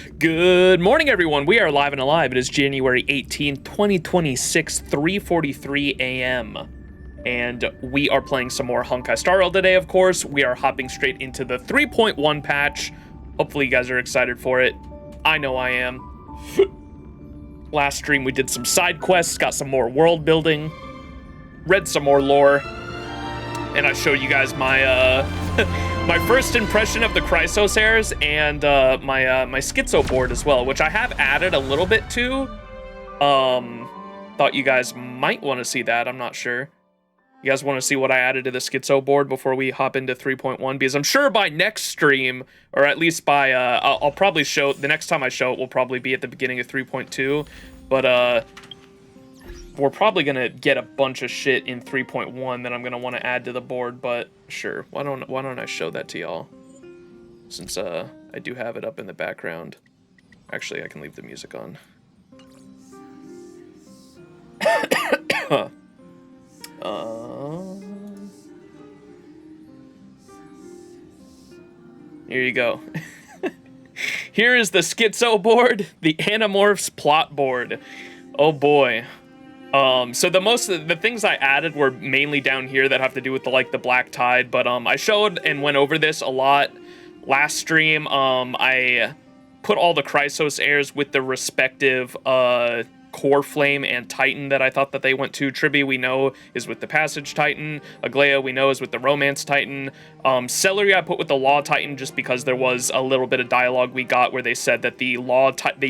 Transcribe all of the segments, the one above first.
Good morning, everyone. We are live and alive. It is January 18th, 2026, 3:43 a.m. And we are playing some more Honkai Star Rail today, of course. We are hopping straight into the 3.1 patch. Hopefully you guys are excited for it. I know I am. Last stream we did some side quests, got some more world building, read some more lore, and I showed you guys my my first impression of the Chrysos Heirs and my Schizo board as well, which I have added a little bit to. Thought you guys might want to see that. I'm not sure. You guys want to see what I added to the Schizo board before we hop into 3.1? Because I'm sure by next stream, or at least by I'll probably show the next time I show it will probably be at the beginning of 3.2. But we're probably gonna get a bunch of shit in 3.1 that I'm gonna want to add to the board. But sure, why don't I show that to y'all? Since I do have it up in the background. Actually, I can leave the music on. Here you go. Here is the Schizo board, the Animorphs plot board. Oh boy. So the things I added were mainly down here that have to do with the Black Tide, but I showed and went over this a lot last stream. I put all the Chrysos heirs with the respective Core Flame and Titan that I thought that they went to. Tribi, we know, is with the Passage Titan. Aglaya, we know, is with the Romance Titan. Celery, I put with the Law Titan just because there was a little bit of dialogue we got where they said that they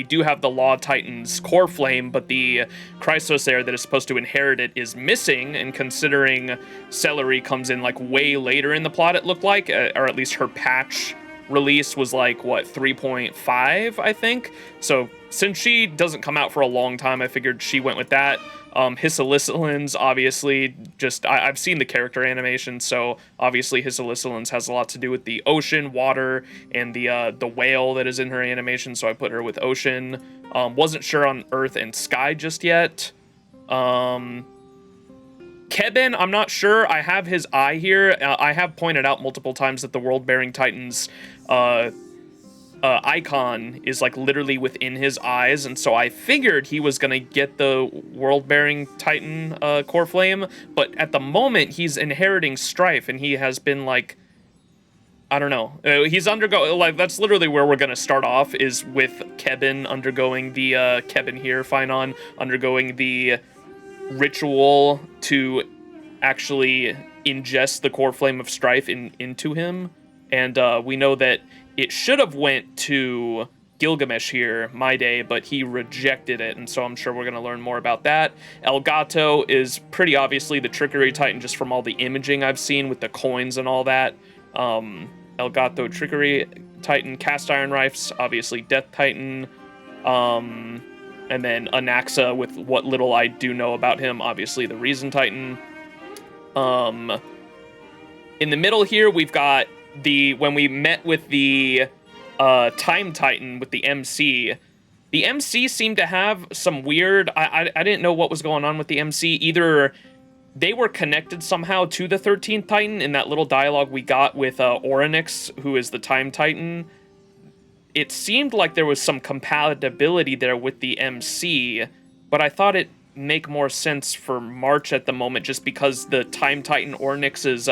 do have the Law Titan's Core Flame, but the Chrysos heir that is supposed to inherit it is missing, and considering Celery comes in way later in the plot, it looked like, or at least her patch release was what, 3.5, I think? So since she doesn't come out for a long time, I figured she went with that. Hisilicilins, obviously, I've seen the character animation, so obviously Hisilicilins has a lot to do with the ocean, water, and the whale that is in her animation, so I put her with ocean. Wasn't sure on earth and sky just yet. Kevin, I'm not sure. I have his eye here. I have pointed out multiple times that the World-Bearing Titan's icon is literally within his eyes, and so I figured he was gonna get the World-Bearing Titan Core Flame, but at the moment he's inheriting Strife, and he has been I don't know. He's undergoing, that's literally where we're gonna start off, is with Kevin undergoing the, Kevin here, Finon, undergoing the ritual to actually ingest the Core Flame of Strife into him, and we know that it should have went to Gilgamesh here, my day, but he rejected it, and so I'm sure we're going to learn more about that. Elgato is pretty obviously the Trickery Titan just from all the imaging I've seen with the coins and all that. Elgato, Trickery Titan, Cast Iron Rifes, obviously Death Titan, and then Anaxa, with what little I do know about him, obviously the Reason Titan. In the middle here, we've got when we met with the Time Titan with the MC seemed to have some weird, I didn't know what was going on with the MC. Either they were connected somehow to the 13th Titan in that little dialogue we got with Orynyx, who is the Time Titan. It seemed like there was some compatibility there with the MC, but I thought it make more sense for March at the moment, just because the Time Titan Orynyx's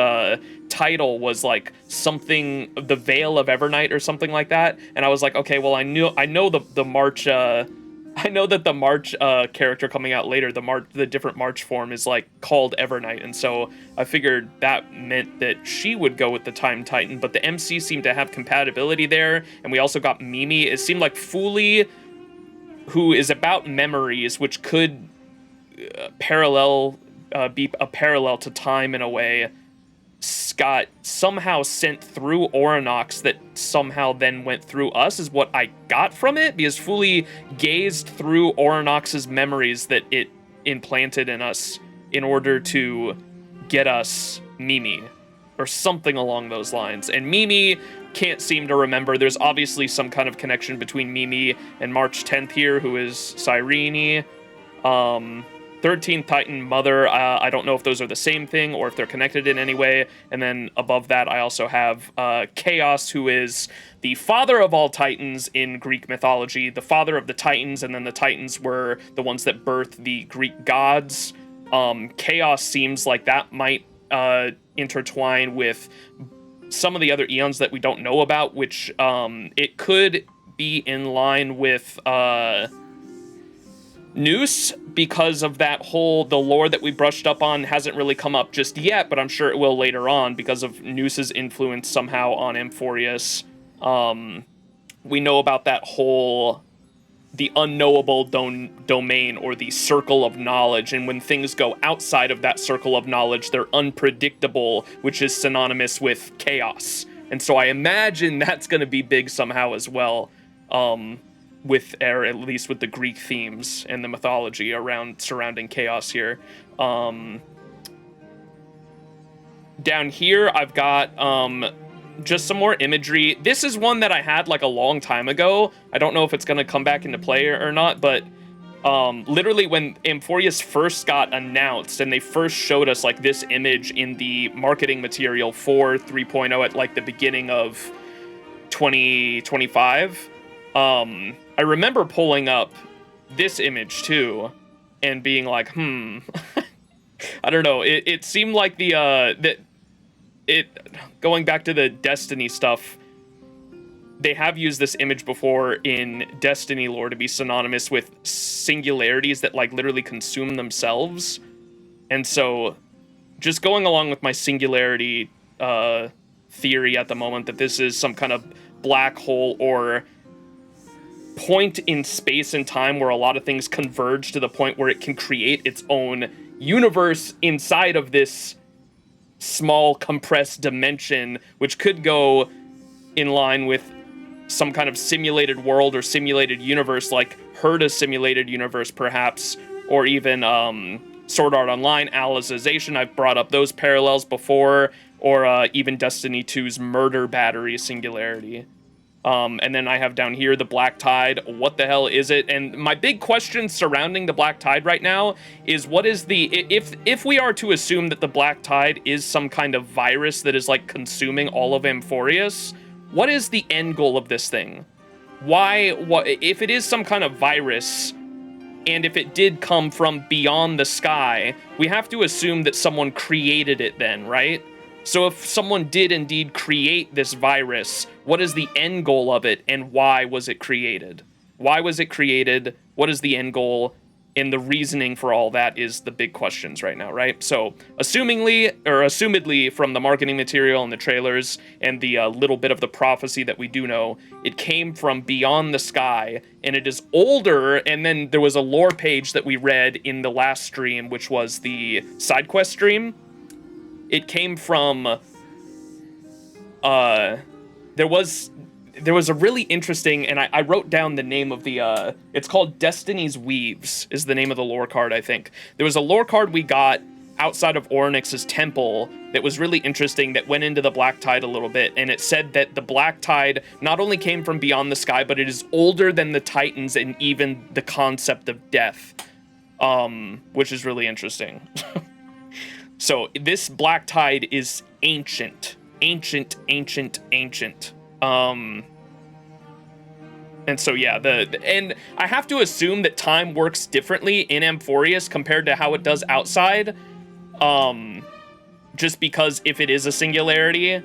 title was something, the Veil of Evernight or something like that, and I was like, okay, well, I know the March, I know that the March character coming out later, the different March form is called Evernight, and so I figured that meant that she would go with the Time Titan, but the MC seemed to have compatibility there, and we also got Mimi. It seemed like Fuli, who is about memories, which could be a parallel to time in a way, got somehow sent through Orynyx that somehow then went through us, is what I got from it, because Fuli gazed through Orynyx's memories that it implanted in us in order to get us Mimi, or something along those lines. And Mimi can't seem to remember. There's obviously some kind of connection between Mimi and March 10th here, who is Cyrene. 13th Titan, Mother. I don't know if those are the same thing or if they're connected in any way. And then above that, I also have Chaos, who is the father of all Titans in Greek mythology, the father of the Titans, and then the Titans were the ones that birthed the Greek gods. Chaos seems like that might intertwine with some of the other eons that we don't know about, which it could be in line with Noose, because of that whole, the lore that we brushed up on hasn't really come up just yet, but I'm sure it will later on because of Noose's influence somehow on Amphoreus. We know about that whole, the unknowable domain, or the circle of knowledge, and when things go outside of that circle of knowledge, they're unpredictable, which is synonymous with chaos. And so I imagine that's going to be big somehow as well, with, or at least with the Greek themes and the mythology surrounding chaos here. Down here, I've got just some more imagery. This is one that I had like a long time ago. I don't know if it's going to come back into play or not, but literally when Amphoreus first got announced and they first showed us like this image in the marketing material for 3.0 at like the beginning of 2025, I remember pulling up this image too and being like, I don't know. It seemed like going back to the Destiny stuff, they have used this image before in Destiny lore to be synonymous with singularities that like literally consume themselves. And so just going along with my singularity theory at the moment that this is some kind of black hole or point in space and time where a lot of things converge to the point where it can create its own universe inside of this small compressed dimension, which could go in line with some kind of simulated world or simulated universe, like Herda's simulated universe perhaps, or even Sword Art Online, Alicization. I've brought up those parallels before, or even Destiny 2's Murder Battery singularity. And then I have down here the Black Tide. What the hell is it? And my big question surrounding the Black Tide right now is, what is the, if we are to assume that the Black Tide is some kind of virus that is like consuming all of Amphoreus, what is the end goal of this thing? If it is some kind of virus, and if it did come from beyond the sky, we have to assume that someone created it then, right? So if someone did indeed create this virus, what is the end goal of it, and why was it created? Why was it created? What is the end goal? And the reasoning for all that is the big questions right now, right? So assumedly from the marketing material and the trailers and the little bit of the prophecy that we do know, it came from beyond the sky, and it is older. And then there was a lore page that we read in the last stream, which was the side quest stream. It came from, there was a really interesting, and I wrote down the name of the, it's called Destiny's Weaves, is the name of the lore card, I think. There was a lore card we got outside of Orynyx's temple that was really interesting, that went into the Black Tide a little bit, and it said that the Black Tide not only came from beyond the sky, but it is older than the Titans and even the concept of death, which is really interesting. So this Black Tide is ancient. And so yeah, and I have to assume that time works differently in Amphoreus compared to how it does outside. Just because if it is a singularity and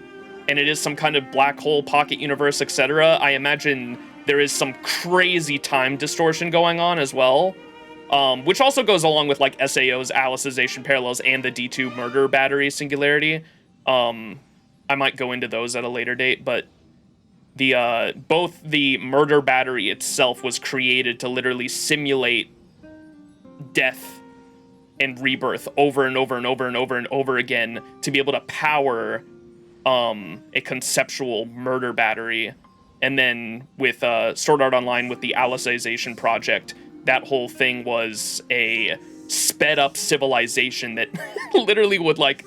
it is some kind of black hole, pocket universe, etc., I imagine there is some crazy time distortion going on as well. Which also goes along with like SAO's Alicization parallels and the D2 Murder Battery singularity. I might go into those at a later date, but the both the Murder Battery itself was created to literally simulate death and rebirth over and over and over and over and over again to be able to power a conceptual murder battery. And then with Sword Art Online with the Alicization project, that whole thing was a sped up civilization that literally would like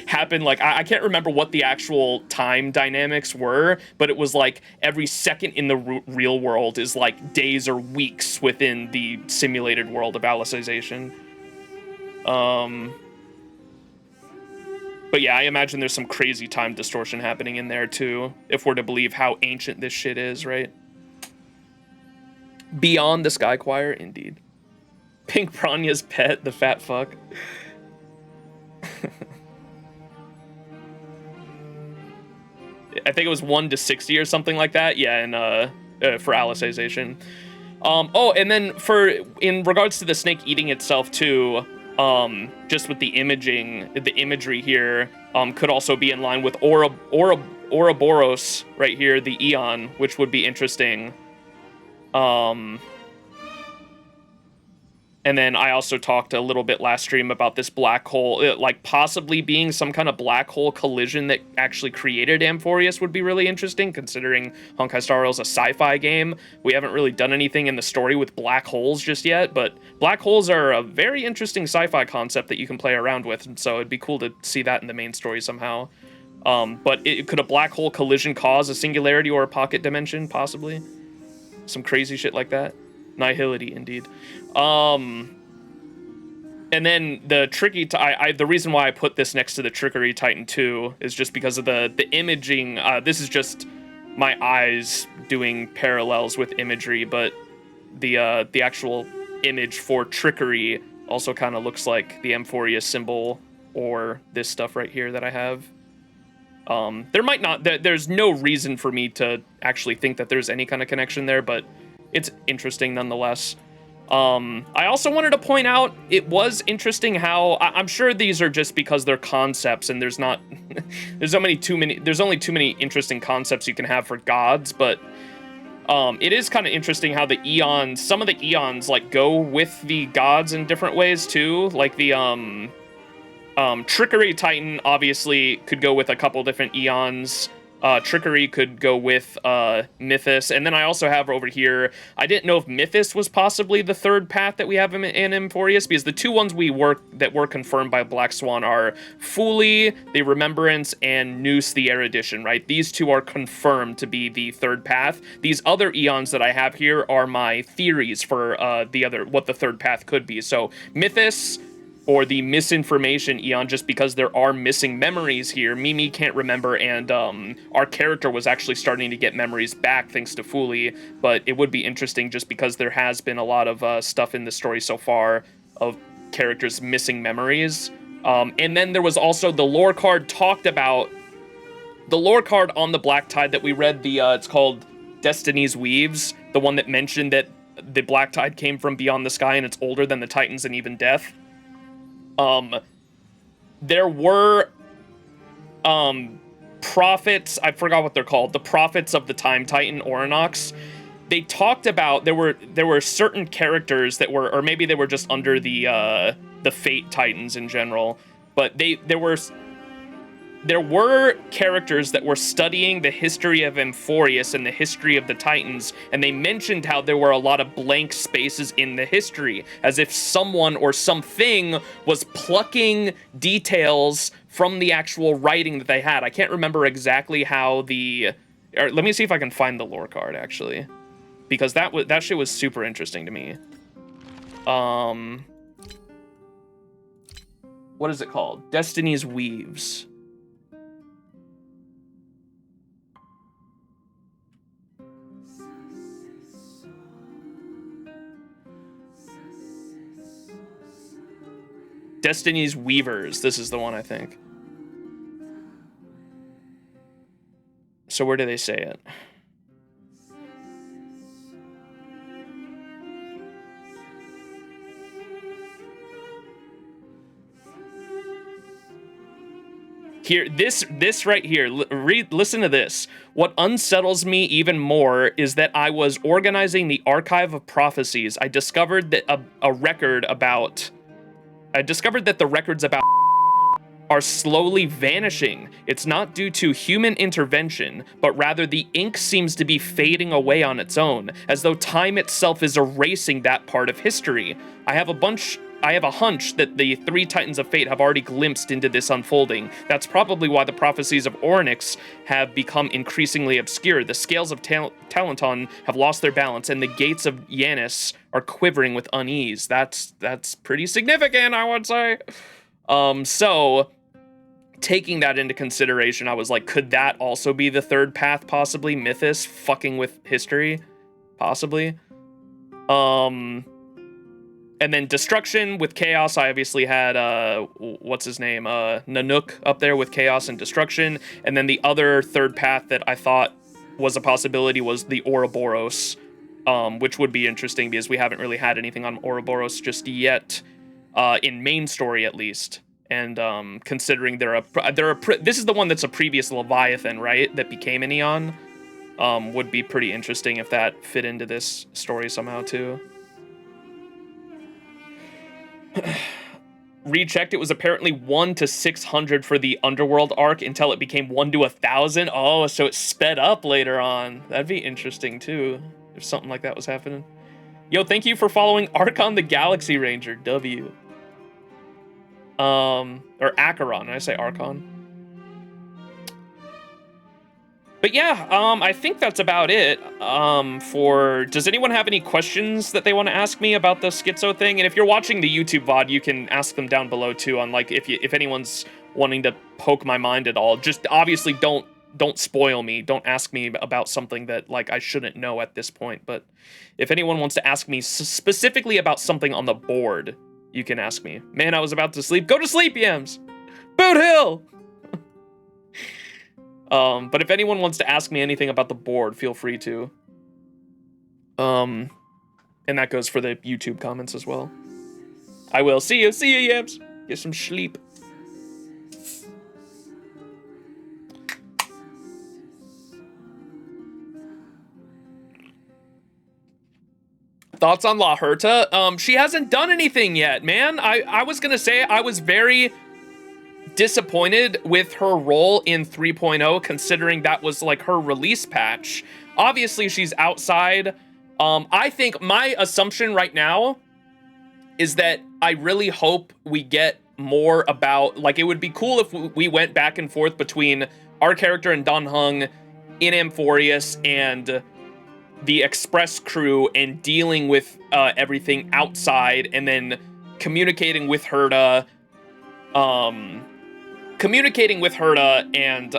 happen. Like, I can't remember what the actual time dynamics were, but it was like every second in the real world is like days or weeks within the simulated world of Alicization. But yeah, I imagine there's some crazy time distortion happening in there too, if we're to believe how ancient this shit is, right? Beyond the Sky Choir, indeed. Pink Pranya's pet, the fat fuck. I think it was 1 to 60 or something like that. Yeah, and for Alicization. Oh, and then in regards to the snake eating itself too, just with the imagery here, could also be in line with Ouroboros right here, the Eon, which would be interesting. And then I also talked a little bit last stream about this black hole, like possibly being some kind of black hole collision that actually created Amphoreus would be really interesting, considering Honkai Star Rail is a sci-fi game. We haven't really done anything in the story with black holes just yet, but black holes are a very interesting sci-fi concept that you can play around with, and so it'd be cool to see that in the main story somehow. But could a black hole collision cause a singularity or a pocket dimension, possibly? Some crazy shit like that. Nihility, indeed. And then the tricky, the reason why I put this next to the Trickery Titan 2 is just because of the imaging. This is just my eyes doing parallels with imagery, but the actual image for Trickery also kind of looks like the Amphoreus symbol or this stuff right here that I have. There might not, there's no reason for me to actually think that there's any kind of connection there, but it's interesting nonetheless. I also wanted to point out, it was interesting how, I'm sure these are just because they're concepts and there's not, there's only too many interesting concepts you can have for gods, but it is kind of interesting how the eons, some of the eons like go with the gods in different ways too, like the Trickery Titan obviously could go with a couple different eons. Trickery could go with Mythos, and then I also have over here, I didn't know if Mythos was possibly the third path that we have in Amphoreus, because the two ones that were confirmed by Black Swan are Fuli, the Remembrance, and Noose, the Erudition, right? These two are confirmed to be the third path. These other eons that I have here are my theories for what the third path could be. So Mythos, or the misinformation eon, just because there are missing memories here. Mimi can't remember, and our character was actually starting to get memories back thanks to Fuli, but it would be interesting just because there has been a lot of stuff in the story so far of characters missing memories. And then there was also the lore card talked about, the lore card on the Black Tide that we read, it's called Destiny's Weaves, the one that mentioned that the Black Tide came from beyond the sky and it's older than the Titans and even death. There were, prophets, I forgot what they're called, the prophets of the Time Titan, Orinox. They talked about, there were certain characters that were, or maybe they were just under the Fate Titans in general, but there were characters that were studying the history of Amphoreus and the history of the Titans, and they mentioned how there were a lot of blank spaces in the history, as if someone or something was plucking details from the actual writing that they had. I can't remember exactly how let me see if I can find the lore card, actually, because that shit was super interesting to me. What is it called? Destiny's Weaves. Destiny's Weavers. This is the one, I think. So where do they say it? Here, this right here, listen to this. What unsettles me even more is that I was organizing the Archive of Prophecies. I discovered that the records about are slowly vanishing. It's not due to human intervention, but rather the ink seems to be fading away on its own, as though time itself is erasing that part of history. I have a bunch I have a hunch that the 3 Titans of Fate have already glimpsed into this unfolding. That's probably why the prophecies of Orynyx have become increasingly obscure. The scales of Talenton have lost their balance, and the gates of Yanis are quivering with unease. That's pretty significant, I would say. So, taking that into consideration, I was like, could that also be the third path, possibly? Mythos fucking with history? Possibly. And then Destruction with Chaos, I obviously had, what's his name? Nanook up there with Chaos and Destruction. And then the other third path that I thought was a possibility was the Ouroboros, which would be interesting because we haven't really had anything on Ouroboros just yet, in main story at least. And considering this is the one that's a previous Leviathan, right? That became an Eon. Would be pretty interesting if that fit into this story somehow too. Rechecked, it was apparently 1 to 600 for the Underworld arc until it became 1 to 1,000. Oh, so it sped up later on. That'd be interesting too, if something like that was happening. Yo, thank you for following Archon the Galaxy Ranger, W. Or Acheron, I say Archon. But yeah, I think that's about it. Does anyone have any questions that they want to ask me about the schizo thing? And if you're watching the YouTube VOD, you can ask them down below too. On like if anyone's wanting to poke my mind at all, just obviously don't spoil me. Don't ask me about something that like I shouldn't know at this point. But if anyone wants to ask me specifically about something on the board, you can ask me. Man, I was about to sleep. Go to sleep, Yams. Boot Hill. But if anyone wants to ask me anything about the board, feel free to. And that goes for the YouTube comments as well. I will. See you, Yams. Get some sleep. Thoughts on La Huerta? She hasn't done anything yet, man. I was gonna say I was very disappointed with her role in 3.0, considering that was like her release patch. Obviously, she's outside. I think my assumption right now is that I really hope we get more about, like, it would be cool if we went back and forth between our character and Dan Heng in Amphoreus and the Express crew and dealing with everything outside, and then communicating with Herta, and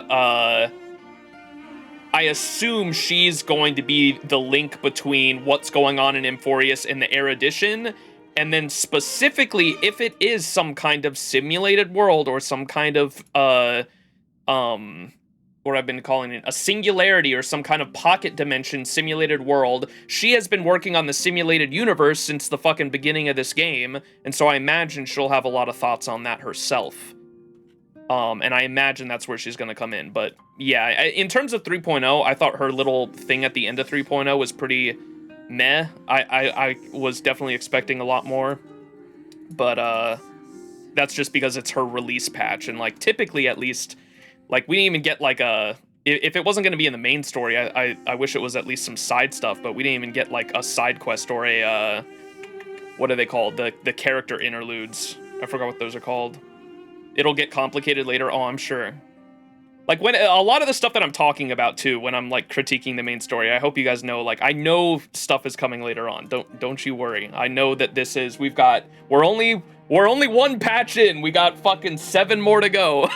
I assume she's going to be the link between what's going on in Amphoreus and the Erudition, and then specifically if it is some kind of simulated world or some kind of what I've been calling it, a singularity or some kind of pocket dimension simulated world. She has been working on the simulated universe since the fucking beginning of this game, and so I imagine she'll have a lot of thoughts on that herself. And I imagine that's where she's going to come in. But yeah, in terms of 3.0, I thought her little thing at the end of 3.0 was pretty meh. I was definitely expecting a lot more. But that's just because it's her release patch. And like typically at least, like we didn't even get like if it wasn't going to be in the main story, I wish it was at least some side stuff. But we didn't even get like a side quest or a, what are they called? The character interludes. I forgot what those are called. It'll get complicated later. Oh, I'm sure. Like when a lot of the stuff that I'm talking about too, when I'm like critiquing the main story, I hope you guys know, like I know stuff is coming later on. Don't you worry. I know that this is, we're only 1 patch in. We got fucking 7 more to go.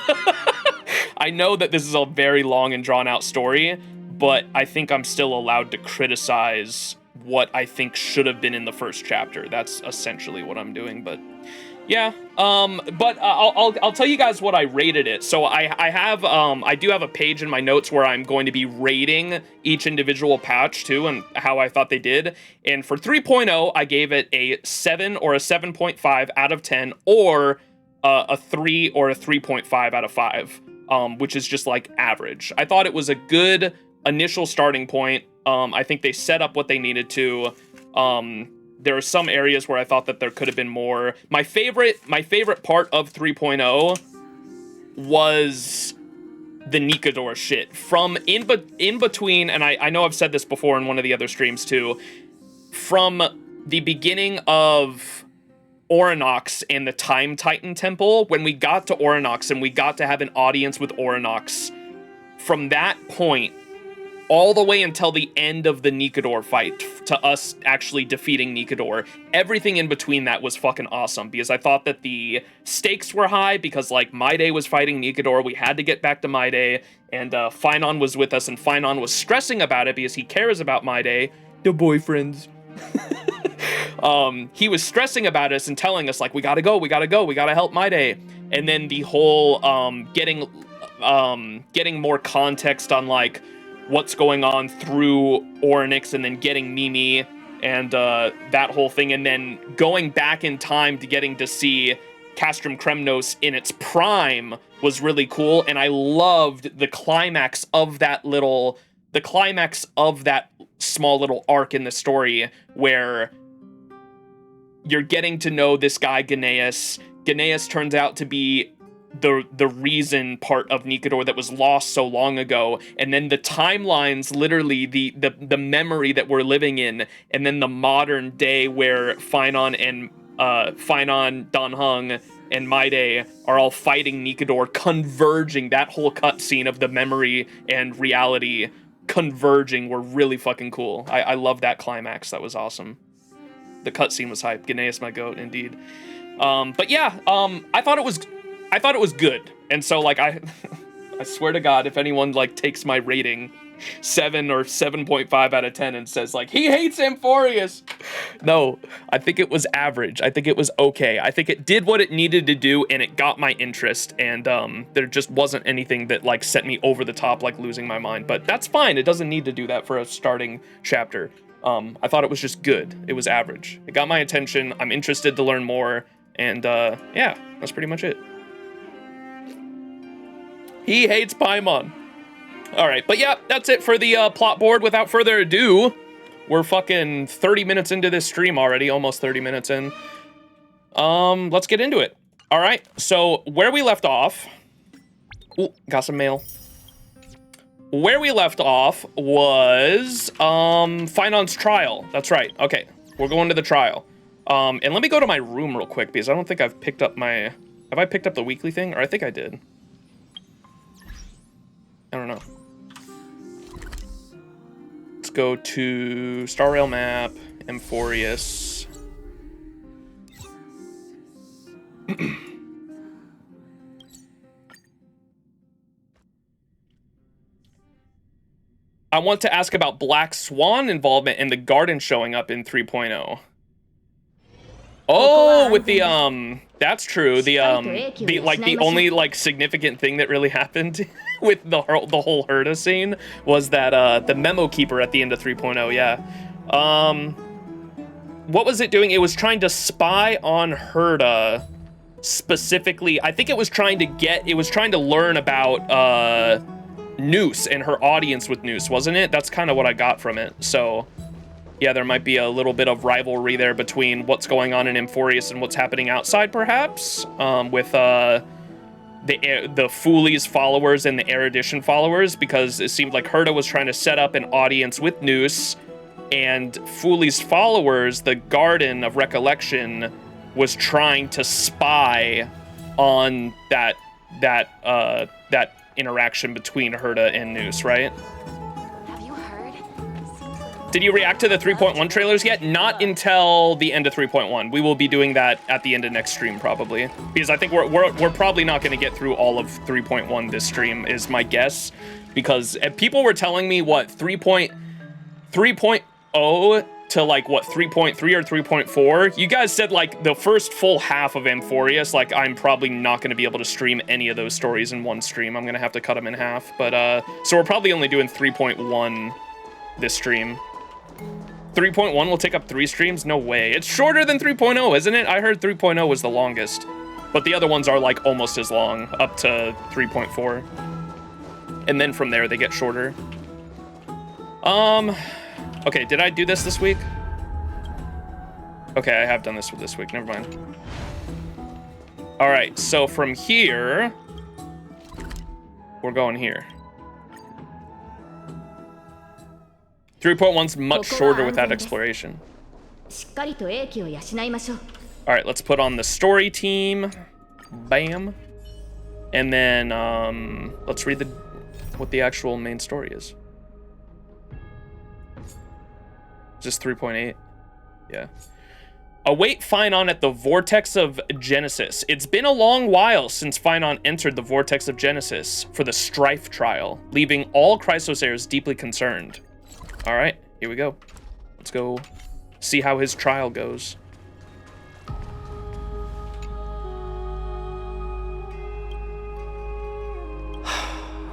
I know that this is a very long and drawn out story, but I think I'm still allowed to criticize what I think should have been in the first chapter. That's essentially what I'm doing, but yeah, but I'll tell you guys what I rated it. So I do have a page in my notes where I'm going to be rating each individual patch too and how I thought they did. And for 3.0, I gave it a 7 or a 7.5 out of 10 or a 3 or a 3.5 out of 5, which is just like average. I thought it was a good initial starting point. I think they set up what they needed to. There are some areas where I thought that there could have been more. My favorite part of 3.0 was the Nikador shit. From in between, and I know I've said this before in one of the other streams too, from the beginning of Orinox and the Time Titan Temple, when we got to Orinox and we got to have an audience with Orinox, from that point, all the way until the end of the Nikador fight, to us actually defeating Nikador, everything in between that was fucking awesome, because I thought that the stakes were high, because, like, Maide was fighting Nikador, we had to get back to Maide, and Finon was with us, and Finon was stressing about it, because he cares about Maide, the boyfriends. He was stressing about us and telling us, like, we gotta go, we gotta help Maide, and then the whole, getting more context on, like, what's going on through Orynyx, and then getting Mimi and that whole thing, and then going back in time to getting to see Castrum Kremnos in its prime was really cool, and I loved the climax of that small little arc in the story where you're getting to know this guy Ganaeus. Ganaeus turns out to be the reason part of Nikador that was lost so long ago, and then the timelines, literally the memory that we're living in, and then the modern day where Finon, Danheng, and Maide are all fighting Nikador, converging. That whole cutscene of the memory and reality converging were really fucking cool. I love that climax. That was awesome. The cutscene was hype. Ganaeus my goat, indeed. But yeah, I thought it was good. And so, like, I swear to God, if anyone, like, takes my rating 7 or 7.5 out of 10 and says, like, he hates Amphoreus. No, I think it was average. I think it was okay. I think it did what it needed to do, and it got my interest. And there just wasn't anything that, like, set me over the top, like losing my mind. But that's fine. It doesn't need to do that for a starting chapter. I thought it was just good. It was average. It got my attention. I'm interested to learn more. And yeah, that's pretty much it. He hates Paimon. All right, but yeah, that's it for the plot board. Without further ado, we're fucking 30 minutes into this stream already, almost 30 minutes in. Let's get into it. All right, so where we left off... Ooh, got some mail. Where we left off was Finon's trial. That's right. Okay, we're going to the trial. And let me go to my room real quick, because I don't think I've picked up my... Have I picked up the weekly thing? Or I think I did. I don't know. Let's go to Star Rail map, Amphoreus. I want to ask about Black Swan involvement and the garden showing up in 3.0. Oh, with the that's true. The only like significant thing that really happened with the whole Herda scene was that the memo keeper at the end of 3.0. Yeah. What was it doing? It was trying to spy on Herda specifically. I think it was trying to learn about Noose and her audience with Noose, wasn't it? That's kind of what I got from it. So yeah, there might be a little bit of rivalry there between what's going on in Amphoreus and what's happening outside, perhaps, with the Foolie's followers and the Erudition followers, because it seemed like Herda was trying to set up an audience with Noose, and Foolie's followers, the Garden of Recollection, was trying to spy on that interaction between Herda and Noose, right? Did you react to the 3.1 trailers yet? Not until the end of 3.1. We will be doing that at the end of next stream, probably. Because I think we're probably not going to get through all of 3.1 this stream, is my guess. Because people were telling me, what, 3.0 to, like, what, 3.3 or 3.4? You guys said, like, the first full half of Amphoreus, like, I'm probably not going to be able to stream any of those stories in one stream. I'm going to have to cut them in half. But, so we're probably only doing 3.1 this stream. 3.1 will take up 3 streams? No way. It's shorter than 3.0, isn't it? I heard 3.0 was the longest. But the other ones are, like, almost as long, up to 3.4. And then from there, they get shorter. Okay, did I do this week? Okay, I have done this week. Never mind. All right, so from here, we're going here. 3.1's much shorter without exploration. All right, let's put on the story team. Bam. And then let's read what the actual main story is. Just 3.8. Yeah. Await Phynon at the Vortex of Genesis. It's been a long while since Phynon entered the Vortex of Genesis for the Strife trial, leaving all Chrysos heirs deeply concerned. All right, here we go. Let's go see how his trial goes.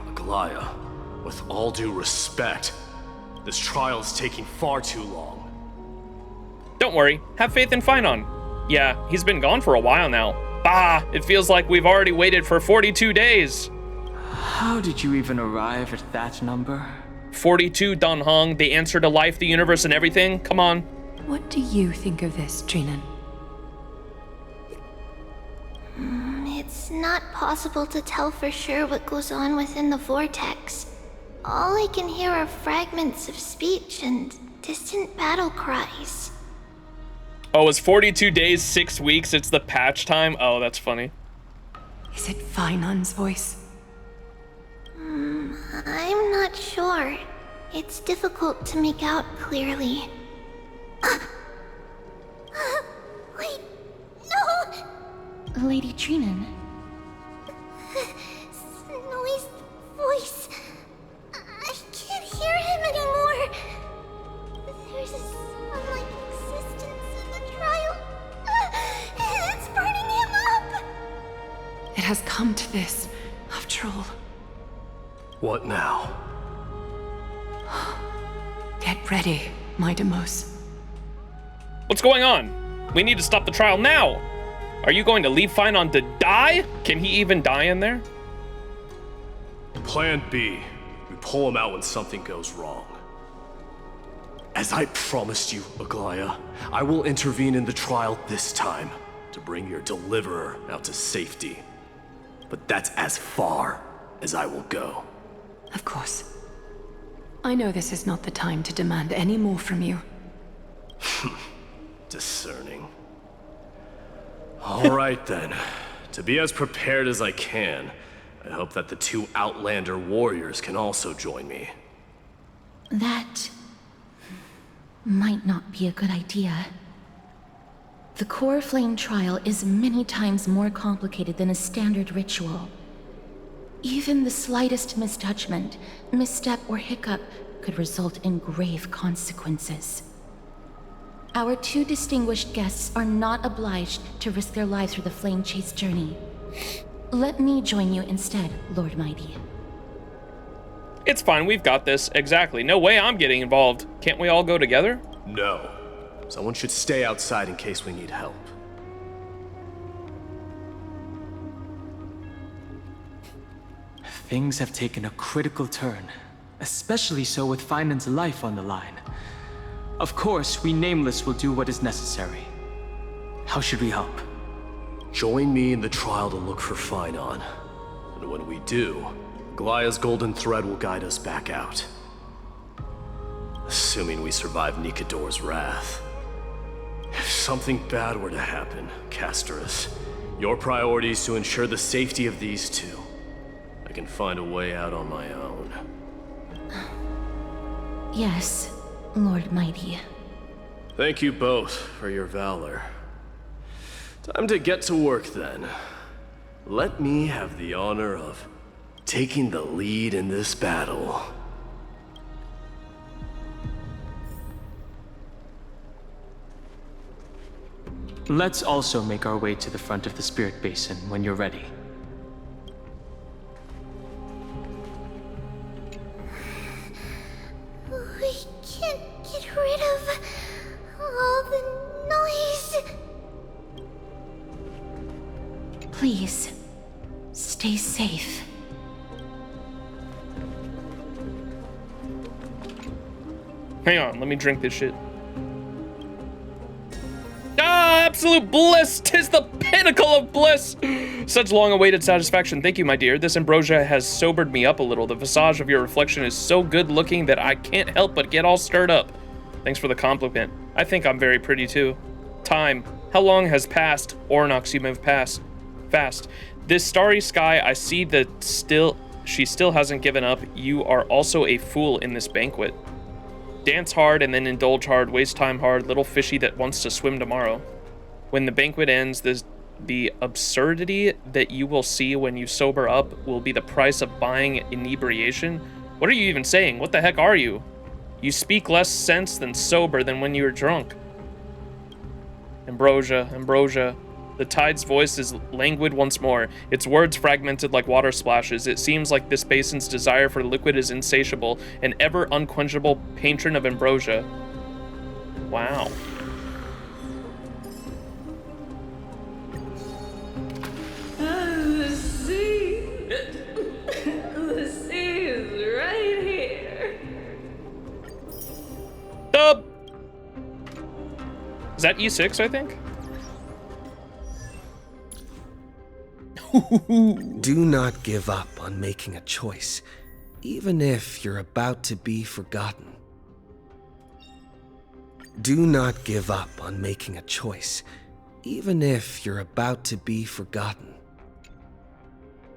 Aglaya, with all due respect, this trial's taking far too long. Don't worry, have faith in Phynon. Yeah, he's been gone for a while now. Bah, it feels like we've already waited for 42 days. How did you even arrive at that number? 42, Don Hong, the answer to life, the universe, and everything. Come on. What do you think of this, Trinan? It's not possible to tell for sure what goes on within the vortex. All I can hear are fragments of speech and distant battle cries. Oh, it's 42 days, 6 weeks. It's the patch time. Oh, that's funny. Is it Phynon's voice? I'm not sure. It's difficult to make out clearly. Wait, no! Lady Trinan. Snowy's voice. I can't hear him anymore. There's a sun-like existence in the trial. It's burning him up. It has come to this, after all. What now? Get ready, my Demos. What's going on? We need to stop the trial now. Are you going to leave Phynon to die? Can he even die in there? Plan B. We pull him out when something goes wrong. As I promised you, Aglaya, I will intervene in the trial this time to bring your deliverer out to safety. But that's as far as I will go. Of course. I know this is not the time to demand any more from you. Discerning. All right then. To be as prepared as I can, I hope that the two Outlander warriors can also join me. That might not be a good idea. The Core Flame trial is many times more complicated than a standard ritual. Even the slightest misjudgment, misstep, or hiccup could result in grave consequences. Our two distinguished guests are not obliged to risk their lives for the Flame Chase journey. Let me join you instead, Lord Mighty. It's fine, we've got this. Exactly. No way I'm getting involved. Can't we all go together? No. Someone should stay outside in case we need help. Things have taken a critical turn, especially so with Phynon's life on the line. Of course, we Nameless will do what is necessary. How should we help? Join me in the trial to look for Phynon. And when we do, Aglaya's golden thread will guide us back out. Assuming we survive Nikador's wrath. If something bad were to happen, Castorus, your priority is to ensure the safety of these two. I can find a way out on my own. Yes, Lord Mighty. Thank you both for your valor. Time to get to work then. Let me have the honor of taking the lead in this battle. Let's also make our way to the front of the Spirit Basin when you're ready. We can't get rid of all the noise. Please, stay safe. Hang on, let me drink this shit. Ah, absolute bliss! 'Tis the pinnacle of bliss! Such long-awaited satisfaction. Thank you, my dear. This ambrosia has sobered me up a little. The visage of your reflection is so good-looking that I can't help but get all stirred up. Thanks for the compliment. I think I'm very pretty, too. Time. How long has passed? Ornox, you move past fast. This starry sky, I see that she still hasn't given up. You are also a fool in this banquet. Dance hard and then indulge hard, waste time hard, little fishy that wants to swim tomorrow. When the banquet ends, the absurdity that you will see when you sober up will be the price of buying inebriation. What are you even saying? What the heck are you? You speak less sense than sober than when you were drunk. Ambrosia, Ambrosia. The tide's voice is languid once more, its words fragmented like water splashes. It seems like this basin's desire for liquid is insatiable, an ever unquenchable patron of ambrosia. Wow. The sea. The sea is right here. Dub! Is that E6, I think? Do not give up on making a choice, even if you're about to be forgotten. Do not give up on making a choice, even if you're about to be forgotten.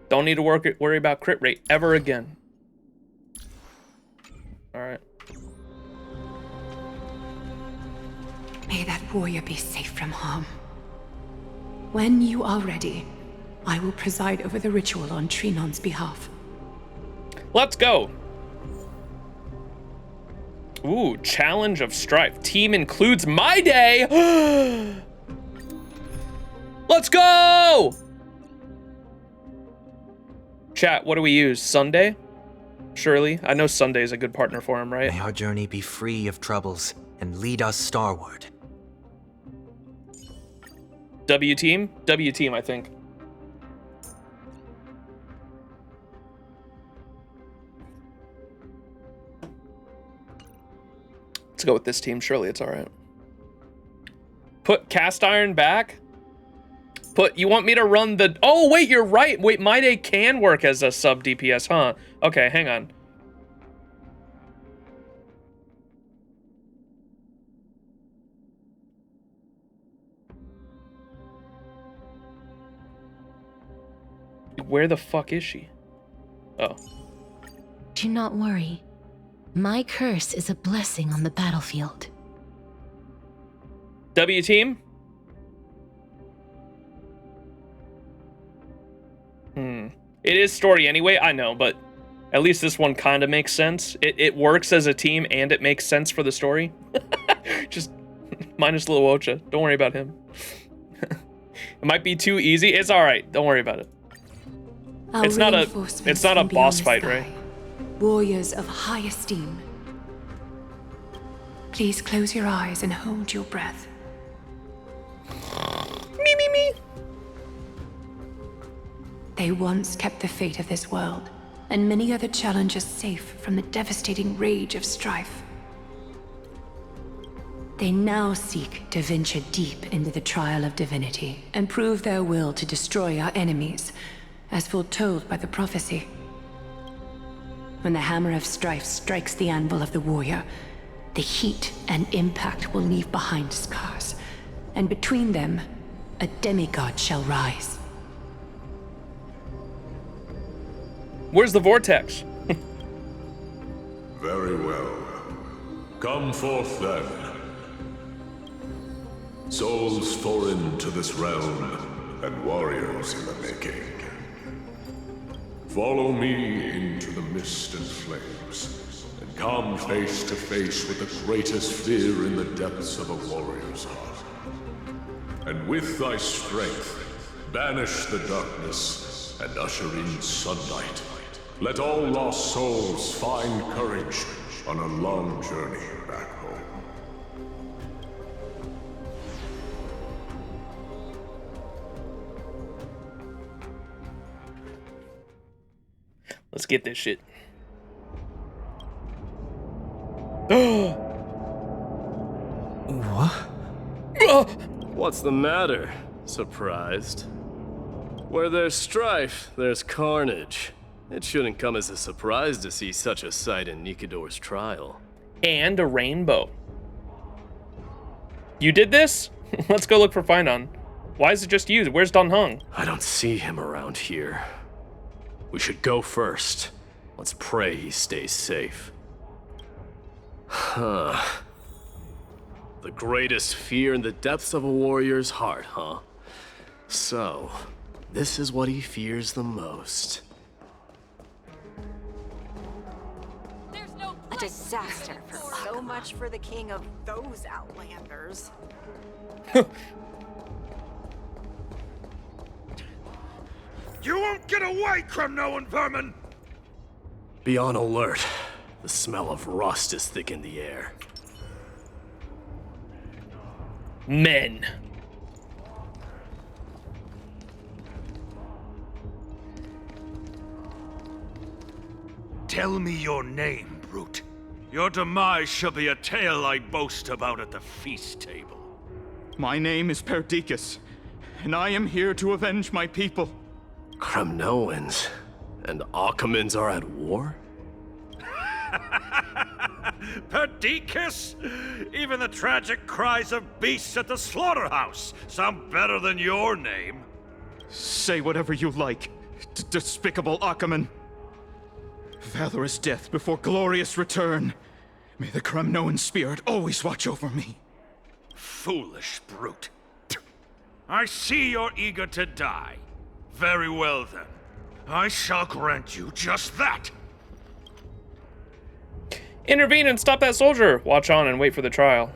Don't need to worry about crit rate ever again. Alright. May that warrior be safe from harm. When you are ready, I will preside over the ritual on Trinon's behalf. Let's go. Ooh, challenge of strife. Team includes my day. Let's go. Chat, what do we use? Sunday? Surely. I know Sunday's a good partner for him, right? May our journey be free of troubles and lead us starward. W team? W team, I think. Let's go with this team. Surely it's all right. Put cast iron back. You want me to run the... Oh, wait, you're right. Wait, My Day can work as a sub DPS, huh? Okay, hang on. Where the fuck is she? Oh. Do not worry. My curse is a blessing on the battlefield. W team? It is story anyway, I know, but at least this one kind of makes sense. It works as a team and it makes sense for the story. Just minus Lil Ocha. Don't worry about him. It might be too easy. It's all right. Don't worry about it. It's not a boss fight, right? Warriors of high esteem. Please close your eyes and hold your breath. Me. They once kept the fate of this world, and many other challenges safe from the devastating rage of strife. They now seek to venture deep into the trial of divinity and prove their will to destroy our enemies, as foretold by the prophecy. When the hammer of strife strikes the anvil of the warrior, the heat and impact will leave behind scars, and between them, a demigod shall rise. Where's the vortex? Very well. Come forth then. Souls foreign to this realm, and warriors in the making. Follow me into the mist and flames, and come face to face with the greatest fear in the depths of a warrior's heart. And with thy strength, banish the darkness and usher in sunlight. Let all lost souls find courage on a long journey back home. Let's get this shit. What? What's the matter? Surprised? Where there's strife, there's carnage. It shouldn't come as a surprise to see such a sight in Nikador's trial. And a rainbow. You did this? Let's go look for Finon. Why is it just you? Where's Don Hung? I don't see him around here. We should go first. Let's pray he stays safe. Huh. The greatest fear in the depths of a warrior's heart, huh? So, this is what he fears the most. A disaster. So much for the king of those outlanders. You won't get away, Kremnoan vermin! Be on alert. The smell of rust is thick in the air. Men. Tell me your name, brute. Your demise shall be a tale I boast about at the feast table. My name is Perdiccas, and I am here to avenge my people. Kremnoans and Akamans are at war? Perdiccas? Even the tragic cries of beasts at the slaughterhouse sound better than your name. Say whatever you like, despicable Achaman. Valorous death before glorious return. May the Kremnoan spirit always watch over me. Foolish brute. I see you're eager to die. Very well then. I shall grant you just that. Intervene and stop that soldier. Watch on and wait for the trial.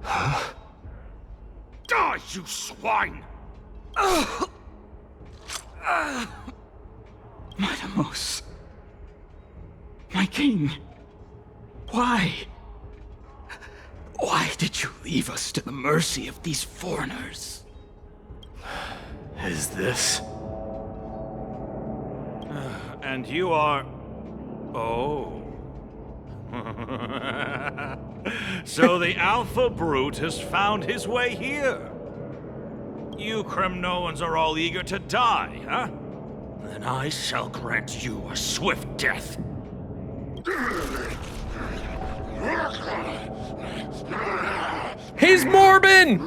Die, you swine! Madamos. My king. Why? Why did you leave us to the mercy of these foreigners? Is this? And you are... Oh. So the Alpha Brute has found his way here. You Kremnoans are all eager to die, huh? Then I shall grant you a swift death. He's Morbin!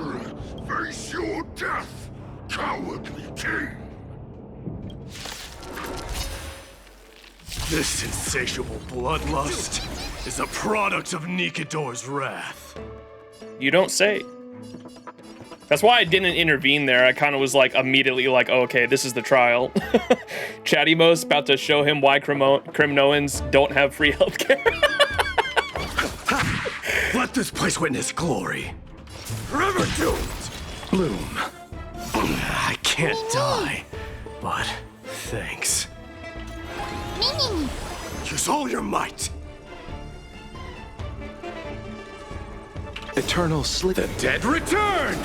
Face your death, cowardly king! This insatiable bloodlust is a product of Nikador's wrath. You don't say. That's why I didn't intervene there. I kind of was like immediately like, oh, okay, this is the trial. Chattymos about to show him why Kremnoans don't have free healthcare. Let this place witness glory. Forever doomed. Bloom. I can't die, but thanks. Use all your might. Eternal sleep. The dead return!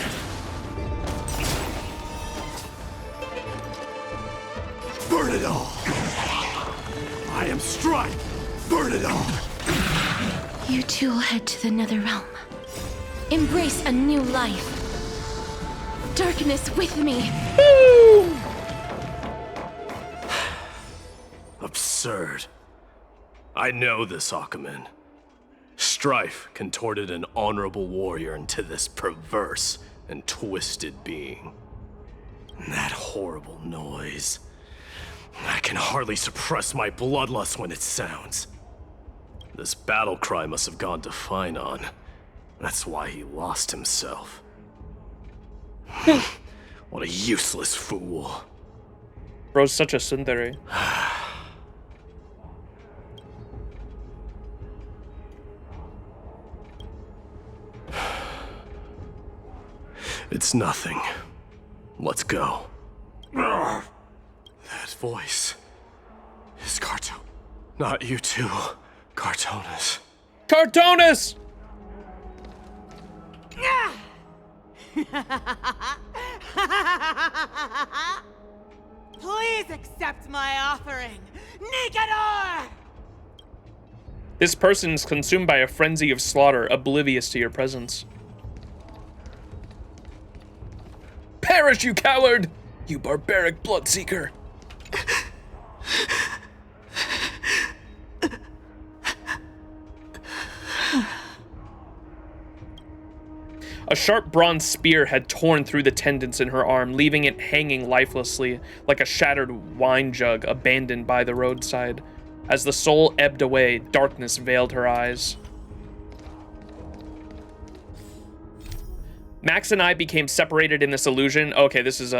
Burn it all! I am strife! Burn it all! You two will head to the Nether Realm. Embrace a new life. Darkness with me. Absurd. I know this, Achaman. Strife contorted an honorable warrior into this perverse and twisted being. And that horrible noise. I can hardly suppress my bloodlust when it sounds. This battle cry must have gone to Finon. That's why he lost himself. What a useless fool. Bro's such a tsundere. It's nothing. Let's go. That voice is Carto. Not you two, Cartonis. Cartonis! Please accept my offering, Nikador! This person's consumed by a frenzy of slaughter, oblivious to your presence. Perish, you coward! You barbaric bloodseeker! A sharp bronze spear had torn through the tendons in her arm, leaving it hanging lifelessly, like a shattered wine jug abandoned by the roadside. As the soul ebbed away, darkness veiled her eyes. Max and I became separated in this illusion. Okay, this is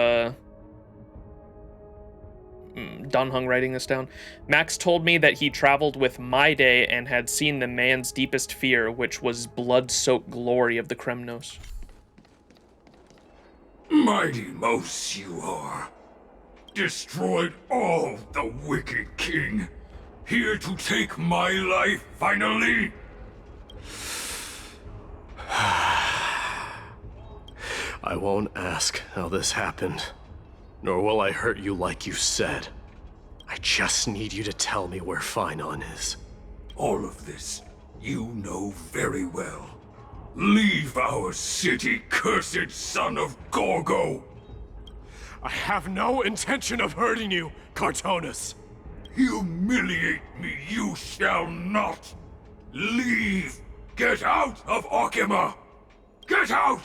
Don Hung writing this down. Max told me that he traveled with My Day and had seen the man's deepest fear, which was blood-soaked glory of the Kremnos. Mighty Mos you are. Destroyed all the wicked king. Here to take my life finally. I won't ask how this happened, nor will I hurt you like you said. I just need you to tell me where Phainon is. All of this you know very well. Leave our city, cursed son of Gorgo! I have no intention of hurting you, Cartonus. Humiliate me you shall not! Leave! Get out of Arkema! Get out!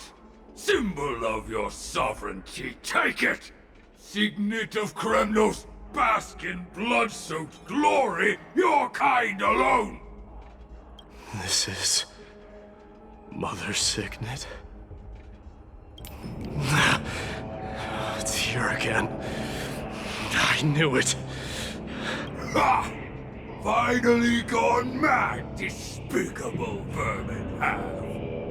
Symbol of your sovereignty, take it! Signet of Kremnos, bask in blood-soaked glory, your kind alone! This is... Mother Signet? It's here again. I knew it. Ha! Finally gone mad, despicable vermin have.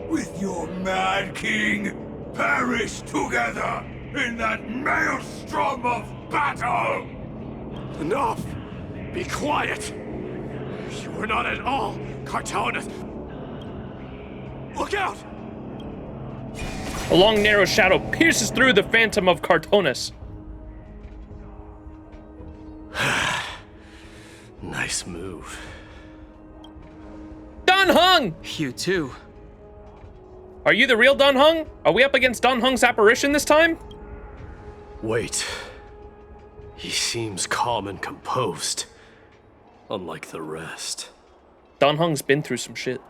With your mad king, perish together in that maelstrom of battle! Enough! Be quiet! You were not at all Cartonus. Look out! A long, narrow shadow pierces through the phantom of Cartonus. Nice move. Don Hung! You too. Are you the real Don Hung? Are we up against Don Hung's apparition this time? Wait. He seems calm and composed. Unlike the rest. Don Hung's been through some shit.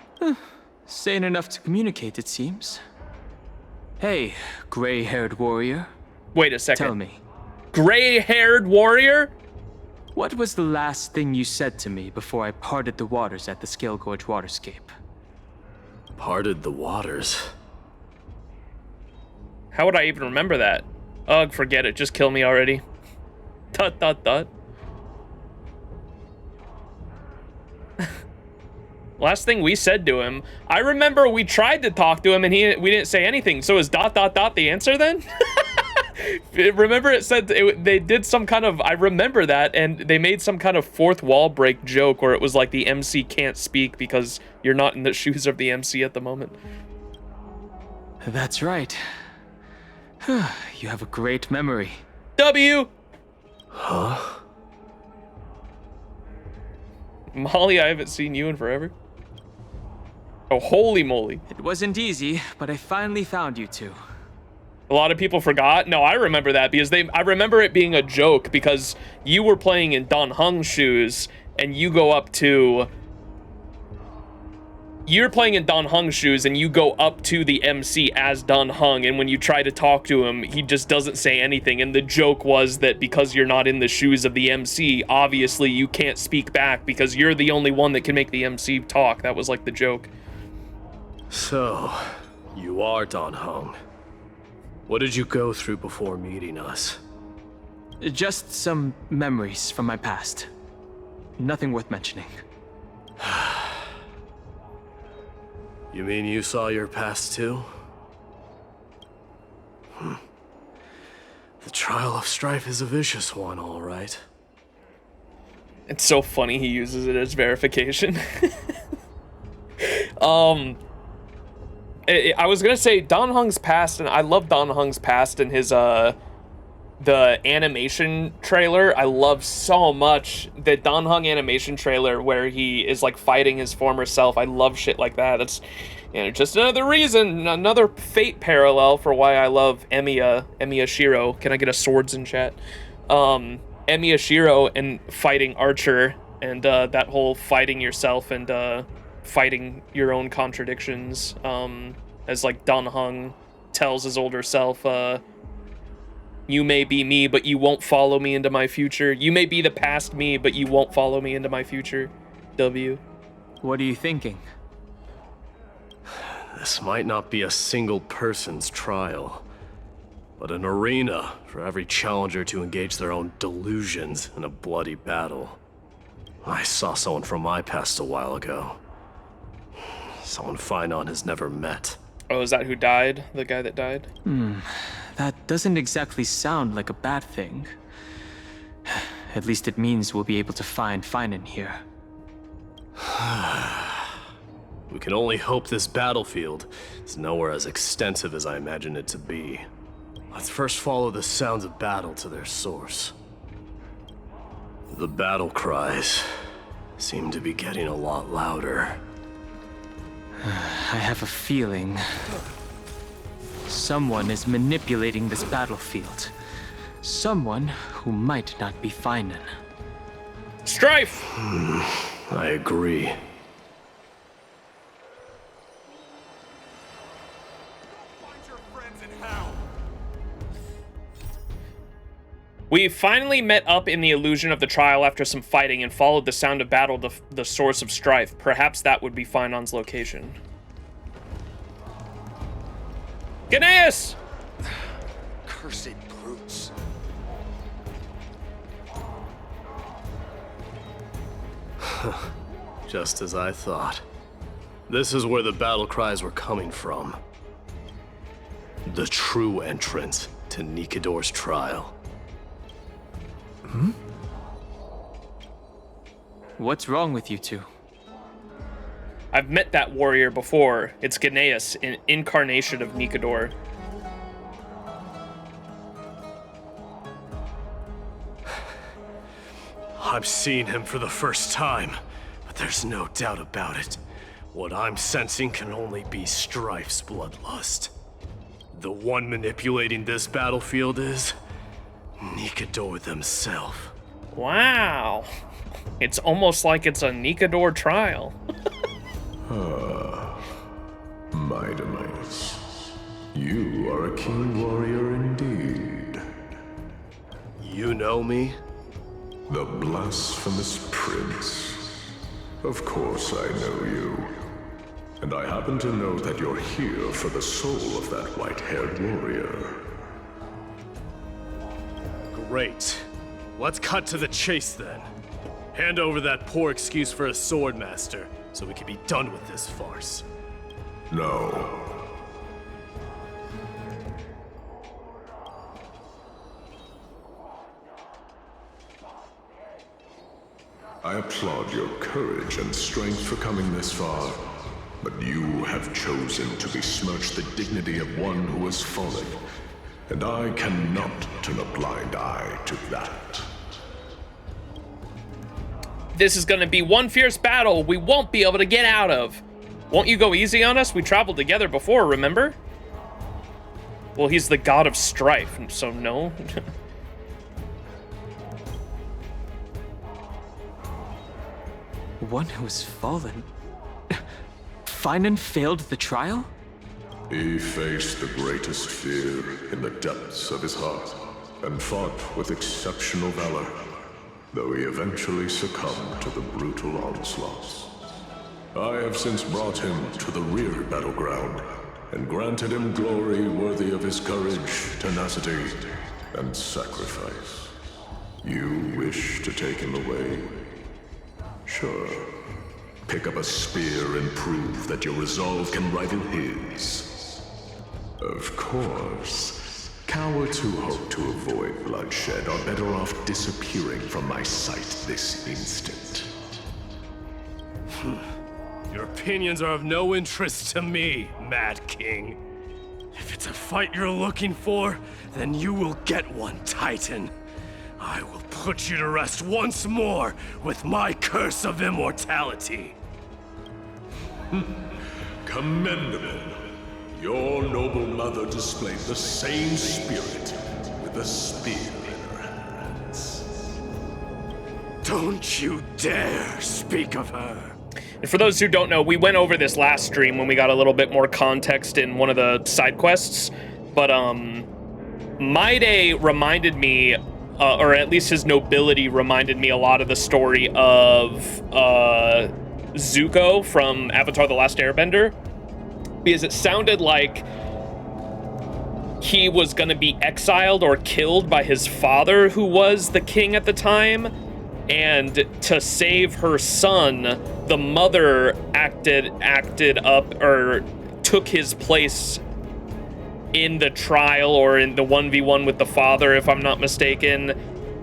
Sane enough to communicate, it seems. Hey, gray-haired warrior. Wait a second. Tell me. Gray-haired warrior? What was the last thing you said to me before I parted the waters at the Scale Gorge waterscape? Parted the waters? How would I even remember that? Ugh, forget it. Just kill me already. ... Last thing we said to him, I remember we tried to talk to him and we didn't say anything. So is ... the answer then? Remember it said they did some kind of, I remember that, and they made some kind of fourth wall break joke where it was like the MC can't speak because you're not in the shoes of the MC at the moment. That's right. You have a great memory. W! Huh? Molly, I haven't seen you in forever. Oh, holy moly. It wasn't easy, but I finally found you two. A lot of people forgot. No, I remember that because I remember it being a joke because you were playing in Don Hung's shoes and you go up to... You're playing in Don Hung's shoes and you go up to the MC as Don Hung, and when you try to talk to him, he just doesn't say anything. And the joke was that because you're not in the shoes of the MC, obviously you can't speak back because you're the only one that can make the MC talk. That was like the joke. So, you are Don Hung. What did you go through before meeting us? Just some memories from my past. Nothing worth mentioning. You mean you saw your past too? The trial of strife is a vicious one, all right. It's so funny he uses it as verification. I was gonna say Don Hung's past, and I love Don Hung's past and his the animation trailer. I love so much the Don Hung animation trailer where he is like fighting his former self. I love shit like that. That's, you know, just another reason, another fate parallel for why I love Emiya Shiro. Can I get a swords in chat? Emiya Shiro and fighting Archer, and that whole fighting yourself and fighting your own contradictions. As like Dun Hung tells his older self, you may be me, but you won't follow me into my future. You may be the past me, but you won't follow me into my future. W. What are you thinking? This might not be a single person's trial, but an arena for every challenger to engage their own delusions in a bloody battle. I saw someone from my past a while ago. Someone Finon has never met. Oh, is that who died? The guy that died? That doesn't exactly sound like a bad thing. At least it means we'll be able to find Finon here. We can only hope this battlefield is nowhere as extensive as I imagine it to be. Let's first follow the sounds of battle to their source. The battle cries seem to be getting a lot louder. I have a feeling someone is manipulating this battlefield. Someone who might not be Finon. Strife! I agree. We finally met up in the illusion of the trial after some fighting and followed the sound of battle to the source of strife. Perhaps that would be Finon's location. Gnaeus! Cursed brutes. Just as I thought. This is where the battle cries were coming from. The true entrance to Nikador's trial. What's wrong with you two? I've met that warrior before. It's Gnaeus, an incarnation of Nikador. I'm seeing him for the first time, but there's no doubt about it. What I'm sensing can only be Strife's bloodlust. The one manipulating this battlefield is Nikador themselves. Wow. It's almost like it's a Nikador trial. My demise. You are a keen warrior indeed. You know me? The blasphemous prince. Of course I know you. And I happen to know that you're here for the soul of that white-haired warrior. Great. Let's cut to the chase then. Hand over that poor excuse for a sword master, so we can be done with this farce. No. I applaud your courage and strength for coming this far, but you have chosen to besmirch the dignity of one who has fallen, and I cannot turn a blind eye to that. This is gonna be one fierce battle we won't be able to get out of. Won't you go easy on us? We traveled together before, remember? Well, he's the god of strife, so no. One who has fallen? Finon failed the trial? He faced the greatest fear in the depths of his heart, and fought with exceptional valor, though he eventually succumbed to the brutal onslaughts. I have since brought him to the rear battleground, and granted him glory worthy of his courage, tenacity, and sacrifice. You wish to take him away? Sure. Pick up a spear and prove that your resolve can rival his. Of course, cowards who hope to avoid bloodshed are better off disappearing from my sight this instant. Your opinions are of no interest to me, Mad King. If it's a fight you're looking for, then you will get one, Titan. I will put you to rest once more with my curse of immortality. Commendable. Your noble mother displayed the same spirit with a spear in her hands. Don't you dare speak of her. And for those who don't know, we went over this last stream when we got a little bit more context in one of the side quests, but Maide reminded me, or at least his nobility reminded me a lot of the story of Zuko from Avatar: The Last Airbender, because it sounded like he was going to be exiled or killed by his father, who was the king at the time, and to save her son, the mother acted up, or took his place in the trial, or in the 1v1 with the father, if I'm not mistaken,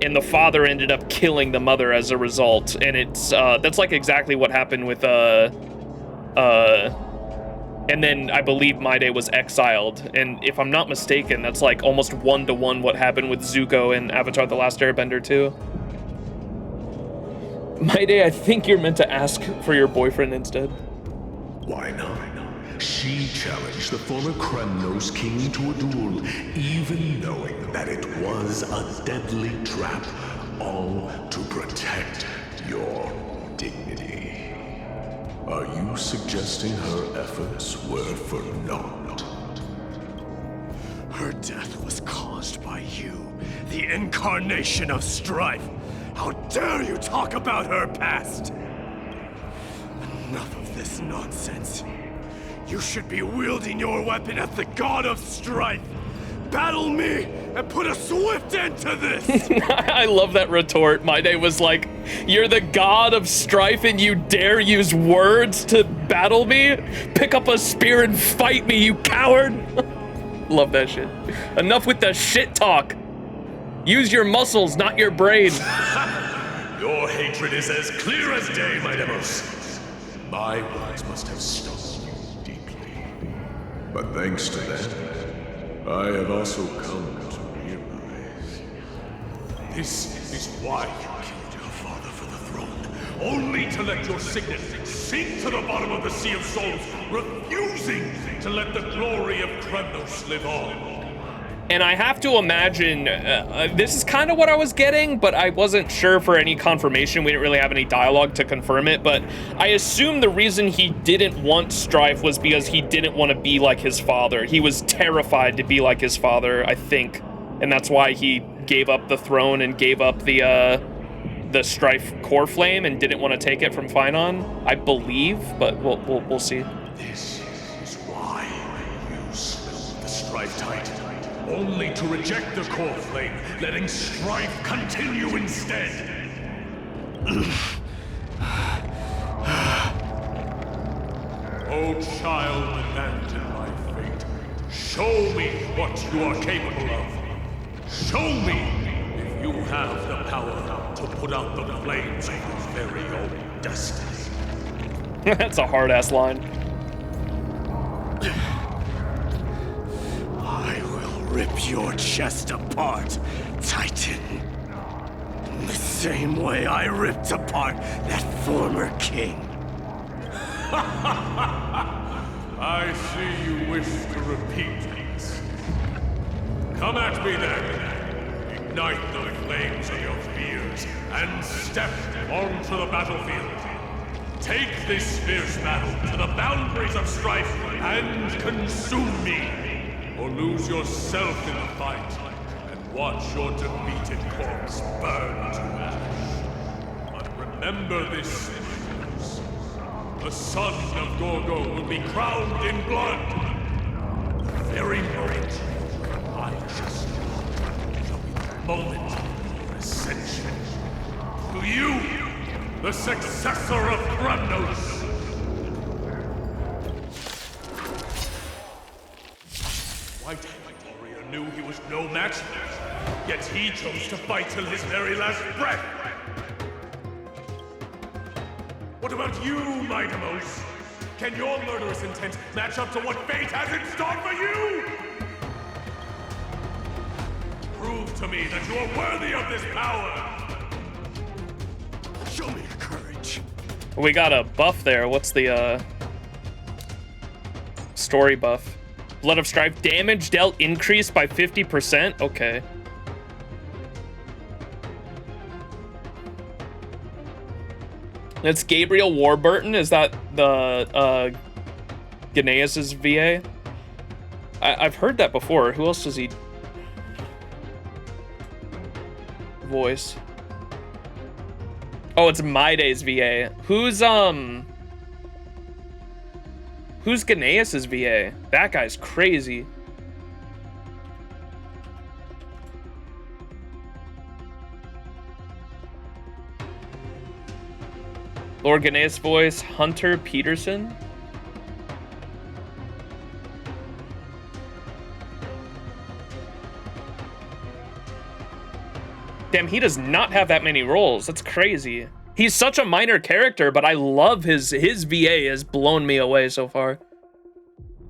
and the father ended up killing the mother as a result. And it's that's like exactly what happened with and then I believe Maide was exiled, and if I'm not mistaken, that's like almost 1-to-1 what happened with Zuko in Avatar: The Last Airbender too. Maide, I think you're meant to ask for your boyfriend instead. Why not? She challenged the former Kremnos king to a duel, even knowing that it was a deadly trap, all to protect your dignity. Are you suggesting her efforts were for naught? Her death was caused by you, the incarnation of strife. How dare you talk about her past? Enough of this nonsense. You should be wielding your weapon at the god of strife. Battle me and put a swift end to this! I love that retort. Maide was like, you're the god of strife and you dare use words to battle me? Pick up a spear and fight me, you coward! Love that shit. Enough with the shit talk. Use your muscles, not your brain. Your hatred is as clear as day, my Demos. My words must have stung you deeply. But thanks to them, I have also come to realize. This is why you killed your father for the throne, only to let your signet sink to the bottom of the Sea of Souls, refusing to let the glory of Kremnos live on. And I have to imagine, this is kind of what I was getting, but I wasn't sure for any confirmation. We didn't really have any dialogue to confirm it, but I assume the reason he didn't want strife was because he didn't want to be like his father. He was terrified to be like his father, I think. And that's why he gave up the throne and gave up the strife core flame and didn't want to take it from Finon, I believe, but we'll see. This is why you slew the strife titan. Only to reject the core flame, letting strife continue instead. Oh, child abandoned by fate, show me what you are capable of. Show me if you have the power to put out the flames of your very own destiny. That's a hard-ass line. Rip your chest apart, Titan. In the same way I ripped apart that former king. I see you wish to repeat this. Come at me then. Ignite the flames of your fears and step onto the battlefield. Take this fierce battle to the boundaries of strife and consume me. Or lose yourself in the fight, and watch your defeated corpse burn to ash. But remember this, Amphoreus. The son of Gorgo will be crowned in blood. The very moment I just shall be the moment of your ascension. To you, the successor of Kremnos. White warrior knew he was no match, yet he chose to fight till his very last breath. What about you, my Demos? Can your murderous intent match up to what fate has in store for you? Prove to me that you are worthy of this power. Show me your courage. We got a buff there. What's the story buff? Blood of Strife, damage dealt increased by 50%? Okay. It's Gabriel Warburton. Is that the Gnaeus's VA? I've heard that before. Who else does he voice? Oh, it's My Day's VA. Who's Gnaeus's VA? That guy's crazy. Lord Gnaeus voice, Hunter Peterson. Damn, he does not have that many roles. That's crazy. He's such a minor character, but I love his VA has blown me away so far.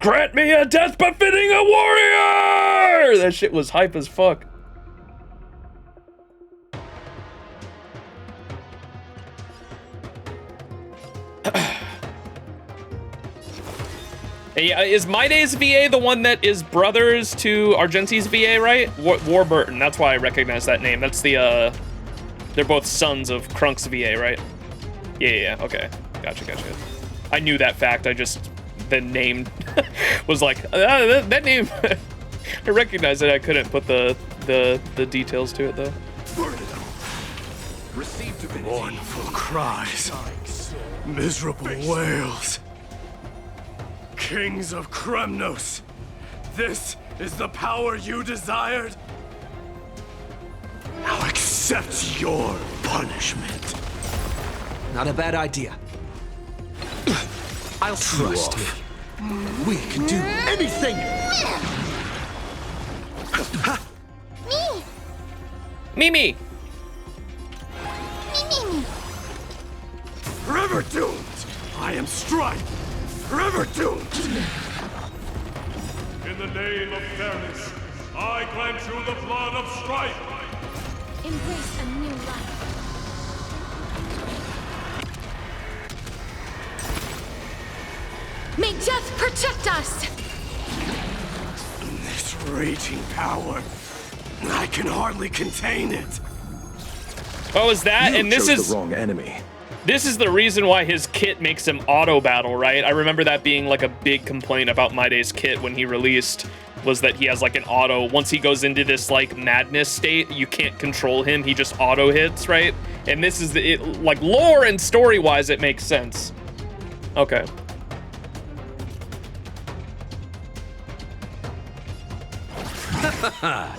Grant me a death befitting a warrior! That shit was hype as fuck. Hey, is My Day's VA the one that is brothers to Argenti's VA, right? Warburton, that's why I recognize that name. That's the, they're both sons of Krunk's VA, right? Yeah, okay. Gotcha. I knew that fact, I just, the name was like, that name, I recognize it, I couldn't put the details to it, though. Mournful cries, miserable wails. Kings of Kremnos, this is the power you desired? Now accept your punishment. Not a bad idea. I'll trust me. We can do anything. Me. Forever doomed. I am Strife. Forever doomed! In the name of fairness, I grant you the blood of strife! Embrace a new life. May death protect us! This raging power, I can hardly contain it. Oh, is that? You and this chose is the wrong enemy. This is the reason why his kit makes him auto battle, right? I remember that being like a big complaint about My Day's kit when he released, was that he has like an auto. Once he goes into this like madness state, you can't control him. He just auto hits, right? And this is like lore and story wise, it makes sense. Okay. I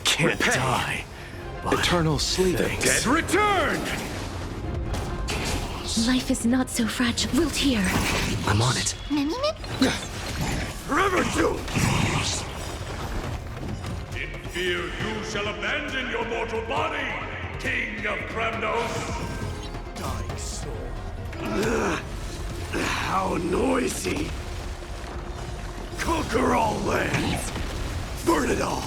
can't die. Eternal sleep. Dead return! Life is not so fragile. Wilt here. I'm on it. Forever doomed! In fear you shall abandon your mortal body, King of Kremnos! Dying soul. How noisy! Conquer all lands! Burn it all!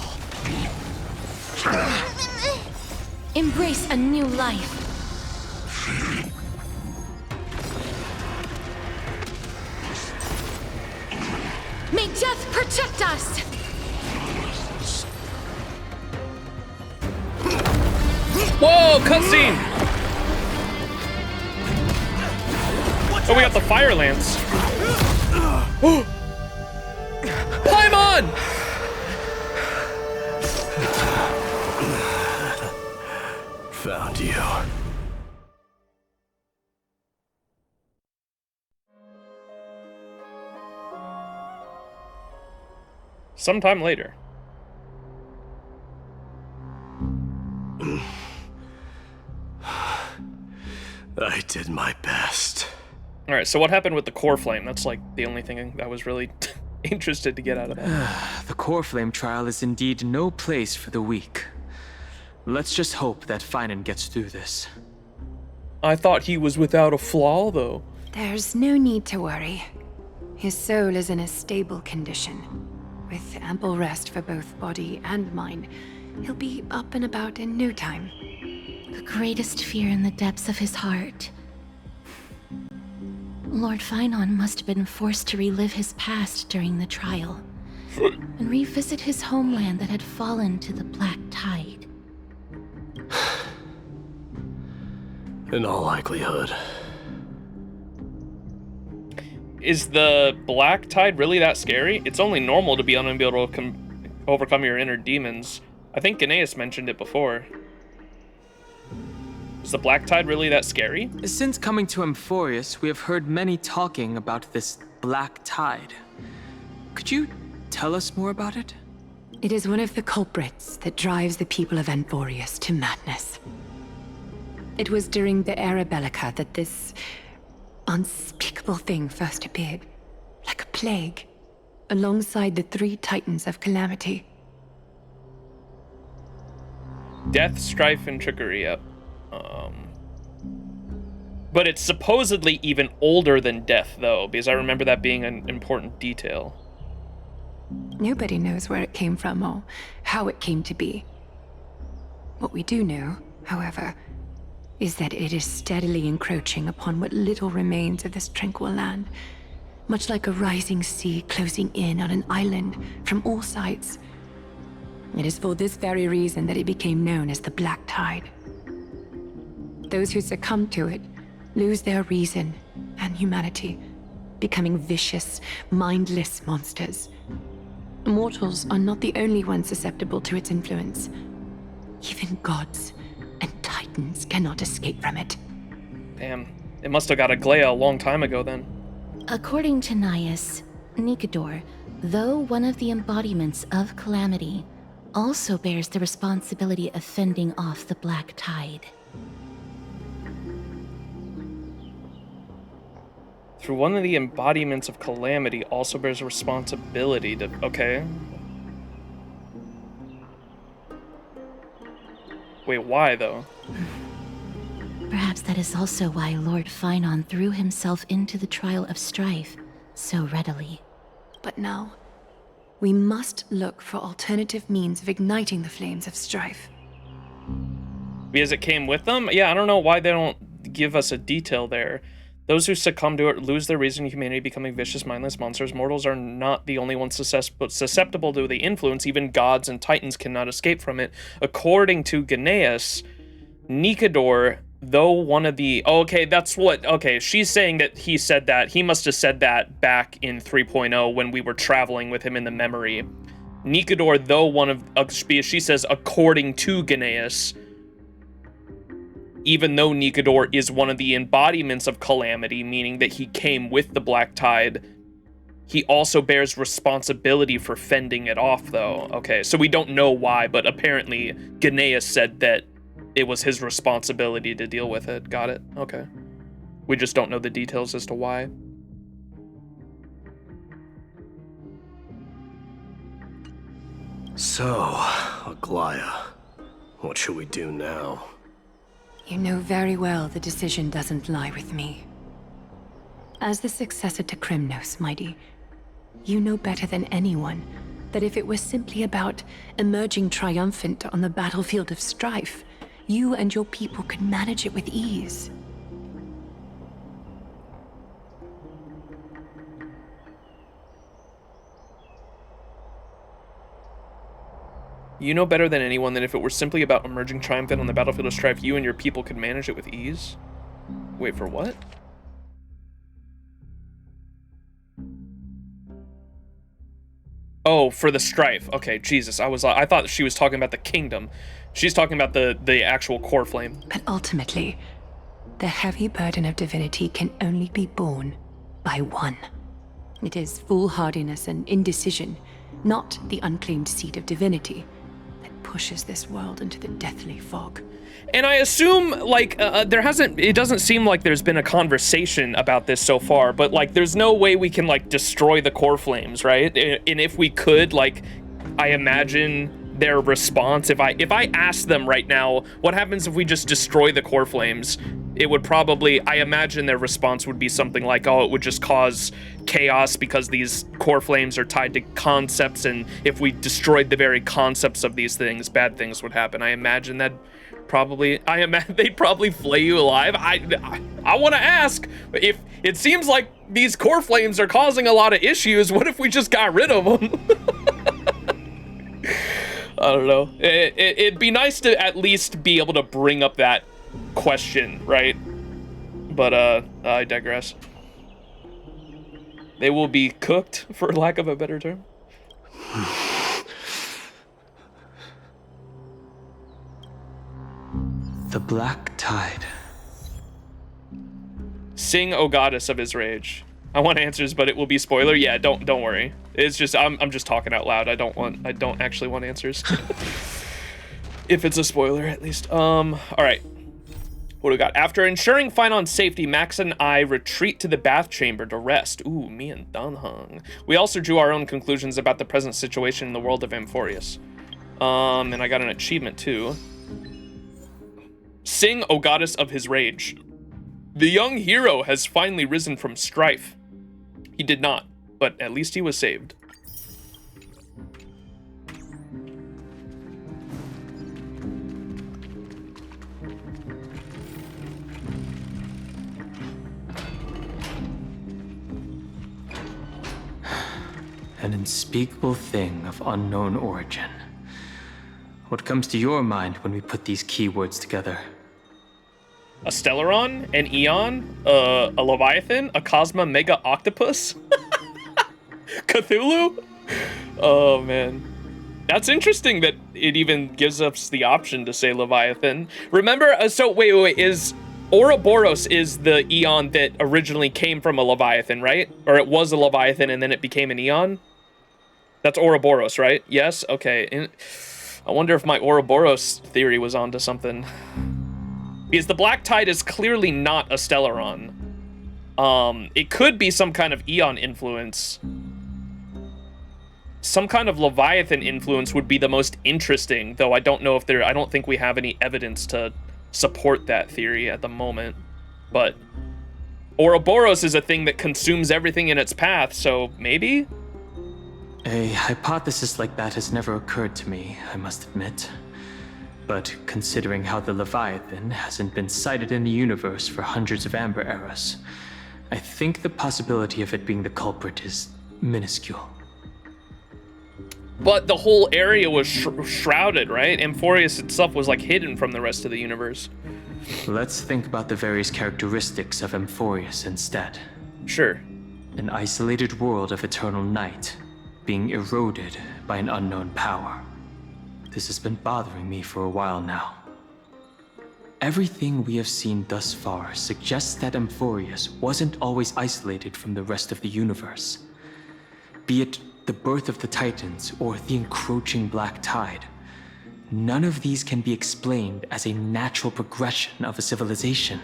Embrace a new life. May death protect us! Whoa, cutscene! Oh, we got the fire lance. Paimon! Found you. Sometime later. I did my best. Alright, so what happened with the core flame? That's like the only thing I was really interested to get out of that. The core flame trial is indeed no place for the weak. Let's just hope that Finan gets through this. I thought he was without a flaw, though. There's no need to worry. His soul is in a stable condition. With ample rest for both body and mind, he'll be up and about in no time. The greatest fear in the depths of his heart. Lord Finan must have been forced to relive his past during the trial, and revisit his homeland that had fallen to the Black Tide. In all likelihood. Is the Black Tide really that scary? It's only normal to be unable to overcome your inner demons. I think Gnaeus mentioned it before. Is the Black Tide really that scary? Since coming to Amphoreus, we have heard many talking about this Black Tide. Could you tell us more about it? It is one of the culprits that drives the people of Amphoreus to madness. It was during the Era Bellica that this unspeakable thing first appeared, like a plague, alongside the 3 Titans of Calamity. Death, strife, and trickery, yep. But it's supposedly even older than death, though, because I remember that being an important detail. Nobody knows where it came from or how it came to be. What we do know, however, is that it is steadily encroaching upon what little remains of this tranquil land, much like a rising sea closing in on an island from all sides. It is for this very reason that it became known as the Black Tide. Those who succumb to it lose their reason and humanity, becoming vicious, mindless monsters. Mortals are not the only ones susceptible to its influence. Even gods and titans cannot escape from it. Damn, it must have got Aglaia a long time ago then. According to Gnaeus, Nikador, though one of the embodiments of Calamity, also bears the responsibility of fending off the Black Tide. Through one of the embodiments of Calamity also bears responsibility to... Okay. Wait, why, though? Perhaps that is also why Lord Finon threw himself into the trial of strife so readily. But now, we must look for alternative means of igniting the flames of strife. Because it came with them? Yeah, I don't know why they don't give us a detail there. Those who succumb to it lose their reason in humanity, becoming vicious, mindless monsters. Mortals are not the only ones susceptible to the influence. Even gods and titans cannot escape from it. According to Gnaeus, Nikador, though one of the... Oh, okay, that's what... Okay, she's saying that he said that. He must have said that back in 3.0 when we were traveling with him in the memory. Nikador, though one of... She says, according to Gnaeus... Even though Nikador is one of the embodiments of Calamity, meaning that he came with the Black Tide, he also bears responsibility for fending it off, though. Okay, so we don't know why, but apparently Gnaeus said that it was his responsibility to deal with it. Got it? Okay. We just don't know the details as to why. So, Aglaia, what should we do now? You know very well the decision doesn't lie with me. As the successor to Krymnos, Mighty, you know better than anyone that if it was simply about emerging triumphant on the battlefield of strife, you and your people could manage it with ease. You know better than anyone that if it were simply about emerging triumphant on the battlefield of strife, you and your people could manage it with ease? Wait, for what? Oh, for the strife. Okay, Jesus. I thought she was talking about the kingdom. She's talking about the actual core flame. But ultimately, the heavy burden of divinity can only be borne by one. It is foolhardiness and indecision, not the unclaimed seat of divinity, pushes this world into the deathly fog. And I assume, like, it doesn't seem like there's been a conversation about this so far, but, like, there's no way we can, like, destroy the core flames, right? And if we could, like, I imagine their response, if I asked them right now, what happens if we just destroy the core flames? It would probably, I imagine their response would be something like, oh, it would just cause chaos because these core flames are tied to concepts, and if we destroyed the very concepts of these things, bad things would happen. I imagine that probably, they'd probably flay you alive. I want to ask, if it seems like these core flames are causing a lot of issues, what if we just got rid of them? I don't know. It'd be nice to at least be able to bring up that question, right? But I digress. They will be cooked, for lack of a better term. The Black Tide. Sing, O goddess of his rage. I want answers, but it will be spoiler. Yeah, don't worry. It's just I'm just talking out loud. I don't actually want answers. If it's a spoiler, at least. All right. What do we got? After ensuring Finon's safety, Max and I retreat to the bath chamber to rest. Ooh, me and Dunhung. We also drew our own conclusions about the present situation in the world of Amphoreus. And I got an achievement too. Sing, O goddess of his rage. The young hero has finally risen from strife. He did not, but at least he was saved. An unspeakable thing of unknown origin. What comes to your mind when we put these keywords together? A Stellaron, an Eon, a Leviathan, a Cosma Mega Octopus, Cthulhu? Oh man. That's interesting that it even gives us the option to say Leviathan. Remember, so wait, is Ouroboros is the Eon that originally came from a Leviathan, right? Or it was a Leviathan and then it became an Eon? That's Ouroboros, right? Yes? Okay. I wonder if my Ouroboros theory was onto something. Because the Black Tide is clearly not a Stellaron. It could be some kind of Eon influence. Some kind of Leviathan influence would be the most interesting, though I don't know if I don't think we have any evidence to support that theory at the moment. But Ouroboros is a thing that consumes everything in its path, so maybe? A hypothesis like that has never occurred to me, I must admit. But considering how the Leviathan hasn't been sighted in the universe for hundreds of Amber eras, I think the possibility of it being the culprit is minuscule. But the whole area was shrouded, right? Amphoreus itself was like hidden from the rest of the universe. Let's think about the various characteristics of Amphoreus instead. Sure. An isolated world of eternal night, being eroded by an unknown power. This has been bothering me for a while now. Everything we have seen thus far suggests that Amphoreus wasn't always isolated from the rest of the universe. Be it the birth of the Titans or the encroaching Black Tide, none of these can be explained as a natural progression of a civilization.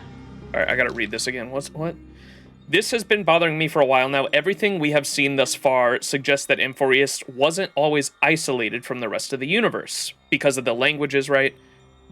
All right, I gotta read this again. What? This has been bothering me for a while now. Everything we have seen thus far suggests that Amphoreus wasn't always isolated from the rest of the universe because of the languages, right?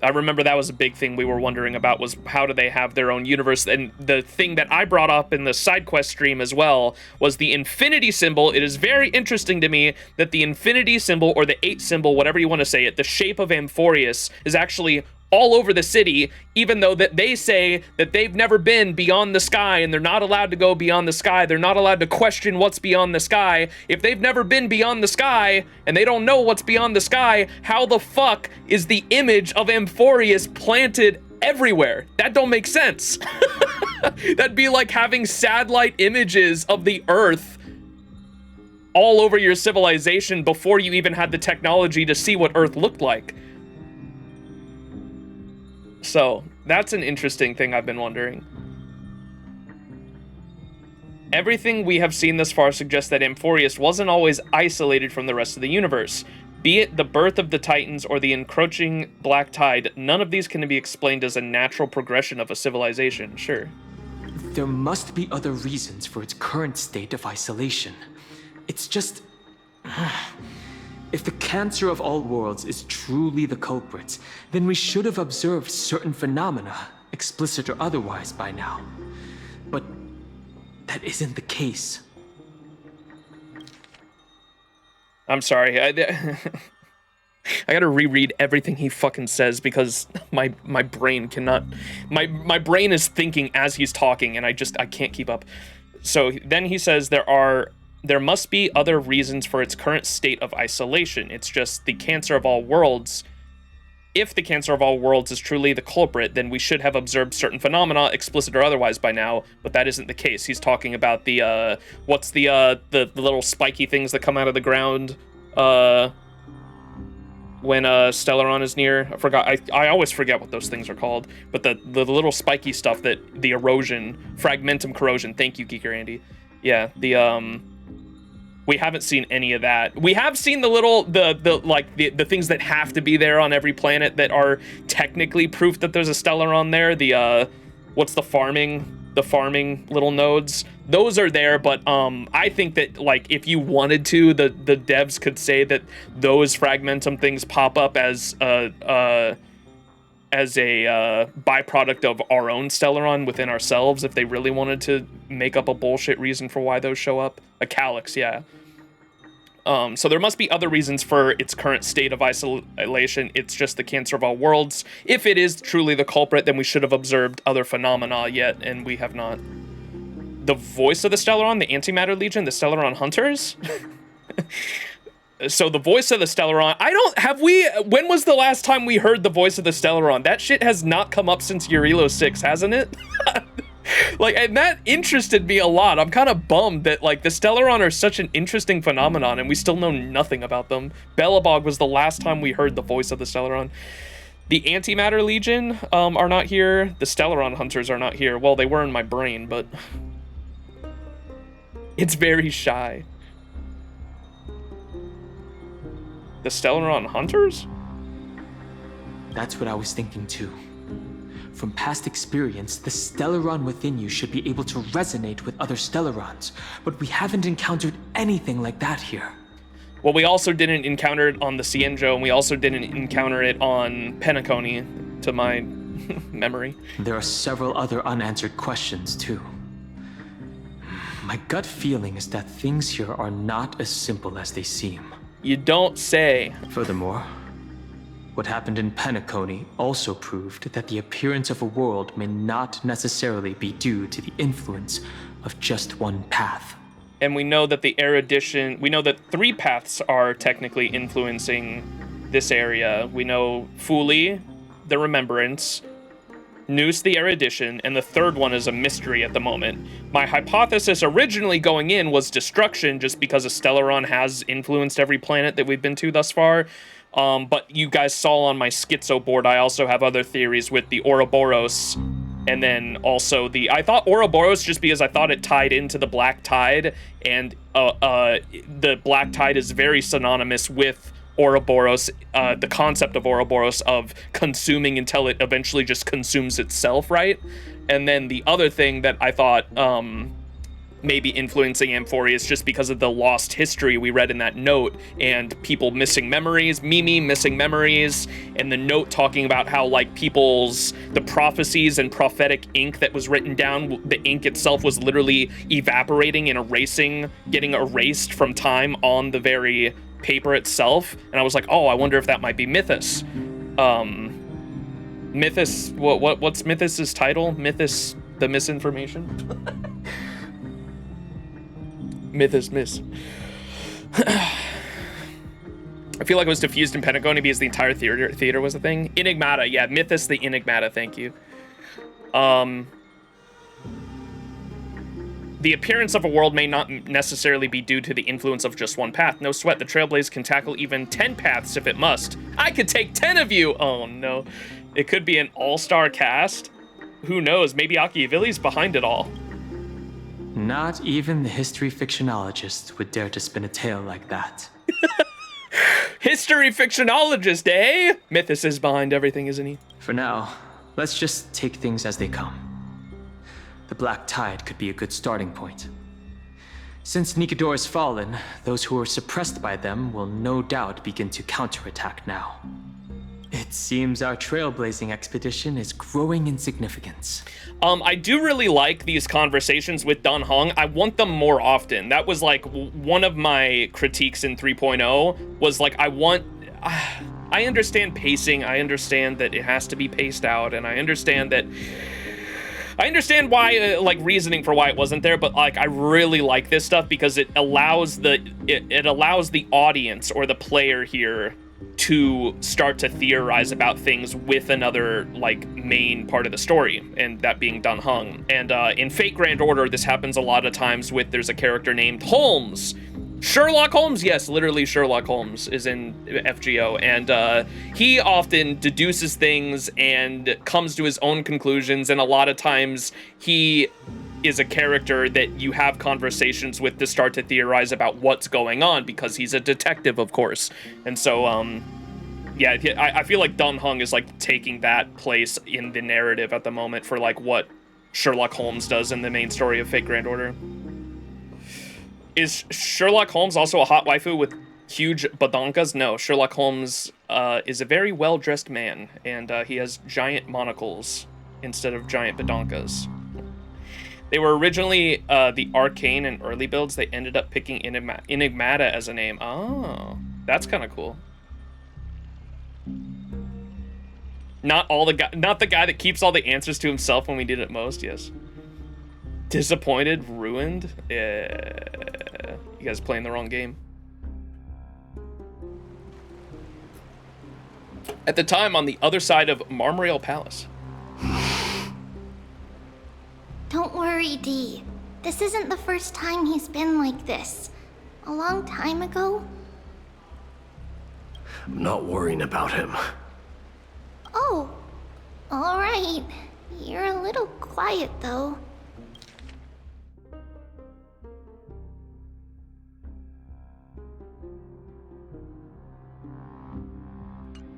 I remember that was a big thing we were wondering about, was how do they have their own universe? And the thing that I brought up in the side quest stream as well was the infinity symbol. It is very interesting to me that the infinity symbol, or the 8 symbol, whatever you want to say it, the shape of Amphoreus is actually all over the city, even though that they say that they've never been beyond the sky and they're not allowed to go beyond the sky. They're not allowed to question what's beyond the sky. If they've never been beyond the sky and they don't know what's beyond the sky, how the fuck is the image of Amphoreus planted everywhere? That don't make sense. That'd be like having satellite images of the Earth all over your civilization before you even had the technology to see what Earth looked like. So, that's an interesting thing I've been wondering. Everything we have seen thus far suggests that Amphoreus wasn't always isolated from the rest of the universe. Be it the birth of the Titans or the encroaching Black Tide, none of these can be explained as a natural progression of a civilization, sure. There must be other reasons for its current state of isolation. It's just... If the cancer of all worlds is truly the culprit, then we should have observed certain phenomena, explicit or otherwise, by now. But that isn't the case. I'm sorry. I gotta reread everything he fucking says because my brain cannot... My brain is thinking as he's talking and I can't keep up. So then he says there must be other reasons for its current state of isolation. It's just the cancer of all worlds If the Cancer of all worlds is truly the culprit, then we should have observed certain phenomena, explicit or otherwise, by now, but that isn't the case. He's talking about the, what's the little spiky things that come out of the ground, when Stellaron is near. I forgot. I always forget what those things are called. But the little spiky stuff that the erosion, fragmentum corrosion. Thank you, Geeker Andy. Yeah, we haven't seen any of that. We have seen the little the things that have to be there on every planet that are technically proof that there's a Stellaron there. The what's the farming little nodes, those are there, but I think that, like, if you wanted to, the devs could say that those fragmentum things pop up as a byproduct of our own Stellaron within ourselves, if they really wanted to make up a bullshit reason for why those show up. A calyx, yeah. So there must be other reasons for its current state of isolation. It's just the Cancer of all worlds. If it is truly the culprit, then we should have observed other phenomena yet, and we have not. The voice of the Stellaron, the Antimatter Legion, the Stellaron Hunters? So the voice of the Stellaron, when was the last time we heard the voice of the Stellaron? That shit has not come up since Urilo 6, hasn't it? Like, and that interested me a lot. I'm kind of bummed that, like, the Stellaron are such an interesting phenomenon and we still know nothing about them. Belobog was the last time we heard the voice of the Stellaron. The Antimatter Legion are not here. The Stellaron Hunters are not here. Well, they were in my brain, but it's very shy. The Stellaron Hunters? That's what I was thinking too. From past experience, the Stellaron within you should be able to resonate with other Stellarons, but we haven't encountered anything like that here. Well, we also didn't encounter it on the Cienjo, and we also didn't encounter it on Penacony, to my memory. There are several other unanswered questions too. My gut feeling is that things here are not as simple as they seem. You don't say. Furthermore, what happened in Penacony also proved that the appearance of a world may not necessarily be due to the influence of just one path. And we know that the erudition, we know that 3 paths are technically influencing this area. We know Fuli, the Remembrance, Noose, the erudition, and the third one is a mystery at the moment. My hypothesis originally going in was destruction, just because a Stellaron has influenced every planet that we've been to thus far. But you guys saw on my schizo board, I also have other theories with the Ouroboros, and then also I thought Ouroboros just because I thought it tied into the Black Tide, and the Black Tide is very synonymous with Ouroboros, the concept of Ouroboros of consuming until it eventually just consumes itself, right? And then the other thing that I thought maybe influencing Amphoreus just because of the lost history we read in that note and people missing memories, Mimi missing memories, and the note talking about how, like, the prophecies and prophetic ink that was written down, the ink itself was literally evaporating and getting erased from time on the very paper itself. And I was like, oh, I wonder if that might be Mythos. Mythos, what's Mythos's title? Mythos, the misinformation? Mythos miss. I feel like it was diffused in Penacony because the entire theater was a thing. Enigmata, yeah, Mythos the Enigmata, thank you. The appearance of a world may not necessarily be due to the influence of just one path. No sweat, the Trailblaze can tackle even 10 paths if it must. I could take 10 of you! Oh no. It could be an all-star cast. Who knows, maybe Machiavelli's behind it all. Not even the history fictionologist would dare to spin a tale like that. History fictionologist, eh? Mythos is behind everything, isn't he? For now, let's just take things as they come. The Black Tide could be a good starting point. Since Nikador has fallen, those who were suppressed by them will no doubt begin to counterattack now. It seems our trailblazing expedition is growing in significance. I do really like these conversations with Dan Heng. I want them more often. That was like one of my critiques in 3.0 was like, I understand pacing. I understand that it has to be paced out, and I understand why, like, reasoning for why it wasn't there, but, like, I really like this stuff because it allows the audience or the player here to start to theorize about things with another like main part of the story, and that being Dan Heng. And in Fate Grand Order, this happens a lot of times with there's a character named Holmes. Sherlock Holmes, yes, literally Sherlock Holmes is in FGO, and he often deduces things and comes to his own conclusions, and a lot of times he is a character that you have conversations with to start to theorize about what's going on, because he's a detective, of course. And so, yeah, I feel like Dan Heng is like taking that place in the narrative at the moment for like what Sherlock Holmes does in the main story of Fate Grand Order. Is Sherlock Holmes also a hot waifu with huge badankas? No, Sherlock Holmes is a very well-dressed man, and he has giant monocles instead of giant badankas. They were originally the arcane and early builds. They ended up picking Enigmata as a name. Oh, that's kind of cool. Not the guy that keeps all the answers to himself when we did it most. Yes. Disappointed, ruined. Yeah, you guys playing the wrong game. At the time, on the other side of Marmorail Palace. Don't worry, Dee. This isn't the first time he's been like this. A long time ago. I'm not worrying about him. Oh, alright. You're a little quiet, though.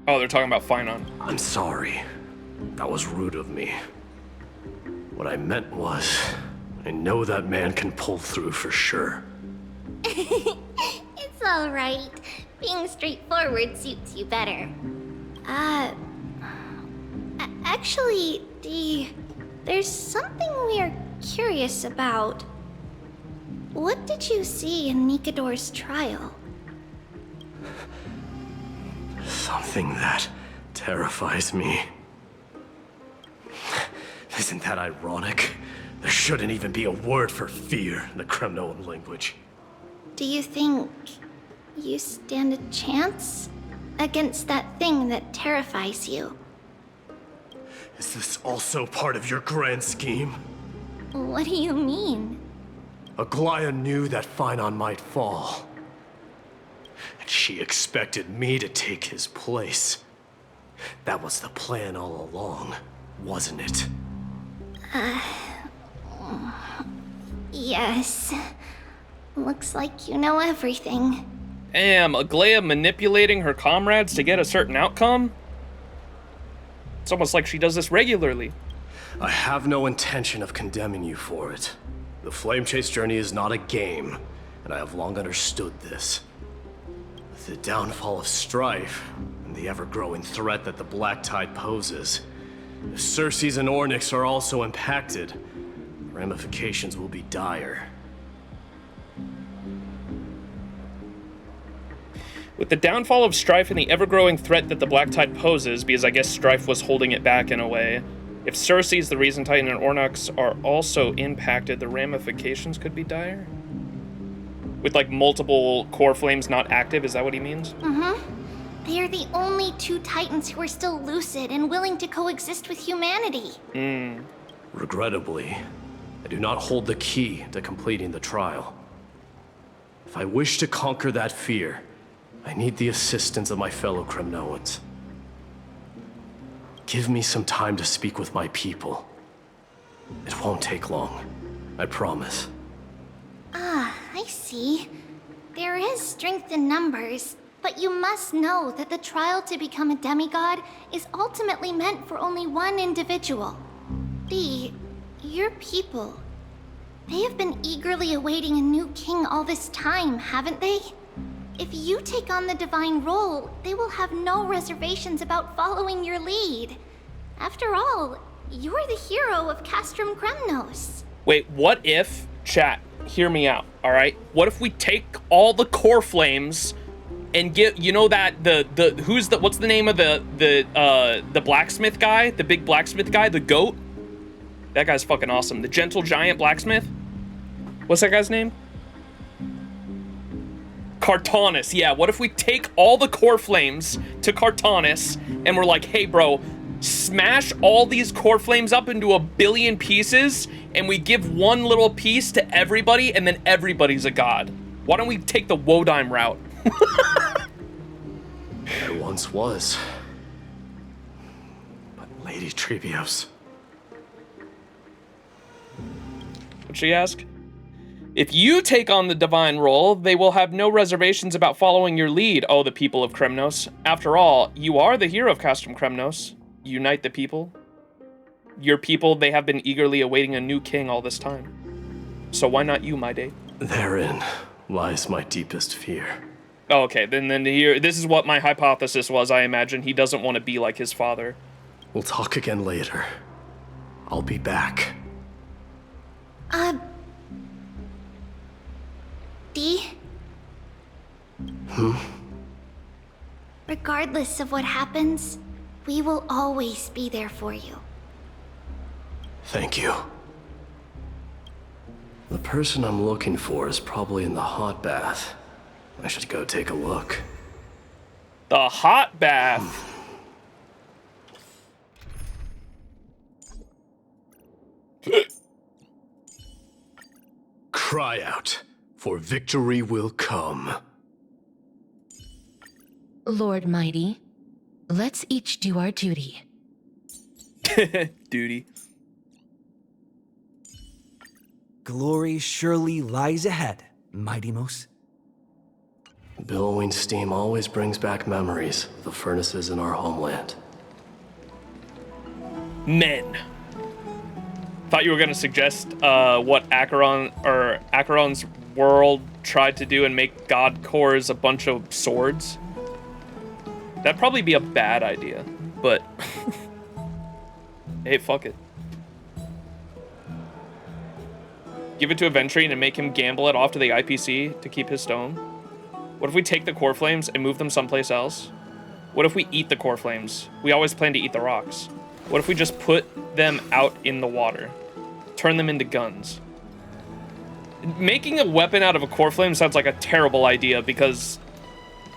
Oh, they're talking about Finon. I'm sorry. That was rude of me. What I meant was, I know that man can pull through for sure. It's alright. Being straightforward suits you better. Actually, Dee, there's something we're curious about. What did you see in Nikador's trial? Something that terrifies me. Isn't that ironic? There shouldn't even be a word for fear in the Kremnoan language. Do you think you stand a chance against that thing that terrifies you? Is this also part of your grand scheme? What do you mean? Aglaya knew that Finon might fall. And she expected me to take his place. That was the plan all along, wasn't it? Yes. Looks like you know everything. Damn, Aglaya manipulating her comrades to get a certain outcome? It's almost like she does this regularly. I have no intention of condemning you for it. The Flame Chase journey is not a game, and I have long understood this. With the downfall of Strife, and the ever-growing threat that the Black Tide poses, if Circes and Ornyx are also impacted, the ramifications will be dire. With the downfall of Strife and the ever-growing threat that the Black Tide poses, because I guess Strife was holding it back in a way, if Circes, the Reason Titan, and Ornyx are also impacted, the ramifications could be dire? With, like, multiple core flames not active, is that what he means? Mm-hmm. They are the only two Titans who are still lucid and willing to coexist with humanity. Regrettably, I do not hold the key to completing the trial. If I wish to conquer that fear, I need the assistance of my fellow Kremnoans. Give me some time to speak with my people. It won't take long, I promise. Ah, I see. There is strength in numbers, but you must know that the trial to become a demigod is ultimately meant for only one individual. Dee, your people, they have been eagerly awaiting a new king all this time, haven't they? If you take on the divine role, they will have no reservations about following your lead. After all, you're the hero of Castrum Kremnos. Wait, what if, chat, hear me out, all right? What if we take all the core flames and get, you know, that what's the name of the blacksmith guy, the big blacksmith guy, the goat? That guy's fucking awesome. The gentle giant blacksmith. What's that guy's name? Cartanis, yeah. What if we take all the core flames to Cartanis and we're like, hey, bro, smash all these core flames up into 1 billion pieces and we give one little piece to everybody and then everybody's a god. Why don't we take the Wodyme route? There once was. But Lady Trebios. What'd she ask? If you take on the divine role, they will have no reservations about following your lead, oh, the people of Kremnos. After all, you are the hero of Castrum Kremnos. Unite the people. Your people, they have been eagerly awaiting a new king all this time. So why not you, my day? Therein lies my deepest fear. Oh, okay, then here, this is what my hypothesis was, I imagine. He doesn't want to be like his father. We'll talk again later. I'll be back. D? Regardless of what happens, we will always be there for you. Thank you. The person I'm looking for is probably in the hot bath. I should go take a look. The hot bath. Cry out, for victory will come. Lord Mighty, let's each do our duty. Duty. Glory surely lies ahead, Mighty-most. Billowing steam always brings back memories of the furnaces in our homeland. Men. Thought you were gonna suggest what Acheron's world tried to do and make god cores a bunch of swords. That'd probably be a bad idea, but hey, fuck it. Give it to Aventrine and make him gamble it off to the IPC to keep his stone. What if we take the core flames and move them someplace else? What if we eat the core flames? We always plan to eat the rocks. What if we just put them out in the water? Turn them into guns. Making a weapon out of a core flame sounds like a terrible idea because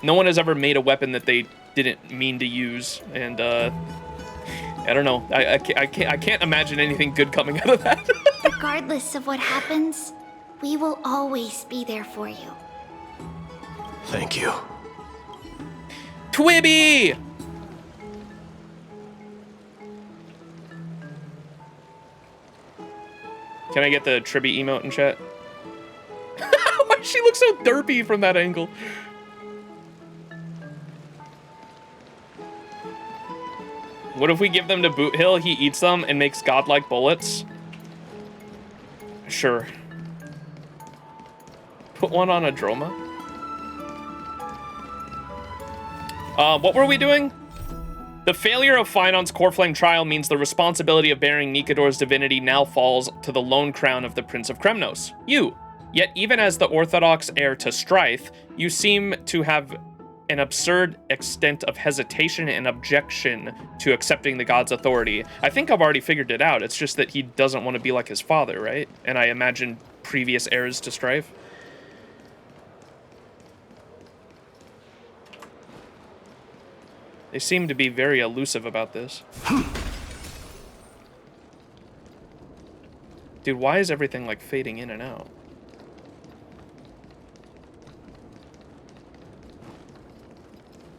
no one has ever made a weapon that they didn't mean to use, and I don't know. I can't imagine anything good coming out of that. Regardless of what happens, we will always be there for you. Thank you. Twibby! Can I get the Tribby emote in chat? Why does she look so derpy from that angle? What if we give them to Boot Hill, he eats them and makes godlike bullets? Sure. Put one on a Droma? What were we doing? The failure of Finon's core flame trial means the responsibility of bearing Nikador's divinity now falls to the lone crown of the Prince of Kremnos, you. Yet even as the orthodox heir to Strife, you seem to have an absurd extent of hesitation and objection to accepting the god's authority. I think I've already figured it out. It's just that he doesn't want to be like his father, right? And I imagine previous heirs to Strife. They seem to be very elusive about this. Dude, why is everything like fading in and out?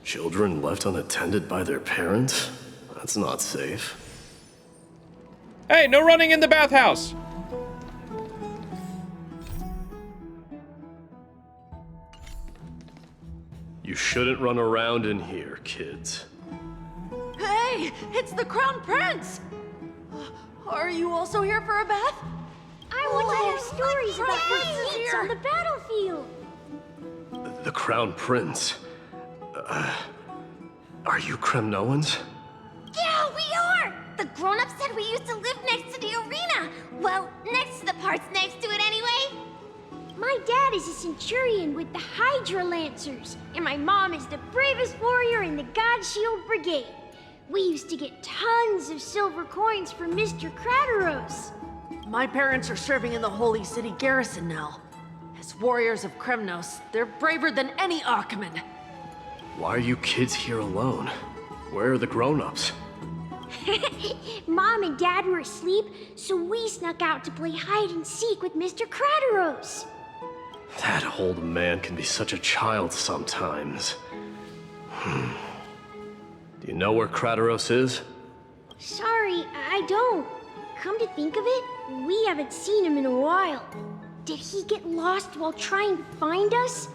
Children left unattended by their parents? That's not safe. Hey, no running in the bathhouse! You shouldn't run around in here, kids. Hey, it's the Crown Prince! Are you also here for a bath? I want to hear stories about your feats on the battlefield. The Crown Prince. Are you Kremnoans? Yeah, we are! The grown-ups said we used to live next to the arena. Well, next to the parts next to it anyway. My dad is a centurion with the Hydra Lancers, and my mom is the bravest warrior in the God Shield Brigade. We used to get tons of silver coins from Mr. Crateros. My parents are serving in the Holy City Garrison now. As warriors of Kremnos, they're braver than any Achaemen. Why are you kids here alone? Where are the grown-ups? Mom and Dad were asleep, so we snuck out to play hide and seek with Mr. Crateros. That old man can be such a child sometimes. Do you know where Crateros is? Sorry, I don't. Come to think of it, we haven't seen him in a while. Did he get lost while trying to find us?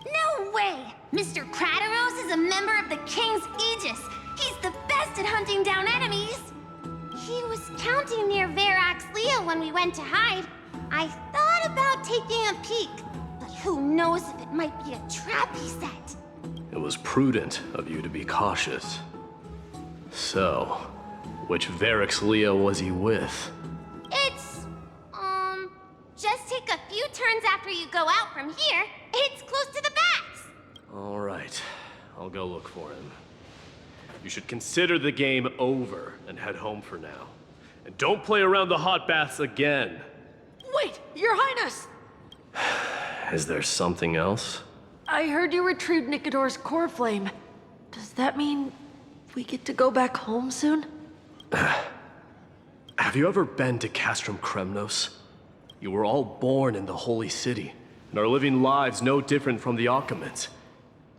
No way! Mr. Crateros is a member of the King's Aegis. He's the best at hunting down enemies. He was counting near Verax Leo when we went to hide. I thought about taking a peek, but who knows if it might be a trap he set. It was prudent of you to be cautious. So, which Verax Leo was he with? It's, just take a few turns after you go out from here. It's close to the bats. All right, I'll go look for him. You should consider the game over and head home for now. And don't play around the hot baths again. Wait, Your Highness! Is there something else? I heard you retrieved Nicodor's core flame. Does that mean we get to go back home soon? Have you ever been to Castrum Kremnos? You were all born in the Holy City, and are living lives no different from the Achaemens.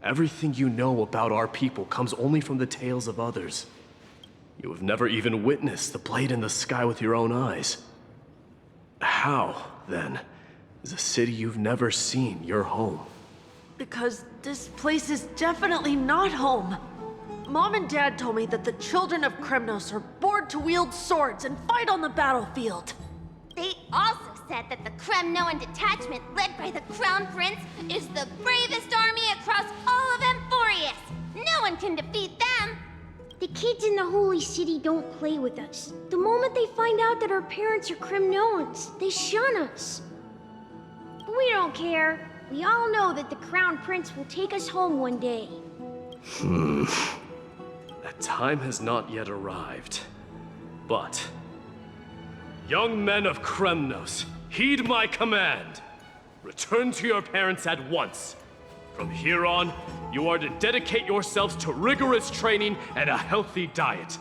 Everything you know about our people comes only from the tales of others. You have never even witnessed the blade in the sky with your own eyes. How, then, is a city you've never seen your home? Because this place is definitely not home. Mom and Dad told me that the children of Kremnos are born to wield swords and fight on the battlefield. They also said that the Kremnoan detachment led by the Crown Prince is the bravest army across all of Amphoreus. No one can defeat them. The kids in the Holy City don't play with us. The moment they find out that our parents are Kremnoans, they shun us. But we don't care. We all know that the Crown Prince will take us home one day. That time has not yet arrived. But, young men of Kremnos, heed my command. Return to your parents at once. From here on, you are to dedicate yourselves to rigorous training and a healthy diet.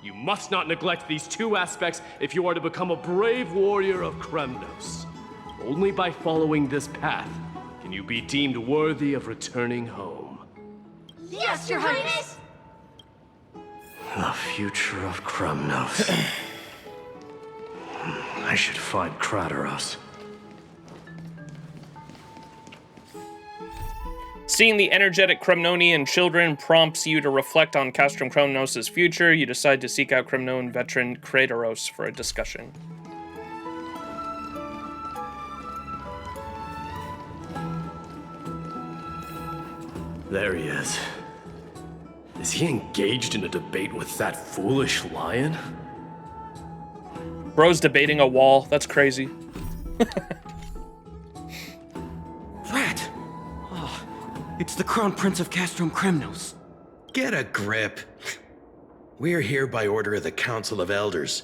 You must not neglect these two aspects if you are to become a brave warrior of Kremnos. Only by following this path can you be deemed worthy of returning home. Yes, Your Highness! The future of Kremnos. I should find Crateros. Seeing the energetic Kremnonian children prompts you to reflect on Castrum Kremnos' future. You decide to seek out Kremnoan veteran Crateros for a discussion. There he is. Is he engaged in a debate with that foolish lion? Bro's debating a wall. That's crazy. Rat! Oh, it's the Crown Prince of Castrum Kremnos. Get a grip. We're here by order of the Council of Elders.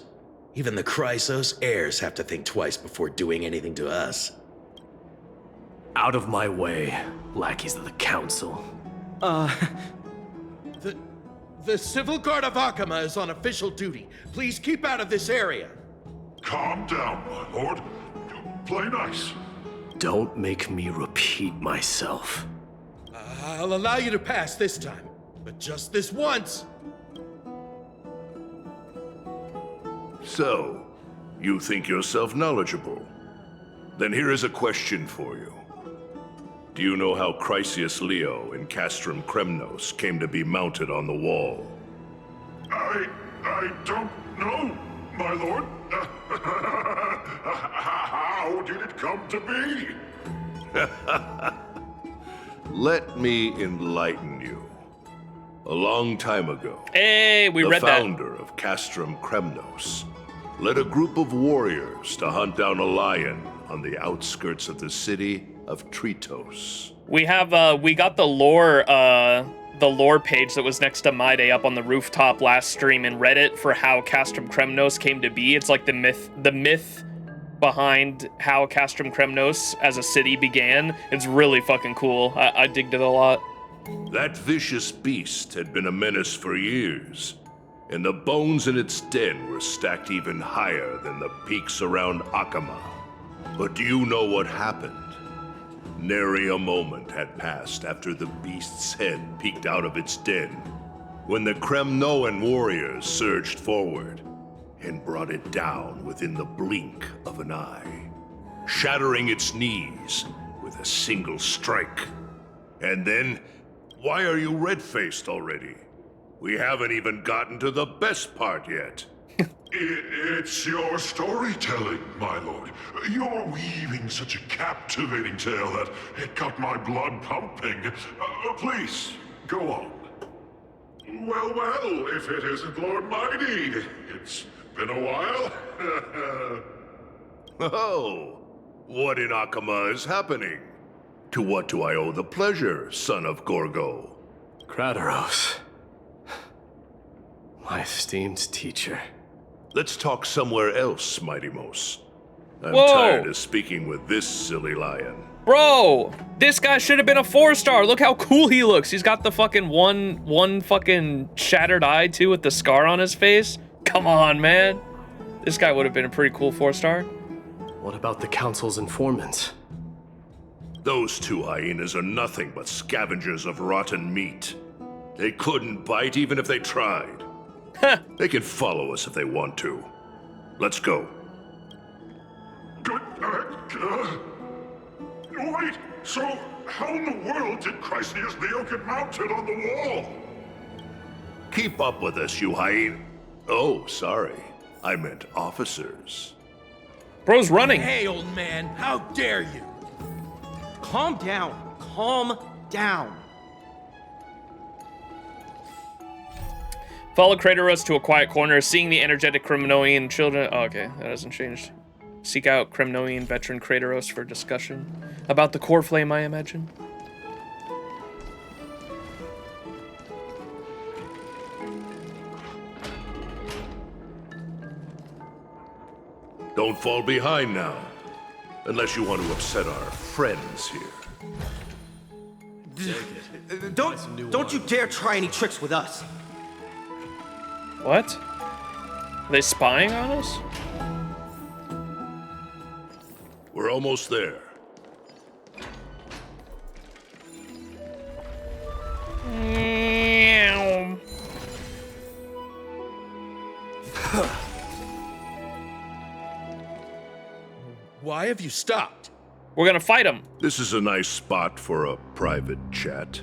Even the Chrysos heirs have to think twice before doing anything to us. Out of my way, lackeys of the Council. The Civil Guard of Achaema is on official duty. Please keep out of this area. Calm down, my lord. Play nice. Don't make me repeat myself. I'll allow you to pass this time, but just this once. So, you think yourself knowledgeable? Then here is a question for you. Do you know how Chrysius Leo in Castrum Kremnos came to be mounted on the wall? I don't know, my lord. How did it come to be? Let me enlighten you. A long time ago, Hey, we read the that. founder of Castrum Kremnos led a group of warriors to hunt down a lion on the outskirts of the city of Tritos. We have we got the lore page that was next to My Day up on the rooftop last stream and Reddit for how Castrum Kremnos came to be. It's like the myth behind how Castrum Kremnos as a city began. It's really fucking cool. I digged it a lot. That vicious beast had been a menace for years, and the bones in its den were stacked even higher than the peaks around Akama. But do you know what happened? Nary a moment had passed after the beast's head peeked out of its den, when the Kremnoan warriors surged forward and brought it down within the blink of an eye, shattering its knees with a single strike. And then, why are you red-faced already? We haven't even gotten to the best part yet. It's your storytelling, my lord. You're weaving such a captivating tale that it got my blood pumping. Please, go on. Well, if it isn't Lord Mighty. It's been a while. Oh, what in Akama is happening? To what do I owe the pleasure, son of Gorgo? Kratos. My esteemed teacher. Let's talk somewhere else, Mighty Mos. I'm Whoa. tired of speaking with this silly lion. Bro, this guy should have been a 4-star. Look how cool he looks. He's got the fucking one fucking shattered eye too with the scar on his face. Come on, man. This guy would have been a pretty cool 4-star. What about the Council's informants? Those two hyenas are nothing but scavengers of rotten meat. They couldn't bite even if they tried. They can follow us if they want to. Let's go. Wait, so how in the world did Chrysius Leo get mounted on the wall? Keep up with us, you hyena. Oh, sorry. I meant officers. Bro's running. Hey, old man, how dare you? Calm down. Calm down. Follow Kratos to a quiet corner, seeing the energetic Kremnoan children. Oh, okay, that hasn't changed. Seek out Kremnoan veteran Kratos for discussion about the core flame, I imagine. Don't fall behind now. Unless you want to upset our friends here. Don't you dare try any tricks with us. What? Are they spying on us? We're almost there. Why have you stopped? We're gonna fight him. This is a nice spot for a private chat.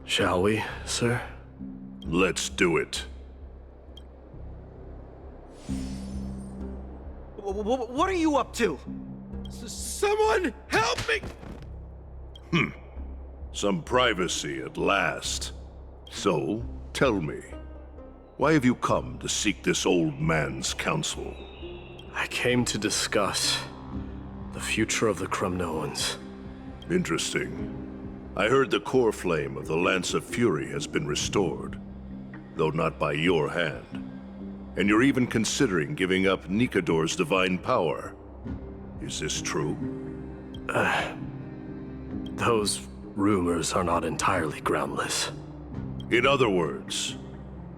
Shall we, sir? Let's do it. What are you up to? Someone help me! Some privacy at last. So, tell me, why have you come to seek this old man's counsel? I came to discuss the future of the Kremnoans. Interesting. I heard the core flame of the Lance of Fury has been restored, though not by your hand. And you're even considering giving up Nikador's divine power. Is this true? Those rumors are not entirely groundless. In other words,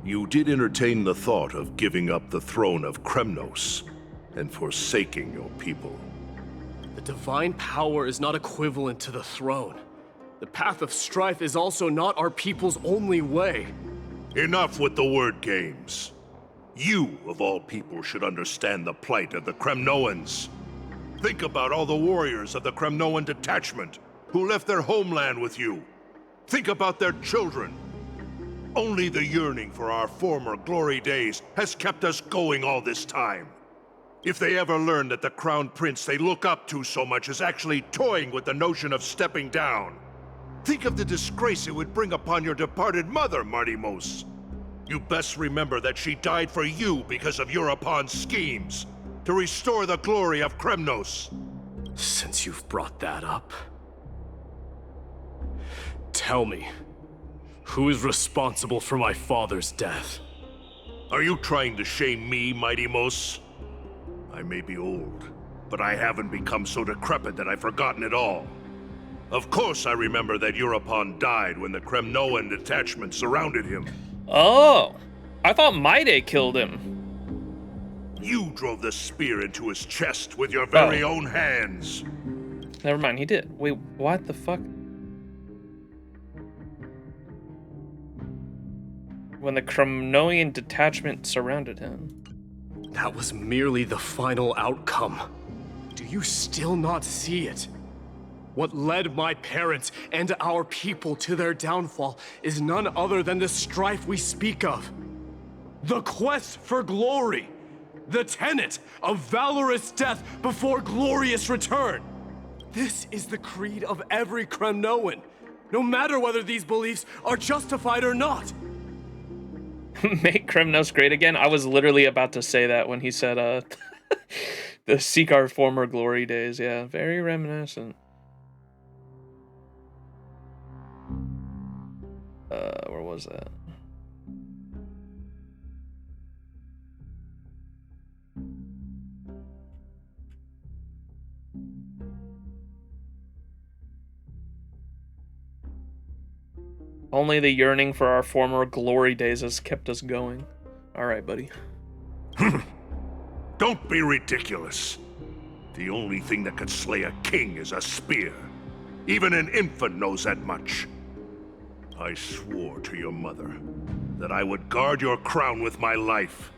you did entertain the thought of giving up the throne of Kremnos and forsaking your people. The divine power is not equivalent to the throne. The path of strife is also not our people's only way. Enough with the word games. You, of all people, should understand the plight of the Kremnoans. Think about all the warriors of the Kremnoan detachment who left their homeland with you. Think about their children. Only the yearning for our former glory days has kept us going all this time. If they ever learn that the crown prince they look up to so much is actually toying with the notion of stepping down, think of the disgrace it would bring upon your departed mother, Marty Mos. You best remember that she died for you because of Europon's schemes, to restore the glory of Kremnos. Since you've brought that up, tell me, who is responsible for my father's death? Are you trying to shame me, Mighty Mos? I may be old, but I haven't become so decrepit that I've forgotten it all. Of course I remember that Europon died when the Kremnoan detachment surrounded him. Oh, I thought Maide killed him. You drove the spear into his chest with your very own hands. Never mind, he did. Wait, what the fuck? When the Kremnoan detachment surrounded him. That was merely the final outcome. Do you still not see it? What led my parents and our people to their downfall is none other than the strife we speak of. The quest for glory. The tenet of valorous death before glorious return. This is the creed of every Kremnoan, no matter whether these beliefs are justified or not. Make Kremnos great again? I was literally about to say that when he said, the seek our former glory days. Yeah, very reminiscent. Where was that? Only the yearning for our former glory days has kept us going. All right, buddy. Don't be ridiculous. The only thing that could slay a king is a spear. Even an infant knows that much. I swore to your mother that I would guard your crown with my life.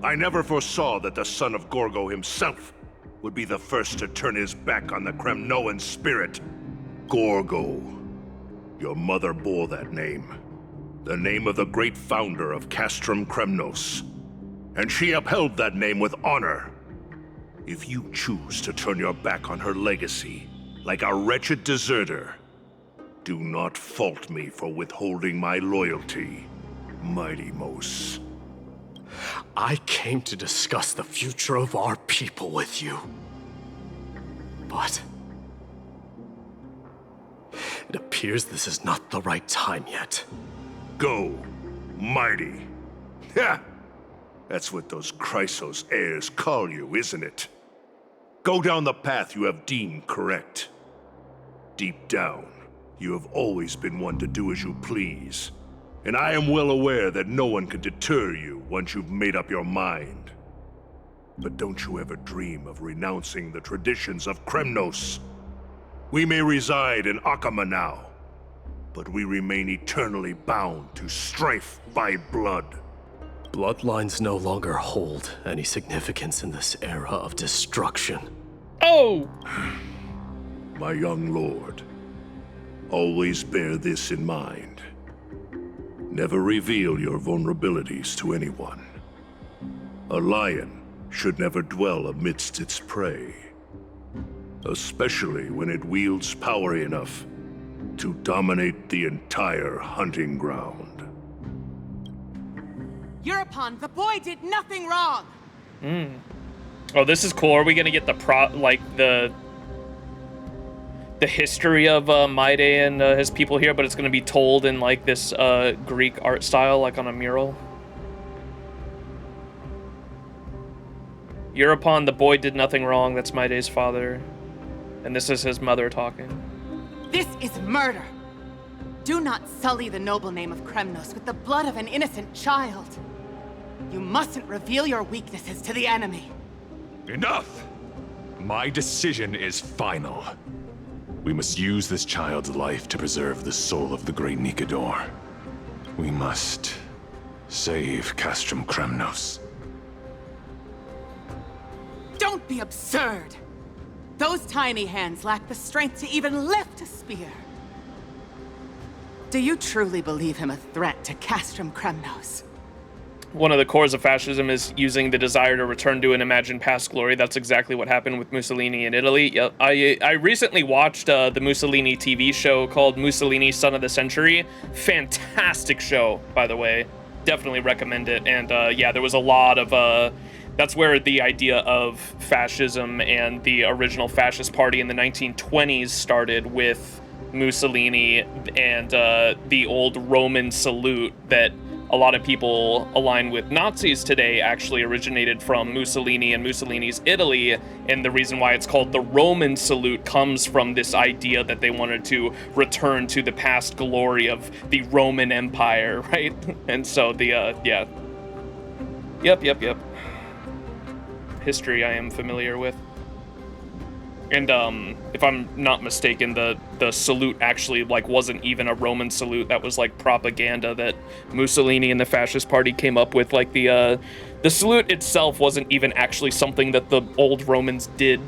I never foresaw that the son of Gorgo himself would be the first to turn his back on the Kremnoan spirit. Gorgo. Your mother bore that name. The name of the great founder of Castrum Kremnos. And she upheld that name with honor. If you choose to turn your back on her legacy, like a wretched deserter, do not fault me for withholding my loyalty, Mighty Mos. I came to discuss the future of our people with you. But it appears this is not the right time yet. Go, Mighty. Ha! That's what those Chrysos heirs call you, isn't it? Go down the path you have deemed correct. Deep down, you have always been one to do as you please. And I am well aware that no one can deter you once you've made up your mind. But don't you ever dream of renouncing the traditions of Kremnos. We may reside in Akama now, but we remain eternally bound to strife by blood. Bloodlines no longer hold any significance in this era of destruction. Oh! My young lord, always bear this in mind. Never reveal your vulnerabilities to anyone. A lion should never dwell amidst its prey, especially when it wields power enough to dominate the entire hunting ground. Europon, the boy did nothing wrong! Oh, this is cool. Are we gonna get the the history of Maide and his people here, but it's gonna be told in like this Greek art style, like on a mural? Europon, the boy did nothing wrong. That's Maide's father. And this is his mother talking. This is murder! Do not sully the noble name of Kremnos with the blood of an innocent child. You mustn't reveal your weaknesses to the enemy. Enough! My decision is final. We must use this child's life to preserve the soul of the great Nikador. We must save Castrum Kremnos. Don't be absurd! Those tiny hands lack the strength to even lift a spear. Do you truly believe him a threat to Castrum Kremnos? One of the cores of fascism is using the desire to return to an imagined past glory. That's exactly what happened with Mussolini in Italy. I recently watched the Mussolini TV show called Mussolini Son of the Century. Fantastic show, by the way. Definitely recommend it. And yeah, there was a lot of... that's where the idea of fascism and the original fascist party in the 1920s started, with Mussolini and the old Roman salute that a lot of people align with Nazis today actually originated from Mussolini and Mussolini's Italy, and the reason why it's called the Roman salute comes from this idea that they wanted to return to the past glory of the Roman Empire, right? And so the, yeah. Yep. History I am familiar with. And if I'm not mistaken, the salute actually like wasn't even a Roman salute. That was like propaganda that Mussolini and the Fascist Party came up with. Like the salute itself wasn't even actually something that the old Romans did.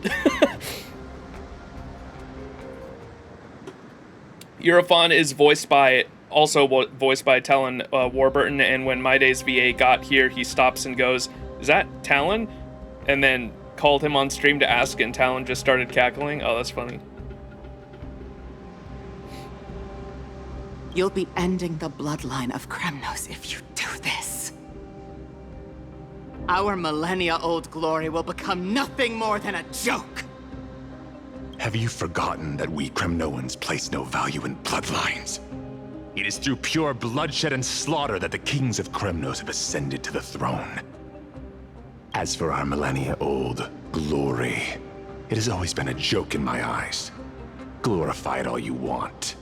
Eurofon is voiced by Talon Warburton, and when My Day's VA got here, he stops and goes, "Is that Talon?" And then called him on stream to ask, and Talon just started cackling. Oh, that's funny. You'll be ending the bloodline of Kremnos if you do this. Our millennia-old glory will become nothing more than a joke. Have you forgotten that we Kremnoans place no value in bloodlines? It is through pure bloodshed and slaughter that the kings of Kremnos have ascended to the throne. As for our millennia-old glory, it has always been a joke in my eyes. Glorify it all you want,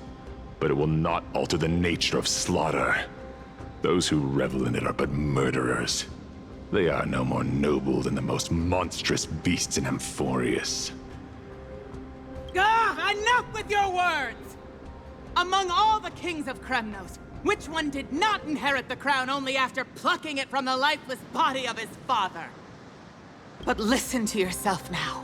but it will not alter the nature of slaughter. Those who revel in it are but murderers. They are no more noble than the most monstrous beasts in Amphoreus. Enough with your words! Among all the kings of Kremnos, which one did not inherit the crown only after plucking it from the lifeless body of his father? But listen to yourself now.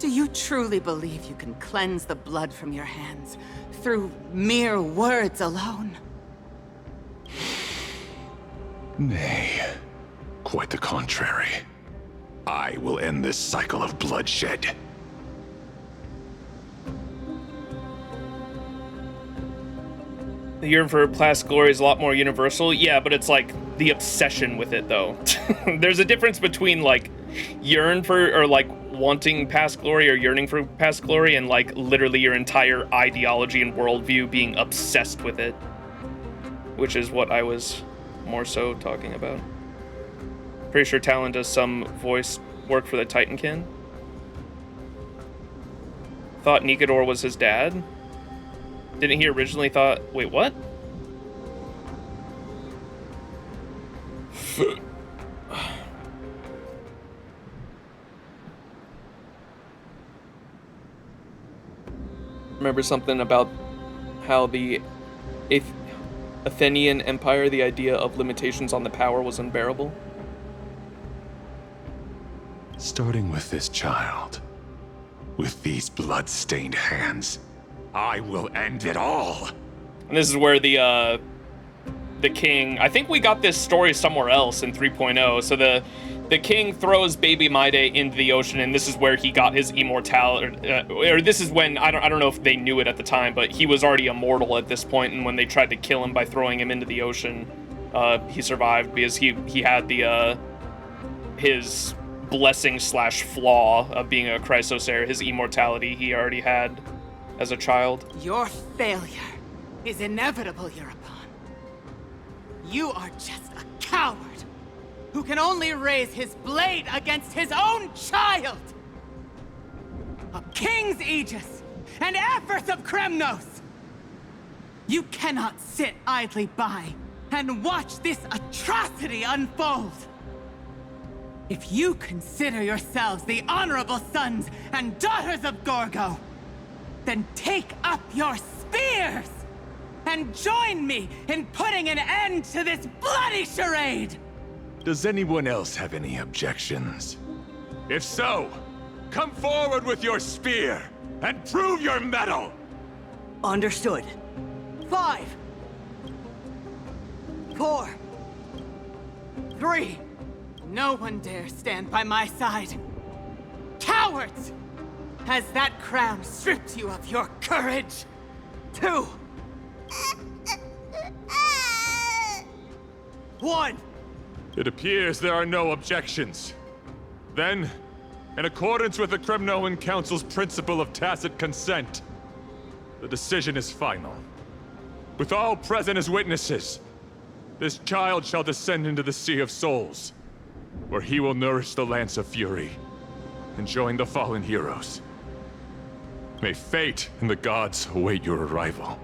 Do you truly believe you can cleanse the blood from your hands through mere words alone? Nay, quite the contrary. I will end this cycle of bloodshed. The yearn for past glory is a lot more universal. Yeah, but it's like the obsession with it, though. There's a difference between like yearn for, or like wanting past glory or yearning for past glory, and like literally your entire ideology and worldview being obsessed with it, which is what I was more so talking about. Pretty sure Talon does some voice work for the Titankin. Thought Nikodor was his dad. Didn't he originally thought... Wait, what? Remember something about how the Athenian Empire, the idea of limitations on the power was unbearable? Starting with this child, with these blood-stained hands, I will end it all. And this is where the king, I think we got this story somewhere else in 3.0. So the king throws baby Maide into the ocean, and this is where he got his immortality, or this is when, I don't know if they knew it at the time, but he was already immortal at this point, and when they tried to kill him by throwing him into the ocean, he survived because he had the his blessing slash flaw of being a Chrysosaur, his immortality he already had as a child. Your failure is inevitable, Europon. You are just a coward who can only raise his blade against his own child! A king's aegis and Amphoreus of Kremnos! You cannot sit idly by and watch this atrocity unfold! If you consider yourselves the honorable sons and daughters of Gorgo, then take up your spears and join me in putting an end to this bloody charade! Does anyone else have any objections? If so, come forward with your spear and prove your mettle! Understood. 5, 4, 3. No one dare stand by my side. Cowards! Has that crown stripped you of your courage? 2, 1. It appears there are no objections. Then, in accordance with the Kremnoan Council's principle of tacit consent, the decision is final. With all present as witnesses, This child shall descend into the Sea of Souls, where he will nourish the Lance of Fury and join the fallen heroes. May fate and the gods await your arrival.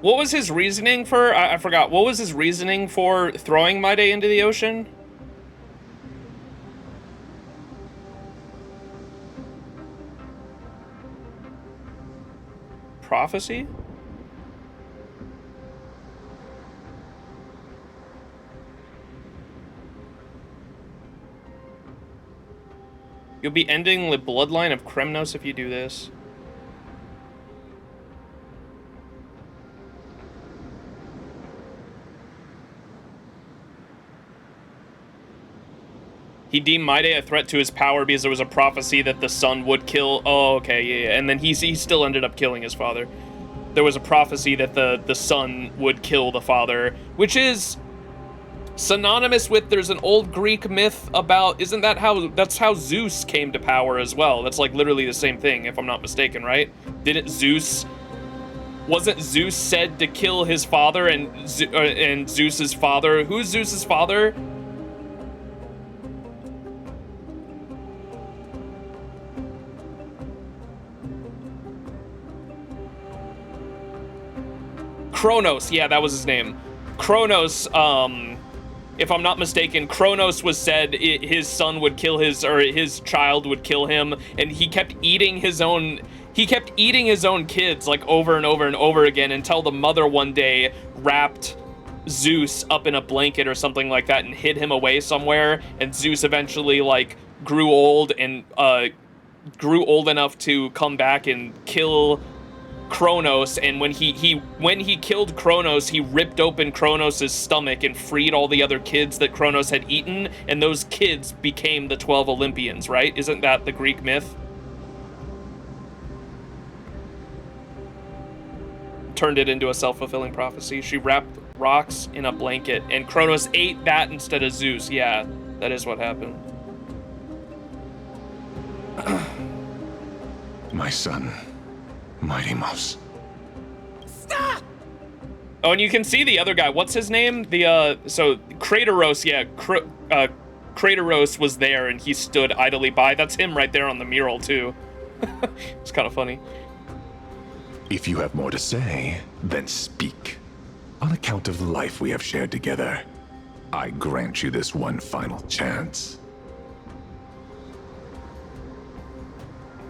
What was his reasoning for, I forgot, what was his reasoning for throwing Maide into the ocean? Prophecy? You'll be ending the bloodline of Kremnos if you do this. He deemed Maide a threat to his power because there was a prophecy that the son would kill... Oh, okay, yeah. And then he still ended up killing his father. There was a prophecy that the son would kill the father, which is synonymous with... There's an old Greek myth about... Isn't that how... That's how Zeus came to power as well. That's like literally the same thing, if I'm not mistaken, right? Didn't Zeus... Wasn't Zeus said to kill his father and Zeus's father... Who's Zeus's father? Kronos, yeah, that was his name. Kronos, if I'm not mistaken, Kronos was said his son would kill his child would kill him, and he kept eating his own kids like over and over and over again until the mother one day wrapped Zeus up in a blanket or something like that and hid him away somewhere, and Zeus eventually like grew old enough to come back and kill Kronos, and when he killed Kronos, he ripped open Kronos' stomach and freed all the other kids that Kronos had eaten, and those kids became the 12 Olympians, right? Isn't that the Greek myth? Turned it into a self-fulfilling prophecy. She wrapped rocks in a blanket, and Kronos ate that instead of Zeus. Yeah, that is what happened. My son. Mighty Mouse. Stop! Oh, and you can see the other guy. What's his name? So Krateros, yeah, Krateros was there, and he stood idly by. That's him right there on the mural, too. It's kind of funny. If you have more to say, then speak. On account of the life we have shared together, I grant you this one final chance.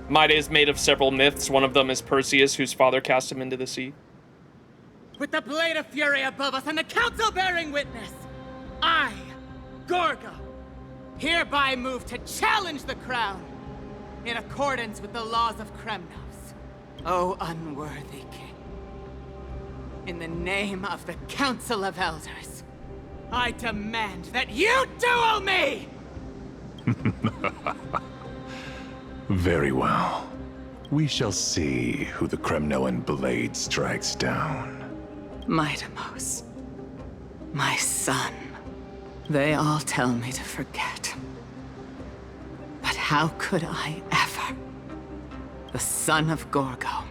Maide is made of several myths. One of them is Perseus, whose father cast him into the sea. With the blade of fury above us and the council bearing witness, I, Gorgo, hereby move to challenge the crown in accordance with the laws of Kremnos. O unworthy king, in the name of the Council of Elders, I demand that you duel me! Very well. We shall see who the Kremnoan blade strikes down. Midamos, my son. They all tell me to forget. But how could I ever? The son of Gorgo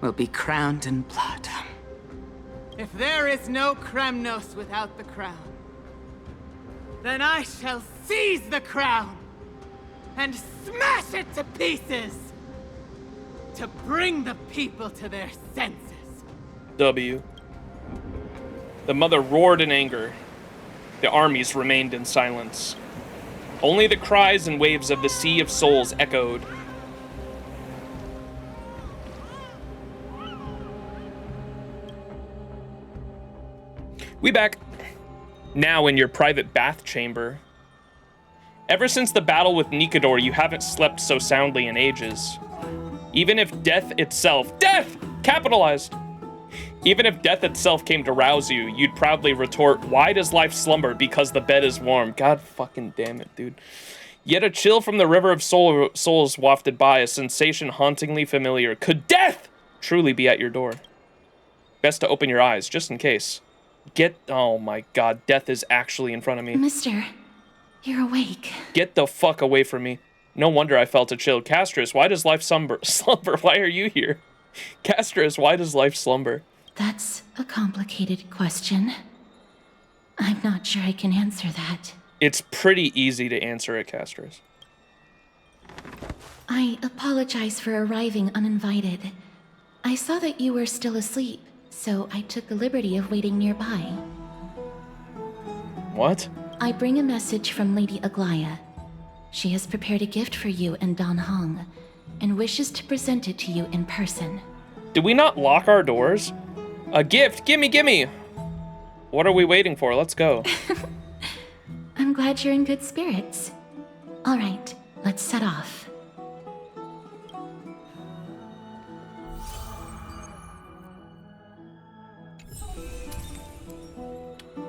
will be crowned in blood. If there is no Kremnos without the crown, then I shall seize the crown and smash it to pieces to bring the people to their senses. W. The mother roared in anger. The armies remained in silence. Only the cries and waves of the Sea of Souls echoed. We back. Now in your private bath chamber. Ever since the battle with Nikador, you haven't slept so soundly in ages. Even if death itself, death! Capitalized! Even if death itself came to rouse you, you'd proudly retort, why does life slumber? Because the bed is warm. God fucking damn it, dude. Yet a chill from the river of souls wafted by, a sensation hauntingly familiar. Could death truly be at your door? Best to open your eyes, just in case. Oh my god, death is actually in front of me. Mister, you're awake. Get the fuck away from me. No wonder I felt a chill. Castris, why does life slumber? Why are you here? Castris, why does life slumber? That's a complicated question. I'm not sure I can answer that. It's pretty easy to answer it, Castris. I apologize for arriving uninvited. I saw that you were still asleep, so I took the liberty of waiting nearby. What? I bring a message from Lady Aglaya. She has prepared a gift for you and Dan Hong, and wishes to present it to you in person. Did we not lock our doors? A gift? Gimme! What are we waiting for? Let's go. I'm glad you're in good spirits. All right, let's set off.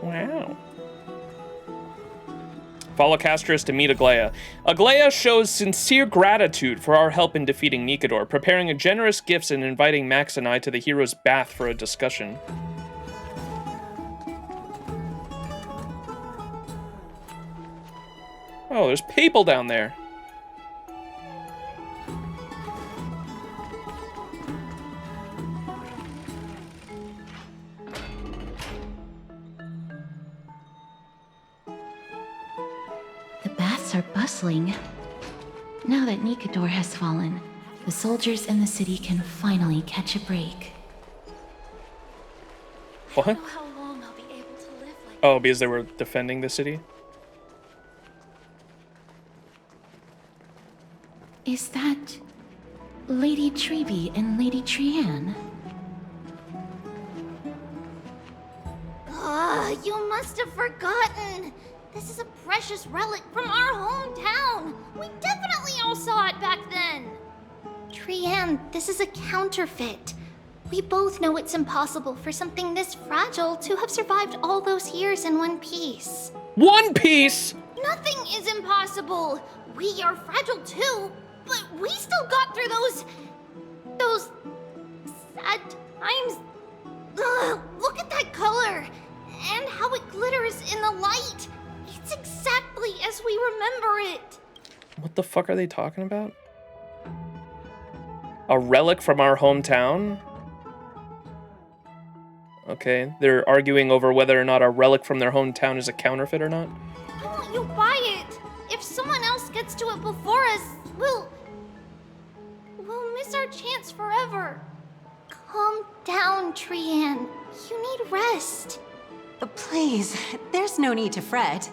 Wow. Follow Castris to meet Aglaya. Aglaya shows sincere gratitude for our help in defeating Nikador, preparing a generous gifts and inviting Max and I to the hero's bath for a discussion. Oh, there's people down there. The baths are bustling. Now that Nikador has fallen, the soldiers in the city can finally catch a break. What? I don't know how long I'll be able to live like Oh, because they were defending the city? Is that Lady Treby and Lady Trianne? You must have forgotten. This is a precious relic from our hometown. We definitely all saw it back then. Trianne, this is a counterfeit. We both know it's impossible for something this fragile to have survived all those years in one piece. One Piece? Nothing is impossible. We are fragile too, but we still got through those sad times. Ugh, look at that color and how it glitters in the light. It's exactly as we remember it. What the fuck are they talking about? A relic from our hometown? Okay, they're arguing over whether or not a relic from their hometown is a counterfeit or not. Why won't you buy it? If someone else gets to it before us, we'll miss our chance forever. Calm down, Trianne. You need rest. Please, there's no need to fret.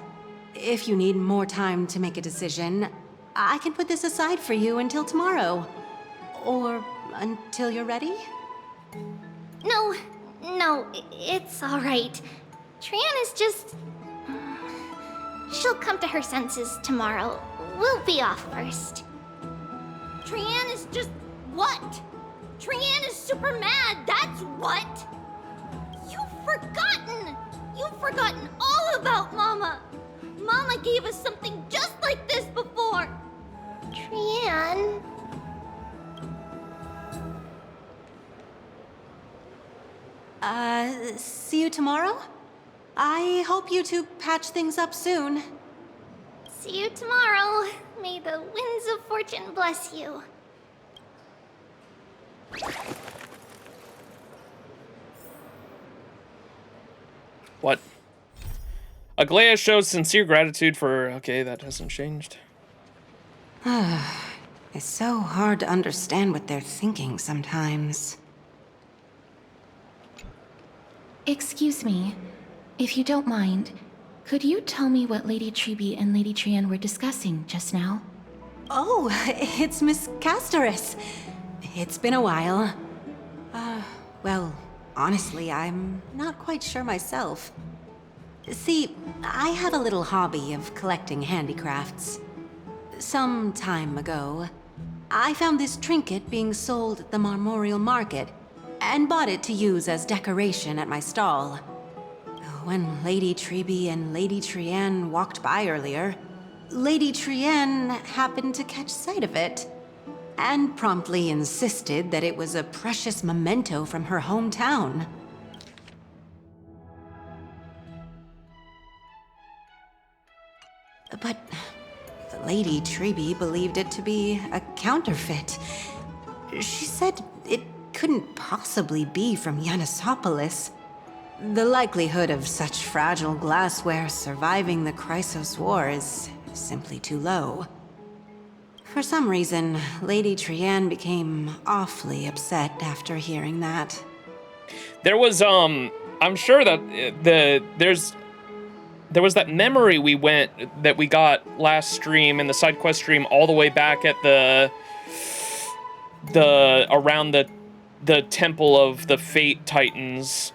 If you need more time to make a decision, I can put this aside for you until tomorrow. Or until you're ready? No, it's all right. Trianne is just... She'll come to her senses tomorrow. We'll be off first. Trianne is just... what? Trianne is super mad, that's what! You've forgotten all about Mama! Mama gave us something just like this before! Trianne... See you tomorrow? I hope you two patch things up soon. See you tomorrow. May the winds of fortune bless you. What? Aglaya shows sincere gratitude for... Okay, that hasn't changed. It's so hard to understand what they're thinking sometimes. Excuse me, if you don't mind, could you tell me what Lady Treby and Lady Trianne were discussing just now? Oh, it's Miss Castris. It's been a while. Well, honestly, I'm not quite sure myself. See, I have a little hobby of collecting handicrafts. Some time ago, I found this trinket being sold at the Marmorial Market and bought it to use as decoration at my stall. When Lady Treby and Lady Trianne walked by earlier, Lady Trienne happened to catch sight of it, and promptly insisted that it was a precious memento from her hometown. But Lady Treby believed it to be a counterfeit. She said it couldn't possibly be from Yanisopolis. The likelihood of such fragile glassware surviving the Chrysos War is simply too low. For some reason, Lady Trienne became awfully upset after hearing that. There was, I'm sure that there was that memory that we got last stream in the side quest stream all the way back at around the Temple of the Fate Titans,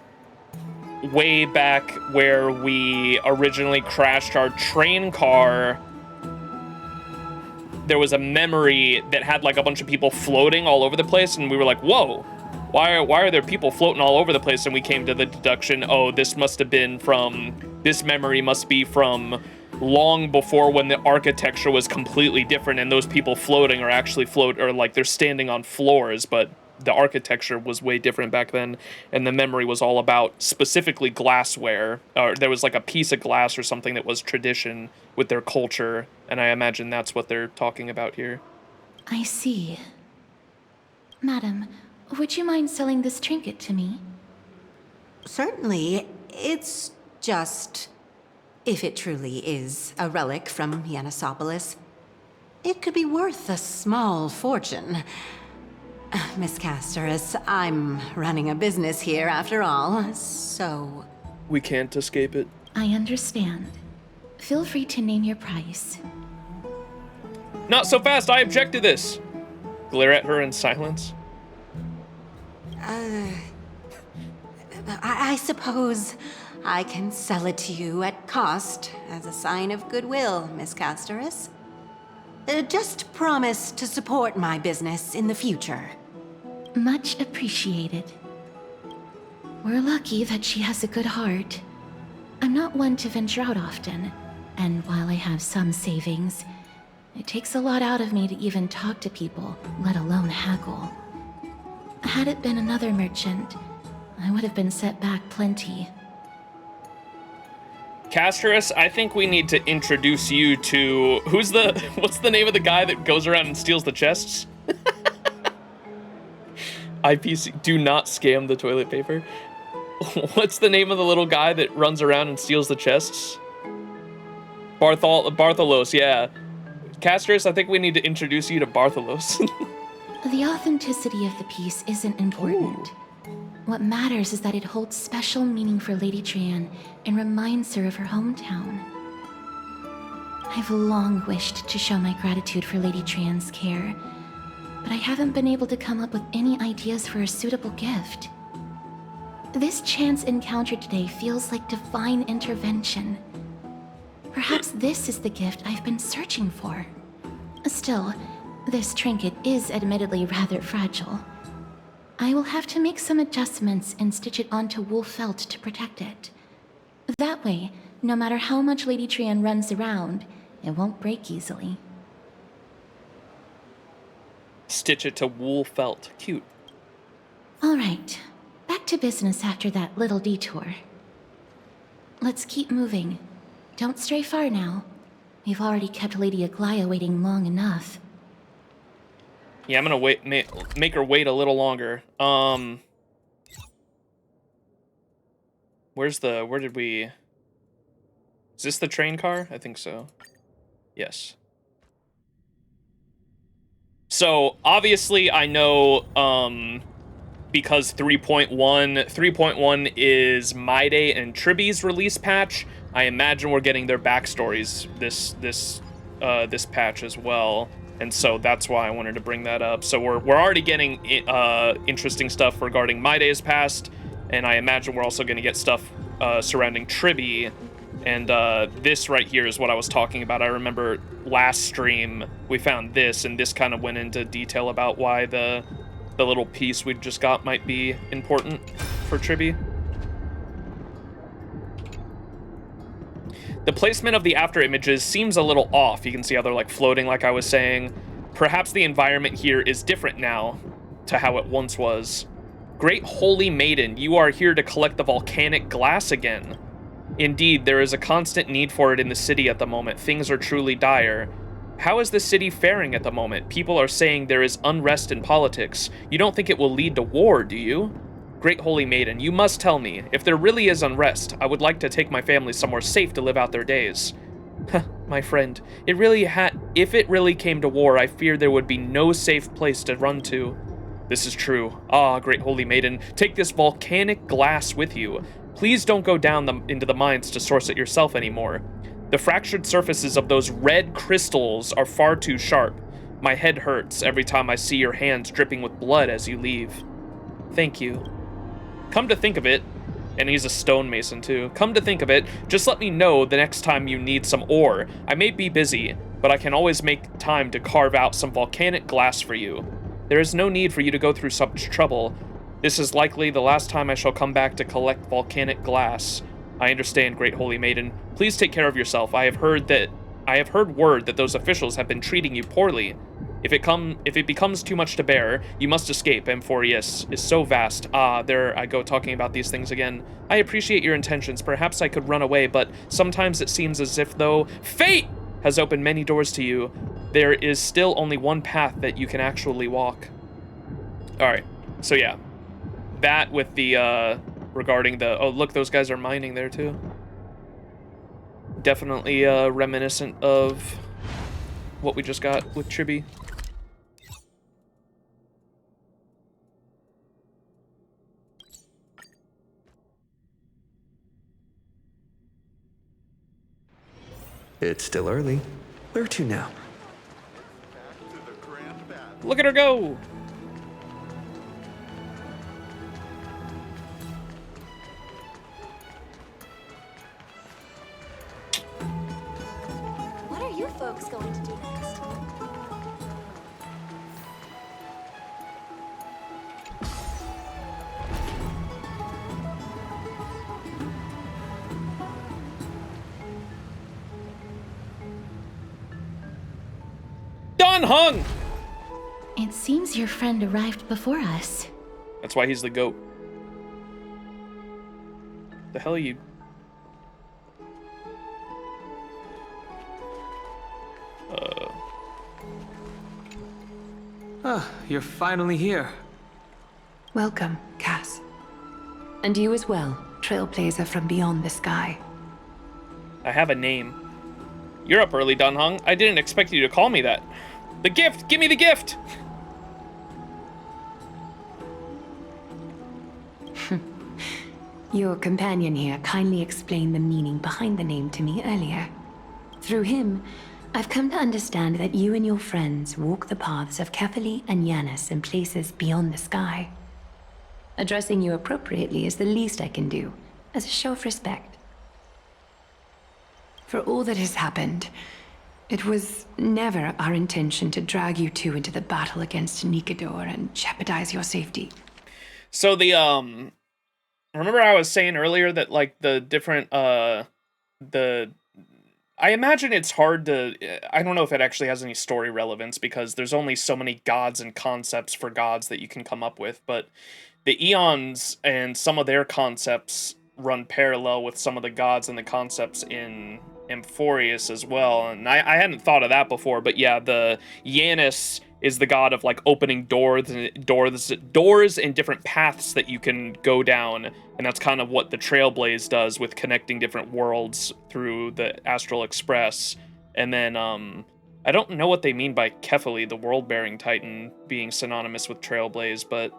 way back where we originally crashed our train car. There was a memory that had like a bunch of people floating all over the place, and we were like, whoa, why are there people floating all over the place? And we came to the deduction, oh, this memory must be from long before, when the architecture was completely different, and those people floating are actually like they're standing on floors, but the architecture was way different back then, and the memory was all about specifically glassware. Or there was like a piece of glass or something that was tradition with their culture, and I imagine that's what they're talking about here. I see. Madam, would you mind selling this trinket to me? Certainly. It's just, if it truly is a relic from Yanisopolis, it could be worth a small fortune. Miss Casterus, I'm running a business here after all, so... We can't escape it. I understand. Feel free to name your price. Not so fast, I object to this! Glare at her in silence. I suppose I can sell it to you at cost as a sign of goodwill, Miss Casterus. Just promise to support my business in the future. Much appreciated. We're lucky that she has a good heart. I'm not one to venture out often, and while I have some savings, it takes a lot out of me to even talk to people, let alone haggle. Had it been another merchant, I would have been set back plenty. Casterus, I think we need to introduce you to... what's the name of the guy that goes around and steals the chests? IPC, do not scam the toilet paper. What's the name of the little guy that runs around and steals the chests? Bartholos, yeah. Casterus, I think we need to introduce you to Bartholos. The authenticity of the piece isn't important. What matters is that it holds special meaning for Lady Trienne and reminds her of her hometown. I've long wished to show my gratitude for Lady Trienne's care, but I haven't been able to come up with any ideas for a suitable gift. This chance encounter today feels like divine intervention. Perhaps this is the gift I've been searching for. Still, this trinket is admittedly rather fragile. I will have to make some adjustments and stitch it onto wool felt to protect it. That way, no matter how much Lady Trienne runs around, it won't break easily. Stitch it to wool felt. Cute. All right, back to business after that little detour. Let's keep moving. Don't stray far now. We've already kept Lady Aglaia waiting long enough. Yeah, I'm gonna make her wait a little longer. Where did we... Is this the train car? I think so. Yes. So, obviously, I know, because 3.1 is Maide and Triby's release patch, I imagine we're getting their backstories this patch as well. And so that's why I wanted to bring that up. So we're already getting interesting stuff regarding Maide's past, and I imagine we're also going to get stuff surrounding Triby. And this right here is what I was talking about. I remember last stream we found this, and this kind of went into detail about why the little piece we just got might be important for Triby. The placement of the after images seems a little off. You can see how they're like floating, like I was saying. Perhaps the environment here is different now to how it once was. Great Holy Maiden, you are here to collect the volcanic glass again. Indeed, there is a constant need for it in the city at the moment. Things are truly dire. How is the city faring at the moment? People are saying there is unrest in politics. You don't think it will lead to war, do you? Great Holy Maiden, you must tell me. If there really is unrest, I would like to take my family somewhere safe to live out their days. My friend, if it really came to war, I fear there would be no safe place to run to. This is true. Ah, Great Holy Maiden, take this volcanic glass with you. Please don't go down into the mines to source it yourself anymore. The fractured surfaces of those red crystals are far too sharp. My head hurts every time I see your hands dripping with blood as you leave. Thank you. Come to think of it, and he's a stonemason too. Come to think of it, just let me know the next time you need some ore. I may be busy, but I can always make time to carve out some volcanic glass for you. There is no need for you to go through such trouble. This is likely the last time I shall come back to collect volcanic glass. I understand, Great Holy Maiden. Please take care of yourself. I have heard word that those officials have been treating you poorly. If it becomes too much to bear, you must escape. Amphoreus is so vast. Ah, there I go talking about these things again. I appreciate your intentions. Perhaps I could run away, but sometimes it seems as if though fate has opened many doors to you, there is still only one path that you can actually walk. All right, so yeah, that with the regarding the, oh look, those guys are mining there too. Definitely reminiscent of what we just got with Chibi. It's still early. Where to now? Look at her go! What are you folks going to do next? Don Hung! It seems your friend arrived before us. That's why he's the goat. The hell are you? Ah, you're finally here. Welcome, Cass. And you as well, trailblazer from beyond the sky. I have a name. You're up early, Don Hung. I didn't expect you to call me that. The gift! Give me the gift! Your companion here kindly explained the meaning behind the name to me earlier. Through him, I've come to understand that you and your friends walk the paths of Kefali and Yanis in places beyond the sky. Addressing you appropriately is the least I can do, as a show of respect. For all that has happened, it was never our intention to drag you two into the battle against Nikador and jeopardize your safety. So the, remember I was saying earlier that, like, the different, I imagine it's hard to, I don't know if it actually has any story relevance because there's only so many gods and concepts for gods that you can come up with, but the Eons and some of their concepts run parallel with some of the gods and the concepts in Amphoreus as well, and I hadn't thought of that before, but yeah, the Yanis is the god of like opening doors and different paths that you can go down, and that's kind of what the Trailblaze does with connecting different worlds through the Astral Express. And then I don't know what they mean by Kefali, the world-bearing titan, being synonymous with Trailblaze, but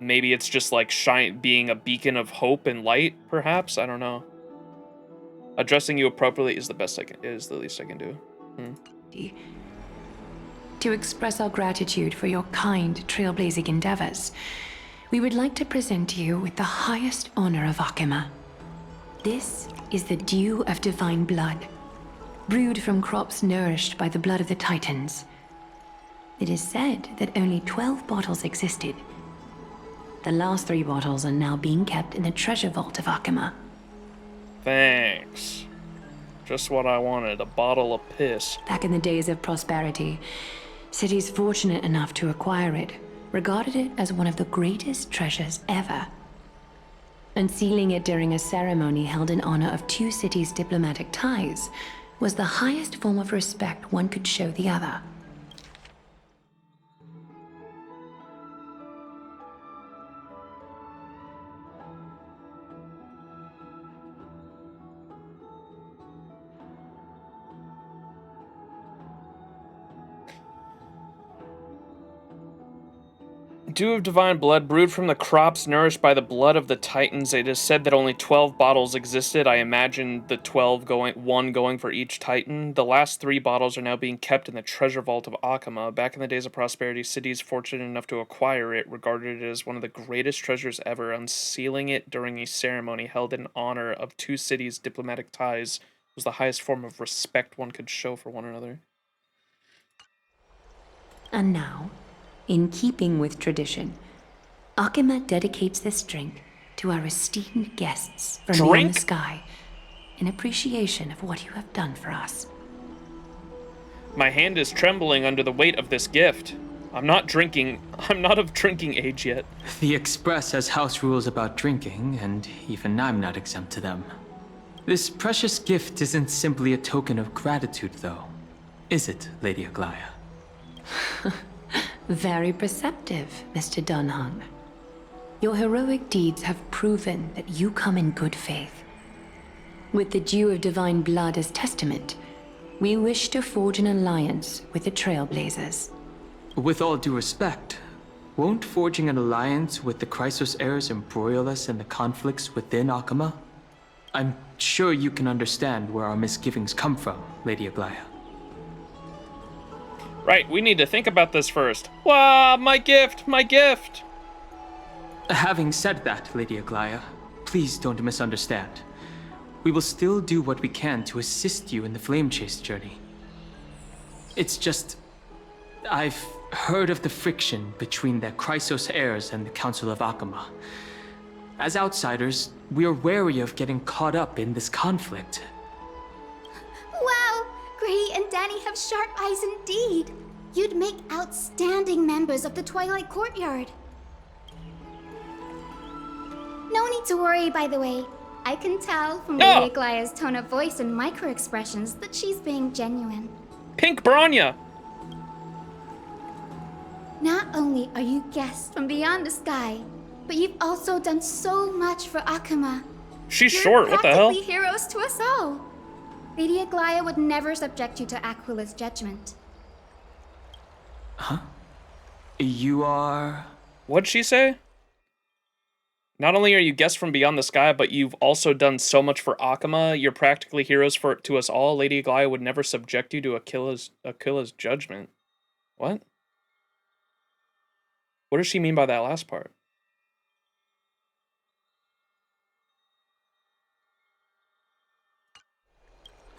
maybe it's just like being a beacon of hope and light, perhaps. I don't know. Addressing you appropriately is the least I can do. To express our gratitude for your kind trailblazing endeavors, we would like to present you with the highest honor of Akima. This is the dew of divine blood, brewed from crops nourished by the blood of the Titans. It is said that only 12 bottles existed. The last 3 bottles are now being kept in the treasure vault of Akima. Thanks. Just what I wanted, a bottle of piss. Back in the days of prosperity, cities fortunate enough to acquire it regarded it as one of the greatest treasures ever. Unsealing it during a ceremony held in honor of two cities' diplomatic ties was the highest form of respect one could show the other. Dew of divine blood brewed from the crops nourished by the blood of the Titans. It is said that only 12 bottles existed. I imagine the 12 one going for each Titan. The last 3 bottles are now being kept in the treasure vault of Akama. Back in the days of prosperity, cities fortunate enough to acquire it regarded it as one of the greatest treasures ever. Unsealing it during a ceremony held in honor of two cities' diplomatic ties was the highest form of respect one could show for one another. And now, in keeping with tradition, Akama dedicates this drink to our esteemed guests from beyond the sky in appreciation of what you have done for us. My hand is trembling under the weight of this gift. I'm not of drinking age yet. The Express has house rules about drinking, and even I'm not exempt to them. This precious gift isn't simply a token of gratitude, though, is it, Lady Aglaya? Very perceptive, Mr. Dunhung. Your heroic deeds have proven that you come in good faith. With the dew of divine blood as testament, we wish to forge an alliance with the Trailblazers. With all due respect, won't forging an alliance with the Chrysos heirs embroil us in the conflicts within Akama? I'm sure you can understand where our misgivings come from, Lady Aglaya. Right, we need to think about this first. Wow, my gift, my gift! Having said that, Lady Aglaya, please don't misunderstand. We will still do what we can to assist you in the Flame Chase journey. It's just, I've heard of the friction between the Chrysos heirs and the Council of Akama. As outsiders, we are wary of getting caught up in this conflict. Wow! Grady and Danny have sharp eyes indeed. You'd make outstanding members of the Twilight Courtyard. No need to worry, by the way. I can tell from Lady Aglaya's tone of voice and micro-expressions that she's being genuine. Pink Bronya! Not only are you guests from beyond the sky, but you've also done so much for Akama. She's short, what the hell? You're practically heroes to us all. Lady Aglaya would never subject you to Aquila's judgment. Huh? You are... What'd she say? Not only are you guests from beyond the sky, but you've also done so much for Akama. You're practically heroes to us all. Lady Aglaya would never subject you to Aquila's judgment. What? What does she mean by that last part?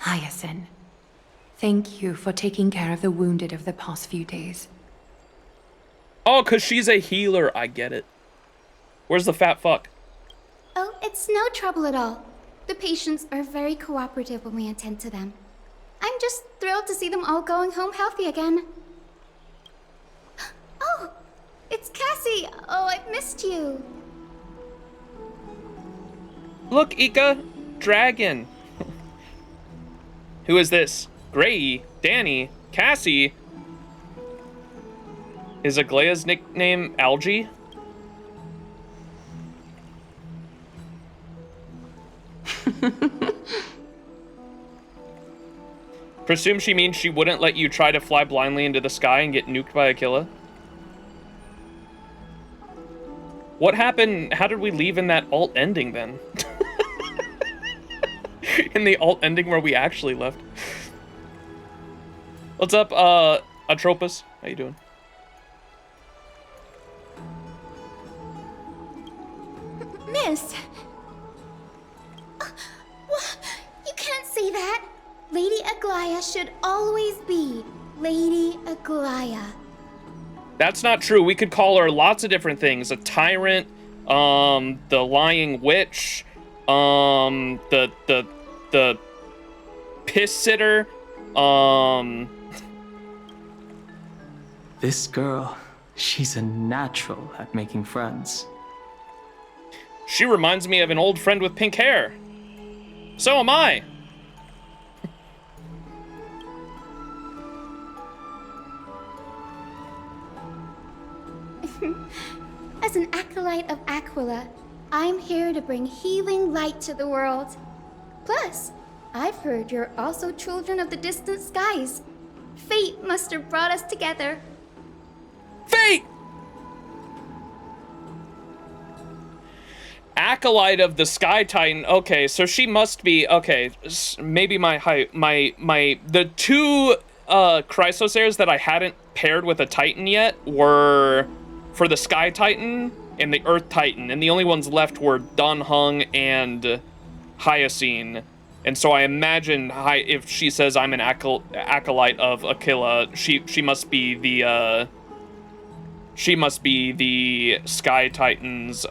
Hyacinth, thank you for taking care of the wounded of the past few days. Oh, 'cause she's a healer. I get it. Where's the fat fuck? Oh, it's no trouble at all. The patients are very cooperative when we attend to them. I'm just thrilled to see them all going home healthy again. Oh, it's Cassie. Oh, I've missed you. Look, Ika, dragon. Who is this? Gray, Danny, Cassie. Is Aglaya's nickname Algie? Presume she means she wouldn't let you try to fly blindly into the sky and get nuked by Aquila? What happened? How did we leave in that alt ending then? In the alt ending where we actually left. What's up, Atropos? How you doing? Miss! You can't say that! Lady Aglaya should always be Lady Aglaya. That's not true. We could call her lots of different things. A tyrant, the lying witch, the piss sitter. This girl, she's a natural at making friends. She reminds me of an old friend with pink hair. So am I. As an acolyte of Aquila, I'm here to bring healing light to the world. Plus, I've heard you're also children of the distant skies. Fate must have brought us together. Fate! Acolyte of the Sky Titan. Okay, so she must be, okay, maybe the two Chrysosairs that I hadn't paired with a Titan yet were for the Sky Titan and the Earth Titan, and the only ones left were Dan Heng and Hyacine. And so I imagine if she says I'm an acolyte of Aquila, she must be the Sky Titan's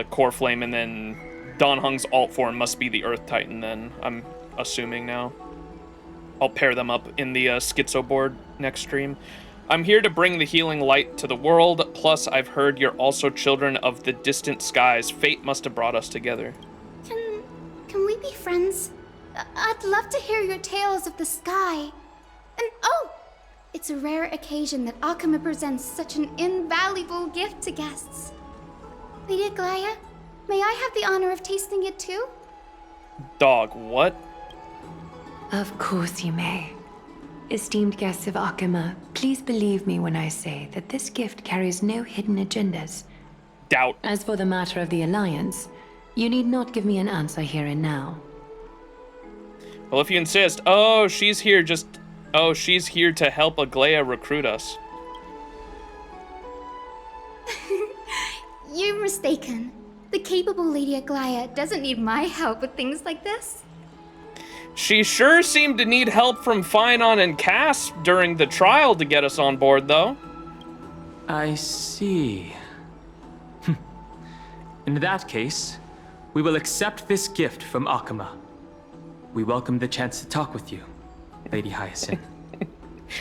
core flame, and then Dan Heng's alt form must be the Earth Titan. Then I'm assuming now. I'll pair them up in the schizo board next stream. I'm here to bring the healing light to the world. Plus, I've heard you're also children of the distant skies. Fate must have brought us together. Can we be friends? I'd love to hear your tales of the sky. And oh, it's a rare occasion that Akama presents such an invaluable gift to guests. Lady Aglaya, may I have the honor of tasting it too? Dog, what? Of course you may. Esteemed guests of Akama, please believe me when I say that this gift carries no hidden agendas. Doubt. As for the matter of the Alliance, you need not give me an answer here and now. Well, if you insist. Oh, she's here to help Aglaya recruit us. You're mistaken. The capable Lady Aglaya doesn't need my help with things like this. She sure seemed to need help from Phynon and Cass during the trial to get us on board, though. I see. In that case, we will accept this gift from Akama. We welcome the chance to talk with you, Lady Hyacinth.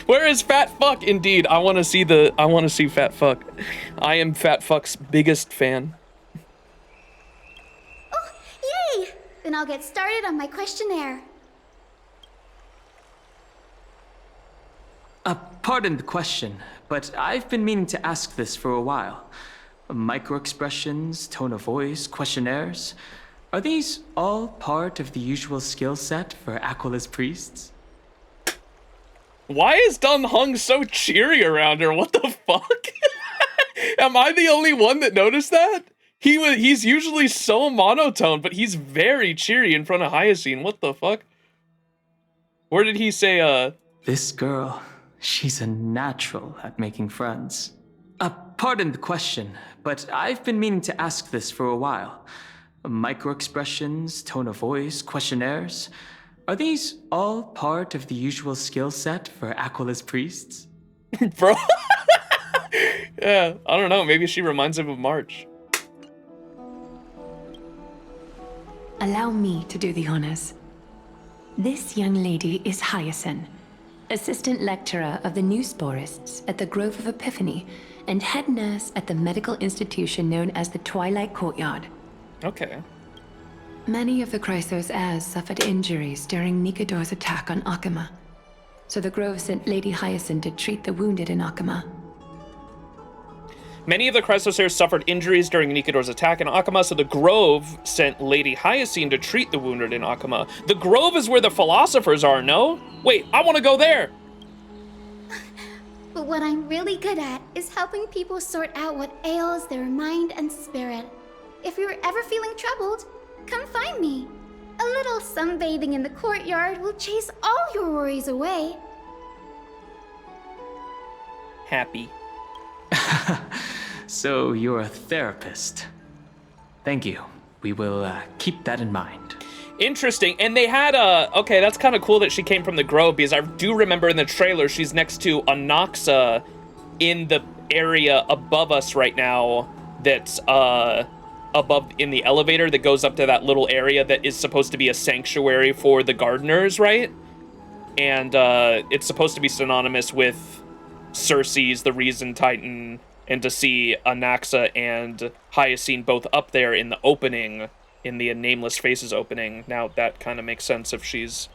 Where is Fat Fuck? Indeed, I want to see Fat Fuck. I am Fat Fuck's biggest fan. Oh, yay! Then I'll get started on my questionnaire. Pardon the question, but I've been meaning to ask this for a while. Micro-expressions, tone of voice, questionnaires. Are these all part of the usual skill set for Aquila's priests? Why is Dan Heng so cheery around her? What the fuck? Am I the only one that noticed that? He's usually so monotone, but he's very cheery in front of Hyacine. What the fuck? Where did he say, This girl, she's a natural at making friends. Pardon the question, but I've been meaning to ask this for a while. Micro-expressions, tone of voice, questionnaires. Are these all part of the usual skill set for Aquila's priests? Bro. Yeah, I don't know. Maybe she reminds him of March. Allow me to do the honors. This young lady is Hyacin, assistant lecturer of the new sporists at the Grove of Epiphany and head nurse at the medical institution known as the Twilight Courtyard. Okay. Many of the Chrysos heirs suffered injuries during Nikador's attack on Akama, so the Grove sent Lady Hyacin to treat the wounded in Akama. Many of the Chrysosairs suffered injuries during Nikador's attack in Akama, so the Grove sent Lady Hyacin to treat the wounded in Akama. The Grove is where the philosophers are, no? Wait, I want to go there! But what I'm really good at is helping people sort out what ails their mind and spirit. If you're ever feeling troubled, come find me. A little sunbathing in the courtyard will chase all your worries away. Happy. So you're a therapist. Thank you. We will keep that in mind. Interesting. And they had okay, that's kind of cool that she came from the Grove, because I do remember in the trailer she's next to Anoxa in the area above us right now that's above in the elevator that goes up to that little area that is supposed to be a sanctuary for the gardeners, right? and it's supposed to be synonymous with Cersei's the Reason Titan, and to see Anaxa and Hyacine both up there in the opening, in the Nameless Faces opening. Now that kind of makes sense if she's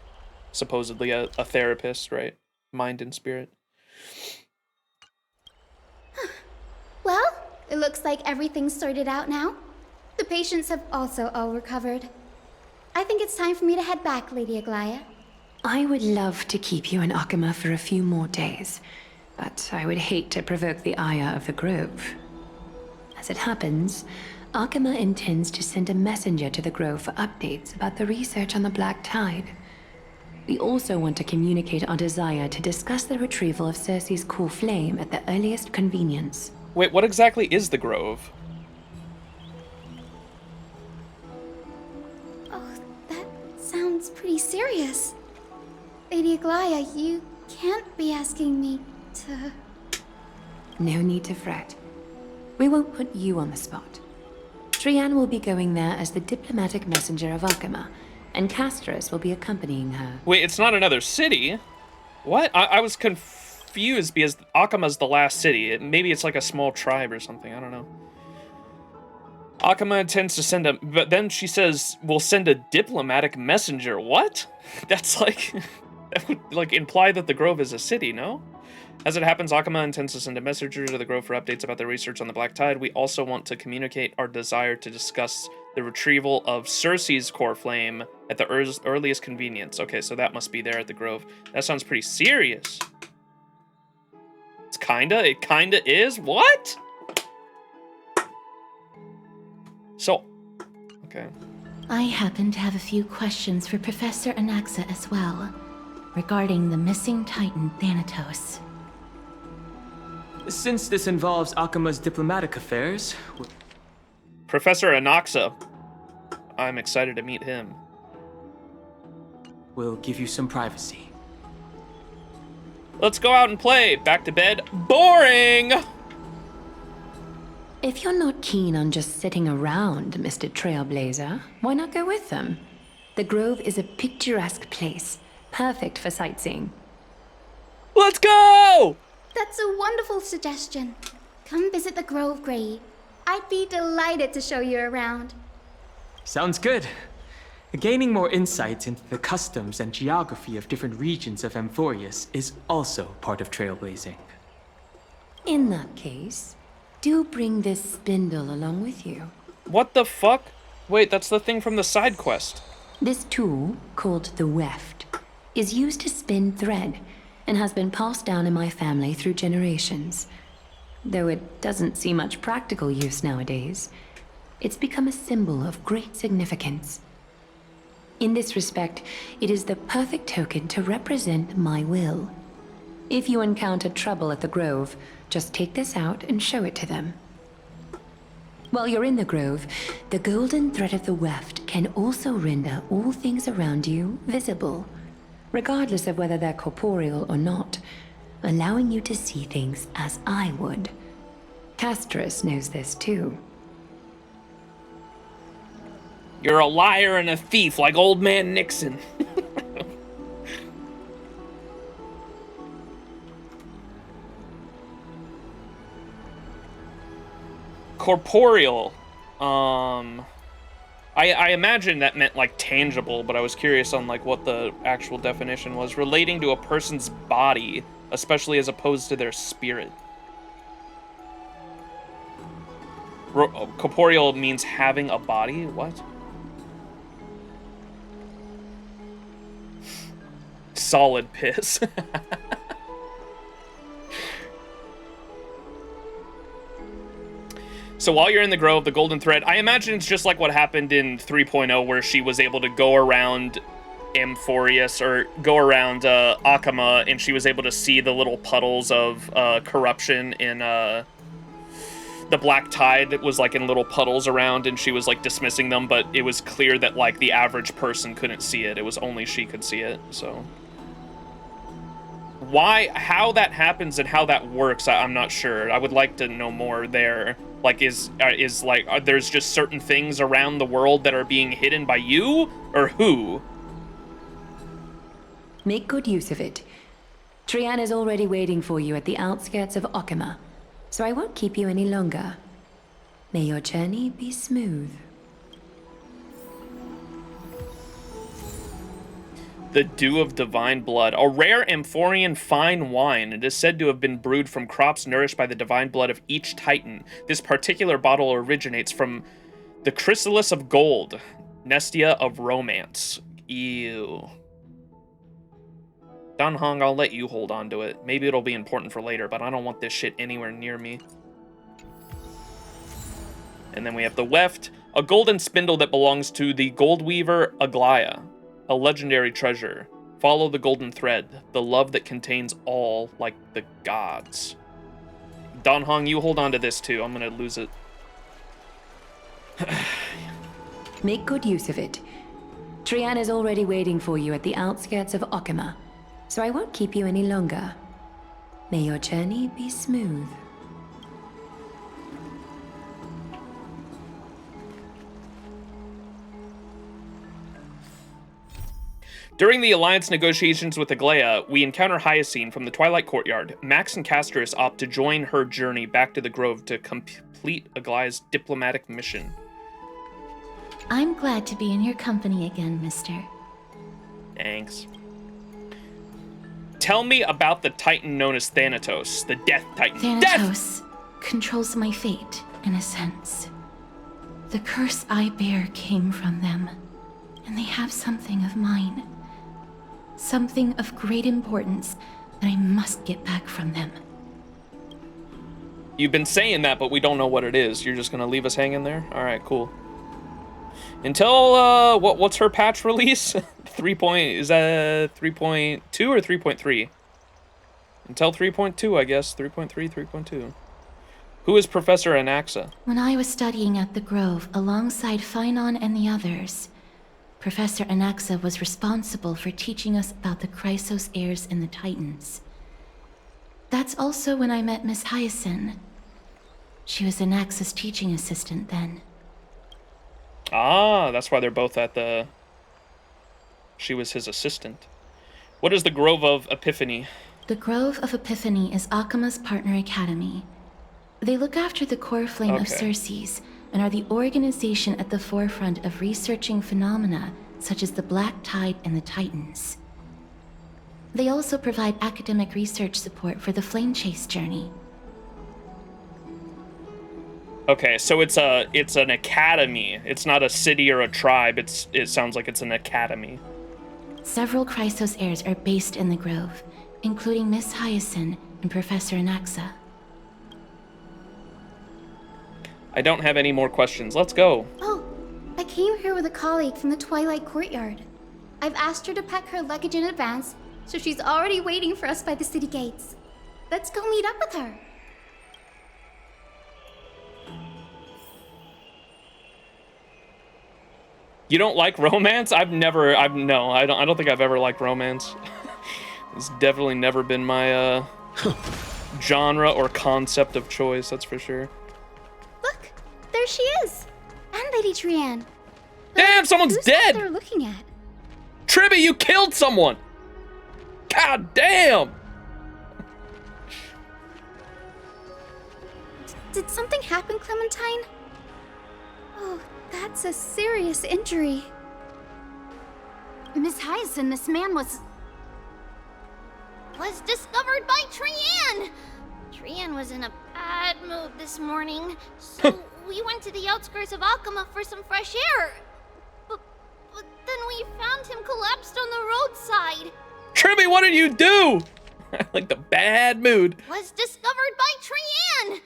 supposedly a therapist, right? Mind and spirit. Well, it looks like everything's sorted out now. The patients have also all recovered. I think it's time for me to head back, Lady Aglaya. I would love to keep you in Akama for a few more days, but I would hate to provoke the ire of the Grove. As it happens, Akama intends to send a messenger to the Grove for updates about the research on the Black Tide. We also want to communicate our desire to discuss the retrieval of Cersei's core flame at the earliest convenience. Wait, what exactly is the Grove? Oh, that sounds pretty serious. Lady Aglaya, you can't be asking me to... No need to fret. We won't put you on the spot. Trianne will be going there as the diplomatic messenger of Akama, and Castorus will be accompanying her. Wait, it's not another city? What? I was confused because Akama's the last city. Maybe it's like a small tribe or something. I don't know. Akama intends to send a... But then she says, we'll send a diplomatic messenger. What? That's like... That would like imply that the Grove is a city, no? As it happens, Akama intends to send a messenger to the Grove for updates about the research on the Black Tide. We also want to communicate our desire to discuss the retrieval of Cersei's core flame at the earliest convenience. Okay, so that must be there at the Grove. That sounds pretty serious. It kinda is? What? So, okay. I happen to have a few questions for Professor Anaxa as well, regarding the missing Titan Thanatos. Since this involves Akama's diplomatic affairs... Professor Anaxa. I'm excited to meet him. We'll give you some privacy. Let's go out and play. Back to bed. Boring! If you're not keen on just sitting around, Mr. Trailblazer, why not go with them? The Grove is a picturesque place, perfect for sightseeing. Let's go! That's a wonderful suggestion. Come visit the Grove, Grey. I'd be delighted to show you around. Sounds good. Gaining more insights into the customs and geography of different regions of Amphoreus is also part of trailblazing. In that case, do bring this spindle along with you. What the fuck? Wait, that's the thing from the side quest. This tool, called the weft, is used to spin thread and has been passed down in my family through generations. Though it doesn't see much practical use nowadays, it's become a symbol of great significance. In this respect, it is the perfect token to represent my will. If you encounter trouble at the Grove, just take this out and show it to them. While you're in the Grove, the golden thread of the weft can also render all things around you visible, regardless of whether they're corporeal or not, allowing you to see things as I would. Castorus knows this too. You're a liar and a thief like old man Nixon. Corporeal. I imagine that meant like tangible, but I was curious on like what the actual definition was. Relating to a person's body, especially as opposed to their spirit. Corporeal means having a body? What? Solid piss. So while you're in the Grove, the Golden Thread, I imagine it's just like what happened in 3.0 where she was able to go around Amphoreus or go around Akama, and she was able to see the little puddles of corruption in the Black Tide. It was like in little puddles around, and she was like dismissing them, but it was clear that like the average person couldn't see it. It was only she could see it, so... how that happens and how that works, I'm not sure. I would like to know more there. Like, there's just certain things around the world that are being hidden by you, or who? Make good use of it. Trian is already waiting for you at the outskirts of Okima, so I won't keep you any longer. May your journey be smooth. The Dew of Divine Blood, a rare Amphorean fine wine. It is said to have been brewed from crops nourished by the divine blood of each Titan. This particular bottle originates from the Chrysalis of Gold, Nestia of Romance. Ew. Don Hong, I'll let you hold on to it. Maybe it'll be important for later, but I don't want this shit anywhere near me. And then we have the weft, a golden spindle that belongs to the gold weaver Aglaya, a legendary treasure. Follow the golden thread, the love that contains all like the gods. Don Hong, you hold on to this too. I'm gonna lose it. Make good use of it. Trian is already waiting for you at the outskirts of Okima, so I won't keep you any longer. May your journey be smooth. During the alliance negotiations with Aglaya, we encounter Hyacine from the Twilight Courtyard. Max and Castorus opt to join her journey back to the Grove to complete Aglaya's diplomatic mission. I'm glad to be in your company again, mister. Thanks. Tell me about the Titan known as Thanatos, the Death Titan. Thanatos controls my fate, in a sense. The curse I bear came from them, and they have something of mine. Something of great importance that I must get back from them. You've been saying that, but we don't know what it is. You're just gonna leave us hanging there? Alright, cool. Until, what's her patch release? Is that 3.2 or 3.3? Until 3.2, I guess. 3.3, 3.2. Who is Professor Anaxa? When I was studying at the Grove alongside Phynon and the others, Professor Anaxa was responsible for teaching us about the Chrysos heirs and the Titans. That's also when I met Miss Hyacin. She was Anaxa's teaching assistant then. Ah, that's why they're both at the... She was his assistant. What is the Grove of Epiphany? The Grove of Epiphany is Akima's partner academy. They look after the core flame of Circes, and are the organization at the forefront of researching phenomena such as the Black Tide and the Titans. They also provide academic research support for the Flame Chase journey. Okay, so it's an academy. It's not a city or a tribe. It sounds like it's an academy. Several Chrysos heirs are based in the Grove, including Miss Hyacin and Professor Anaxa. I don't have any more questions. Let's go. Oh, I came here with a colleague from the Twilight Courtyard. I've asked her to pack her luggage in advance, so she's already waiting for us by the city gates. Let's go meet up with her. You don't like romance? I don't think I've ever liked romance. It's definitely never been my genre or concept of choice, that's for sure. Look, there she is. And Lady Trian. Damn, someone's dead! They're looking at. Tribby, you killed someone! God damn! Did something happen, Clementine? Oh, that's a serious injury. Miss Hyacin, this man was discovered by Trian! Trian was in a bad mood this morning, so we went to the outskirts of Okima for some fresh air. But then we found him collapsed on the roadside. Tribby, what did you do? Like the bad mood. Was discovered by Trian!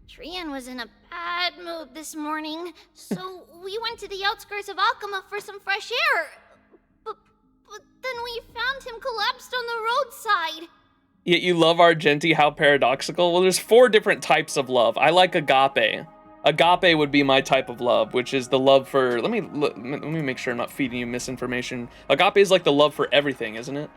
Trian was in a bad mood this morning, so we went to the outskirts of Okima for some fresh air. But then we found him collapsed on the roadside. Yet you love Argenti, how paradoxical. Well, there's 4 different types of love. I like agape. Agape would be my type of love, which is the love for... Let me make sure I'm not feeding you misinformation. Agape is like the love for everything, isn't it?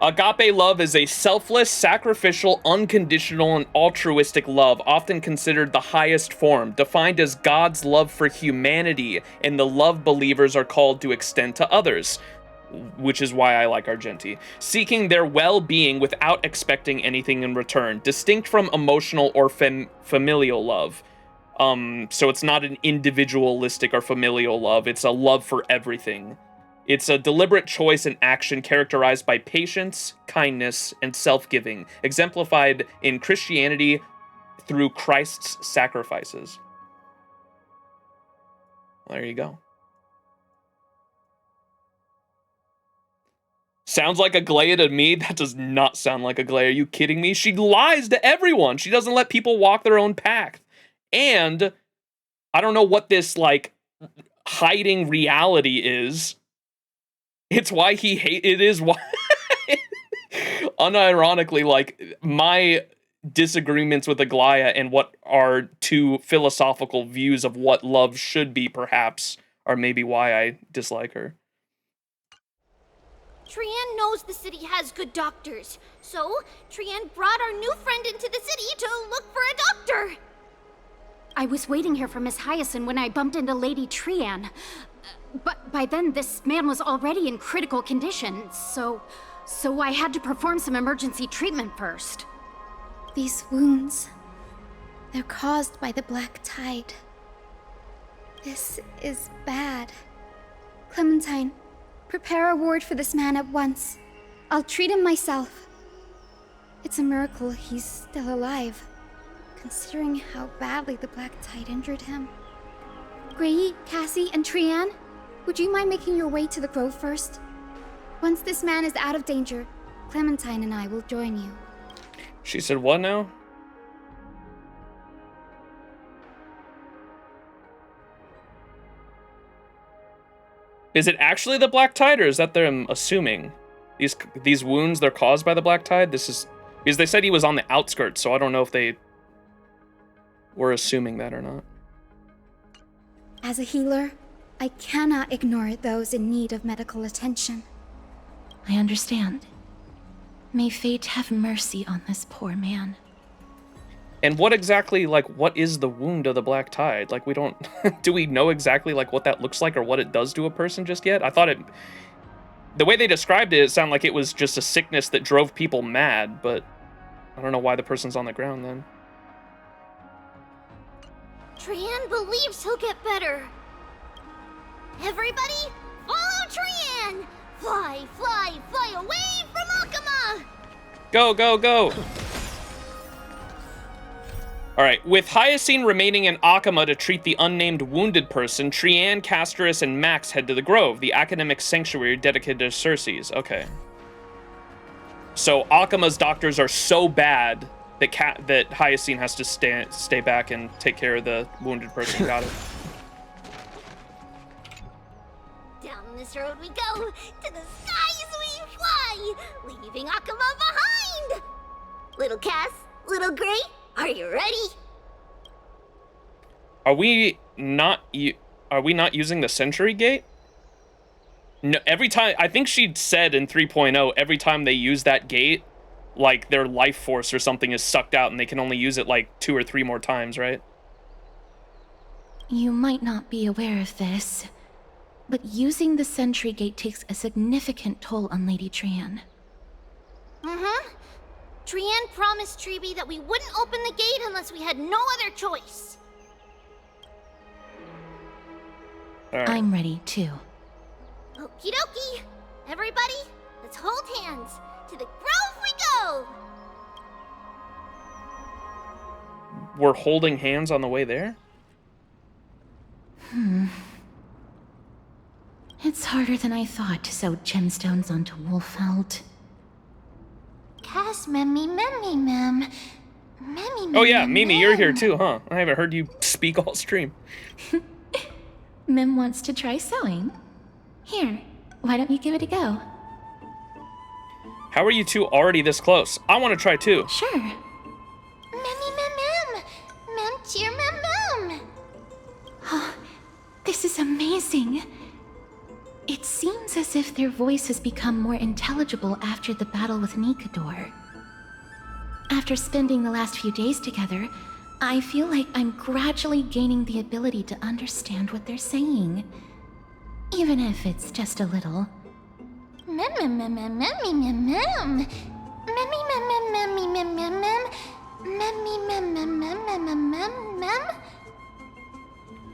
Agape love is a selfless, sacrificial, unconditional, and altruistic love, often considered the highest form, defined as God's love for humanity, and the love believers are called to extend to others, which is why I like Argenti. Seeking their well-being without expecting anything in return, distinct from emotional or familial love. So it's not an individualistic or familial love, it's a love for everything. It's a deliberate choice and action characterized by patience, kindness, and self-giving, exemplified in Christianity through Christ's sacrifices. There you go. Sounds like Aglaia to me? That does not sound like Aglaia. Are you kidding me? She lies to everyone. She doesn't let people walk their own path. And I don't know what this, like, hiding reality is. It's why he it is why unironically, like, my disagreements with Aglaia and what are two philosophical views of what love should be, perhaps, are maybe why I dislike her. Trian knows the city has good doctors, so Trian brought our new friend into the city to look for a doctor. I was waiting here for Miss Hyacinth when I bumped into Lady Trian. But by then, this man was already in critical condition, so I had to perform some emergency treatment first. These wounds, they're caused by the Black Tide. This is bad. Clementine, prepare a ward for this man at once. I'll treat him myself. It's a miracle he's still alive, considering how badly the Black Tide injured him. Gray, Cassie, and Trian, would you mind making your way to the grove first? Once this man is out of danger, Clementine and I will join you. She said what now? Is it actually the Black Tide, or is that them assuming? These wounds, they're caused by the Black Tide? This is... Because they said he was on the outskirts, so I don't know if they were assuming that or not. As a healer, I cannot ignore those in need of medical attention. I understand. May fate have mercy on this poor man. And what exactly, like, what is the wound of the Black Tide? Like, we don't... do we know exactly, like, what that looks like or what it does to a person just yet? I thought it... The way they described it, it sounded like it was just a sickness that drove people mad, but I don't know why the person's on the ground then. Trian believes he'll get better. Everybody, follow Trian! Fly, fly, fly away from Akama! Go, go, go! Alright, with Hyacinth remaining in Akama to treat the unnamed wounded person, Trian, Castorus, and Max head to the Grove, the academic sanctuary dedicated to Circes. Okay. So Akama's doctors are so bad that Hyacinth has to stay back and take care of the wounded person. Got it. Down this road we go, to the skies we fly, leaving Akama behind! Little Cass, little Gray, are you ready? Are we not using the Sentry Gate? No, every time, I think she said in 3.0, every time they use that gate, like, their life force or something is sucked out and they can only use it, like, 2 or 3 more times, right? You might not be aware of this, but using the Sentry Gate takes a significant toll on Lady Trian. Mm-hmm. Trian promised Treeby that we wouldn't open the gate unless we had no other choice. Right. I'm ready, too. Okie dokie. Everybody, let's hold hands. To the grove we go! We're holding hands on the way there? It's harder than I thought to sew gemstones onto Wolfeld. Cass, Memmy, Mem. Oh yeah, Mimi, you're here too, huh? I haven't heard you speak all stream. Mem wants to try sewing. Here, why don't you give it a go? How are you two already this close? I want to try too. Sure. Mem. Mem, cheer, Mem. Oh, this is amazing. It seems as if their voice has become more intelligible after the battle with Nikador. After spending the last few days together, I feel like I'm gradually gaining the ability to understand what they're saying. Even if it's just a little.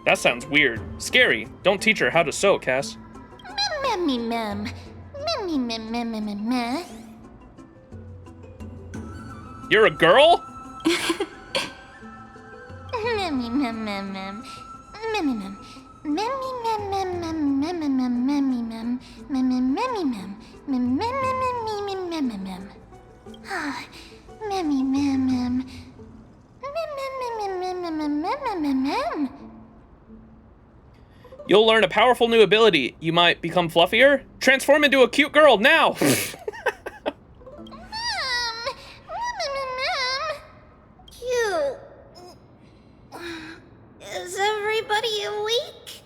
That sounds weird. Scary. Don't teach her how to sew, Cass. You're a girl? You'll learn a powerful new ability. You might become fluffier. Transform into a cute girl now. Cute. Is everybody awake?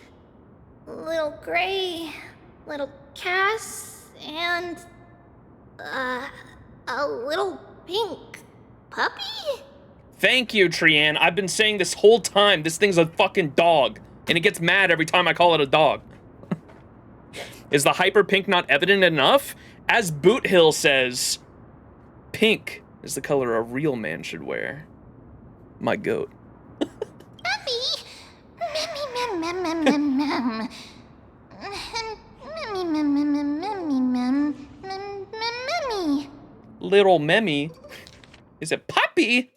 Little Gray, little Cass, and a little pink puppy? Thank you, Trianne. I've been saying this whole time, this thing's a fucking dog. And it gets mad every time I call it a dog. Is the hyper pink not evident enough? As Boot Hill says, pink is the color a real man should wear. My goat. Little Memmy. Is it Puppy?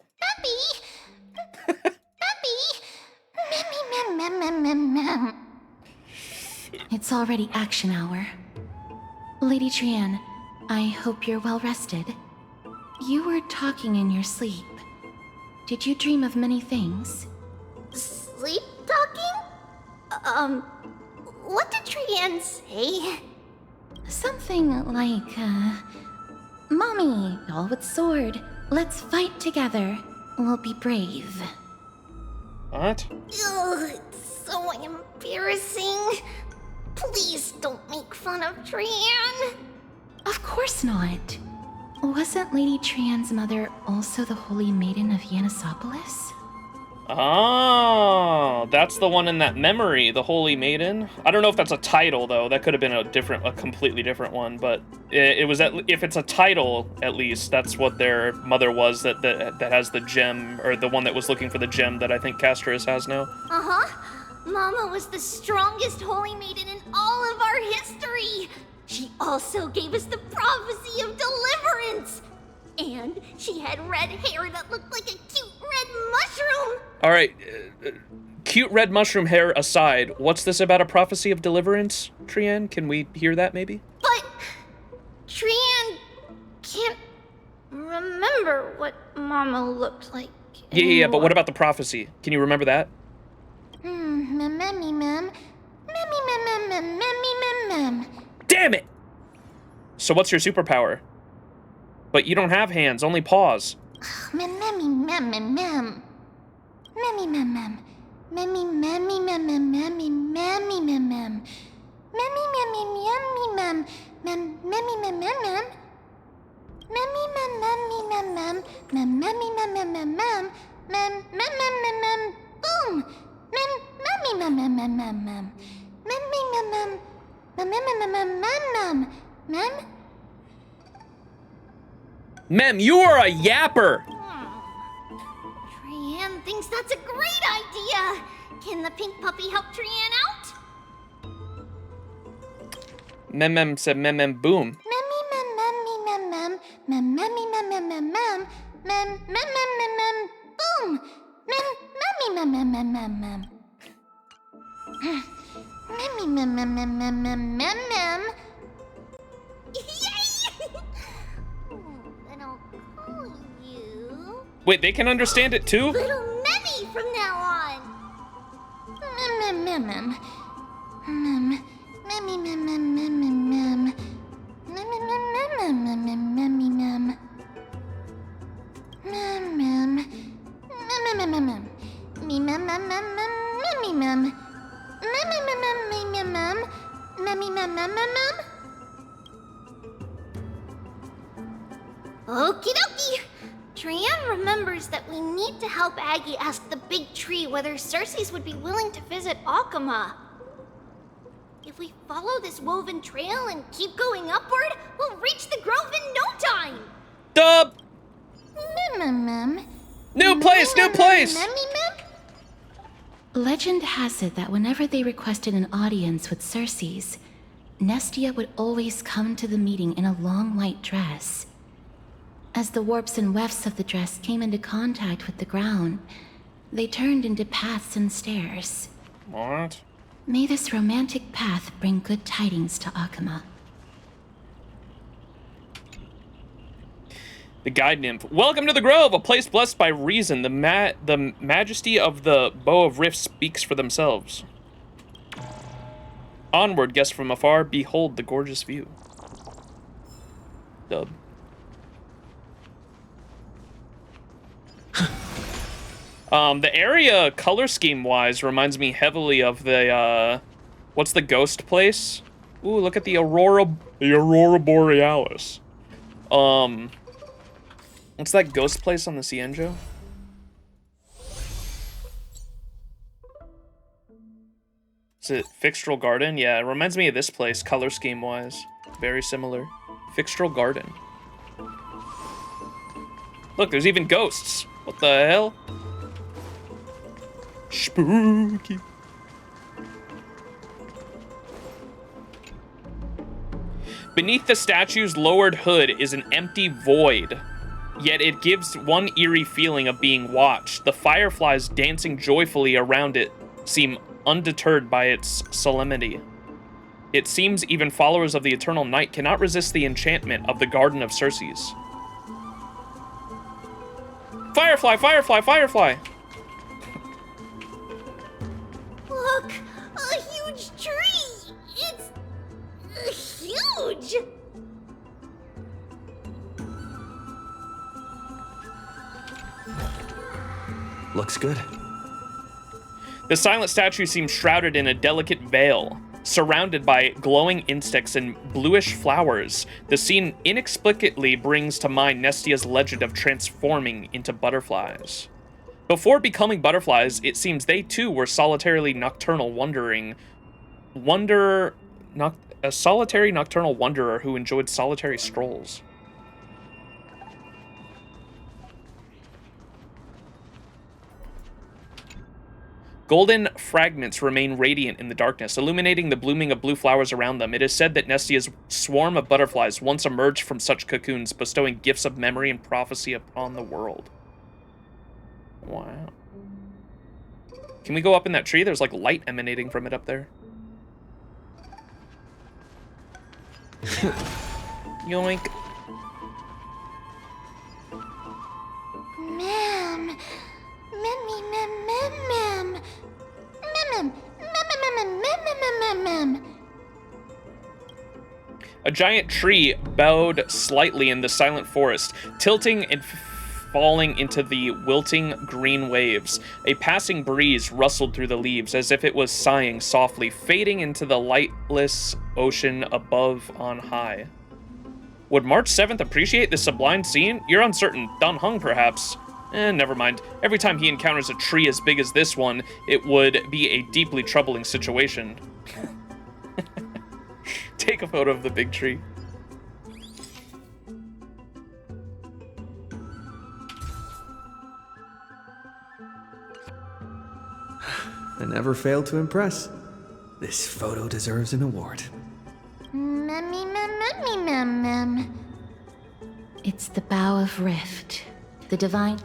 It's already action hour. Lady Trianne, I hope you're well rested. You were talking in your sleep. Did you dream of many things? Sleep talking? What did Trianne say? Something like, Mommy, doll with sword, let's fight together. We'll be brave. What? Ugh, it's so embarrassing. Please don't make fun of Trianne. Of course not. Wasn't Lady Trianne's mother also the Holy Maiden of Yanisopolis? Oh, that's the one in that memory, the Holy Maiden. I don't know if that's a title though. That could have been a completely different one. But it was if it's a title, at least that's what their mother was. That has the gem, or the one that was looking for the gem that I think Castorus has now. Mama was the strongest Holy Maiden in all of our history. She also gave us the prophecy of deliverance. And she had red hair that looked like a cute red mushroom. All right, cute red mushroom hair aside, what's this about a prophecy of deliverance, Trianne? Can we hear that maybe? But Trianne can't remember what Mama looked like anymore. Yeah, but what about the prophecy? Can you remember that? Damn it! So what's your superpower? But you don't have hands, only paws. Mem, you are a yapper! Trianne thinks that's a great idea! Can the pink puppy help Trianne out? Mem said mem boom. Then I'll call you... Wait, they can understand it too? Little Memmy from now on! Memmy mem mem mem mem? Okie dokie! Trian remembers that we need to help Aggie ask the big tree whether Circes would be willing to visit Akama. If we follow this woven trail and keep going upward, we'll reach the grove in no time! Dub! Mem. New place, new place! Legend has it that whenever they requested an audience with Circes, Nestia would always come to the meeting in a long white dress. As the warps and wefts of the dress came into contact with the ground, they turned into paths and stairs. What? May this romantic path bring good tidings to Akama. The guide nymph. Welcome to the Grove, a place blessed by reason. The majesty of the Bow of Rift speaks for themselves. Onward, guests from afar, behold the gorgeous view. Dub. The area, color scheme-wise, reminds me heavily of the, what's the ghost place? Ooh, look at the Aurora Borealis. What's that ghost place on the Cienjo? Is it Fixtral Garden? Yeah, it reminds me of this place, color scheme-wise. Very similar. Fixtral Garden. Look, there's even ghosts. What the hell? Spooky. Beneath the statue's lowered hood is an empty void, yet it gives one eerie feeling of being watched. The fireflies dancing joyfully around it seem undeterred by its solemnity. It seems even followers of the eternal night cannot resist the enchantment of the Garden of Circes. Firefly, firefly, firefly! Look! A huge tree! It's... huge! Looks good. The silent statue seems shrouded in a delicate veil, surrounded by glowing insects and bluish flowers. The scene inexplicably brings to mind Nestia's legend of transforming into butterflies. Before becoming butterflies, it seems they too were solitarily nocturnal a solitary nocturnal wanderer who enjoyed solitary strolls. Golden fragments remain radiant in the darkness, illuminating the blooming of blue flowers around them. It is said that Nestia's swarm of butterflies once emerged from such cocoons, bestowing gifts of memory and prophecy upon the world. Wow. Can we go up in that tree? There's like light emanating from it up there. Yoink. Ma'am. Memmy mem mem mem. Mem mem mem mem. A giant tree bowed slightly in the silent forest, tilting and falling into the wilting green waves. A passing breeze rustled through the leaves as if it was sighing softly, fading into the lightless ocean above on high. Would March 7th appreciate this sublime scene? You're uncertain. Dan Heng, perhaps? Never mind. Every time he encounters a tree as big as this one, it would be a deeply troubling situation. Take a photo of the big tree. I never fail to impress. This photo deserves an award. Memmy mem. It's the Bow of Rift, the divine...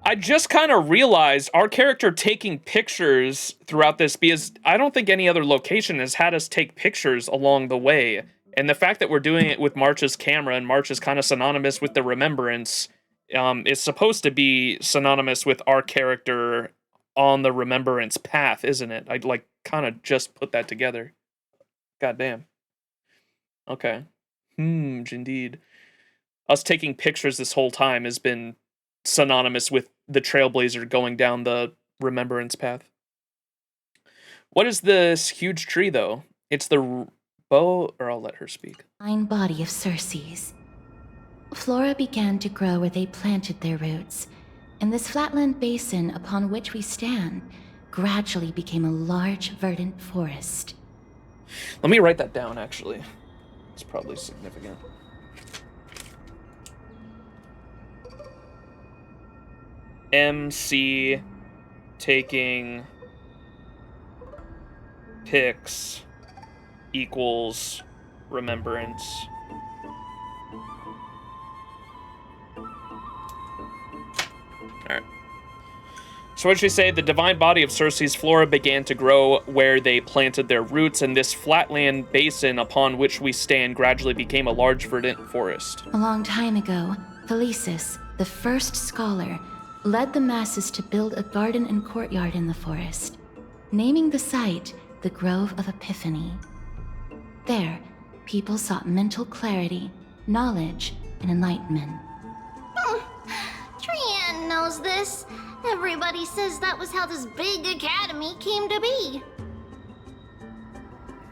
I just kind of realized our character taking pictures throughout this, because I don't think any other location has had us take pictures along the way. And the fact that we're doing it with March's camera, and March is kind of synonymous with the Remembrance, is supposed to be synonymous with our character on the Remembrance path, isn't it? I'd like kind of just put that together. Goddamn. Okay. Indeed. Us taking pictures this whole time has been synonymous with the Trailblazer going down the Remembrance path. What is this huge tree, though? It's the Bo, or I'll let her speak. Fine body of Circe's. Flora began to grow where they planted their roots, and this flatland basin upon which we stand gradually became a large, verdant forest. Let me write that down, actually. It's probably significant. MC taking pics equals remembrance. Alright. So what did she say? The divine body of Circe's flora began to grow where they planted their roots, and this flatland basin upon which we stand gradually became a large verdant forest. A long time ago, Thelesis, the first scholar, led the masses to build a garden and courtyard in the forest, naming the site the Grove of Epiphany. There, people sought mental clarity, knowledge, and enlightenment. Trian knows this. Everybody says that was how this big academy came to be.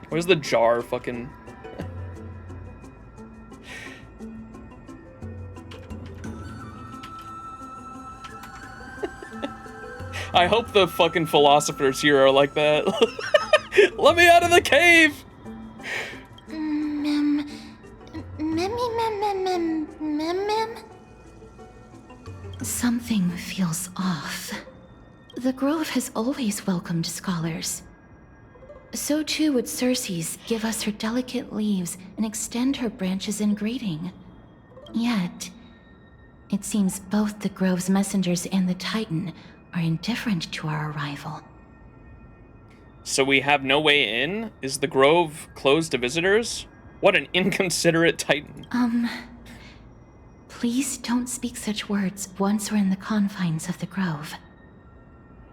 Where's the jar fucking... I hope the fucking philosophers here are like that. Let me out of the cave! Something feels off. The Grove has always welcomed scholars. So too would Circe's give us her delicate leaves and extend her branches in greeting. Yet, it seems both the Grove's messengers and the Titan are indifferent to our arrival. So we have no way in? Is the Grove closed to visitors? What an inconsiderate Titan. Please don't speak such words once we're in the confines of the Grove.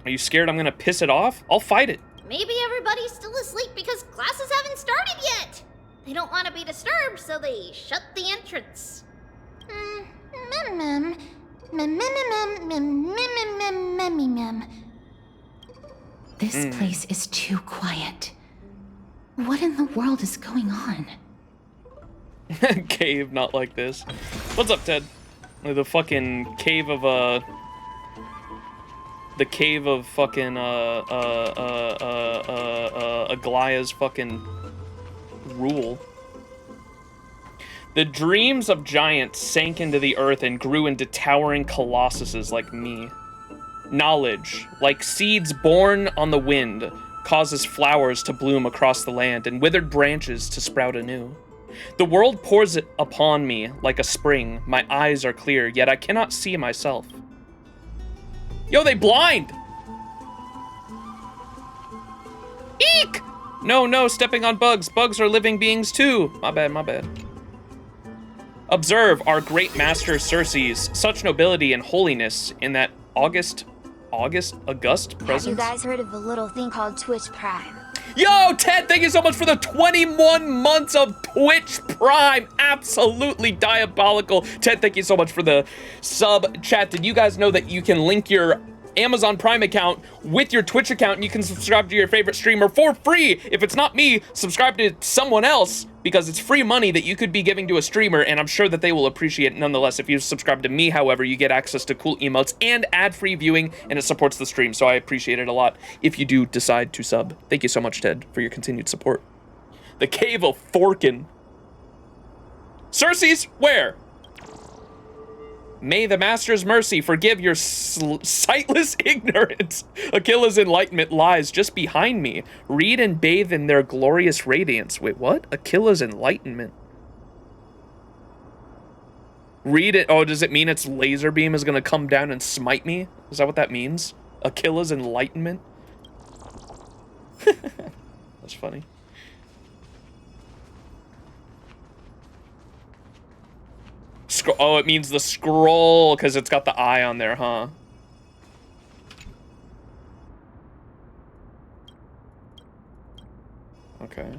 Are you scared I'm gonna piss it off? I'll fight it. Maybe everybody's still asleep because classes haven't started yet. They don't want to be disturbed, so they shut the entrance. This place is too quiet. What in the world is going on? Cave not like this. What's up, Ted? The fucking cave of the cave of fucking Aglaya's fucking rule. The dreams of giants sank into the earth and grew into towering colossuses like me. Knowledge, like seeds born on the wind, causes flowers to bloom across the land and withered branches to sprout anew. The world pours it upon me like a spring. My eyes are clear, yet I cannot see myself. Yo, they blind! Eek! No, stepping on bugs. Bugs are living beings too. My bad. Observe our great master Circe's, such nobility and holiness in that august presence. Have you guys heard of a little thing called Twitch Prime? Yo, Ted, thank you so much for the 21 months of Twitch Prime. Absolutely diabolical. Ted, thank you so much for the sub chat. Did you guys know that you can link your Amazon Prime account with your Twitch account and you can subscribe to your favorite streamer for free? If it's not me, subscribe to someone else because it's free money that you could be giving to a streamer, and I'm sure that they will appreciate it nonetheless. If you subscribe to me, however, you get access to cool emotes and ad-free viewing, and it supports the stream, so I appreciate it a lot if you do decide to sub. Thank you so much, Ted, for your continued support. The Cave of Forkin. Circe's, where? May the Master's mercy forgive your sightless ignorance. Achilles' enlightenment lies just behind me. Read and bathe in their glorious radiance. Wait, what? Achilles' enlightenment. Read it. Oh, does it mean its laser beam is going to come down and smite me? Is that what that means? Achilles' enlightenment? That's funny. Oh, it means the scroll because it's got the eye on there, huh? Okay.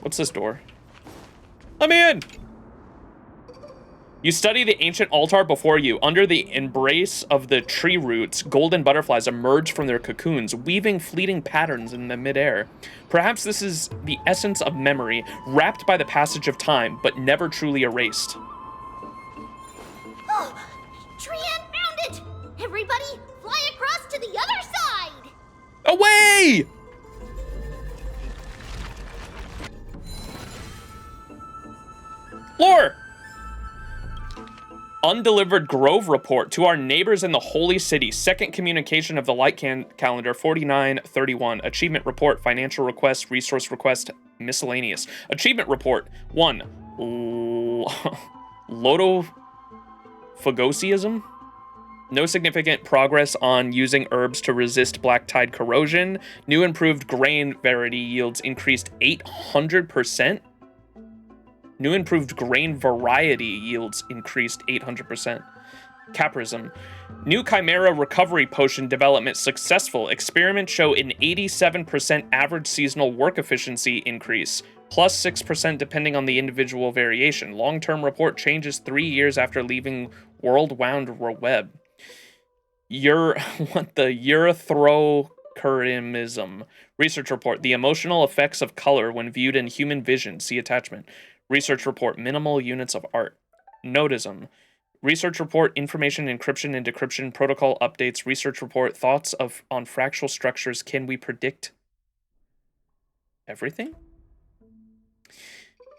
What's this door? Let me in! You study the ancient altar before you. Under the embrace of the tree roots, golden butterflies emerge from their cocoons, weaving fleeting patterns in the midair. Perhaps this is the essence of memory, wrapped by the passage of time, but never truly erased. Oh, Trian found it! Everybody, fly across to the other side! Away! Lore! Undelivered Grove report to our neighbors in the Holy City. Second communication of the light calendar 4931. Achievement report, financial request, resource request, miscellaneous. Achievement report 1. Lotophagosiism. No significant progress on using herbs to resist black tide corrosion. New improved grain variety yields increased 800%. New improved grain variety yields increased 800%. Caprism. New Chimera recovery potion development successful. Experiments show an 87% average seasonal work efficiency increase, plus 6% depending on the individual variation. Long-term report changes 3 years after leaving World Wound Web. Erythrochromism. Research report. The emotional effects of color when viewed in human vision. See attachment. Research report, minimal units of art. Notism. Research report, information encryption and decryption protocol updates. Research report, thoughts on fractal structures. Can we predict everything?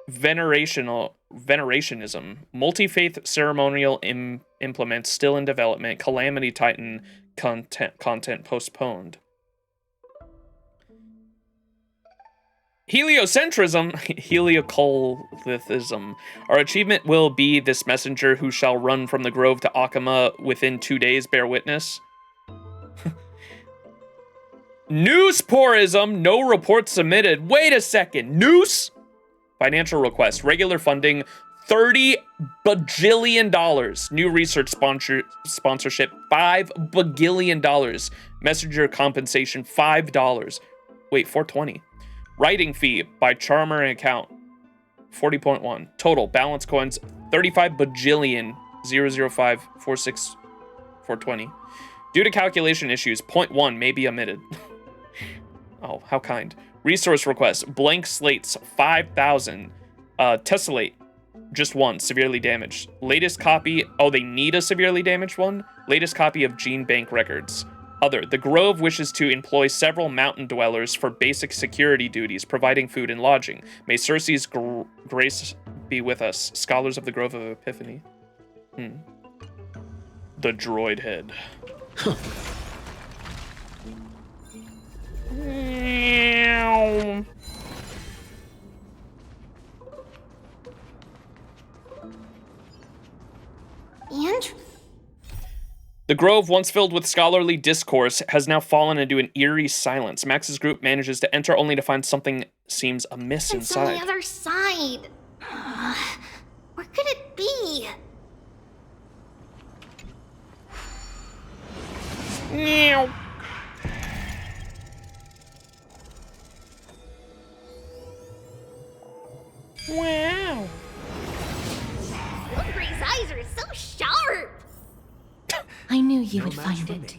Venerationism. Multi-faith ceremonial implements still in development. Calamity Titan content postponed. Heliocentrism, heliocultism. Our achievement will be this messenger who shall run from the grove to Akama within 2 days. Bear witness. Newsporism, no report submitted. Wait a second, Noose? Financial request, regular funding, $30 bajillion. New research sponsorship, $5 bagillion. Messenger compensation, $5. Wait, $420. Writing fee by Charmer account, 40.1. Total balance coins, 35 bajillion 005 46 420. Due to calculation issues, 0.1 may be omitted. Oh, how kind. Resource request, blank slates, 5,000. Tessellate, just one, severely damaged. Latest copy, oh, they need a severely damaged one? Latest copy of Gene Bank records. Other, the Grove wishes to employ several mountain dwellers for basic security duties, providing food and lodging. May Circe's grace be with us. Scholars of the Grove of Epiphany. The droid head. And? The Grove, once filled with scholarly discourse, has now fallen into an eerie silence. Max's group manages to enter only to find something seems amiss It's inside. on the other side. Where could it be? Meow. Wow. Hungry's eyes are so sharp. I knew you would find it.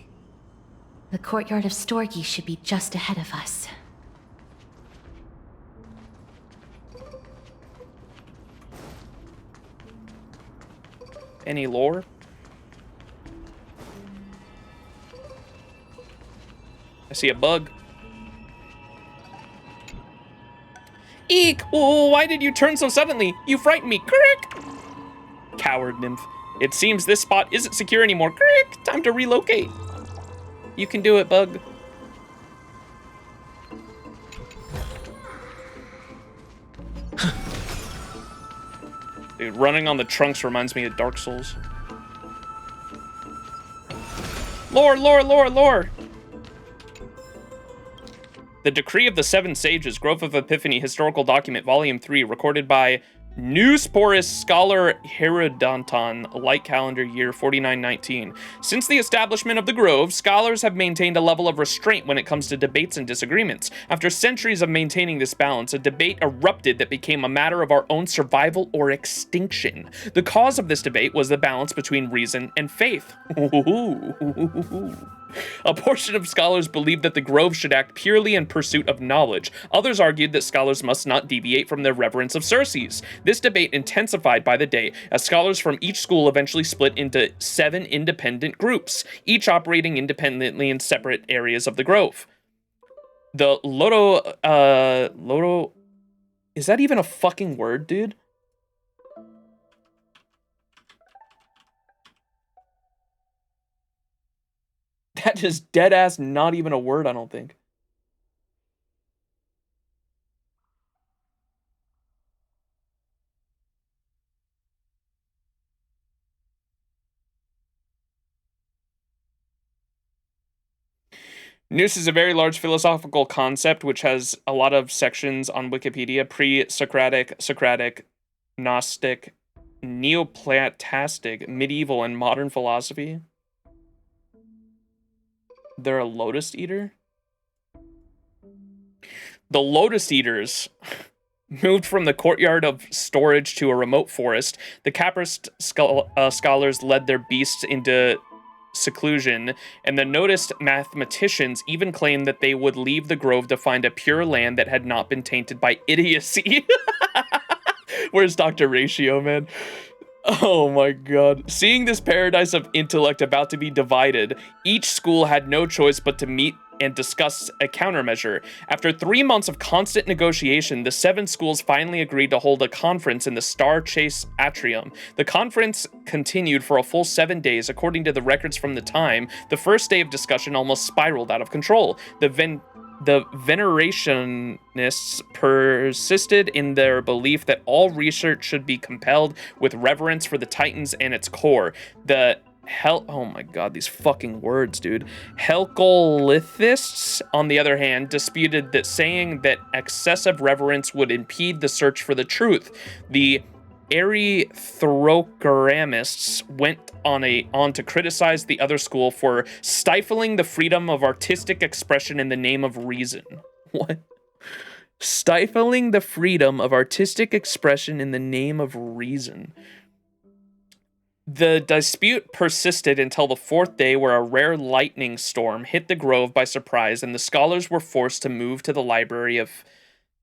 The courtyard of Storgi should be just ahead of us. Any lore? I see a bug. Eek! Oh, why did you turn so suddenly? You frightened me. Crick! Coward nymph. It seems this spot isn't secure anymore. Crick! Time to relocate. You can do it, bug. Dude, running on the trunks reminds me of Dark Souls. Lore, lore, lore, lore! The Decree of the Seven Sages, Grove of Epiphany, Historical Document, Volume 3, recorded by Newsporus scholar Herodonton, light calendar year 4919. Since the establishment of the Grove, scholars have maintained a level of restraint when it comes to debates and disagreements. After centuries of maintaining this balance, a debate erupted that became a matter of our own survival or extinction. The cause of this debate was the balance between reason and faith. A portion of scholars believed that the Grove should act purely in pursuit of knowledge. Others argued that scholars must not deviate from their reverence of Circes. This debate intensified by the day, as scholars from each school eventually split into 7 independent groups, each operating independently in separate areas of the Grove. The Loto... Is that even a fucking word, dude? That is dead-ass not even a word, I don't think. Nous is a very large philosophical concept which has a lot of sections on Wikipedia: pre-Socratic, Socratic, Gnostic, Neoplatistic, medieval, and modern philosophy. They're a lotus eater? The Lotus Eaters moved from the courtyard of storage to a remote forest. The Caprist scholars led their beasts into seclusion, and the noticed mathematicians even claimed that they would leave the Grove to find a pure land that had not been tainted by idiocy. Where's Dr. Ratio, man? Oh my god. Seeing this paradise of intellect about to be divided, each school had no choice but to meet and discuss a countermeasure. After 3 months of constant negotiation, the 7 schools finally agreed to hold a conference in the Star Chase Atrium. The conference continued for a full 7 days. According to the records from the time, the first day of discussion almost spiraled out of control. The Venerationists persisted in their belief that all research should be compelled with reverence for the Titans and its core. Oh my god, these fucking words, dude. Helcolithists, on the other hand, disputed that saying that excessive reverence would impede the search for the truth. The Erythrocramists went on to criticize the other school for stifling the freedom of artistic expression in the name of reason. What? Stifling the freedom of artistic expression in the name of reason. The dispute persisted until the 4th day, where a rare lightning storm hit the Grove by surprise, and the scholars were forced to move to the library of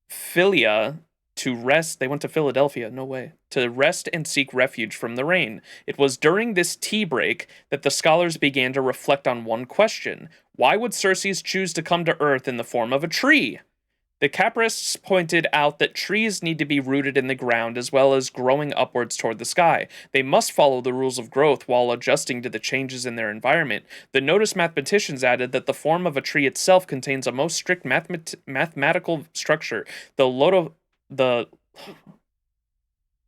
Philia to rest. They went to Philadelphia, no way, to rest and seek refuge from the rain. It was during this tea break that the scholars began to reflect on one question: why would Circes choose to come to Earth in the form of a tree? The Caprists pointed out that trees need to be rooted in the ground as well as growing upwards toward the sky. They must follow the rules of growth while adjusting to the changes in their environment. The noticed mathematicians added that the form of a tree itself contains a most strict mathematical structure. The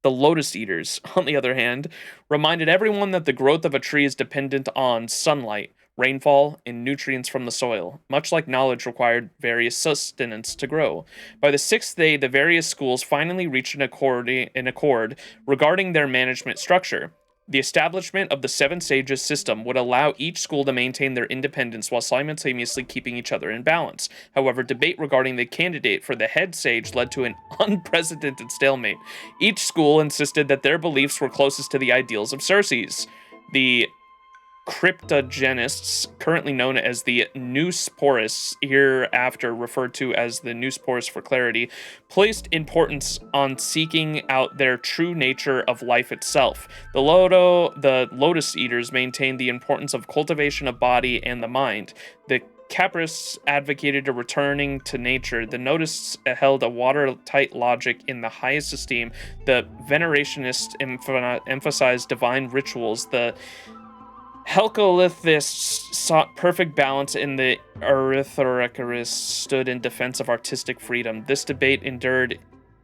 Lotus Eaters, on the other hand, reminded everyone that the growth of a tree is dependent on sunlight, rainfall, and nutrients from the soil. Much like knowledge required various sustenance to grow. By the 6th day, the various schools finally reached an accord regarding their management structure. The establishment of the 7 Sages system would allow each school to maintain their independence while simultaneously keeping each other in balance. However, debate regarding the candidate for the head sage led to an unprecedented stalemate. Each school insisted that their beliefs were closest to the ideals of Circes. The cryptogenists, currently known as the Newsporus, hereafter referred to as the Newsporus for clarity, placed importance on seeking out their true nature of life itself. The Lotus Eaters maintained the importance of cultivation of body and the mind. The Caprists advocated a returning to nature. The Notists held a watertight logic in the highest esteem. The Venerationists emphasized divine rituals. The Helcolithists sought perfect balance, and the Erythrocramists stood in defense of artistic freedom. This debate endured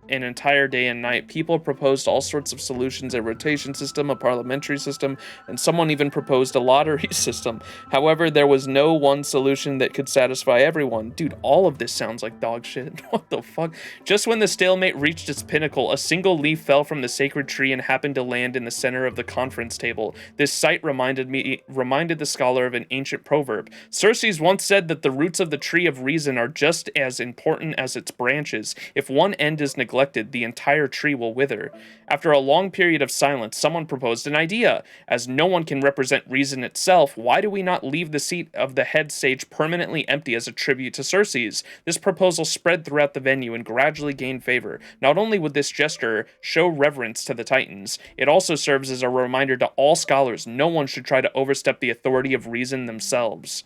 an entire day and night. People proposed all sorts of solutions, a rotation system, a parliamentary system, and someone even proposed a lottery system. However, there was no one solution that could satisfy everyone. Dude, all of this sounds like dog shit. What the fuck? Just when the stalemate reached its pinnacle, a single leaf fell from the sacred tree and happened to land in the center of the conference table. This sight reminded the scholar of an ancient proverb. Circes once said that the roots of the tree of reason are just as important as its branches. If one end is neglected, the entire tree will wither. After a long period of silence, someone proposed an idea. As no one can represent reason itself, why do we not leave the seat of the head sage permanently empty as a tribute to Circes? This proposal spread throughout the venue and gradually gained favor. Not only would this gesture show reverence to the Titans, it also serves as a reminder to all scholars no one should try to overstep the authority of reason themselves.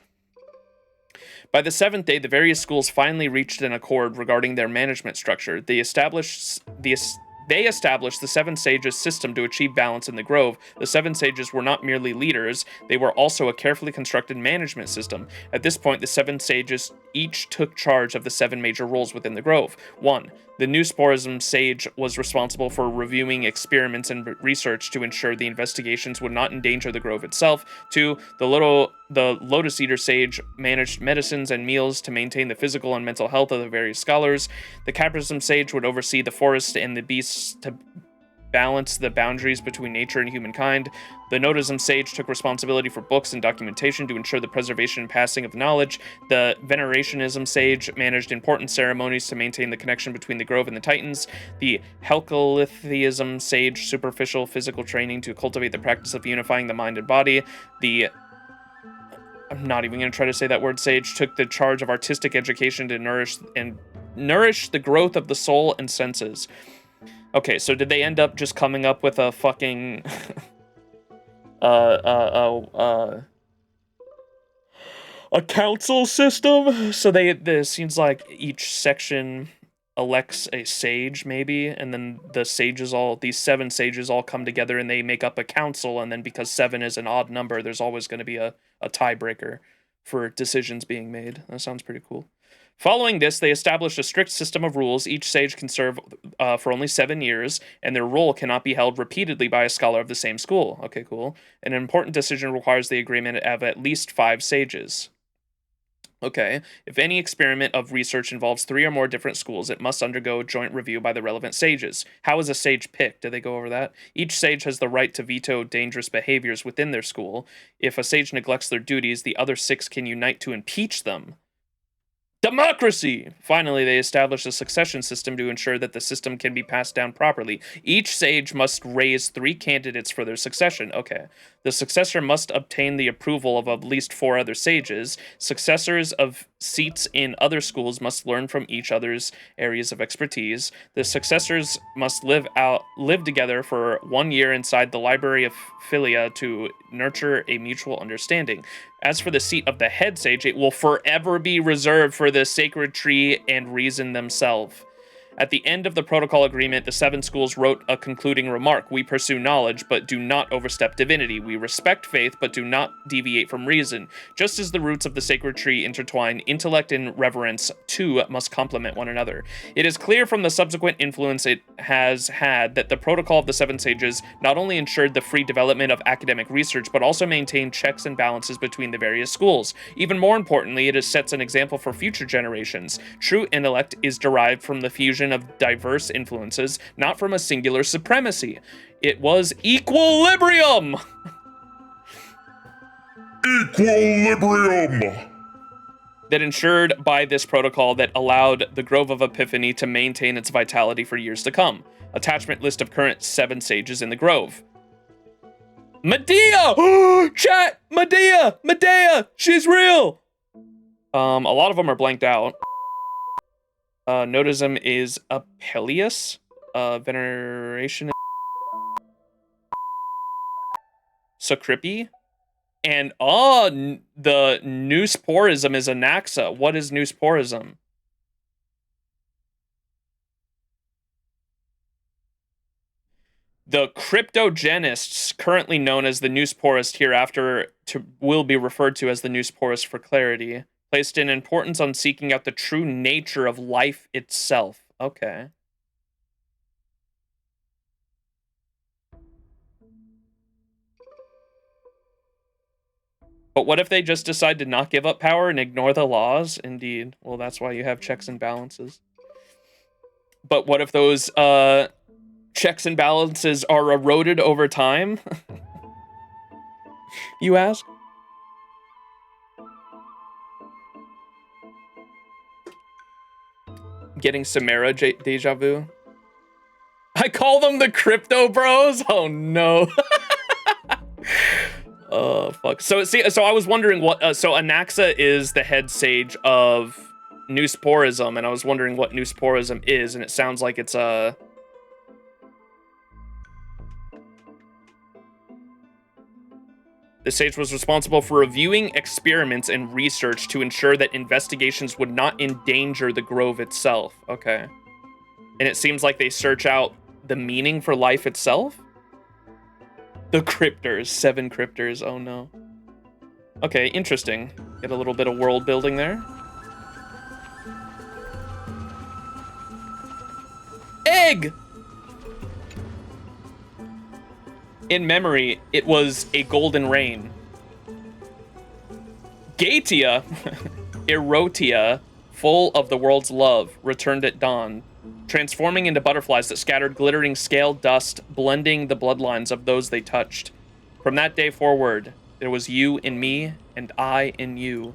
By the 7th day, the various schools finally reached an accord regarding their management structure. They established the 7 sages system to achieve balance in the grove. The 7 sages were not merely leaders, they were also a carefully constructed management system. At this point, the 7 sages each took charge of the 7 major roles within the grove. 1. The new Sporism sage was responsible for reviewing experiments and research to ensure the investigations would not endanger the grove itself. 2. The Lotus Eater sage managed medicines and meals to maintain the physical and mental health of the various scholars. The Caprism sage would oversee the forest and the beasts to balance the boundaries between nature and humankind. The Notism sage took responsibility for books and documentation to ensure the preservation and passing of knowledge. The Venerationism sage managed important ceremonies to maintain the connection between the grove and the Titans. The Helcalithism sage superficial physical training to cultivate the practice of unifying the mind and body. I'm not even going to try to say that word. Sage took the charge of artistic education to nourish the growth of the soul and senses. Okay, so did they end up just coming up with a fucking a council system? So it seems like each section elects a sage, maybe, and then these 7 sages all come together and they make up a council, and then because 7 is an odd number, there's always going to be a tiebreaker for decisions being made. That sounds pretty cool. Following this, they established a strict system of rules. Each sage can serve for only 7 years, and their role cannot be held repeatedly by a scholar of the same school. Okay, cool. An important decision requires the agreement of at least 5 sages. Okay, if any experiment of research involves 3 or more different schools, it must undergo joint review by the relevant sages. How is a sage picked? Did they go over that? Each sage has the right to veto dangerous behaviors within their school. If a sage neglects their duties, the other 6 can unite to impeach them. Democracy! Finally, they established a succession system to ensure that the system can be passed down properly. Each sage must raise 3 candidates for their succession. Okay. The successor must obtain the approval of at least 4 other sages. Successors of seats in other schools must learn from each other's areas of expertise. The successors must live together for 1 year inside the library of Philia to nurture a mutual understanding. As for the seat of the head sage, it will forever be reserved for the sacred tree and reason themselves. At the end of the protocol agreement, the 7 schools wrote a concluding remark. We pursue knowledge, but do not overstep divinity. We respect faith, but do not deviate from reason. Just as the roots of the sacred tree intertwine, intellect and reverence, too, must complement one another. It is clear from the subsequent influence it has had that the protocol of the 7 sages not only ensured the free development of academic research, but also maintained checks and balances between the various schools. Even more importantly, it sets an example for future generations. True intellect is derived from the fusion of diverse influences, not from a singular supremacy. It was equilibrium! Equilibrium! That ensured by this protocol that allowed the Grove of Epiphany to maintain its vitality for years to come. Attachment list of current 7 sages in the Grove. Medea! Chat! Medea! She's real! A lot of them are blanked out. Notism is Amphoreus. Veneration. Sacripi. And, the Neusporism is Anaxa. What is Neusporism? The cryptogenists, currently known as the Neusporist, hereafter will be referred to as the Neusporist for clarity, placed an importance on seeking out the true nature of life itself. Okay. But what if they just decide to not give up power and ignore the laws? Indeed. Well, that's why you have checks and balances. But what if those checks and balances are eroded over time? You ask? Getting Samara deja vu. I call them the crypto bros. Oh no. Oh fuck. So I was wondering what. So Anaxa is the head sage of Noosporism, and I was wondering what Noosporism is, and it sounds like it's a. The sage was responsible for reviewing experiments and research to ensure that investigations would not endanger the grove itself. Okay. And it seems like they search out the meaning for life itself? The cryptors. 7 cryptors. Oh no. Okay, interesting. Get a little bit of world building there. Egg! In memory, it was a golden rain. Gatia, Erotia, full of the world's love, returned at dawn, transforming into butterflies that scattered glittering scale dust, blending the bloodlines of those they touched. From that day forward, there was you in me, and I in you.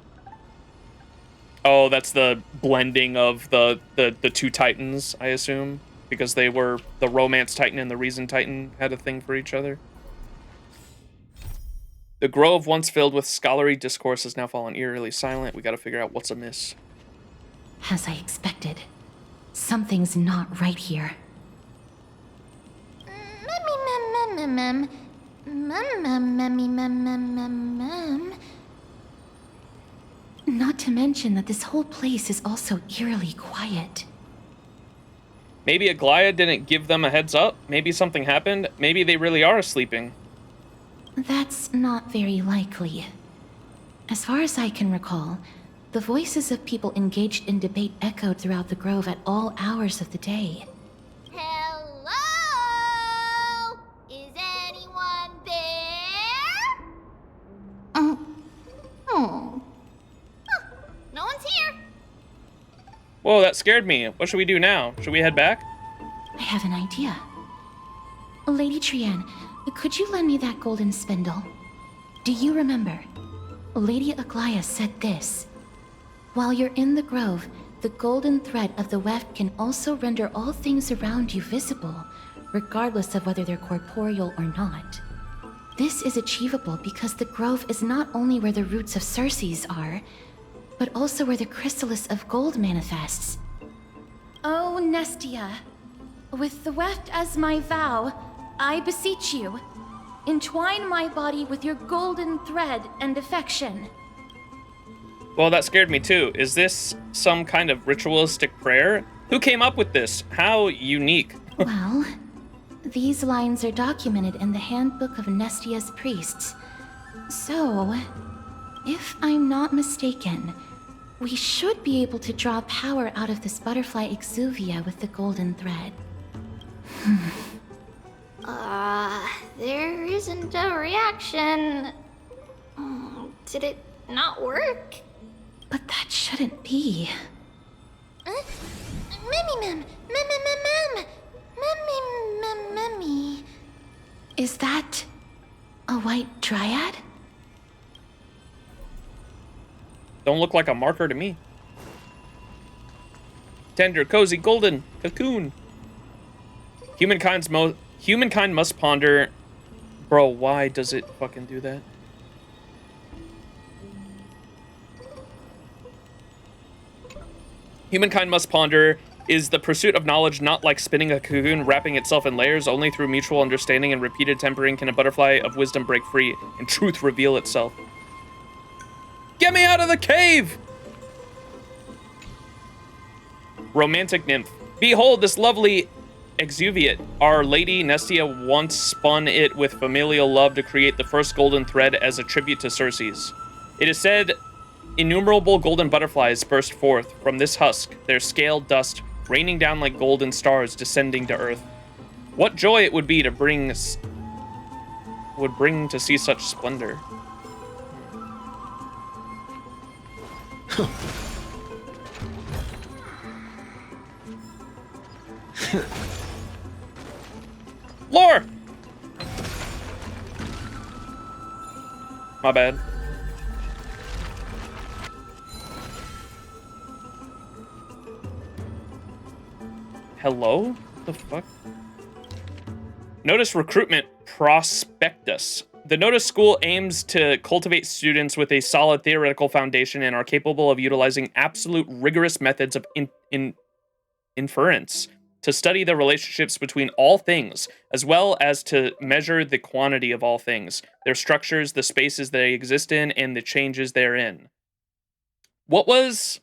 Oh, that's the blending of the 2 titans, I assume, because they were the romance titan and the reason titan had a thing for each other. The grove, once filled with scholarly discourse, has now fallen eerily silent. We gotta figure out what's amiss. As I expected, something's not right here. Not to mention that this whole place is also eerily quiet. Maybe Aglaya didn't give them a heads up. Maybe something happened. Maybe they really are sleeping. That's not very likely. As far as I can recall, the voices of people engaged in debate echoed throughout the grove at all hours of the day. Hello? Is anyone there? Oh. Huh. No one's here. Whoa, that scared me. What should we do now? Should we head back? I have an idea. Lady Trianne, could you lend me that golden spindle? Do you remember? Lady Aglaya said this. While you're in the grove, the golden thread of the weft can also render all things around you visible, regardless of whether they're corporeal or not. This is achievable because the grove is not only where the roots of Circes are, but also where the chrysalis of gold manifests. Oh, Nestia, with the weft as my vow, I beseech you, entwine my body with your golden thread and affection. Well, that scared me too. Is this some kind of ritualistic prayer? Who came up with this? How unique. Well, these lines are documented in the Handbook of Nestia's priests. So, if I'm not mistaken, we should be able to draw power out of this butterfly exuvia with the golden thread. There isn't a reaction. Did it not work? But that shouldn't be. Mummy. Is that a white dryad? Don't look like a marker to me. Tender, cozy, golden, cocoon. Humankind must ponder. Bro, why does it fucking do that? Humankind must ponder, is the pursuit of knowledge not like spinning a cocoon, wrapping itself in layers? Only through mutual understanding and repeated tempering can a butterfly of wisdom break free and truth reveal itself. Get me out of the cave! Romantic nymph. Behold this lovely exuviate. Our Lady Nestia once spun it with familial love to create the first golden thread as a tribute to Circes. It is said innumerable golden butterflies burst forth from this husk, their scale dust raining down like golden stars descending to earth. What joy it would be to bring to see such splendor. Lore! My bad. Hello? What the fuck? Notice recruitment prospectus. The Notice School aims to cultivate students with a solid theoretical foundation and are capable of utilizing absolute rigorous methods of inference to study the relationships between all things, as well as to measure the quantity of all things, their structures, the spaces they exist in, and the changes therein. What was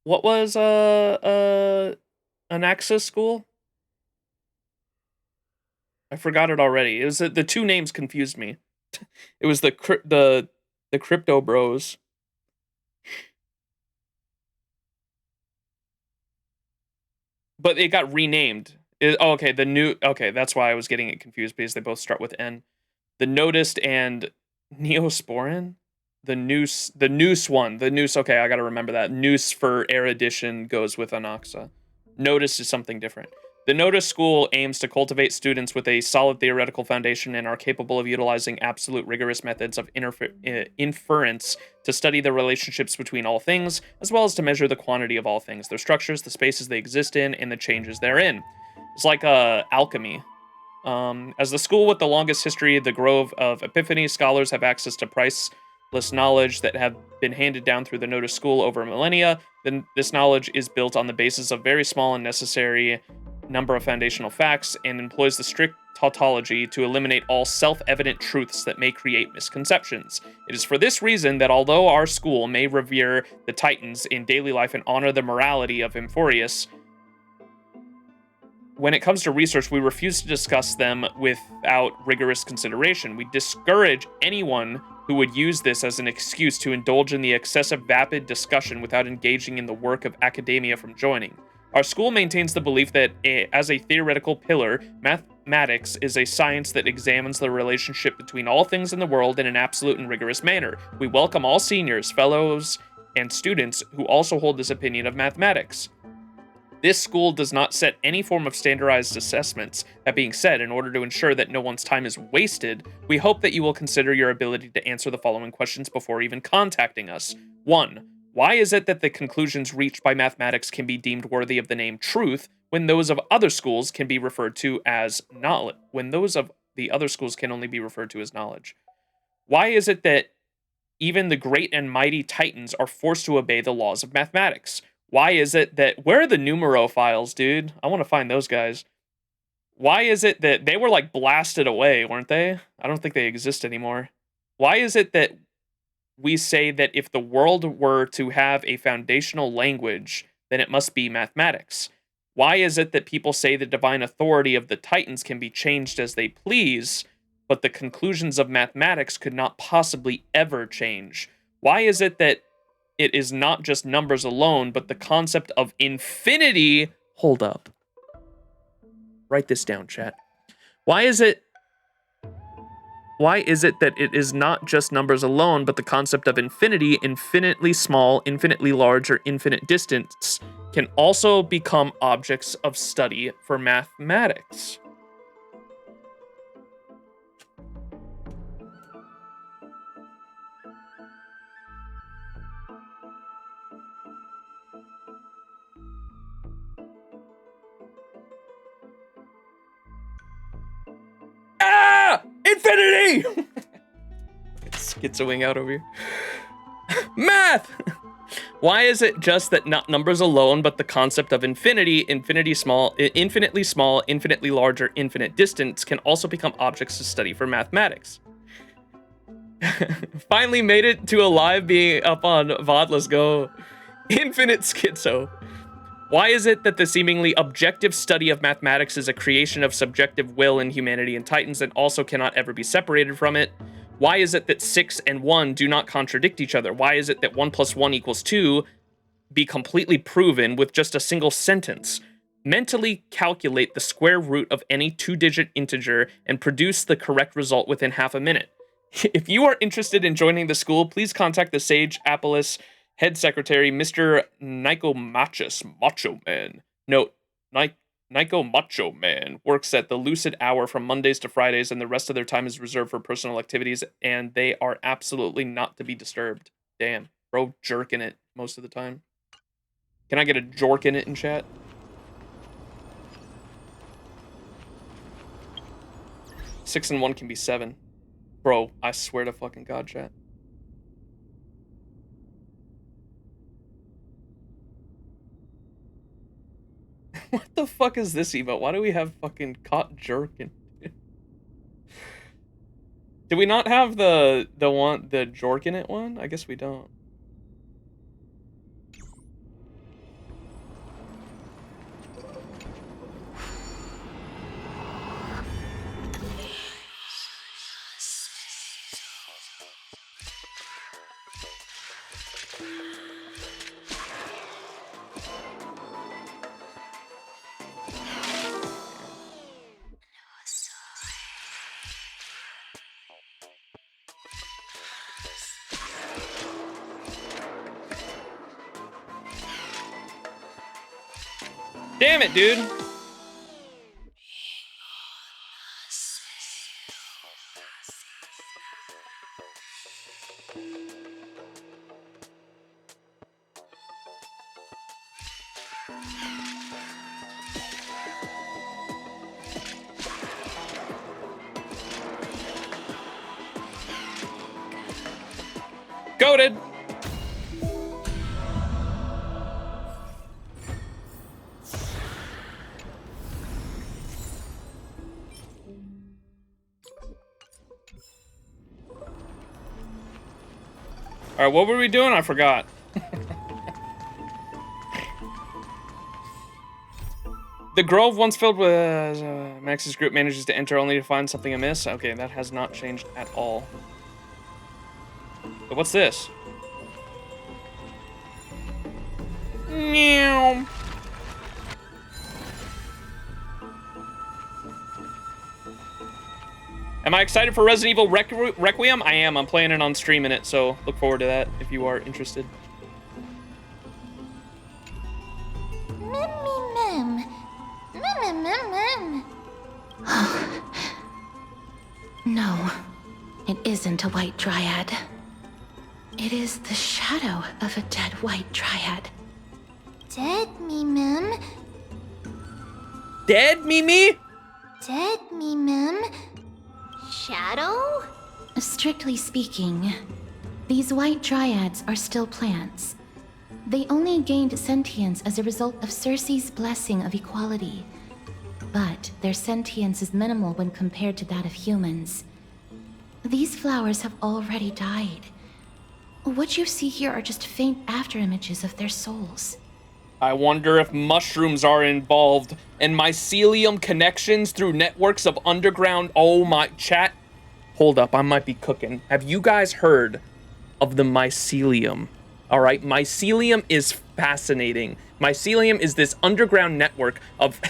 an Axis school? I forgot it already. It was the two names confused me. It was the Crypto Bros. But it got renamed. Okay, that's why I was getting it confused, because they both start with N. The Noticed and Neosporin? The Noose one. The Noose, okay, I gotta remember that. Noose for erudition goes with Anaxa. Notice is something different. The Notice School aims to cultivate students with a solid theoretical foundation and are capable of utilizing absolute rigorous methods of inference to study the relationships between all things, as well as to measure the quantity of all things, their structures, the spaces they exist in, and the changes therein. It's like alchemy. As the school with the longest history, the Grove of Epiphany, scholars have access to priceless knowledge that have been handed down through the Notice School over millennia. Then this knowledge is built on the basis of very small and necessary number of foundational facts and employs the strict tautology to eliminate all self-evident truths that may create misconceptions. It is for this reason that although our school may revere the Titans in daily life and honor the morality of Amphoreus, when it comes to research, we refuse to discuss them without rigorous consideration. We discourage anyone who would use this as an excuse to indulge in the excessive vapid discussion without engaging in the work of academia from joining. Our school maintains the belief that, as a theoretical pillar, mathematics is a science that examines the relationship between all things in the world in an absolute and rigorous manner. We welcome all seniors, fellows, and students who also hold this opinion of mathematics. This school does not set any form of standardized assessments. That being said, in order to ensure that no one's time is wasted, we hope that you will consider your ability to answer the following questions before even contacting us. 1. Why is it that the conclusions reached by mathematics can be deemed worthy of the name truth when those of other schools can be referred to as knowledge? When those of the other schools can only be referred to as knowledge? Why is it that even the great and mighty Titans are forced to obey the laws of mathematics? Why is it that... Where are the numero files, dude? I want to find those guys. Why is it that they were, like, blasted away, weren't they? I don't think they exist anymore. Why is it that we say that if the world were to have a foundational language, then it must be mathematics? Why is it that people say the divine authority of the Titans can be changed as they please, but the conclusions of mathematics could not possibly ever change? Why is it that it is not just numbers alone, but the concept of infinity... Hold up. Write this down, chat. Why is it that it is not just numbers alone, but the concept of infinity, infinitely small, infinitely large, or infinite distance, can also become objects of study for mathematics? Ah! Infinity! Schizoing out over here. Math! Why is it just that not numbers alone, but the concept of infinity, infinitely small, infinitely larger, infinite distance, can also become objects to study for mathematics? Finally made it to a live being up on VOD, let's go. Infinite schizo. Why is it that the seemingly objective study of mathematics is a creation of subjective will in humanity and Titans and also cannot ever be separated from it? Why is it that 6 and 1 do not contradict each other? Why is it that 1 + 1 = 2 be completely proven with just a single sentence? Mentally calculate the square root of any 2-digit integer and produce the correct result within half a minute. If you are interested in joining the school, please contact the Sage Apollos Head Secretary, Mr. Nico Machus, Macho Man. Note, Nico Macho Man works at the Lucid Hour from Mondays to Fridays, and the rest of their time is reserved for personal activities, and they are absolutely not to be disturbed. Damn, bro jerking it most of the time. Can I get a jork in it in chat? Six and one can be 7. Bro, I swear to fucking God, chat. What the fuck is this emote? Why do we have fucking caught jerking? Do we not have the jork in it one? I guess we don't. Damn it, dude. Goated. All right, what were we doing? I forgot. The Grove, once filled with Max's group, manages to enter only to find something amiss. Okay, that has not changed at all. But what's this? Meow. Am I excited for Resident Evil Requiem? I am. I'm playing it on stream in it, so look forward to that if you are interested. No, it isn't a white dryad. It is the shadow of a dead white dryad. Dead Mim. Dead Mimi? Dead Mim. Shadow? Strictly speaking, these white dryads are still plants. They only gained sentience as a result of Circe's blessing of equality. But their sentience is minimal when compared to that of humans. These flowers have already died. What you see here are just faint afterimages of their souls. I wonder if mushrooms are involved and mycelium connections through networks of underground. Oh my, chat. Hold up, I might be cooking. Have you guys heard of the mycelium? All right, mycelium is fascinating. Mycelium is this underground network of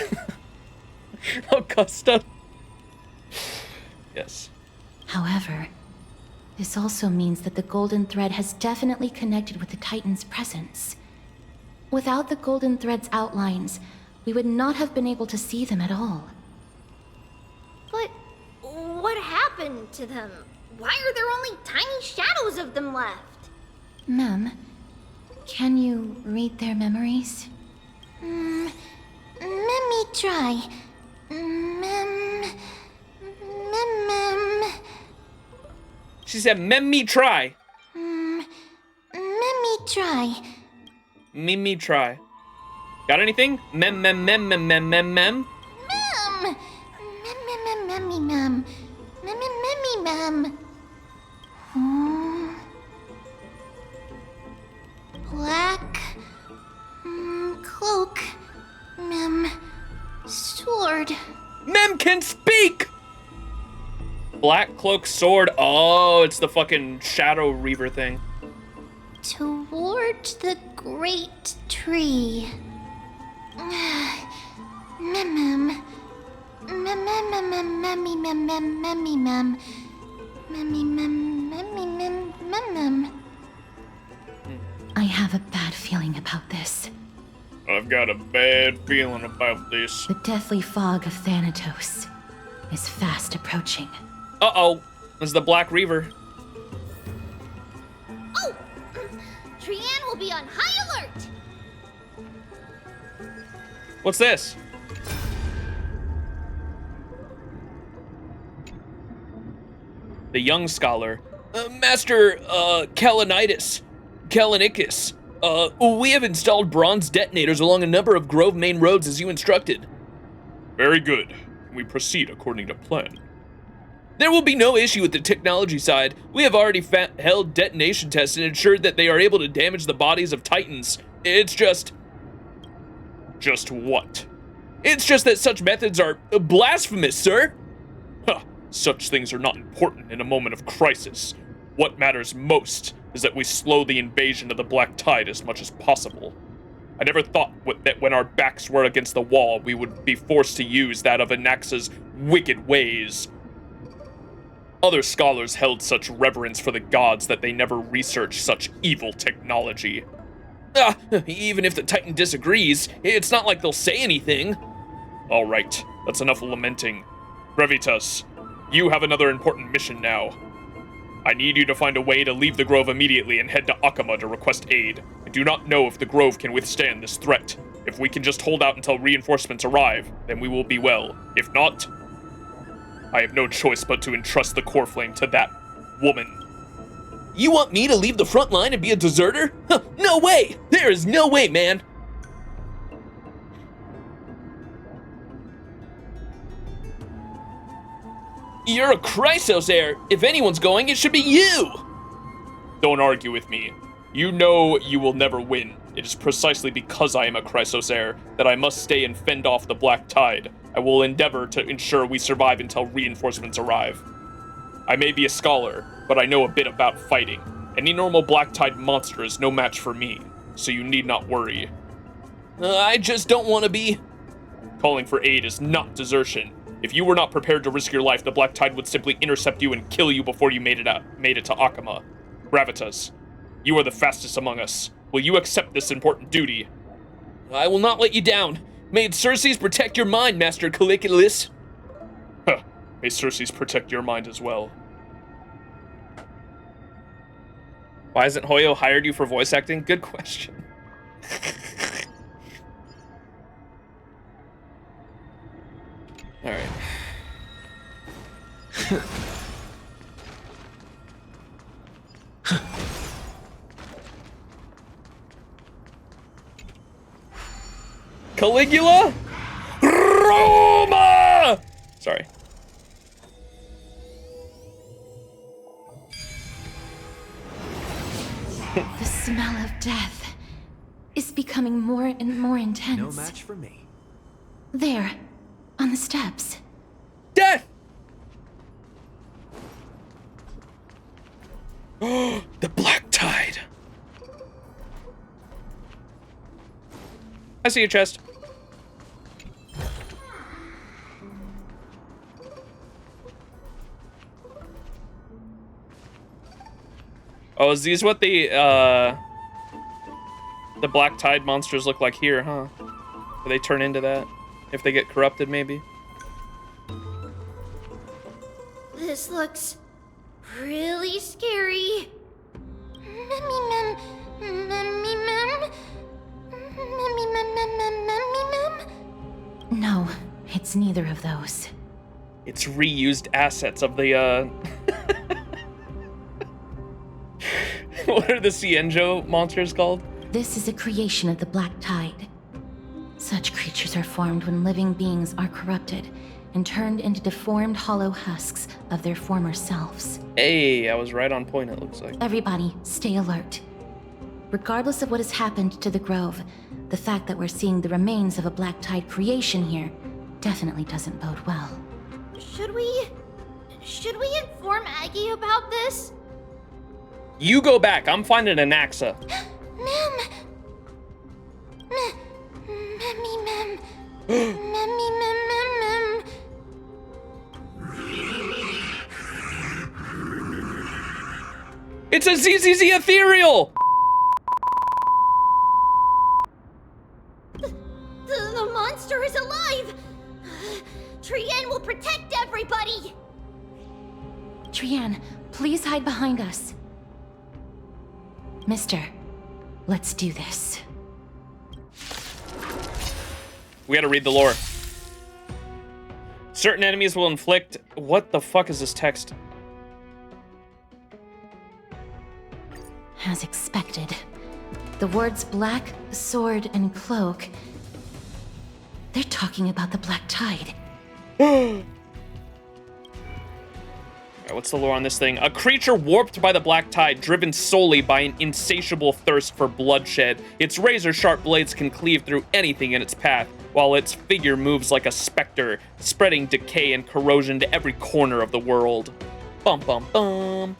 Augusta. Yes. However, this also means that the golden thread has definitely connected with the Titan's presence. Without the golden thread's outlines, we would not have been able to see them at all. But what happened to them? Why are there only tiny shadows of them left? Mem, can you read their memories? Let me try. Mem. She said, "Mem me try." Let me try. Me try. Got anything? Mem. Mem. Mem. Black cloak. Mem. Sword. Mem can speak! Black cloak sword. Oh, it's the fucking Shadow Reaver thing. Toward the great tree. Mem. I have a bad feeling about this. I've got a bad feeling about this. The deathly fog of Thanatos is fast approaching. Uh-oh. It's the Black Reaver. Oh! Trian will be on high alert! What's this? The young scholar. Master, Kalanitis. Kalanicus. We have installed bronze detonators along a number of Grove main roads as you instructed. Very good. We proceed according to plan. There will be no issue with the technology side. We have already held detonation tests and ensured that they are able to damage the bodies of Titans. It's just... Just what? It's just that such methods are blasphemous, sir. Huh. Such things are not important in a moment of crisis. What matters most is that we slow the invasion of the Black Tide as much as possible. I never thought that when our backs were against the wall, we would be forced to use that of Anaxa's wicked ways. Other scholars held such reverence for the gods that they never researched such evil technology. Even if the Titan disagrees, it's not like they'll say anything. All right, that's enough lamenting. Brevitas, you have another important mission now. I need you to find a way to leave the Grove immediately and head to Akama to request aid. I do not know if the Grove can withstand this threat. If we can just hold out until reinforcements arrive, then we will be well. If not, I have no choice but to entrust the core flame to that woman. You want me to leave the front line and be a deserter? Huh, no way! There is no way, man! You're a Chrysos heir. If anyone's going, it should be you! Don't argue with me. You know you will never win. It is precisely because I am a Chrysos heir that I must stay and fend off the Black Tide. I will endeavor to ensure we survive until reinforcements arrive. I may be a scholar, but I know a bit about fighting. Any normal Black Tide monster is no match for me, so you need not worry. I just don't want to be... Calling for aid is not desertion. If you were not prepared to risk your life, the Black Tide would simply intercept you and kill you before you made it to Akama. Gravitas, you are the fastest among us. Will you accept this important duty? I will not let you down. May Circes protect your mind, Master Caligulus. Huh. May Circes protect your mind as well. Why hasn't Hoyo hired you for voice acting? Good question. All right. Caligula? Roma! Sorry. The smell of death is becoming more and more intense. No match for me. There, on the steps. Death! The Black Tide. I see your chest. Oh, is these what the Black Tide monsters look like here, huh? Do they turn into that? If they get corrupted, maybe? This looks really scary. No, it's neither of those. It's reused assets of the, What are the Cienjo monsters called? This is a creation of the Black Tide. Such creatures are formed when living beings are corrupted and turned into deformed hollow husks of their former selves. Hey, I was right on point, it looks like. Everybody, stay alert. Regardless of what has happened to the Grove, the fact that we're seeing the remains of a Black Tide creation here definitely doesn't bode well. Should we inform Aggie about this? You go back, I'm finding Anaxa. It's a ZZZ Ethereal! alive! Trienne will protect everybody! Trienne, please hide behind us. Mister, let's do this. We gotta read the lore. Certain enemies will inflict... What the fuck is this text? As expected, the words black, sword, and cloak... They're talking about the Black Tide. Alright, what's the lore on this thing? A creature warped by the Black Tide, driven solely by an insatiable thirst for bloodshed. Its razor-sharp blades can cleave through anything in its path, while its figure moves like a specter, spreading decay and corrosion to every corner of the world. Bum bum bum.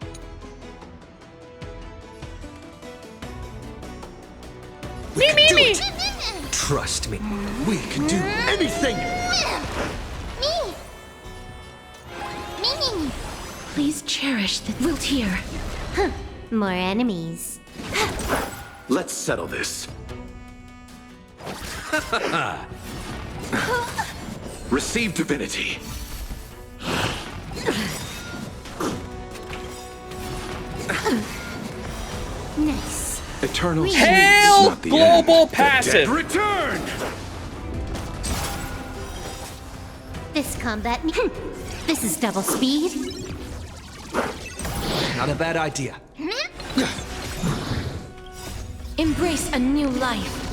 Me. Trust me, we can do anything. Me. Please cherish the wilt here. More enemies. Let's settle this. Receive divinity. Nice. Eternal sleep Hail is not the global end. passive. The dead return. This combat This is double speed. Not a bad idea. Embrace a new life.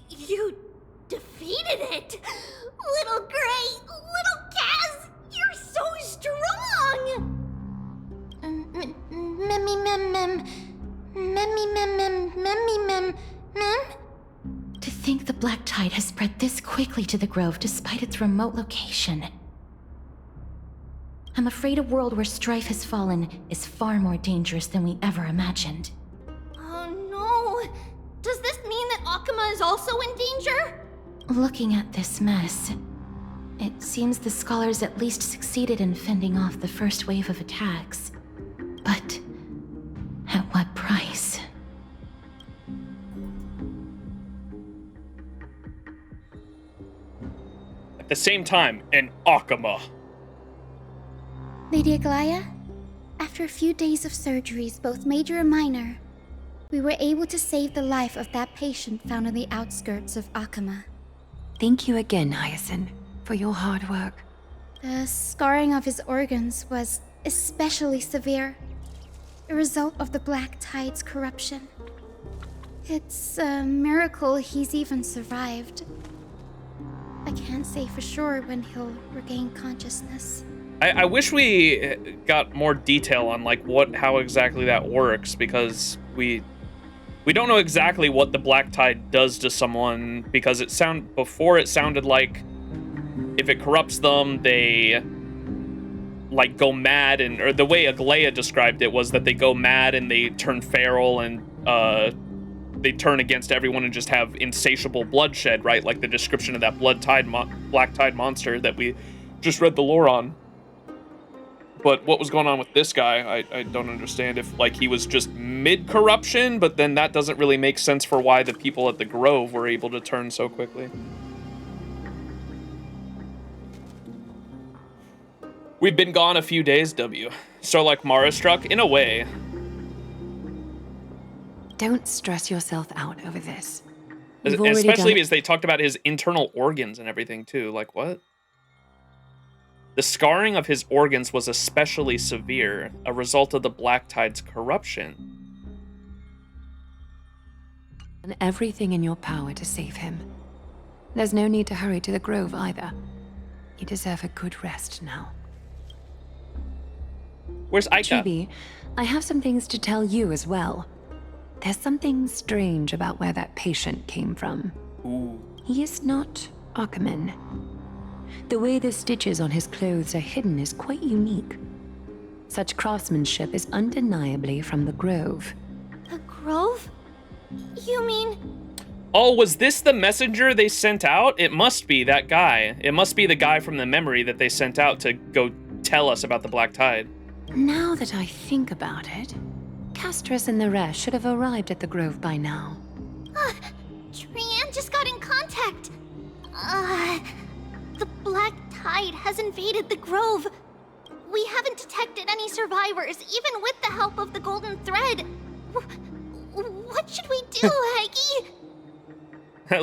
You defeated it! Little Gray, little Kaz, you're so strong! To think the Black Tide has spread this quickly to the Grove despite its remote location. I'm afraid a world where strife has fallen is far more dangerous than we ever imagined. Oh no! Does this mean that Akama is also in danger? Looking at this mess, it seems the scholars at least succeeded in fending off the first wave of attacks. But at what price? At the same time, an Akama. Lady Aglaya, after a few days of surgeries, both major and minor, we were able to save the life of that patient found on the outskirts of Akama. Thank you again, Hyacinth, for your hard work. The scarring of his organs was especially severe, a result of the Black Tide's corruption. It's a miracle he's even survived. I can't say for sure when he'll regain consciousness. I wish we got more detail on like how exactly that works, because we don't know exactly what the Black Tide does to someone, because before it sounded like if it corrupts them, they like go mad, or the way Aglaya described it was that they go mad and they turn feral and they turn against everyone and just have insatiable bloodshed, right? Like the description of that Black Tide monster that we just read the lore on. But what was going on with this guy, I don't understand. If like he was just mid-corruption, but then that doesn't really make sense for why the people at the Grove were able to turn so quickly. We've been gone a few days, W. So like Mara struck, in a way. Don't stress yourself out over this. Especially because they talked about his internal organs and everything too. Like, what? The scarring of his organs was especially severe, a result of the Black Tide's corruption. And everything in your power to save him. There's no need to hurry to the Grove either. You deserve a good rest now. Where's Aika? Chibi, I have some things to tell you as well. There's something strange about where that patient came from. Ooh. He is not Akaman. The way the stitches on his clothes are hidden is quite unique. Such craftsmanship is undeniably from the Grove. The Grove? You mean... Oh, was this the messenger they sent out? It must be that guy. It must be the guy from the memory that they sent out to go tell us about the Black Tide. Now that I think about it, Castorus and the rest should have arrived at the grove by now. Trian just got in contact. The black tide has invaded the grove. We haven't detected any survivors, even with the help of the golden thread. What should we do, Aggie?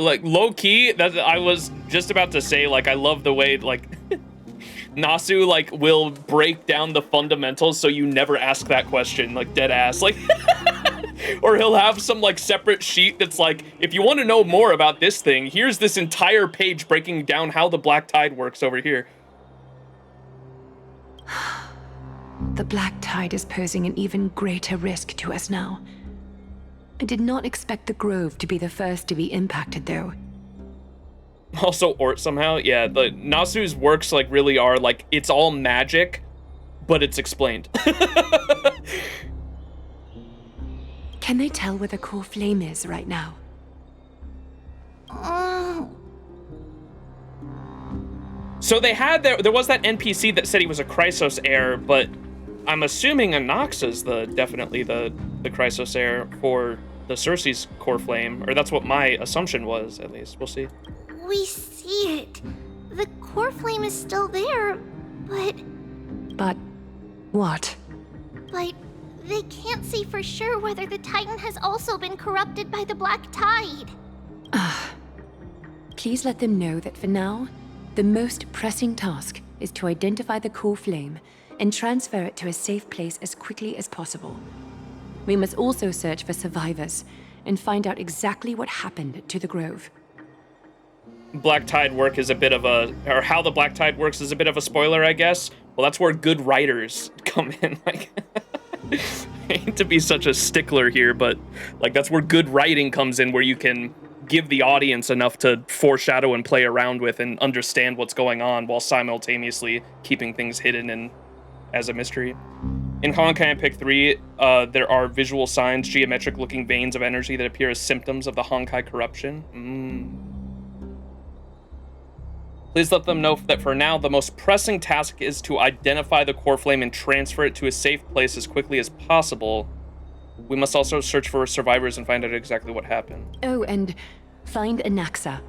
Like, low-key, I was just about to say, like, I love the way, like, Nasu, like, will break down the fundamentals so you never ask that question, like, dead ass. Like, or he'll have some, like, separate sheet that's like, if you want to know more about this thing, here's this entire page breaking down how the black tide works over here. The black tide is posing an even greater risk to us now. I did not expect the grove to be the first to be impacted, though. Also, Ort somehow, yeah, the Nasu's works, like, really are, like, it's all magic, but it's explained. Can they tell where the core flame is right now? So they had, there was that NPC that said he was a Chrysos heir, but I'm assuming Anaxa's definitely the Chrysos heir for the Cersei's core flame, or that's what my assumption was, at least. We'll see. We see it. The core flame is still there, but... But what? But they can't say for sure whether the Titan has also been corrupted by the black tide. Please let them know that for now, the most pressing task is to identify the core flame and transfer it to a safe place as quickly as possible. We must also search for survivors and find out exactly what happened to the grove. Black tide work is a bit of a, or how the black tide works is a bit of a spoiler, I guess. Well, that's where good writers come in. Like, I hate to be such a stickler here, but like that's where good writing comes in, where you can give the audience enough to foreshadow and play around with and understand what's going on while simultaneously keeping things hidden and as a mystery. In Honkai Pick 3, there are visual signs, geometric-looking veins of energy that appear as symptoms of the Honkai corruption. Please let them know that for now, the most pressing task is to identify the core flame and transfer it to a safe place as quickly as possible. We must also search for survivors and find out exactly what happened. Oh, and find Anaxa.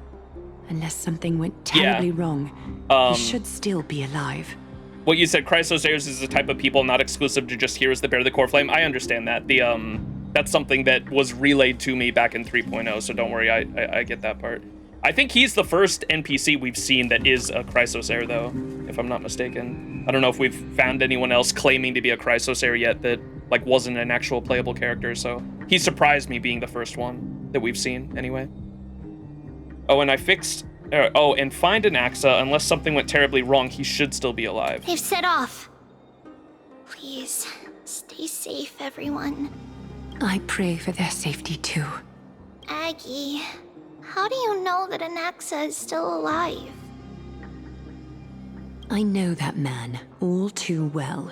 Unless something went terribly wrong, he should still be alive. What you said, Chrysos heirs is the type of people not exclusive to just heroes that bear the core flame. I understand that. That's something that was relayed to me back in 3.0, so don't worry, I get that part. I think he's the first NPC we've seen that is a Chrysos heir, though, if I'm not mistaken. I don't know if we've found anyone else claiming to be a Chrysos heir yet that like wasn't an actual playable character, so he surprised me being the first one that we've seen, anyway. Oh, and I fixed... and find Anaxa. Unless something went terribly wrong, he should still be alive. They've set off. Please, stay safe, everyone. I pray for their safety, too. Aggie, how do you know that Anaxa is still alive? I know that man all too well.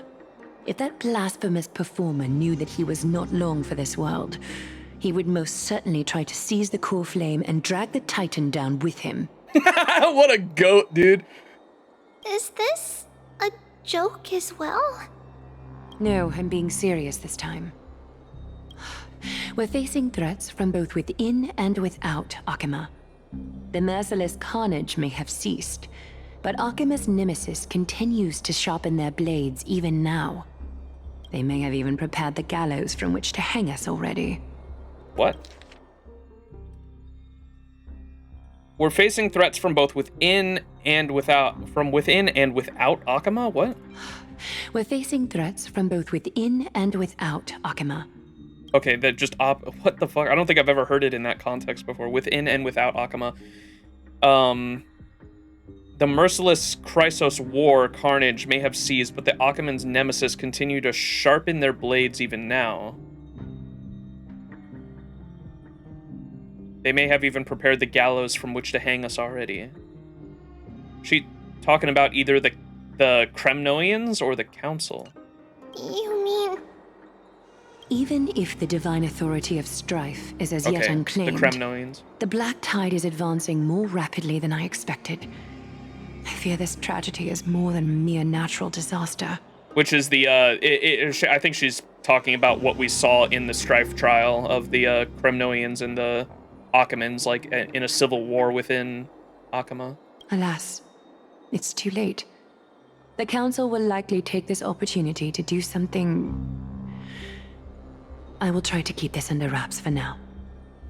If that blasphemous performer knew that he was not long for this world, he would most certainly try to seize the core flame and drag the Titan down with him. What a goat, dude. Is this a joke as well? No, I'm being serious this time. We're facing threats from both within and without Akima. The merciless carnage may have ceased, but Akima's nemesis continues to sharpen their blades even now. They may have even prepared the gallows from which to hang us already. What? We're facing threats from both within and without Akima? What? We're facing threats from both within and without Akima. Okay, that just what the fuck? I don't think I've ever heard it in that context before. Within and without Akima. The merciless Chrysos war carnage may have ceased, but the Akiman's nemesis continue to sharpen their blades even now. They may have even prepared the gallows from which to hang us already. She talking about either the Kremnoians or the Council. You mean... Even if the divine authority of strife is as yet unclaimed, the Kremnoians. The black tide is advancing more rapidly than I expected. I fear this tragedy is more than a mere natural disaster. Which is the, I think she's talking about what we saw in the strife trial of the Kremnoians and the Akamans, like in a civil war within Akama. Alas, it's too late. The Council will likely take this opportunity to do something... I will try to keep this under wraps for now.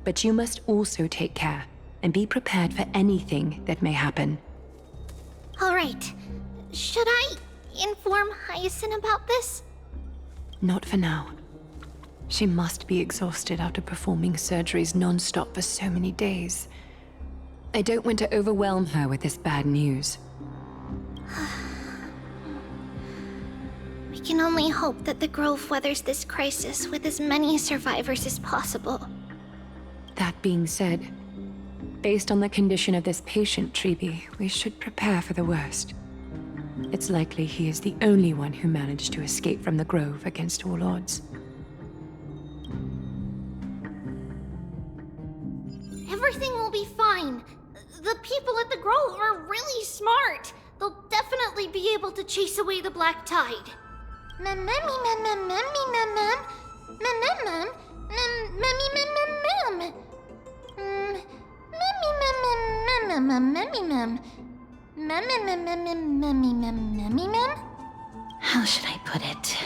But you must also take care and be prepared for anything that may happen. All right. Should I inform Hyacinth about this? Not for now. She must be exhausted after performing surgeries non-stop for so many days. I don't want to overwhelm her with this bad news. We can only hope that the Grove weathers this crisis with as many survivors as possible. That being said, based on the condition of this patient, Treeby, we should prepare for the worst. It's likely he is the only one who managed to escape from the Grove against all odds. Everything will be fine. The people at the Grove are really smart. They'll definitely be able to chase away the Black Tide. How should I put it?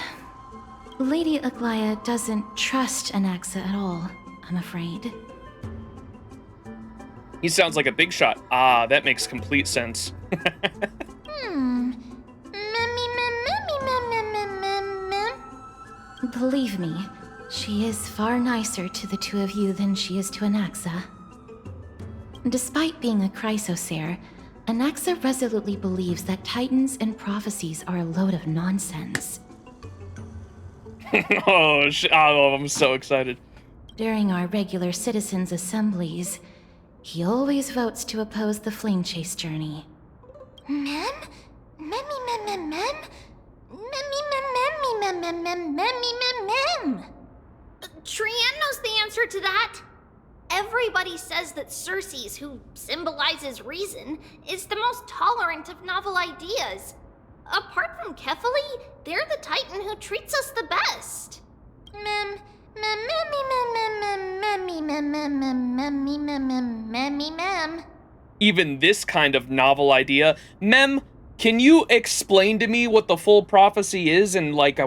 Lady Aglaya doesn't trust Anaxa at all, I'm afraid. He sounds like a big shot. Ah, that makes complete sense. Believe me, she is far nicer to the two of you than she is to Anaxa. Despite being a Chrysosaur, Anaxa resolutely believes that titans and prophecies are a load of nonsense. Oh, I'm so excited. During our regular citizens' assemblies, he always votes to oppose the Flame Chase journey. Trian knows the answer to that. Everybody says that Circes, who symbolizes reason, is the most tolerant of novel ideas. Apart from Kefali, they're the Titan who treats us the best. Even this kind of novel idea. Mem, can you explain to me what the full prophecy is and like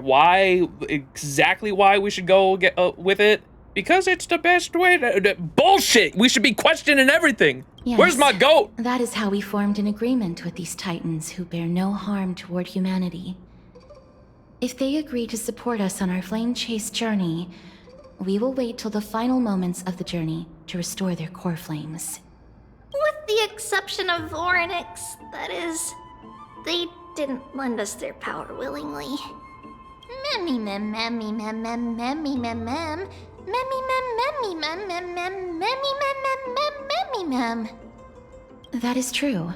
exactly why we should go get with it? Because it's the best way to... Bullshit! We should be questioning everything! Yes, where's my goat? That is how we formed an agreement with these titans who bear no harm toward humanity. If they agree to support us on our Flame Chase journey, we will wait till the final moments of the journey to restore their core flames. With the exception of Orynyx, that is. They didn't lend us their power willingly. That is true.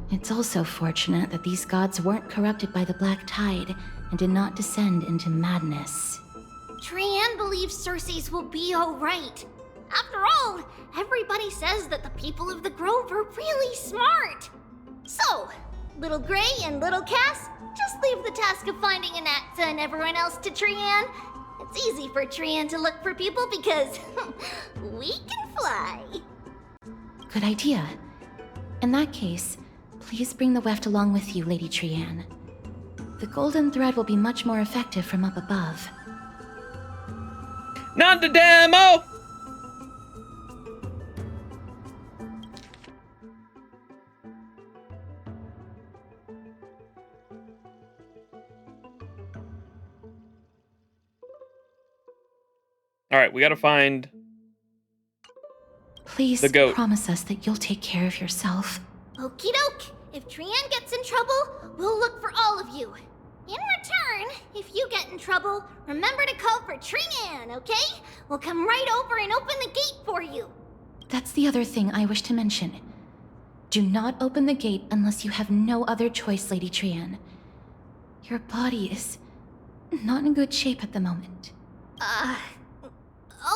It's also fortunate that these gods weren't corrupted by the Black Tide and did not descend into madness. Trian believes Circes will be alright. After all, everybody says that the people of the Grove are really smart. So, Little Gray and Little Cass, just leave the task of finding Anaxa and everyone else to Trian. It's easy for Trian to look for people because we can fly. Good idea. In that case, please bring the weft along with you, Lady Trian. The golden thread will be much more effective from up above. Not the demo! All right, we gotta find Please the goat. Promise us that you'll take care of yourself. Okie doke. If Trian gets in trouble, we'll look for all of you. In return, if you get in trouble, remember to call for Trian, okay? We'll come right over and open the gate for you. That's the other thing I wish to mention. Do not open the gate unless you have no other choice, Lady Trian. Your body is not in good shape at the moment.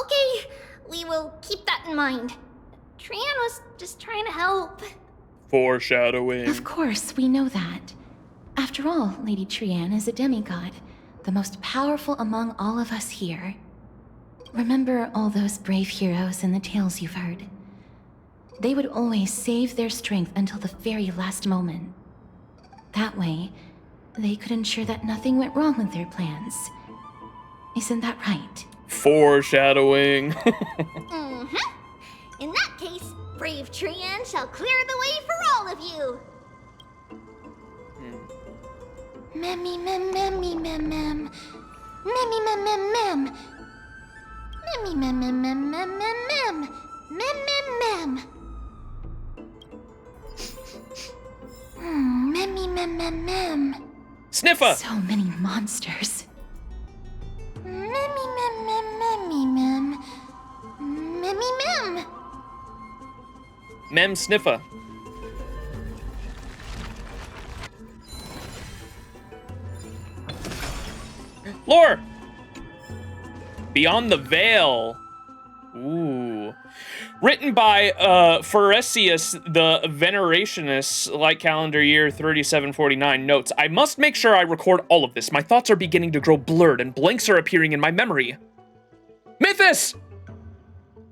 Okay. We will keep that in mind. Trian was just trying to help. Foreshadowing. Of course, we know that. After all, Lady Trian is a demigod. the most powerful among all of us here. Remember all those brave heroes in the tales you've heard? They would always save their strength until the very last moment. That way, they could ensure that nothing went wrong with their plans. Isn't that right? Foreshadowing. In that case, brave Trian shall clear the way for all of you. Memmy mem memmy mem mem. Memmy mem mem mem. Memmy mem mem mem mem mem mem. Mem mem mem. Memmy mem mem mem. Sniffer! So many monsters. Memmy mem mem memmy mem. Memmy mem. Mem Sniffer. Lore! Beyond the Veil. Ooh. Written by Pharesius the Venerationist, like calendar year 3749, notes, I must make sure I record all of this. My thoughts are beginning to grow blurred and blanks are appearing in my memory. Mythos!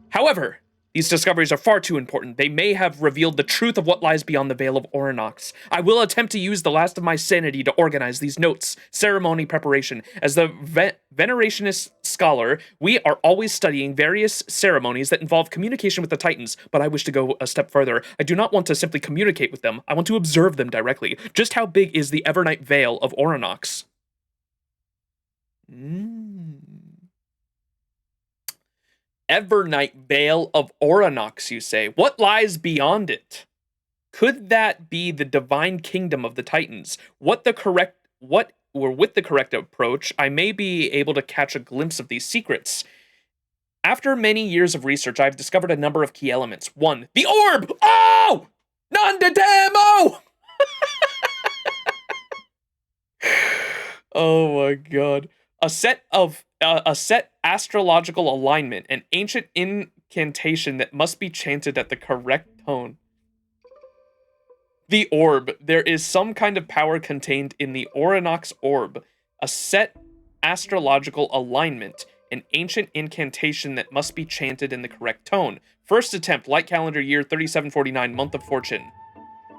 However, these discoveries are far too important. They may have revealed the truth of what lies beyond the Veil of Orinox. I will attempt to use the last of my sanity to organize these notes. Ceremony preparation. As the Venerationist scholar, we are always studying various ceremonies that involve communication with the Titans, but I wish to go a step further. I do not want to simply communicate with them. I want to observe them directly. Just how big is the Evernight Veil of Orinox? Evernight Veil of Orinox, you say? What lies beyond it? Could that be the divine kingdom of the Titans? With the correct approach, I may be able to catch a glimpse of these secrets. After many years of research, I've discovered a number of key elements. 1. The orb! Oh! Non de demo! Oh my god. A set astrological alignment, an ancient incantation that must be chanted at the correct tone. The orb. There is some kind of power contained in the Orinox orb. A set astrological alignment, an ancient incantation that must be chanted in the correct tone. First attempt, light calendar year 3749, month of fortune.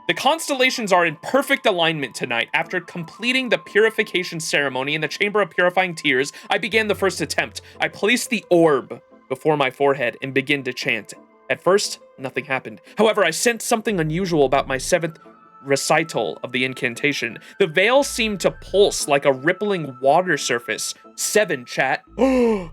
The constellations are in perfect alignment tonight. After completing the purification ceremony in the Chamber of Purifying Tears, I began the first attempt. I placed the orb before my forehead and began to chant. At first, nothing happened. However, I sensed something unusual about my 7th recital of the incantation. The veil seemed to pulse like a rippling water surface. 7, chat. The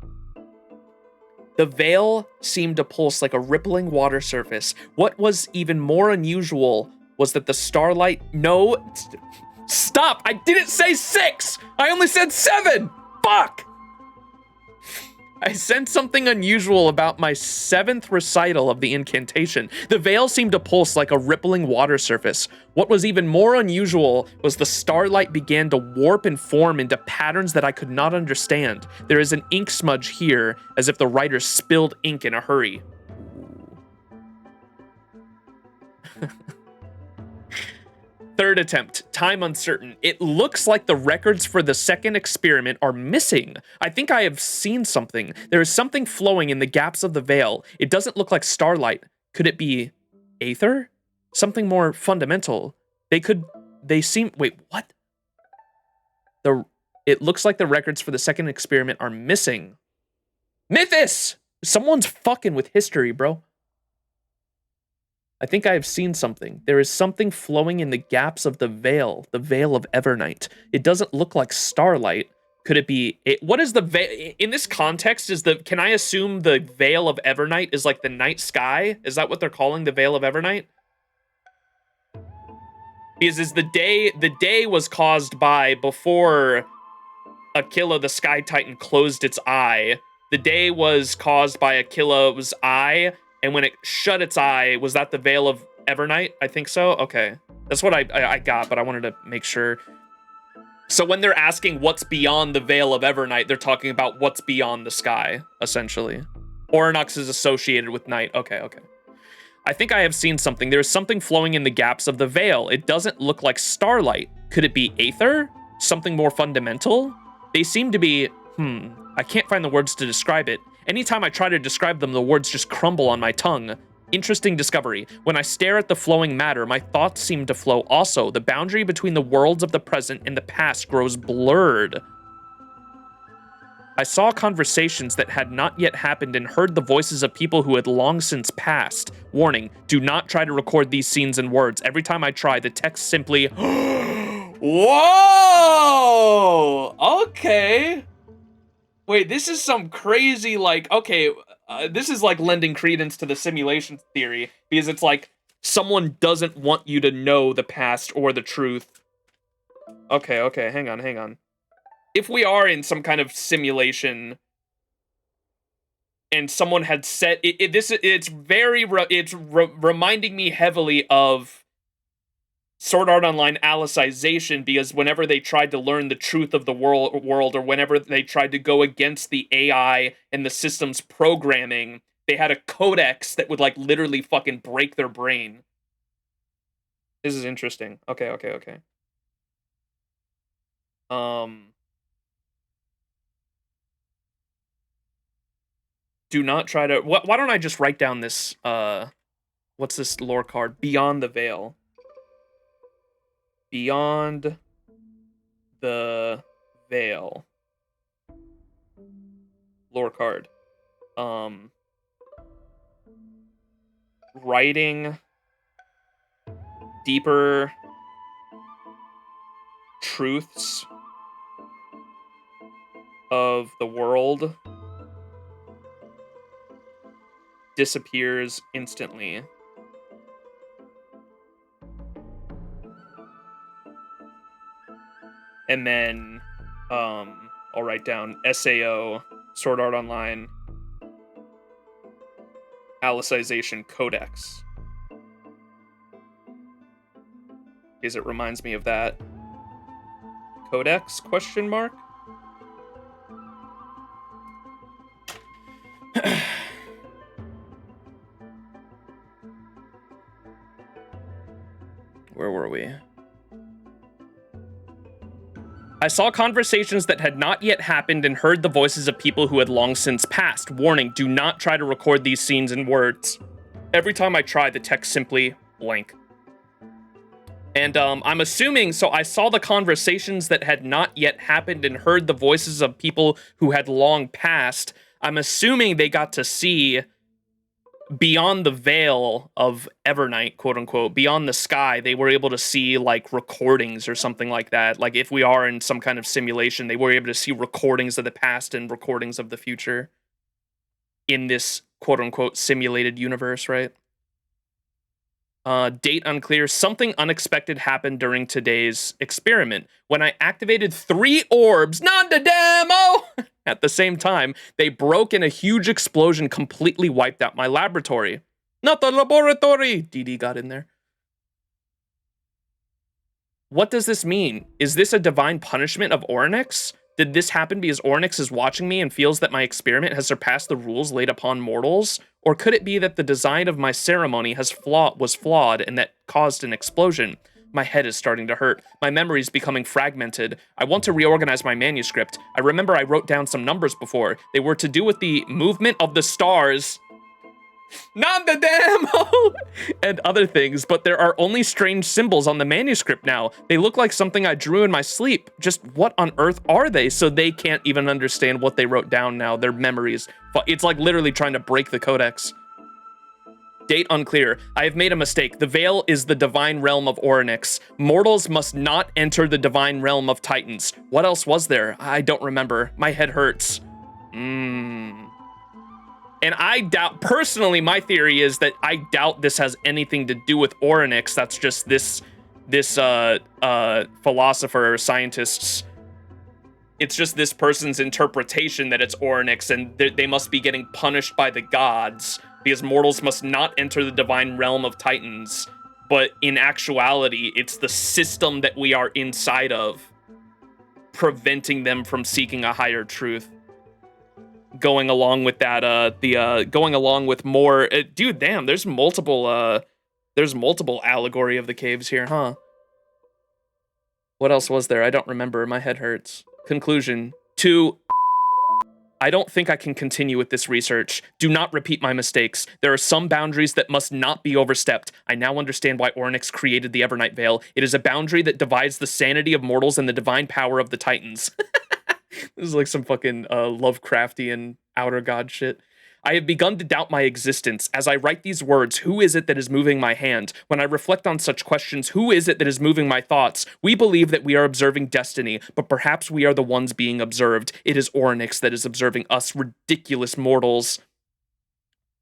veil seemed to pulse like a rippling water surface. What was even more unusual was that the starlight... No! Stop! I didn't say 6! I only said 7! Fuck! I sensed something unusual about my 7th recital of the incantation. The veil seemed to pulse like a rippling water surface. What was even more unusual was the starlight began to warp and form into patterns that I could not understand. There is an ink smudge here, as if the writer spilled ink in a hurry. Third attempt, time uncertain. It looks like the records for the second experiment are missing. I think I have seen something. There is something flowing in the gaps of the veil. It doesn't look like starlight. Could it be aether? Something more fundamental. Wait, what? It looks like the records for the second experiment are missing. Mythos! Someone's fucking with history, bro. I think I have seen something. There is something flowing in the gaps of the veil of Evernight. It doesn't look like starlight. Could it be... what is the veil... In this context, can I assume the veil of Evernight is like the night sky? Is that what they're calling the veil of Evernight? Because the day was caused by before Aquila the Sky Titan closed its eye. The day was caused by Aquila's eye, and when it shut its eye, was that the veil of Evernight? I think so. Okay, that's what I got, but I wanted to make sure. So when they're asking what's beyond the veil of Evernight, they're talking about what's beyond the sky, essentially. Orinox is associated with night. Okay. I think I have seen something. There's something flowing in the gaps of the veil. It doesn't look like starlight. Could it be aether? Something more fundamental? They seem to be, I can't find the words to describe it. Anytime I try to describe them, the words just crumble on my tongue. Interesting discovery. When I stare at the flowing matter, my thoughts seem to flow also. The boundary between the worlds of the present and the past grows blurred. I saw conversations that had not yet happened and heard the voices of people who had long since passed. Warning, do not try to record these scenes in words. Every time I try, the text simply... Whoa! Okay. Wait, this is some crazy, like, okay, this is like lending credence to the simulation theory, because it's like someone doesn't want you to know the past or the truth. Okay, hang on. If we are in some kind of simulation and someone had said it's reminding me heavily of Sword Art Online Alicization, because whenever they tried to learn the truth of the world, or whenever they tried to go against the AI and the system's programming, they had a codex that would, like, literally fucking break their brain. This is interesting. Okay. Do not try to... Why don't I just write down this, what's this lore card? Beyond the Veil. Beyond the Veil. Lore card. Writing deeper truths of the world disappears instantly. And then, I'll write down SAO, Sword Art Online, Alicization Codex. Because it reminds me of that. Codex, question mark? Where were we? I saw conversations that had not yet happened and heard the voices of people who had long since passed. Warning, do not try to record these scenes in words. Every time I try, the text simply blank. And I'm assuming, so I saw the conversations that had not yet happened and heard the voices of people who had long passed. I'm assuming they got to see beyond the veil of Evernight, quote unquote, beyond the sky. They were able to see, like, recordings or something like that. Like, if we are in some kind of simulation, they were able to see recordings of the past and recordings of the future in this, quote unquote, simulated universe, right? Date unclear. Something unexpected happened during today's experiment. When I activated 3 orbs, not the demo! At the same time, they broke and a huge explosion completely wiped out my laboratory. Not the laboratory! DD got in there. What does this mean? Is this a divine punishment of Orynyx? Did this happen because Orynyx is watching me and feels that my experiment has surpassed the rules laid upon mortals? Or could it be that the design of my ceremony was flawed and that caused an explosion? My head is starting to hurt. My memory is becoming fragmented. I want to reorganize my manuscript. I remember I wrote down some numbers before. They were to do with the movement of the stars. Not the demo! And other things, but there are only strange symbols on the manuscript now. They look like something I drew in my sleep. Just what on earth are they? So they can't even understand what they wrote down now. Their memories. It's like literally trying to break the codex. Date unclear. I have made a mistake. The Veil is the divine realm of Orynyx. Mortals must not enter the divine realm of Titans. What else was there? I don't remember. My head hurts. And I doubt, personally, my theory is that I doubt this has anything to do with Orynyx. That's just this philosopher or scientist's. It's just this person's interpretation that it's Orynyx, and they must be getting punished by the gods because mortals must not enter the divine realm of Titans. But in actuality, it's the system that we are inside of, preventing them from seeking a higher truth. Going along with that, going along with more, dude, damn, there's multiple allegory of the caves here, huh? What else was there? I don't remember. My head hurts. Conclusion. To I don't think I can continue with this research. Do not repeat my mistakes. There are some boundaries that must not be overstepped. I now understand why Ornyx created the Evernight Veil. It is a boundary that divides the sanity of mortals and the divine power of the Titans. This is like some fucking Lovecraftian outer god shit. I have begun to doubt my existence. As I write these words, who is it that is moving my hand? When I reflect on such questions, who is it that is moving my thoughts? We believe that we are observing destiny, but perhaps we are the ones being observed. It is Ornyx that is observing us ridiculous mortals.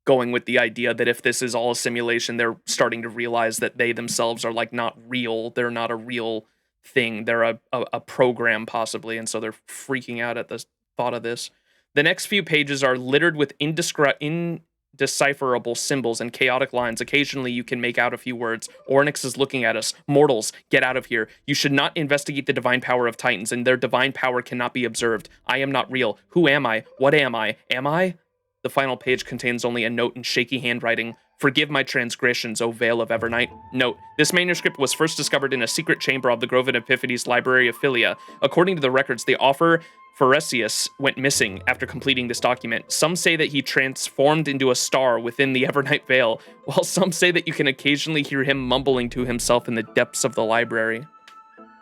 Going with the idea that if this is all a simulation, they're starting to realize that they themselves are like not real. They're not a real thing. They're a program possibly, and so they're freaking out at the thought of this. The next few pages are littered with indecipherable symbols and chaotic lines. Occasionally, you can make out a few words. Ornyx is looking at us. Mortals, get out of here. You should not investigate the divine power of Titans, and their divine power cannot be observed. I am not real. Who am I? What am I? Am I? The final page contains only a note in shaky handwriting. Forgive my transgressions, O Veil of Evernight. Note, this manuscript was first discovered in a secret chamber of the Grove of Epiphanes Library of Philia. According to the records, the author Amphoreus went missing after completing this document. Some say that he transformed into a star within the Evernight Veil, while some say that you can occasionally hear him mumbling to himself in the depths of the library.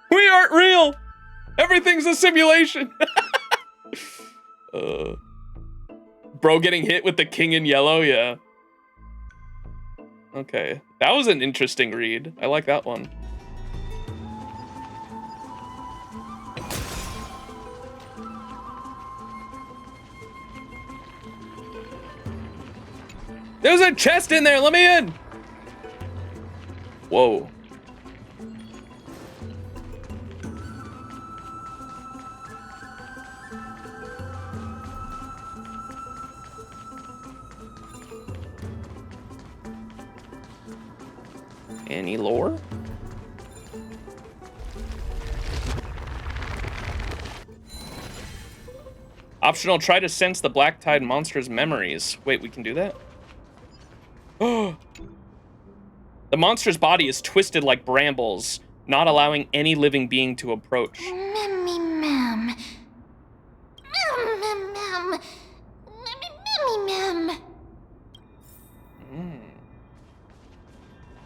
We aren't real! Everything's a simulation! Bro getting hit with the king in yellow, yeah. Okay, that was an interesting read. I like that one. There's a chest in there, let me in! Whoa. Any lore? Optional, try to sense the Black Tide monster's memories. Wait, we can do that? Oh. The monster's body is twisted like brambles, not allowing any living being to approach. Mem.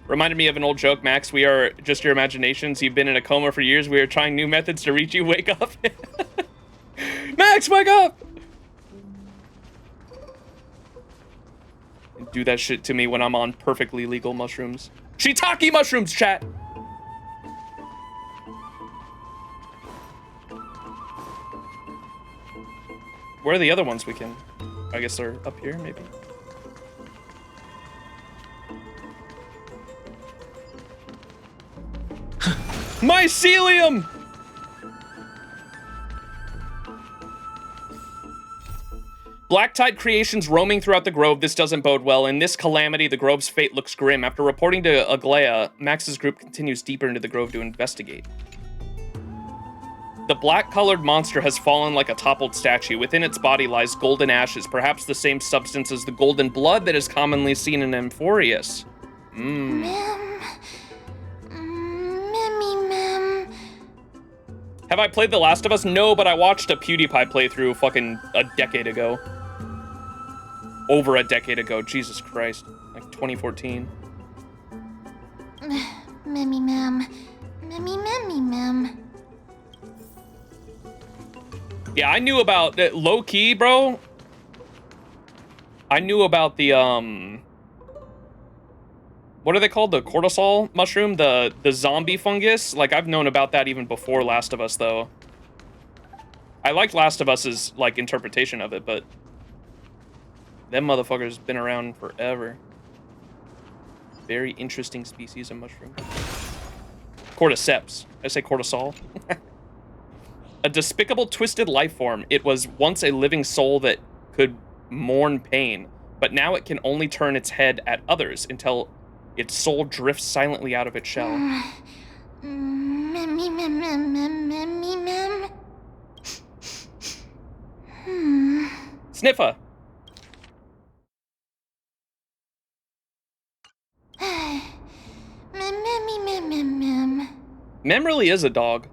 Reminded me of an old joke, Max. We are just your imaginations. You've been in a coma for years. We are trying new methods to reach you. Wake up. Max, wake up! Do that shit to me when I'm on perfectly legal mushrooms. Shiitake mushrooms, chat! Where are the other ones we can... I guess they're up here, maybe? Mycelium! Black Tide creations roaming throughout the grove. This doesn't bode well. In this calamity, the grove's fate looks grim. After reporting to Aglaya, Max's group continues deeper into the grove to investigate. The black-colored monster has fallen like a toppled statue. Within its body lies golden ashes, perhaps the same substance as the golden blood that is commonly seen in Amphoreus. Have I played The Last of Us? No, but I watched a PewDiePie playthrough fucking a decade ago. Over a decade ago, Jesus Christ. Like 2014. Mem. Yeah, I knew about low key, bro. I knew about the what are they called? The cortisol mushroom, the zombie fungus. Like I've known about that even before Last of Us, though. I liked Last of Us's like interpretation of it, but them motherfuckers been around forever. Very interesting species of mushroom. Cordyceps. I say cortisol. A despicable, twisted life form. It was once a living soul that could mourn pain, but now it can only turn its head at others until its soul drifts silently out of its shell. Sniffa. Mem really is a dog.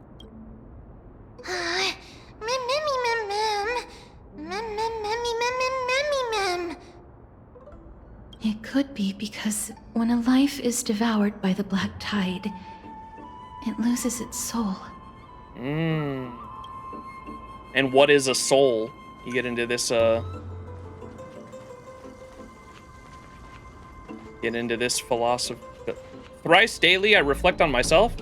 It could be because when a life is devoured by the black tide, it loses its soul. And what is a soul? You get into this, philosophy. Thrice daily, I reflect on myself.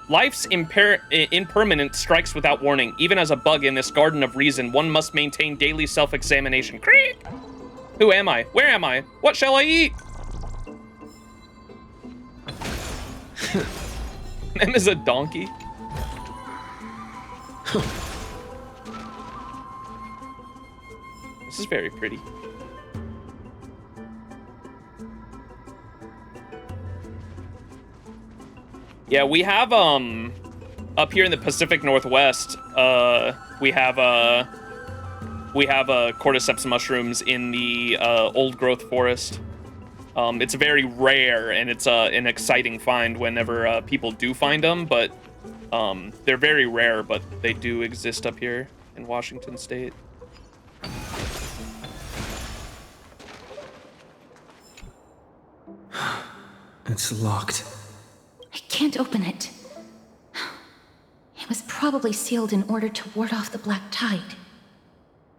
Life's impermanence strikes without warning. Even as a bug in this garden of reason, one must maintain daily self-examination. Creak! Who am I? Where am I? What shall I eat? Em is a donkey. This is very pretty. Yeah, we have, up here in the Pacific Northwest, we have cordyceps mushrooms in the, old growth forest. It's very rare, and it's, an exciting find whenever, people do find them, but, they're very rare, but they do exist up here in Washington State. It's locked. I can't open it. It was probably sealed in order to ward off the black tide.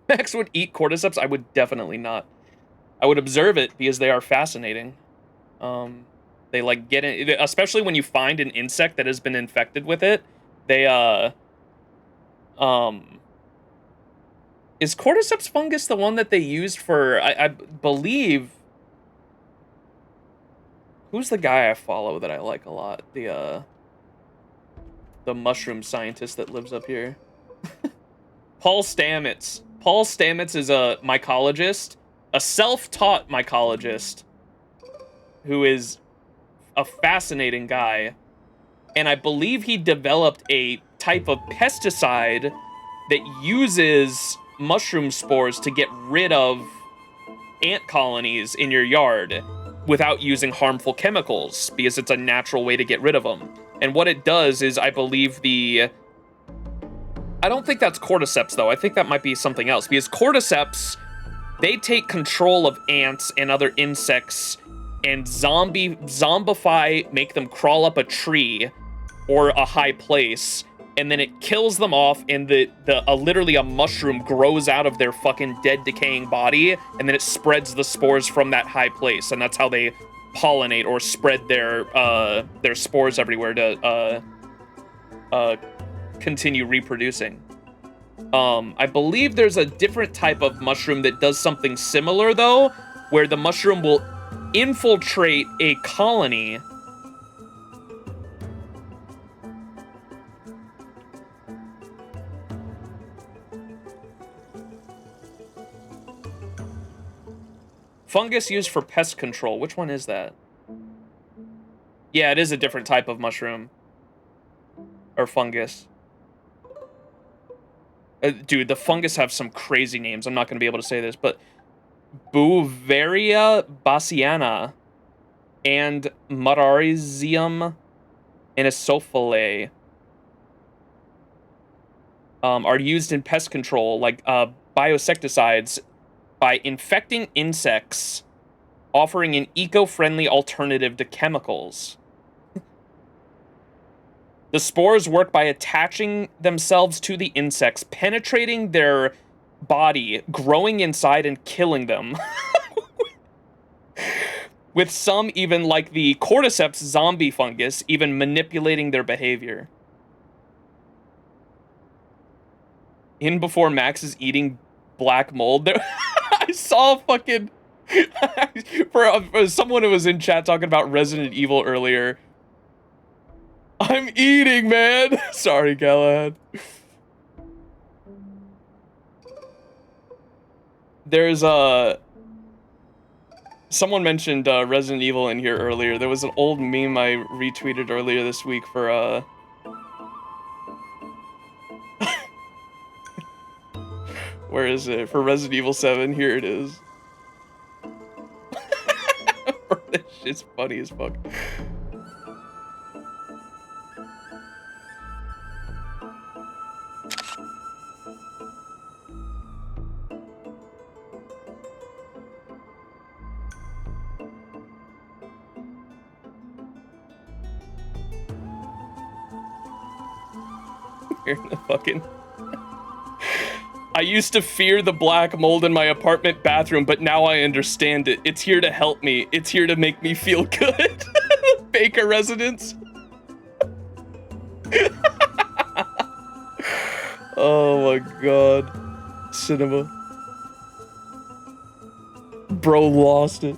Max would eat cordyceps? I would definitely not. I would observe it because they are fascinating. They like get in, especially when you find an insect that has been infected with it. They is cordyceps fungus the one that they used for? I believe. Who's the guy I follow that I like a lot? The mushroom scientist that lives up here. Paul Stamets. Paul Stamets is a mycologist, a self-taught mycologist, who is a fascinating guy. And I believe he developed a type of pesticide that uses mushroom spores to get rid of ant colonies in your yard without using harmful chemicals, because it's a natural way to get rid of them. And what it does is, I believe I don't think that's cordyceps, though. I think that might be something else, because cordyceps, they take control of ants and other insects and zombify, make them crawl up a tree or a high place, and then it kills them off, and literally a mushroom grows out of their fucking dead, decaying body, and then it spreads the spores from that high place, and that's how they pollinate or spread their spores everywhere to continue reproducing. I believe there's a different type of mushroom that does something similar, though, where the mushroom will infiltrate a colony. Fungus used for pest control. Which one is that? Yeah, it is a different type of mushroom. Or fungus. Dude, the fungus have some crazy names. I'm not going to be able to say this, but Beauveria bassiana and Mararizium anisophalae are used in pest control, like biosecticides, by infecting insects, offering an eco-friendly alternative to chemicals. The spores work by attaching themselves to the insects, penetrating their body, growing inside, and killing them. With some, even like the cordyceps zombie fungus, even manipulating their behavior. In before Max is eating black mold. I saw fucking... for someone who was in chat talking about Resident Evil earlier. I'm eating, man. Sorry, Galahad. There's someone mentioned Resident Evil in here earlier. There was an old meme I retweeted earlier this week for where is it? For Resident Evil 7. Here it is. This shit's funny as fuck. Here in the fucking... I used to fear the black mold in my apartment bathroom, but now I understand it. It's here to help me. It's here to make me feel good. Baker residence. Oh my god. Cinema. Bro lost it.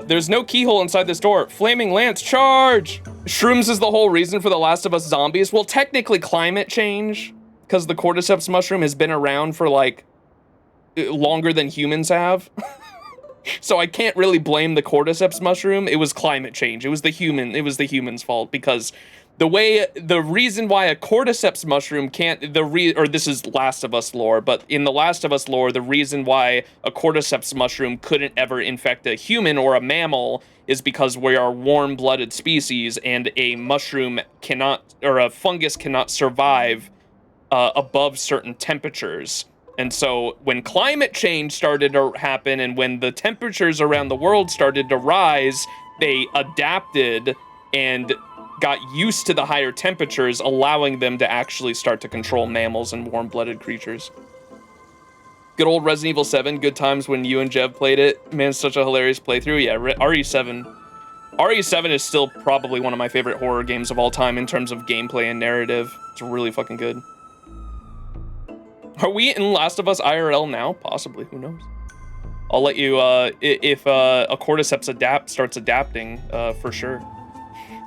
There's no keyhole inside this door. Flaming Lance, charge! Shrooms is the whole reason for the Last of Us zombies. Well, technically climate change, because the cordyceps mushroom has been around for like longer than humans have. So I can't really blame the cordyceps mushroom. It was climate change. It was the humans' fault, because the reason why a cordyceps mushroom can't, or this is Last of Us lore, but in the Last of Us lore, the reason why a cordyceps mushroom couldn't ever infect a human or a mammal is because we are warm-blooded species, and a mushroom cannot, or a fungus cannot survive above certain temperatures. And so when climate change started to happen, and when the temperatures around the world started to rise, they adapted and got used to the higher temperatures, allowing them to actually start to control mammals and warm-blooded creatures. Good old Resident Evil 7, good times when you and Jev played it. Man, such a hilarious playthrough. Yeah, RE7. RE7 is still probably one of my favorite horror games of all time in terms of gameplay and narrative. It's really fucking good. Are we in Last of Us IRL now? Possibly, who knows? I'll let you, if a cordyceps starts adapting, for sure.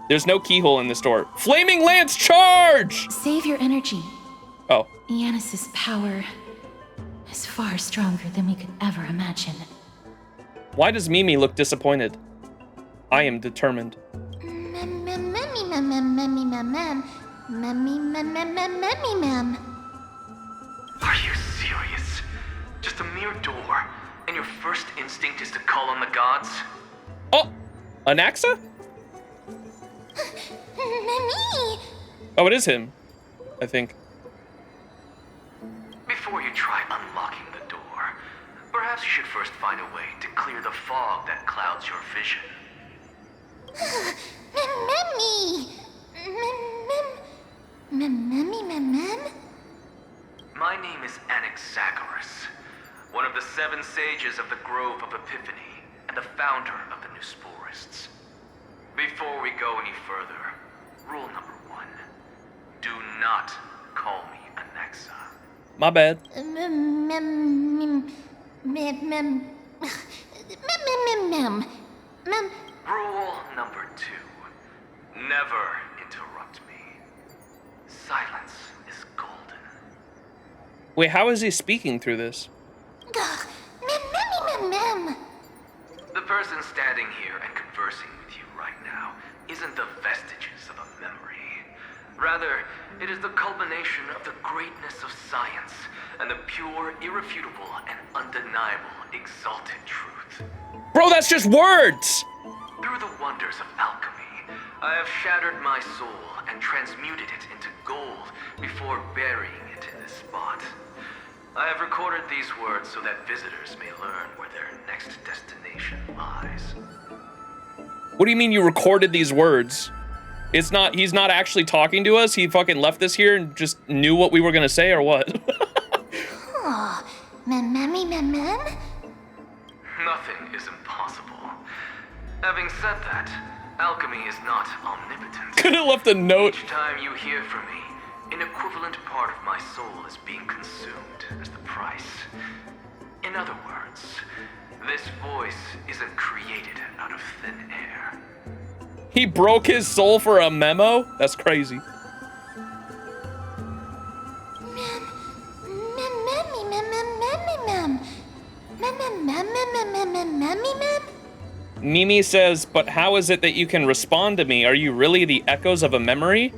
There's no keyhole in this door. Flaming Lance, charge! Save your energy. Oh. Yanis's power is far stronger than we could ever imagine. Why does Mimi look disappointed? I am determined. Are you serious? Just a mere door, and your first instinct is to call on the gods? Oh! Anaxa? Mimi! Oh, it is him, I think. Before you try unlocking the door, perhaps you should first find a way to clear the fog that clouds your vision. My name is Anaxagoras, one of the 7 sages of the Grove of Epiphany, and the founder of the New Sporists. Before we go any further, rule number 1, do not call me Anaxa. My bad. Rule number 2, never interrupt me. Silence is golden. Wait, how is he speaking through this? The person standing here and conversing with you right now isn't the vestiges of a memory. Rather, it is the culmination of the greatness of science and the pure, irrefutable, and undeniable exalted truth. Bro, that's just words! Through the wonders of alchemy, I have shattered my soul and transmuted it into gold before burying it in this spot. I have recorded these words so that visitors may learn where their next destination lies. What do you mean you recorded these words? He's not actually talking to us? He fucking left this here and just knew what we were gonna say, or what? Nothing is impossible. Having said that, alchemy is not omnipotent. Could have left a note. Each time you hear from me, an equivalent part of my soul is being consumed as the price. In other words, this voice isn't created out of thin air. He broke his soul for a memo? That's crazy. Mimi says, but how is it that you can respond to me? Are you really the echoes of a memory?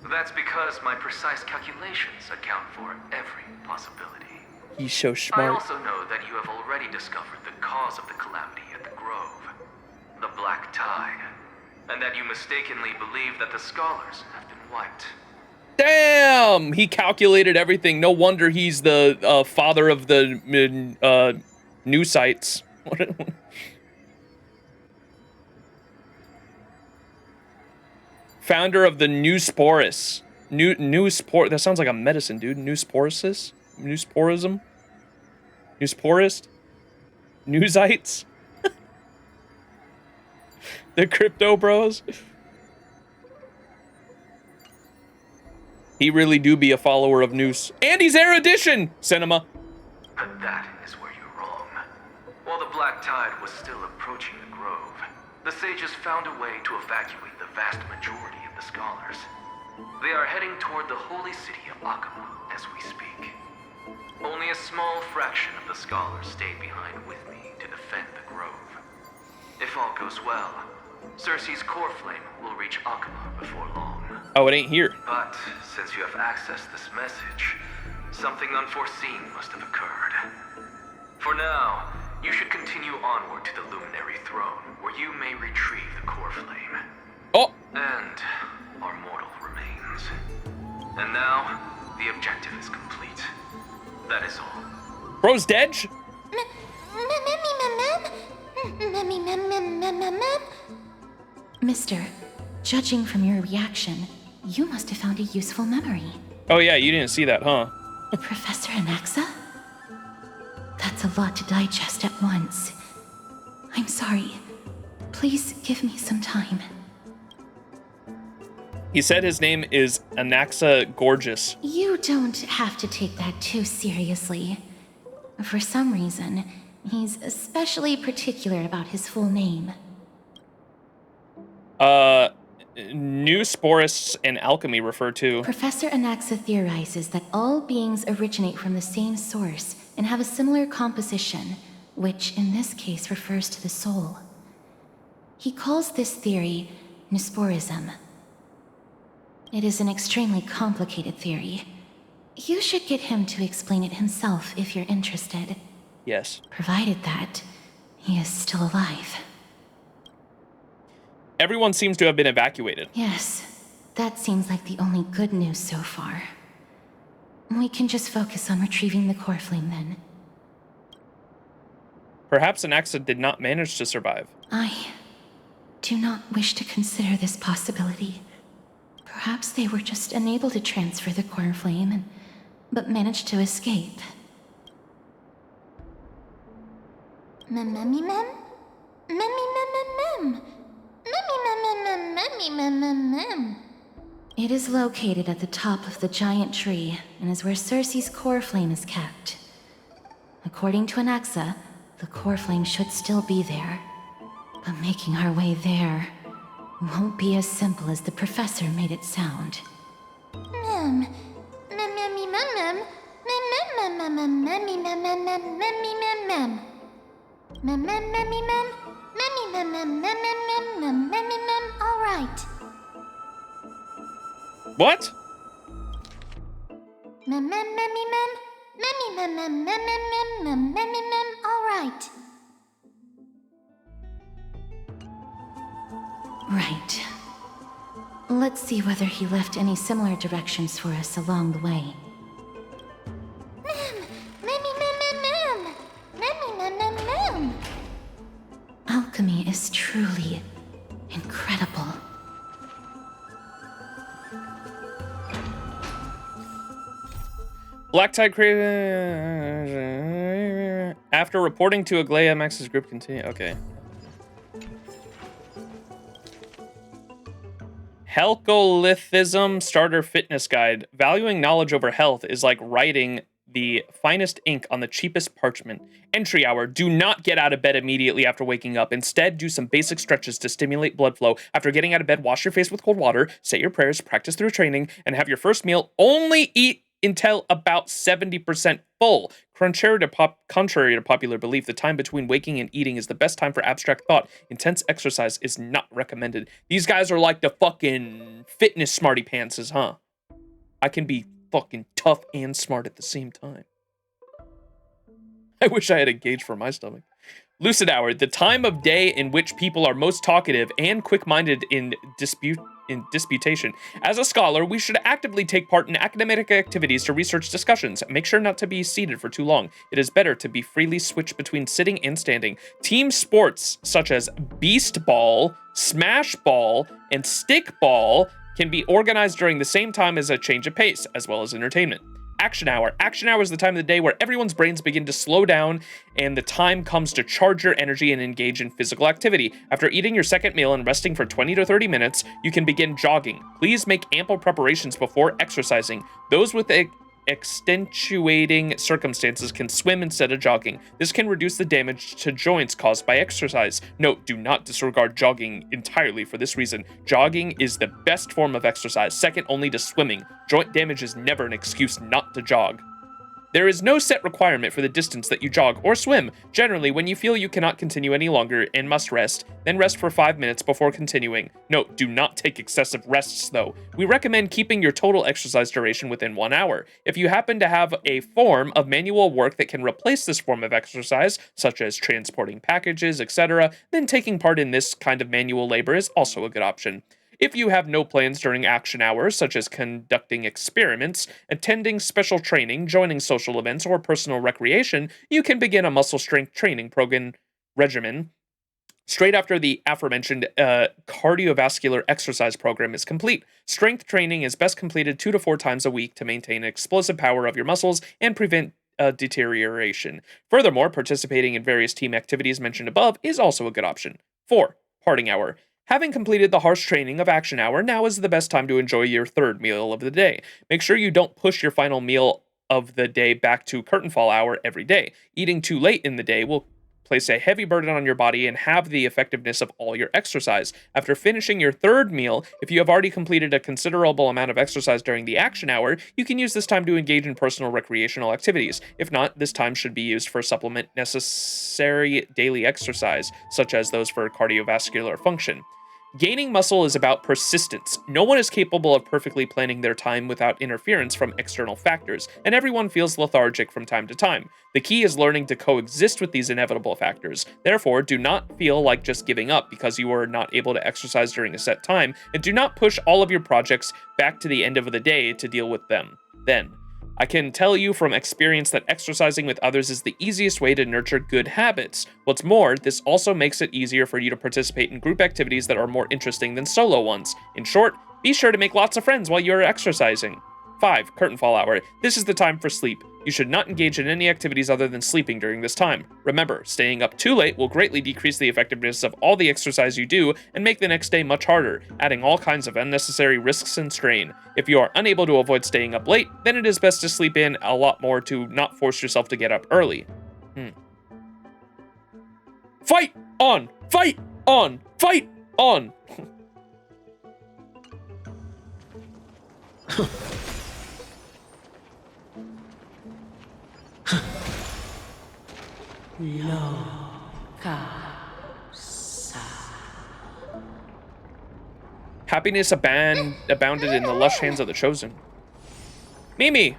That's because my precise calculations account for every possibility. He's so I smart. also know that you have already discovered the cause of the calamity at the Grove, the Black Tide, and that you mistakenly believe that the scholars have been wiped. Damn! He calculated everything. No wonder he's the father of the new sites. Founder of the Newsporus. Newspor. That sounds like a medicine, dude. Newsporosis? Newsporism? Newsporist? Newsites? The Crypto Bros? He really do be a follower of Noose. And he's erudition! Cinema. But that is where you're wrong. While the Black Tide was still approaching the grove, the sages found a way to evacuate the vast majority of the scholars. They are heading toward the holy city of Akama as we speak. Only a small fraction of the scholars stayed behind with me to defend the grove. If all goes well, Cersei's core flame will reach Akama before long. Oh, it ain't here. But since you have accessed this message, something unforeseen must have occurred. For now, you should continue onward to the Luminary Throne, where you may retrieve the core flame. Oh! And our mortal remains. And now, the objective is complete. That is all. Bro's dead? Mister, judging from your reaction, you must have found a useful memory. Oh yeah, you didn't see that, huh? Professor Anaxa? That's a lot to digest at once. I'm sorry. Please give me some time. He said his name is Anaxa Gorgeous. You don't have to take that too seriously. For some reason, he's especially particular about his full name. Newsporists and alchemy refer to. Professor Anaxa theorizes that all beings originate from the same source and have a similar composition, which in this case refers to the soul. He calls this theory Newsporism. It is an extremely complicated theory. You should get him to explain it himself if you're interested. Yes. Provided that he is still alive. Everyone seems to have been evacuated. Yes, that seems like the only good news so far. We can just focus on retrieving the core flame then. Perhaps Anaxa did not manage to survive. I do not wish to consider this possibility. Perhaps they were just unable to transfer the core flame, but managed to escape. It is located at the top of the giant tree and is where Cersei's core flame is kept. According to Anaxa, the core flame should still be there. But making our way there won't be as simple as the professor made it sound. All right. What? All right. Right. Let's see whether he left any similar directions for us along the way. Alchemy is truly incredible. Black Tide created... After reporting to Aglaia, Max's group continued... Okay. Helcolithism Starter Fitness Guide. Valuing knowledge over health is like writing the finest ink on the cheapest parchment. Entry hour. Do not get out of bed immediately after waking up. Instead, do some basic stretches to stimulate blood flow. After getting out of bed, wash your face with cold water, say your prayers, practice through training, and have your first meal. Only eat until about 70% full. Contrary to popular belief, the time between waking and eating is the best time for abstract thought. Intense exercise is not recommended. These guys are like the fucking fitness smarty pantses, huh? I can be fucking tough and smart at the same time. I wish I had a gauge for my stomach. Lucid hour, the time of day in which people are most talkative and quick-minded in disputation. As a scholar, we should actively take part in academic activities to research discussions. Make sure not to be seated for too long. It is better to be freely switched between sitting and standing. Team sports, such as beast ball, Smash Ball and Stick Ball can be organized during the same time as a change of pace, as well as entertainment. Action Hour. Action Hour is the time of the day where everyone's brains begin to slow down and the time comes to charge your energy and engage in physical activity. After eating your second meal and resting for 20 to 30 minutes, you can begin jogging. Please make ample preparations before exercising. Those with extenuating circumstances can swim instead of jogging. This can reduce the damage to joints caused by exercise. Note, do not disregard jogging entirely for this reason. Jogging is the best form of exercise, second only to swimming. Joint damage is never an excuse not to jog. There is no set requirement for the distance that you jog or swim. Generally, when you feel you cannot continue any longer and must rest, then rest for 5 minutes before continuing. Note, do not take excessive rests though. We recommend keeping your total exercise duration within 1 hour. If you happen to have a form of manual work that can replace this form of exercise, such as transporting packages, etc., then taking part in this kind of manual labor is also a good option. If you have no plans during action hours, such as conducting experiments, attending special training, joining social events, or personal recreation, you can begin a muscle strength training regimen straight after the aforementioned cardiovascular exercise program is complete. Strength training is best completed 2 to 4 times a week to maintain explosive power of your muscles and prevent deterioration. Furthermore, participating in various team activities mentioned above is also a good option. 4. Parting hour. Having completed the harsh training of Action Hour, now is the best time to enjoy your third meal of the day. Make sure you don't push your final meal of the day back to Curtain Fall Hour every day. Eating too late in the day will place a heavy burden on your body and have the effectiveness of all your exercise. After finishing your third meal, if you have already completed a considerable amount of exercise during the Action Hour, you can use this time to engage in personal recreational activities. If not, this time should be used for supplement necessary daily exercise, such as those for cardiovascular function. Gaining muscle is about persistence. No one is capable of perfectly planning their time without interference from external factors, and everyone feels lethargic from time to time. The key is learning to coexist with these inevitable factors. Therefore, do not feel like just giving up because you are not able to exercise during a set time, and do not push all of your projects back to the end of the day to deal with them then. I can tell you from experience that exercising with others is the easiest way to nurture good habits. What's more, this also makes it easier for you to participate in group activities that are more interesting than solo ones. In short, be sure to make lots of friends while you're exercising. 5. Curtain Fall Hour. This is the time for sleep. You should not engage in any activities other than sleeping during this time. Remember, staying up too late will greatly decrease the effectiveness of all the exercise you do and make the next day much harder, adding all kinds of unnecessary risks and strain. If you are unable to avoid staying up late, then it is best to sleep in a lot more to not force yourself to get up early. Fight on! Fight on! Fight on! Happiness abounded in the lush hands of the chosen. Mimi!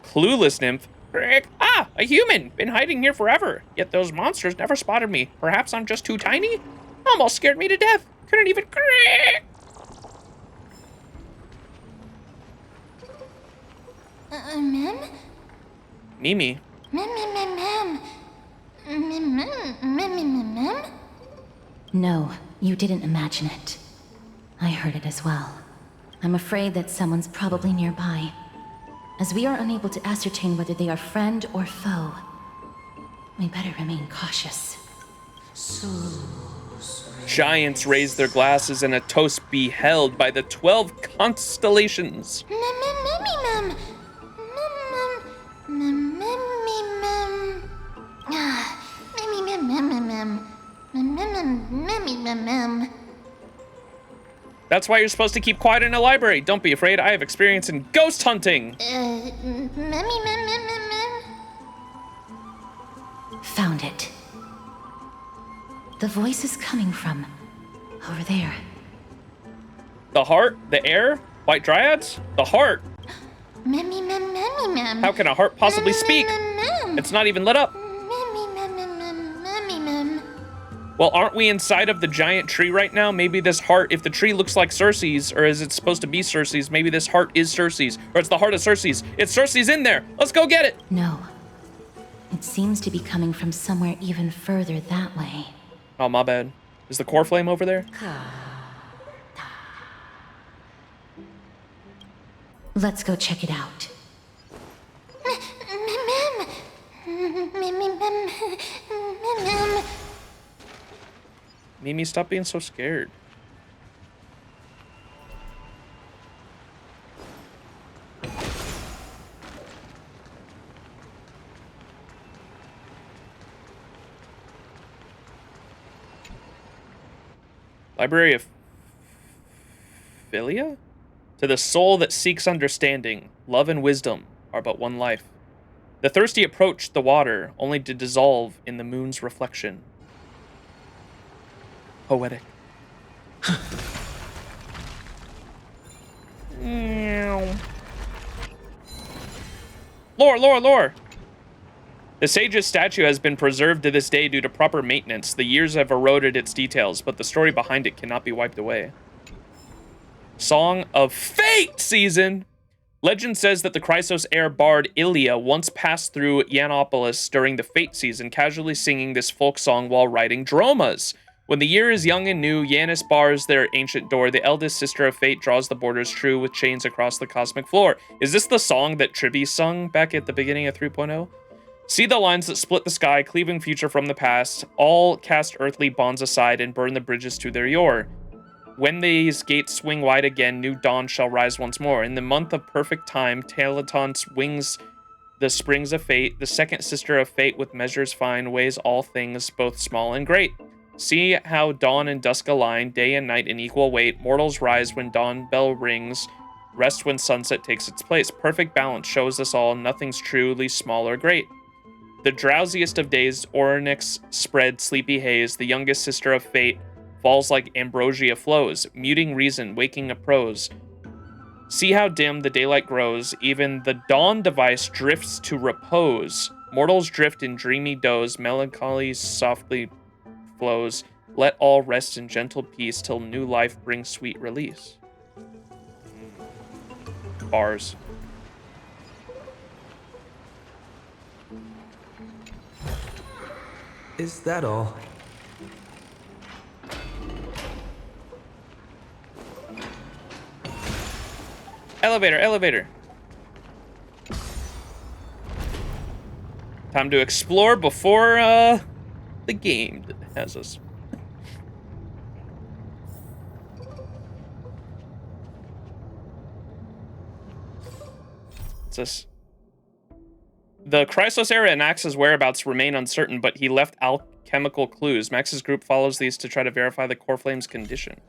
Clueless nymph. Frick. Ah, a human! Been hiding here forever. Yet those monsters never spotted me. Perhaps I'm just too tiny? Almost scared me to death. Couldn't even crick. Mem? Mimi. Mem? No, you didn't imagine it. I heard it as well. I'm afraid that someone's probably nearby. As we are unable to ascertain whether they are friend or foe, we better remain cautious. Giants raise their glasses in a toast beheld by the 12 constellations. That's why you're supposed to keep quiet in a library. Don't be afraid. I have experience in ghost hunting. Found it. The voice is coming from over there. The heart? The air? White dryads? The heart. How can a heart possibly speak? It's not even lit up. Well, aren't we inside of the giant tree right now? Maybe this heart, if the tree looks like Cersei's, or is it supposed to be Cersei's, maybe this heart is Cersei's, or it's the heart of Cersei's. It's Cersei's in there. Let's go get it. No. It seems to be coming from somewhere even further that way. Oh, my bad. Is the core flame over there? Let's go check it out. Mimi, stop being so scared. Library of Philia? To the soul that seeks understanding, love and wisdom are but one life. The thirsty approach the water, only to dissolve in the moon's reflection. Poetic. Lore! The sage's statue has been preserved to this day due to proper maintenance. The years have eroded its details, but the story behind it cannot be wiped away. Song of Fate season! Legend says that the Chrysos heir bard Ilia once passed through Yanopolis during the Fate season, casually singing this folk song while writing dromas. When the year is young and new, Yanis bars their ancient door. The eldest sister of Fate draws the borders true with chains across the cosmic floor. Is this the song that Tribby sung back at the beginning of 3.0? See the lines that split the sky, cleaving future from the past. All cast earthly bonds aside and burn the bridges to their yore. When these gates swing wide again, new dawn shall rise once more. In the month of perfect time, Talaton wings the springs of fate. The second sister of fate with measures fine weighs all things, both small and great. See how dawn and dusk align, day and night in equal weight. Mortals rise when dawn bell rings, rest when sunset takes its place. Perfect balance shows us all, nothing's truly small or great. The drowsiest of days, Oryx spread sleepy haze. The youngest sister of fate falls like ambrosia flows, muting reason, waking a prose. See how dim the daylight grows, even the dawn device drifts to repose. Mortals drift in dreamy doze, melancholy softly flows. Let all rest in gentle peace till new life brings sweet release. Bars. Is that all? Elevator. Time to explore before the game has us. What's this? The Chrysos era and Ax's whereabouts remain uncertain, but he left alchemical clues. Max's group follows these to try to verify the core flame's condition.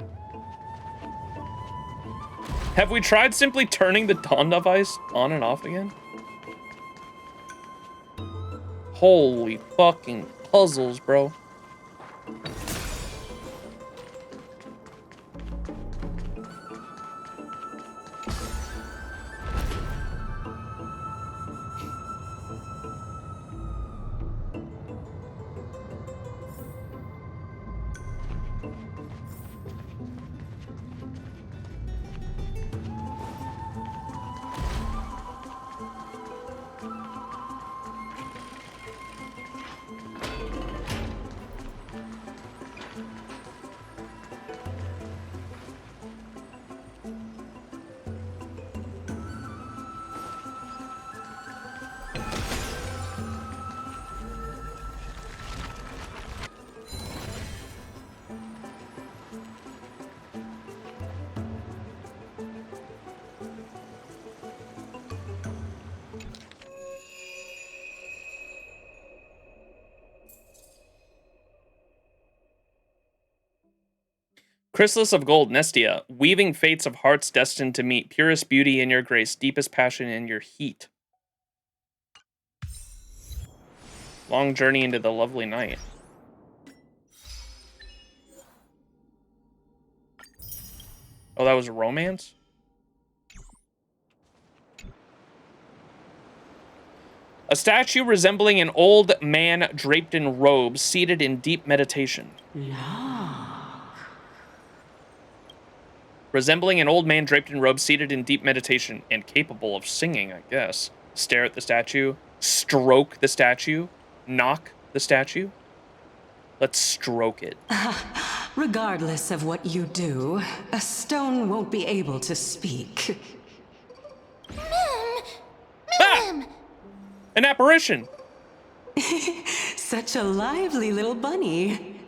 Have we tried simply turning the dawn device on and off again? Holy fucking puzzles, bro. Chrysalis of gold, Nestia, weaving fates of hearts destined to meet, purest beauty in your grace, deepest passion in your heat. Long journey into the lovely night. Oh, that was a romance? A statue resembling an old man draped in robes, seated in deep meditation. Resembling an old man draped in robes, seated in deep meditation, and capable of singing, I guess. Stare at the statue. Stroke the statue. Knock the statue. Let's stroke it. Regardless of what you do, a stone won't be able to speak. An apparition. Such a lively little bunny.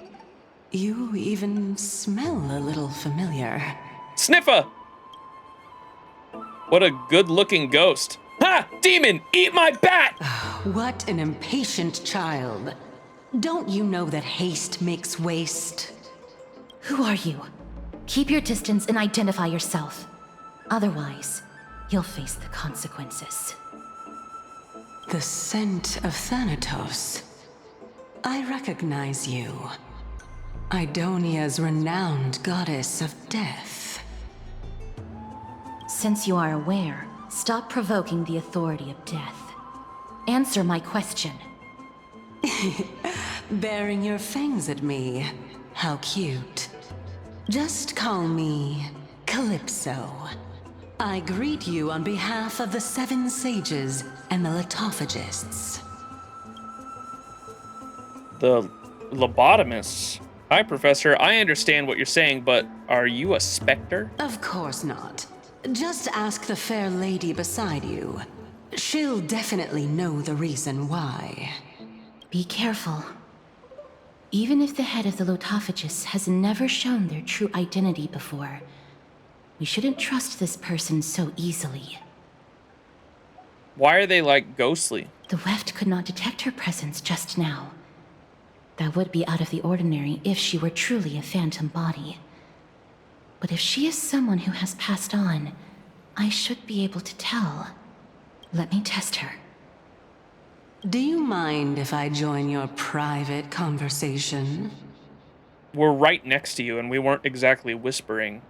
You even smell a little familiar. Sniffer! What a good-looking ghost. Ha! Demon! Eat my bat! What an impatient child. Don't you know that haste makes waste? Who are you? Keep your distance and identify yourself. Otherwise, you'll face the consequences. The scent of Thanatos. I recognize you. Idonia's renowned goddess of death. Since you are aware, stop provoking the authority of death. Answer my question. Baring your fangs at me. How cute. Just call me Calypso. I greet you on behalf of the 7 sages and the lithophagists. The lobotomists. Hi, Professor. I understand what you're saying, but are you a specter? Of course not. Just ask the fair lady beside you. She'll definitely know the reason why. Be careful. Even if the head of the lithophagists has never shown their true identity before, we shouldn't trust this person so easily. Why are they, like, ghostly? The Weft could not detect her presence just now. That would be out of the ordinary if she were truly a phantom body. But if she is someone who has passed on, I should be able to tell. Let me test her. Do you mind if I join your private conversation? We're right next to you, and we weren't exactly whispering.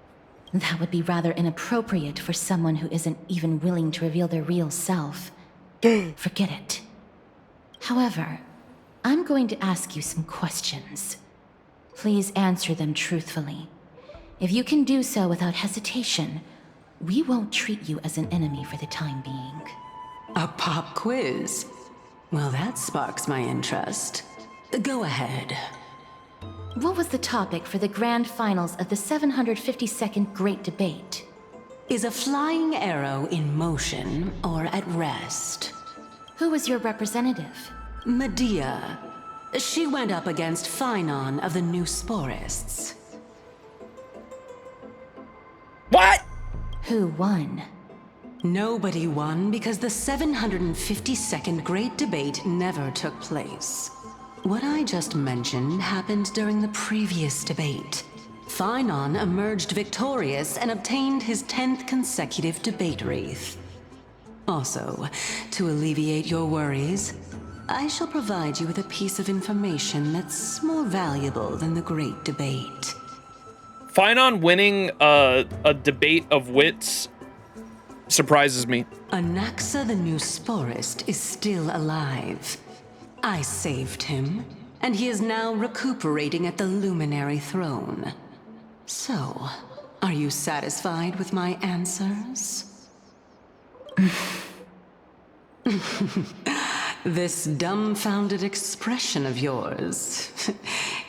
That would be rather inappropriate for someone who isn't even willing to reveal their real self. Forget it. However, I'm going to ask you some questions. Please answer them truthfully. If you can do so without hesitation, we won't treat you as an enemy for the time being. A pop quiz? Well, that sparks my interest. Go ahead. What was the topic for the grand finals of the 752nd Great Debate? Is a flying arrow in motion or at rest? Who was your representative? Medea. She went up against Phynon of the New Sporists. What? Who won? Nobody won because the 752nd Great Debate never took place. What I just mentioned happened during the previous debate. Phynon emerged victorious and obtained his 10th consecutive debate wreath. Also, to alleviate your worries, I shall provide you with a piece of information that's more valuable than the Great Debate. Phynon winning a debate of wits surprises me. Anaxa the New Sporist is still alive. I saved him, and he is now recuperating at the Luminary Throne. So, are you satisfied with my answers? This dumbfounded expression of yours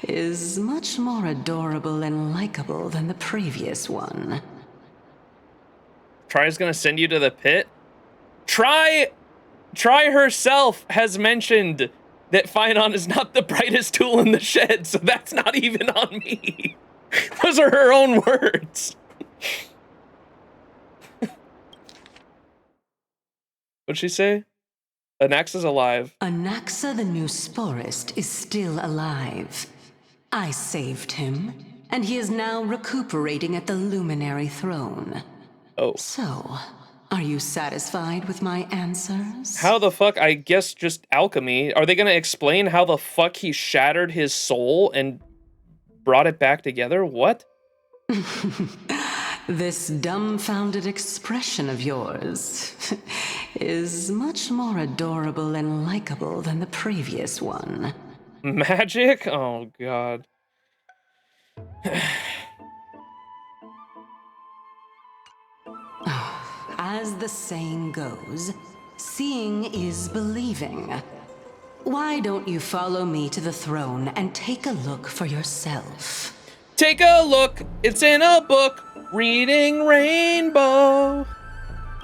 is much more adorable and likable than the previous one. Try's gonna send you to the pit? Try herself has mentioned that Phynon is not the brightest tool in the shed, so that's not even on me. Those are her own words. What'd she say? Anaxa's alive. Anaxa the New Sporist is still alive. I saved him, and he is now recuperating at the Luminary Throne. Oh. So, are you satisfied with my answers? How the fuck? I guess just alchemy. Are they gonna explain how the fuck he shattered his soul and brought it back together? What? This dumbfounded expression of yours is much more adorable and likable than the previous one. Magic? Oh, God. As the saying goes, seeing is believing. Why don't you follow me to the throne and take a look for yourself? Take a look, it's in a book, reading Rainbow.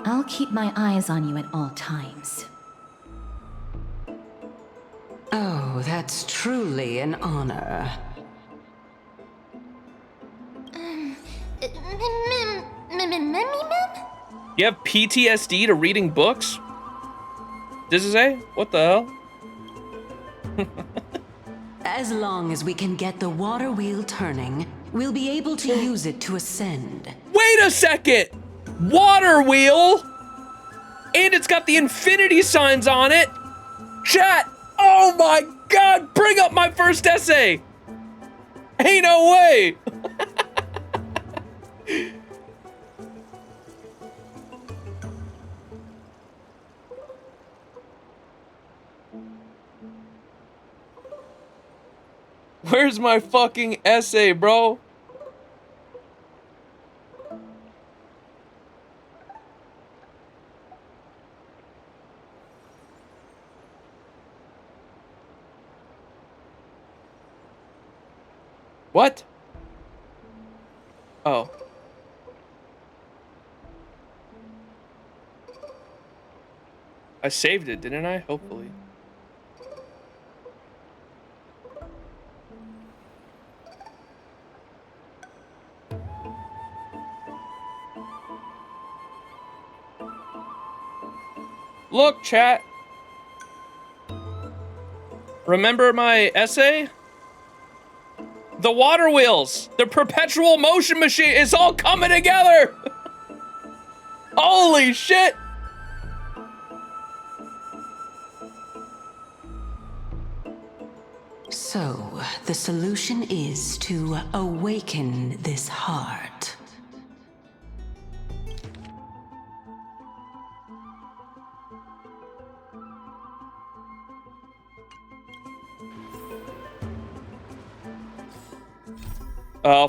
I'll keep my eyes on you at all times. Oh, that's truly an honor. You have PTSD to reading books? Does it say? What the hell? As long as we can get the water wheel turning, we'll be able to use it to ascend. Wait a second! Water wheel? And it's got the infinity signs on it? Chat! Oh my God! Bring up my first essay! Ain't no way! Where's my fucking essay, bro? What? Oh. I saved it, didn't I? Hopefully. Look, chat. Remember my essay? The water wheels, the perpetual motion machine, it's all coming together. Holy shit. So, the solution is to awaken this heart.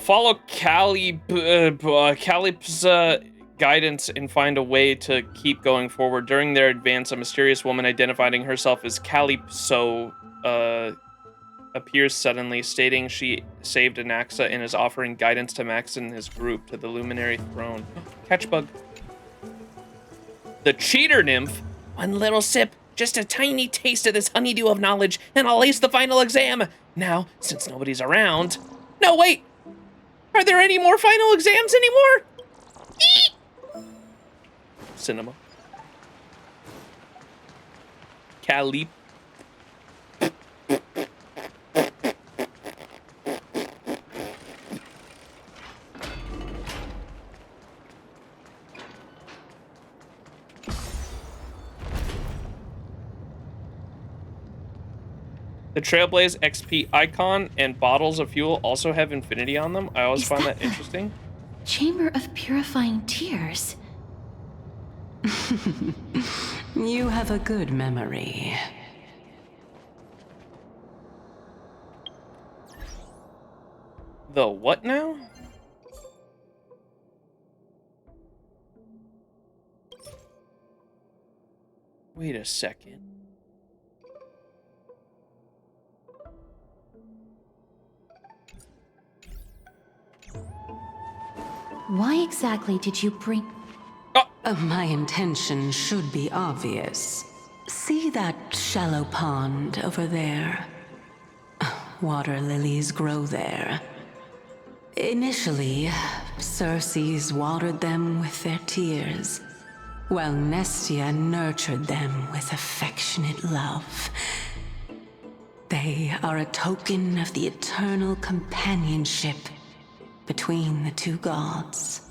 Follow Calip's guidance and find a way to keep going forward. During their advance, a mysterious woman identifying herself as Calypso appears suddenly, stating she saved Anaxa and is offering guidance to Max and his group to the Luminary Throne. Catch bug. The cheater nymph. One little sip, just a tiny taste of this honeydew of knowledge, and I'll ace the final exam. Now, since nobody's around... No, wait! Are there any more final exams anymore? Cinema. Calip. The Trailblaze XP icon and bottles of fuel also have infinity on them. I always find that interesting. Chamber of Purifying Tears. You have a good memory. The what now? Wait a second. Why exactly did you bring... My intention should be obvious. See that shallow pond over there? Water lilies grow there. Initially, Circes watered them with their tears, while Nestia nurtured them with affectionate love. They are a token of the eternal companionship between the two gods.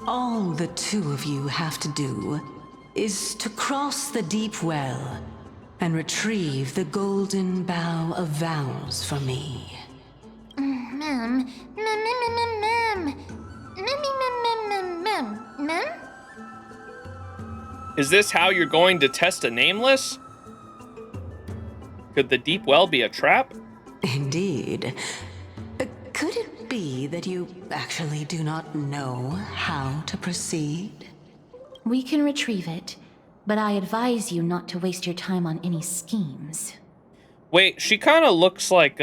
All the two of you have to do is to cross the deep well and retrieve the golden bough of vows for me. Is this how you're going to test a nameless? Could the deep well be a trap? Indeed. Could it be that you actually do not know how to proceed? We can retrieve it, but I advise you not to waste your time on any schemes. Wait, she kind of looks like,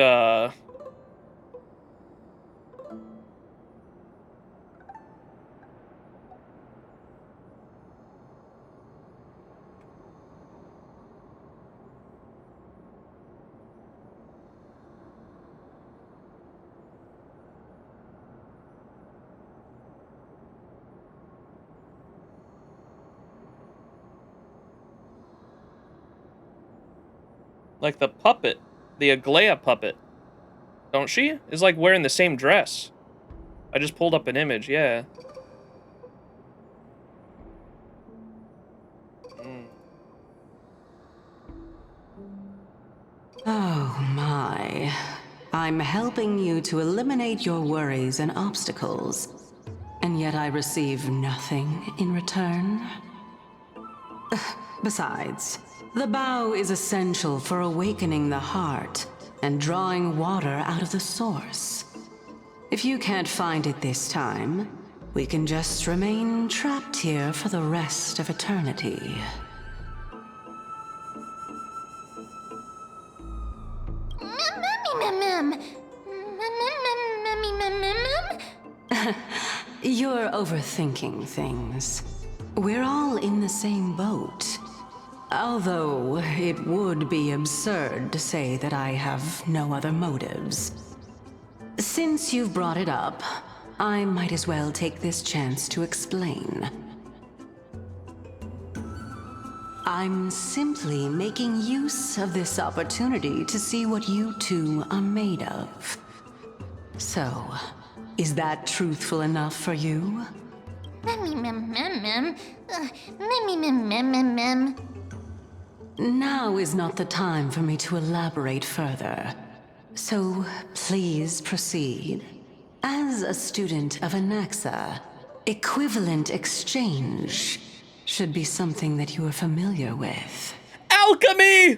like the puppet, the Aglaia puppet. Don't she? Is like wearing the same dress. I just pulled up an image, yeah. Oh my. I'm helping you to eliminate your worries and obstacles, and yet I receive nothing in return. Besides, the bow is essential for awakening the heart and drawing water out of the source. If you can't find it this time, we can just remain trapped here for the rest of eternity. You're overthinking things. We're all in the same boat. Although it would be absurd to say that I have no other motives. Since you've brought it up, I might as well take this chance to explain. I'm simply making use of this opportunity to see what you two are made of. So, is that truthful enough for you? Now is not the time for me to elaborate further. So, please proceed. As a student of Anaxa, equivalent exchange should be something that you are familiar with. Alchemy!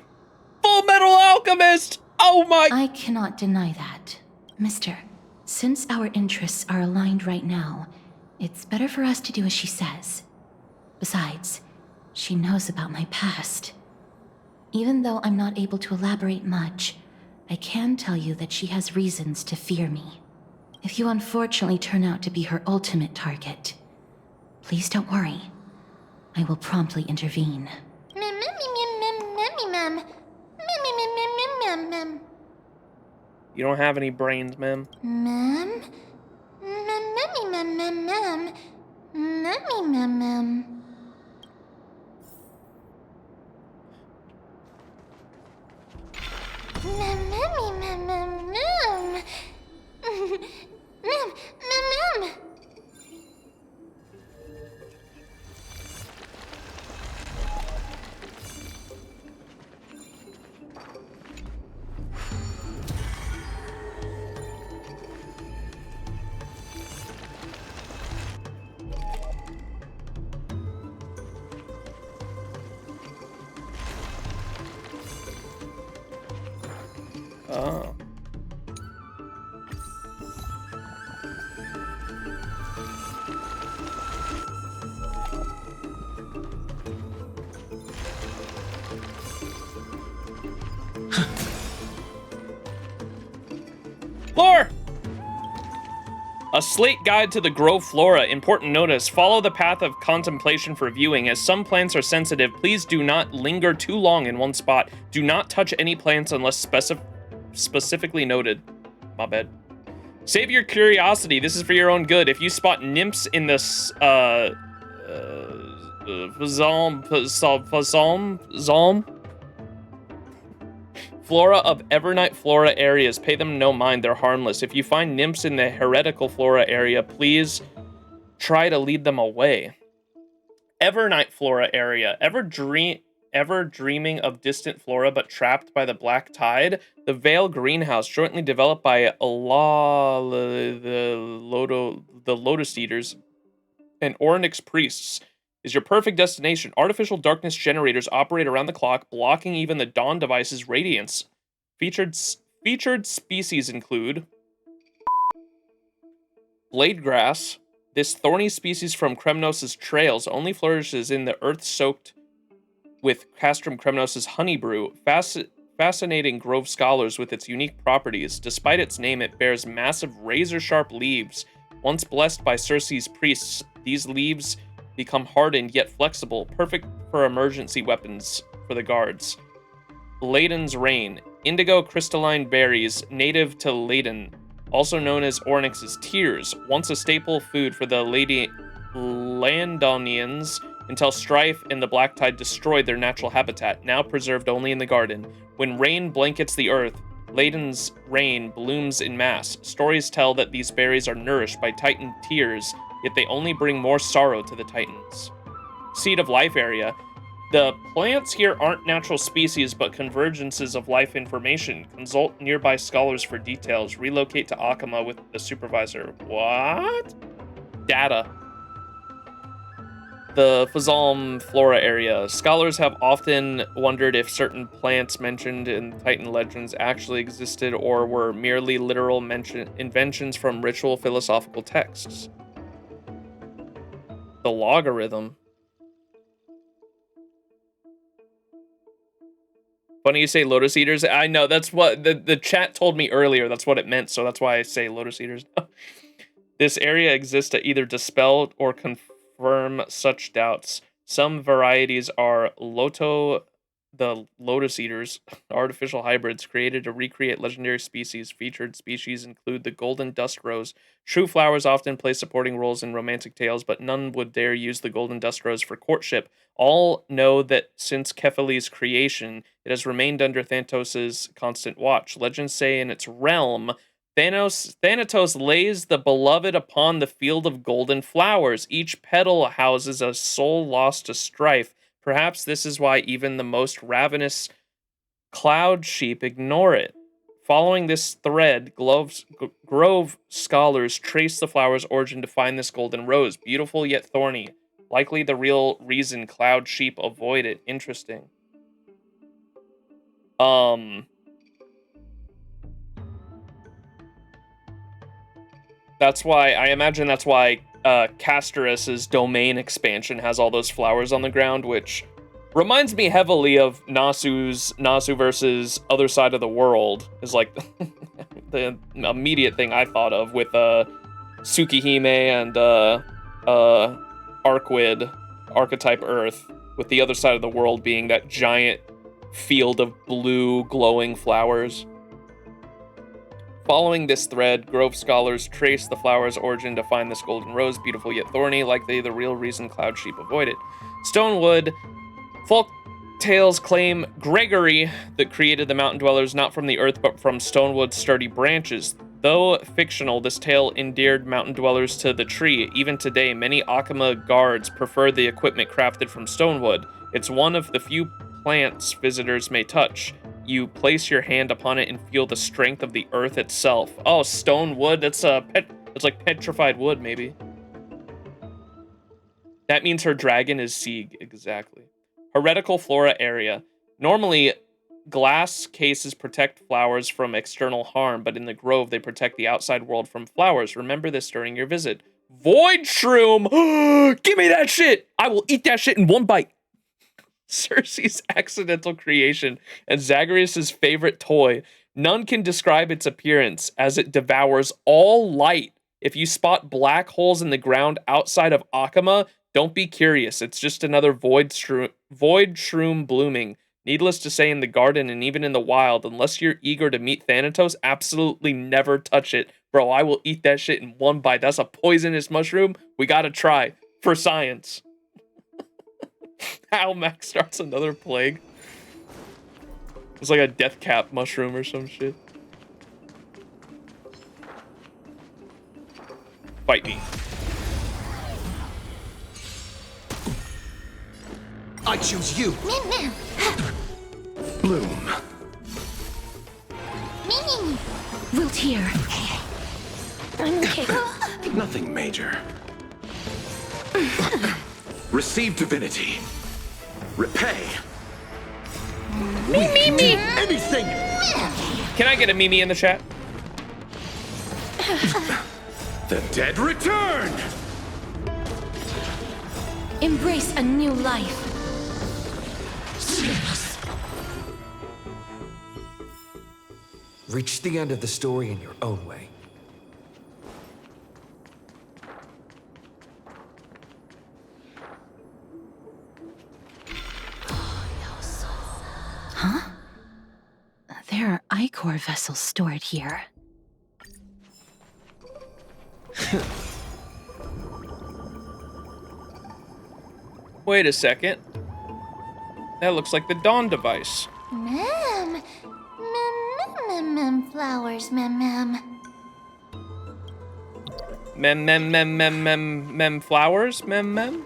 Full Metal Alchemist! Oh my... I cannot deny that. Mister, since our interests are aligned right now, it's better for us to do as she says. Besides, she knows about my past. Even though I'm not able to elaborate much, I can tell you that she has reasons to fear me. If you unfortunately turn out to be her ultimate target, please don't worry. I will promptly intervene. You don't have any brains, ma'am. Oh. Lore! A slate guide to the Grove Flora. Important notice. Follow the path of contemplation for viewing. As some plants are sensitive, please do not linger too long in one spot. Do not touch any plants unless specifically noted. My bad. Save your curiosity. This is for your own good. If you spot nymphs in this, flora of Evernight Flora areas, pay them no mind, they're harmless. If you find nymphs in the heretical Flora area, please try to lead them away. Evernight Flora area. ever dreaming of distant flora but trapped by the black tide? The Vale Greenhouse, jointly developed by the Lotus Eaters and Ornyx Priests, is your perfect destination. Artificial darkness generators operate around the clock, blocking even the Dawn device's radiance. Featured species include bladegrass. This thorny species from Kremnos' trails only flourishes in the earth-soaked with Castrum Kremnos' honey brew. Fascinating grove scholars with its unique properties. Despite its name, it bears massive razor-sharp leaves. Once blessed by Circe's priests, these leaves become hardened yet flexible, perfect for emergency weapons for the guards. Layden's Rain. Indigo crystalline berries, native to Leyden, also known as Ornyx's Tears, once a staple food for the Landonians until strife and the black tide destroyed their natural habitat, now preserved only in the garden. When rain blankets the earth, Layden's Rain blooms in mass. Stories tell that these berries are nourished by Titan tears, yet they only bring more sorrow to the Titans. Seed of Life area. The plants here aren't natural species, but convergences of life information. Consult nearby scholars for details. Relocate to Akama with the supervisor. What? Data. The Fazalm Flora area. Scholars have often wondered if certain plants mentioned in Titan legends actually existed or were merely literal inventions from ritual philosophical texts. The logarithm. Funny you say Lotus Eaters. I know, that's what the chat told me earlier. That's what it meant, so that's why I say Lotus Eaters. This area exists to either dispel or confirm such doubts. Some varieties are the Lotus Eaters, artificial hybrids created to recreate legendary species. Featured species include the golden dust rose. True flowers often play supporting roles in romantic tales, but none would dare use the golden dust rose for courtship. All know that since Kephali's creation, it has remained under Thanatos' constant watch. Legends say in its realm, Thanatos lays the beloved upon the field of golden flowers. Each petal houses a soul lost to strife. Perhaps this is why even the most ravenous cloud sheep ignore it. Following this thread, Grove scholars trace the flower's origin to find this golden rose, beautiful yet thorny. Likely the real reason cloud sheep avoid it. Interesting. That's why, I imagine that's why Castorus's domain expansion has all those flowers on the ground, which reminds me heavily of Hoyoverse's Other Side of the World, is like the immediate thing I thought of with Tsukihime and Arquid, Archetype Earth, with the other side of the world being that giant field of blue glowing flowers. Following this thread, Grove scholars trace the flower's origin to find this golden rose, beautiful yet thorny, likely the real reason cloud sheep avoid it. Stonewood. Folk tales claim Gregory that created the mountain dwellers not from the earth but from Stonewood's sturdy branches. Though fictional, this tale endeared mountain dwellers to the tree. Even today, many Akama guards prefer the equipment crafted from Stonewood. It's one of the few plants visitors may touch. You place your hand upon it and feel the strength of the earth itself. Oh, stone wood. That's it's like petrified wood, maybe. That means her dragon is Sieg. Exactly. Heretical flora area. Normally, glass cases protect flowers from external harm, but in the grove, they protect the outside world from flowers. Remember this during your visit. Void shroom! Give me that shit! I will eat that shit in one bite. Circe's accidental creation and Zagreus' favorite toy. None can describe its appearance, as it devours all light. If you spot black holes in the ground outside of Akama, don't be curious. It's just another void shroom blooming. Needless to say, in the garden and even in the wild, unless you're eager to meet Thanatos, absolutely never touch it. Bro, I will eat that shit in one bite. That's a poisonous mushroom. We gotta try. For science. How Max starts another plague. It's like a death cap mushroom or some shit. Fight me. I choose you. Mim. Bloom. Mim. Wilt here. I'm okay. Nothing major. Receive divinity. Repay. Me. Anything. Can I get a Mimi in the chat? The dead return. Embrace a new life. Reach the end of the story in your own way. Huh? There are Ichor vessels stored here. Wait a second. That looks like the Dawn device. Mem. Flowers, mem. Mem flowers? Mem?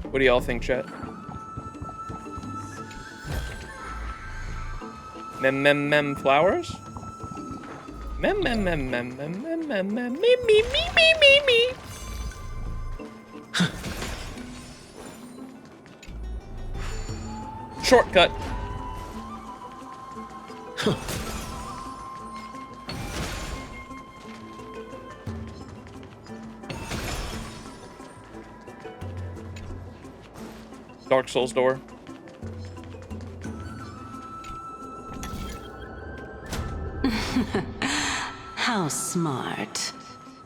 What do y'all think, chat? Mem flowers? Mem. Me. Shortcut. Dark Souls door. How smart.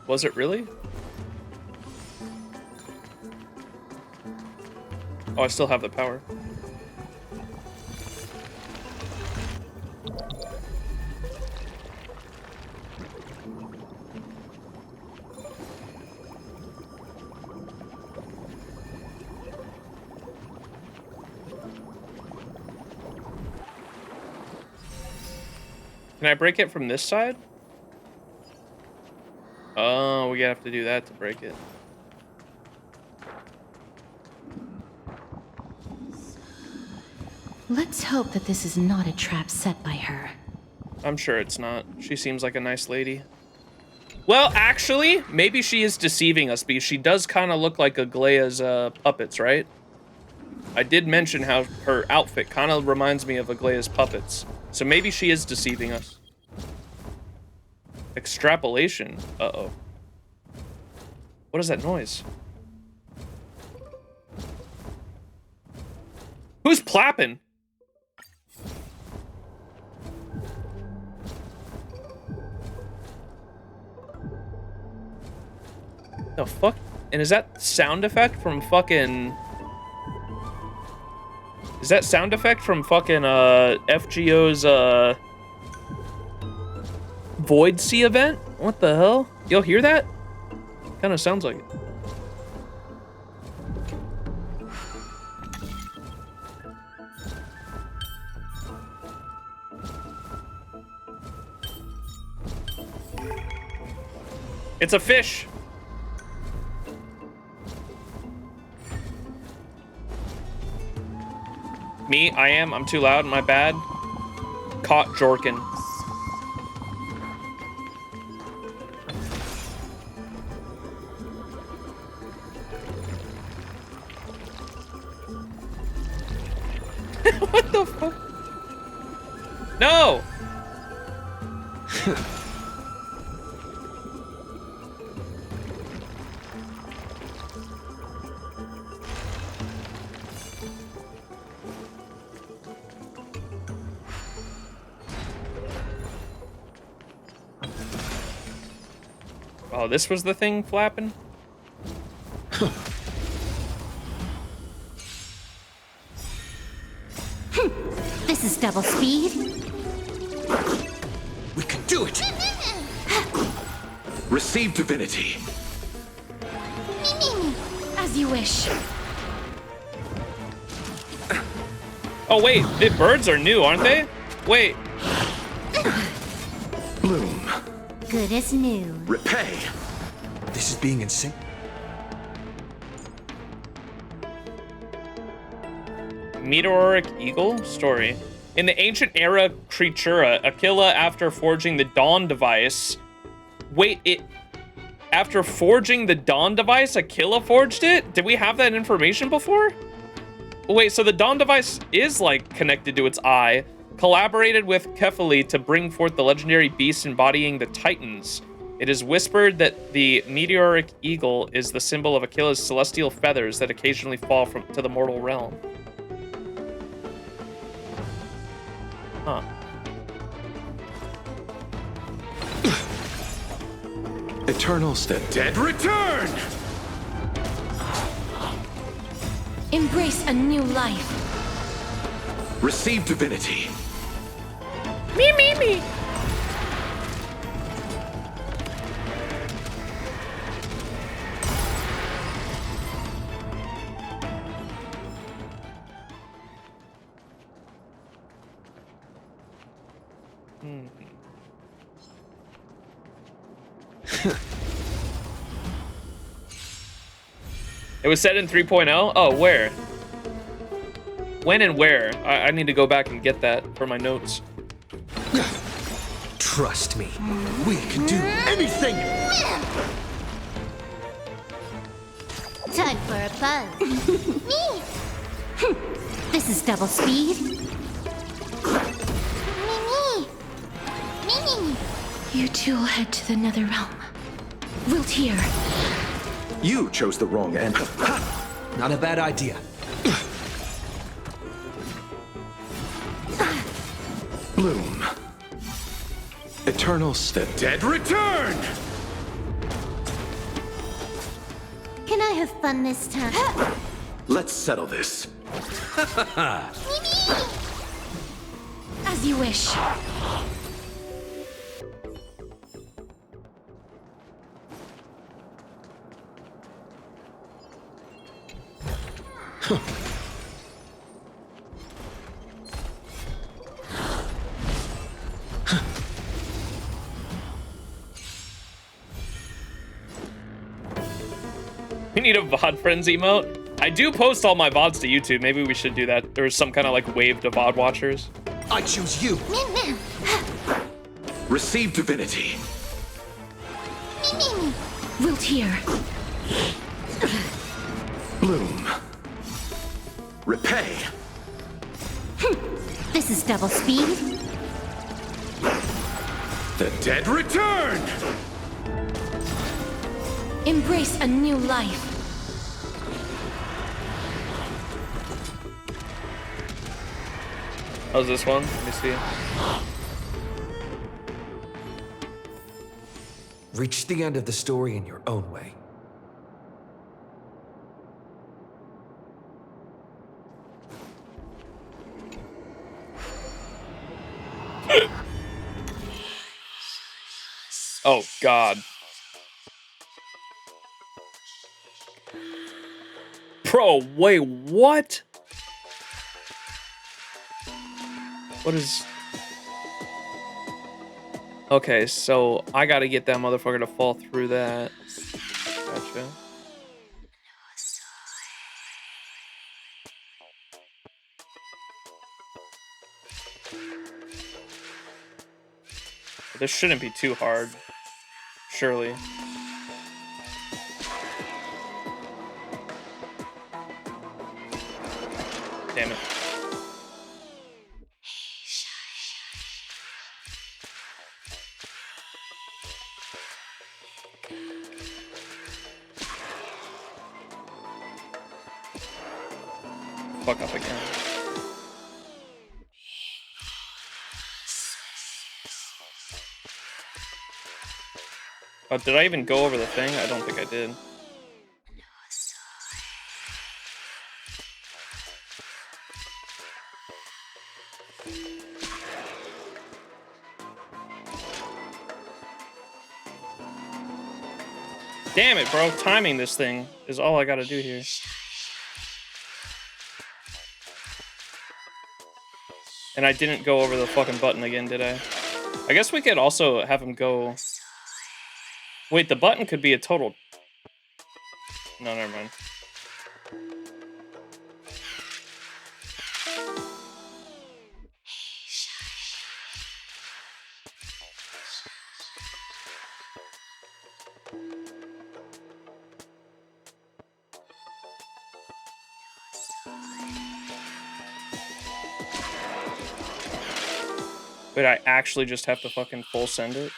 Was it really? Oh, I still have the power. Can I break it from this side? Oh, we have to do that to break it. Let's hope that this is not a trap set by her. I'm sure it's not. She seems like a nice lady. Well, actually, maybe she is deceiving us because she does kind of look like Aglaya's puppets, right? I did mention how her outfit kind of reminds me of Aglaya's puppets. So maybe she is deceiving us. Extrapolation. Uh-oh. What is that noise? Who's plapping? The fuck? And is that sound effect from fucking... Is that sound effect from fucking FGO's Void Sea event? What the hell? Y'all hear that? Kind of sounds like it. It's a fish. Me, I'm too loud, my bad. Caught Jorkin. What the fuck? No! Oh, this was the thing flapping? This is double speed. We can do it! Receive divinity. As you wish. Oh wait, the birds are new, aren't they? Wait. Bloom. Good as new. Repay. This is being insane. Meteoric Eagle story. In the ancient era Creatura, Aquila, after forging the Dawn device... Wait, after forging the Dawn device, Aquila forged it? Did we have that information before? Wait, so the Dawn device is, like, connected to its eye. Collaborated with Kefali to bring forth the legendary beast embodying the Titans. It is whispered that the meteoric eagle is the symbol of Aquila's celestial feathers that occasionally fall to the mortal realm. Huh. Eternal step. Dead return! Embrace a new life. Receive divinity. Me. It was said in 3.0? Oh, where? When and where? I need to go back and get that for my notes. Trust me, we can do anything! Time for a buzz. Me! This is double speed. Me. You two will head to the nether realm. Wilt here. You chose the wrong anthem. Not a bad idea. Bloom. Eternal step. Dead return! Can I have fun this time? Let's settle this. As you wish. We need a VOD Friends emote. I do post all my VODs to YouTube. Maybe we should do that. There's some kind of like wave to VOD watchers. I choose you. Receive divinity. Wilt here. Bloom. Repay. This is double speed. The dead return! Embrace a new life. How's this one? Let me see. Reach the end of the story in your own way. Oh, God. Bro, wait, what? What is... Okay, so I gotta get that motherfucker to fall through that. Gotcha. This shouldn't be too hard. Surely. Damn it. Fuck up again. Oh, did I even go over the thing? I don't think I did. Damn it, bro. Timing this thing is all I gotta do here. And I didn't go over the fucking button again, did I? I guess we could also have him go... Wait, the button could be a total... No, never mind. Wait, I actually just have to fucking full send it?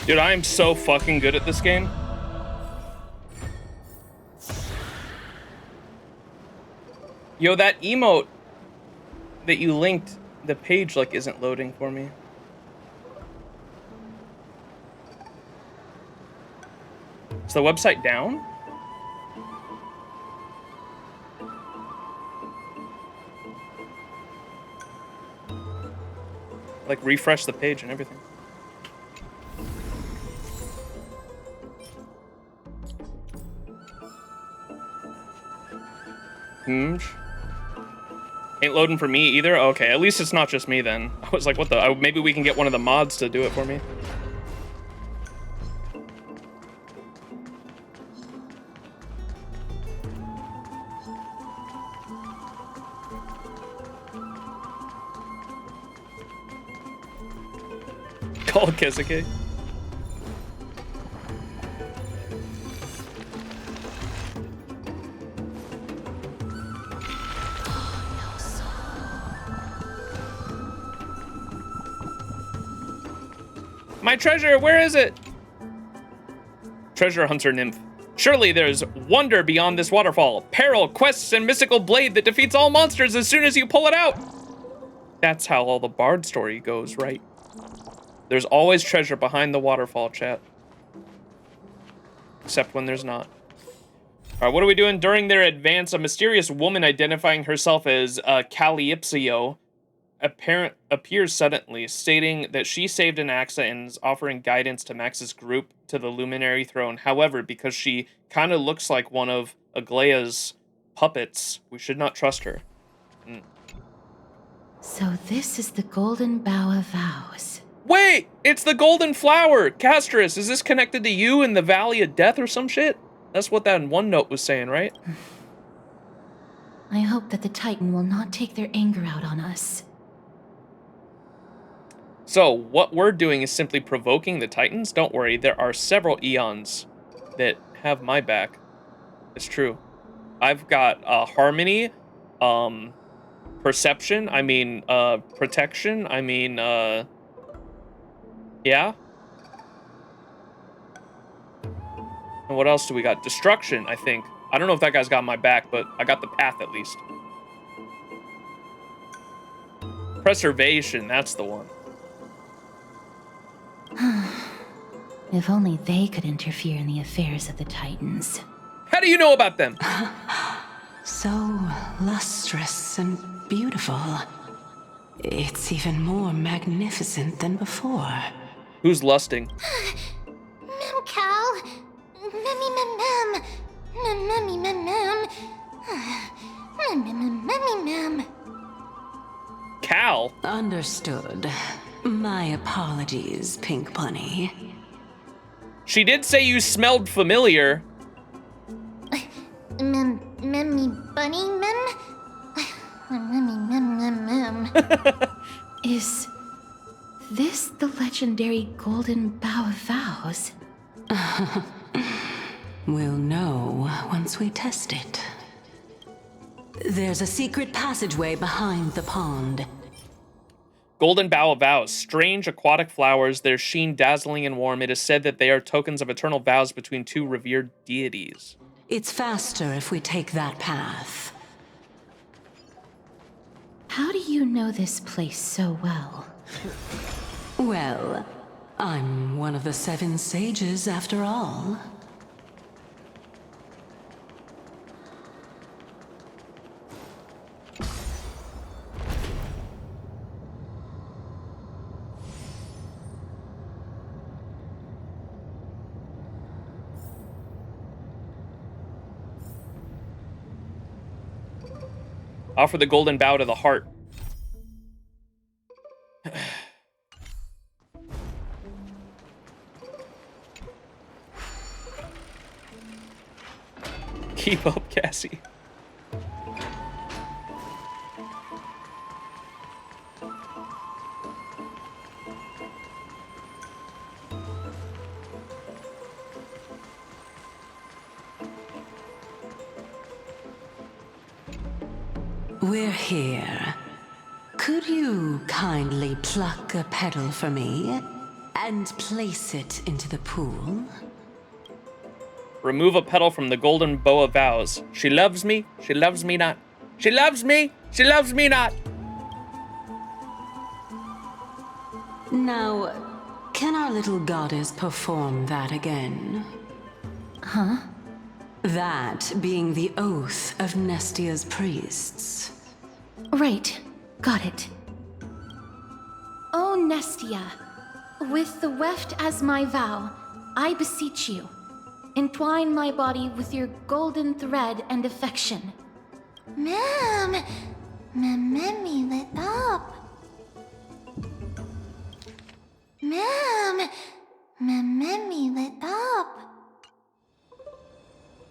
Dude, I am so fucking good at this game. Yo, that emote that you linked, the page like isn't loading for me. Is the website down? Like refresh the page and everything. Ain't loading for me either? Okay, at least it's not just me then. I was like, what the? Maybe we can get one of the mods to do it for me. Call Kesuke. My treasure, where is it? Treasure hunter nymph. Surely there's wonder beyond this waterfall. Peril, quests, and mystical blade that defeats all monsters as soon as you pull it out. That's how all the Bard story goes, right? There's always treasure behind the waterfall, chat. Except when there's not. All right, what are we doing? During their advance, a mysterious woman identifying herself as Calypso appears suddenly, stating that she saved Anaxa and is offering guidance to Max's group to the Luminary Throne. However, because she kind of looks like one of Aglaya's puppets, we should not trust her. So this is the Golden Bough of Vows. Wait! It's the Golden Flower! Castris, is this connected to you in the Valley of Death or some shit? That's what that one note was saying, right? I hope that the Titan will not take their anger out on us. So, what we're doing is simply provoking the Titans. Don't worry, there are several Eons that have my back. It's true. I've got Harmony, Perception, Protection, yeah. And what else do we got? Destruction, I think. I don't know if that guy's got my back, but I got the path at least. Preservation, that's the one. If only they could interfere in the affairs of the Titans. How do you know about them? So lustrous and beautiful. It's even more magnificent than before. Who's lusting? Mem Cal. Memmy mem mem. Memmy mem mem. Memmy mem. Cal? Understood. My apologies, Pink Bunny. She did say you smelled familiar. Memmy bunny mem? Memmy mem mem mem. Is this the legendary Golden Bough of Vows? We'll know once we test it. There's a secret passageway behind the pond. Golden Bough of Vows. Strange aquatic flowers, their sheen dazzling and warm. It is said that they are tokens of eternal vows between two revered deities. It's faster if we take that path. How do you know this place so well? Well, I'm one of the 7 sages after all. Offer the golden bough to the heart. Keep up, Cassie. We're here. Could you kindly pluck a petal for me and place it into the pool? Remove a petal from the golden bow of vows. She loves me not. She loves me not. Now, can our little goddess perform that again? Huh? That being the oath of Nestia's priests. Right. Got it. O Nestia, with the weft as my vow, I beseech you, entwine my body with your golden thread and affection. Ma'am, Mamemi lit up. Ma'am, Mamemi lit up.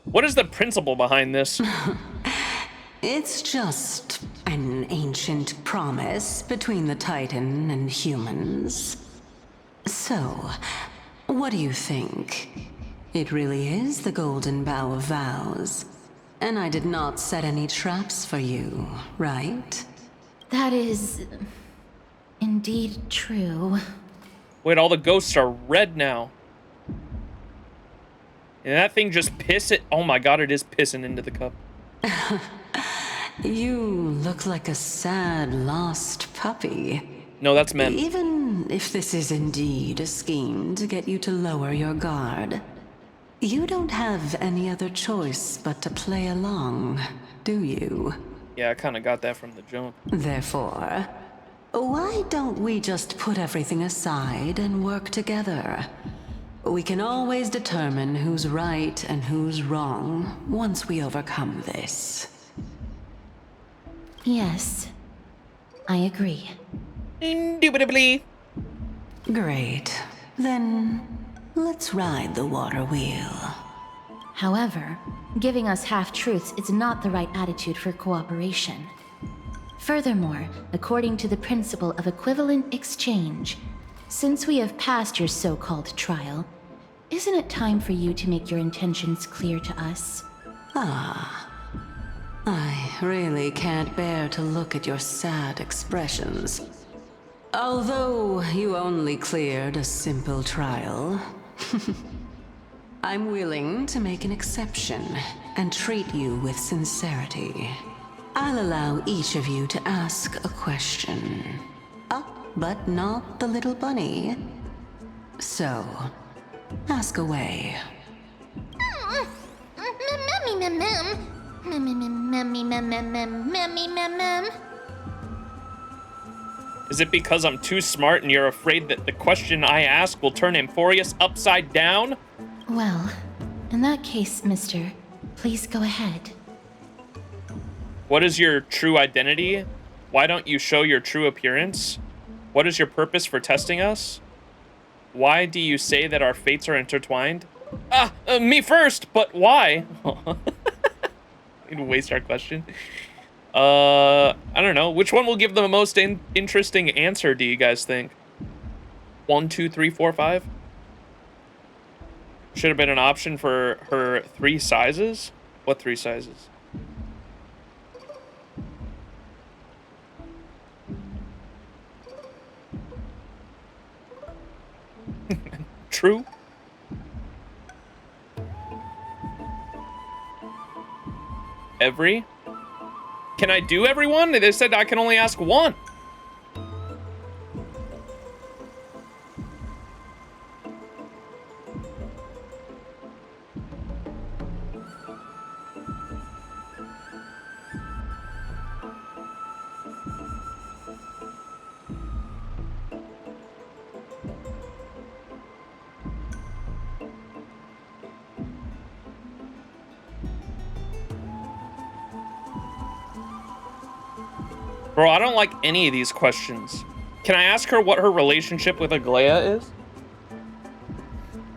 What is the principle behind this? It's just an ancient promise between the Titan and humans. So, what do you think? It really is the Golden Bough of Vows. And I did not set any traps for you, right? That is indeed true. Wait, all the ghosts are red now. And that thing just piss it. Oh my god, it is pissing into the cup. You look like a sad, lost puppy. No, that's Mem. Even if this is indeed a scheme to get you to lower your guard, you don't have any other choice but to play along, do you? Yeah, I kind of got that from the jump. Therefore, why don't we just put everything aside and work together? We can always determine who's right and who's wrong once we overcome this. Yes, I agree. Indubitably. Great. Then, let's ride the water wheel. However, giving us half-truths is not the right attitude for cooperation. Furthermore, according to the principle of equivalent exchange, since we have passed your so-called trial, isn't it time for you to make your intentions clear to us? Ah. I really can't bear to look at your sad expressions. Although you only cleared a simple trial, I'm willing to make an exception and treat you with sincerity. I'll allow each of you to ask a question. But not the little bunny. So, ask away. Is it because I'm too smart and you're afraid that the question I ask will turn Amphoreus upside down? Well, in that case, mister, please go ahead. What is your true identity? Why don't you show your true appearance? What is your purpose for testing us? Why do you say that our fates are intertwined? Me first, but why? Need to waste our question. I don't know. Which one will give the most interesting answer, do you guys think? 1, 2, 3, 4, 5. Should have been an option for her 3 sizes. What 3 sizes? True. Every? Can I do everyone? They said I can only ask one. Bro, I don't like any of these questions. Can I ask her what her relationship with Aglaya is?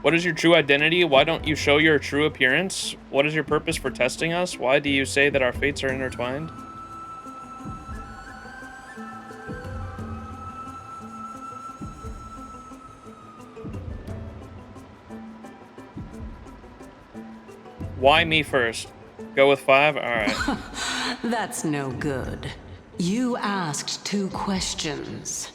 What is your true identity? Why don't you show your true appearance? What is your purpose for testing us? Why do you say that our fates are intertwined? Why me first? Go with 5? All right. That's no good. You asked 2 questions.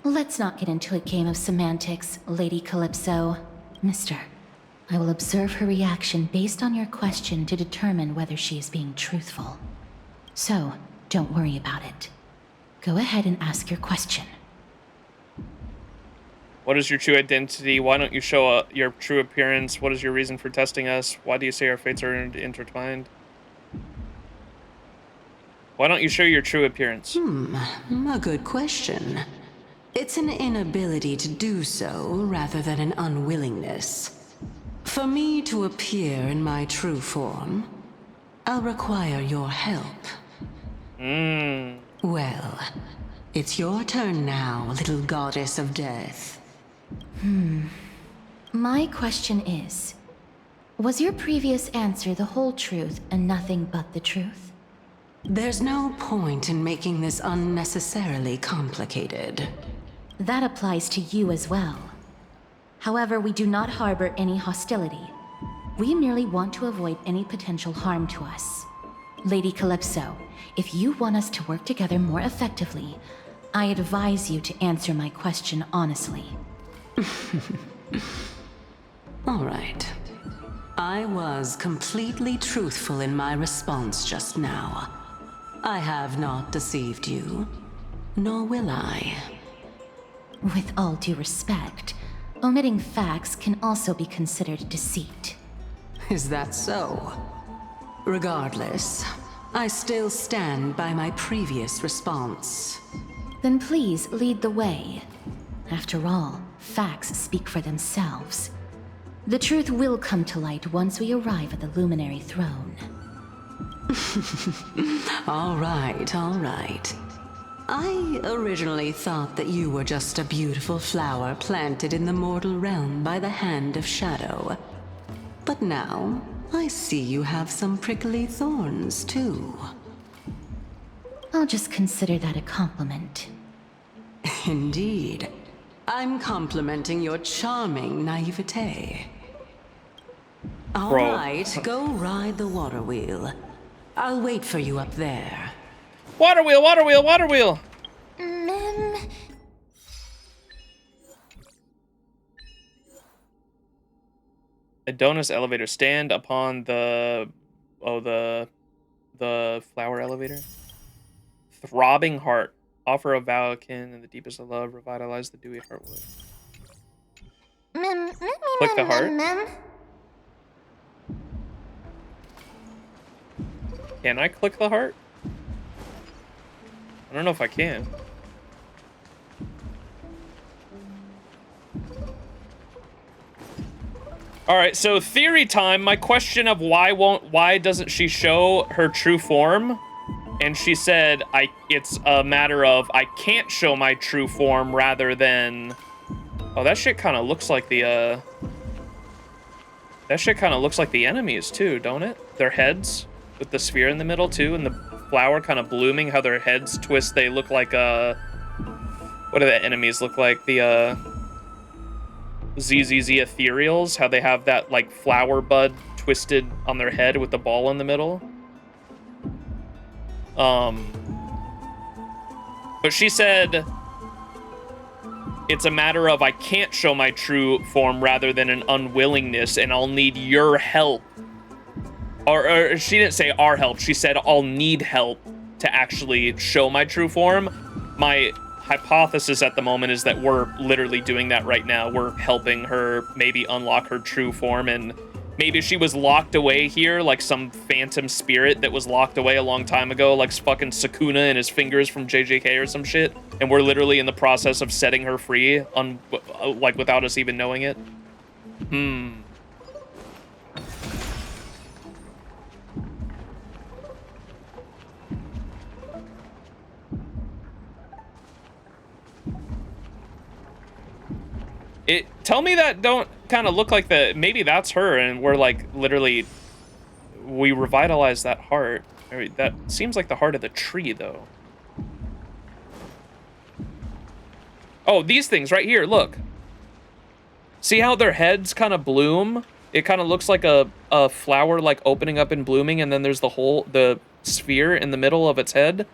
Let's not get into a game of semantics, Lady Calypso. Mister, I will observe her reaction based on your question to determine whether she is being truthful. So, don't worry about it. Go ahead and ask your question. What is your true identity? Why don't you show your true appearance? What is your reason for testing us? Why do you say our fates are intertwined? Why don't you show your true appearance? A good question. It's an inability to do so rather than an unwillingness. For me to appear in my true form, I'll require your help. Well, it's your turn now, little goddess of death. My question is, was your previous answer the whole truth and nothing but the truth? There's no point in making this unnecessarily complicated. That applies to you as well. However, we do not harbor any hostility. We merely want to avoid any potential harm to us. Lady Calypso, if you want us to work together more effectively, I advise you to answer my question honestly. All right. I was completely truthful in my response just now. I have not deceived you, nor will I. With all due respect, omitting facts can also be considered deceit. Is that so? Regardless, I still stand by my previous response. Then please lead the way. After all, facts speak for themselves. The truth will come to light once we arrive at the Luminary Throne. All right, all right. I originally thought that you were just a beautiful flower planted in the mortal realm by the hand of shadow. But now, I see you have some prickly thorns, too. I'll just consider that a compliment. Indeed. I'm complimenting your charming naivete. All right, go ride the water wheel. I'll wait for you up there. Water wheel, water wheel, water wheel! Adonis elevator. Stand upon the... Oh, the flower elevator? Throbbing heart. Offer a vow akin in the deepest of love. Revitalize the dewy heartwood. Click the heart. Can I click the heart? I don't know if I can. All right, so theory time. My question of why doesn't she show her true form? And she said it's a matter of I can't show my true form rather than... Oh, that shit kind of looks like the that shit kind of looks like the enemies too, don't it? Their heads with the sphere in the middle too, and the flower kind of blooming, how their heads twist, they look like What do the enemies look like? The ZZZ Ethereals, how they have that like flower bud twisted on their head with the ball in the middle. But she said it's a matter of I can't show my true form rather than an unwillingness, and I'll need your help. Or she didn't say our help, she said I'll need help to actually show my true form. My hypothesis at the moment is that we're literally doing that right now. We're helping her maybe unlock her true form, and maybe she was locked away here like some phantom spirit that was locked away a long time ago, like fucking Sakuna and his fingers from JJK or some shit, and we're literally in the process of setting her free like without us even knowing it. Tell me that don't kind of look like maybe that's her, and we're like literally, we revitalized that heart. That seems like the heart of the tree though. Oh, these things right here, look. See how their heads kind of bloom? It kind of looks like a flower like opening up and blooming, and then there's the sphere in the middle of its head.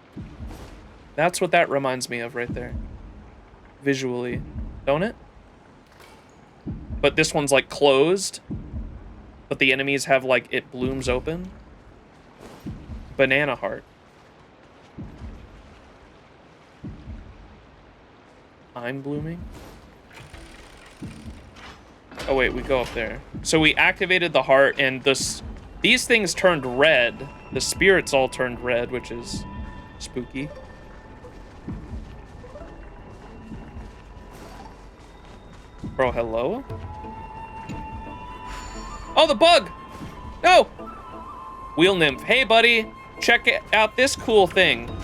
That's what that reminds me of right there. Visually, don't it? But this one's like closed, but the enemies have like it blooms open. Banana heart. I'm blooming. Oh wait, we go up there. So we activated the heart, and these things turned red. The spirits all turned red, which is spooky. Bro, hello? Oh, the bug! No! Wheel nymph. Hey, buddy. Check out this cool thing.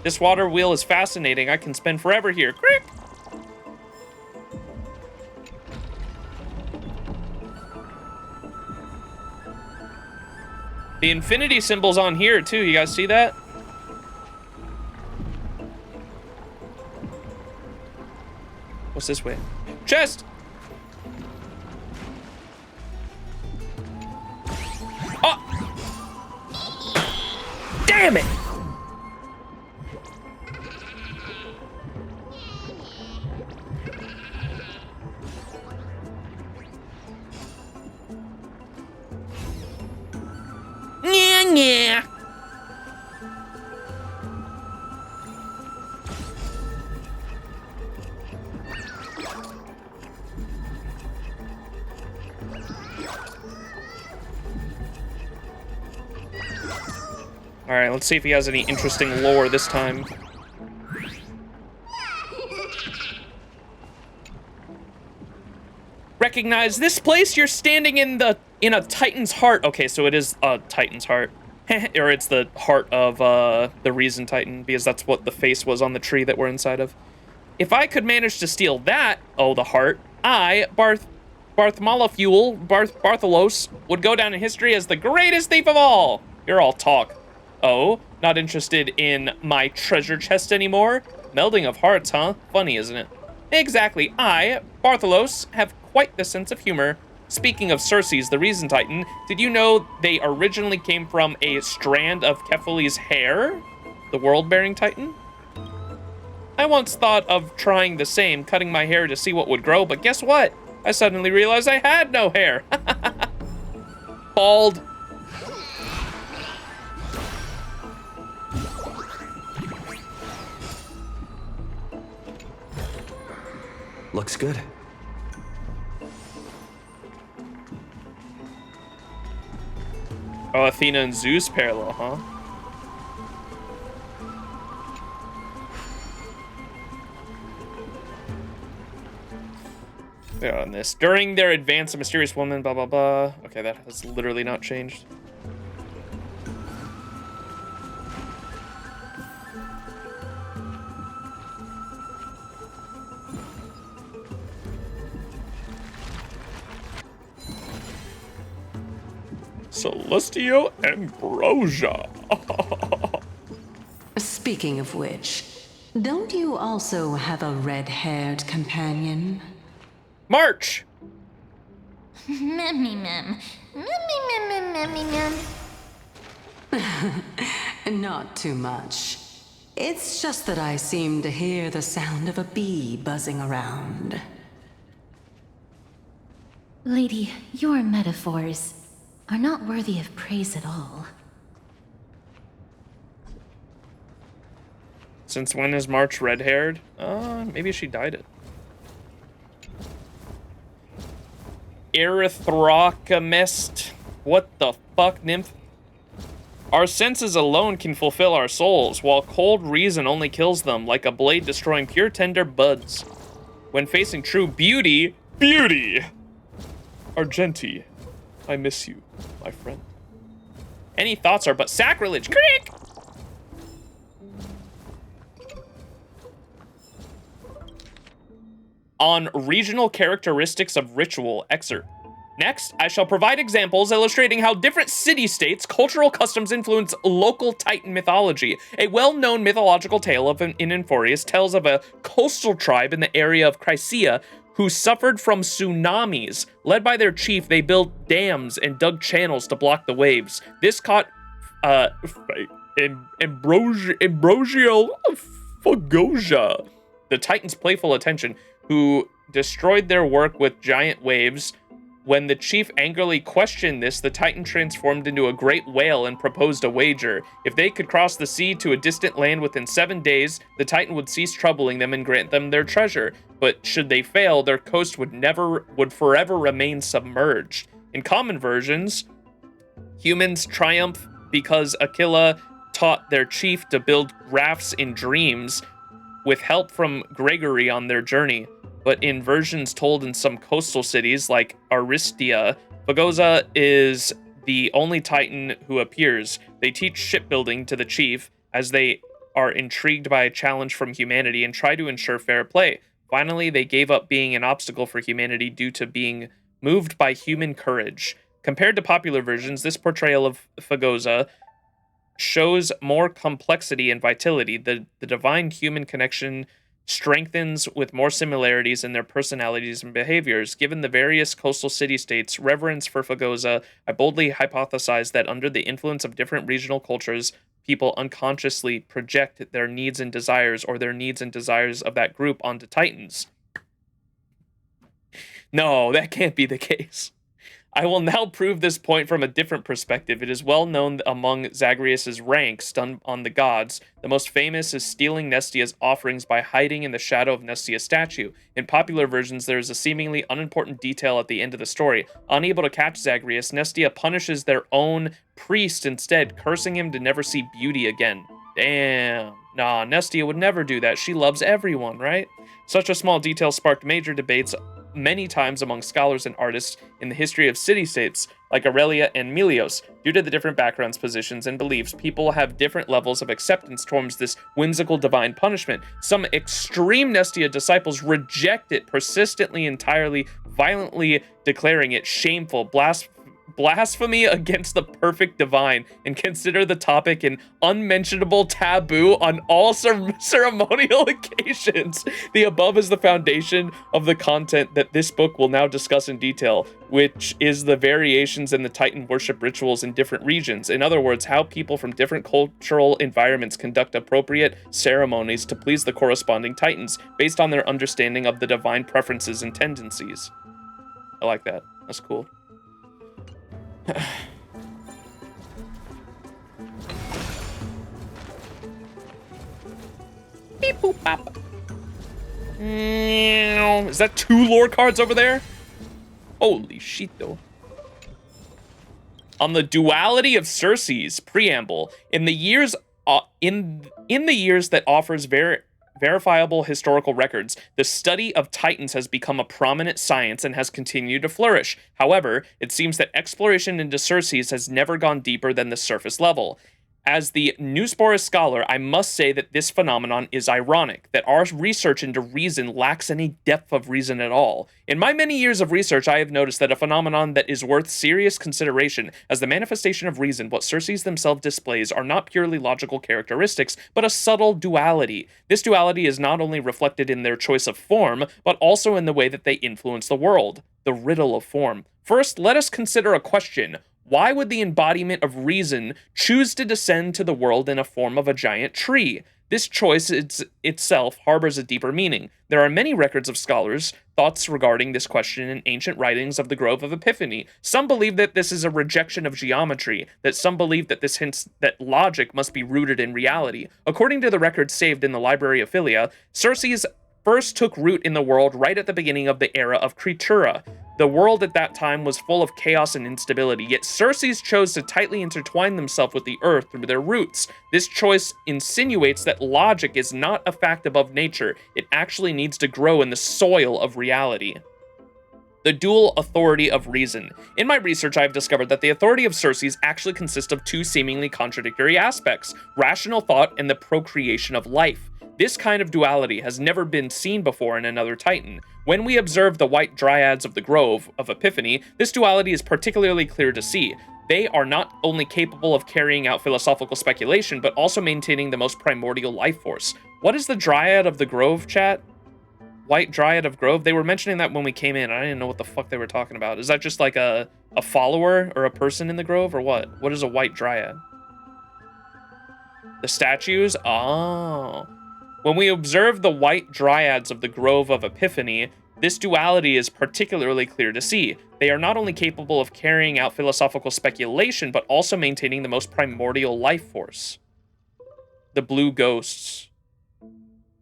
This water wheel is fascinating. I can spend forever here. Crick! The infinity symbol's on here, too. You guys see that? What's this way? Chest! Oh! Damn it! Yeah, yeah. All right, let's see if he has any interesting lore this time. Recognize this place? You're standing in a Titan's heart. Okay, so it is a Titan's heart. Or it's the heart of the Reason Titan, because that's what the face was on the tree that we're inside of. If I could manage to steal that, oh, the heart, I, Bartholomew, would go down in history as the greatest thief of all. You're all talk. Oh, not interested in my treasure chest anymore? Melding of hearts, huh? Funny, isn't it? Exactly. I, Bartholos, have quite the sense of humor. Speaking of Circe's, the Reason Titan, did you know they originally came from a strand of Kephile's hair? The world-bearing Titan? I once thought of trying the same, cutting my hair to see what would grow, but guess what? I suddenly realized I had no hair. Bald. Looks good. Oh, Athena and Zeus parallel, huh? They're on this. During their advance, a mysterious woman, blah, blah, blah. Okay, that has literally not changed. Celestial Ambrosia. Speaking of which, don't you also have a red-haired companion? March! Memmy mem. Memmy mem. Not too much. It's just that I seem to hear the sound of a bee buzzing around. Lady, your metaphors are not worthy of praise at all. Since when is March red-haired? Maybe she dyed it. Erythrocamist. What the fuck, nymph? Our senses alone can fulfill our souls, while cold reason only kills them, like a blade destroying pure tender buds. When facing true beauty, Argenti, I miss you, my friend. Any thoughts are but sacrilege. Crick! On regional characteristics of ritual, excerpt. Next, I shall provide examples illustrating how different city-states' cultural customs influence local Titan mythology. A well-known mythological tale in Amphoreus tells of a coastal tribe in the area of Chrysia who suffered from tsunamis. Led by their chief, they built dams and dug channels to block the waves. This caught Ambrosio Fagosia, the Titan's playful attention, who destroyed their work with giant waves. When the chief angrily questioned this, the Titan transformed into a great whale and proposed a wager. If they could cross the sea to a distant land within 7 days, the Titan would cease troubling them and grant them their treasure. But should they fail, their coast would forever remain submerged. In common versions, humans triumph because Aquila taught their chief to build rafts in dreams with help from Gregory on their journey. But in versions told in some coastal cities like Aristia, Fagosa is the only Titan who appears. They teach shipbuilding to the chief as they are intrigued by a challenge from humanity and try to ensure fair play. Finally, they gave up being an obstacle for humanity due to being moved by human courage. Compared to popular versions, this portrayal of Fagosa shows more complexity and vitality. The divine-human connection strengthens with more similarities in their personalities and behaviors. Given the various coastal city-states' reverence for Fagosa, I boldly hypothesize that under the influence of different regional cultures, people unconsciously project their needs and desires or their needs and desires of that group onto Titans. No, that can't be the case. I will now prove this point from a different perspective. It is well known among Zagreus' ranks done on the gods. The most famous is stealing Nestia's offerings by hiding in the shadow of Nestia's statue. In popular versions, there is a seemingly unimportant detail at the end of the story. Unable to catch Zagreus, Nestia punishes their own priest instead, cursing him to never see beauty again. Damn. Nah, Nestia would never do that. She loves everyone, right? Such a small detail sparked major debates many times among scholars and artists in the history of city-states like Aurelia and Melios. Due to the different backgrounds, positions, and beliefs, people have different levels of acceptance towards this whimsical divine punishment. Some extreme Nestia disciples reject it persistently, entirely, violently declaring it shameful, blasphemy against the perfect divine, and consider the topic an unmentionable taboo on all ceremonial occasions. The above is the foundation of the content that this book will now discuss in detail, which is the variations in the Titan worship rituals in different regions. In other words, how people from different cultural environments conduct appropriate ceremonies to please the corresponding Titans, based on their understanding of the divine preferences and tendencies. I like that. That's cool. Beep boop bop. Is that 2 lore cards over there? Holy shit, though. On the duality of Circe's preamble, in the years that offers verifiable historical records, the study of Titans has become a prominent science and has continued to flourish. However, it seems that exploration into Circe's has never gone deeper than the surface level. As the Newsporus scholar, I must say that this phenomenon is ironic, that our research into reason lacks any depth of reason at all. In my many years of research, I have noticed that a phenomenon that is worth serious consideration as the manifestation of reason, what Circes themselves displays, are not purely logical characteristics, but a subtle duality. This duality is not only reflected in their choice of form, but also in the way that they influence the world. The riddle of form. First, let us consider a question. Why would the embodiment of reason choose to descend to the world in a form of a giant tree? This choice itself harbors a deeper meaning. There are many records of scholars' thoughts regarding this question in ancient writings of the Grove of Epiphany. Some believe that this is a rejection of geometry, that some believe that this hints that logic must be rooted in reality. According to the records saved in the Library of Philia, Circes first took root in the world right at the beginning of the era of Creatura. The world at that time was full of chaos and instability, yet Circes chose to tightly intertwine themselves with the earth through their roots. This choice insinuates that logic is not a fact above nature, it actually needs to grow in the soil of reality. The dual authority of reason. In my research, I have discovered that the authority of Circes actually consists of two seemingly contradictory aspects, rational thought and the procreation of life. This kind of duality has never been seen before in another Titan. When we observe the white dryads of the Grove of Epiphany, this duality is particularly clear to see. They are not only capable of carrying out philosophical speculation, but also maintaining the most primordial life force. What is the Dryad of the Grove, chat? White Dryad of Grove? They were mentioning that when we came in. I didn't know what the fuck they were talking about. Is that just like a follower or a person in the Grove, or what? What is a White Dryad? The statues? Oh. When we observe the white dryads of the Grove of Epiphany, this duality is particularly clear to see. They are not only capable of carrying out philosophical speculation, but also maintaining the most primordial life force. The blue ghosts.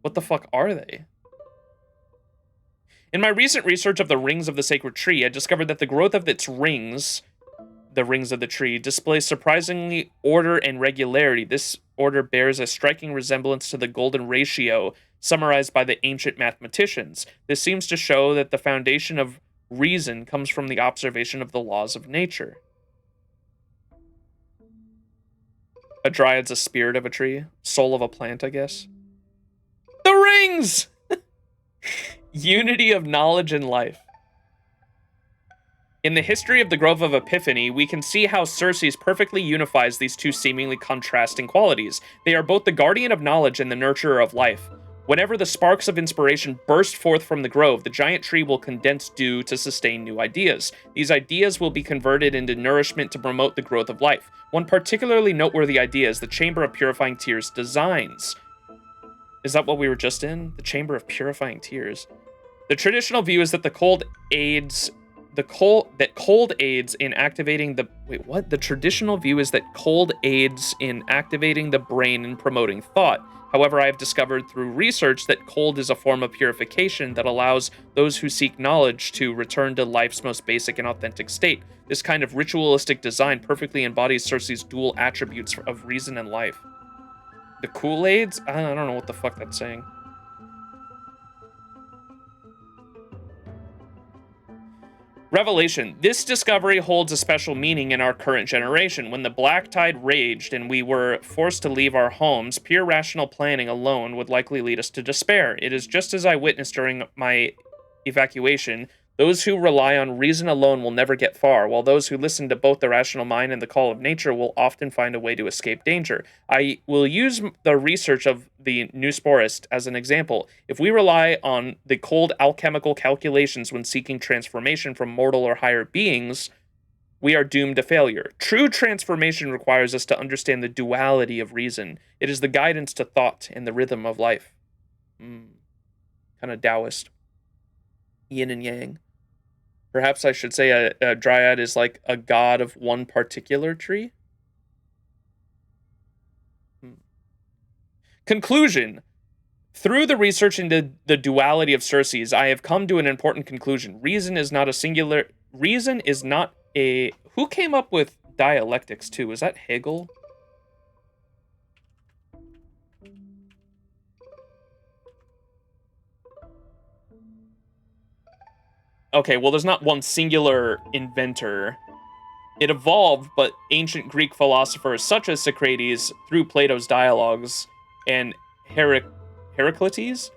What the fuck are they? In my recent research of the rings of the sacred tree, I discovered that the growth of its rings, the rings of the tree, displays surprisingly order and regularity. This order bears a striking resemblance to the golden ratio summarized by the ancient mathematicians. This seems to show that the foundation of reason comes from the observation of the laws of nature. A dryad's a spirit of a tree, soul of a plant, I guess. The rings! Unity of knowledge and life. In the history of the Grove of Epiphany, we can see how Circes perfectly unifies these two seemingly contrasting qualities. They are both the guardian of knowledge and the nurturer of life. Whenever the sparks of inspiration burst forth from the grove, the giant tree will condense dew to sustain new ideas. These ideas will be converted into nourishment to promote the growth of life. One particularly noteworthy idea is the Chamber of Purifying Tears designs. Is that what we were just in? The Chamber of Purifying Tears. The traditional view is that cold aids in activating the The traditional view is that cold aids in activating the brain and promoting thought. However, I have discovered through research that cold is a form of purification that allows those who seek knowledge to return to life's most basic and authentic state. This kind of ritualistic design perfectly embodies Circe's dual attributes of reason and life. The Kool-Aids? I don't know what the fuck that's saying. Revelation. This discovery holds a special meaning in our current generation. When the Black Tide raged and we were forced to leave our homes, pure rational planning alone would likely lead us to despair. It is just as I witnessed during my evacuation. Those who rely on reason alone will never get far, while those who listen to both the rational mind and the call of nature will often find a way to escape danger. I will use the research of the Newsporus as an example. If we rely on the cold alchemical calculations when seeking transformation from mortal or higher beings, we are doomed to failure. True transformation requires us to understand the duality of reason. It is the guidance to thought and the rhythm of life. Kind of Taoist. Yin and yang. Perhaps I should say a dryad is like a god of one particular tree. Conclusion. Through the research into the duality of Circes, I have come to an important conclusion. Reason is not a... Who came up with dialectics too? Was that Hegel? Okay, well, there's not one singular inventor It evolved, but ancient Greek philosophers such as Socrates, through Plato's dialogues, and Heraclitus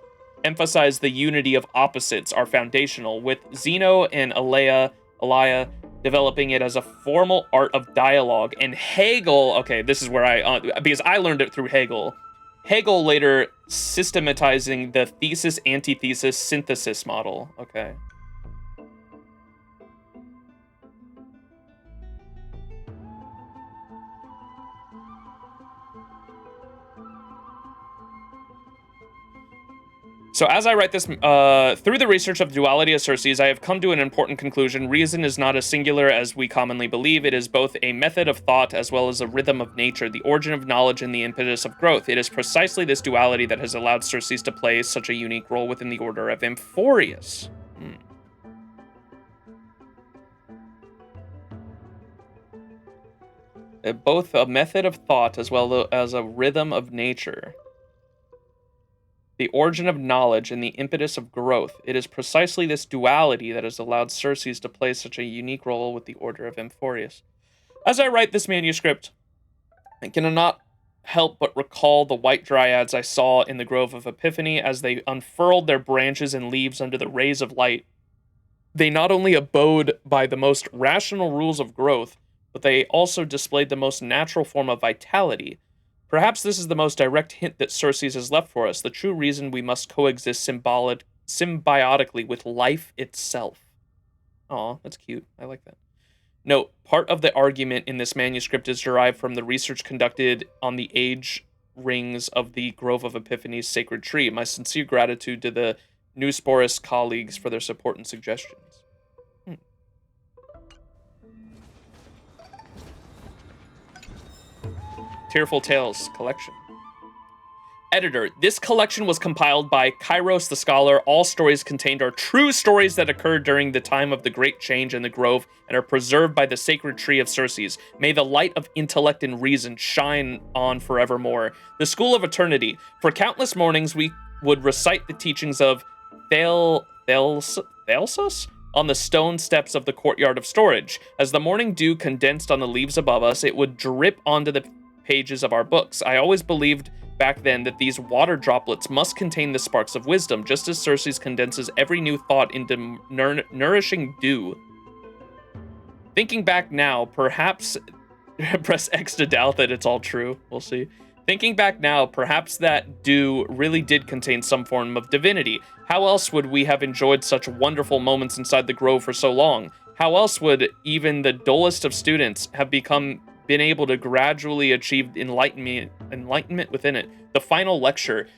emphasized the unity of opposites are foundational, with Zeno and Elia developing it as a formal art of dialogue. And Hegel, okay, this is where because I learned it through Hegel. Hegel later systematizing the thesis, antithesis, synthesis model. Okay. So as I write this, through the research of the duality of Circes, I have come to an important conclusion. Reason is not as singular as we commonly believe. It is both a method of thought as well as a rhythm of nature, the origin of knowledge and the impetus of growth. It is precisely this duality that has allowed Circes to play such a unique role within the order of Amphoreus. Both a method of thought as well as a rhythm of nature. The origin of knowledge and the impetus of growth. It is precisely this duality that has allowed Circes to play such a unique role with the Order of Amphoreus. As I write this manuscript, I cannot help but recall the white dryads I saw in the Grove of Epiphany as they unfurled their branches and leaves under the rays of light. They not only abode by the most rational rules of growth, but they also displayed the most natural form of vitality. Perhaps this is the most direct hint that Circes has left for us, the true reason we must coexist symbiotically with life itself. Aw, that's cute. I like that. Note, part of the argument in this manuscript is derived from the research conducted on the age rings of the Grove of Epiphany's sacred tree. My sincere gratitude to the Newsporus colleagues for their support and suggestions. Tearful Tales collection. Editor, this collection was compiled by Kairos the Scholar. All stories contained are true stories that occurred during the time of the Great Change in the Grove and are preserved by the sacred tree of Circes. May the light of intellect and reason shine on forevermore. The School of Eternity. For countless mornings, we would recite the teachings of Thalsus on the stone steps of the courtyard of storage. As the morning dew condensed on the leaves above us, it would drip onto the pages of our books. I always believed back then that these water droplets must contain the sparks of wisdom, just as Circes condenses every new thought into nourishing dew. Thinking back now, perhaps press X to doubt that it's all true. We'll see. Thinking back now, perhaps that dew really did contain some form of divinity. How else would we have enjoyed such wonderful moments inside the grove for so long? How else would even the dullest of students have been able to gradually achieve enlightenment within it? The final lecture.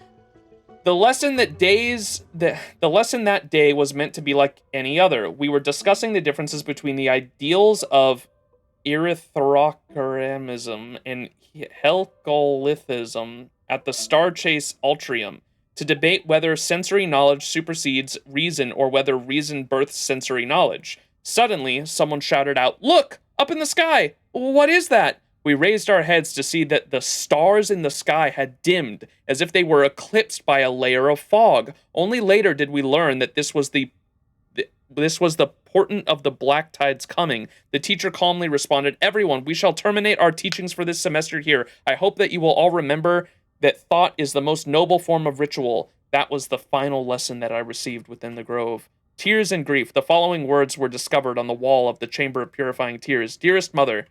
The lesson that day was meant to be like any other. We were discussing the differences between the ideals of Erythrochromism and Helgolithism at the Star Chase Ultrium, to debate whether sensory knowledge supersedes reason or whether reason births sensory knowledge. Suddenly, someone shouted out, "Look! Up in the sky! What is that?" We raised our heads to see that the stars in the sky had dimmed, as if they were eclipsed by a layer of fog. Only later did we learn that this was the portent of the black tide's coming. The teacher calmly responded, "Everyone, we shall terminate our teachings for this semester here. I hope that you will all remember that thought is the most noble form of ritual." That was the final lesson that I received within the grove. Tears and grief. The following words were discovered on the wall of the Chamber of Purifying Tears. Dearest Mother,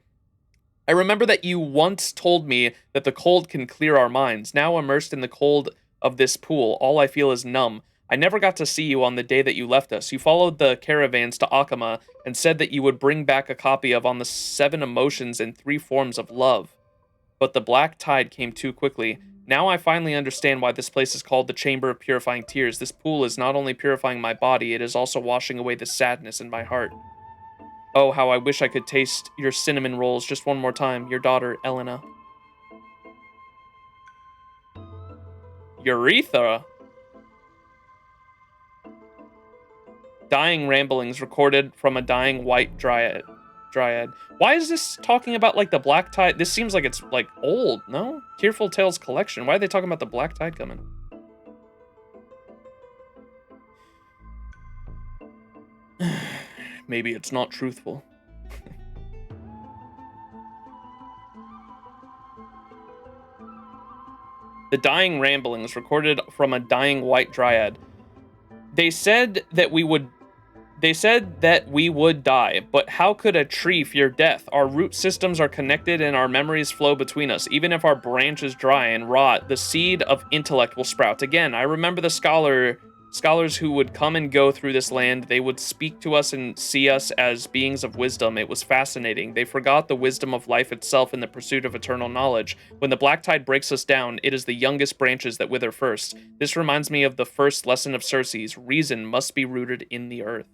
I remember that you once told me that the cold can clear our minds. Now immersed in the cold of this pool, all I feel is numb. I never got to see you on the day that you left us. You followed the caravans to Akama and said that you would bring back a copy of On the 7 Emotions and 3 Forms of Love. But the black tide came too quickly. Now I finally understand why this place is called the Chamber of Purifying Tears. This pool is not only purifying my body, it is also washing away the sadness in my heart. Oh, how I wish I could taste your cinnamon rolls just one more time. Your daughter, Elena. Urethra. Dying ramblings recorded from a dying white dryad. Why is this talking about like the black tide? This seems like it's like old, no? Tearful Tales collection. Why are they talking about the black tide coming? Maybe it's not truthful. The dying ramblings recorded from a dying white dryad. They said that we would die, but how could a tree fear death? Our root systems are connected and our memories flow between us. Even if our branches dry and rot, the seed of intellect will sprout again. I remember the scholars who would come and go through this land. They would speak to us and see us as beings of wisdom. It was fascinating. They forgot the wisdom of life itself in the pursuit of eternal knowledge. When the black tide breaks us down, it is the youngest branches that wither first. This reminds me of the first lesson of Circe's. Reason must be rooted in the earth.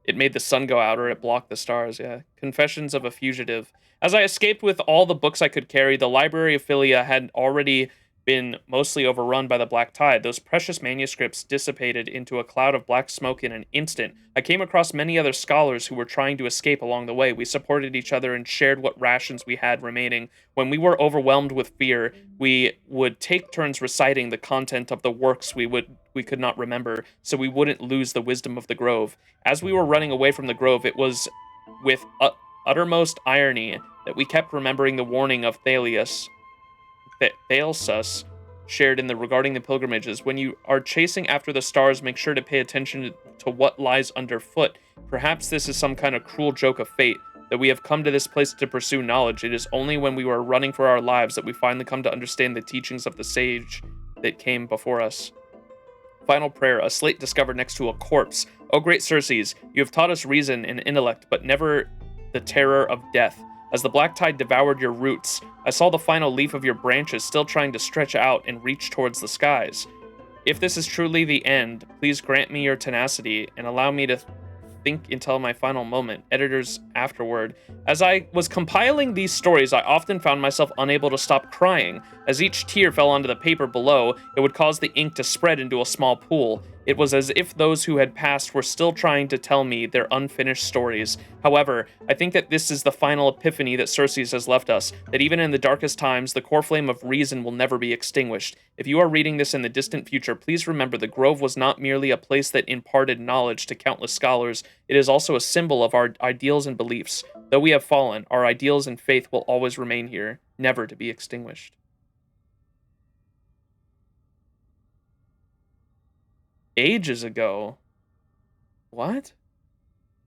It made the sun go out, or it blocked the stars, yeah. Confessions of a Fugitive. As I escaped with all the books I could carry, the Library of Philia had already been mostly overrun by the black tide. Those precious manuscripts dissipated into a cloud of black smoke in an instant. I came across many other scholars who were trying to escape along the way. We supported each other and shared what rations we had remaining. When we were overwhelmed with fear, we would take turns reciting the content of the works we could not remember, so we wouldn't lose the wisdom of the grove. As we were running away from the grove, it was with uttermost irony that we kept remembering the warning of Thalsus shared in the regarding the pilgrimages. When you are chasing after the stars, make sure to pay attention to what lies underfoot. Perhaps this is some kind of cruel joke of fate, that we have come to this place to pursue knowledge. It is only when we were running for our lives that we finally come to understand the teachings of the sage that came before us. Final prayer, a slate discovered next to a corpse. O great Circes, you have taught us reason and intellect, but never the terror of death. As the black tide devoured your roots, I saw the final leaf of your branches still trying to stretch out and reach towards the skies. If this is truly the end, please grant me your tenacity and allow me to think until my final moment. Editors afterward. As I was compiling these stories, I often found myself unable to stop crying. As each tear fell onto the paper below, it would cause the ink to spread into a small pool. It was as if those who had passed were still trying to tell me their unfinished stories. However, I think that this is the final epiphany that Circes has left us, that even in the darkest times, the core flame of reason will never be extinguished. If you are reading this in the distant future, please remember the Grove was not merely a place that imparted knowledge to countless scholars, it is also a symbol of our ideals and beliefs. Though we have fallen, our ideals and faith will always remain here, never to be extinguished. Ages ago. What?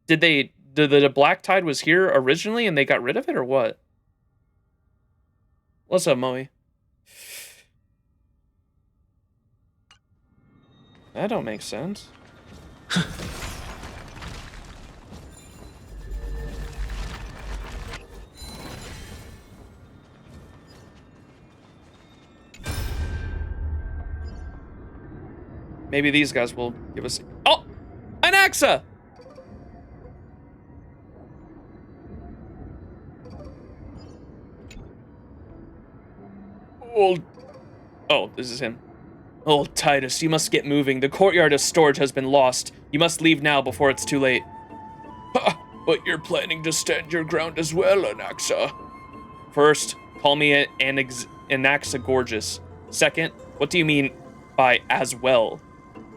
Did the black tide was here originally and they got rid of it, or what? What's up, Moe? That don't make sense. Maybe these guys will give us... Oh! An Axa! Old... Oh, this is him. Old Titus, you must get moving. The courtyard of storage has been lost. You must leave now before it's too late. Ha! But you're planning to stand your ground as well, Anaxa. First, call me Anaxa Gorgeous. Second, what do you mean by as well?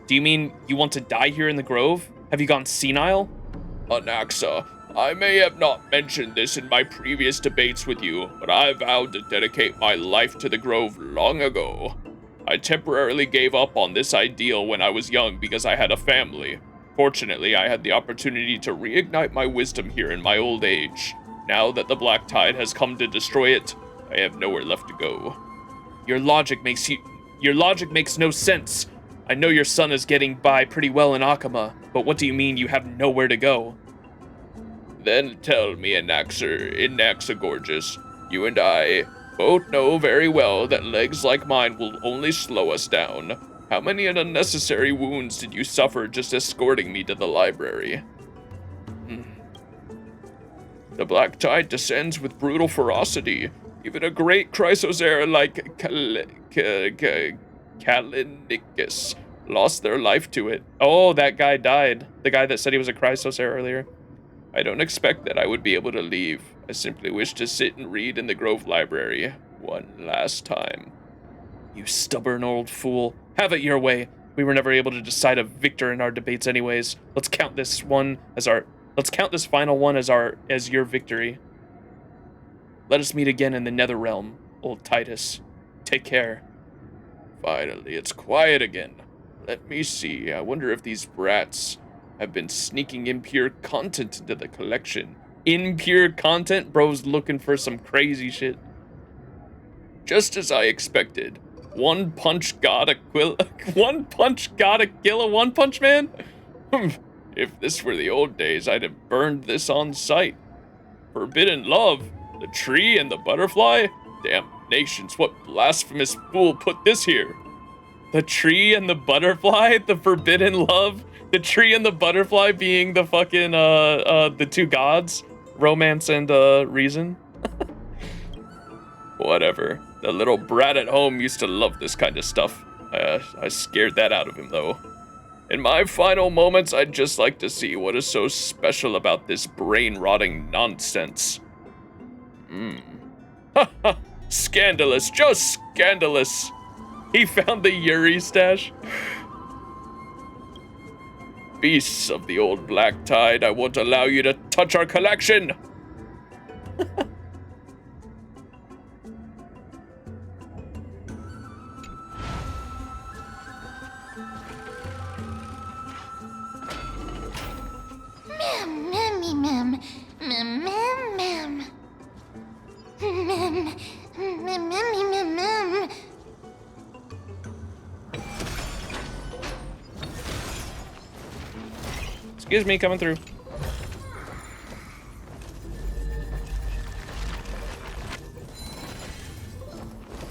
Do you mean you want to die here in the Grove? Have you gone senile? Anaxa, I may have not mentioned this in my previous debates with you, but I vowed to dedicate my life to the Grove long ago. I temporarily gave up on this ideal when I was young because I had a family. Fortunately, I had the opportunity to reignite my wisdom here in my old age. Now that the black tide has come to destroy it, I have nowhere left to go. Your logic makes no sense. I know your son is getting by pretty well in Akama, but what do you mean you have nowhere to go? Then tell me, Anaxa Gorgeous, you and I both know very well that legs like mine will only slow us down. How many unnecessary wounds did you suffer just escorting me to the library? The black tide descends with brutal ferocity. Even a great Chrysosaur like Callinicus lost their life to it. Oh, that guy died. The guy that said he was a Chrysosaur earlier. I don't expect that I would be able to leave. I simply wish to sit and read in the Grove Library one last time. You stubborn old fool. Have it your way. We were never able to decide a victor in our debates anyways. Let's count this final one as your victory. Let us meet again in the Nether Realm. old Titus. Take care. Finally, it's quiet again. Let me see. I wonder if these brats have been sneaking impure content into the collection. Impure content? Bro's looking for some crazy shit. Just as I expected. One punch gotta kill a One Punch Man? If this were the old days, I'd have burned this on sight. Forbidden love? The tree and the butterfly? Damnations, what blasphemous fool put this here? The tree and the butterfly? The forbidden love? The tree and the butterfly being the fucking, the two gods? Romance and, reason? Whatever. The little brat at home used to love this kind of stuff. I scared that out of him, though. In my final moments, I'd just like to see what is so special about this brain-rotting nonsense. Ha ha! Scandalous, just scandalous! He found the Yuri stash. Beasts of the old black tide, I won't allow you to touch our collection! Excuse me, coming through.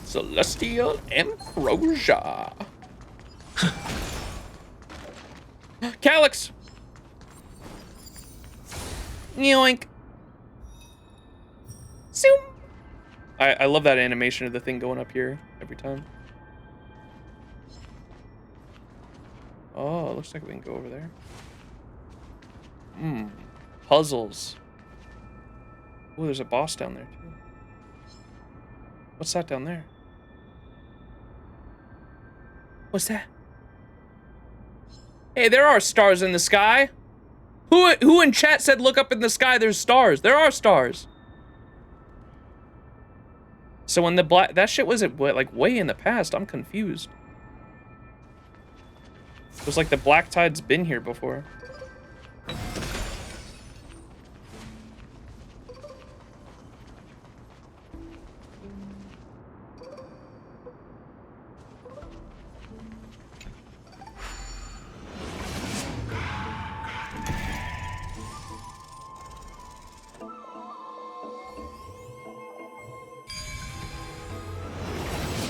Celestial Ambrosia. Calyx! Yoink. Zoom. I love that animation of the thing going up here every time. Oh, looks like we can go over there. Puzzles. Oh, there's a boss down there too. What's that down there? What's that? Hey, there are stars in the sky. Who in chat said look up in the sky, there's stars? There are stars. So when the black, that shit was like way in the past, I'm confused. It was like the black tide's been here before.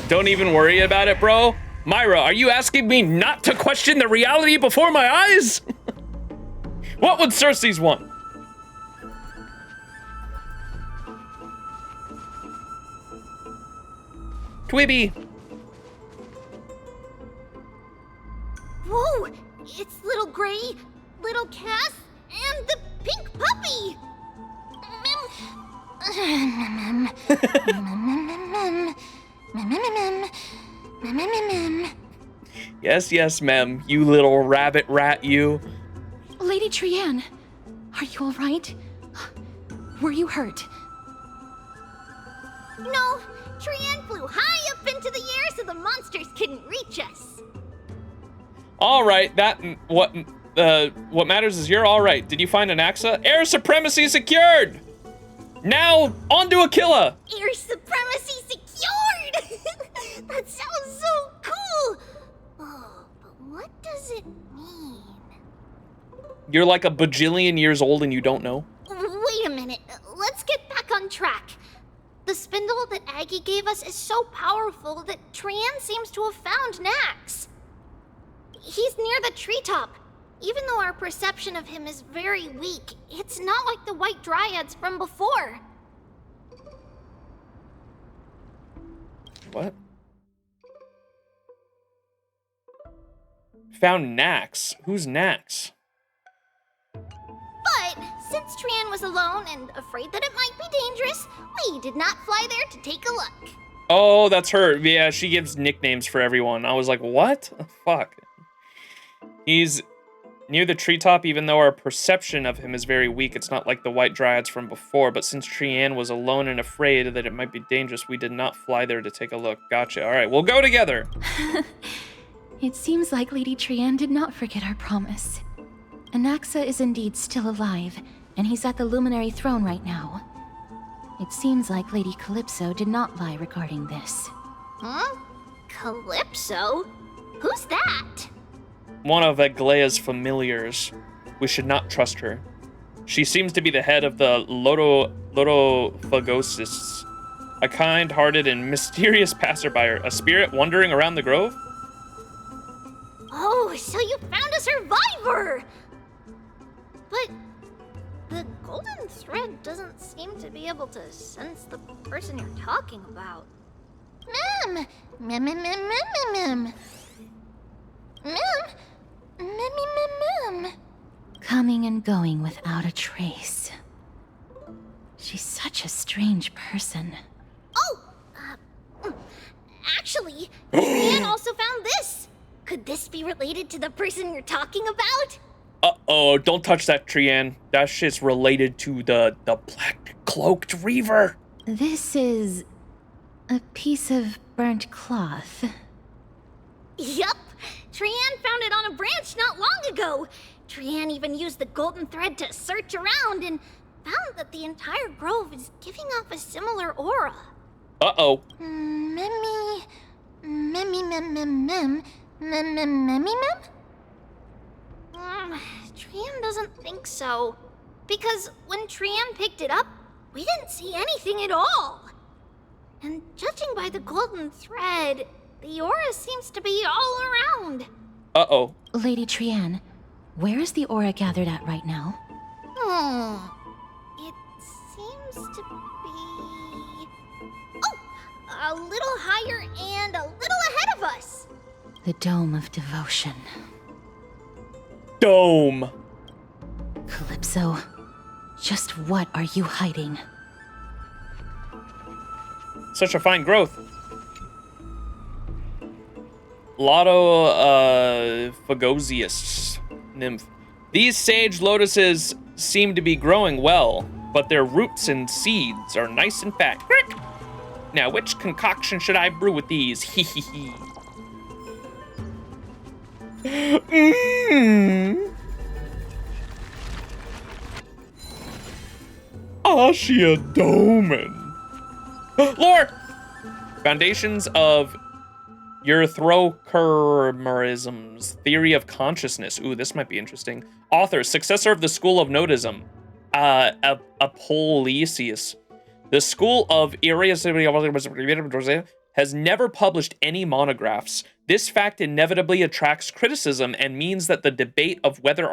Don't even worry about it, bro. Myra, are you asking me not to question the reality before my eyes? What would Cersei's want? Twibby. Whoa! It's little Gray, little Cass, and the pink puppy! Yes, yes, ma'am. You little rabbit rat, you. Lady Trianne, are you all right? Were you hurt? No, Trianne flew high up into the air so the monsters couldn't reach us. All right, what matters is you're all right. Did you find an Axa? Air supremacy secured. Now onto Aquila. Air supremacy secured. That sounds so cool. Oh, but what does it mean? You're like a bajillion years old and you don't know? Wait a minute. Let's get back on track. The spindle that Aggie gave us is so powerful that Trianne seems to have found Nax. He's near the treetop. Even though our perception of him is very weak, it's not like the White Dryads from before. What? Found Nax. Who's Nax? But since Trianne was alone and afraid that it might be dangerous, we did not fly there to take a look. Oh, that's her. Yeah, she gives nicknames for everyone. I was like, what? Fuck. He's Near the treetop, even though our perception of him is very weak, it's not like the white dryads from before, but since Trian was alone and afraid that it might be dangerous, we did not fly there to take a look. Gotcha. All right, we'll go together. It seems like Lady Trian did not forget our promise. Anaxa is indeed still alive, and he's at the Luminary Throne right now. It seems like Lady Calypso did not lie regarding this. Huh? Calypso? Who's that? One of Aglaea's familiars. We should not trust her. She seems to be the head of the Lotophagosists, a kind-hearted and mysterious passerby, a spirit wandering around the grove. Oh, so you found a survivor! But the golden thread doesn't seem to be able to sense the person you're talking about. Mem! Mem, mem, mem, mem, mem, mem. Mem! Mem, mem, mem. Coming and going without a trace. She's such a strange person. Oh! Actually, Trian also found this. Could this be related to the person you're talking about? Uh-oh, don't touch that, Trian. That shit's related to the black cloaked reaver. This is a piece of burnt cloth. Yup! Trian found it on a branch not long ago. Trian even used the golden thread to search around and found that the entire grove is giving off a similar aura. Uh-oh. Memmy... Memmy mem mem mem... Mem mem memmy mem? Trian doesn't think so. Because when Trian picked it up, we didn't see anything at all. And judging by the golden thread, the aura seems to be all around. Uh-oh. Lady Trian, where is the aura gathered at right now? It seems to be... Oh! A little higher and a little ahead of us. The Dome of Devotion. Dome. Calypso, just what are you hiding? Such a fine growth. Lotophagosius nymph. These sage lotuses seem to be growing well, but their roots and seeds are nice and fat. Now, which concoction should I brew with these? Hee hee hee. Ashia Doman. Lore! Foundations of Erythrochromerism's theory of consciousness. Ooh, this might be interesting. Author, successor of the school of Notism, Apollisius. The school of Erythrochromerism has never published any monographs. This fact inevitably attracts criticism and means that the debate of whether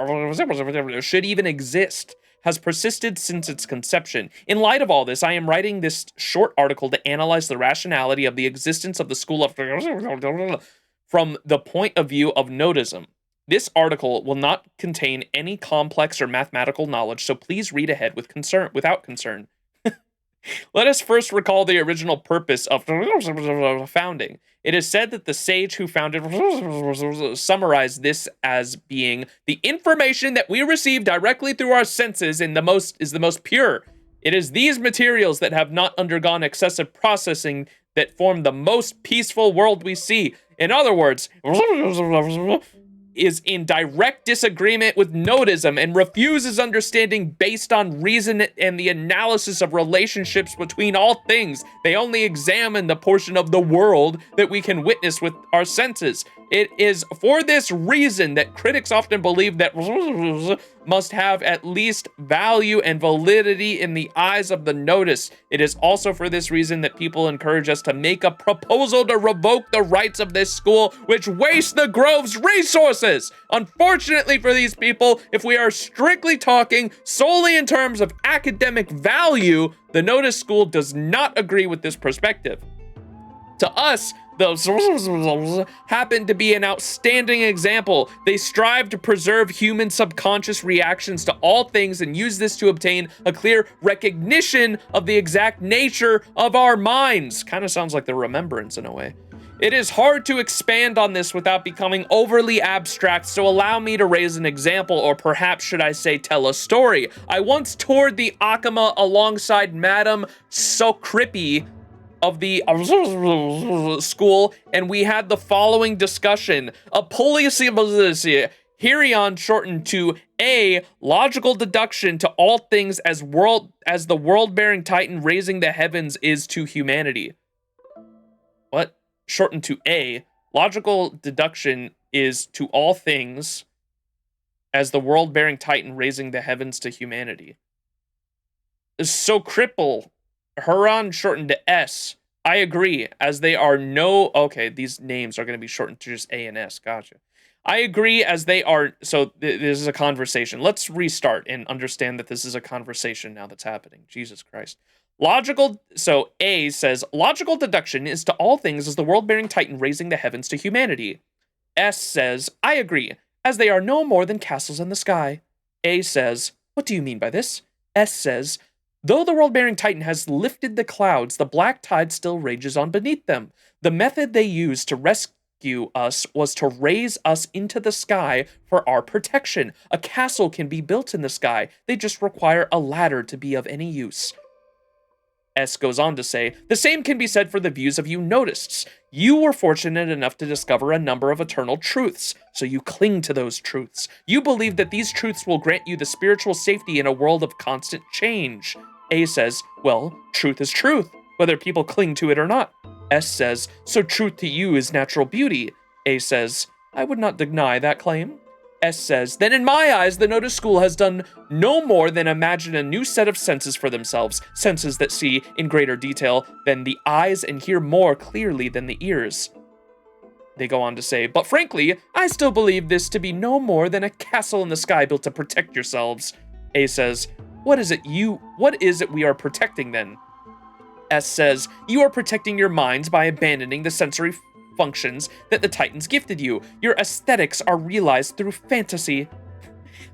should even exist has persisted since its conception. In light of all this, I am writing this short article to analyze the rationality of the existence of the school of from the point of view of Notism. This article will not contain any complex or mathematical knowledge, so please read ahead without concern. Let us first recall the original purpose of founding. It is said that the sage who founded summarized this as being the information that we receive directly through our senses is the most pure. It is these materials that have not undergone excessive processing that form the most peaceful world we see. In other words, is in direct disagreement with Notism and refuses understanding based on reason and the analysis of relationships between all things. They only examine the portion of the world that we can witness with our senses. It is for this reason that critics often believe that must have at least value and validity in the eyes of the noticed. It is also for this reason that people encourage us to make a proposal to revoke the rights of this school, which wastes the Grove's resources. Unfortunately for these people, if we are strictly talking solely in terms of academic value, the noticed school does not agree with this perspective. To us, the happen to be an outstanding example. They strive to preserve human subconscious reactions to all things and use this to obtain a clear recognition of the exact nature of our minds. Kind of sounds like the remembrance in a way. It is hard to expand on this without becoming overly abstract, so allow me to raise an example, or perhaps should I say tell a story. I once toured the Akama alongside Madame Sokripi of the school, and we had the following discussion. A Hirion shortened to A, logical deduction to all things as the world-bearing titan raising the heavens is to humanity. What? Shortened to A, logical deduction is to all things as the world-bearing titan raising the heavens to humanity. So cripple, Huron shortened to S. I agree, as they are no... Okay, these names are going to be shortened to just A and S. Gotcha. I agree, as they are... So this is a conversation. Let's restart and understand that this is a conversation now that's happening. Jesus Christ. Logical... So A says, logical deduction is to all things as the world-bearing titan raising the heavens to humanity. S says, I agree, as they are no more than castles in the sky. A says, what do you mean by this? S says, though the world-bearing titan has lifted the clouds, the black tide still rages on beneath them. The method they used to rescue us was to raise us into the sky for our protection. A castle can be built in the sky. They just require a ladder to be of any use. S goes on to say, the same can be said for the views of you notists. You were fortunate enough to discover a number of eternal truths, so you cling to those truths. You believe that these truths will grant you the spiritual safety in a world of constant change. A says, well, truth is truth, whether people cling to it or not. S says, so truth to you is natural beauty. A says, I would not deny that claim. S says, then in my eyes, the Notice School has done no more than imagine a new set of senses for themselves, senses that see in greater detail than the eyes and hear more clearly than the ears. They go on to say, but frankly, I still believe this to be no more than a castle in the sky built to protect yourselves. A says, what is it we are protecting then? S says, you are protecting your minds by abandoning the sensory functions that the Titans gifted you. Your aesthetics are realized through fantasy.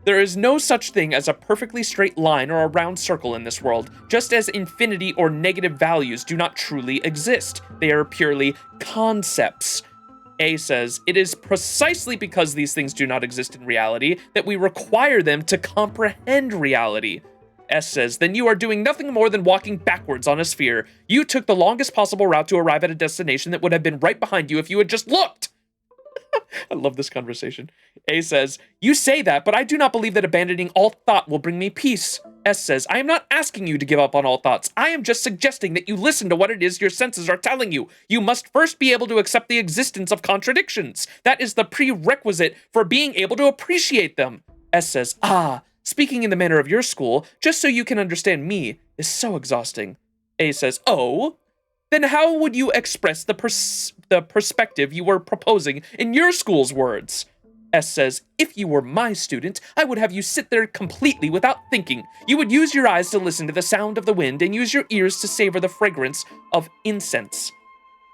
There is no such thing as a perfectly straight line or a round circle in this world, just as infinity or negative values do not truly exist. They are purely concepts. A says, it is precisely because these things do not exist in reality that we require them to comprehend reality. S says, then you are doing nothing more than walking backwards on a sphere. You took the longest possible route to arrive at a destination that would have been right behind you if you had just looked. I love this conversation. A says, you say that, but I do not believe that abandoning all thought will bring me peace. S says, I am not asking you to give up on all thoughts. I am just suggesting that you listen to what it is your senses are telling you. You must first be able to accept the existence of contradictions. That is the prerequisite for being able to appreciate them. S says, speaking in the manner of your school, just so you can understand me, is so exhausting. A says, oh? Then how would you express the perspective you were proposing in your school's words? S says, if you were my student, I would have you sit there completely without thinking. You would use your eyes to listen to the sound of the wind and use your ears to savor the fragrance of incense.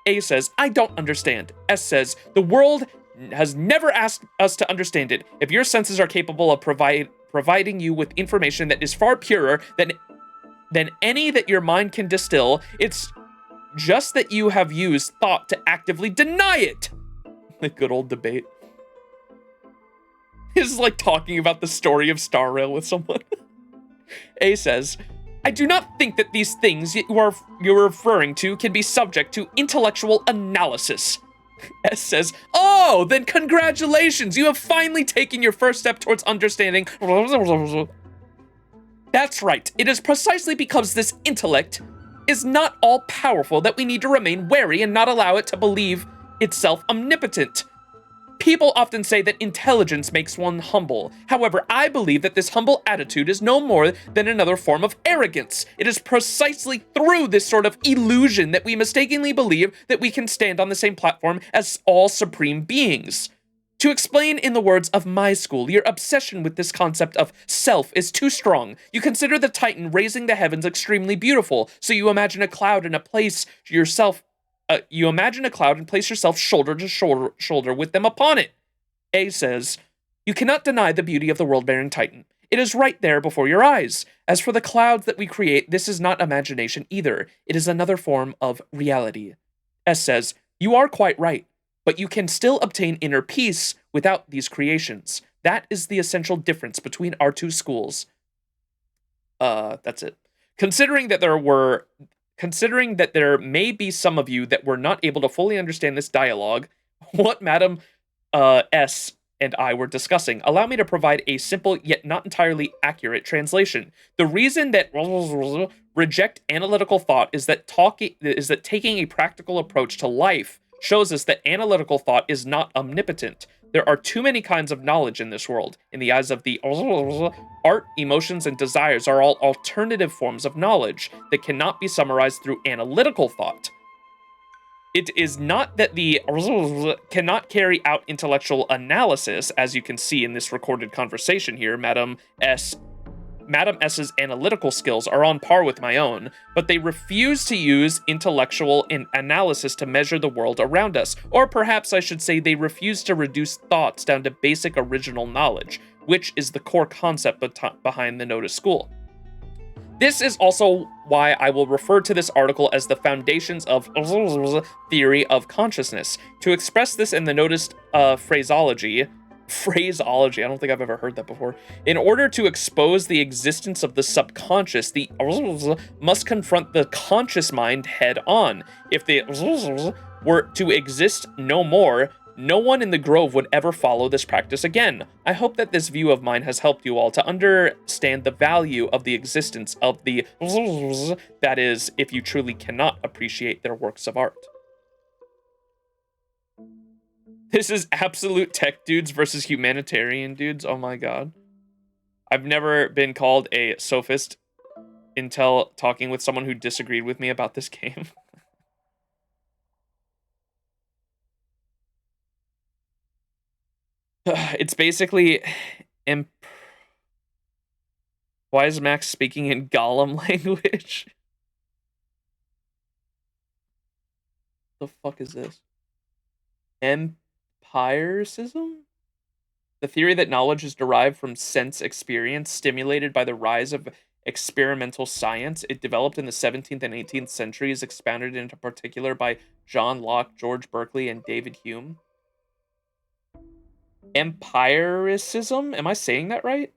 A says, I don't understand. S says, the world has never asked us to understand it. If your senses are capable of providing you with information that is far purer than any that your mind can distill, it's just that you have used thought to actively deny it. The good old debate. This is like talking about the story of Star Rail with someone. A says, I do not think that these things you're referring to can be subject to intellectual analysis. S says, oh, then congratulations, you have finally taken your first step towards understanding. That's right, it is precisely because this intellect is not all-powerful that we need to remain wary and not allow it to believe itself omnipotent. People often say that intelligence makes one humble. However, I believe that this humble attitude is no more than another form of arrogance. It is precisely through this sort of illusion that we mistakenly believe that we can stand on the same platform as all supreme beings. To explain in the words of my school, your obsession with this concept of self is too strong. You consider the Titan raising the heavens extremely beautiful, so you imagine a cloud and place yourself shoulder to shoulder with them upon it. A says, you cannot deny the beauty of the world-bearing Titan. It is right there before your eyes. As for the clouds that we create, this is not imagination either. It is another form of reality. S says, You are quite right, but you can still obtain inner peace without these creations. That is the essential difference between our two schools. That's it. Considering that there may be some of you that were not able to fully understand this dialogue, what Madam S and I were discussing, allow me to provide a simple yet not entirely accurate translation. The reason that reject analytical thought is that taking a practical approach to life shows us that analytical thought is not omnipotent. There are too many kinds of knowledge in this world. In the eyes of the art, emotions, and desires are all alternative forms of knowledge that cannot be summarized through analytical thought. It is not that the cannot carry out intellectual analysis, as you can see in this recorded conversation here. Madam S's analytical skills are on par with my own, but they refuse to use intellectual analysis to measure the world around us. Or perhaps I should say they refuse to reduce thoughts down to basic original knowledge, which is the core concept behind the Noda School. This is also why I will refer to this article as the foundations of theory of consciousness. To express this in the noticed phraseology, I don't think I've ever heard that before. In order to expose the existence of the subconscious, the must confront the conscious mind head on. If the were to exist no more, no one in the Grove would ever follow this practice again. I hope that this view of mine has helped you all to understand the value of the existence of the that is, if you truly cannot appreciate their works of art. This is absolute tech dudes versus humanitarian dudes. Oh my god. I've never been called a sophist until talking with someone who disagreed with me about this game. It's basically... Why is Max speaking in Gollum language? The fuck is this? Empiricism? The theory that knowledge is derived from sense experience stimulated by the rise of experimental science. It developed in the 17th and 18th centuries, expounded into particular by John Locke, George Berkeley, and David Hume. Empiricism? Am I saying that right?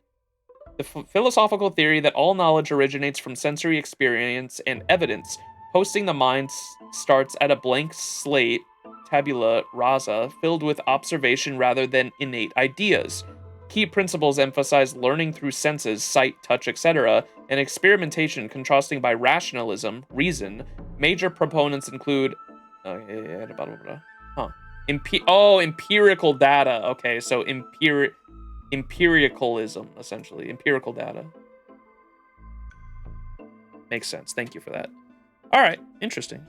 The philosophical theory that all knowledge originates from sensory experience and evidence. Posting the mind starts at a blank slate, tabula rasa, filled with observation rather than innate ideas. Key principles emphasize learning through senses, sight, touch, etc., and experimentation contrasting by rationalism, reason. Major proponents include... empirical data. Okay, so empiricalism, essentially. Empirical data. Makes sense. Thank you for that. All right, interesting.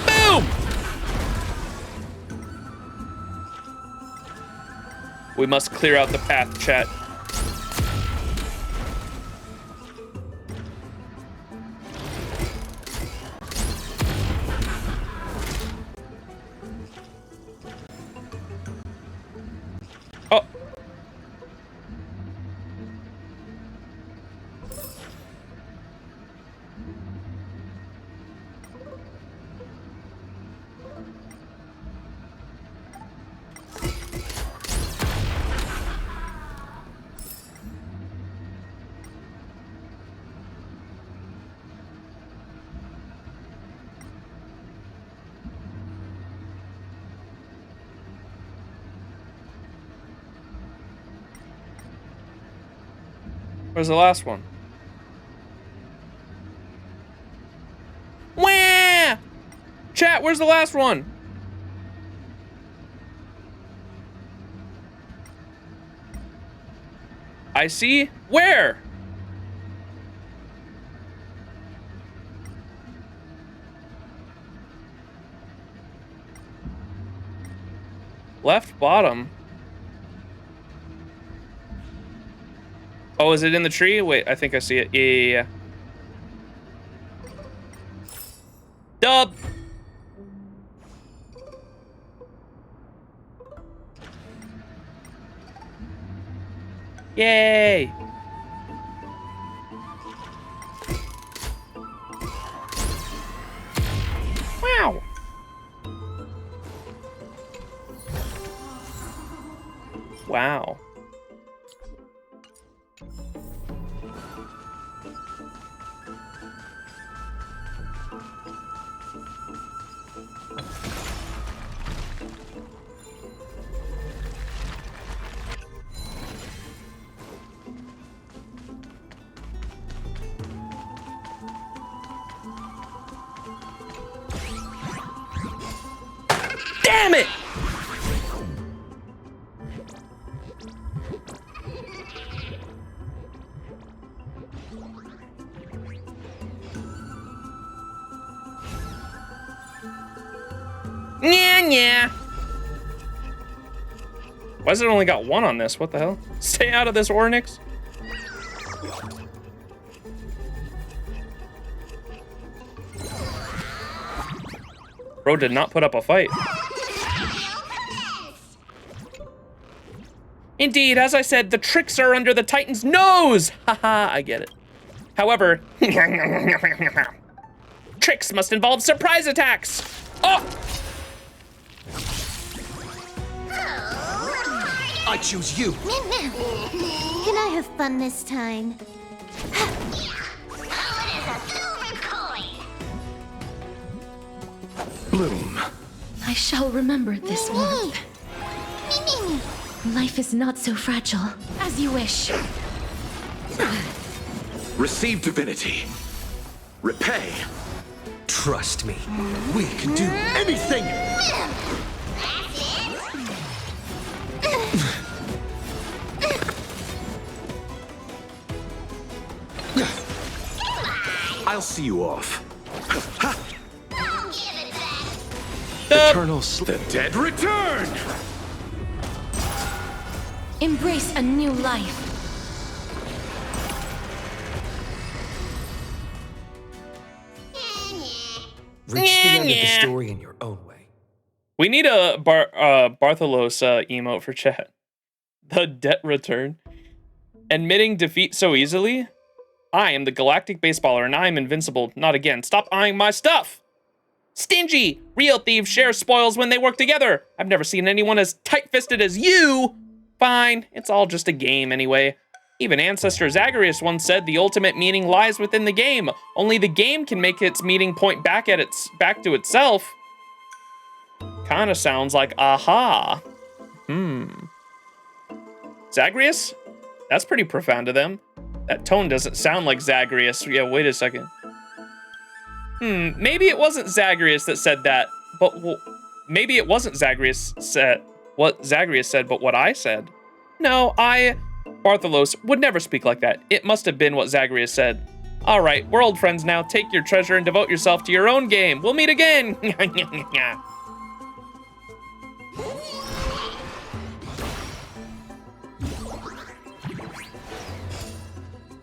Boom! We must clear out the path, chat. Oh. Where's the last one? Wah! Chat, where's the last one? I see. Where? Left bottom. Oh, is it in the tree? Wait, I think I see it. Yeah. Dub! Yay! Wow! Wow. Damn it! Yeah. Why has it only got one on this? What the hell? Stay out of this, Ornix. Bro did not put up a fight. Indeed, as I said, the tricks are under the Titan's nose! Haha, I get it. However, tricks must involve surprise attacks! Oh! I choose you! Can I have fun this time? Bloom. I shall remember this warmth. Life is not so fragile. As you wish. Receive divinity. Repay. Trust me, we can do anything! I'll see you off. Eternal The dead return! Embrace a new life. Reach the end of the story in your own way. We need a Bartholos emote for chat. The debt return. Admitting defeat so easily? I am the galactic baseballer and I am invincible. Not again. Stop eyeing my stuff! Stingy! Real thieves share spoils when they work together. I've never seen anyone as tight-fisted as you! Fine, it's all just a game anyway. Even Ancestor Zagreus once said the ultimate meaning lies within the game. Only the game can make its meaning point back to itself. Kinda sounds like aha. Zagreus? That's pretty profound to them. That tone doesn't sound like Zagreus. Yeah, wait a second. Maybe it wasn't Zagreus that said that, but maybe it wasn't Zagreus said what Zagreus said, but what I said. No, Bartholos, would never speak like that. It must have been what Zagreus said. All right, we're old friends now. Take your treasure and devote yourself to your own game. We'll meet again.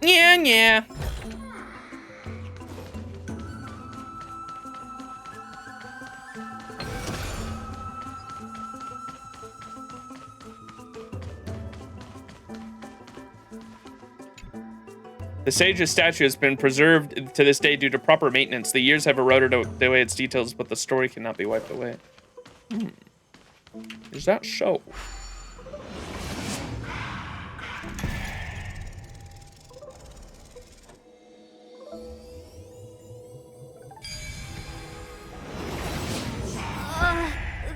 Yeah. The Sage's statue has been preserved to this day due to proper maintenance. The years have eroded away its details, but the story cannot be wiped away. Is that so?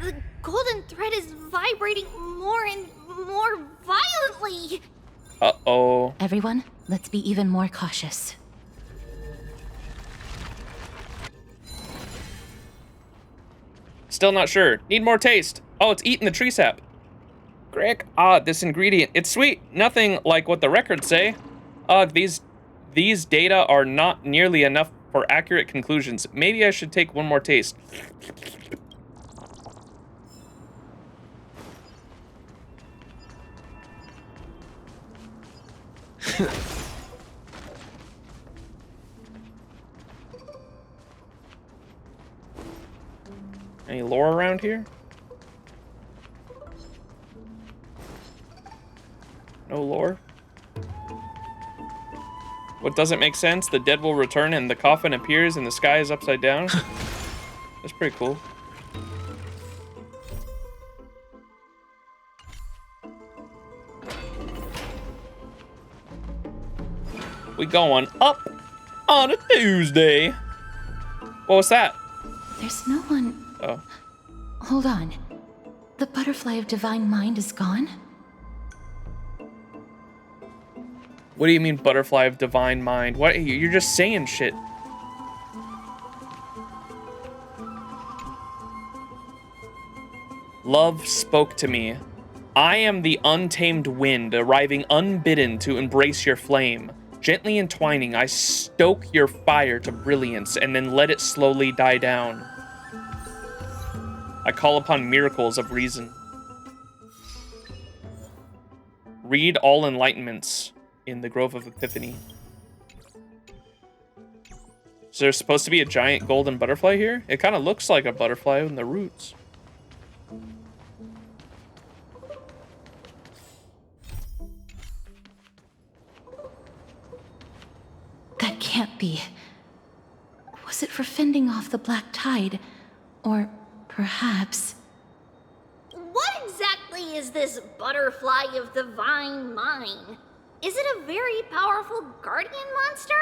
The golden thread is vibrating more and more violently. Uh-oh. Everyone, let's be even more cautious. Still not sure. Need more taste. Oh, it's eating the tree sap. Greg, this ingredient. It's sweet. Nothing like what the records say. These data are not nearly enough for accurate conclusions. Maybe I should take one more taste. Any lore around here? No lore? What doesn't make sense? The dead will return and the coffin appears and the sky is upside down. That's pretty cool. We going up on a Tuesday. What was that? There's no one... Oh. Hold on. The butterfly of divine mind is gone? What do you mean, butterfly of divine mind? What? You're just saying shit. Love spoke to me. I am the untamed wind, arriving unbidden to embrace your flame. Gently entwining, I stoke your fire to brilliance and then let it slowly die down. I call upon miracles of reason. Read all enlightenments in the Grove of Epiphany. Is there supposed to be a giant golden butterfly here? It kind of looks like a butterfly in the roots. That can't be. Was it for fending off the black tide? Or perhaps... What exactly is this butterfly of divine mind? Is it a very powerful guardian monster?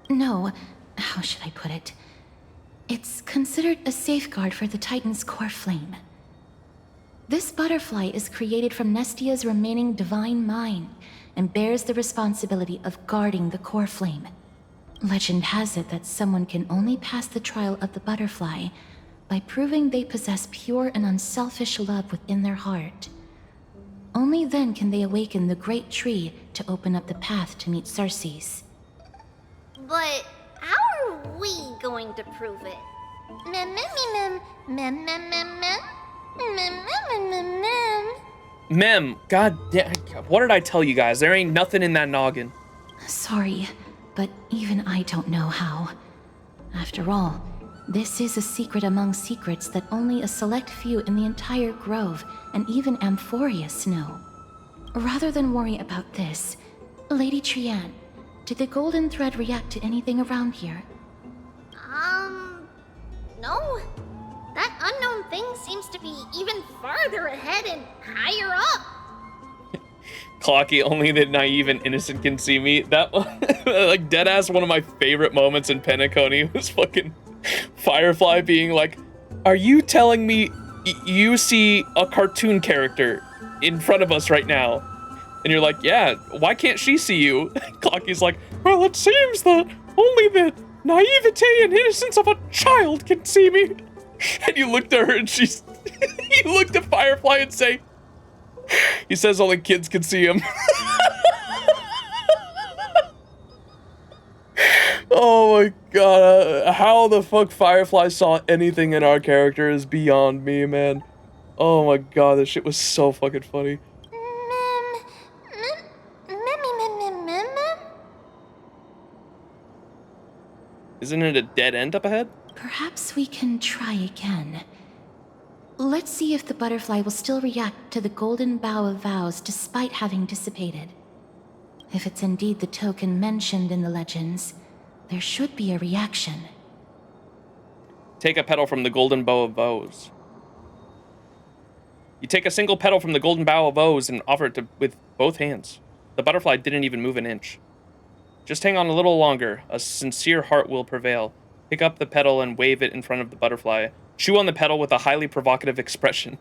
No, how should I put it? It's considered a safeguard for the Titan's core flame. This butterfly is created from Nestia's remaining divine mind and bears the responsibility of guarding the core flame. Legend has it that someone can only pass the trial of the butterfly by proving they possess pure and unselfish love within their heart. Only then can they awaken the great tree to open up the path to meet Circes. But how are we going to prove it? Mem mem mem mem mem mem mem mem mem mem mem. Mem, god damn, what did I tell you guys? There ain't nothing in that noggin. Sorry, but even I don't know how. After all, this is a secret among secrets that only a select few in the entire grove and even Amphoreus know. Rather than worry about this, Lady Trianne, did the golden thread react to anything around here? No. That unknown thing seems to be even farther ahead and higher up. Clocky, only the naive and innocent can see me. That one, like, deadass one of my favorite moments in Penacony was fucking Firefly being like, are you telling me you see a cartoon character in front of us right now? And you're like, yeah, why can't she see you? Clocky's like, well, it seems that only the naivete and innocence of a child can see me. And you looked at her and she's, you looked at Firefly and say, he says only kids can see him. Oh my god, how the fuck Firefly saw anything in our character is beyond me, man. Oh my god, this shit was so fucking funny. Isn't it a dead end up ahead? Perhaps we can try again. Let's see if the butterfly will still react to the golden bough of vows despite having dissipated. If it's indeed the token mentioned in the legends, there should be a reaction. Take a petal from the golden bough of vows. You take a single petal from the golden bough of vows and offer it with both hands. The butterfly didn't even move an inch. Just hang on a little longer. A sincere heart will prevail. Pick up the petal and wave it in front of the butterfly. Chew on the petal with a highly provocative expression.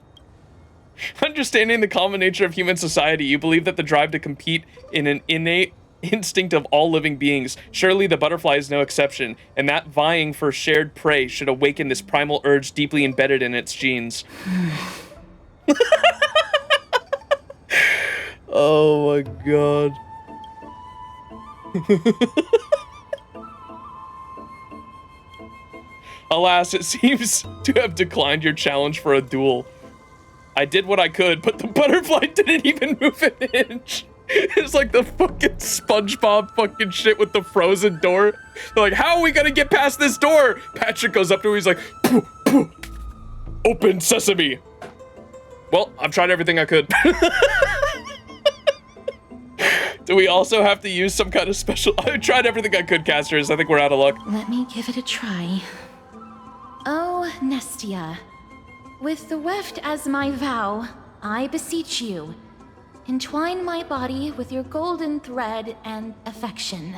Understanding the common nature of human society, you believe that the drive to compete in an innate instinct of all living beings. Surely the butterfly is no exception, and that vying for shared prey should awaken this primal urge deeply embedded in its genes. Oh my god. Alas, it seems to have declined your challenge for a duel. I did what I could, but the butterfly didn't even move an inch. It's like the fucking SpongeBob fucking shit with the frozen door. They're like, how are we gonna get past this door? Patrick goes up to him, he's like, pooh, pooh. Open sesame. Well, I've tried everything I could. Do we also have to use some kind of special? I tried everything I could, casters. I think we're out of luck. Let me give it a try. Oh, Nestia. With the weft as my vow, I beseech you, entwine my body with your golden thread and affection.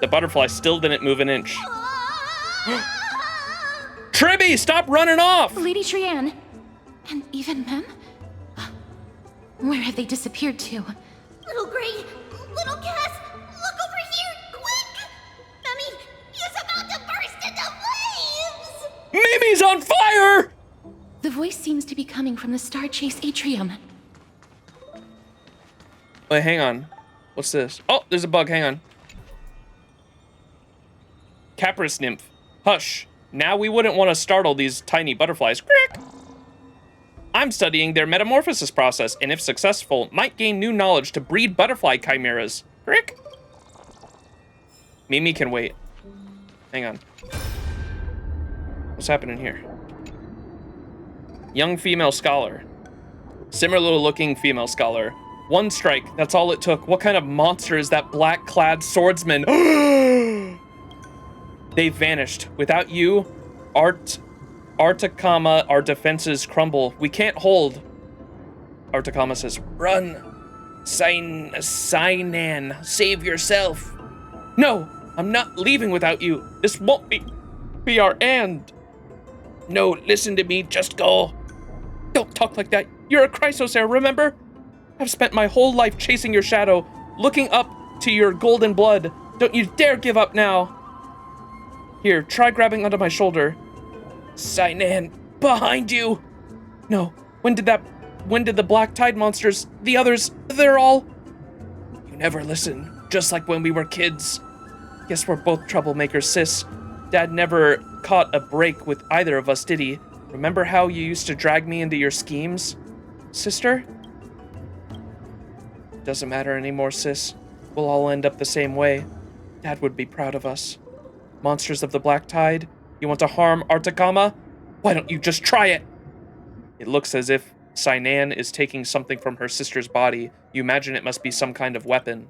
The butterfly still didn't move an inch. Tribby, stop running off! Lady Trianne, and even Mem? Where have they disappeared to? Little Gray, little Cass, look over here, quick! Mummy is about to burst into flames! Mimi's on fire! The voice seems to be coming from the Star Chase atrium. Wait, hang on. What's this? Oh, there's a bug, hang on. Capris nymph. Hush. Now we wouldn't want to startle these tiny butterflies. Crick! I'm studying their metamorphosis process, and if successful, might gain new knowledge to breed butterfly chimeras. Crick! Mimi can wait. Hang on. What's happening here? Young female scholar. Similar looking female scholar. One strike, that's all it took. What kind of monster is that black-clad swordsman? They vanished. Without you, Artakama, our defenses crumble. We can't hold. Artakama says, run. Sainan, save yourself. No, I'm not leaving without you. This won't be our end. No, listen to me, just go. Don't talk like that. You're a Chrysosaur, remember? I've spent my whole life chasing your shadow, looking up to your golden blood. Don't you dare give up now. Here, try grabbing onto my shoulder. Sainan, behind you! No, when did the black tide monsters, the others, they're all... You never listen, just like when we were kids. Guess we're both troublemakers, sis. Dad never caught a break with either of us, did he? Remember how you used to drag me into your schemes? Sister? Doesn't matter anymore, sis. We'll all end up the same way. Dad would be proud of us. Monsters of the Black Tide, you want to harm Artakama? Why don't you just try it? It looks as if Sainan is taking something from her sister's body. You imagine it must be some kind of weapon.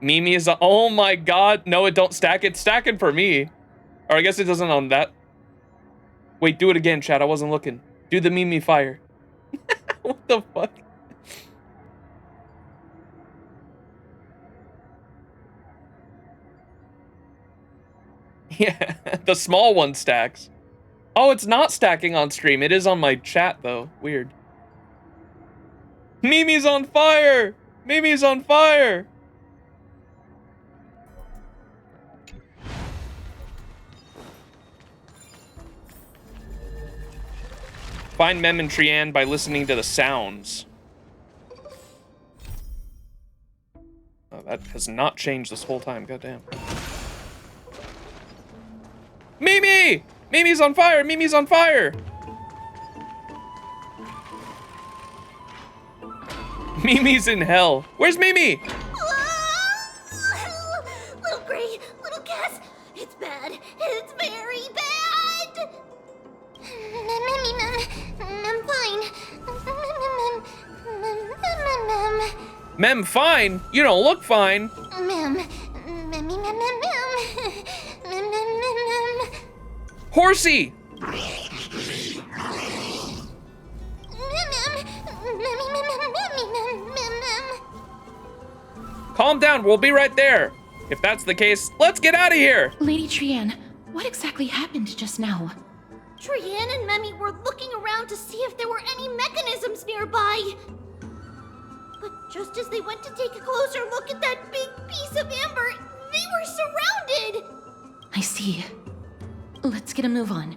Mimi is a... Oh my god. No, it don't stack. It's stacking for me. Or I guess it doesn't on that. Wait, do it again, chat. I wasn't looking. Do the Mimi fire. What the fuck? Yeah, the small one stacks. Oh, it's not stacking on stream. It is on my chat, though. Weird. Mimi's on fire! Mimi's on fire! Find Mem and Trianne by listening to the sounds. Oh, that has not changed this whole time. Goddamn. Mimi! Mimi's on fire! Mimi's on fire! Mimi's in hell. Where's Mimi? Little Gray, little Cass, it's bad. It's very bad. I'm fine. Mem, fine? You don't look fine. Horsey! Calm down, we'll be right there. If that's the case, let's get out of here. Lady Trianne, what exactly happened just now? Trianne and Memmy were looking around to see if there were any mechanisms nearby. But just as they went to take a closer look at that big piece of amber, they were surrounded. I see. Let's get a move on.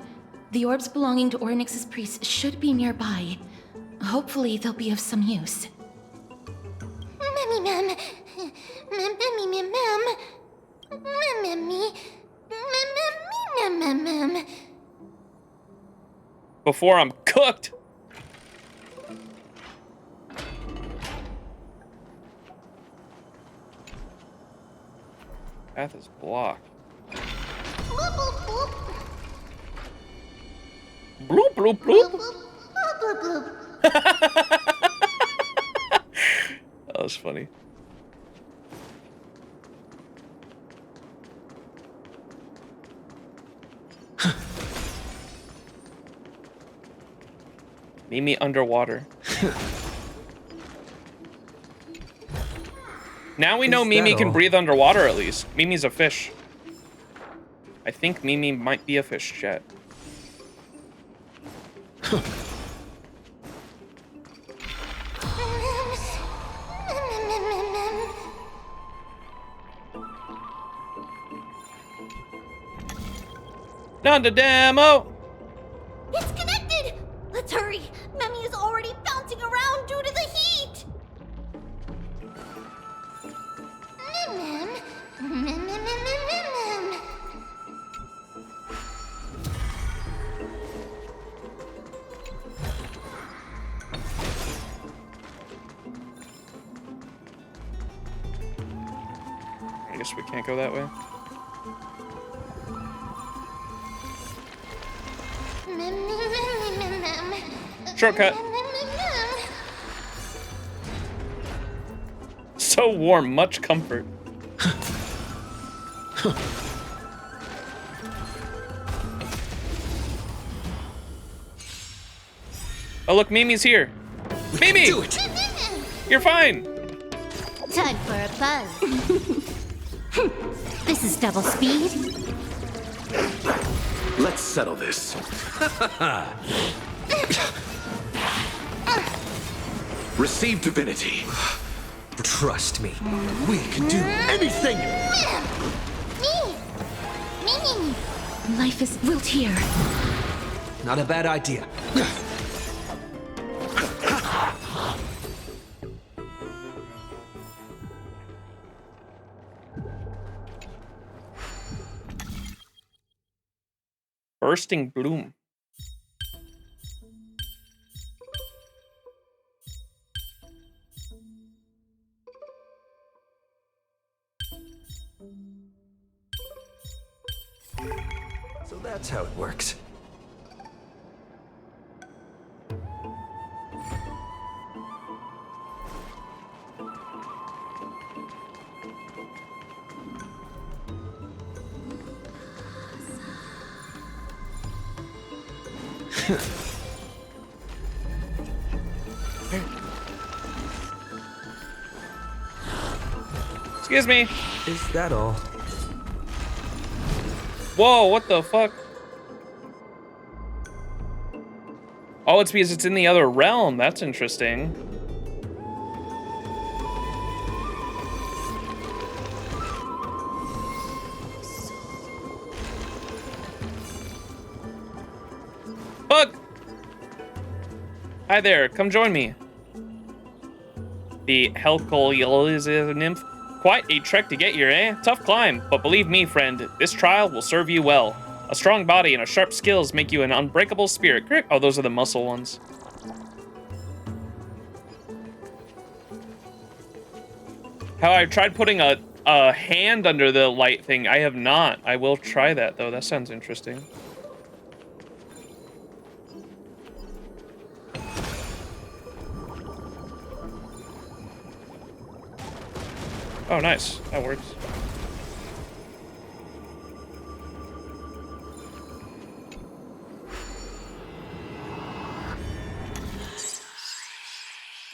The orbs belonging to Ornyx's priests should be nearby. Hopefully they'll be of some use. Memmy Mem. Memmy Mem. Memmy. Mem. Before I'm cooked. Path is blocked. Bloop, bloop, bloop. That was funny. Mimi underwater. Now we know Mimi can breathe underwater at least. Mimi's a fish. I think Mimi might be a fish, chat. Not the demo! It's connected! Let's hurry! Memmy is already bouncing around due to the heat! I guess we can't go that way. Shortcut. So warm, much comfort. Oh look, Mimi's here. Mimi! Do it. You're fine. Time for a buzz. This is double speed. Let's settle this. Receive divinity. Trust me, we can do anything. Me. Life is built here. Not a bad idea. Bursting bloom. So that's how it works. Excuse me. Is that all? Whoa, what the fuck? Oh, it's because it's in the other realm. That's interesting. Bug! Hi there, come join me. The Helcol nymph. Quite a trek to get here, eh? Tough climb, but believe me, friend, this trial will serve you well. A strong body and a sharp skills make you an unbreakable spirit. Oh, those are the muscle ones. How I tried putting a hand under the light thing. I have not. I will try that, though. That sounds interesting. Oh, nice. That works.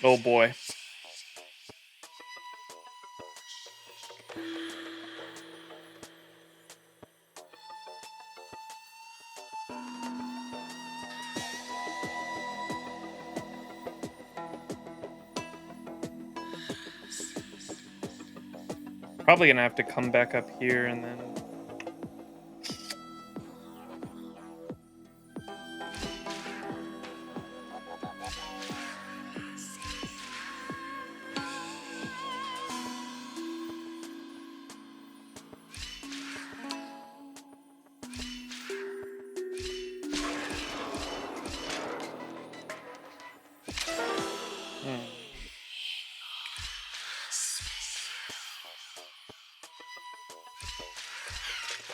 Oh boy. Probably gonna have to come back up here and then...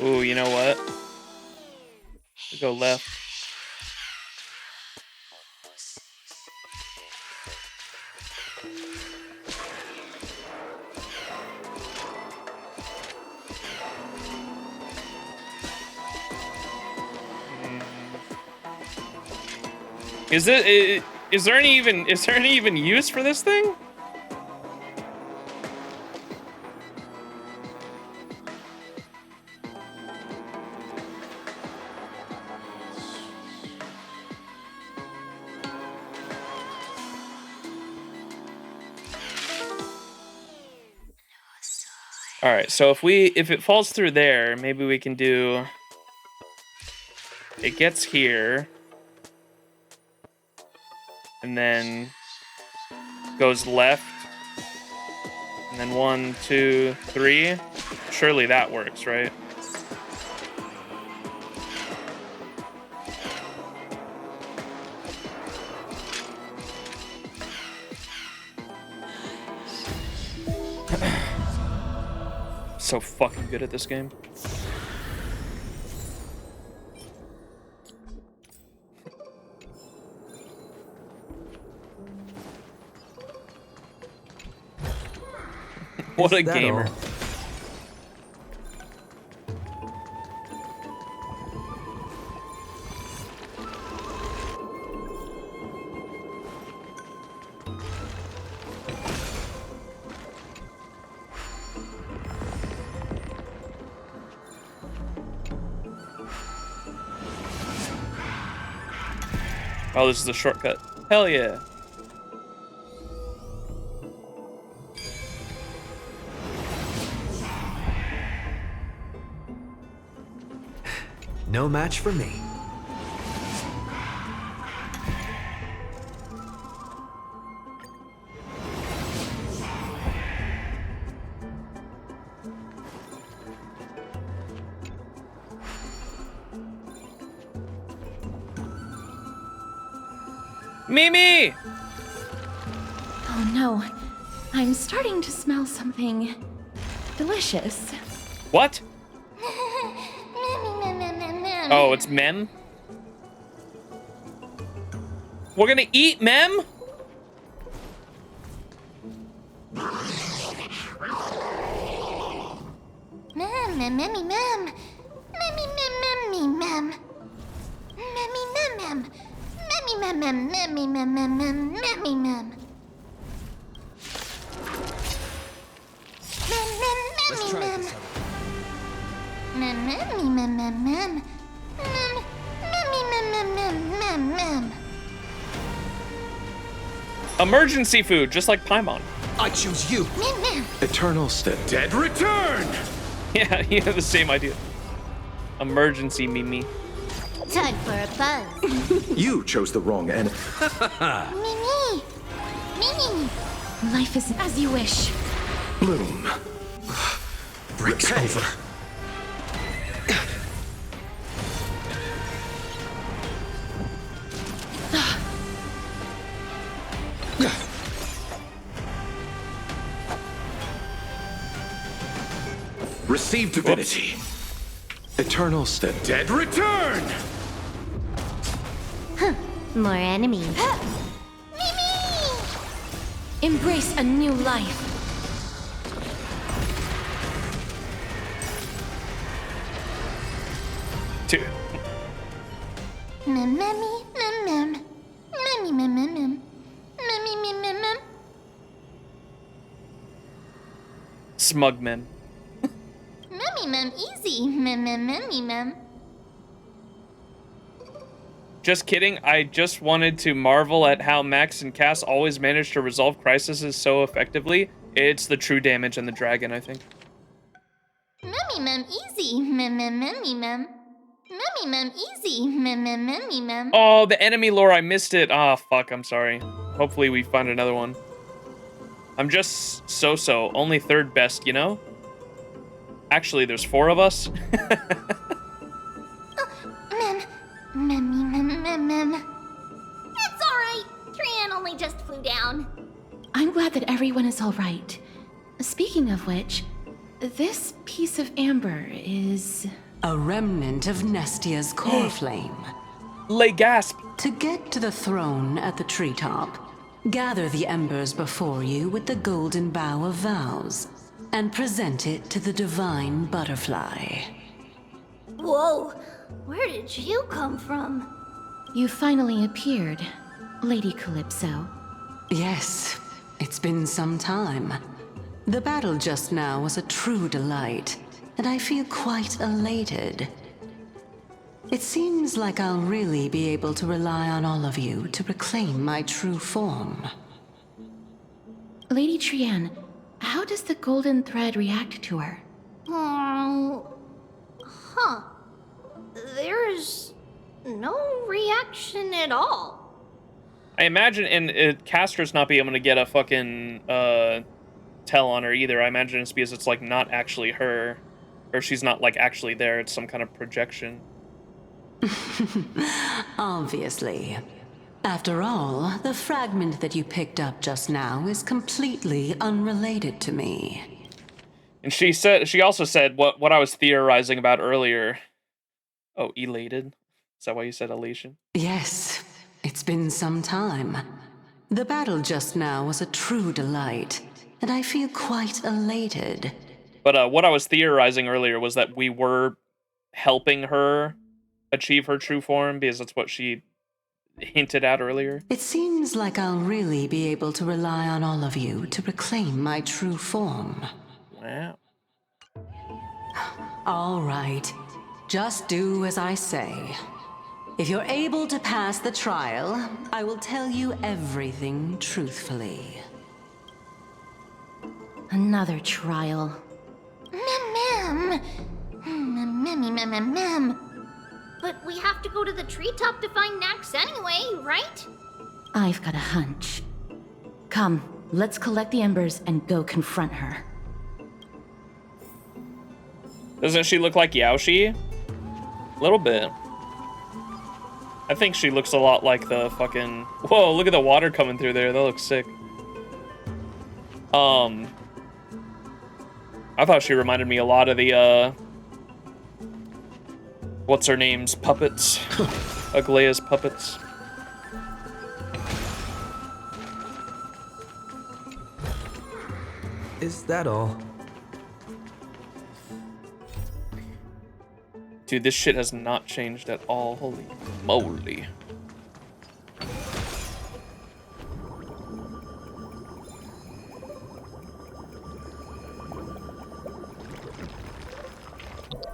Ooh, you know what? We go left. Is there any even use for this thing? All right, so if it falls through there, maybe we can do. It gets here, and then goes left, and then 1, 2, 3. Surely that works, right? So fucking good at this game. What a gamer. Oh, this is a shortcut. Hell yeah. No match for me. Mimi! Oh no, I'm starting to smell something delicious. What? Oh, it's Mem? We're gonna eat Mem? Mem, mem, memmy, mem. Memmy, mem, memmy, mem. Memmy, mem, mem. Memmy, mem, mem, memmy, mem, mem, mem, memmy, mem. Mem, mem, memmy, mem. Mem, memmy, mem, mem, mem. Mem, memmy, mem, mem, mem, mem, mem. Emergency food, just like Paimon. I choose you. Mem, mem. Eternal step. Dead return! Yeah, you have the same idea. Emergency Mimi. Time for a buzz. You chose the wrong enemy. Mimi. Mimi. Life is as you wish. Bloom. Breaks over. Receive divinity. Eternal step. Dead return! More enemies. Embrace a new life. Two. Mem, memmy, mem, mem. Memmy, mem, mem, mem. Memmy, mem, mem, mem. Smug Mem. Memmy, mem, easy. Mem, mem, memmy, mem. Just kidding, I just wanted to marvel at how Max and Cass always manage to resolve crises so effectively. It's the true damage and the dragon, I think. Memmy, mem, easy. Mem, mem, memmy, mem. Memmy, mem, easy. Mem, mem, memmy, mem. Oh, the enemy lore, I missed it. Ah, fuck, I'm sorry. Hopefully we find another one. I'm just so-so, only third best, you know? Actually, there's 4 of us. Mem. Memmy, mem, mem, mem. It's alright. Trian only just flew down. I'm glad that everyone is all right. Speaking of which, this piece of amber is... A remnant of Nestia's core flame. Lay gasp. To get to the throne at the treetop, gather the embers before you with the golden bough of vows, and present it to the divine butterfly. Whoa, where did you come from? You finally appeared, Lady Calypso. Yes, it's been some time. The battle just now was a true delight, and I feel quite elated. It seems like I'll really be able to rely on all of you to reclaim my true form. Lady Trianne, how does the golden thread react to her? Huh. There's no reaction at all. I imagine, and Castor's not being able to get a fucking tell on her either. I imagine it's because it's like not actually her, or she's not like actually there. It's some kind of projection. Obviously. After all, the fragment that you picked up just now is completely unrelated to me. And she also said what I was theorizing about earlier. Oh, elated? Is that why you said elation? Yes, it's been some time. The battle just now was a true delight, and I feel quite elated. But what I was theorizing earlier was that we were helping her achieve her true form, because that's what she hinted at earlier. It seems like I'll really be able to rely on all of you to reclaim my true form. Wow. All right. Just do as I say. If you're able to pass the trial, I will tell you everything truthfully. Another trial. Mem. But we have to go to the treetop to find Nax anyway, right? I've got a hunch. Come, let's collect the embers and go confront her. Doesn't she look like Yaoshi? A little bit. I think she looks a lot like the fucking... Whoa, look at the water coming through there. That looks sick. I thought she reminded me a lot of the, what's her name's puppets? Aglaea's puppets. Is that all? Dude, this shit has not changed at all. Holy moly.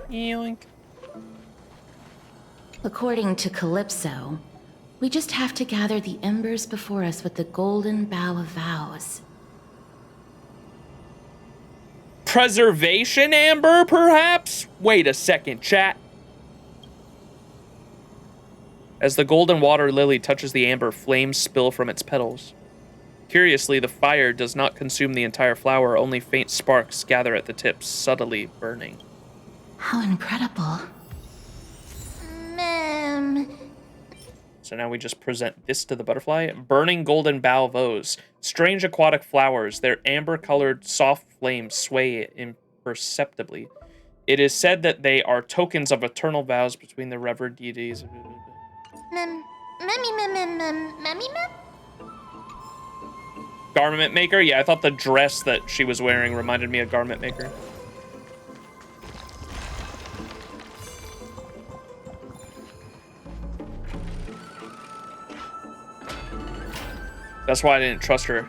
Yoink. According to Calypso, we just have to gather the embers before us with the golden bough of vows. Preservation amber, perhaps? Wait a second, chat. As the golden water lily touches the amber, flames spill from its petals. Curiously, the fire does not consume the entire flower, only faint sparks gather at the tips, subtly burning. How incredible. Mem. So now we just present this to the butterfly. Burning golden bough vows. Strange aquatic flowers. Their amber-colored soft flames sway imperceptibly. It is said that they are tokens of eternal vows between the revered deities. Mem. Garment maker? Yeah, I thought the dress that she was wearing reminded me of garment maker. That's why I didn't trust her.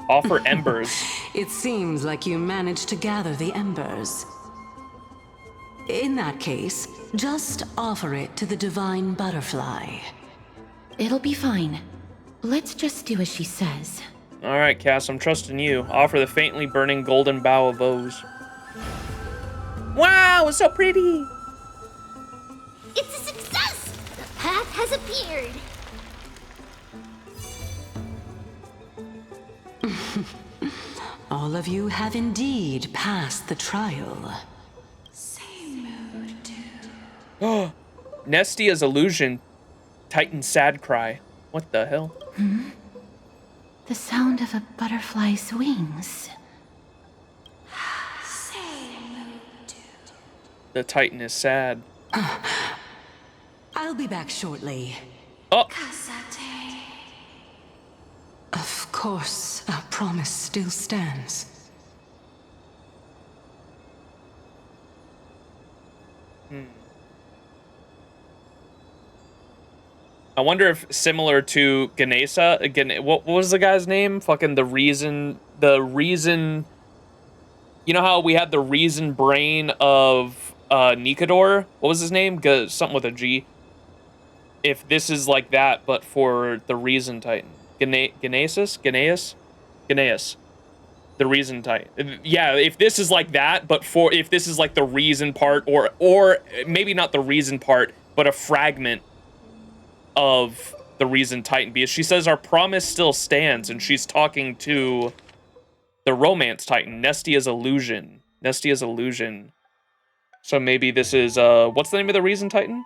Offer embers. It seems like you managed to gather the embers. In that case, just offer it to the divine butterfly. It'll be fine. Let's just do as she says. All right, Cass, I'm trusting you. Offer the faintly burning golden bough of vows. Wow, it's so pretty. It's a success! The path has appeared. All of you have indeed passed the trial. Oh, Nestia's illusion, Titan's sad cry. What the hell? The sound of a butterfly's wings. The Titan is sad. I'll be back shortly. Oh! Of course, our promise still stands. I wonder if similar to Ganesa, again, what was the guy's name? Fucking the reason, you know how we had the reason brain of Nikador? What was his name? Something with a G. If this is like that, but for the reason Titan. Ganaeus? The reason Titan. Yeah, if this is like that, but if this is like the reason part, or maybe not the reason part, but a fragment of the reason Titan, because she says our promise still stands, and she's talking to the romance Titan, Nestia's illusion. So maybe this is what's the name of the reason Titan?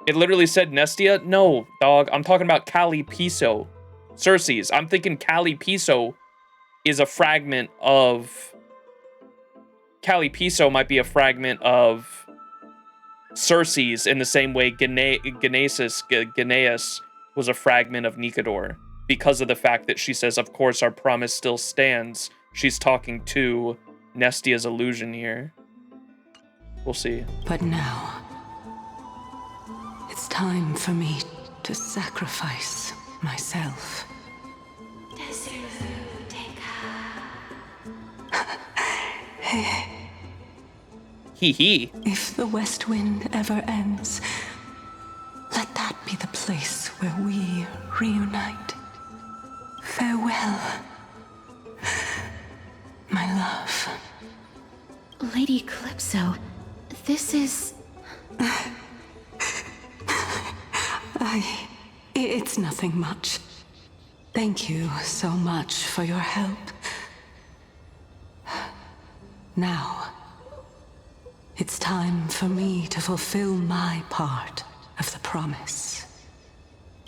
It literally said Nestia. No, dog. I'm talking about Kali Piso, Cersei's. I'm thinking Kali Piso is a fragment of. Kali Piso might be a fragment of Cersei's in the same way Ganaeus was a fragment of Nikador, because of the fact that she says, of course, our promise still stands. She's talking to Nestia's illusion here. We'll see. But now, it's time for me to sacrifice myself. If the West Wind ever ends, let that be the place where we reunite. Farewell, my love. Lady Calypso, this is... It's nothing much. Thank you so much for your help. Now, it's time for me to fulfill my part of the promise.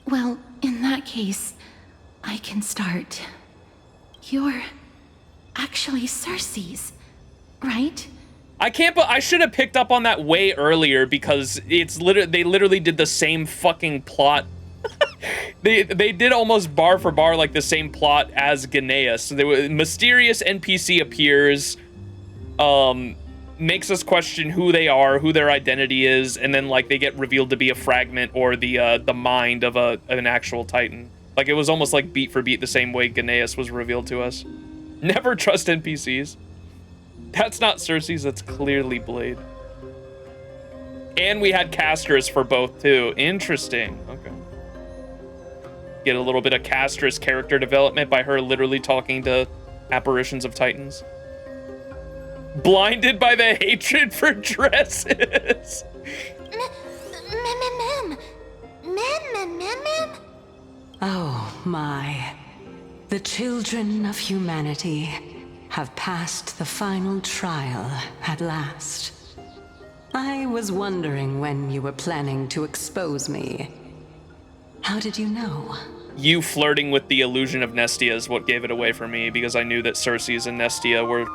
Well, in that case, I can start. You're actually Cersei's, right? I should have picked up on that way earlier, because they literally did the same fucking plot. they did almost bar for bar like the same plot as Ganaeus. So mysterious NPC appears, makes us question who they are, who their identity is, and then like they get revealed to be a fragment or the mind of an actual Titan. Like it was almost like beat for beat the same way Ganaeus was revealed to us. Never trust NPCs. That's not Cersei's, that's clearly Blade. And we had casters for both too. Interesting. Okay. Get a little bit of Castress character development by her literally talking to apparitions of Titans. Blinded by the hatred for dresses. Oh my. The children of humanity have passed the final trial at last. I was wondering when you were planning to expose me. How did you know? You flirting with the illusion of Nestia is what gave it away for me, because I knew that Cersei's and Nestia were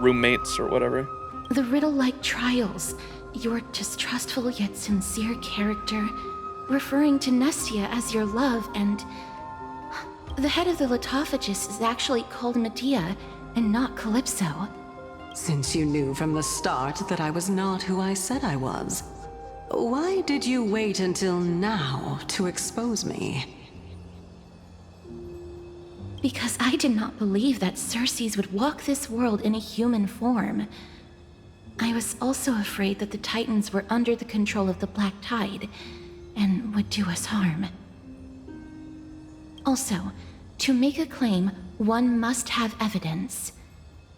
roommates or whatever. The riddle-like trials, your distrustful yet sincere character, referring to Nestia as your love, and the head of the Litophagus is actually called Medea and not Calypso. Since you knew from the start that I was not who I said I was, why did you wait until now to expose me? Because I did not believe that Cersei's would walk this world in a human form. I was also afraid that the Titans were under the control of the Black Tide and would do us harm. Also, to make a claim, one must have evidence.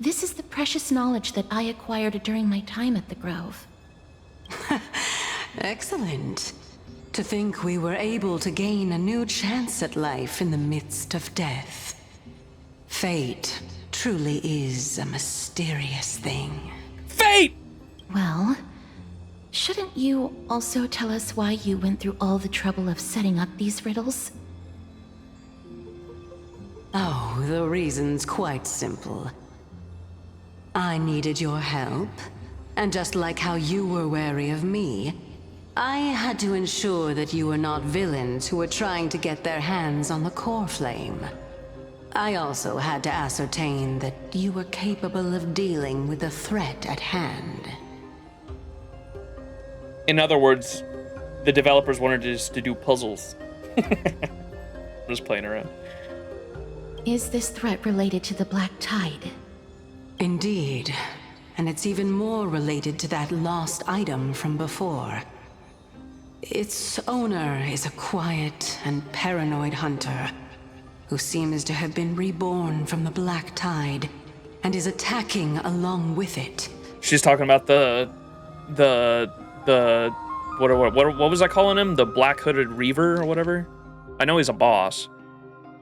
This is the precious knowledge that I acquired during my time at the Grove. Excellent. To think we were able to gain a new chance at life in the midst of death. Fate truly is a mysterious thing. Fate! Well, shouldn't you also tell us why you went through all the trouble of setting up these riddles? Oh, the reason's quite simple. I needed your help, and just like how you were wary of me, I had to ensure that you were not villains who were trying to get their hands on the core flame. I also had to ascertain that you were capable of dealing with the threat at hand. In other words, the developers wanted us to do puzzles. I'm just playing around. Is this threat related to the Black Tide? Indeed. And it's even more related to that lost item from before. Its owner is a quiet and paranoid hunter who seems to have been reborn from the Black Tide and is attacking along with it. She's talking about what was I calling him? The Black Hooded Reaver or whatever? I know he's a boss.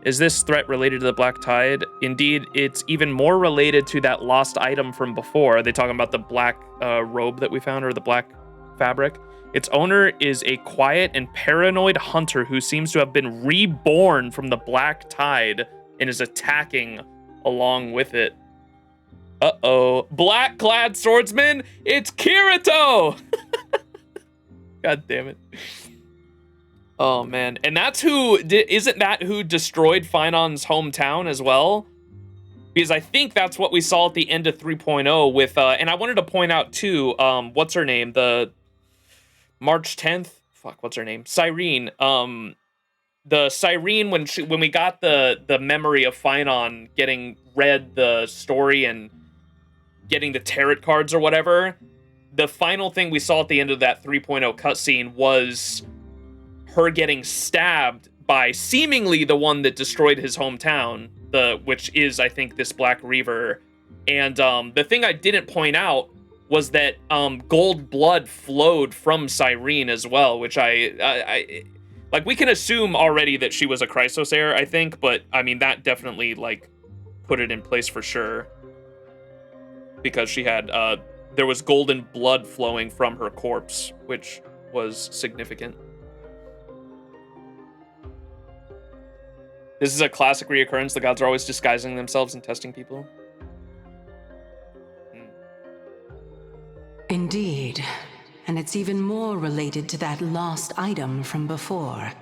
Is this threat related to the Black Tide? Indeed, it's even more related to that lost item from before. Are they talking about the black robe that we found, or the black fabric? Its owner is a quiet and paranoid hunter who seems to have been reborn from the Black Tide and is attacking along with it. Uh-oh. Black-clad swordsman? It's Kirito! God damn it. Oh, man. And that's who... Isn't that who destroyed Finon's hometown as well? Because I think that's what we saw at the end of 3.0 with... and I wanted to point out, too, what's her name? The... March 10th? Fuck, what's her name? Cyrene. The Cyrene, when we got the memory of Finon getting read the story and getting the tarot cards or whatever, the final thing we saw at the end of that 3.0 cutscene was her getting stabbed by seemingly the one that destroyed his hometown, which is, I think, this Black Reaver. And the thing I didn't point out was that gold blood flowed from Cyrene as well, which I like, we can assume already that she was a Chrysos heir, I think, but I mean, that definitely, like, put it in place for sure. Because she had, there was golden blood flowing from her corpse, which was significant. This is a classic reoccurrence. The gods are always disguising themselves and testing people. Indeed. And it's even more related to that lost item from before.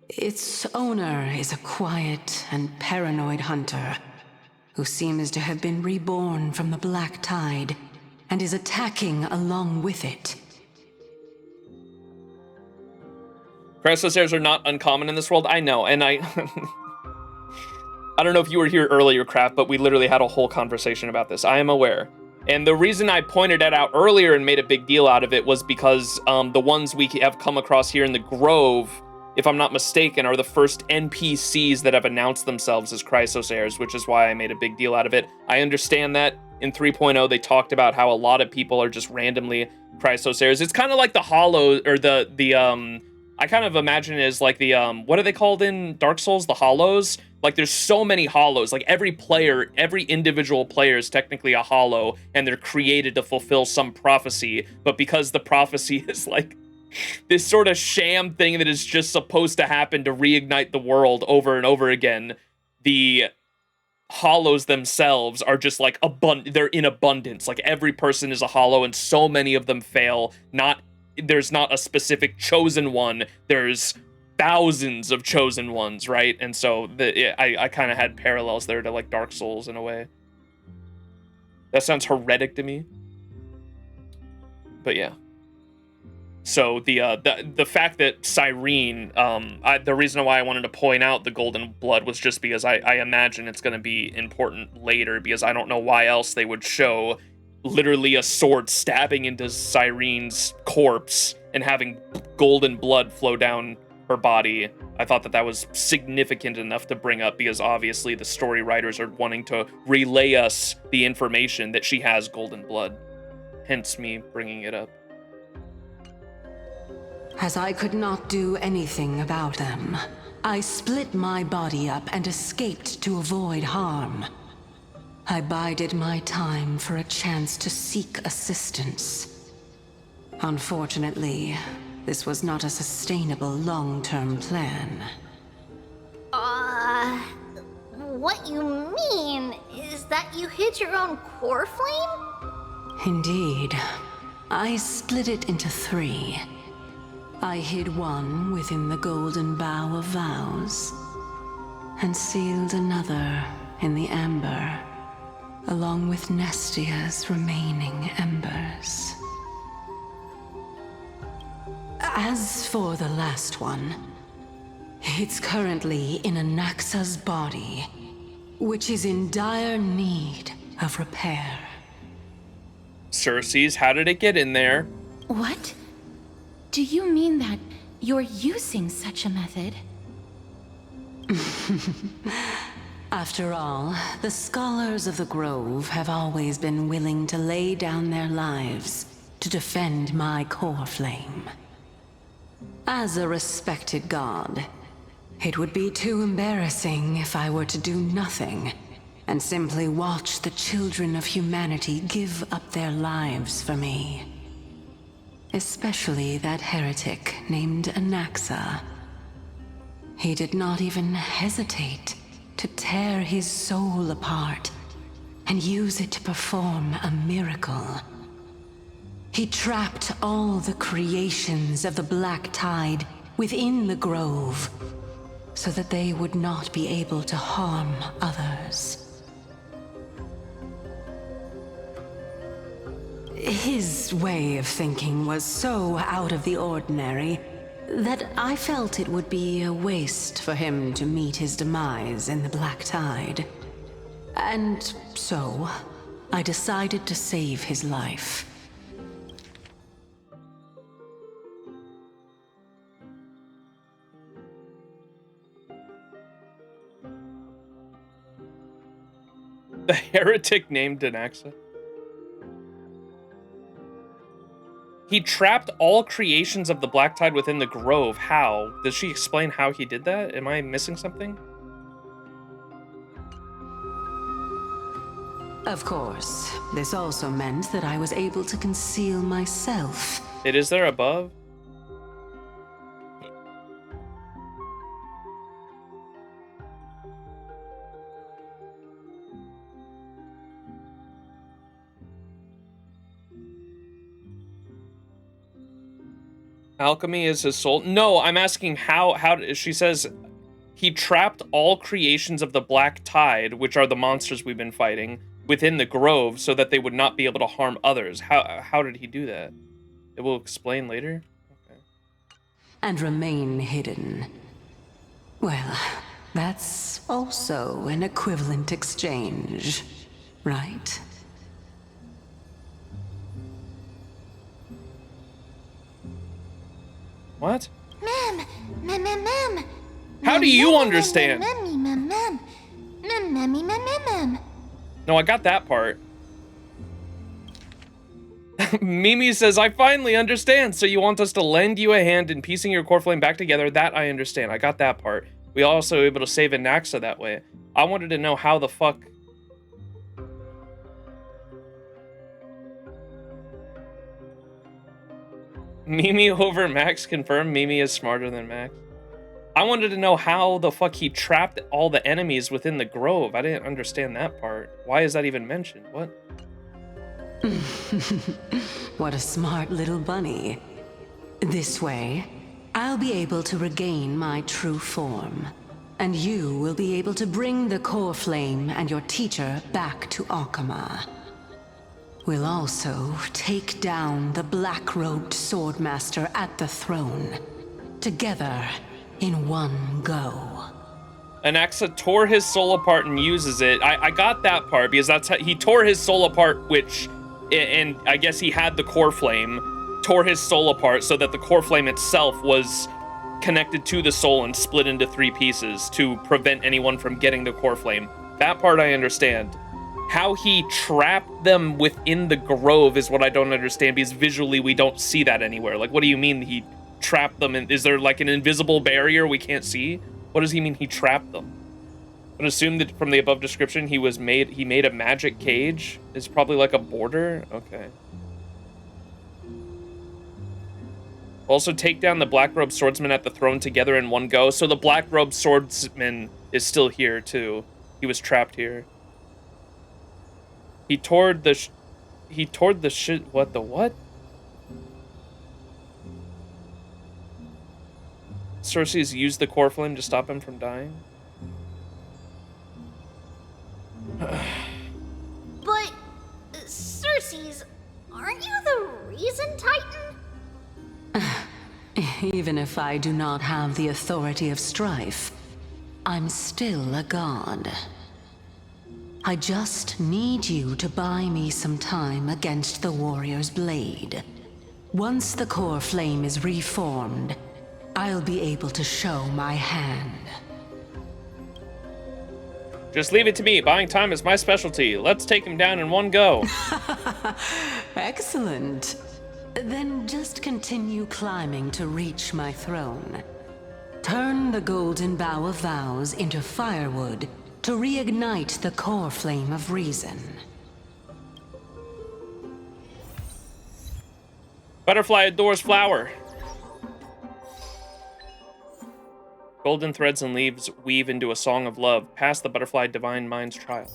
Its owner is a quiet and paranoid hunter who seems to have been reborn from the Black Tide and is attacking along with it. Chrysos heirs are not uncommon in this world. I know, and I don't know if you were here earlier, Kraft, but we literally had a whole conversation about this. I am aware. And the reason I pointed that out earlier and made a big deal out of it was because the ones we have come across here in the Grove, if I'm not mistaken, are the first NPCs that have announced themselves as Chrysos heirs, which is why I made a big deal out of it. I understand that in 3.0 they talked about how a lot of people are just randomly Chrysos heirs. It's kind of like the Hollow, or the I kind of imagine it as like the, what are they called in Dark Souls? The Hollows? Like, there's so many Hollows. Like, every player, every individual player is technically a Hollow, and they're created to fulfill some prophecy. But because the prophecy is, like, this sort of sham thing that is just supposed to happen to reignite the world over and over again, the Hollows themselves are just, like, they're in abundance. Like, every person is a Hollow, and so many of them fail. There's not a specific chosen one. There's thousands of chosen ones, right? And so I kind of had parallels there to, like, Dark Souls in a way. That sounds heretic to me. But yeah. So the fact that Cyrene, the reason why I wanted to point out the golden blood was just because I imagine it's going to be important later, because I don't know why else they would show literally a sword stabbing into Cyrene's corpse and having golden blood flow down her body. I thought that was significant enough to bring up, because obviously the story writers are wanting to relay us the information that she has golden blood. Hence me bringing it up. As I could not do anything about them, I split my body up and escaped to avoid harm. I bided my time for a chance to seek assistance. Unfortunately, this was not a sustainable long-term plan. What you mean is that you hid your own core flame? Indeed. I split it into 3. I hid one within the golden bough of vows, and sealed another in the amber, along with Nestia's remaining embers. As for the last one, it's currently in Anaxa's body, which is in dire need of repair. Cersei's, how did it get in there? What? Do you mean that you're using such a method? After all, the scholars of the Grove have always been willing to lay down their lives to defend my core flame. As a respected god, it would be too embarrassing if I were to do nothing and simply watch the children of humanity give up their lives for me. Especially that heretic named Anaxa. He did not even hesitate to tear his soul apart and use it to perform a miracle. He trapped all the creations of the Black Tide within the Grove so that they would not be able to harm others. His way of thinking was so out of the ordinary that I felt it would be a waste for him to meet his demise in the Black Tide. And so, I decided to save his life. The heretic named Anaxa? He trapped all creations of the Black Tide within the Grove. How? Does she explain how he did that? Am I missing something? Of course, this also meant that I was able to conceal myself. It is there above? Alchemy is his soul. No, I'm asking how she says he trapped all creations of the Black Tide, which are the monsters we've been fighting, within the Grove so that they would not be able to harm others. How did he do that? It will explain later. Okay. And remain hidden. Well, that's also an equivalent exchange, right? What? Mem. How do you understand? Mem. No, I got that part. Mimi says, I finally understand. So you want us to lend you a hand in piecing your core flame back together? That I understand. I got that part. We also able to save Anaxa that way. I wanted to know how the fuck... Mimi over Max confirmed. Mimi is smarter than Max. I wanted to know how the fuck he trapped all the enemies within the Grove. I didn't understand that part. Why is that even mentioned? What? What a smart little bunny. This way, I'll be able to regain my true form. And you will be able to bring the core flame and your teacher back to Akama. We'll also take down the black-robed swordmaster at the throne. Together, in one go. Anaxa tore his soul apart and uses it. I got that part because that's how he tore his soul apart, which, and I guess he had the core flame, tore his soul apart so that the core flame itself was connected to the soul and split into 3 pieces to prevent anyone from getting the core flame. That part I understand. How he trapped them within the Grove is what I don't understand, because visually we don't see that anywhere. Like, what do you mean he trapped them? Is there like an invisible barrier we can't see? What does he mean he trapped them? But assume that from the above description he made a magic cage. It's probably like a border. Okay. Also take down the black-robed swordsman at the throne together in one go. So the black-robed swordsman is still here too. He was trapped here. He toward the shit. What the what? Cersei's used the core flame to stop him from dying. But, Cersei's, aren't you the reason, Titan? Even if I do not have the authority of strife, I'm still a god. I just need you to buy me some time against the warrior's blade. Once the core flame is reformed, I'll be able to show my hand. Just leave it to me. Buying time is my specialty. Let's take him down in one go. Excellent. Then just continue climbing to reach my throne. Turn the golden bough of vows into firewood to reignite the core flame of reason. Butterfly adores flower. Golden threads and leaves weave into a song of love. Pass the butterfly divine mind's trial.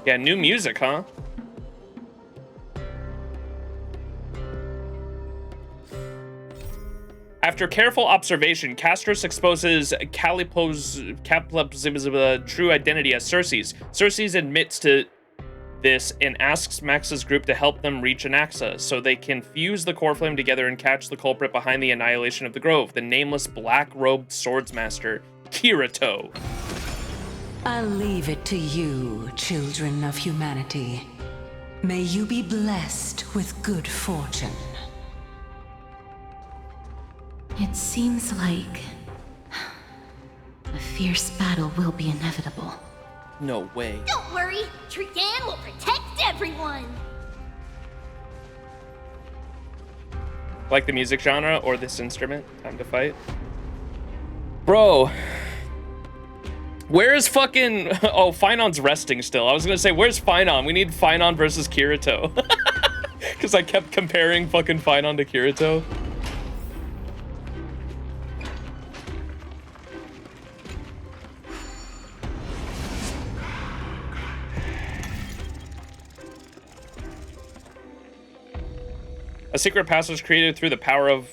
Yeah, new music, huh? After careful observation, Castros exposes Calippo's true identity as Cersei's. Cersei's admits to this and asks Max's group to help them reach Anaxa, so they can fuse the core flame together and catch the culprit behind the annihilation of the Grove, the nameless black-robed swordsmaster, Kirito. I'll leave it to you, children of humanity. May you be blessed with good fortune. It seems like a fierce battle will be inevitable. No way. Don't worry, Trian will protect everyone. Like the music genre or this instrument? Time to fight. Bro. Where's fucking... Oh, Finon's resting still. I was gonna say, where's Finon? We need Finon versus Kirito. Because I kept comparing fucking Finon to Kirito. A secret passage created through the power of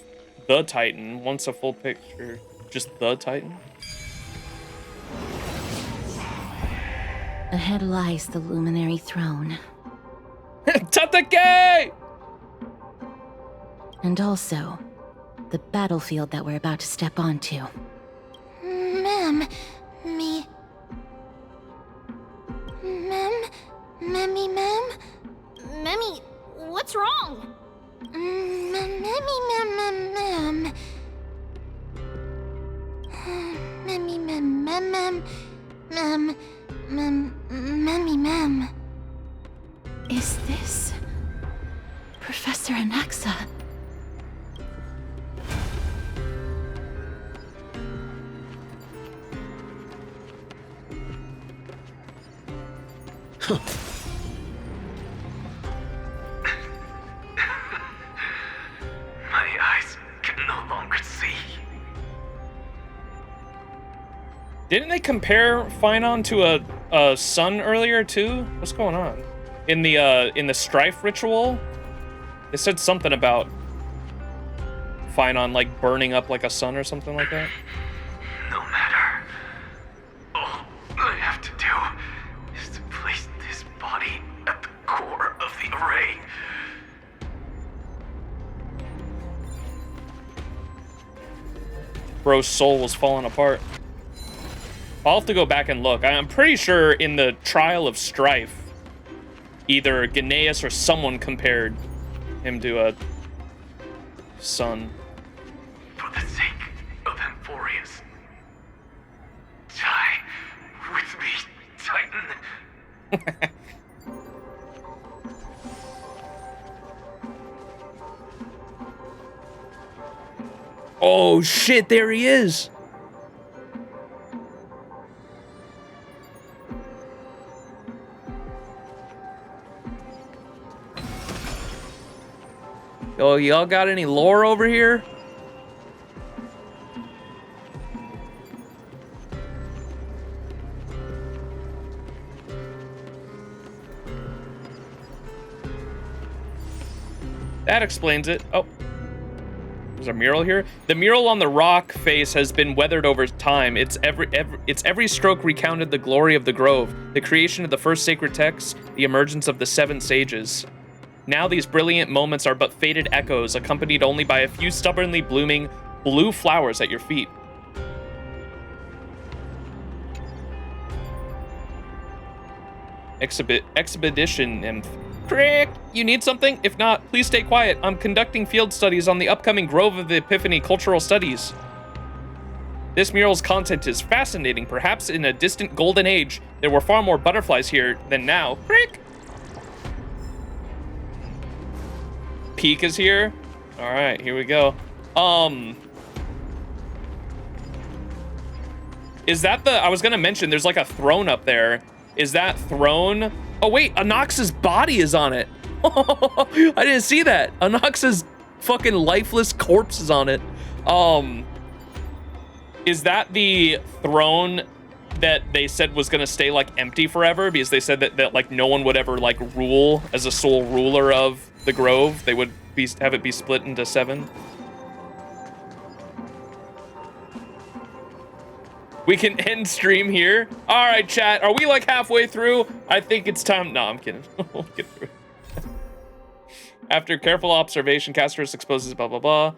the Titan. Once a full picture. Just the Titan? Ahead lies the luminary throne. Tatake! And also, the battlefield that we're about to step onto. Ma'am, Memmy, what's wrong? Ma'am. Is this Professor Anaxa? My eyes can no longer see. Didn't they compare Finon to a sun earlier too? What's going on? In the strife ritual? They said something about Finon like burning up like a sun or something like that. No matter. All I have to do is to place this body at the core of the array. Bro's soul was falling apart. I'll have to go back and look. I'm pretty sure in the Trial of Strife, either Gnaeus or someone compared him to a sun. For the sake of Amphoreus. Die with me, Titan. Oh shit, there he is! Oh, y'all got any lore over here? That explains it. Oh. There's a mural here. The mural on the rock face has been weathered over time. Its every stroke recounted the glory of the grove, the creation of the first sacred texts, the emergence of the 7 sages. Now these brilliant moments are but faded echoes, accompanied only by a few stubbornly blooming blue flowers at your feet. Expedition nymph. Crick! You need something? If not, please stay quiet. I'm conducting field studies on the upcoming Grove of the Epiphany Cultural Studies. This mural's content is fascinating. Perhaps in a distant golden age, there were far more butterflies here than now. Crick! Peak is here. All right, here we go. Is that the... I was gonna mention, there's like a throne up there. Is that throne... Oh wait, Anox's body is on it. I didn't see that. Anox's fucking lifeless corpse is on it. Is that the throne that they said was gonna stay like empty forever? Because they said that like no one would ever like rule as a sole ruler of the Grove. They would have it be split into 7. We can end stream here. All right, chat. Are we like halfway through? I think it's time. No, I'm kidding. We'll get through. After careful observation, Castorus exposes blah, blah, blah.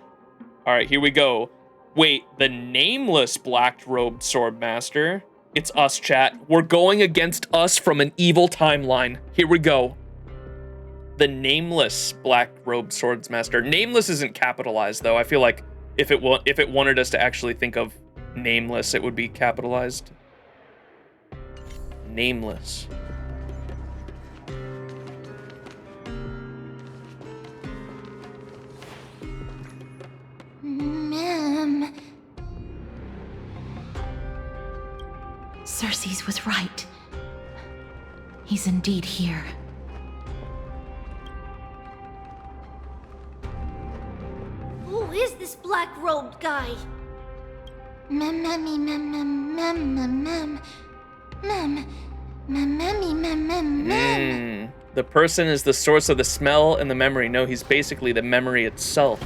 All right, here we go. Wait, the nameless black-robed sword master. It's us, chat. We're going against us from an evil timeline. Here we go. The nameless black-robed swords master. Nameless isn't capitalized, though. I feel like if it wanted us to actually think of nameless, it would be capitalized. Nameless. Ma'am. Cersei's was right. He's indeed here. Who is this black-robed guy? Mammy, The person is the source of the smell and the memory. No, he's basically the memory itself.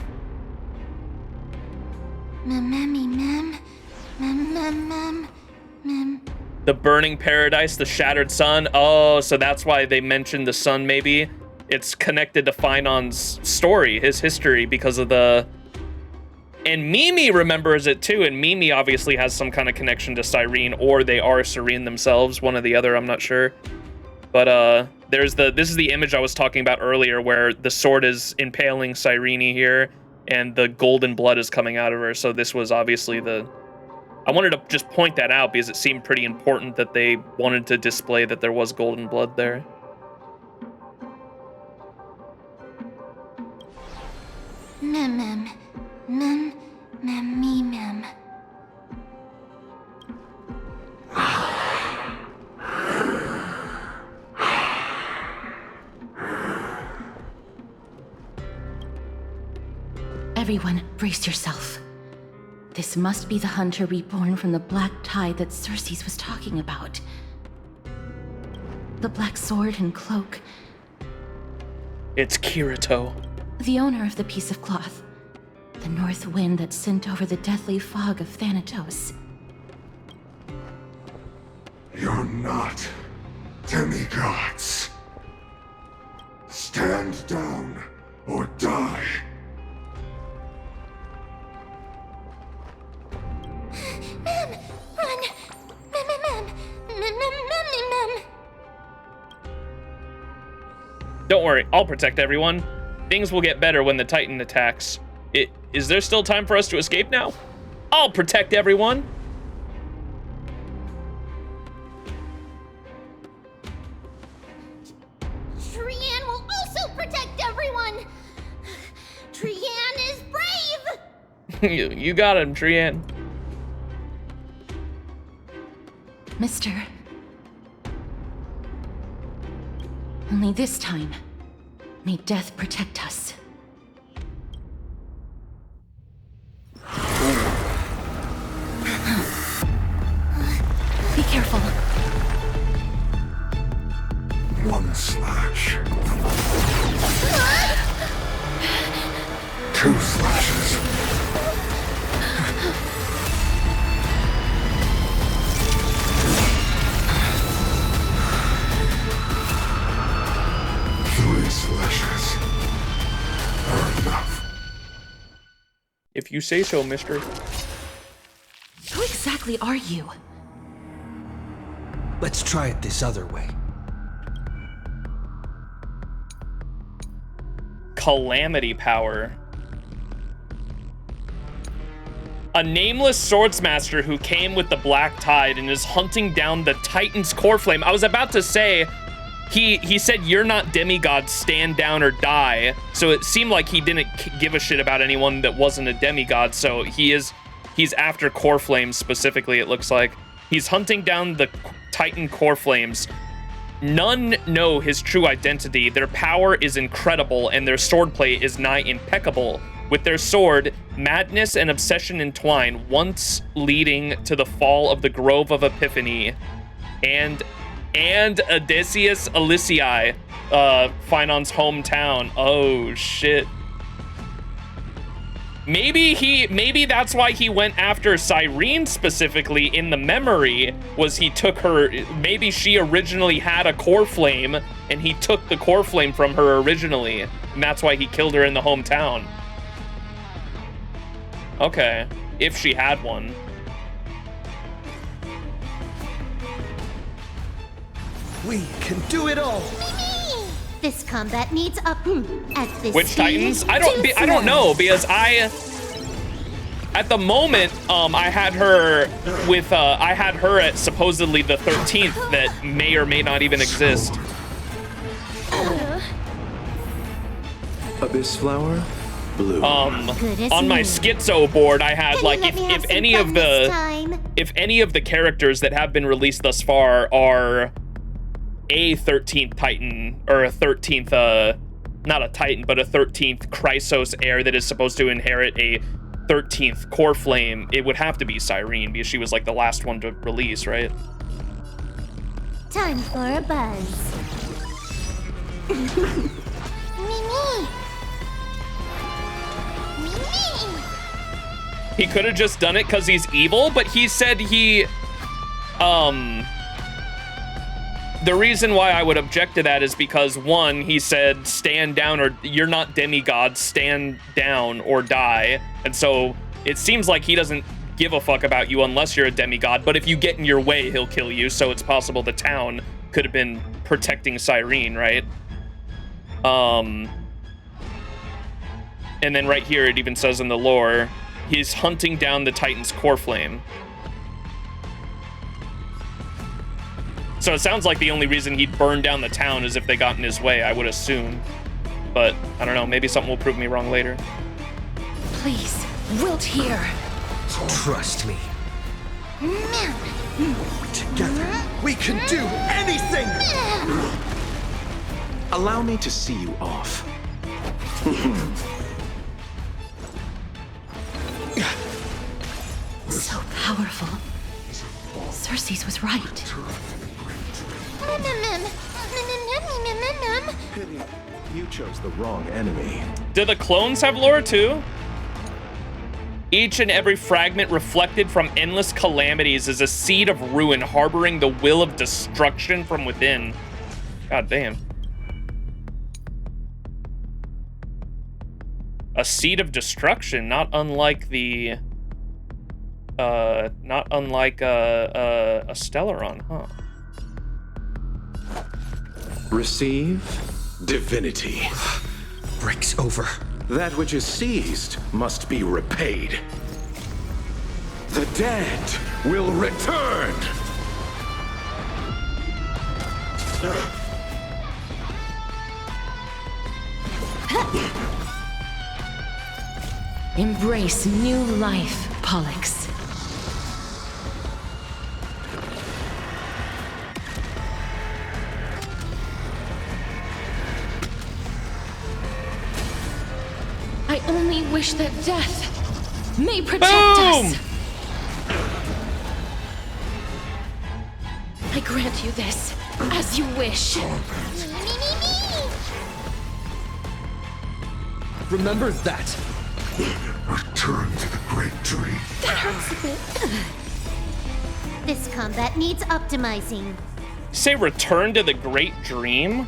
The burning paradise, the shattered sun. Oh, so that's why they mentioned the sun, maybe. It's connected to Finon's story, his history, because of the... And Mimi remembers it too, and Mimi obviously has some kind of connection to Cyrene, or they are Cyrene themselves, one or the other, I'm not sure. But this is the image I was talking about earlier, where the sword is impaling Cyrene here, and the golden blood is coming out of her, so this was obviously the... I wanted to just point that out, because it seemed pretty important that they wanted to display that there was golden blood there. Everyone, brace yourself. This must be the hunter reborn from the black tide that Cersei's was talking about. The black sword and cloak. It's Kirito. The owner of the piece of cloth. The north wind that sent over the deathly fog of Thanatos. You're not demigods. Stand down or die. Ma'am, run! Ma'am. Don't worry, I'll protect everyone. Things will get better when the Titan attacks. Is there still time for us to escape now? I'll protect everyone. Trian will also protect everyone! Trian is brave! You got him, Trian. Mister. Only this time, may death protect us. One slash. 2 slashes. 3 slashes are enough. If you say so, mister. Who exactly are you? Let's try it this other way. Calamity power. A nameless swordsmaster who came with the Black Tide and is hunting down the Titan's core flame. I was about to say, he said, "You're not demigods, stand down or die." So it seemed like he didn't give a shit about anyone that wasn't a demigod. So he's after core flames specifically, it looks like. He's hunting down the Titan core flames. None know his true identity. Their power is incredible and their swordplay is nigh impeccable. With their sword, madness and obsession entwine, once leading to the fall of the Grove of Epiphany and Odysseus Elysiae, Phinon's hometown. Oh shit. Maybe that's why he went after Cyrene specifically in the memory, was he took her, maybe she originally had a core flame and he took the core flame from her originally, and that's why he killed her in the hometown. Okay, if she had one. We can do it all. This combat needs up at this Which speed. Titans? I don't know, because at the moment, I had her with, I had her at supposedly the 13th that may or may not even exist. Abyss flower, blue. On my schizo board, I had like, if any of the characters that have been released thus far are a 13th Titan, or a 13th, not a Titan, but a 13th Chrysos heir that is supposed to inherit a 13th core flame, it would have to be Cyrene, because she was like the last one to release, right? Time for a buzz. Mimi! He could have just done it because he's evil, but he said he, the reason why I would object to that is because, one, he said, stand down or you're not demigods, stand down or die. And so it seems like he doesn't give a fuck about you unless you're a demigod, but if you get in your way, he'll kill you. So it's possible the town could have been protecting Cyrene, right? And then right here, it even says in the lore, he's hunting down the Titan's core flame. So it sounds like the only reason he'd burn down the town is if they got in his way, I would assume. But I don't know, maybe something will prove me wrong later. Please, wilt here. Trust me. Together, we can do anything! Allow me to see you off. So powerful. Xerxes was right. Pity you chose the wrong enemy. Do the clones have lore too? Each and every fragment reflected from endless calamities is a seed of ruin, harboring the will of destruction from within. God damn. A seed of destruction, not unlike the a Stellaron, huh? Receive divinity. Breaks over. That which is seized must be repaid. The dead will return. Embrace new life, Pollux. I only wish that death may protect us. I grant you this. As you wish. Remember that. Return to the great tree. That hurts a bit. This combat needs optimizing. Say return to the great dream?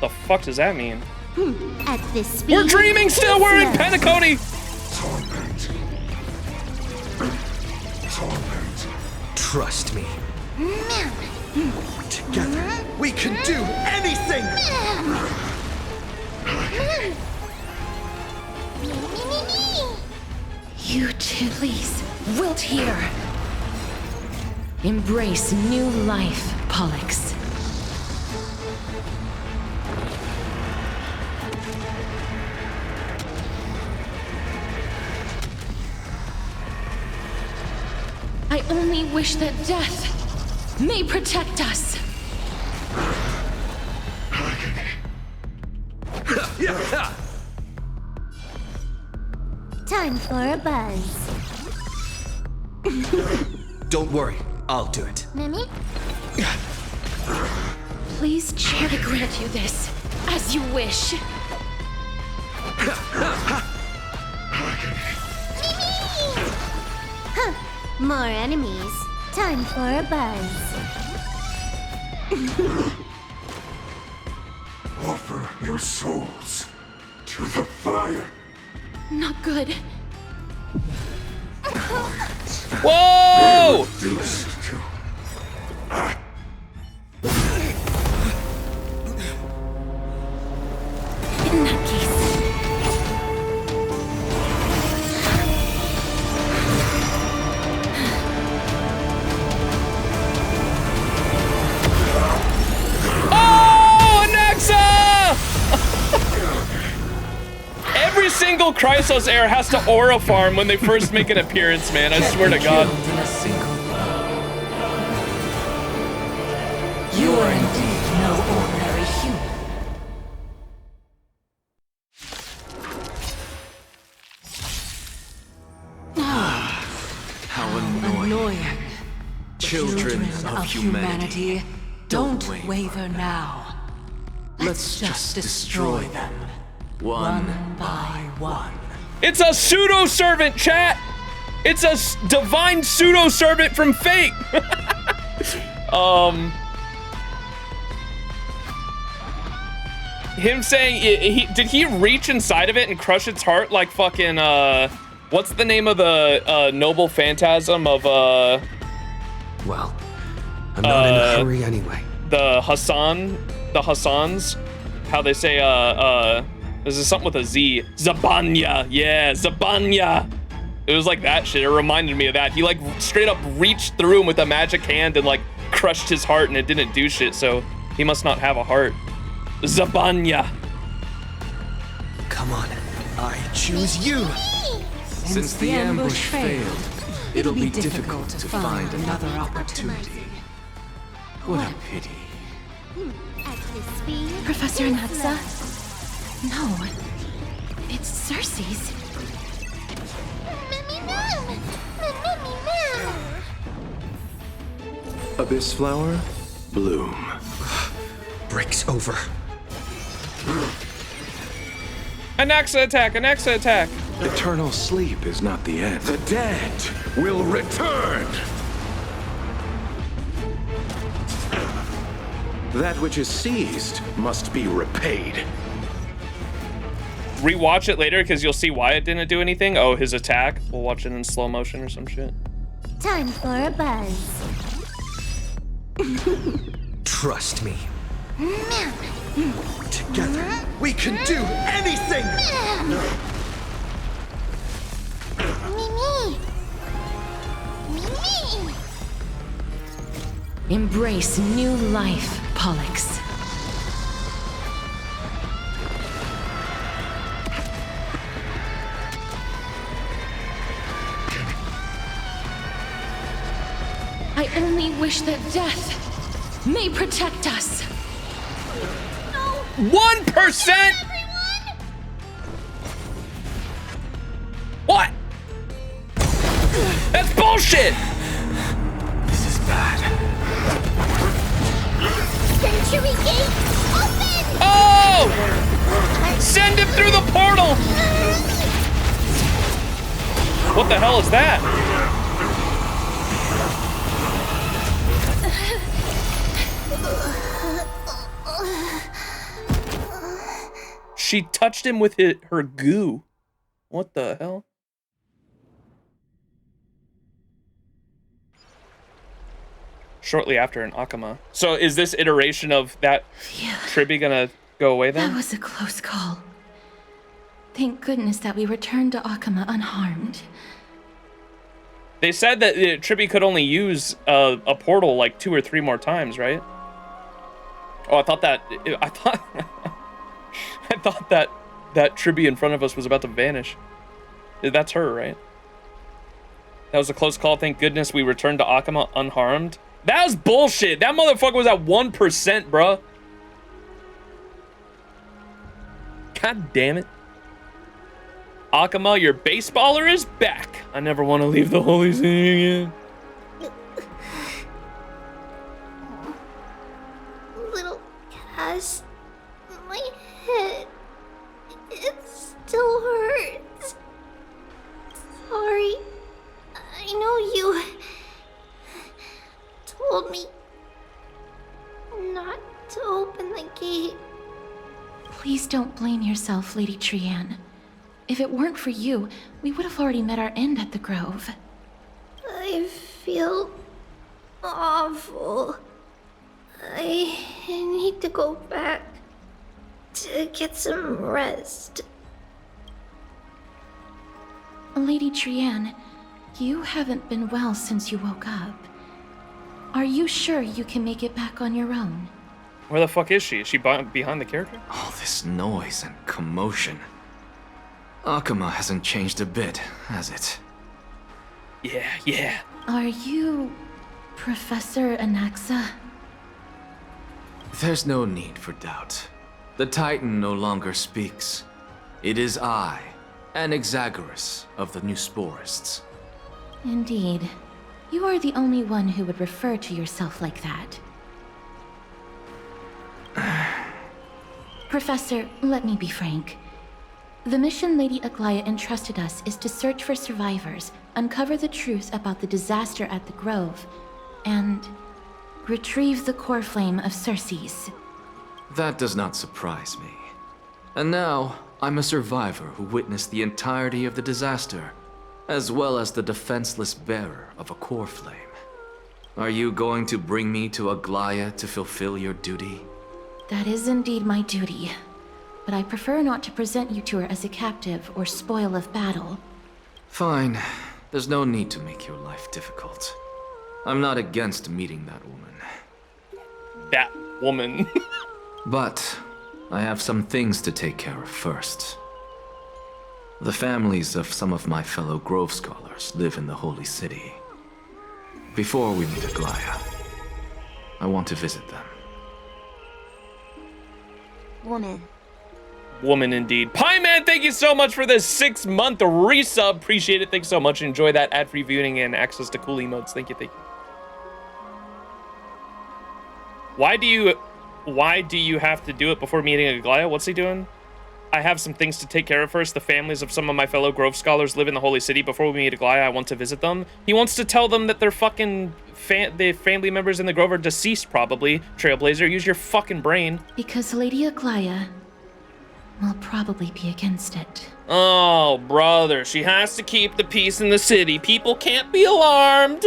The fuck does that mean? At this speed, We're dreaming still, we're in Penacony! Trust me. Together, we can do anything! Utilities wilt here. Embrace new life, Pollux. I only wish that death may protect us. Time for a buzz. Don't worry, I'll do it. Mimi? Please chair to grant you this, as you wish. Huh. More enemies. Time for a buzz. Offer your souls to the fire. Not good. Whoa! Reduced to In that case. Oh, Anaxa! Every single Chrysos heir has to aura farm when they first make an appearance, man. I swear to God. You are indeed no ordinary human. How annoying. Children of humanity, don't waver now. Let's just destroy them, one by one. It's a pseudo-servant, chat! It's a divine pseudo-servant from Fate! Him saying, did he reach inside of it and crush its heart like fucking, what's the name of the, noble phantasm of, Well, I'm not in a hurry anyway. the Hassans? How they say, this is something with a Z. Zabanya, yeah, Zabanya. It was like that shit, it reminded me of that. He like straight up reached through him with a magic hand and like crushed his heart and it didn't do shit, so he must not have a heart. Zabanya. Come on, I choose you. Since the ambush failed, it'll be difficult to find another opportunity. What a pity. At this speed, Professor Natsa? No, it's Cersei's. Abyss flower, bloom. Breaks over. Anaxa attack, Anaxa attack. Eternal sleep is not the end. The dead will return! That which is seized must be repaid. Rewatch it later because you'll see why it didn't do anything. Oh, his attack. We'll watch it in slow motion or some shit. time for a buzz. Trust me. Together, we can do anything! Mimi! Mimi! Embrace new life, Pollux. I only wish that death may protect us. 1%? What? That's bullshit! This is bad. Treachery gate! Open! Oh! Send him through the portal! What the hell is that? She touched him with her goo. What the hell? Shortly after in Akama. So is this iteration of that Tribby gonna go away then? That was a close call. Thank goodness that we returned to Akama unharmed. They said that Tribby could only use a portal like 2 or 3 more times, right? Oh, I thought that that Tribby in front of us was about to vanish. That's her, right? That was a close call. Thank goodness we returned to Akama unharmed. That was bullshit. That motherfucker was at 1%, bro. God damn it. Akama, your baseballer is back. I never want to leave the holy city again. Little Cass, my head, it still hurts. Sorry, I know you told me not to open the gate. Please don't blame yourself, Lady Trian. If it weren't for you, we would have already met our end at the Grove. I feel awful. I need to go back to get some rest. Lady Trian, you haven't been well since you woke up. Are you sure you can make it back on your own? Where the fuck is she? Is she behind the character? All this noise and commotion. Akama hasn't changed a bit, has it? Yeah. Are you Professor Anaxa? There's no need for doubt. The Titan no longer speaks. It is I, Anaxagoras of the New Sporists. Indeed. You are the only one who would refer to yourself like that. Professor, let me be frank. The mission Lady Aglaya entrusted us is to search for survivors, uncover the truth about the disaster at the Grove, and retrieve the core flame of Circes. That does not surprise me. And now, I'm a survivor who witnessed the entirety of the disaster, as well as the defenseless bearer of a core flame. Are you going to bring me to Aglaya to fulfill your duty? That is indeed my duty. But I prefer not to present you to her as a captive or spoil of battle. Fine. There's no need to make your life difficult. I'm not against meeting that woman. That woman? But I have some things to take care of first. The families of some of my fellow Grove Scholars live in the Holy City. Before we meet Aglaya, I want to visit them. Woman indeed. Pie Man, thank you so much for this 6-month resub. Appreciate it. Thanks so much. Enjoy that ad-free viewing and access to cool emotes. Thank you. Why do you have to do it before meeting Aglaya? What's he doing? I have some things to take care of first. The families of some of my fellow Grove Scholars live in the Holy City. Before we meet Aglaya, I want to visit them. He wants to tell them that their fucking the family members in the Grove are deceased, probably. Trailblazer, use your fucking brain. Because Lady Aglaya will probably be against it. Oh, brother, she has to keep the peace in the city. People can't be alarmed.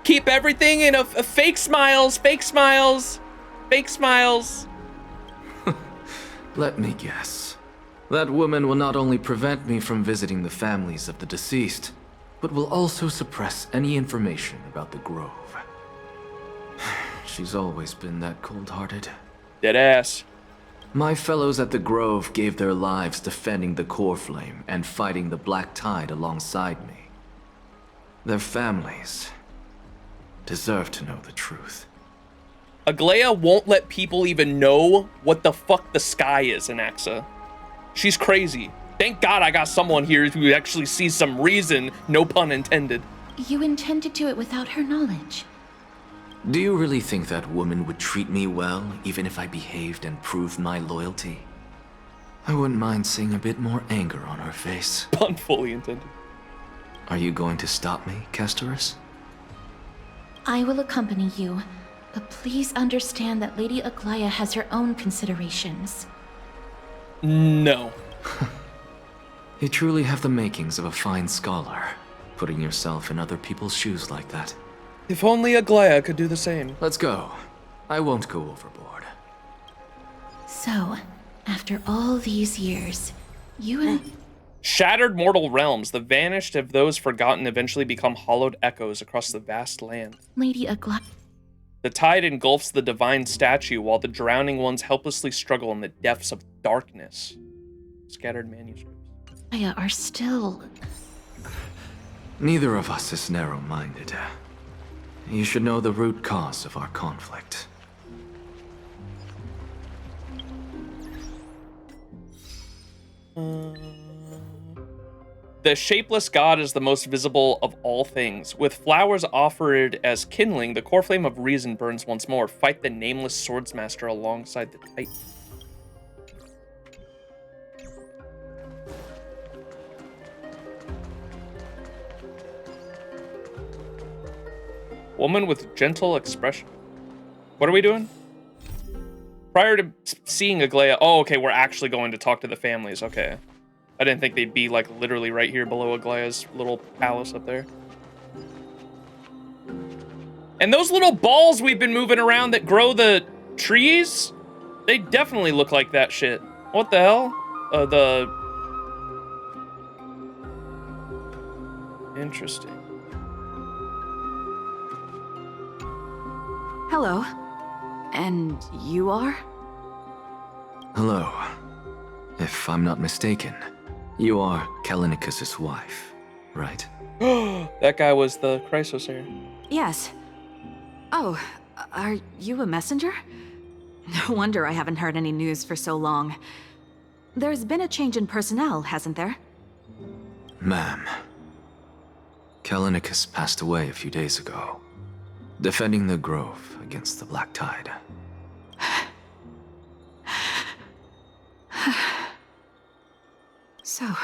Keep everything in a fake smiles. Let me guess. That woman will not only prevent me from visiting the families of the deceased, but will also suppress any information about the Grove. She's always been that cold-hearted. Deadass. My fellows at the Grove gave their lives defending the core flame and fighting the Black Tide alongside me. Their families deserve to know the truth. Aglaya won't let people even know what the fuck the sky is in Axa. She's crazy. Thank God I got someone here who actually sees some reason, no pun intended. You intend to do it without her knowledge? Do you really think that woman would treat me well, even if I behaved and proved my loyalty? I wouldn't mind seeing a bit more anger on her face. Pun fully intended. Are you going to stop me, Castorus? I will accompany you, but please understand that Lady Aglaya has her own considerations. No. You truly have the makings of a fine scholar, putting yourself in other people's shoes like that. If only Aglaya could do the same. Let's go. I won't go overboard. So, after all these years, you and... Shattered mortal realms, the vanished of those forgotten eventually become hollowed echoes across the vast land. Lady Aglaya... The tide engulfs the divine statue while the drowning ones helplessly struggle in the depths of darkness. Scattered manuscripts. are still... Neither of us is narrow-minded. You should know the root cause of our conflict. The shapeless god is the most visible of all things. With flowers offered as kindling, the core flame of reason burns once more. Fight the nameless swordsmaster alongside the Titan. Woman with gentle expression. What are we doing? Prior to seeing Aglaya... Oh, okay, we're actually going to talk to the families. Okay. I didn't think they'd be, like, literally right here below Aglaya's little palace up there. And those little balls we've been moving around that grow the trees, they definitely look like that shit. What the hell? Interesting. Hello. And you are? Hello. If I'm not mistaken, you are Kallinicus's wife, right? That guy was the Chrysos heir. Yes. Oh, are you a messenger? No wonder I haven't heard any news for so long. There's been a change in personnel, hasn't there? Ma'am. Kallinicus passed away a few days ago, defending the grove against the Black Tide. So,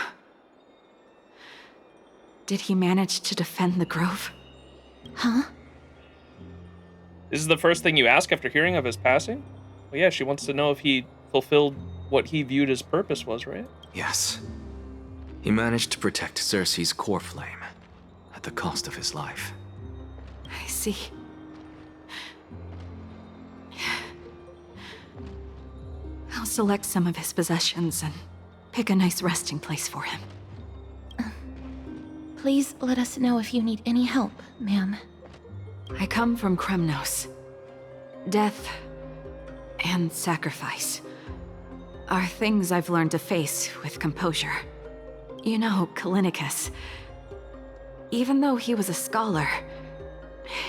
did he manage to defend the grove? Huh? This is the first thing you ask after hearing of his passing? Well, yeah, she wants to know if he fulfilled what he viewed his purpose was, right? Yes. He managed to protect Cersei's core flame at the cost of his life. I see. I'll select some of his possessions and pick a nice resting place for him. Please let us know if you need any help, ma'am. I come from Kremnos. Death and sacrifice are things I've learned to face with composure. You know, Kallinicus, even though he was a scholar,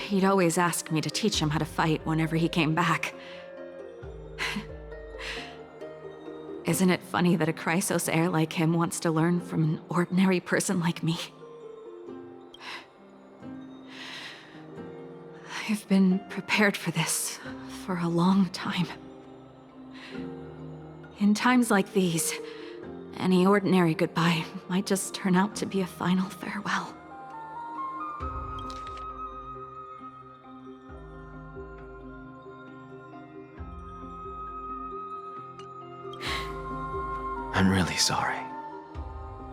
he'd always ask me to teach him how to fight whenever he came back. Isn't it funny that a Chrysos heir like him wants to learn from an ordinary person like me? I've been prepared for this for a long time. In times like these, any ordinary goodbye might just turn out to be a final farewell. I'm really sorry.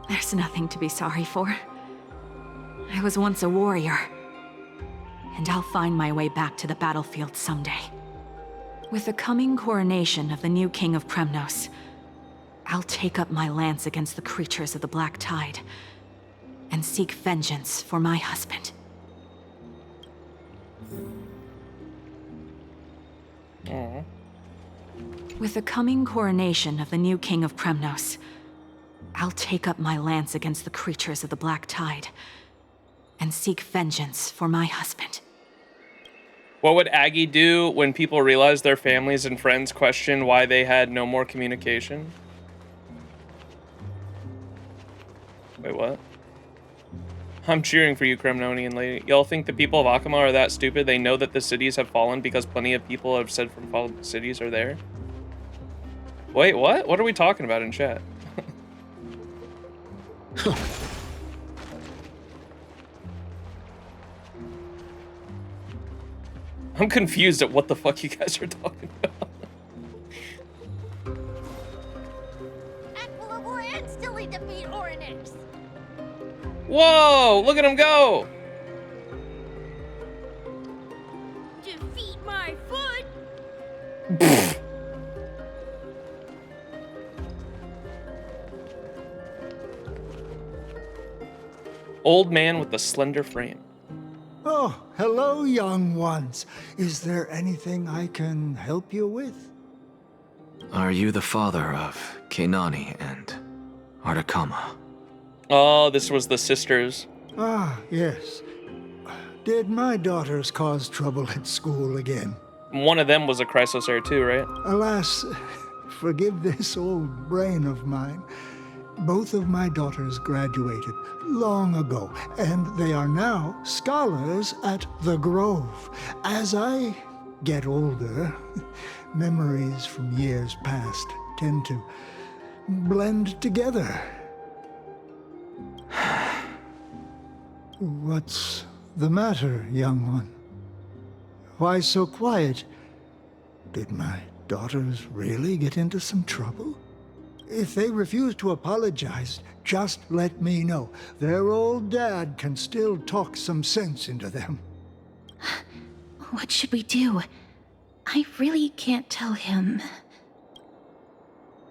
There's nothing to be sorry for. I was once a warrior, and I'll find my way back to the battlefield someday. With the coming coronation of the new king of Kremnos, I'll take up my lance against the creatures of the Black Tide and seek vengeance for my husband. Aww. With the coming coronation of the new king of Kremnos, I'll take up my lance against the creatures of the Black Tide and seek vengeance for my husband. What would Aggie do when people realize their families and friends question why they had no more communication? Wait, what? I'm cheering for you, Kremnonian lady. Y'all think the people of Akama are that stupid? They know that the cities have fallen because plenty of people have said from fallen cities are there? Wait, what? What are we talking about in chat? I'm confused at what the fuck you guys are talking about. Aquila will instantly defeat Orynyx. Whoa! Look at him go! Defeat my foot. Old man with the slender frame. Oh, hello, young ones. Is there anything I can help you with? Are you the father of Keinani and Artakama? Oh, this was the sisters. Ah, yes. Did my daughters cause trouble at school again? One of them was a Chrysos heir too, right? Alas, forgive this old brain of mine. Both of my daughters graduated long ago, and they are now scholars at the Grove. As I get older, memories from years past tend to blend together. What's the matter, young one? Why so quiet? Did my daughters really get into some trouble? If they refuse to apologize, just let me know. Their old dad can still talk some sense into them. What should we do? I really can't tell him.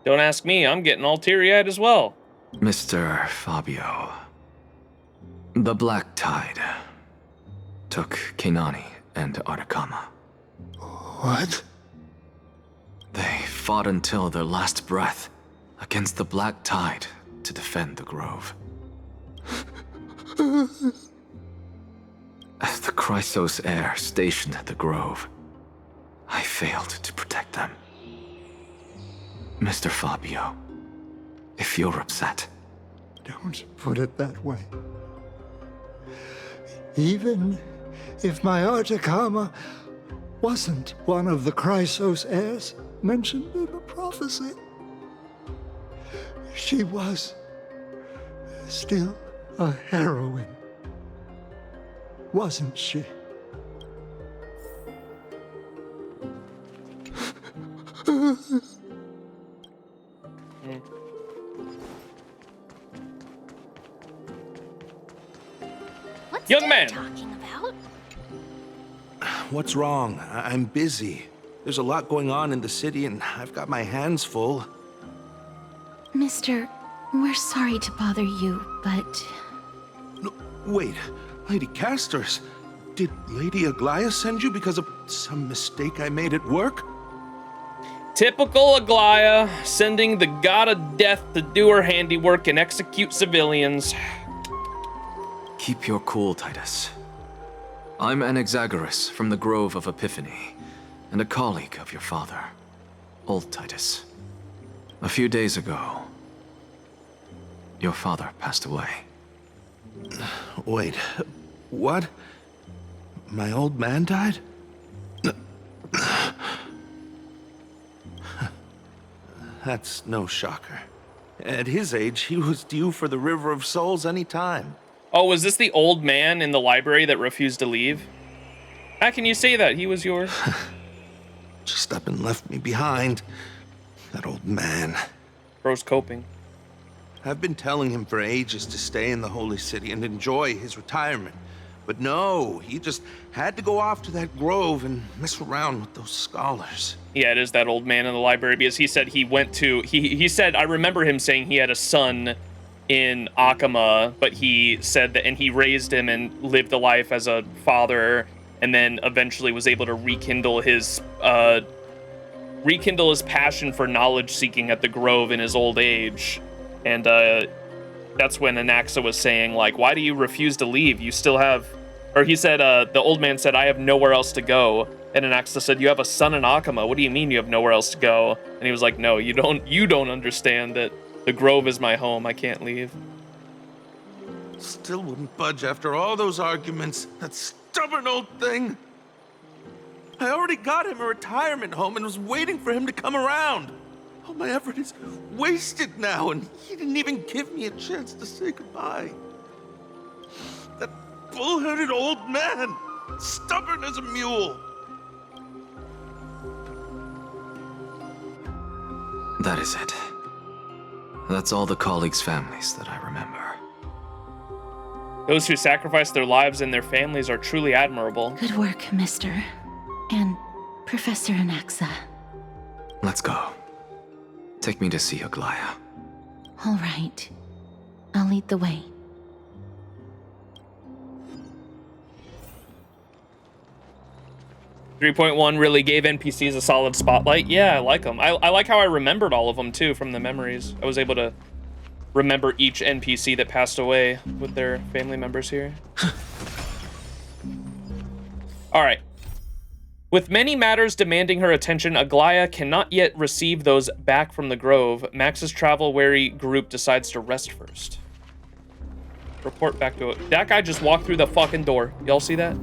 Don't ask me, I'm getting all teary-eyed as well. Mr. Fabio. The Black Tide took Keinani and Artakama. What? They fought until their last breath against the Black Tide to defend the Grove. As the Chrysos heir stationed at the Grove, I failed to protect them. Mr. Fabio, if you're upset... Don't put it that way. Even if my Artakama wasn't one of the Chrysos heirs mentioned in the prophecy, she was still a heroine, wasn't she? What's Young Dad man. talking about? What's wrong? I'm busy. There's a lot going on in the city, and I've got my hands full. Mister, we're sorry to bother you, but... No, wait, Lady Castors, did Lady Aglaia send you because of some mistake I made at work? Typical Aglaia, sending the god of death to do her handiwork and execute civilians. Keep your cool, Titus. I'm Anaxagoras from the Grove of Epiphany, and a colleague of your father, Old Titus. A few days ago, your father passed away. Wait, what? My old man died? That's no shocker. At his age, he was due for the River of Souls any time. Oh, was this the old man in the library that refused to leave? How can you say that? He was yours. Just up and left me behind. That old man. Bro's coping. I've been telling him for ages to stay in the Holy City and enjoy his retirement. But no, he just had to go off to that grove and mess around with those scholars. Yeah, it is that old man in the library because he said he went to... He said, I remember him saying he had a son in Akama, but he said that, and he raised him and lived a life as a father, and then eventually was able to rekindle his passion for knowledge seeking at the Grove in his old age. And that's when Anaxa was saying, like, why do you refuse to leave? You still have... Or he said, the old man said, I have nowhere else to go. And Anaxa said, you have a son in Akama. What do you mean you have nowhere else to go? And he was like, no, you don't understand that the Grove is my home. I can't leave. Still wouldn't budge after all those arguments. That stubborn old thing. I already got him a retirement home and was waiting for him to come around. All my effort is wasted now, and he didn't even give me a chance to say goodbye. That bullheaded old man, stubborn as a mule. That is it. That's all the colleagues' families that I remember. Those who sacrifice their lives and their families are truly admirable. Good work, Mr. and Professor Anaxa. Let's go. Take me to see Aglaya. All right. I'll lead the way. .1 really gave NPCs a solid spotlight. Yeah, I like them. I like how I remembered all of them, too, from the memories. I was able to remember each NPC that passed away with their family members here. All right. With many matters demanding her attention, Aglaya cannot yet receive those back from the Grove. Max's travel-weary group decides to rest first. Report back to it. That guy just walked through the fucking door. Y'all see that?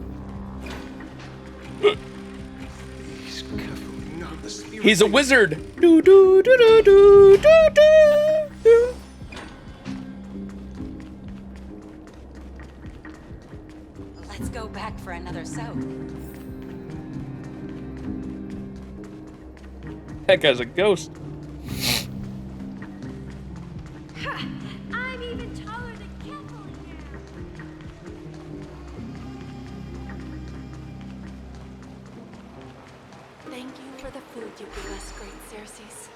He's a wizard. Do do do do do do do. Let's go back for another soak. That guy's a ghost. I'm even taller than Kemple here. Thank you for the food you give us, great Xerxes.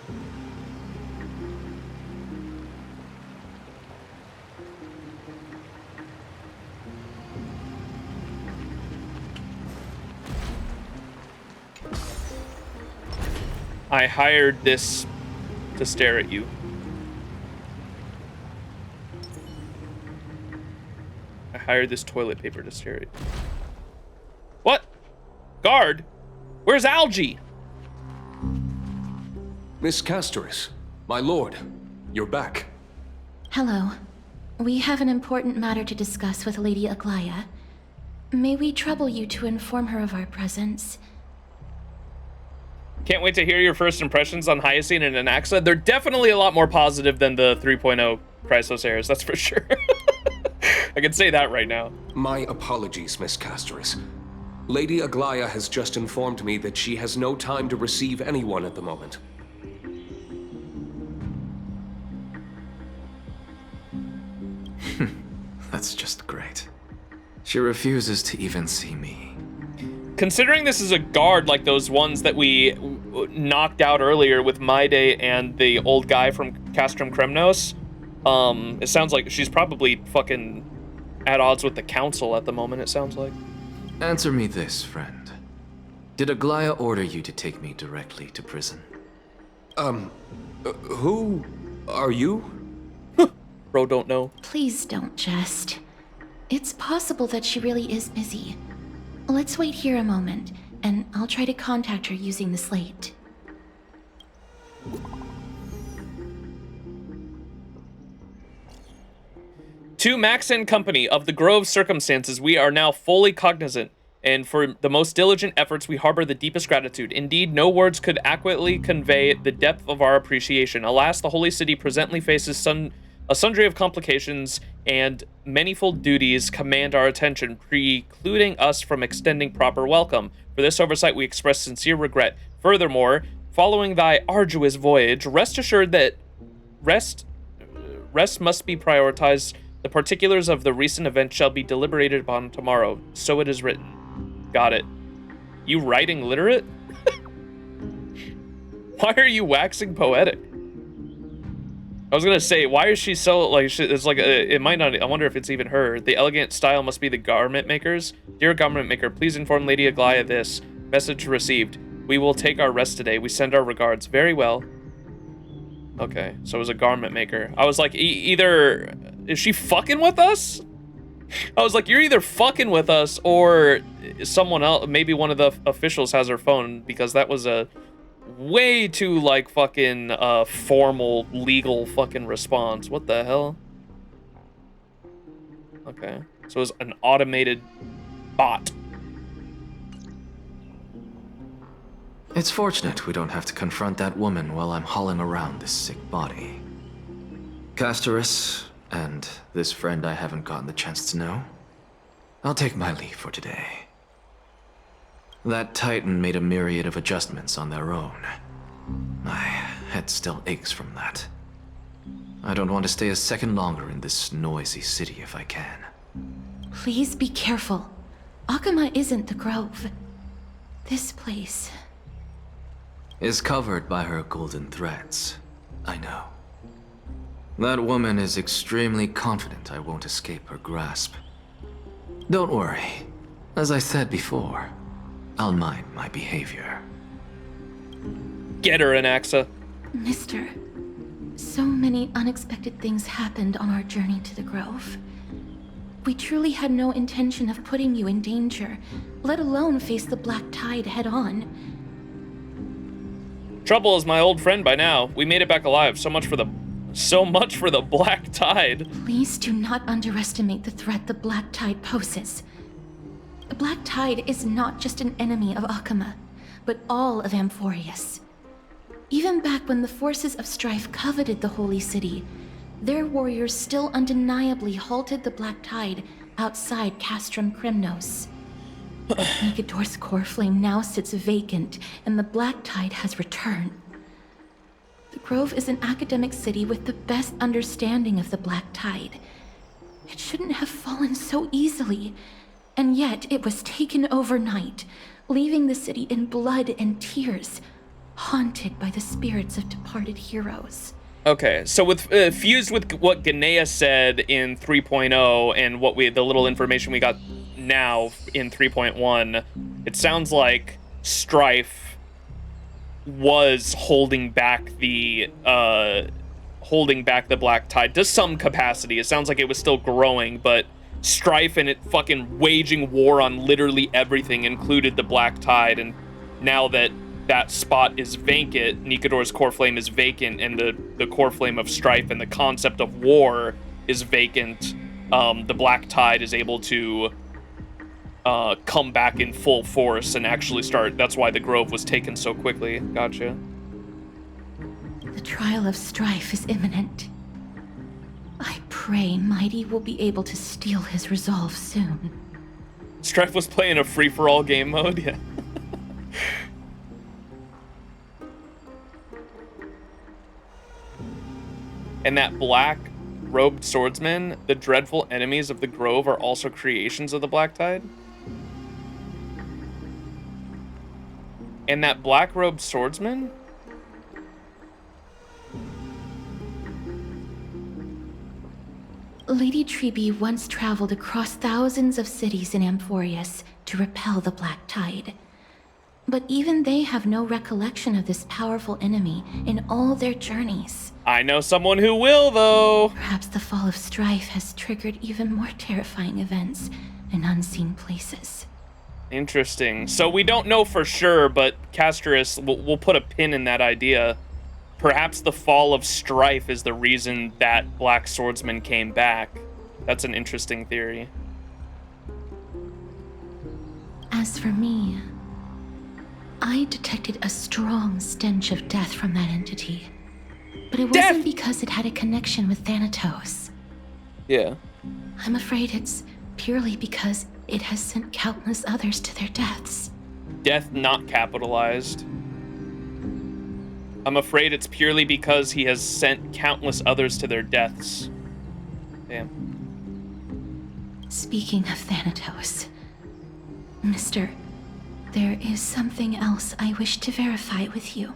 I hired this to stare at you. I hired this toilet paper to stare at you. What? Guard? Where's Algie? Miss Castoris, my lord, you're back. Hello. We have an important matter to discuss with Lady Aglaya. May we trouble you to inform her of our presence? Can't wait to hear your first impressions on Hyacine and Anaxa. They're definitely a lot more positive than the 3.0 Chrysos heirs, that's for sure. I can say that right now. My apologies, Miss Castoris. Lady Aglaya has just informed me that she has no time to receive anyone at the moment. That's just great. She refuses to even see me. Considering this is a guard like those ones that we knocked out earlier with Maide and the old guy from Castrum Kremnos, it sounds like she's probably fucking at odds with the council at the moment, it sounds like. Answer me this, friend. Did Aglaya order you to take me directly to prison? Who are you? Bro, don't know. Please don't jest. It's possible that she really is busy. Let's wait here a moment, and I'll try to contact her using the slate. To Max and company, of the Grove's circumstances, we are now fully cognizant, and for the most diligent efforts, we harbor the deepest gratitude. Indeed, no words could adequately convey the depth of our appreciation. Alas, the Holy City presently faces a sundry of complications, and manifold duties command our attention, precluding us from extending proper welcome. For this oversight, we express sincere regret. Furthermore, following thy arduous voyage, rest assured that rest must be prioritized. The particulars of the recent event shall be deliberated upon tomorrow. So it is written. Got it. You writing literate? Why are you waxing poetic? I was gonna say, why is she so, like, it's like, it might not, I wonder if it's even her. The elegant style must be the garment makers. Dear garment maker, please inform Lady Aglaya this. Message received. We will take our rest today. We send our regards. Very well. Okay, so it was a garment maker. I was like, either, is she fucking with us? I was like, you're either fucking with us or someone else, maybe one of the officials has her phone, because that was a way too, like, fucking formal legal fucking response. What the hell? Okay. So it was an automated bot. It's fortunate we don't have to confront that woman while I'm hauling around this sick body. Castorus, and this friend I haven't gotten the chance to know, I'll take my leave for today. That Titan made a myriad of adjustments on their own. My head still aches from that. I don't want to stay a second longer in this noisy city if I can. Please be careful. Akama isn't the Grove. This place is covered by her golden threads. I know. That woman is extremely confident I won't escape her grasp. Don't worry. As I said before, I'll mind my behavior. Get her, Anaxa. Mister, so many unexpected things happened on our journey to the Grove. We truly had no intention of putting you in danger, let alone face the Black Tide head-on. Trouble is my old friend by now. We made it back alive. So much for the Black Tide. Please do not underestimate the threat the Black Tide poses. The Black Tide is not just an enemy of Akama, but all of Amphoreus. Even back when the forces of strife coveted the Holy City, their warriors still undeniably halted the Black Tide outside Castrum Kremnos. Nikador's core flame now sits vacant, and the Black Tide has returned. The Grove is an academic city with the best understanding of the Black Tide. It shouldn't have fallen so easily, and yet it was taken overnight, leaving the city in blood and tears, haunted by the spirits of departed heroes. Okay, so with fused with what Ganea said in 3.0 and the little information we got now in 3.1, it sounds like Strife was holding back the Black Tide to some capacity. It sounds like it was still growing, but Strife and it fucking waging war on literally everything included the Black Tide, and now that spot is vacant, Nikador's core flame is vacant, and the core flame of Strife and the concept of war is vacant, the Black Tide is able to come back in full force and actually start. That's why the Grove was taken so quickly. Gotcha. The trial of Strife is imminent. I pray Mighty will be able to steal his resolve soon. Strife was playing a free-for-all game mode, yeah. And that black-robed swordsman, the dreadful enemies of the Grove, are also creations of the Black Tide? And that black-robed swordsman? Lady Trebe once traveled across thousands of cities in Amphoreus to repel the Black Tide. But even they have no recollection of this powerful enemy in all their journeys. I know someone who will, though. Perhaps the fall of Strife has triggered even more terrifying events in unseen places. Interesting. So we don't know for sure, but Castorus, we'll put a pin in that idea. Perhaps the fall of Strife is the reason that Black Swordsman came back. That's an interesting theory. As for me, I detected a strong stench of death from that entity. But it wasn't because it had a connection with Thanatos. Yeah. I'm afraid it's purely because it has sent countless others to their deaths. Death not capitalized. I'm afraid it's purely because he has sent countless others to their deaths. Damn. Speaking of Thanatos, Mister, there is something else I wish to verify with you.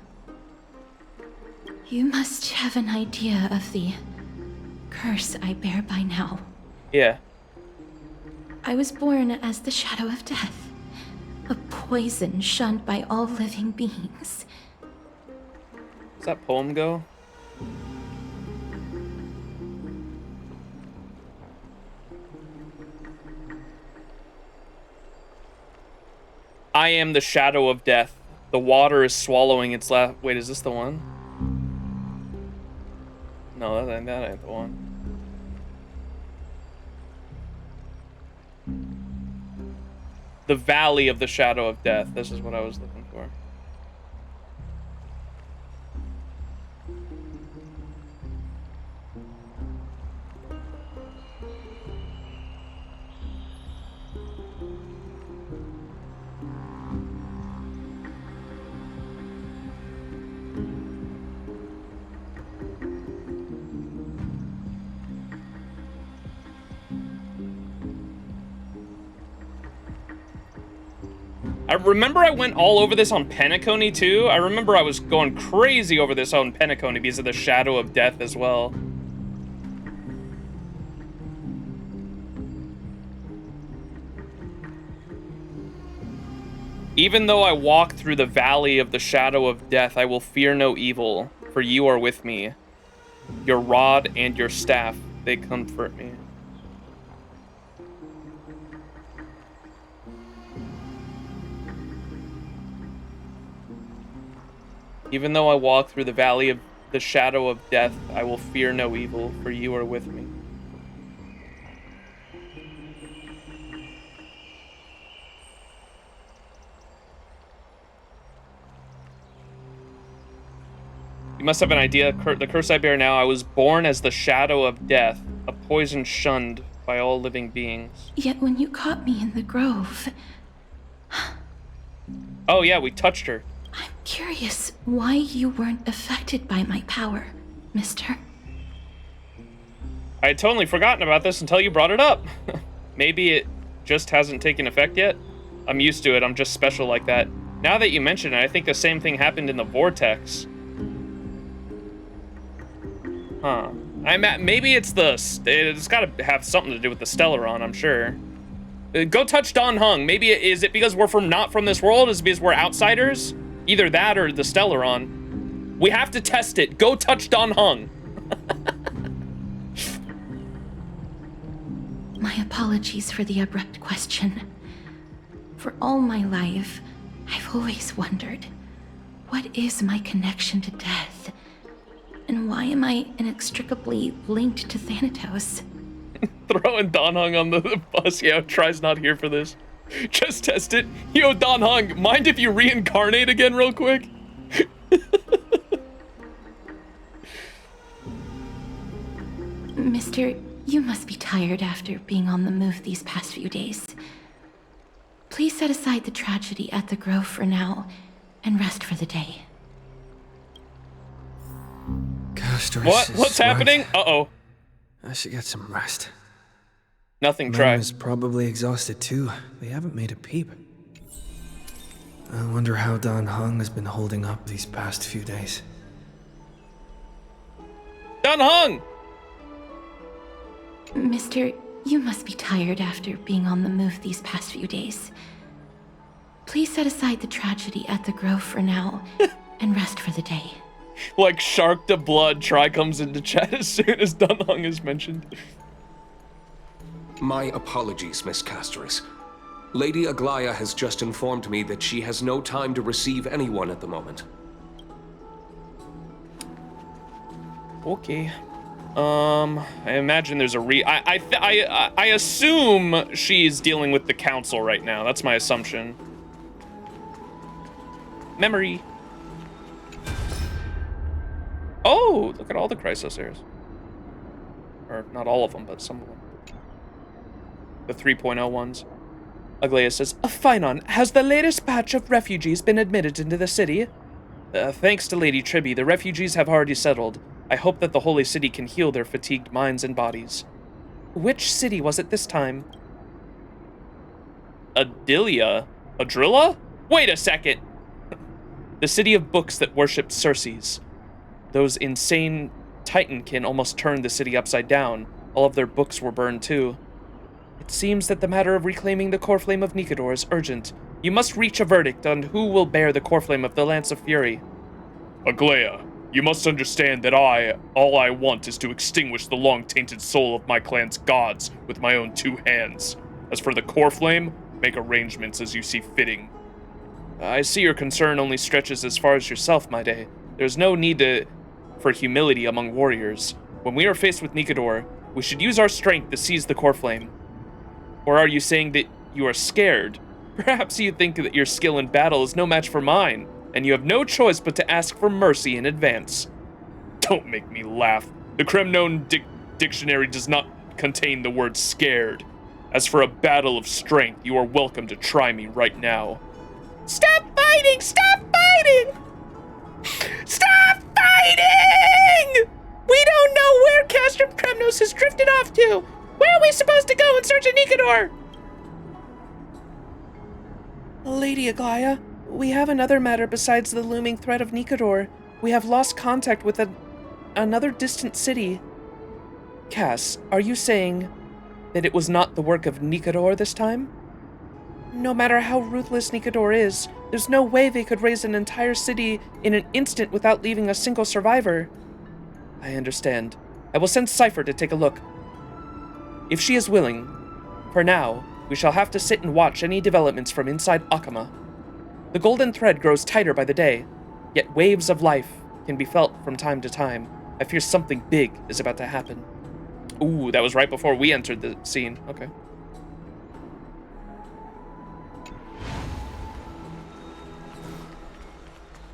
You must have an idea of the curse I bear by now. Yeah. I was born as the shadow of death, a poison shunned by all living beings. Does that poem go? I am the shadow of death. The water is swallowing its last. Wait, is this the one? No, that ain't the one. The Valley of the Shadow of Death. This is what I was looking for. I remember I went all over this on Penacony too. I remember I was going crazy over this on Penacony because of the Shadow of Death as well. Even though I walk through the valley of the shadow of death, I will fear no evil, for you are with me. Your rod and your staff, they comfort me. Even though I walk through the valley of the shadow of death, I will fear no evil, for you are with me. You must have an idea. The curse I bear now, I was born as the shadow of death, a poison shunned by all living beings. Yet when you caught me in the grove... Oh yeah, we touched her. I'm curious why you weren't affected by my power, mister. I had totally forgotten about this until you brought it up. Maybe it just hasn't taken effect yet? I'm used to it, I'm just special like that. Now that you mention it, I think the same thing happened in the Vortex. Huh. Maybe it's gotta have something to do with the Stellaron, I'm sure. Go touch Don Hung. Maybe is it because we're not from this world? Is it because we're outsiders? Either that or the Stellaron. We have to test it. Go touch Don Hung. My apologies for the abrupt question. For all my life, I've always wondered, what is my connection to death? And why am I inextricably linked to Thanatos? Throwing Don Hung on the bus. Yeah, tries not here for this. Just test it. Yo, Don Hung, mind if you reincarnate again real quick? Mister, you must be tired after being on the move these past few days. Please set aside the tragedy at the Grove for now and rest for the day. What's happening? Uh-oh. I should get some rest. Nothing, Mom try. is probably exhausted too. They haven't made a peep. I wonder how Don Hung has been holding up these past few days. Don Hung! Mister, you must be tired after being on the move these past few days. Please set aside the tragedy at the Grove for now and rest for the day. Like Shark to Blood, Try comes into chat as soon as Don Hung is mentioned. My apologies, Miss Castoris. Lady Aglaya has just informed me that she has no time to receive anyone at the moment. Okay. I imagine there's a I assume she's dealing with the council right now. That's my assumption. Memory. Oh, look at all the Chrysos heirs. Or not all of them, but some of them. The 3.0 ones. Aglaya says, Phynon, has the latest batch of refugees been admitted into the city? Thanks to Lady Tribby, the refugees have already settled. I hope that the Holy City can heal their fatigued minds and bodies. Which city was it this time? Adrilla? Wait a second! The city of books that worshipped Circes. Those insane Titankin almost turned the city upside down. All of their books were burned too. It seems that the matter of reclaiming the core flame of Nikador is urgent. You must reach a verdict on who will bear the core flame of the Lance of Fury. Aglaya, you must understand that all I want is to extinguish the long-tainted soul of my clan's gods with my own two hands. As for the core flame, make arrangements as you see fitting. I see your concern only stretches as far as yourself, my day. There's no need for humility among warriors. When we are faced with Nikador, we should use our strength to seize the core flame. Or are you saying that you are scared? Perhaps you think that your skill in battle is no match for mine, and you have no choice but to ask for mercy in advance. Don't make me laugh. The Kremnon dictionary does not contain the word scared. As for a battle of strength, you are welcome to try me right now. Stop fighting! Stop fighting! Stop fighting! We don't know where Castrum Kremnos has drifted off to! Where are we supposed to go in search of Nikador? Lady Aglaya, we have another matter besides the looming threat of Nikador. We have lost contact with another distant city. Cass, are you saying that it was not the work of Nikador this time? No matter how ruthless Nikador is, there's no way they could raise an entire city in an instant without leaving a single survivor. I understand. I will send Cypher to take a look. If she is willing, for now, we shall have to sit and watch any developments from inside Akama. The golden thread grows tighter by the day, yet waves of life can be felt from time to time. I fear something big is about to happen. Ooh, that was right before we entered the scene. Okay.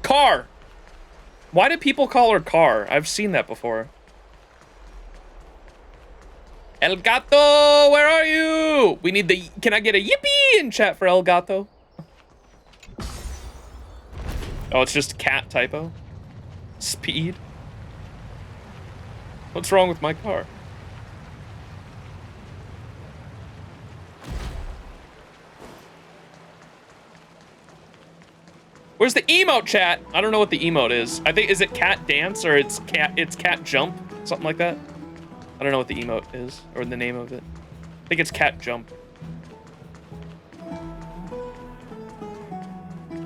Car! Why do people call her Car? I've seen that before. El Gato, where are you? We need the... Can I get a yippee in chat for El Gato? Oh, it's just cat typo. Speed. What's wrong with my car? Where's the emote, chat? I don't know what the emote is. I think, is it cat dance or it's cat jump? Something like that. I don't know what the emote is or the name of it. I think it's cat jump.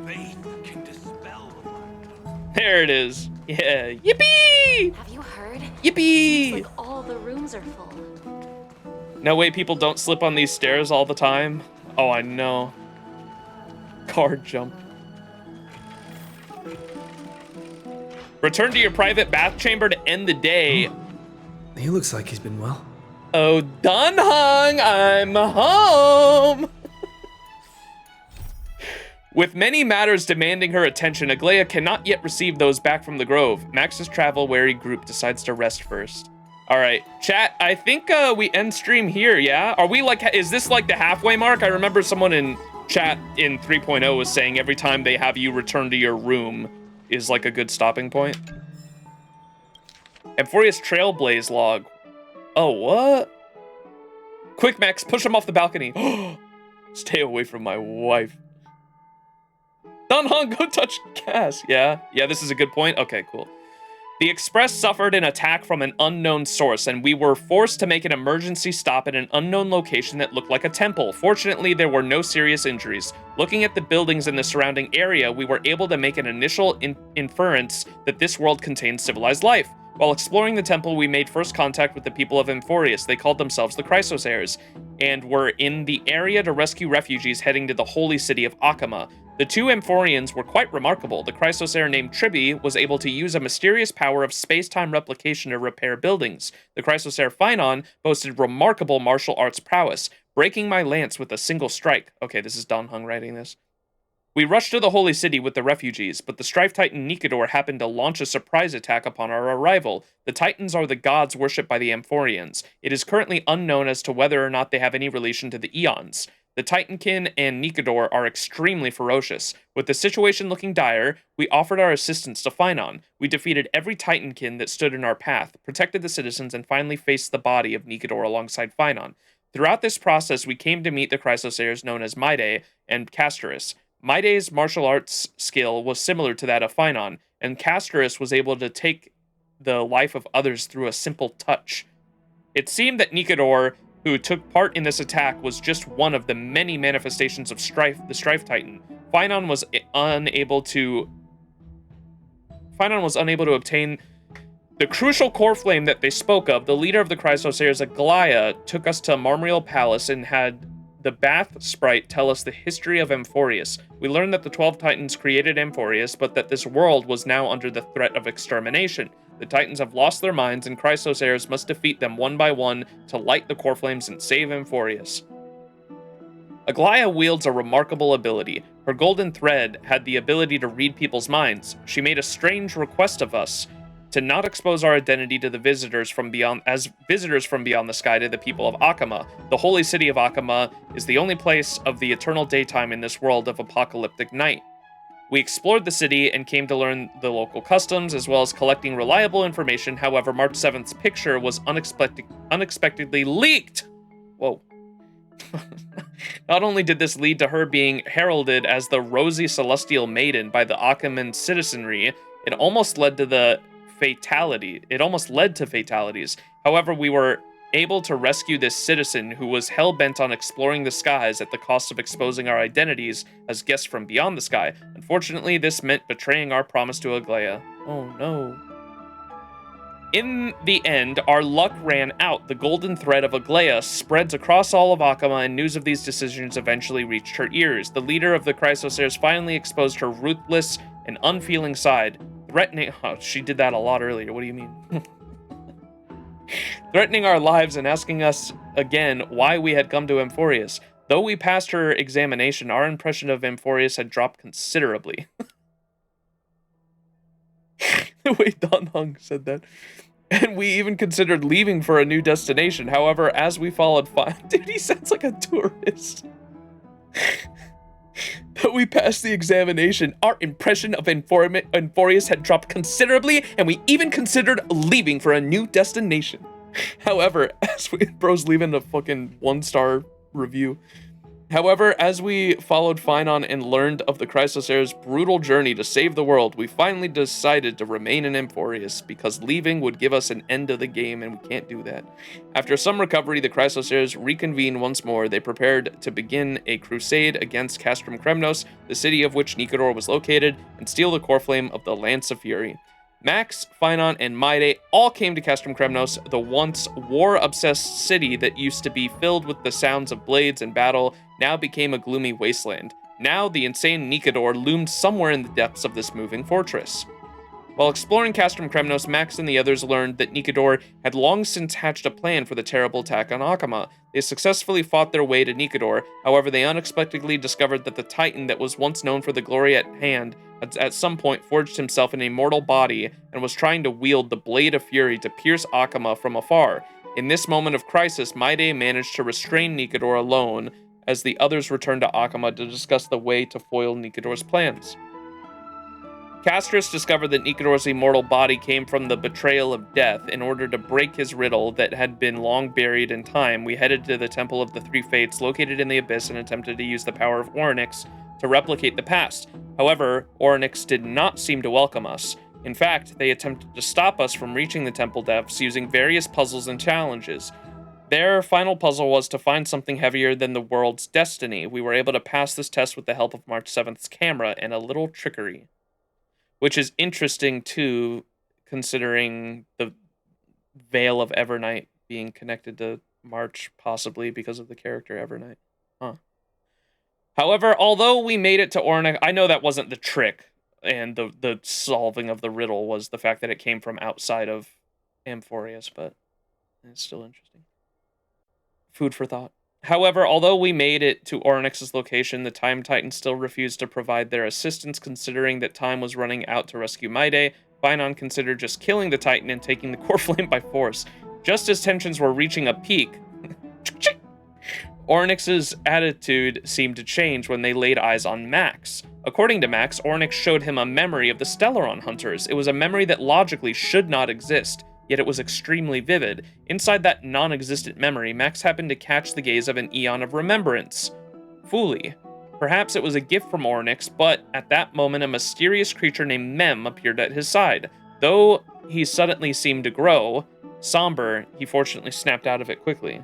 Faith can dispel the black. There it is. Yeah. Yippee! Have you heard? Yippee! Seems like all the rooms are full. No way people don't slip on these stairs all the time. Oh, I know. Card jump. Return to your private bath chamber to end the day. He looks like he's been well. Oh, done hung, I'm home. With many matters demanding her attention, Aglaya cannot yet receive those back from the Grove. Max's travel-weary group decides to rest first. All right, chat, I think we end stream here, yeah? Are we like, is this like the halfway mark? I remember someone in chat in 3.0 was saying every time they have you return to your room is like a good stopping point. Amphoreus Trailblaze log. Oh, what? Quick, Max, push him off the balcony. Stay away from my wife. Dunhung, go touch Cass. Yeah, this is a good point. Okay, cool. The Express suffered an attack from an unknown source, and we were forced to make an emergency stop at an unknown location that looked like a temple. Fortunately, there were no serious injuries. Looking at the buildings in the surrounding area, we were able to make an initial inference that this world contains civilized life. While exploring the temple, we made first contact with the people of Amphoreus. They called themselves the Chrysosairs, and were in the area to rescue refugees heading to the holy city of Akama. The two Amphoreans were quite remarkable. The Chrysosair named Tribi was able to use a mysterious power of space-time replication to repair buildings. The Chrysosair Phynon boasted remarkable martial arts prowess, breaking my lance with a single strike. Okay, this is Don Hung writing this. We rushed to the holy city with the refugees, but the Strife Titan Nikador happened to launch a surprise attack upon our arrival. The Titans are the gods worshipped by the Amphoreans. It is currently unknown as to whether or not they have any relation to the Eons. The Titankin and Nikador are extremely ferocious. With the situation looking dire, we offered our assistance to Phynon. We defeated every Titankin that stood in our path, protected the citizens, and finally faced the body of Nikador alongside Phynon. Throughout this process, we came to meet the Chrysosairs known as Maide and Castorus. Maide's martial arts skill was similar to that of Phynon, and Castorus was able to take the life of others through a simple touch. It seemed that Nikador, who took part in this attack, was just one of the many manifestations of the Strife Titan. Phynon was unable to obtain the crucial core flame that they spoke of. The leader of the Chrysosairs, Aglaya, took us to Marmorial Palace and had the Bath Sprite tell us the history of Amphoreus. We learned that the 12 Titans created Amphoreus, but that this world was now under the threat of extermination. The Titans have lost their minds, and Chrysosairs must defeat them one by one to light the core flames and save Amphoreus. Aglaya wields a remarkable ability. Her golden thread had the ability to read people's minds. She made a strange request of us to not expose our identity to the visitors from beyond the sky to the people of Akama. The holy city of Akama is the only place of the eternal daytime in this world of apocalyptic night. We explored the city and came to learn the local customs, as well as collecting reliable information. However, March 7th's picture was unexpectedly leaked. Whoa. Not only did this lead to her being heralded as the Rosy Celestial Maiden by the Akaman citizenry, it almost led to fatalities. However, we were able to rescue this citizen who was hell-bent on exploring the skies at the cost of exposing our identities as guests from beyond the sky. Unfortunately, this meant betraying our promise to Aglaya. Oh no. In the end, our luck ran out. The golden thread of Aglaya spreads across all of Akama, and news of these decisions eventually reached her ears. The leader of the Chrysosairs finally exposed her ruthless and unfeeling side, threatening... Oh, she did that a lot earlier. What do you mean? Threatening our lives and asking us again why we had come to Amphoreus. Though we passed her examination, our impression of Amphoreus had dropped considerably. The way Don Hung said that. And we even considered leaving for a new destination. However, as we followed dude, he sounds like a tourist. Though we passed the examination, our impression of Amphoreus had dropped considerably, and we even considered leaving for a new destination. However, bro's leaving a fucking 1-star review. However, as we followed Phynon and learned of the Chrysosairs' brutal journey to save the world, we finally decided to remain in Amphoreus because leaving would give us an end of the game, and we can't do that. After some recovery, the Chrysosairs reconvened once more. They prepared to begin a crusade against Castrum Kremnos, the city of which Nikador was located, and steal the core flame of the Lance of Fury. Max, Phynon, and Maide all came to Castrum Kremnos, the once war-obsessed city that used to be filled with the sounds of blades and battle, now became a gloomy wasteland. Now, the insane Nikador loomed somewhere in the depths of this moving fortress. While exploring Castrum Kremnos, Max and the others learned that Nikador had long since hatched a plan for the terrible attack on Akama. They successfully fought their way to Nikador. However, they unexpectedly discovered that the Titan that was once known for the glory at hand at some point forged himself an immortal body and was trying to wield the Blade of Fury to pierce Akama from afar. In this moment of crisis, Maide managed to restrain Nikador alone as the others returned to Akama to discuss the way to foil Nikador's plans. Castris discovered that Nikador's immortal body came from the betrayal of death. In order to break his riddle that had been long buried in time, we headed to the Temple of the Three Fates located in the Abyss and attempted to use the power of Orynyx to replicate the past. However, Orynyx did not seem to welcome us. In fact, they attempted to stop us from reaching the temple depths using various puzzles and challenges. Their final puzzle was to find something heavier than the world's destiny. We were able to pass this test with the help of March 7th's camera and a little trickery. Which is interesting, too, considering the Veil of Evernight being connected to March, possibly because of the character Evernight. Huh. However, although we made it to Orynyx, I know that wasn't the trick, and the solving of the riddle was the fact that it came from outside of Amphoreus, but it's still interesting. Food for thought. However, although we made it to Orynyx's location, the Time Titans still refused to provide their assistance, considering that time was running out to rescue Maide. Phynon considered just killing the Titan and taking the core flame by force. Just as tensions were reaching a peak, Orynyx's attitude seemed to change when they laid eyes on Max. According to Max, Orynyx showed him a memory of the Stellaron Hunters. It was a memory that logically should not exist, yet it was extremely vivid. Inside that non-existent memory, Max happened to catch the gaze of an Eon of Remembrance. Fooly. Perhaps it was a gift from Orynyx, but at that moment a mysterious creature named Mem appeared at his side. Though he suddenly seemed to grow somber, he fortunately snapped out of it quickly.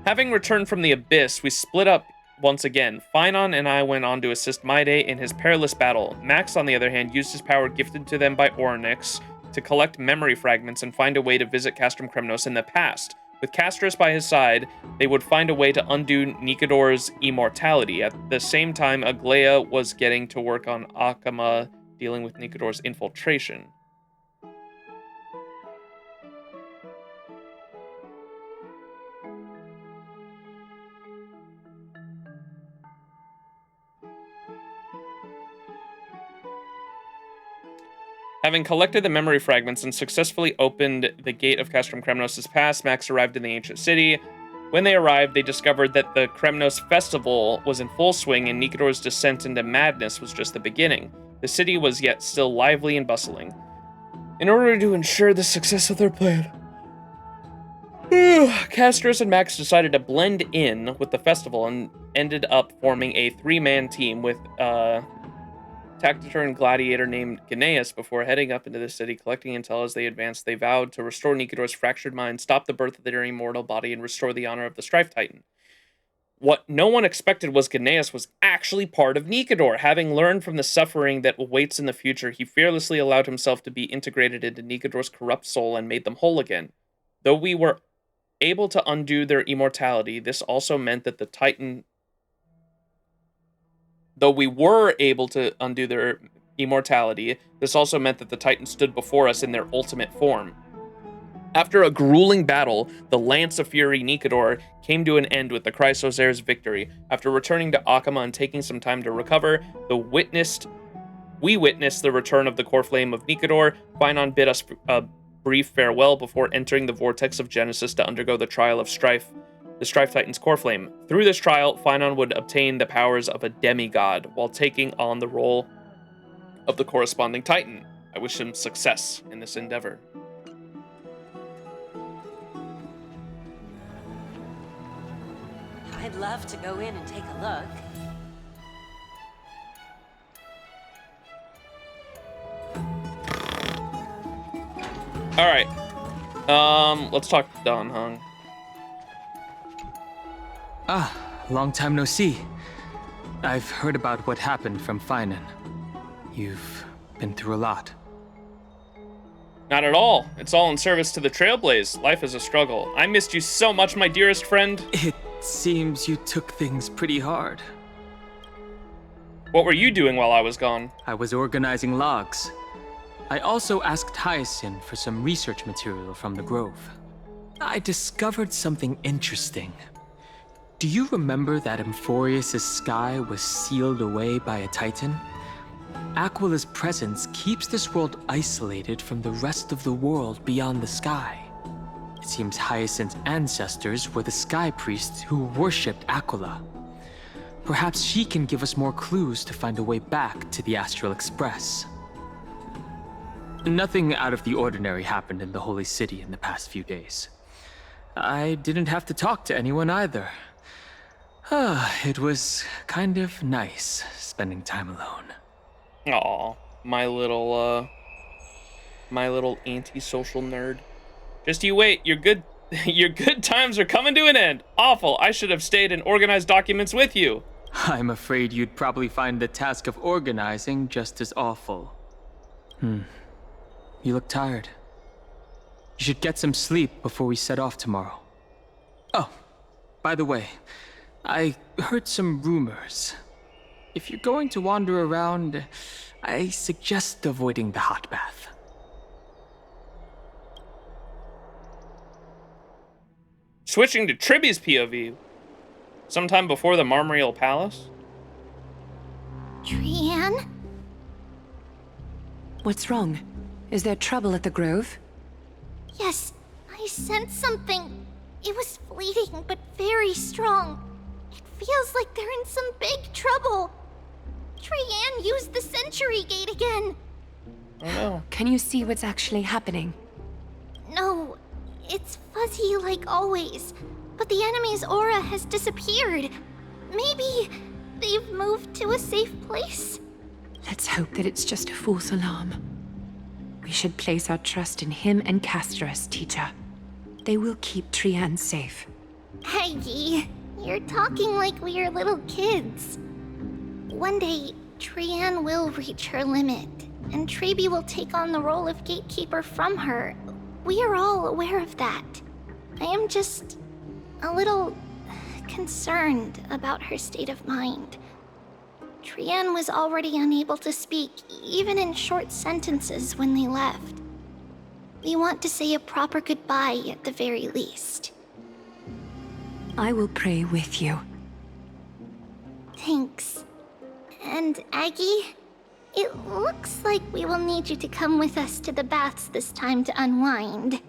Having returned from the Abyss, we split up once again. Phynon and I went on to assist Maide in his perilous battle. Max, on the other hand, used his power gifted to them by Orynyx to collect memory fragments and find a way to visit Castrum Kremnos in the past. With Castris by his side, they would find a way to undo Nikador's immortality. At the same time, Aglaya was getting to work on Akama, dealing with Nikador's infiltration. Having collected the memory fragments and successfully opened the gate of Castrum Kremnos' past, Max arrived in the ancient city. When they arrived, they discovered that the Kremnos festival was in full swing and Nikador's descent into madness was just the beginning. The city was yet still lively and bustling. In order to ensure the success of their plan, Castorus and Max decided to blend in with the festival and ended up forming a 3-man team with taciturn gladiator named Gnaeus. Before heading up into the city, collecting intel as they advanced, they vowed to restore Nikador's fractured mind, stop the birth of their immortal body, and restore the honor of the Strife Titan. What no one expected was Gnaeus was actually part of Nikador. Having learned from the suffering that awaits in the future, he fearlessly allowed himself to be integrated into Nikador's corrupt soul and made them whole again. Though we were able to undo their immortality, this also meant that the Titan... Though we were able to undo their immortality, this also meant that the Titans stood before us in their ultimate form. After a grueling battle, the Lance of Fury Nikador came to an end with the Chrysos Heir's victory. After returning to Akama and taking some time to recover, we witnessed the return of the core flame of Nikador. Finon bid us a brief farewell before entering the vortex of Genesis to undergo the trial of Strife, the Strife Titan's core flame. Through this trial, Finon would obtain the powers of a demigod while taking on the role of the corresponding Titan. I wish him success in this endeavor. I'd love to go in and take a look. Alright. Let's talk to Dan Heng. Ah, long time no see. I've heard about what happened from Finon. You've been through a lot. Not at all. It's all in service to the Trailblaze. Life is a struggle. I missed you so much, my dearest friend. It seems you took things pretty hard. What were you doing while I was gone? I was organizing logs. I also asked Hyacinth for some research material from the Grove. I discovered something interesting. Do you remember that Amphoreus' sky was sealed away by a Titan? Aquila's presence keeps this world isolated from the rest of the world beyond the sky. It seems Hyacinth's ancestors were the Sky Priests who worshipped Aquila. Perhaps she can give us more clues to find a way back to the Astral Express. Nothing out of the ordinary happened in the Holy City in the past few days. I didn't have to talk to anyone either. It was kind of nice spending time alone. Aw, my little antisocial nerd. Just you wait, your good times are coming to an end. Awful, I should have stayed and organized documents with you. I'm afraid you'd probably find the task of organizing just as awful. You look tired. You should get some sleep before we set off tomorrow. Oh, by the way, I heard some rumors. If you're going to wander around, I suggest avoiding the hot bath. Switching to Tribby's POV. Sometime before the Marmoreal Palace? Trianne? What's wrong? Is there trouble at the Grove? Yes, I sensed something. It was fleeting, but very strong. It feels like they're in some big trouble. Trianne used the Century Gate again. Oh no. Can you see what's actually happening? No, it's fuzzy like always. But the enemy's aura has disappeared. Maybe they've moved to a safe place? Let's hope that it's just a false alarm. We should place our trust in him and Castorus, teacher. They will keep Trianne safe. Aggie, you're talking like we're little kids. One day, Trianne will reach her limit, and Trebi will take on the role of gatekeeper from her. We are all aware of that. I am just a little concerned about her state of mind. Trianne was already unable to speak, even in short sentences when they left. We want to say a proper goodbye at the very least. I will pray with you. Thanks. And Aggie, It looks like we will need you to come with us to the baths this time to unwind.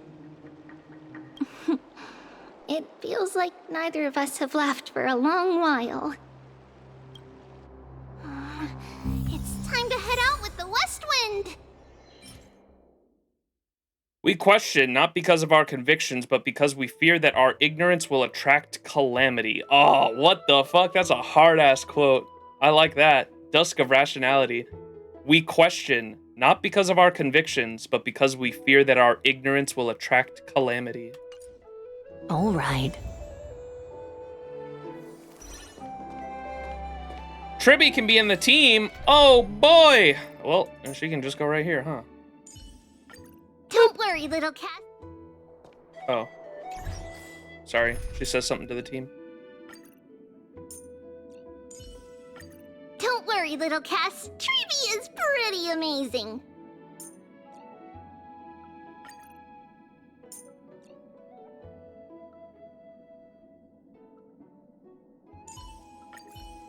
It feels like neither of us have laughed for a long while. It's time to head out with the West Wind! We question, not because of our convictions, but because we fear that our ignorance will attract calamity. Oh, what the fuck? That's a hard-ass quote. I like that. Dusk of Rationality. We question, not because of our convictions, but because we fear that our ignorance will attract calamity. All right. Tribby can be in the team. Oh, boy. Well, she can just go right here, huh? Don't worry, little cat. Oh. Sorry, she says something to the team. Don't worry, little Cass. Treby is pretty amazing.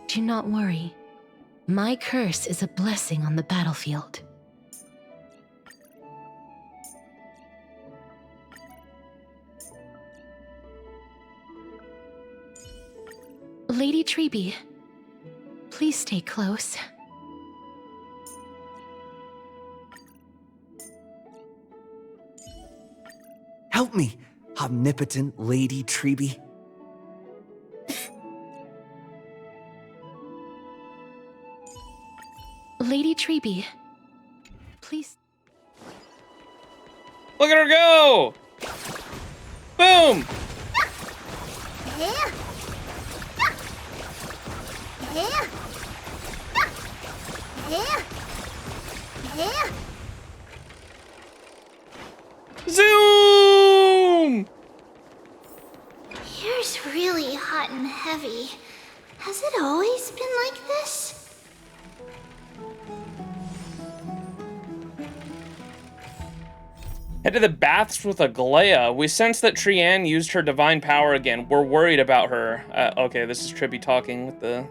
Do not worry. My curse is a blessing on the battlefield. Lady Treby, please stay close. Help me, omnipotent Lady Treby. Lady Treby, please. Look at her go! Boom! Zoom! Here's really hot and heavy. Has it always been like this? Head to the baths with Aglaya. We sense that Trianne used her divine power again. We're worried about her. Okay, this is Tribby talking with the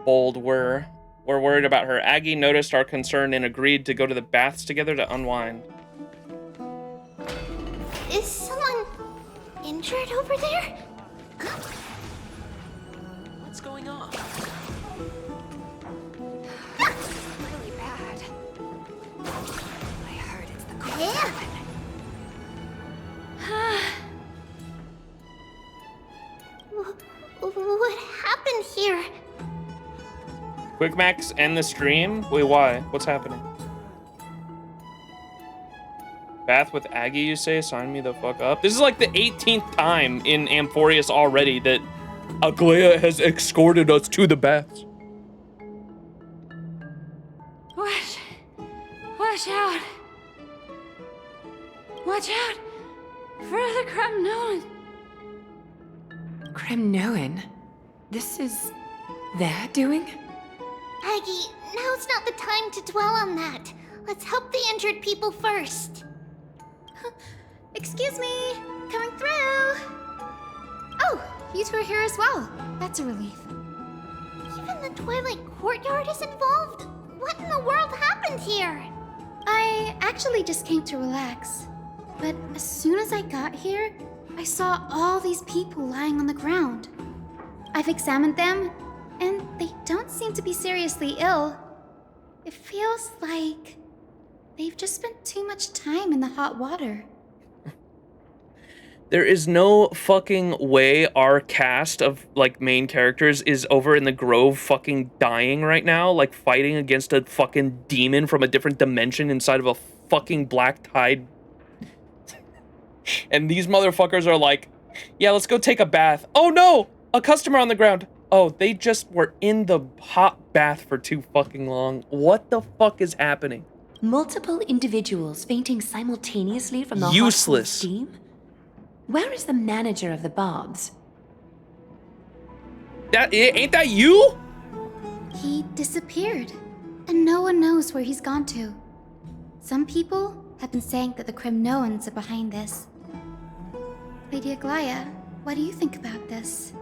bold "we're." We're worried about her. Aggie noticed our concern and agreed to go to the baths together to unwind. Is someone injured over there? What's going on? Really bad. I heard it's the cold. What happened here? Quick Max, end the stream? Wait, why? What's happening? Bath with Aggie, you say? Sign me the fuck up. This is like the 18th time in Amphoreus already that Aglaya has escorted us to the baths. Watch out! Watch out for the Cremnoan! Cremnoan? This is their doing? Aggie, now's not the time to dwell on that. Let's help the injured people first. Excuse me, coming through. Oh, you two are here as well. That's a relief. Even the Twilight Courtyard is involved? What in the world happened here? I actually just came to relax. But as soon as I got here, I saw all these people lying on the ground. I've examined them, and they don't seem to be seriously ill. It feels like they've just spent too much time in the hot water. There is no fucking way our cast of, like, main characters is over in the Grove fucking dying right now, like, fighting against a fucking demon from a different dimension inside of a fucking black tide. And these motherfuckers are like, yeah, let's go take a bath. Oh no! A customer on the ground. Oh, they just were in the hot bath for too fucking long. What the fuck is happening? Multiple individuals fainting simultaneously from the Useless. hot steam? Where is the manager of the baths? Ain't that you? He disappeared, and no one knows where he's gone to. Some people have been saying that the Cremnoans are behind this. Lady Aglaya, what do you think about this?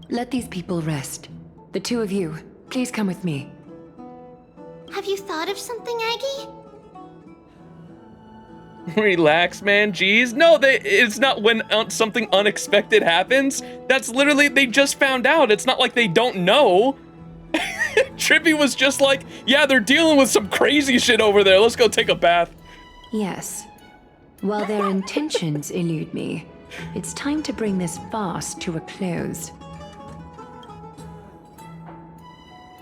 Let these people rest. The two of you, Please come with me. Have you thought of something, Aggie? Relax, man. Jeez. No, it's not when something unexpected happens. That's literally, they just found out. It's not like they don't know. Trippy was just like, yeah, they're dealing with some crazy shit over there. Let's go take a bath. Yes. While their intentions elude me, it's time to bring this farce to a close.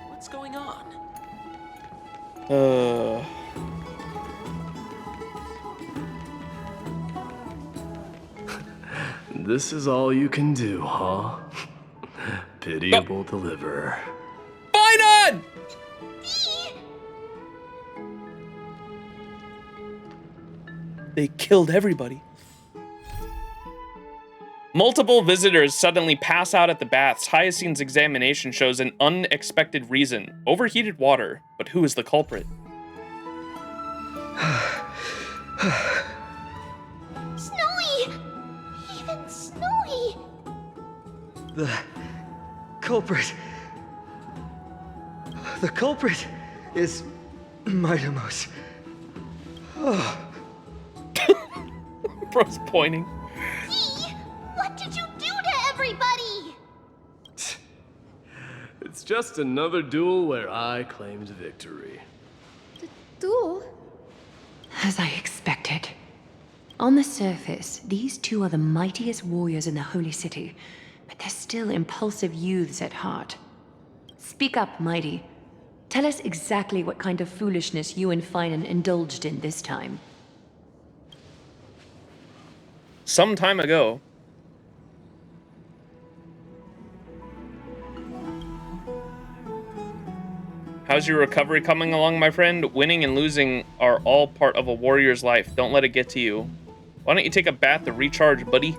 What's going on? This is all you can do, huh? Pitiable deliverer. Fine on! They killed everybody. Multiple visitors suddenly pass out at the baths. Hyacinth's examination shows an unexpected reason. Overheated water. But who is the culprit? Snowy! Even Snowy! The culprit is Mightimos. Oh. Bro's pointing. Dee, what did you do to everybody? It's just another duel where I claimed victory. Duel? As I expected. On the surface, these two are the mightiest warriors in the Holy City, but they're still impulsive youths at heart. Speak up, Mighty. Tell us exactly what kind of foolishness you and Finan indulged in this time. Some time ago. How's your recovery coming along, my friend? Winning and losing are all part of a warrior's life. Don't let it get to you. Why don't you take a bath to recharge, buddy?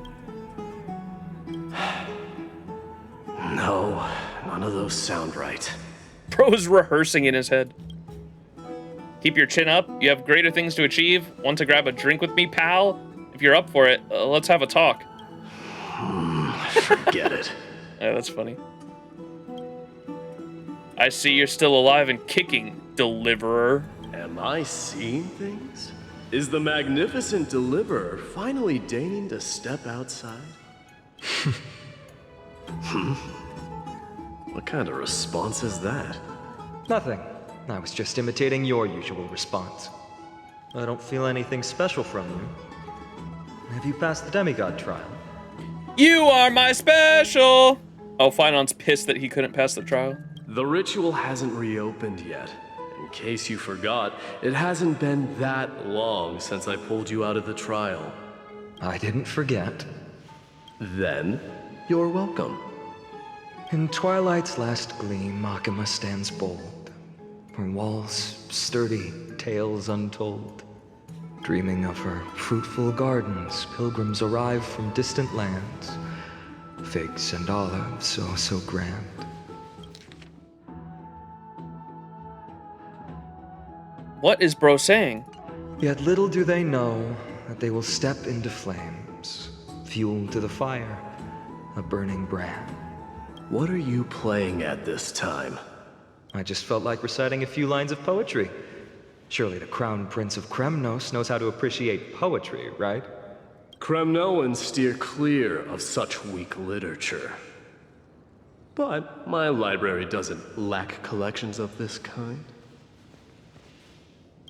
No, none of those sound right. Bro's rehearsing in his head. Keep your chin up. You have greater things to achieve. Want to grab a drink with me, pal? If you're up for it, let's have a talk. Forget it. Yeah, that's funny. I see you're still alive and kicking, deliverer. Am I seeing things? Is the magnificent deliverer finally deigning to step outside? What kind of response is that? Nothing. I was just imitating your usual response. I don't feel anything special from you. Have you passed the demigod trial? You are my special! Oh, Finan's pissed that he couldn't pass the trial. The ritual hasn't reopened yet. In case you forgot, it hasn't been that long since I pulled you out of the trial. I didn't forget. Then, you're welcome. In twilight's last gleam, Makima stands bold. Her walls sturdy, tales untold. Dreaming of her fruitful gardens, pilgrims arrive from distant lands. Figs and olives, so grand. What is Bro saying? Yet little do they know that they will step into flames, fuel to the fire, a burning brand. What are you playing at this time? I just felt like reciting a few lines of poetry. Surely the Crown Prince of Kremnos knows how to appreciate poetry, right? Kremnoans steer clear of such weak literature. But my library doesn't lack collections of this kind.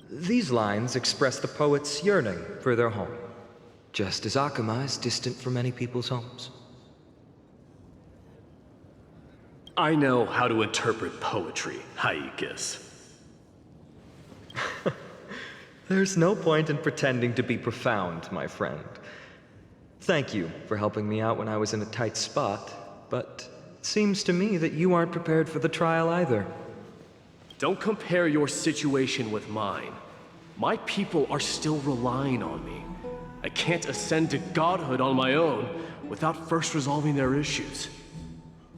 These lines express the poet's yearning for their home, just as Akama is distant from many people's homes. I know how to interpret poetry, Haikis. There's no point in pretending to be profound, my friend. Thank you for helping me out when I was in a tight spot, but it seems to me that you aren't prepared for the trial either. Don't compare your situation with mine. My people are still relying on me. I can't ascend to godhood on my own without first resolving their issues.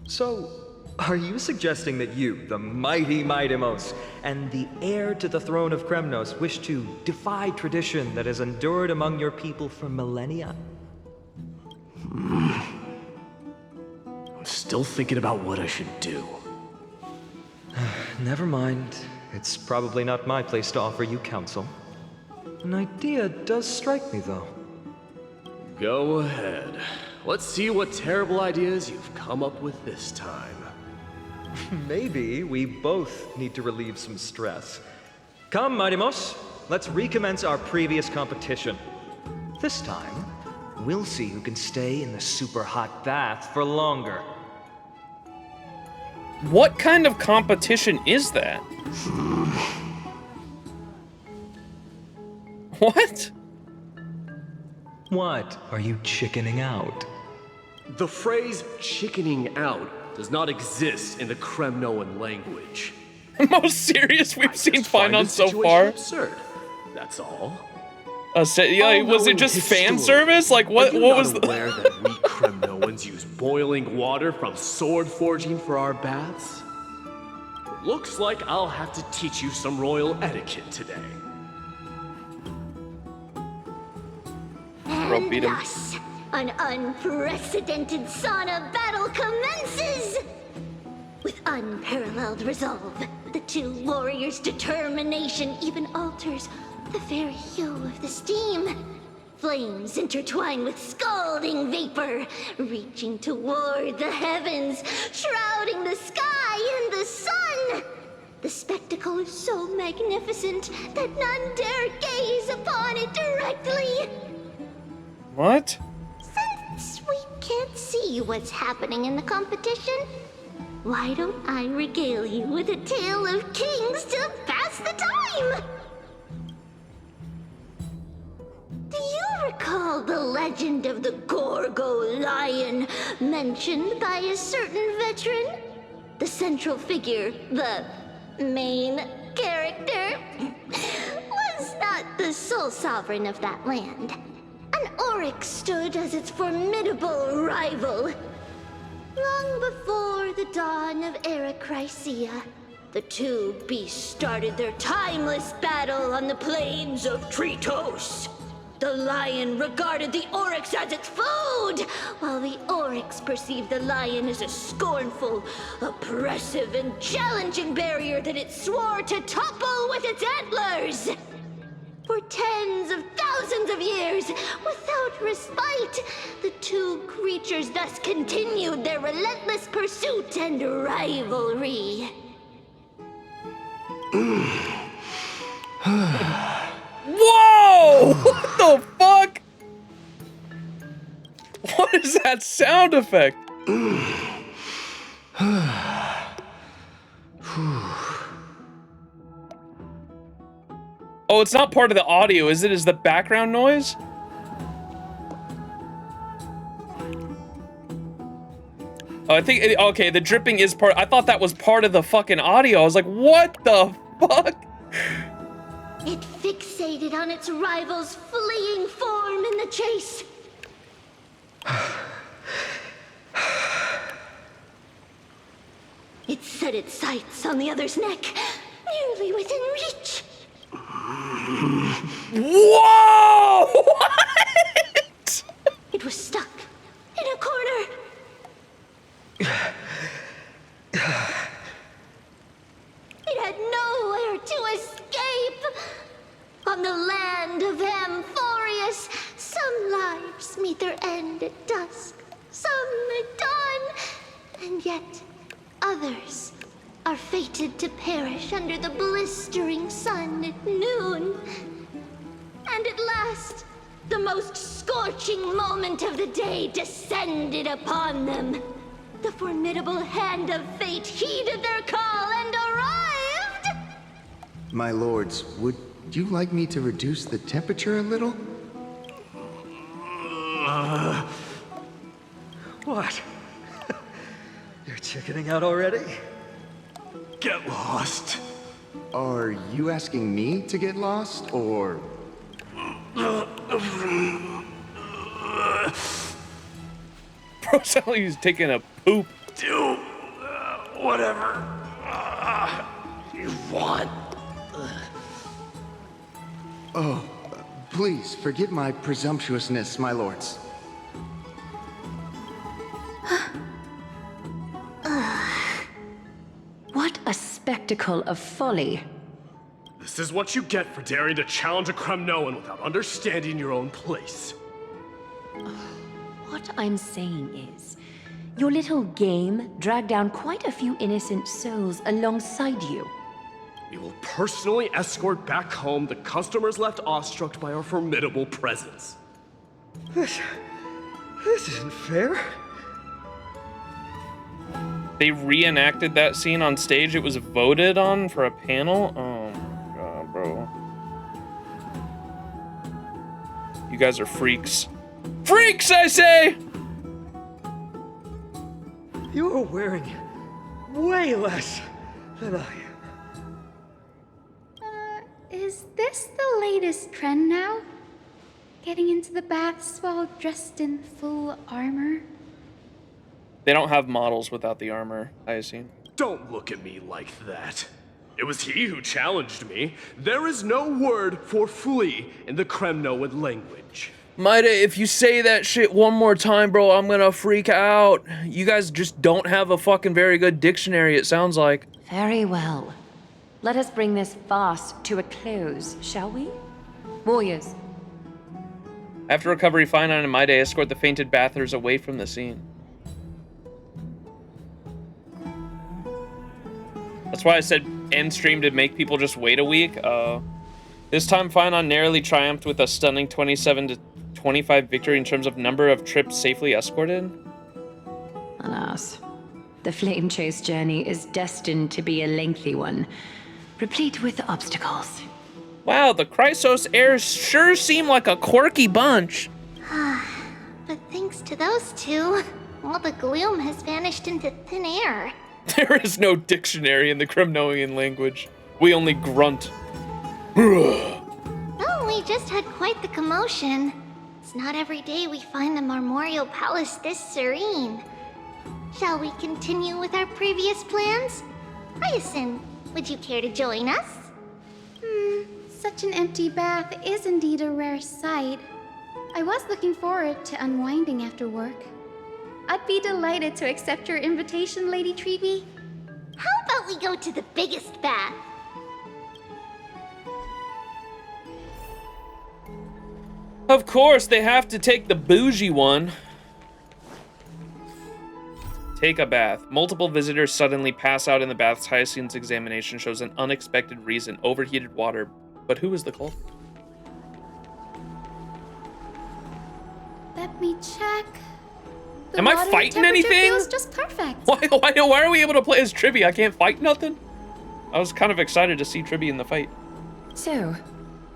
So, are you suggesting that you, the mighty Mightimos, and the heir to the throne of Kremnos, wish to defy tradition that has endured among your people for millennia? I'm still thinking about what I should do. never mind. It's probably not my place to offer you counsel. An idea does strike me, though. Go ahead. Let's see what terrible ideas you've come up with this time. Maybe we both need to relieve some stress. Come, Mightimos, let's recommence our previous competition. This time, we'll see who can stay in the super hot bath for longer. What kind of competition is that? What? What? Are you chickening out? The phrase chickening out does not exist in the Kremnoan language. Most serious we've seen Finon so far. Absurd. That's all. Was it just fan service? Like what? What was? Aware that we Kremnoans use boiling water from sword forging for our baths? Looks like I'll have to teach you some royal etiquette today. And thus, an unprecedented sauna battle commences! With unparalleled resolve, the two warriors' determination even alters the very hue of the steam. Flames intertwine with scalding vapor, reaching toward the heavens, shrouding the sky and the sun. The spectacle is so magnificent that none dare gaze upon it directly. What? Since we can't see what's happening in the competition, why don't I regale you with a tale of kings to pass the time? Do you recall the legend of the Gorgo lion mentioned by a certain veteran? The central figure, the main character, was not the sole sovereign of that land. An oryx stood as its formidable rival. Long before the dawn of Era Chrysia, the two beasts started their timeless battle on the plains of Tritos. The lion regarded the oryx as its food, while the oryx perceived the lion as a scornful, oppressive, and challenging barrier that it swore to topple with its antlers. For tens of thousands of years, without respite, the two creatures thus continued their relentless pursuit and rivalry. Whoa! What the fuck? What is that sound effect? Oh, it's not part of the audio, is it? Is the background noise? Oh, I think, okay, the dripping is part, I thought that was part of the fucking audio. I was like, what the fuck? It fixated on its rival's fleeing form in the chase. It set its sights on the other's neck, nearly within reach. Whoa! What? It was stuck in a corner. It had nowhere to escape. On the land of Amphoreus, some lives meet their end at dusk, some at dawn, and yet others are fated to perish under the blistering sun at noon. And at last, the most scorching moment of the day descended upon them. The formidable hand of fate heeded their call and arrived! My lords, would you like me to reduce the temperature a little? What? You're chickening out already? Get lost. Are you asking me to get lost, or... Bro, sounds like he's taking a poop. Do whatever you want. Oh, please forgive my presumptuousness, my lords. What a spectacle of folly. This is what you get for daring to challenge a Kremnoan without understanding your own place. What I'm saying is, your little game dragged down quite a few innocent souls alongside you. We will personally escort back home the customers left awestruck by our formidable presence. This isn't fair. They reenacted that scene on stage. It was voted on for a panel. Oh my god, bro. You guys are freaks. Freaks, I say! You're wearing way less than I am. Is this the latest trend now? Getting into the baths while dressed in full armor? They don't have models without the armor, I assume. Don't look at me like that. It was he who challenged me. There is no word for flee in the Kremnoan language. Maida, if you say that shit one more time, bro, I'm gonna freak out. You guys just don't have a fucking very good dictionary, it sounds like. Very well. Let us bring this farce to a close, shall we? Warriors. After recovery, Finon and Maida escort the fainted bathers away from the scene. That's why I said end stream to make people just wait a week. This time, Finon narrowly triumphed with a stunning 27-25 victory in terms of number of trips safely escorted. Alas, the flame chase journey is destined to be a lengthy one, replete with obstacles. Wow, the Chrysos heirs sure seem like a quirky bunch. But thanks to those two, all the gloom has vanished into thin air. There is no dictionary in the Kremnoan language. We only grunt. Oh, we just had quite the commotion. It's not every day we find the Marmorial Palace this serene. Shall we continue with our previous plans? Hyacinth, would you care to join us? Such an empty bath is indeed a rare sight. I was looking forward to unwinding after work. I'd be delighted to accept your invitation, Lady Treeby. How about we go to the biggest bath? Of course, they have to take the bougie one. Take a bath. Multiple visitors suddenly pass out in the baths. Hyacinth's examination shows an unexpected reason. Overheated water. But who is the culprit? Let me check. The Am I water fighting temperature anything? feels just perfect. Why are we able to play as Tribby? I can't fight nothing? I was kind of excited to see Tribby in the fight. So,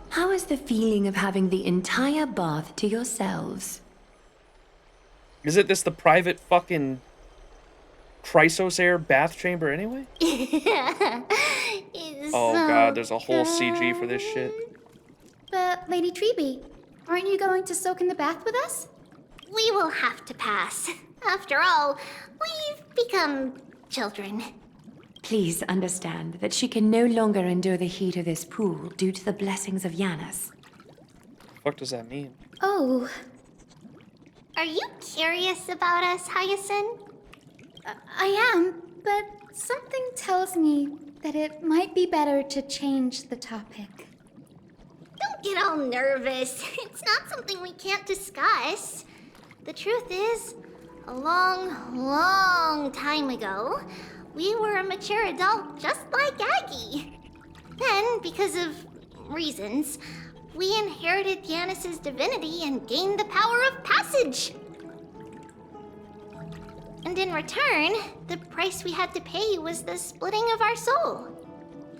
how is the feeling of having the entire bath to yourselves? Isn't this the private fucking Chrysos heir bath chamber anyway? Oh god, there's a whole CG for this shit. But, Lady Treeby, aren't you going to soak in the bath with us? We will have to pass. After all, we've become children. Please understand that she can no longer endure the heat of this pool due to the blessings of Yanis. What the fuck does that mean? Oh. Are you curious about us, Hyacinth? I am, but something tells me that it might be better to change the topic. Don't get all nervous. It's not something we can't discuss. The truth is, a long, long time ago, we were a mature adult just like Aggie. Then, because of reasons, we inherited Yanis's divinity and gained the power of passage. And in return, the price we had to pay was the splitting of our soul.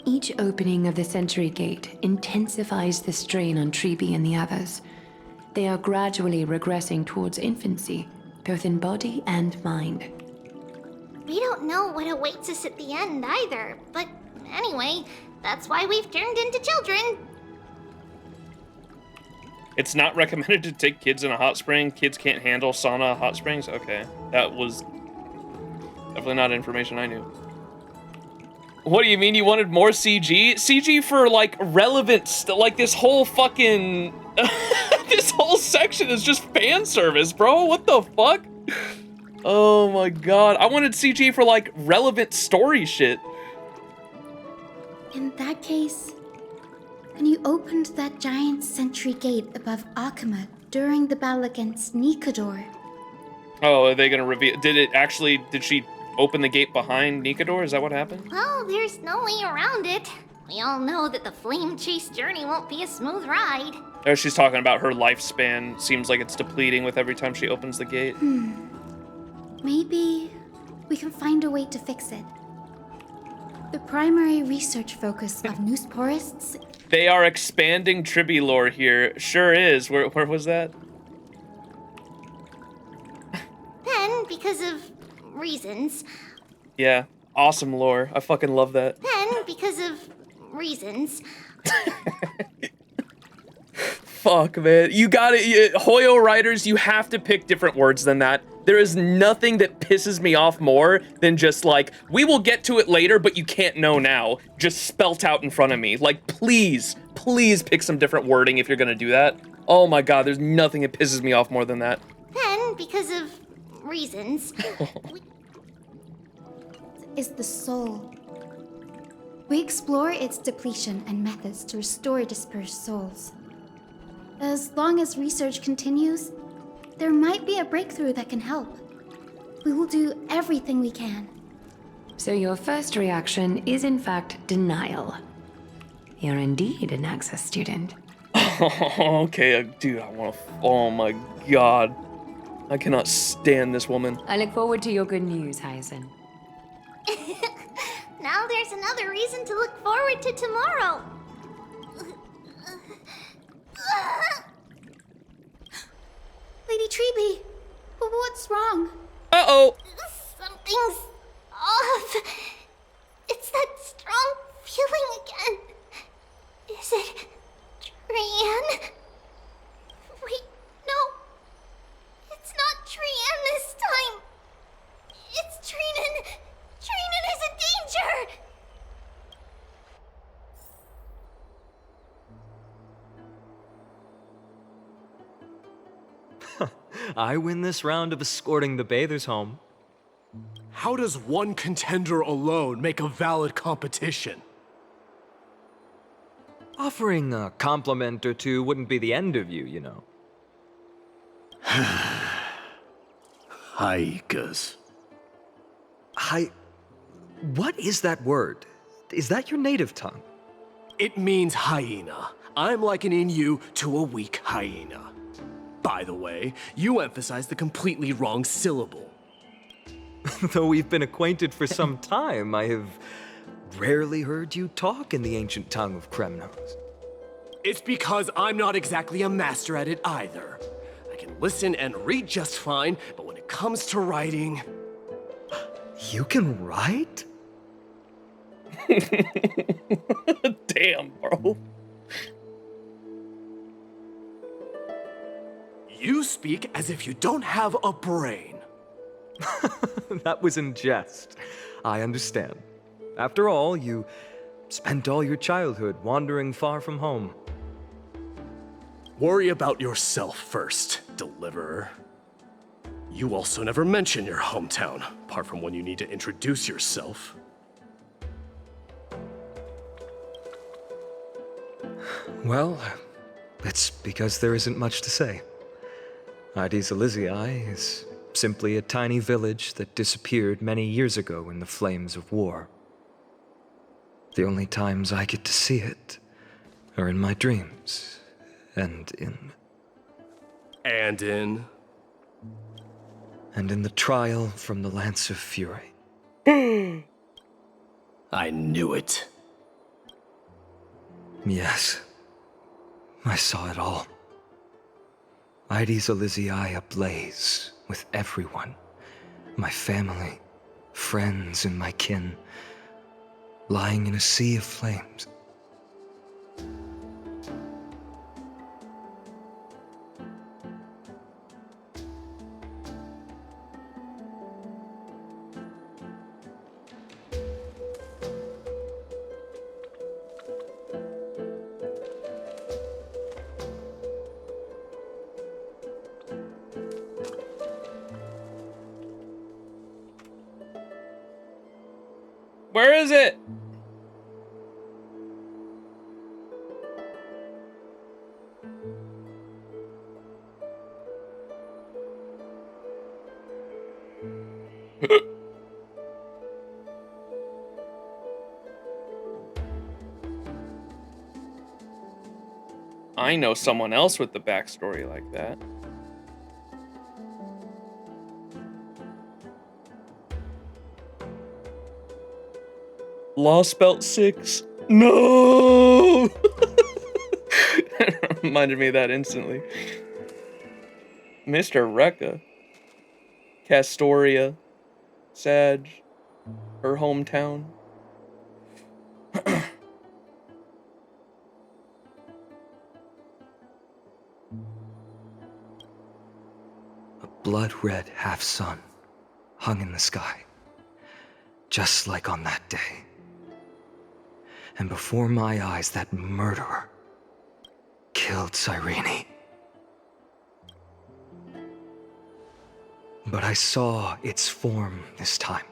Each opening of the Century Gate intensifies the strain on Treeby and the others. They are gradually regressing towards infancy, both in body and mind. We don't know what awaits us at the end either, but anyway, that's why we've turned into children. It's not recommended to take kids in a hot spring. Kids can't handle sauna hot springs? Okay, that was definitely not information I knew. What do you mean you wanted more CG? CG for, like, relevant like, this whole fucking... this whole section is just fan service, bro. What the fuck? Oh my god. I wanted CG for, like, relevant story shit. In that case, when you opened that giant sentry gate above Akuma during the battle against Nikador, Oh, are they gonna reveal? Did she open the gate behind Nikador? Is that what happened? Well, there's no way around it. We all know that the flame chase journey won't be a smooth ride. Or she's talking about her lifespan. Seems like it's depleting with every time she opens the gate. Maybe we can find a way to fix it. The primary research focus of Noosporists. They are expanding Tribi lore here. Sure is. Where was that? Then, because of reasons. Yeah, awesome lore. I fucking love that. Then, because of reasons. Fuck, man. You got it. Hoyo writers, you have to pick different words than that. There is nothing that pisses me off more than just like, we will get to it later, but you can't know now. Just spelt out in front of me. Like, please pick some different wording if you're gonna do that. Oh my god, there's nothing that pisses me off more than that. Then, because of reasons. Is the soul. We explore its depletion and methods to restore dispersed souls. As long as research continues, there might be a breakthrough that can help. We will do everything we can. So your first reaction is in fact denial. You're indeed an Access student. Okay, dude, oh my god. I cannot stand this woman. I look forward to your good news, Hyacinth. Now there's another reason to look forward to tomorrow. Lady Tribi, what's wrong? Uh-oh. Something's off. It's that strong feeling again. Is it Trian? Wait, no. It's not Trian this time. It's Trinan. Trinan is in danger. I win this round of escorting the bathers home. How does one contender alone make a valid competition? Offering a compliment or two wouldn't be the end of you, you know. Haikas. What is that word? Is that your native tongue? It means hyena. I'm likening you to a weak hyena. By the way, you emphasize the completely wrong syllable. Though we've been acquainted for some time, I have rarely heard you talk in the ancient tongue of Kremnos. It's because I'm not exactly a master at it either. I can listen and read just fine, but when it comes to writing... You can write? Damn, bro. You speak as if you don't have a brain. That was in jest. I understand. After all, you spent all your childhood wandering far from home. Worry about yourself first, Deliverer. You also never mention your hometown, apart from when you need to introduce yourself. Well, it's because there isn't much to say. Ides Elysiae is simply a tiny village that disappeared many years ago in the flames of war. The only times I get to see it are in my dreams, and in the trial from the Lance of Fury. I knew it. Yes, I saw it all. Ides Elysiae ablaze with everyone. My family, friends, and my kin, lying in a sea of flames. Where is it? I know someone else with the backstory like that. Lost Belt 6. No! That reminded me of that instantly. Mr. Rekka. Castoria. Sag. Her hometown. A blood-red half-sun hung in the sky, just like on that day. And before my eyes, that murderer killed Cyrene. But I saw its form this time.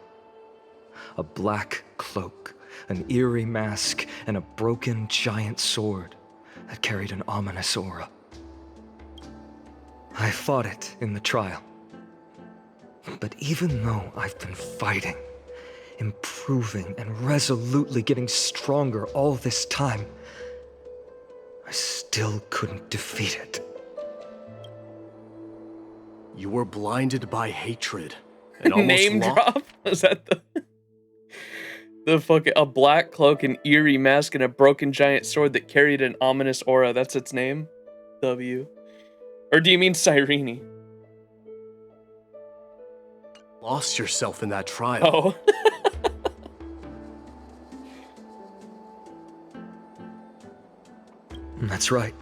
A black cloak, an eerie mask, and a broken giant sword that carried an ominous aura. I fought it in the trial. But even though I've been fighting, improving, and resolutely getting stronger all this time, I still couldn't defeat it. You were blinded by hatred and almost Name lost. drop? Was that the fucking a black cloak, an eerie mask, and a broken giant sword that carried an ominous aura? That's its name? W. Or do you mean Cyrene? Lost yourself in that trial. Oh. That's right.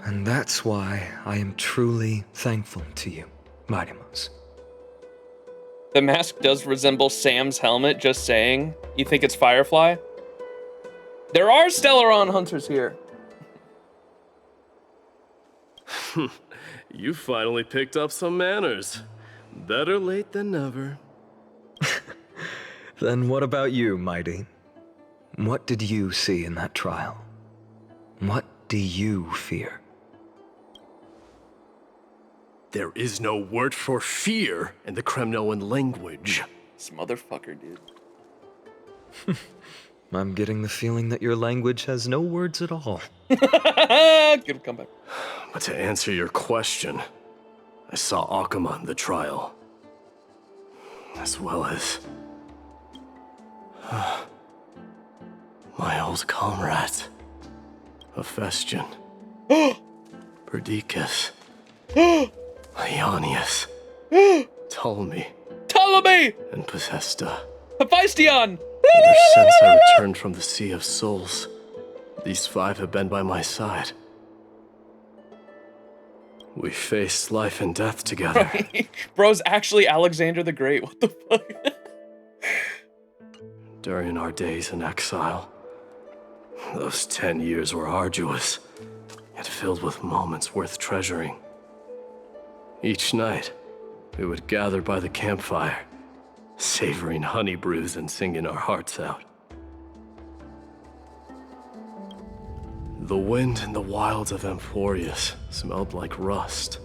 And that's why I am truly thankful to you, Marimus. The mask does resemble Sam's helmet, just saying. You think it's Firefly? There are Stellaron hunters here. You finally picked up some manners. Better late than never. Then what about you, Mighty? What did you see in that trial? What do you fear? There is no word for fear in the Kremnoan language. This motherfucker, dude. I'm getting the feeling that your language has no words at all. Good comeback. But to answer your question, I saw Akuma in the trial. As well as... my old comrade. Hephaestion. Perdiccas. Ionius. Ptolemy. Ptolemy! And Possesta. Hephaestion! Ever since I returned from the Sea of Souls, these five have been by my side. We faced life and death together. Bro's actually Alexander the Great. What the fuck? During our days in exile, those 10 years were arduous, yet filled with moments worth treasuring. Each night, we would gather by the campfire, savoring honey brews and singing our hearts out. The wind in the wilds of Amphoreus smelled like rust.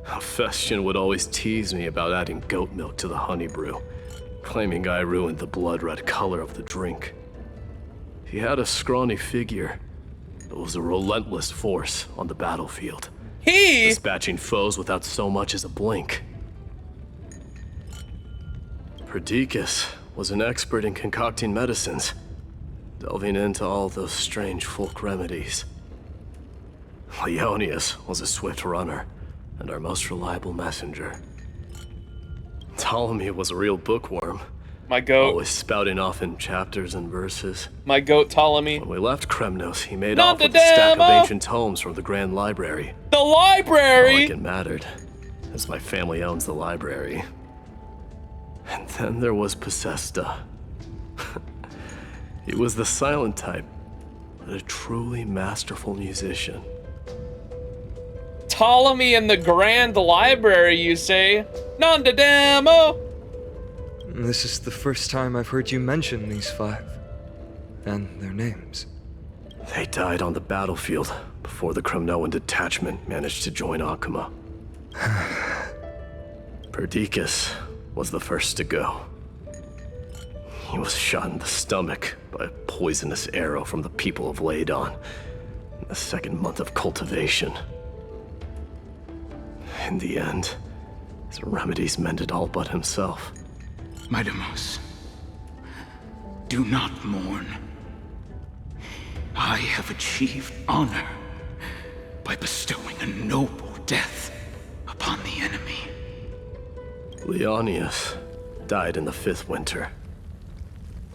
Hephaestion would always tease me about adding goat milk to the honey brew, claiming I ruined the blood-red color of the drink. He had a scrawny figure, but was a relentless force on the battlefield, dispatching foes without so much as a blink. Perdiccas was an expert in concocting medicines, delving into all those strange folk remedies. Ionius was a swift runner and our most reliable messenger. Ptolemy was a real bookworm. My goat. Always spouting off in chapters and verses. My goat Ptolemy. When we left Kremnos, he made off with a stack of ancient tomes from the Grand Library. The library? Not like it mattered, as my family owns the library. And then there was Possesta. He was the silent type, but a truly masterful musician. Ptolemy and the Grand Library, you say? Non de demo! This is the first time I've heard you mention these five, and their names. They died on the battlefield before the Kremnoan detachment managed to join Akuma. Perdiccas was the first to go. He was shot in the stomach by a poisonous arrow from the people of Ladon in the second month of cultivation. In the end, his remedies mended all but himself. Midamos, do not mourn. I have achieved honor by bestowing a noble death upon the enemy. Leonius died in the 5th winter.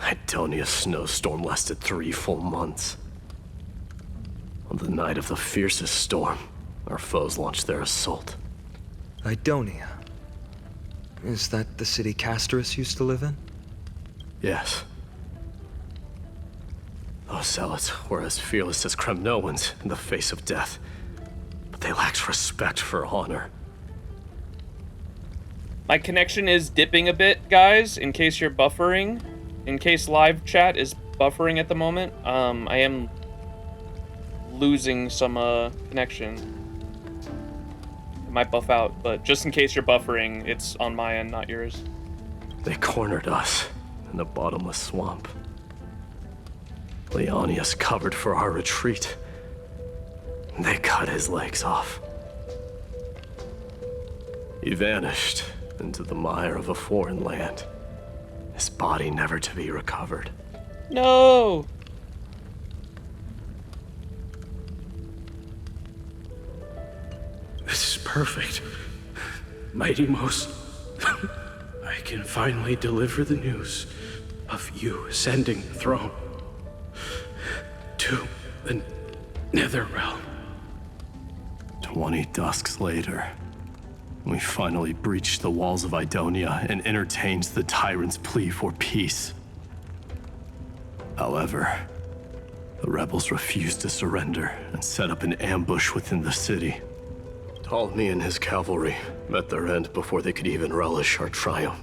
Idonia's snowstorm lasted 3 full months. On the night of the fiercest storm, our foes launched their assault. Idonia? Is that the city Castorus used to live in? Yes. Those zealots were as fearless as Kremnoans in the face of death, but they lacked respect for honor. My connection is dipping a bit, guys, in case you're buffering. In case live chat is buffering at the moment, I am losing some connection. It might buff out, but just in case you're buffering, it's on my end, not yours. They cornered us in the bottomless swamp. Leonius covered for our retreat. They cut his legs off. He vanished into the mire of a foreign land, his body never to be recovered. No! This is perfect. Mighty Most, I can finally deliver the news of you ascending the throne to the Nether Realm. 20 dusks later, we finally breached the walls of Idonia and entertained the tyrant's plea for peace. However, the rebels refused to surrender and set up an ambush within the city. Ptolemy and his cavalry met their end before they could even relish our triumph.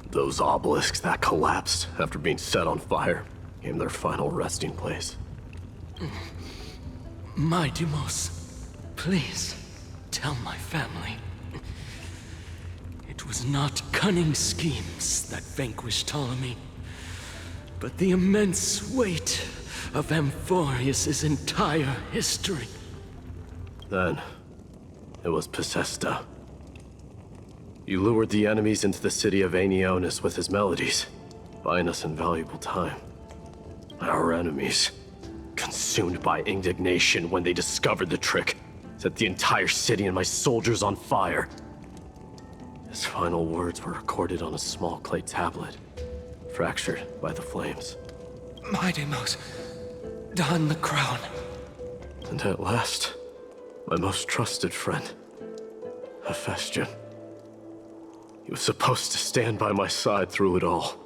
Those obelisks that collapsed after being set on fire became their final resting place. Midamos, please, tell my family. It was not cunning schemes that vanquished Ptolemy, but the immense weight of Amphoreus' entire history. Then, it was Pacesta. You lured the enemies into the city of Aenionis with his melodies, buying us invaluable time. Our enemies, consumed by indignation when they discovered the trick, set the entire city and my soldiers on fire. His final words were recorded on a small clay tablet, fractured by the flames. Midamos, don the crown. And at last, my most trusted friend, Hephaestion. He was supposed to stand by my side through it all.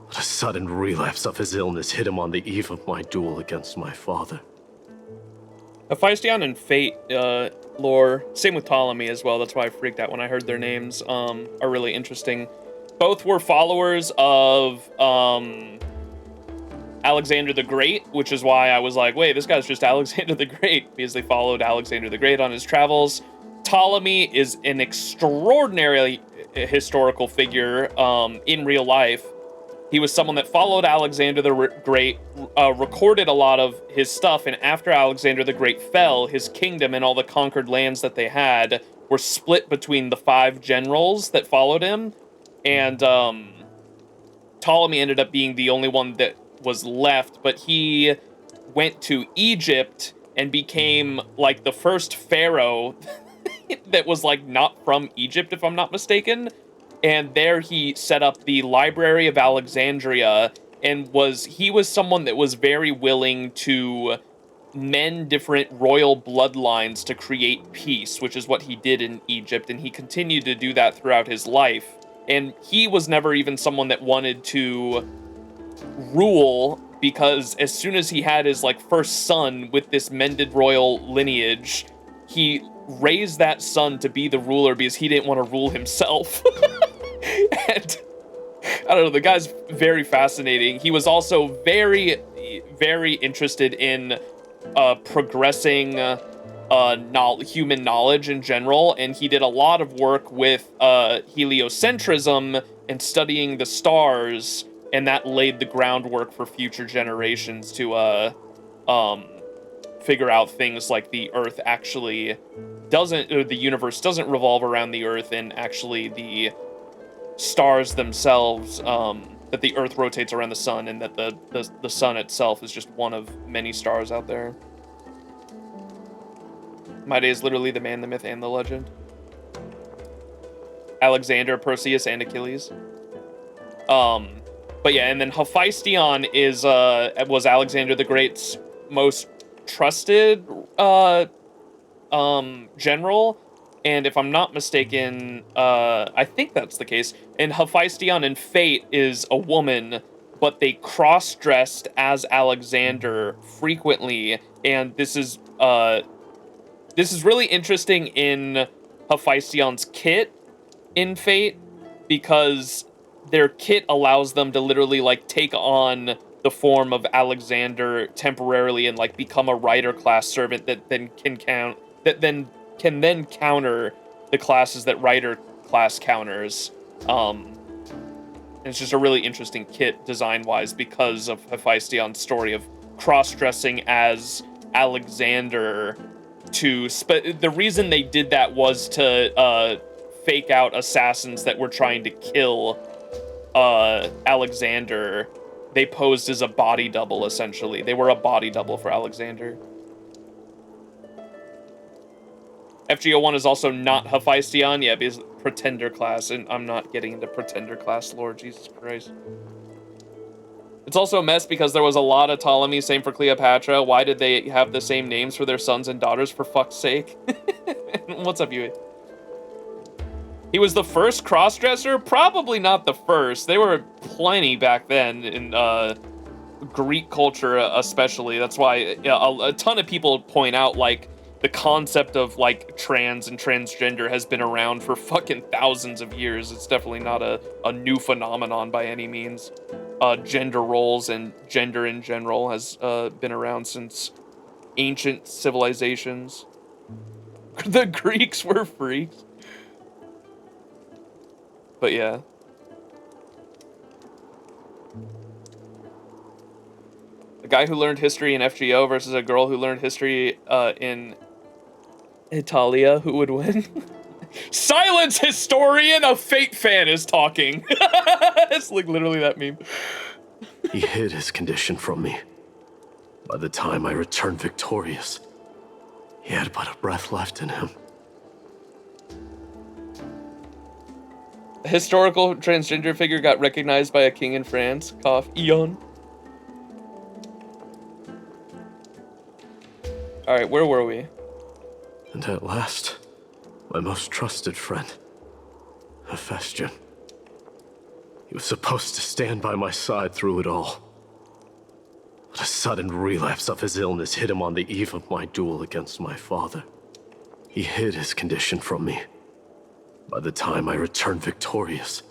But a sudden relapse of his illness hit him on the eve of my duel against my father. Hephaestion and Fate lore, same with Ptolemy as well, that's why I freaked out when I heard their names, are really interesting. Both were followers of Alexander the Great, which is why I was like, wait, this guy's just Alexander the Great, because they followed Alexander the Great on his travels. Ptolemy is an extraordinarily historical figure in real life. He was someone that followed Alexander the Great, recorded a lot of his stuff, and after Alexander the Great fell, his kingdom and all the conquered lands that they had were split between the 5 generals that followed him, and Ptolemy ended up being the only one that was left, but he went to Egypt and became, like, the first pharaoh that was, like, not from Egypt, if I'm not mistaken. And there he set up the Library of Alexandria, and he was someone that was very willing to mend different royal bloodlines to create peace, which is what he did in Egypt, and he continued to do that throughout his life. And he was never even someone that wanted to rule, because as soon as he had his, like, first son with this mended royal lineage, he raised that son to be the ruler because he didn't want to rule himself. And I don't know, the guy's very fascinating. He was also very, very interested in progressing human knowledge in general, and he did a lot of work with heliocentrism and studying the stars, and that laid the groundwork for future generations to figure out things like the Earth actually doesn't, or the universe doesn't revolve around the Earth, and actually the stars themselves, that the Earth rotates around the sun, and that the sun itself is just one of many stars out there. Might is literally the man, the myth, and the legend. Alexander, Perseus, and Achilles. But yeah, and then Hephaestion is was Alexander the Great's most trusted general, and if I'm not mistaken, I think that's the case. And Hephaestion in Fate is a woman, but they cross-dressed as Alexander frequently, and this is really interesting in Hephaestion's kit in Fate, because their kit allows them to literally like take on the form of Alexander temporarily and like become a rider class servant that then can counter the classes that rider class counters. And it's just a really interesting kit design-wise because of Hephaestion's story of cross-dressing as Alexander the reason they did that was to fake out assassins that were trying to kill Alexander. They posed as a body double, essentially. They were a body double for Alexander. FGO1 is also not Hephaestion, yeah, because Pretender class, and I'm not getting into Pretender class lore, Jesus Christ. It's also a mess because there was a lot of Ptolemy, same for Cleopatra. Why did they have the same names for their sons and daughters, for fuck's sake? What's up, Yui? He was the first cross-dresser? Probably not the first. They were plenty back then in Greek culture especially. That's why a ton of people point out, like, the concept of, like, trans and transgender has been around for fucking thousands of years. It's definitely not a new phenomenon by any means. Gender roles and gender in general has been around since ancient civilizations. The Greeks were freaks. But yeah. A guy who learned history in FGO versus a girl who learned history in Italia, who would win? Silence, historian! A Fate fan is talking. It's like literally that meme. He hid his condition from me. By the time I returned victorious, he had but a breath left in him. A historical transgender figure got recognized by a king in France. Cough. Eon. Alright, where were we? And at last, my most trusted friend, Hephaestion. He was supposed to stand by my side through it all. But a sudden relapse of his illness hit him on the eve of my duel against my father. He hid his condition from me. By the time I returned victorious,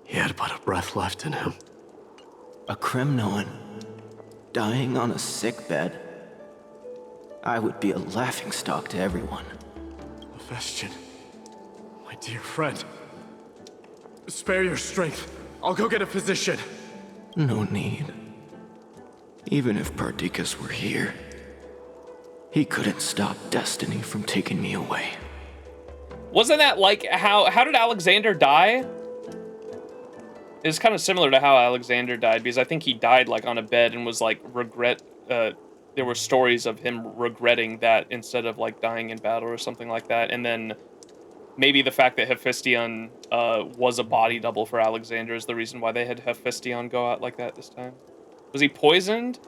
he had but a breath left in him. A Kremnoan, dying on a sickbed. I would be a laughingstock to everyone. Hephaestion, my dear friend. Spare your strength. I'll go get a physician. No need. Even if Perdiccas were here, he couldn't stop destiny from taking me away. Wasn't that like how did Alexander die? It's kind of similar to how Alexander died, because I think he died like on a bed and was like there were stories of him regretting that instead of like dying in battle or something like that. And then maybe the fact that Hephaestion was a body double for Alexander is the reason why they had Hephaestion go out like that this time. Was he poisoned?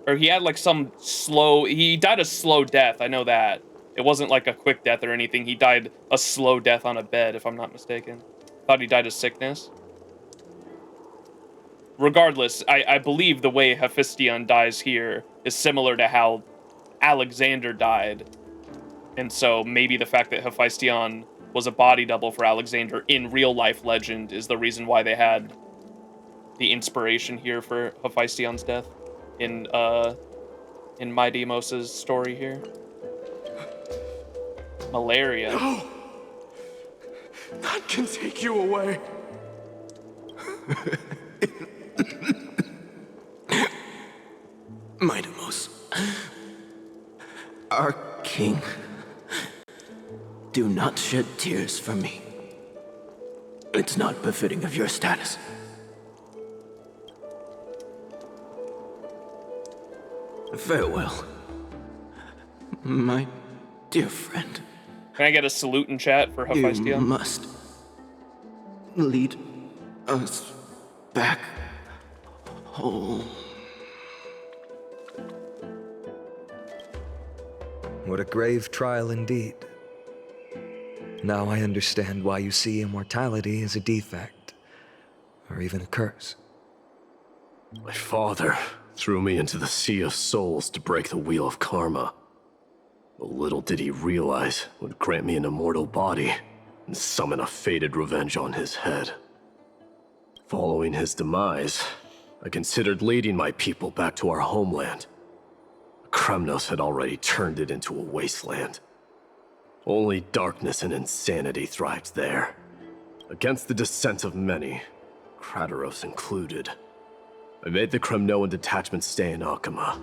Or he had like he died a slow death, I know that. It wasn't like a quick death or anything. He died a slow death on a bed, if I'm not mistaken. Thought he died of sickness. Regardless, I believe the way Hephaestion dies here is similar to how Alexander died. And so maybe the fact that Hephaestion was a body double for Alexander in real life legend is the reason why they had the inspiration here for Hephaestion's death in Mighty Mos's story here. Malaria. No! That can take you away. Mightimos, our king, do not shed tears for me. It's not befitting of your status. Farewell, my dear friend. Can I get a salute in chat for You Hephaestia? must lead us back home. What a grave trial indeed. Now I understand why you see immortality as a defect, or even a curse. My father threw me into the sea of souls to break the wheel of karma. But little did he realize it would grant me an immortal body and summon a fated revenge on his head. Following his demise, I considered leading my people back to our homeland. Kremnos had already turned it into a wasteland. Only darkness and insanity thrived there. Against the dissent of many, Krateros included. I made the Kremnoan detachment stay in Akama.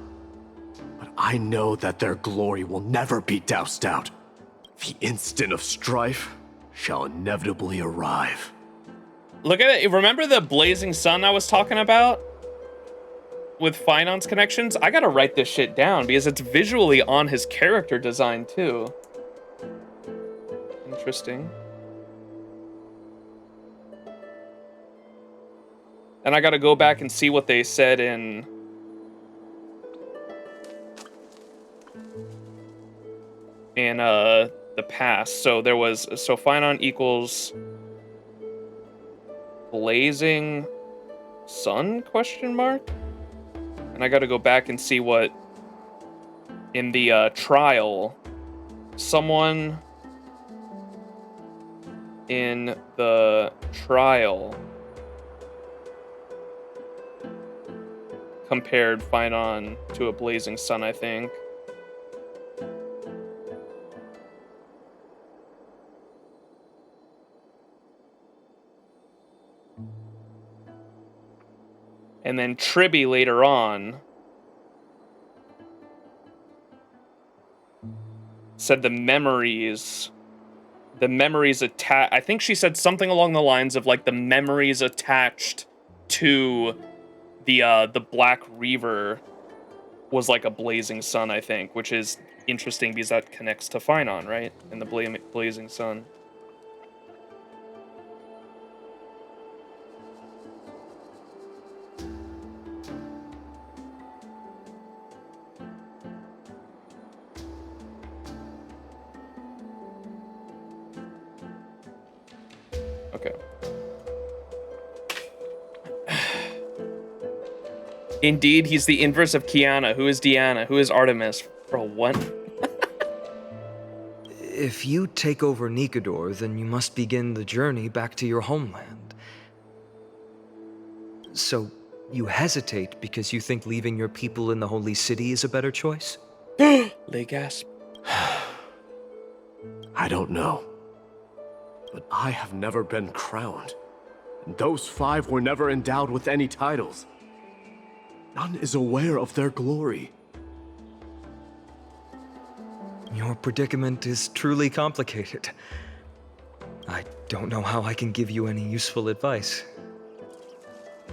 But I know that their glory will never be doused out. The instant of strife shall inevitably arrive. Look at it. Remember the blazing sun I was talking about? With finance connections? I gotta write this shit down because it's visually on his character design too. Interesting. And I gotta go back and see what they said in the past. So there was, so Finon equals blazing sun question mark? And I gotta go back and see what in the trial someone in the trial compared Finon to a blazing sun, I think. And then Tribby later on said the memories attached. I think she said something along the lines of like the memories attached to the Black Reaver was like a blazing sun, I think, which is interesting because that connects to Finon, right? And the blazing sun. Okay. Indeed, he's the inverse of Kiana. Who is Diana? Who is Artemis? Bro, what? If you take over Nikador, then you must begin the journey back to your homeland. So, you hesitate because you think leaving your people in the Holy City is a better choice? They gasp. I don't know. But I have never been crowned. And those 5 were never endowed with any titles. None is aware of their glory. Your predicament is truly complicated. I don't know how I can give you any useful advice.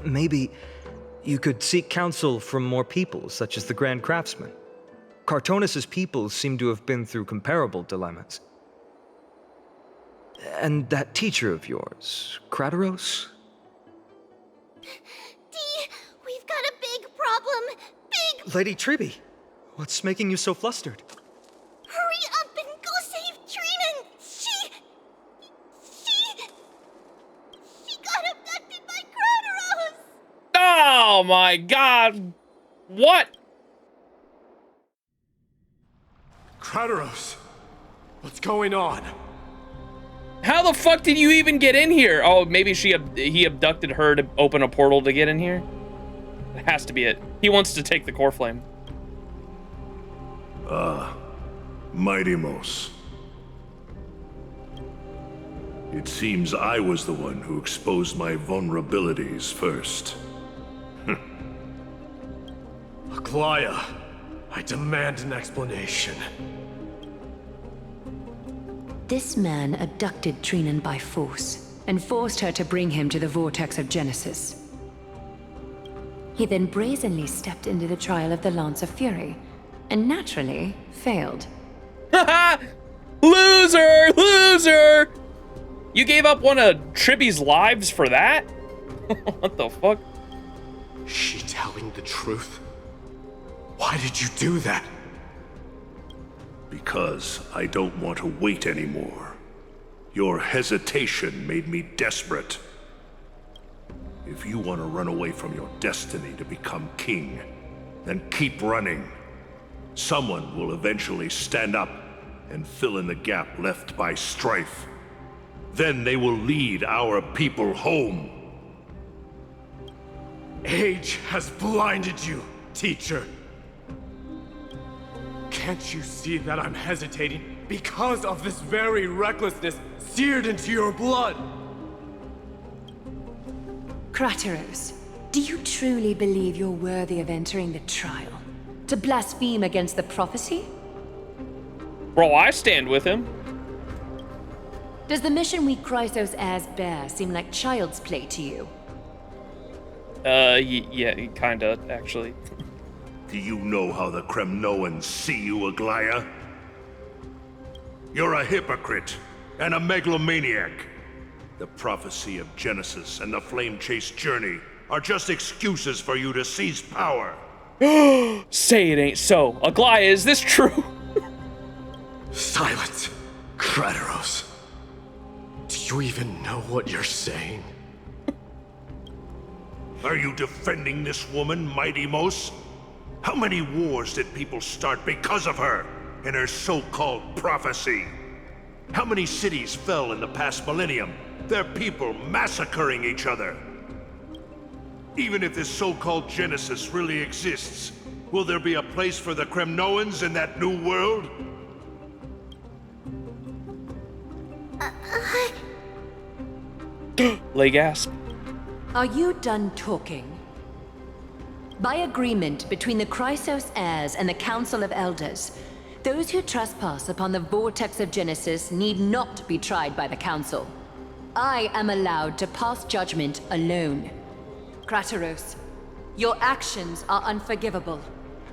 Maybe you could seek counsel from more people, such as the Grand Craftsman. Cartonis' people seem to have been through comparable dilemmas. And that teacher of yours, Krateros? We've got a big problem. Big. Lady Tribby, what's making you so flustered? Hurry up and go save Trina. She got abducted by Krateros. Oh my god. What? Krateros, what's going on? How the fuck did you even get in here? Oh, maybe he abducted her to open a portal to get in here? It has to be it. He wants to take the core flame. Mighty Mos. It seems I was the one who exposed my vulnerabilities first. Aglaya, I demand an explanation. This man abducted Trinan by force and forced her to bring him to the vortex of Genesis. He then brazenly stepped into the trial of the Lance of Fury, and naturally failed. Loser! Loser! You gave up one of Tribby's lives for that? What the fuck? Is she telling the truth? Why did you do that? Because I don't want to wait anymore. Your hesitation made me desperate. If you want to run away from your destiny to become king, then keep running. Someone will eventually stand up and fill in the gap left by strife. Then they will lead our people home. Age has blinded you, teacher. Can't you see that I'm hesitating because of this very recklessness seared into your blood? Crateros, do you truly believe you're worthy of entering the trial? To blaspheme against the prophecy? Bro, I stand with him. Does the mission we Chrysos heirs bear seem like child's play to you? Yeah, kinda, actually. Do you know how the Kremnoans see you, Aglaya? You're a hypocrite and a megalomaniac. The prophecy of Genesis and the Flame Chase journey are just excuses for you to seize power. Say it ain't so. Aglaya, is this true? Silence, Crateros. Do you even know what you're saying? Are you defending this woman, Mighty Mos? How many wars did people start because of her and her so-called prophecy? How many cities fell in the past millennium? Their people massacring each other. Even if this so-called Genesis really exists, will there be a place for the Kremnoans in that new world? Lay gasp. Are you done talking? By agreement between the Chrysos heirs and the Council of Elders, those who trespass upon the Vortex of Genesis need not be tried by the Council. I am allowed to pass judgment alone. Crateros, your actions are unforgivable.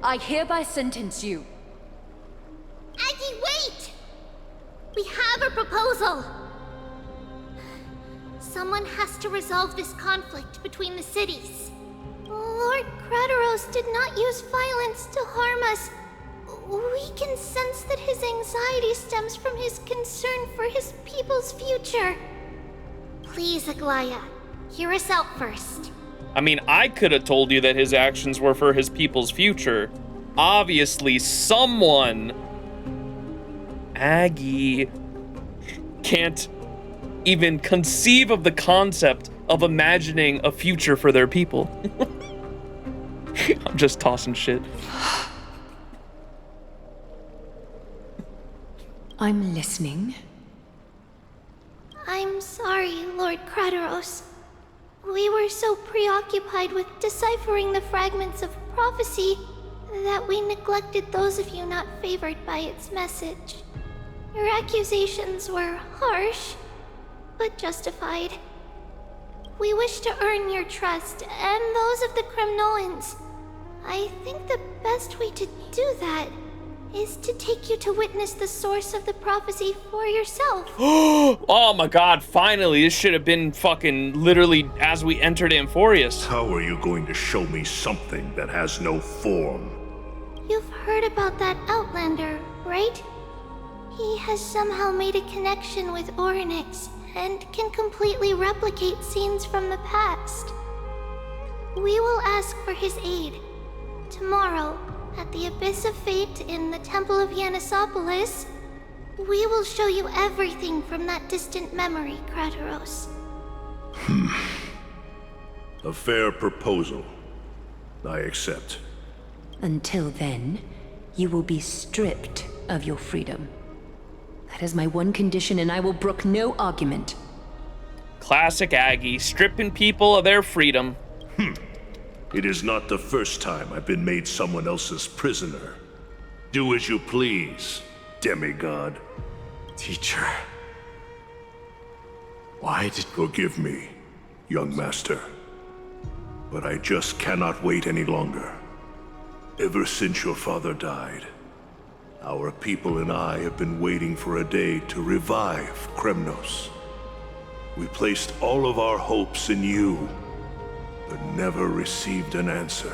I hereby sentence you. Aggie, wait! We have a proposal! Someone has to resolve this conflict between the cities. Lord Crateros did not use violence to harm us. We can sense that his anxiety stems from his concern for his people's future. Please, Aglaya, hear us out first. I mean, I could have told you that his actions were for his people's future. Obviously, someone... Aggie... can't even conceive of the concept of imagining a future for their people. I'm just tossing shit. I'm listening. I'm sorry, Lord Crateros. We were so preoccupied with deciphering the fragments of prophecy that we neglected those of you not favored by its message. Your accusations were harsh, but justified. We wish to earn your trust and those of the Kremnoans. I think the best way to do that is to take you to witness the source of the prophecy for yourself. Oh my god, finally. This should have been fucking literally as we entered Amphoreus. How are you going to show me something that has no form? You've heard about that Outlander, right? He has somehow made a connection with Orynyx and can completely replicate scenes from the past. We will ask for his aid. Tomorrow, at the Abyss of Fate in the Temple of Yanisopolis, we will show you everything from that distant memory, Crateros. A fair proposal. I accept. Until then, you will be stripped of your freedom. That is my one condition, and I will brook no argument. Classic Aggie, stripping people of their freedom. It is not the first time I've been made someone else's prisoner. Do as you please, demigod. Teacher. Why did... Forgive me, young master. But I just cannot wait any longer. Ever since your father died, our people and I have been waiting for a day to revive Kremnos. We placed all of our hopes in you, but never received an answer.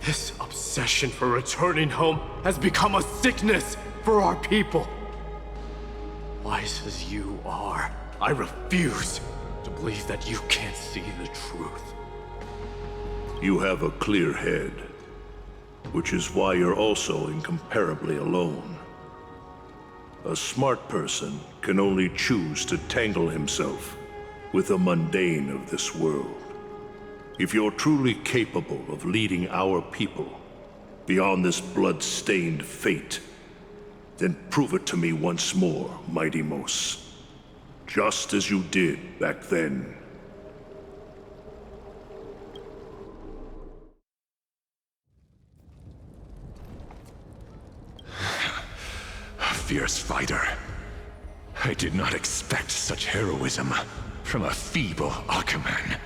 This obsession for returning home has become a sickness for our people. Wise as you are, I refuse to believe that you can't see the truth. You have a clear head, which is why you're also incomparably alone. A smart person can only choose to tangle himself with the mundane of this world. If you're truly capable of leading our people beyond this blood-stained fate, then prove it to me once more, Mighty Mos. Just as you did back then. Fierce fighter. I did not expect such heroism from a feeble Akaman.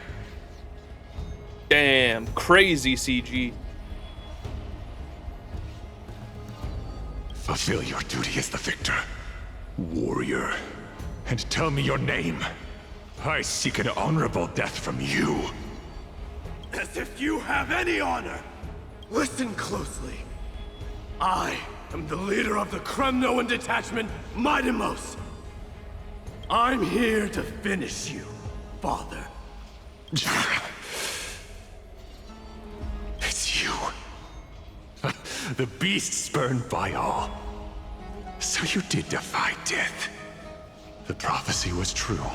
Damn, crazy CG. Fulfill your duty as the victor, warrior, and tell me your name. I seek an honorable death from you. As if you have any honor! Listen closely. I am the leader of the Kremnoan detachment, Mighty Mos. I'm here to finish you, father. It's you. The beast spurned by all. So you did defy death. The prophecy was true.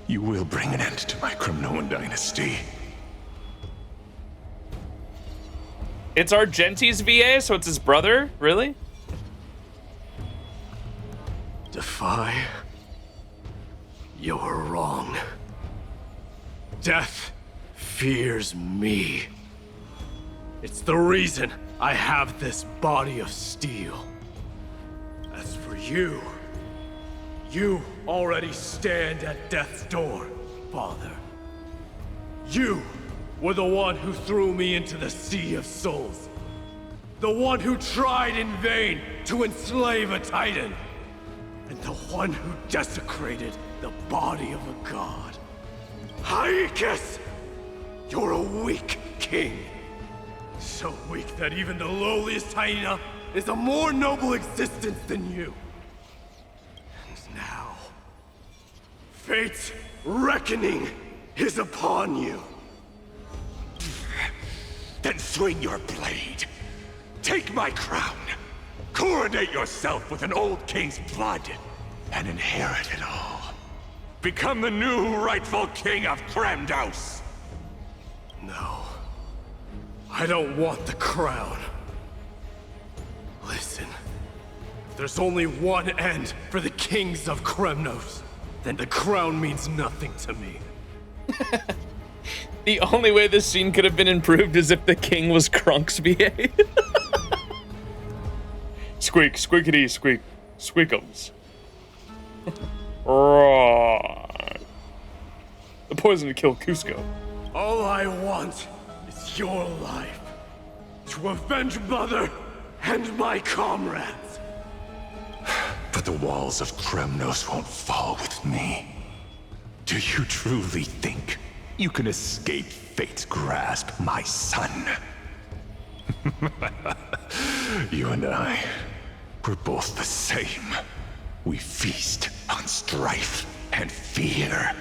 You will bring an end to my Kremnoan dynasty. It's Argenti's VA, so it's his brother? Really? Defy? You're wrong. Death fears me. It's the reason I have this body of steel. As for you, you already stand at death's door, father. You were the one who threw me into the Sea of Souls. The one who tried in vain to enslave a Titan. And the one who desecrated the body of a god. Hyakis! You're a weak king. So weak that even the lowliest hyena is a more noble existence than you. And now, fate's reckoning is upon you. Then swing your blade. Take my crown. Coronate yourself with an old king's blood and inherit it all. Become the new rightful king of Kremnos. No. I don't want the crown. Listen. If there's only one end for the kings of Kremnos, then the crown means nothing to me. The only way this scene could have been improved is if the king was Krunk's VA. Squeak, squeakity, squeak, squeakums. The poison to kill Cusco. All I want is your life. To avenge Mother and my comrades. But the walls of Kremnos won't fall with me. Do you truly think you can escape fate's grasp, my son? You and I, we're both the same. We feast on strife and fear.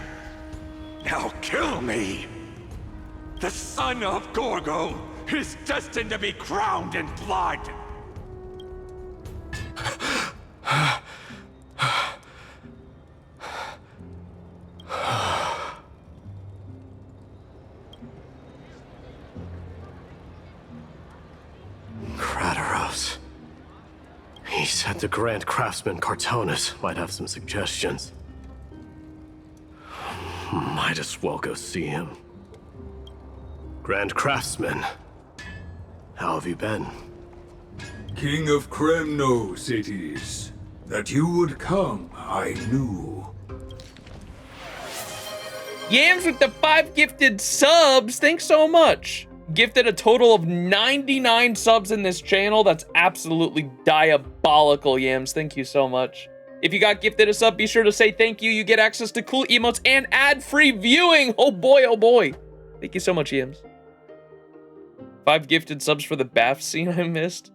Now kill me! The son of Gorgo is destined to be crowned in blood! Kratos. He said the Grand Craftsman Cartonus might have some suggestions. Might as well go see him. Grand Craftsman, how have you been? King of Kremnos it is. That you would come, I knew. Yams with the 5 gifted subs. Thanks so much. Gifted a total of 99 subs in this channel. That's absolutely diabolical, Yams. Thank you so much. If you got gifted a sub, be sure to say thank you. You get access to cool emotes and ad-free viewing. Oh boy, oh boy. Thank you so much, Yams. 5 gifted subs for the bath scene I missed.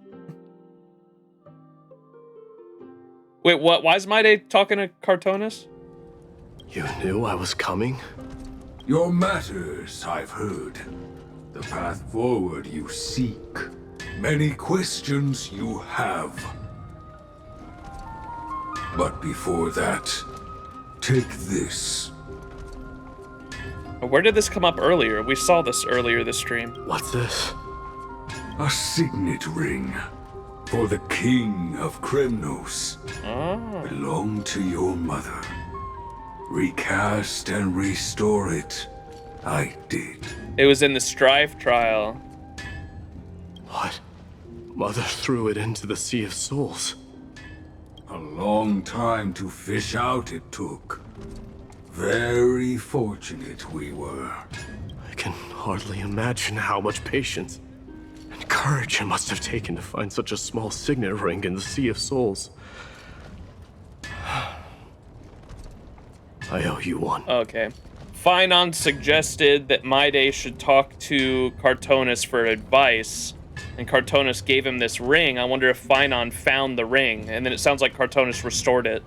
Wait, what? Why is My Day talking to Cartonis? You knew I was coming? Your matters, I've heard. The path forward you seek. Many questions you have. But before that, take this. Where did this come up earlier? We saw this earlier this stream. What's this? A signet ring. For the King of Kremnos. Belonged to your mother. Recast and restore it. I did. It was in the Strife trial. What? Mother threw it into the Sea of Souls. A long time to fish out it took. Very fortunate we were. I can hardly imagine how much patience and courage it must have taken to find such a small signet ring in the Sea of Souls. I owe you one. Okay. Finon suggested that My Day should talk to Cartonis for advice, and Cartonis gave him this ring. I wonder if Finon found the ring, and then it sounds like Cartonis restored it.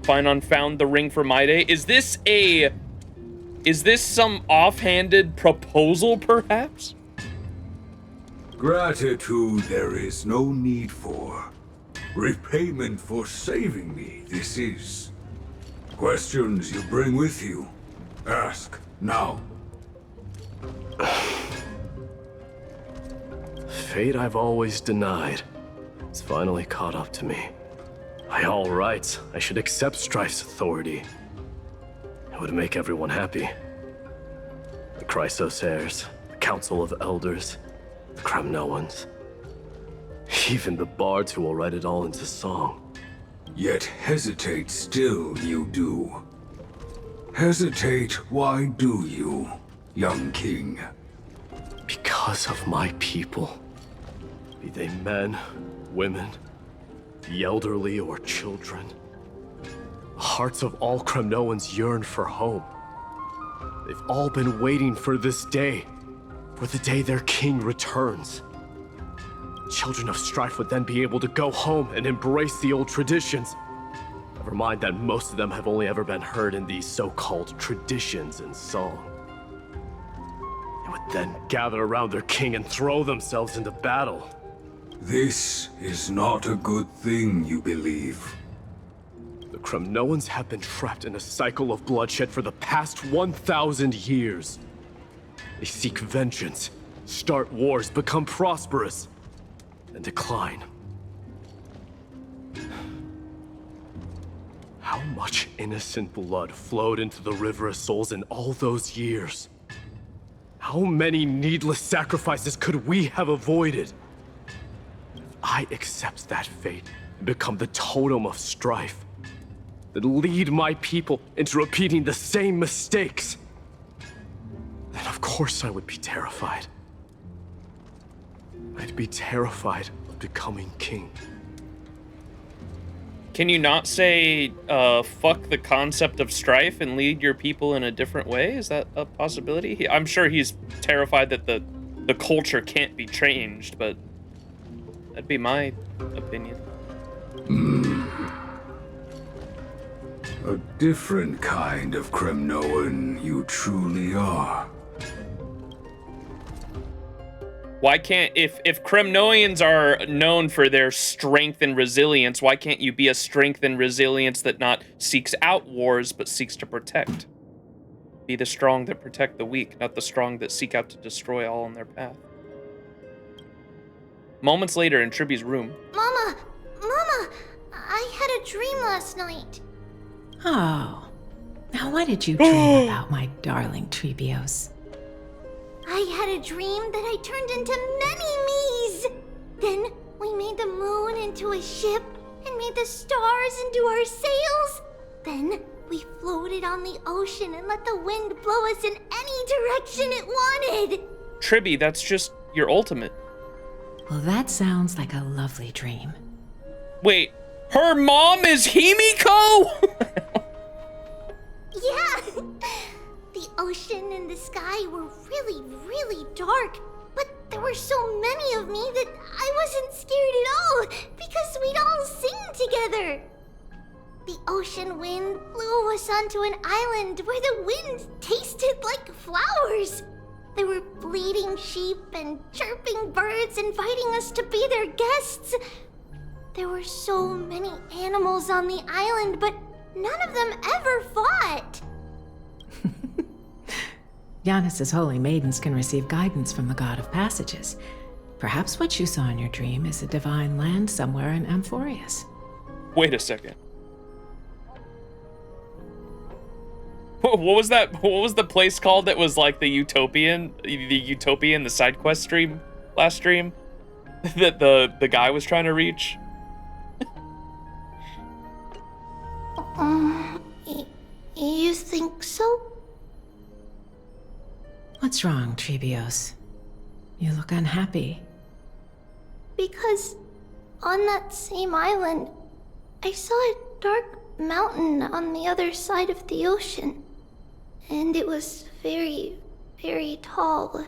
Finon found the ring for My Day. Is this some offhanded proposal, perhaps? Gratitude there is no need for. Repayment for saving me, this is. Questions you bring with you. Ask, now. Fate I've always denied. It's finally caught up to me. By all rights, I should accept Strife's authority. It would make everyone happy. The Chrysos heirs, the Council of Elders, the Kremnoans. Even the bards who will write it all into song. Yet hesitate still you do. Hesitate, why do you, young king? Because of my people. Be they men, women, the elderly or children. The hearts of all Kremnoans yearn for home. They've all been waiting for this day, for the day their king returns. Children of Strife would then be able to go home and embrace the old traditions. Never mind that most of them have only ever been heard in these so-called traditions in song. They would then gather around their king and throw themselves into battle. This is not a good thing, you believe. The Kremnoans have been trapped in a cycle of bloodshed for the past 1,000 years. They seek vengeance, start wars, become prosperous, and decline. How much innocent blood flowed into the River of Souls in all those years? How many needless sacrifices could we have avoided? If I accept that fate and become the totem of strife, then lead my people into repeating the same mistakes, then of course I would be terrified. I'd be terrified of becoming king. Can you not say, fuck the concept of strife and lead your people in a different way? Is that a possibility? I'm sure he's terrified that the culture can't be changed, but that'd be my opinion. A different kind of Kremnoan you truly are. Why can't, if Kremnoians are known for their strength and resilience, why can't you be a strength and resilience that not seeks out wars, but seeks to protect? Be the strong that protect the weak, not the strong that seek out to destroy all in their path. Moments later in Triby's room. Mama! Mama! I had a dream last night. Oh, Now, what did you dream about, my darling Trebios? I had a dream that I turned into many me's. Then we made the moon into a ship and made the stars into our sails. Then we floated on the ocean and let the wind blow us in any direction it wanted. Tribby, that's just your ultimate. Well, that sounds like a lovely dream. Wait, her mom is Himiko? Yeah. The ocean and the sky were really, really dark. But there were so many of me that I wasn't scared at all because we'd all sing together. The ocean wind blew us onto an island where the wind tasted like flowers. There were bleating sheep and chirping birds inviting us to be their guests. There were so many animals on the island, but none of them ever fought. Yanis's holy maidens can receive guidance from the god of passages. Perhaps what you saw in your dream is a divine land somewhere in Amphoreus. Wait a second. What was that? What was the place called that was like the Utopian, the side quest stream, last stream, that the guy was trying to reach? You think so? What's wrong, Trebios? You look unhappy. Because on that same island, I saw a dark mountain on the other side of the ocean. And it was very, very tall.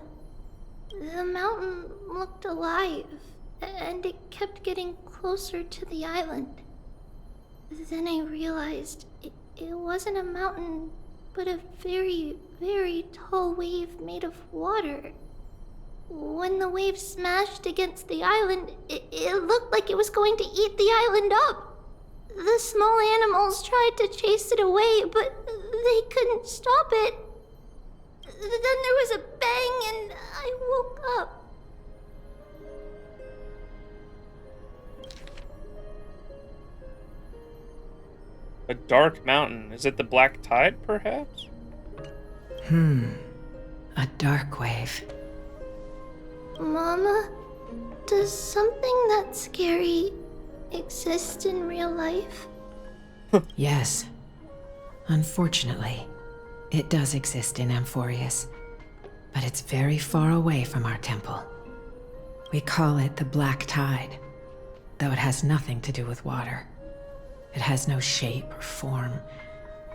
The mountain looked alive, and it kept getting closer to the island. Then I realized it wasn't a mountain, but a very, very tall wave made of water. When the wave smashed against the island, it looked like it was going to eat the island up. The small animals tried to chase it away, but they couldn't stop it. Then there was a bang and I woke up. A dark mountain. Is it the Black Tide, perhaps? A dark wave. Mama, does something that scary exist in real life? Yes. Unfortunately, it does exist in Amphoreus, but it's very far away from our temple. We call it the Black Tide, though it has nothing to do with water. It has no shape or form,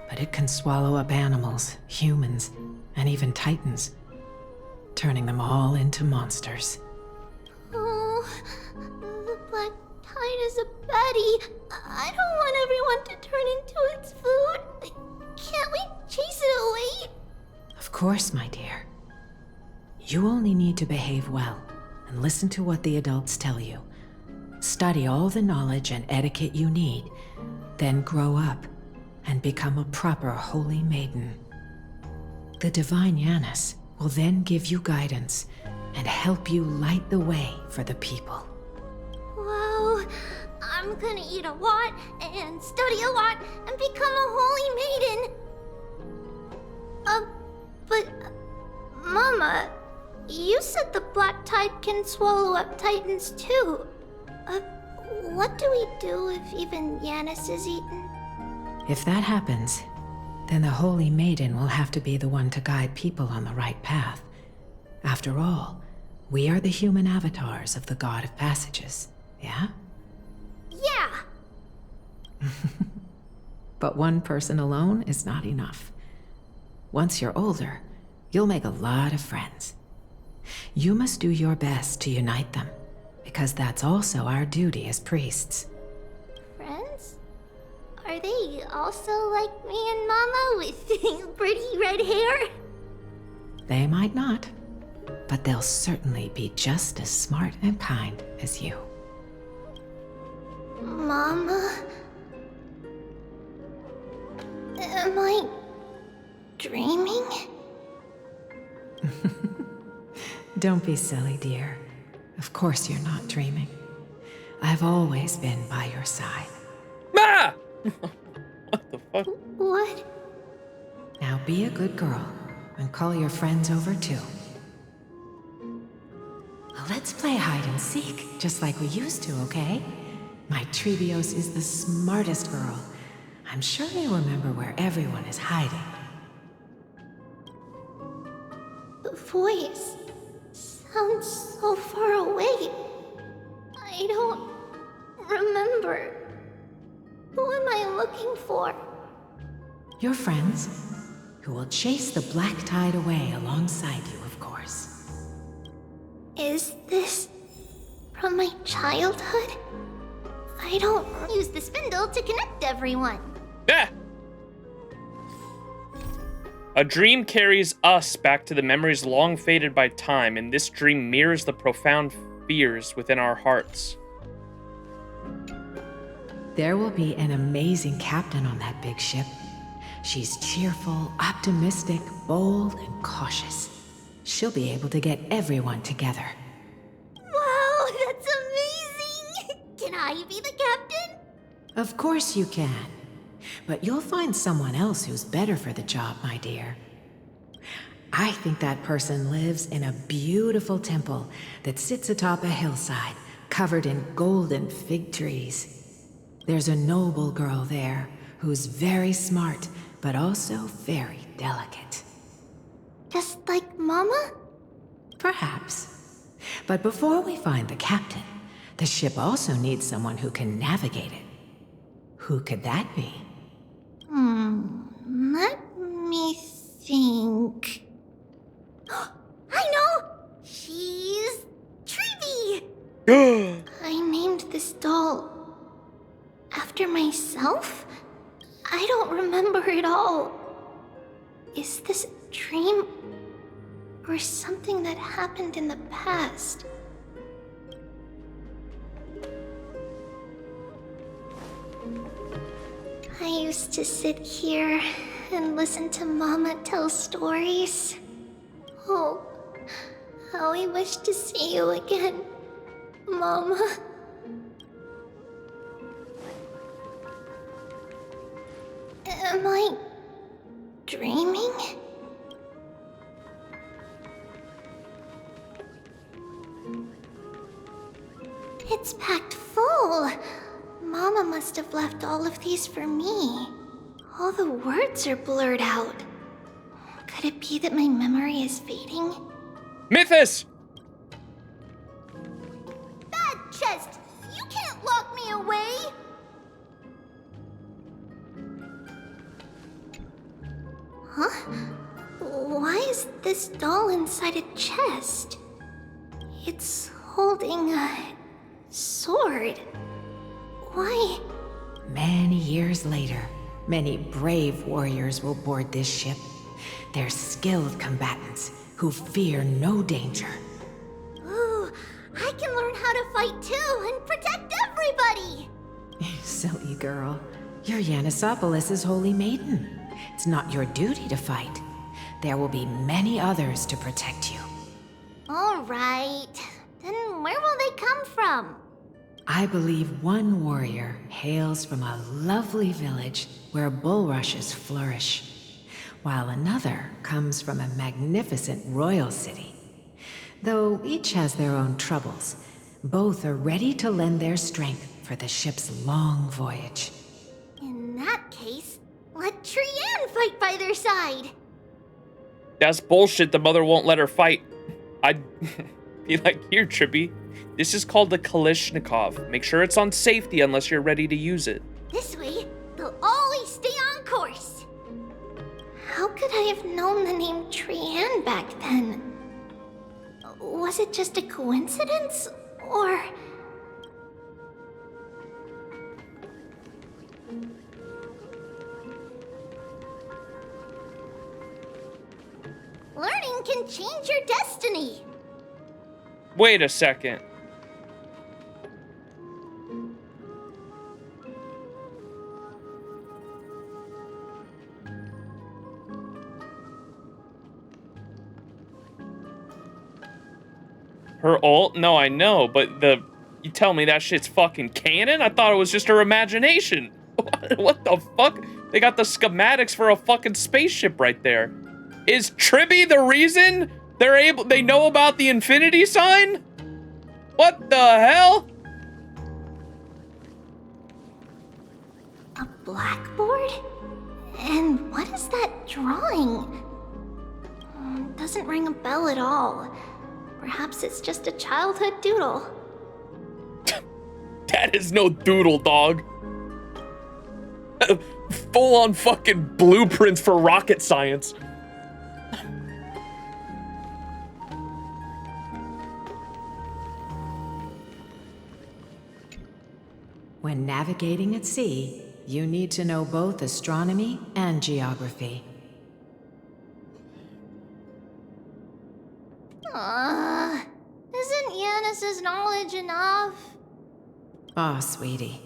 but it can swallow up animals, humans, and even titans, turning them all into monsters. Oh, the Black Tide is a baddie. I don't want everyone to turn into its food. Can't we chase it away? Of course, my dear. You only need to behave well and listen to what the adults tell you. Study all the knowledge and etiquette you need, then grow up and become a proper holy maiden. The divine Yanis will then give you guidance and help you light the way for the people. Wow, I'm gonna eat a lot and study a lot and become a holy maiden. But Mama, you said the Black Tide can swallow up titans too. What do we do if even Yanis is eaten? If that happens, then the holy maiden will have to be the one to guide people on the right path. After all, we are the human avatars of the god of passages, yeah? Yeah! But one person alone is not enough. Once you're older, you'll make a lot of friends. You must do your best to unite them, because that's also our duty as priests. Friends? Are they also like me and Mama with pretty red hair? They might not, but they'll certainly be just as smart and kind as you. Mama? Am I dreaming? Don't be silly, dear. Of course you're not dreaming. I've always been by your side. Ma! What the fuck? What? be a good girl and call your friends over too. Let's play hide and seek, just like we used to, okay? My Trebios is the smartest girl. I'm sure you remember where everyone is hiding. The voice sounds so far away. I don't remember. Who am I looking for? Your friends, who will chase the black tide away alongside you, of course. Is this from my childhood? I don't use the spindle to connect everyone. Yeah. A dream carries us back to the memories long faded by time, and this dream mirrors the profound fears within our hearts. There will be an amazing captain on that big ship. She's cheerful, optimistic, bold, and cautious. She'll be able to get everyone together. Wow, that's amazing! Can I be the captain? Of course you can. But you'll find someone else who's better for the job, my dear. I think that person lives in a beautiful temple that sits atop a hillside, covered in golden fig trees. There's a noble girl there who's very smart, but also very delicate. Just like Mama? Perhaps. But before we find the captain, the ship also needs someone who can navigate it. Who could that be? Let me think. I know! She's Treeby! I named this doll after myself? I don't remember it all. Is this a dream? Or something that happened in the past? I used to sit here and listen to Mama tell stories. Oh, how I wish to see you again, Mama. Am I dreaming? It's packed full. Mama must have left all of these for me. All the words are blurred out. Could it be that my memory is fading? Mythos! Bad chest! You can't lock me away! Huh? Why is this doll inside a chest? It's holding a sword. Why? Many years later, many brave warriors will board this ship. They're skilled combatants who fear no danger. Ooh, I can learn how to fight too and protect everybody! Silly girl. You're Yanisopoulos' holy maiden. It's not your duty to fight. There will be many others to protect you. Alright. Then where will they come from? I believe one warrior hails from a lovely village where bulrushes flourish, while another comes from a magnificent royal city. Though each has their own troubles, both are ready to lend their strength for the ship's long voyage. In that case, let Trianne fight by their side! That's bullshit. The mother won't let her fight. I'd be like, here, Trippy. This is called the Kalishnikov. Make sure it's on safety unless you're ready to use it. This way, they'll always stay on course. How could I have known the name Trianne back then? Was it just a coincidence, or... Learning can change your destiny. Wait a second. Her ult? No, I know, but you tell me that shit's fucking canon? I thought it was just her imagination. What the fuck? They got the schematics for a fucking spaceship right there. Is Tribby the reason they know about the infinity sign? What the hell? A blackboard? And what is that drawing? Doesn't ring a bell at all. Perhaps it's just a childhood doodle. That is no doodle, dog. Full-on fucking blueprints for rocket science. When navigating at sea, you need to know both astronomy and geography. Isn't Yanis's knowledge enough? Oh, sweetie.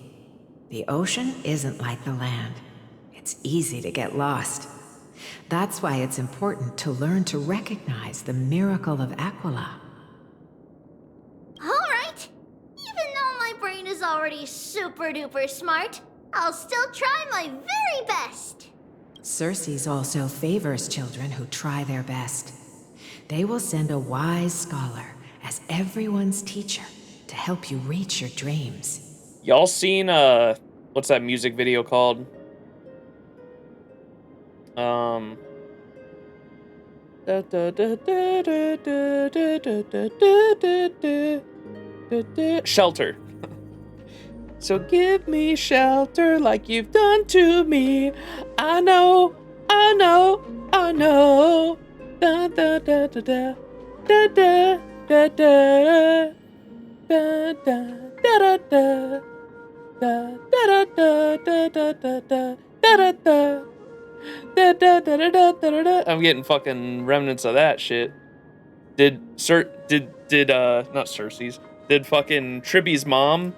The ocean isn't like the land. It's easy to get lost. That's why it's important to learn to recognize the miracle of Aquila. Alright. Even though my brain is already super duper smart, I'll still try my very best. Circe also favors children who try their best. They will send a wise scholar as everyone's teacher to help you reach your dreams. Y'all seen, what's that music video called? Shelter. So give me shelter like you've done to me. I know, I know, I know. Da da da da da da da da da da da da da. Da da da da da da da da da da. Da, da, da, da, da, da, da. I'm getting fucking remnants of that shit. Did not Cersei's, did fucking Tribby's mom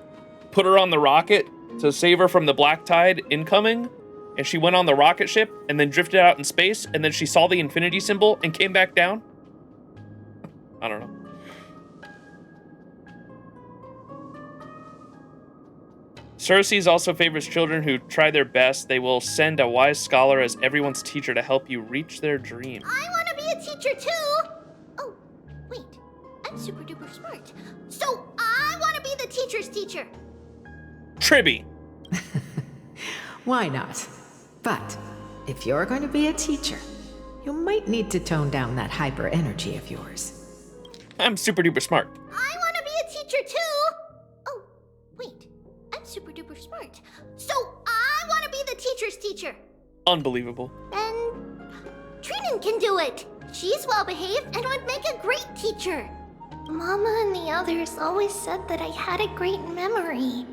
put her on the rocket to save her from the black tide incoming? And she went on the rocket ship and then drifted out in space, and then she saw the infinity symbol and came back down? I don't know. Cersei's also favors children who try their best. They will send a wise scholar as everyone's teacher to help you reach their dream. I want to be a teacher too! Oh, wait. I'm super duper smart. So I want to be the teacher's teacher. Tribby. Why not? But if you're going to be a teacher, you might need to tone down that hyper energy of yours. I'm super duper smart. I want to be a teacher too! Oh, wait. I'm super duper smart. So I want to be the teacher's teacher. Unbelievable. Then Trinan can do it. She's well behaved and would make a great teacher. Mama and the others always said that I had a great memory.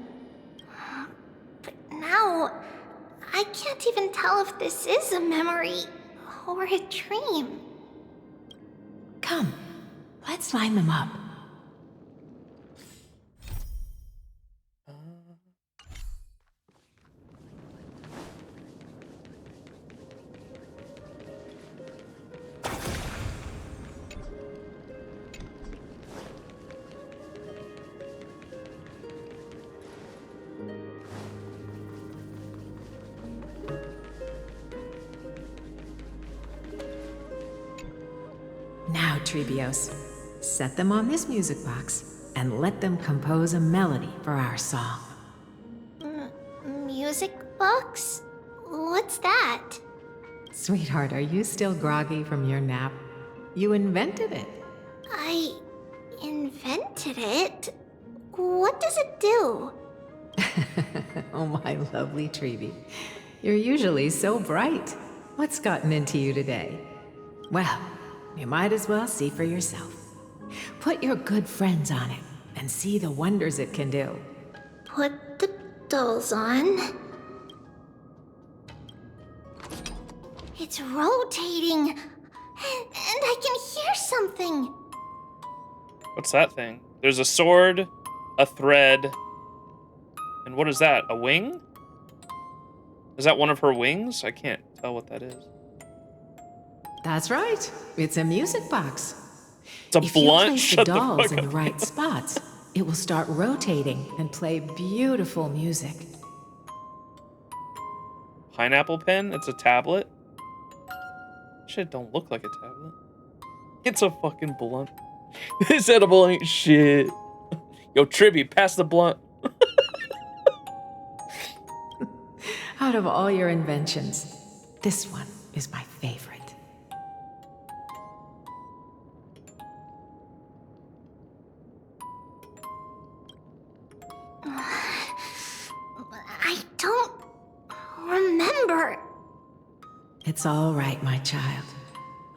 But now, I can't even tell if this is a memory or a dream. Come, let's line them up. Now, Trebios, set them on this music box and let them compose a melody for our song. Music box? What's that? Sweetheart, are you still groggy from your nap? You invented it. I invented it? What does it do? Oh, my lovely Trebi. You're usually so bright. What's gotten into you today? Well, you might as well see for yourself. Put your good friends on it and see the wonders it can do. Put the dolls on. It's rotating. And I can hear something. What's that thing? There's a sword, a thread, and what is that? A wing? Is that one of her wings? I can't tell what that is. That's right. It's a music box. It's a if blunt. you place Shut the dolls fuck in the up. right spots, it will start rotating and play beautiful music. Pineapple pen? It's a tablet? Shit don't look like a tablet. It's a fucking blunt. This edible ain't shit. Yo, Tribby, pass the blunt. Out of all your inventions, this one is my favorite. I don't remember. It's all right, my child.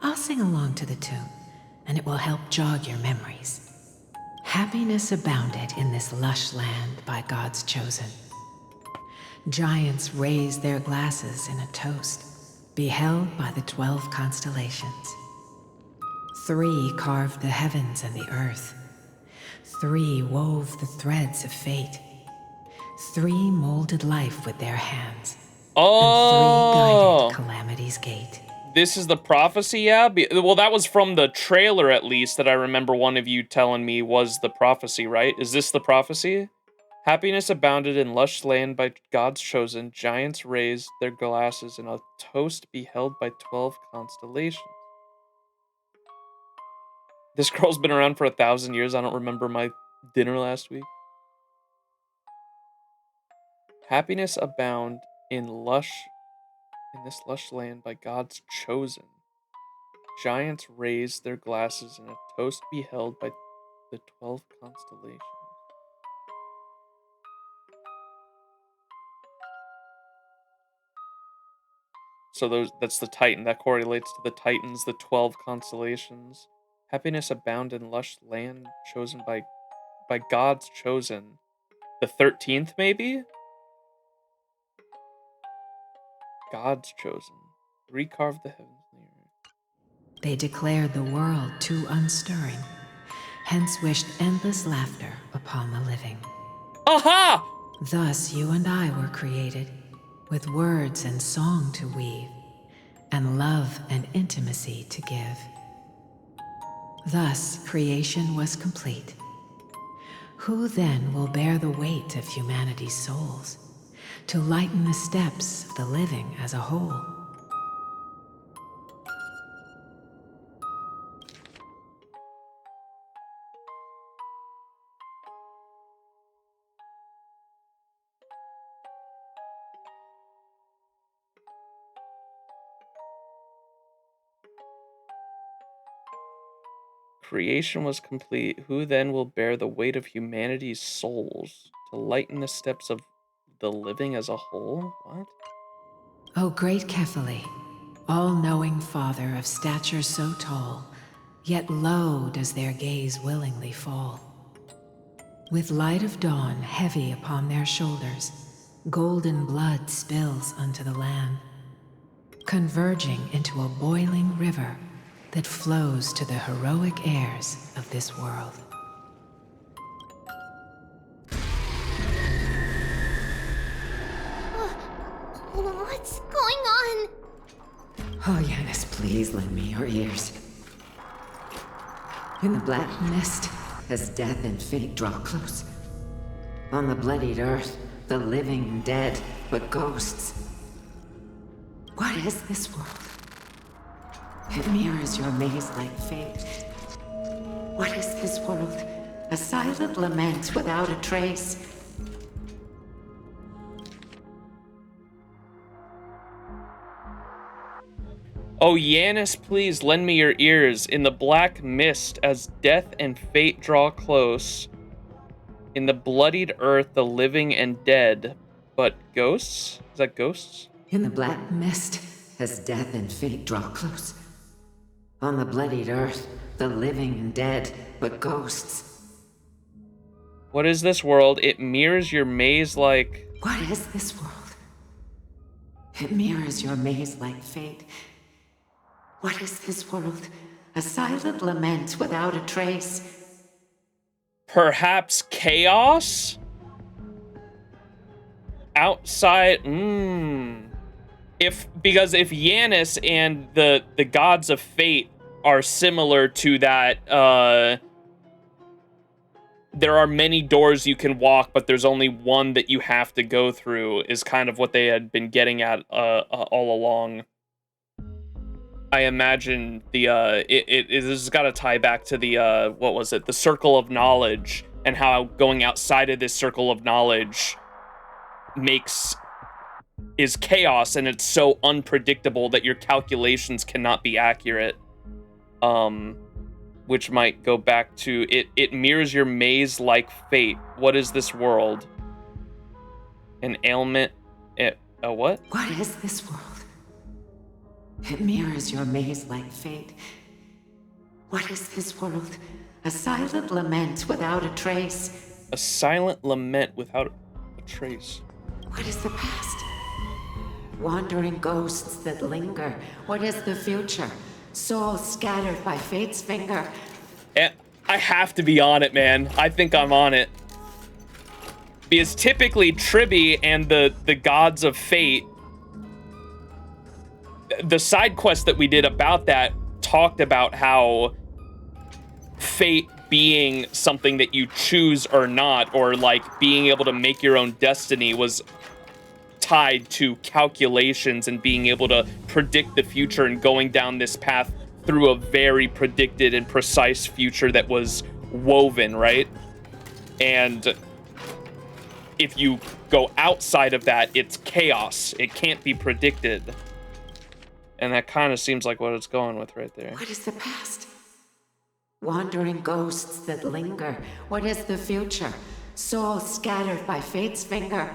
I'll sing along to the tune, and it will help jog your memories. Happiness abounded in this lush land by God's chosen. Giants raised their glasses in a toast, beheld by the 12 constellations. 3 carved the heavens and the earth. 3 wove the threads of fate. 3 molded life with their hands. Oh! And 3 guided calamity's gate. This is the prophecy, yeah? Well, that was from the trailer, at least, that I remember one of you telling me was the prophecy, right? Is this the prophecy? Happiness abounded in lush land by God's chosen. Giants raised their glasses, and a toast beheld by 12 constellations. This girl's been around for 1,000 years. I don't remember my dinner last week. Happiness abound in this lush land by God's chosen. Giants raised their glasses, and a toast beheld by the 12 constellations. So that's the Titan. That correlates to the Titans, the 12 constellations. Happiness abound in lush land chosen by God's chosen. The 13th, maybe? God's chosen. Recarved the heavens and the earth. They declared the world too unstirring, hence wished endless laughter upon the living. Aha! Thus you and I were created, with words and song to weave, and love and intimacy to give. Thus creation was complete. Who then will bear the weight of humanity's souls, to lighten the steps of the living as a whole? Creation was complete. Who then will bear the weight of humanity's souls to lighten the steps of the living as a whole? What? O great Kephale, all-knowing Father of stature so tall, yet low does their gaze willingly fall. With light of dawn heavy upon their shoulders, golden blood spills unto the land, converging into a boiling river that flows to the heroic heirs of this world. What's going on? Oh, Yanis, please lend me your ears. In the black mist, as death and fate draw close. On the bloodied earth, the living and dead, but ghosts. What is this world? It mirrors your maze-like fate. What is this world? A silent lament without a trace. Oh, Yanis, please lend me your ears. In the black mist, as death and fate draw close. In the bloodied earth, the living and dead, but ghosts? Is that ghosts? In the black mist, as death and fate draw close. On the bloodied earth, the living and dead, but ghosts. What is this world? It mirrors your maze like... What is this world? It mirrors your maze-like fate. What is this world? A silent lament without a trace. Perhaps chaos? Outside... Because if Yanis and the gods of fate are similar to that there are many doors you can walk, but there's only one that you have to go through, is kind of what they had been getting at all along. I imagine this has got to tie back to the what was it, the circle of knowledge, and how going outside of this circle of knowledge is chaos, and it's so unpredictable that your calculations cannot be accurate. Which might go back to it mirrors your maze-like fate. What is this world? An ailment? A what? What is this world? It mirrors your maze-like fate. What is this world? A silent lament without a trace. A silent lament without a trace. What is the past? Wandering ghosts that linger. What is the future? Souls scattered by fate's finger. I have to be on it, man. I think I'm on it. Because typically Tribby and the gods of fate, the side quest that we did about that talked about how fate being something that you choose or not, or like being able to make your own destiny, was tied to calculations and being able to predict the future and going down this path through a very predicted and precise future that was woven, right? And if you go outside of that, it's chaos. It can't be predicted. And that kind of seems like what it's going with right there. What is the past? Wandering ghosts that linger. What is the future? Souls scattered by fate's finger.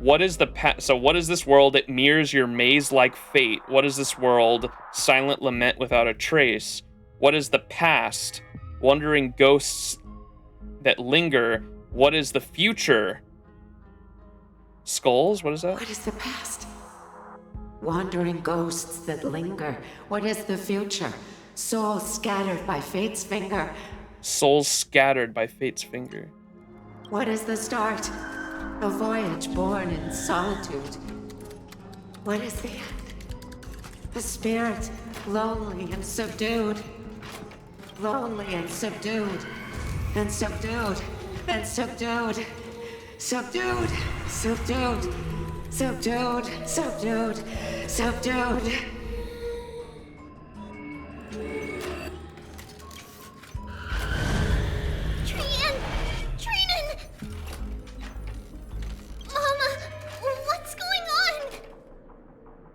What is the past? So what is this world? It mirrors your maze-like fate. What is this world? Silent lament without a trace. What is the past? Wandering ghosts that linger. What is the future? Skulls? What is that? What is the past? Wandering ghosts that linger. What is the future? Souls scattered by fate's finger. Souls scattered by fate's finger. What is the start? A voyage born in solitude. What is the end? A spirit, lonely and subdued. Lonely and subdued. And subdued. And subdued. Subdued. Subdued. Subdued. Subdued. Subdued.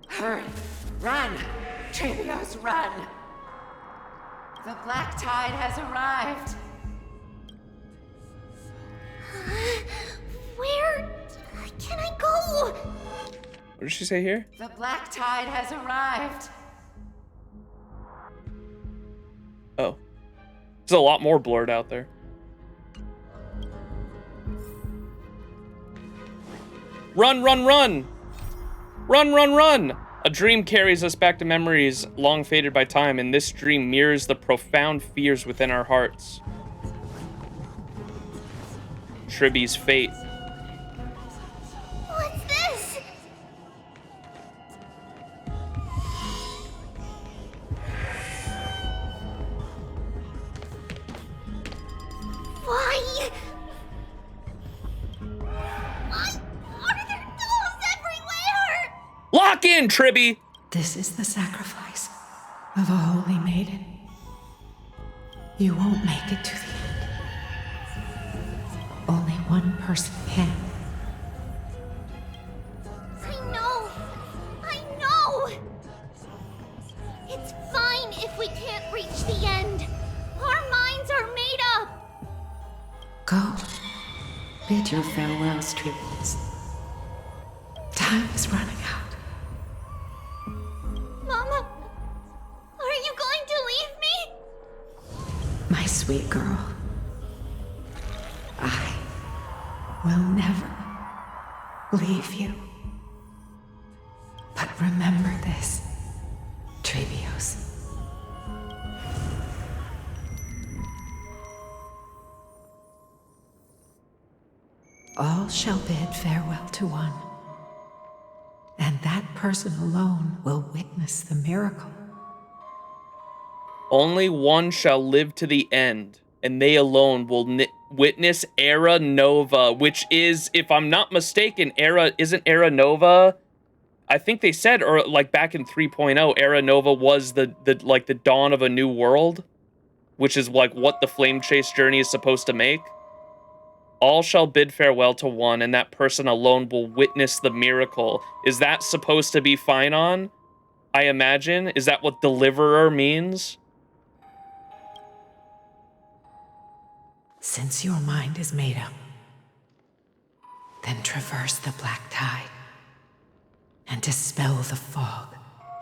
Hurry! Run! Trebios, run! The black tide has arrived! Where can I go? What did she say here? The black tide has arrived! Oh. There's a lot more blurred out there. Run, run, run! Run, run, run! A dream carries us back to memories long faded by time, and this dream mirrors the profound fears within our hearts. Tribby's fate. What's this? Why? Why are there dolls everywhere? Lock in, Tribby! This is the sacrifice of a holy maiden. You won't make it to the end. Only one person can. I know. It's fine if we can't reach the end. Our minds are made up. Go. Bid your farewells, Trebios. Time is running out. Mama, are you going to leave me? My sweet girl. I will never leave you. But remember this, Trebios. All shall bid farewell to one, and that person alone will witness the miracle. Only one shall live to the end, and they alone will witness Era Nova, which is, if I'm not mistaken, isn't Era Nova? I think they said, or like back in 3.0, Era Nova was the dawn of a new world, which is like what the Flame Chase journey is supposed to make. All shall bid farewell to one, and that person alone will witness the miracle. Is that supposed to be Phynon? I imagine. Is that what Deliverer means? Since your mind is made up, then traverse the black tide and dispel the fog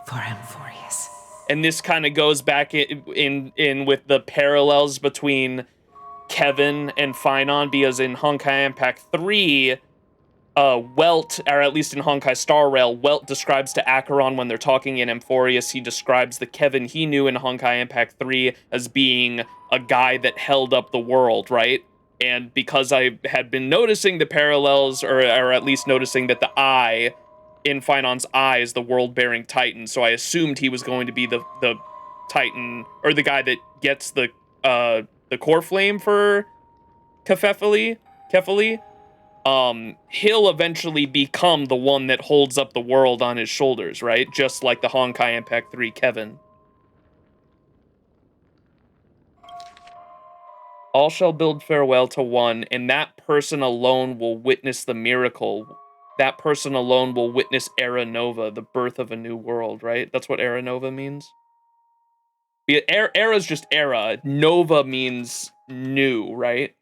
for Amphoreus. And this kind of goes back in with the parallels between Kevin and Phynon, because in Honkai Impact 3, Welt, or at least in Honkai Star Rail, Welt describes to Acheron when they're talking in Amphoreus, he describes the Kevin he knew in Honkai Impact 3 as being a guy that held up the world, right? And because I had been noticing the parallels, or at least noticing that the eye in Phynon's eye is the world-bearing Titan, so I assumed he was going to be the Titan, or the guy that gets the core flame for Kefali. He'll eventually become the one that holds up the world on his shoulders, right? Just like the Honkai Impact 3 Kevin. All shall bid farewell to one, and that person alone will witness the miracle. That person alone will witness Era Nova, the birth of a new world, right? That's what Era Nova means. Era's just era. Nova means new, right?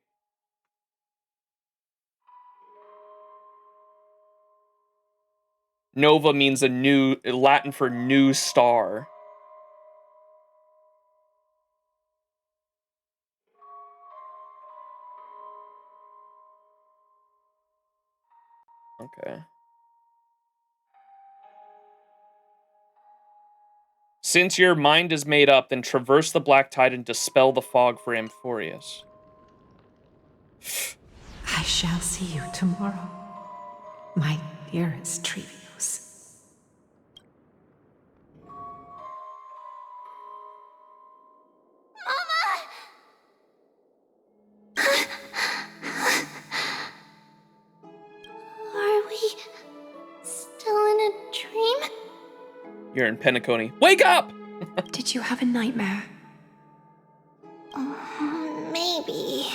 Nova means a new, Latin for new star. Okay. Since your mind is made up, then traverse the black tide and dispel the fog for Amphoreus. I shall see you tomorrow, my dearest Trevius. Are we still in a dream? You're in Penacony. Wake up! Did you have a nightmare? Maybe.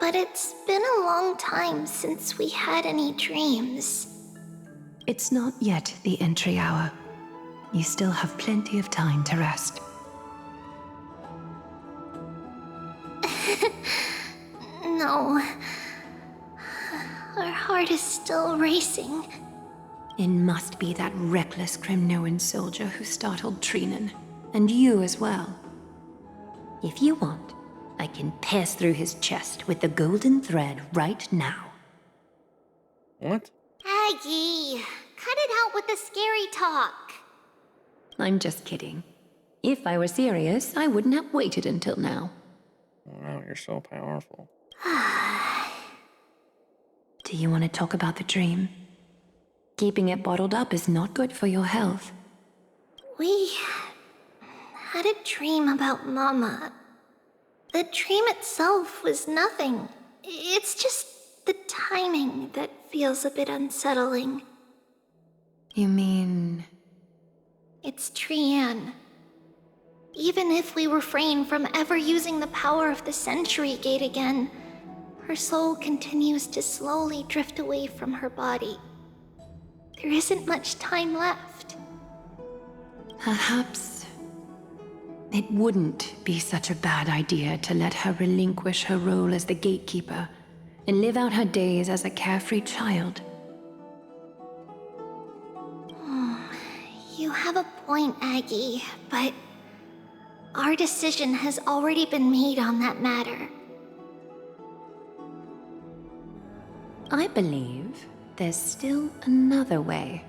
But it's been a long time since we had any dreams. It's not yet the entry hour. You still have plenty of time to rest. No. Our heart is still racing. It must be that reckless Kremnoan soldier who startled Trinan, and you as well. If you want, I can pass through his chest with the golden thread right now. What? Aggie, cut it out with the scary talk. I'm just kidding. If I were serious, I wouldn't have waited until now. Wow, you're so powerful. Do you want to talk about the dream? Keeping it bottled up is not good for your health. We had a dream about Mama. The dream itself was nothing. It's just the timing that feels a bit unsettling. You mean... It's Trian. Even if we refrain from ever using the power of the Century Gate again, her soul continues to slowly drift away from her body. There isn't much time left. Perhaps it wouldn't be such a bad idea to let her relinquish her role as the gatekeeper and live out her days as a carefree child. You have a point, Aggie, but our decision has already been made on that matter. I believe there's still another way.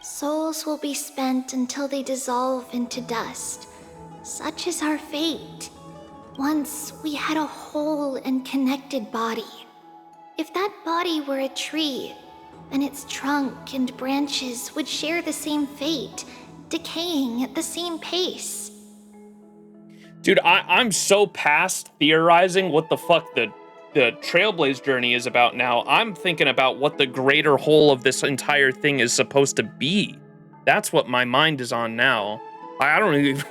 Souls will be spent until they dissolve into dust. Such is our fate. Once we had a whole and connected body. If that body were a tree, then its trunk and branches would share the same fate, decaying at the same pace. Dude, I'm so past theorizing what the fuck the Trailblaze journey is about now. I'm thinking about what the greater whole of this entire thing is supposed to be. That's what my mind is on now. I don't even...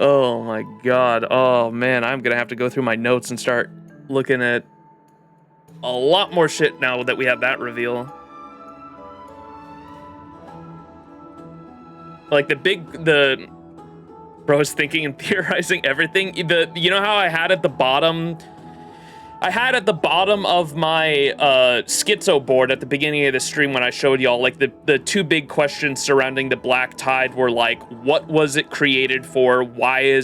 Oh my god. Oh man, I'm gonna have to go through my notes and start looking at a lot more shit now that we have that reveal. Like the bros thinking and theorizing everything. You know how I had at the bottom of my schizo board at the beginning of the stream when I showed y'all, like the two big questions surrounding the Black Tide were like, what was it created for? Why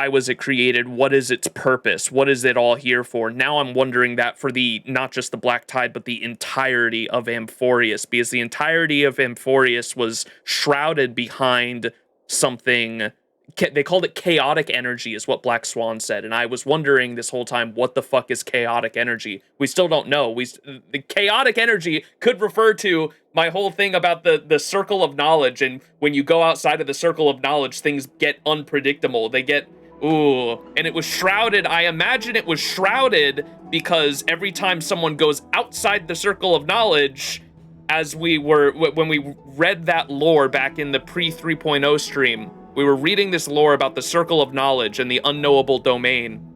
was it created? What is its purpose? What is it all here for? Now I'm wondering that for not just the Black Tide, but the entirety of Amphoreus, because the entirety of Amphoreus was shrouded behind something. They called it chaotic energy, is what Black Swan said, and I was wondering this whole time, what the fuck is chaotic energy? We still don't know. The chaotic energy could refer to my whole thing about the circle of knowledge, and when you go outside of the circle of knowledge, things get unpredictable. They get, ooh, and it was shrouded. I imagine it was shrouded because every time someone goes outside the circle of knowledge, when we read that lore back in the pre-3.0 stream, we were reading this lore about the circle of knowledge and the unknowable domain,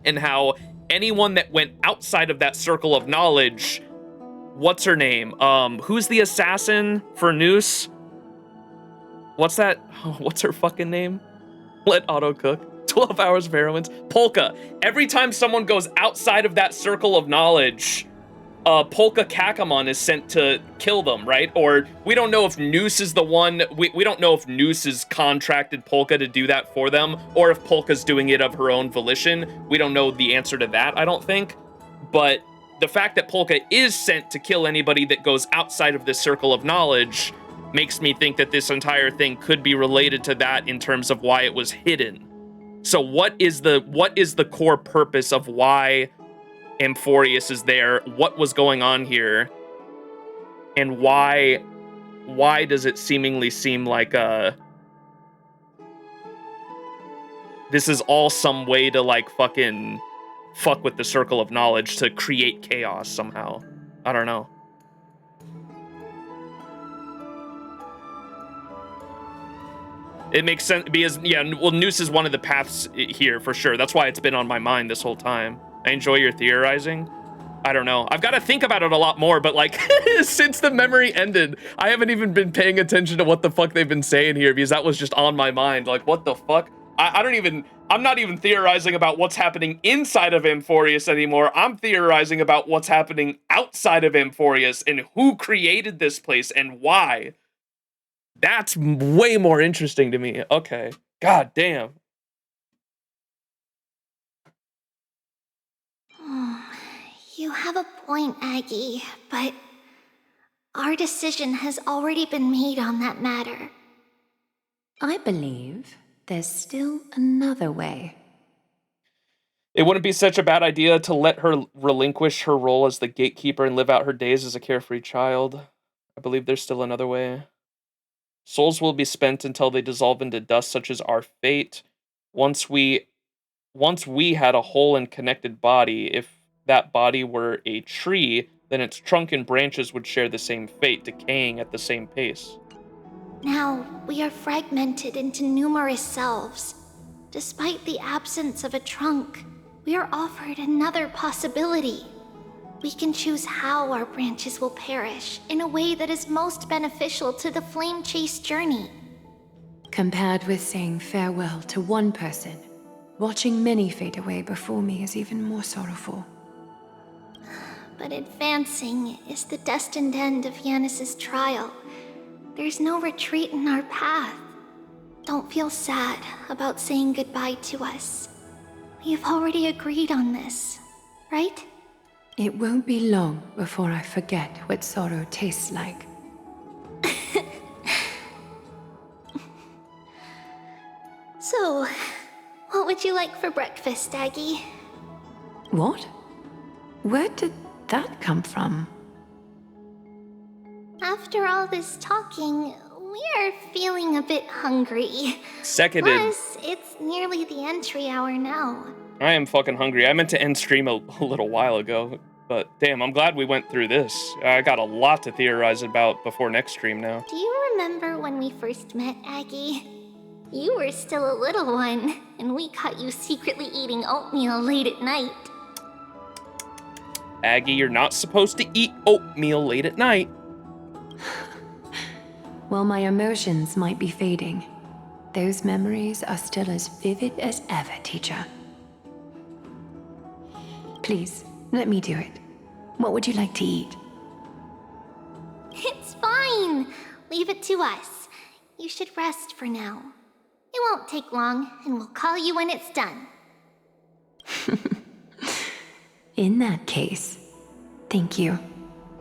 and how anyone that went outside of that circle of knowledge, what's her name? Who's the assassin for Noose? What's that? What's her fucking name? Let Otto cook. 12 hours of heroines. Polka. Every time someone goes outside of that circle of knowledge, Polka Kakamon is sent to kill them, right? Or we don't know if Noose is the one, we don't know if Noose has contracted Polka to do that for them, or if Polka's doing it of her own volition. We don't know the answer to that, I don't think. But the fact that Polka is sent to kill anybody that goes outside of this circle of knowledge makes me think that this entire thing could be related to that in terms of why it was hidden. So what is the core purpose of why Amphoreus is there? What was going on here? And why does it seemingly seem like this is all some way to like fucking fuck with the circle of knowledge to create chaos somehow? I don't know. It makes sense because, yeah, well, Noose is one of the paths here for sure. That's why it's been on my mind this whole time. I enjoy your theorizing. I don't know. I've got to think about it a lot more, but like, since the memory ended, I haven't even been paying attention to what the fuck they've been saying here because that was just on my mind. Like, what the fuck? I'm not even theorizing about what's happening inside of Amphoreus anymore. I'm theorizing about what's happening outside of Amphoreus and who created this place and why. That's way more interesting to me. Okay. God damn. You have a point, Aggie, but our decision has already been made on that matter. I believe there's still another way. It wouldn't be such a bad idea to let her relinquish her role as the gatekeeper and live out her days as a carefree child. I believe there's still another way. Souls will be spent until they dissolve into dust, such as our fate. Once we had a whole and connected body, if that body were a tree, then its trunk and branches would share the same fate, decaying at the same pace. Now, we are fragmented into numerous selves. Despite the absence of a trunk, we are offered another possibility. We can choose how our branches will perish in a way that is most beneficial to the Flame Chase journey. Compared with saying farewell to one person, watching many fade away before me is even more sorrowful. But advancing is the destined end of Yanis's trial. There's no retreat in our path. Don't feel sad about saying goodbye to us. We've already agreed on this, right? It won't be long before I forget what sorrow tastes like. So, what would you like for breakfast, Aggie? What? Where did that come from? After all this talking, We're feeling a bit hungry. Seconded. Plus, it's nearly the entry hour now. I am fucking hungry. I meant to end stream a little while ago, but damn, I'm glad we went through this. I got a lot to theorize about before next stream now. Do you remember when we first met, Aggie? You were still a little one, and we caught you secretly eating oatmeal late at night. Aggie, you're not supposed to eat oatmeal late at night. While my emotions might be fading, those memories are still as vivid as ever, teacher. Please, let me do it. What would you like to eat? It's fine. Leave it to us. You should rest for now. It won't take long, and we'll call you when it's done. In that case, thank you.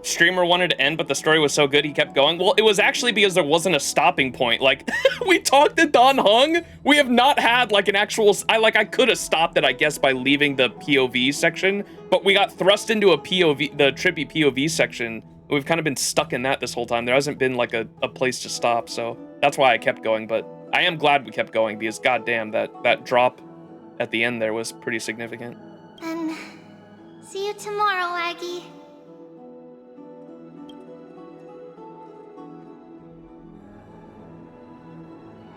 Streamer wanted to end, but the story was so good he kept going. Well, it was actually because there wasn't a stopping point. Like, we talked to Don Hung. We have not had like an actual, I could have stopped it, I guess, by leaving the POV section, but we got thrust into a POV, the trippy POV section. We've kind of been stuck in that this whole time. There hasn't been like a place to stop, so that's why I kept going, but I am glad we kept going because goddamn, that drop at the end there was pretty significant. And see you tomorrow, Aggie.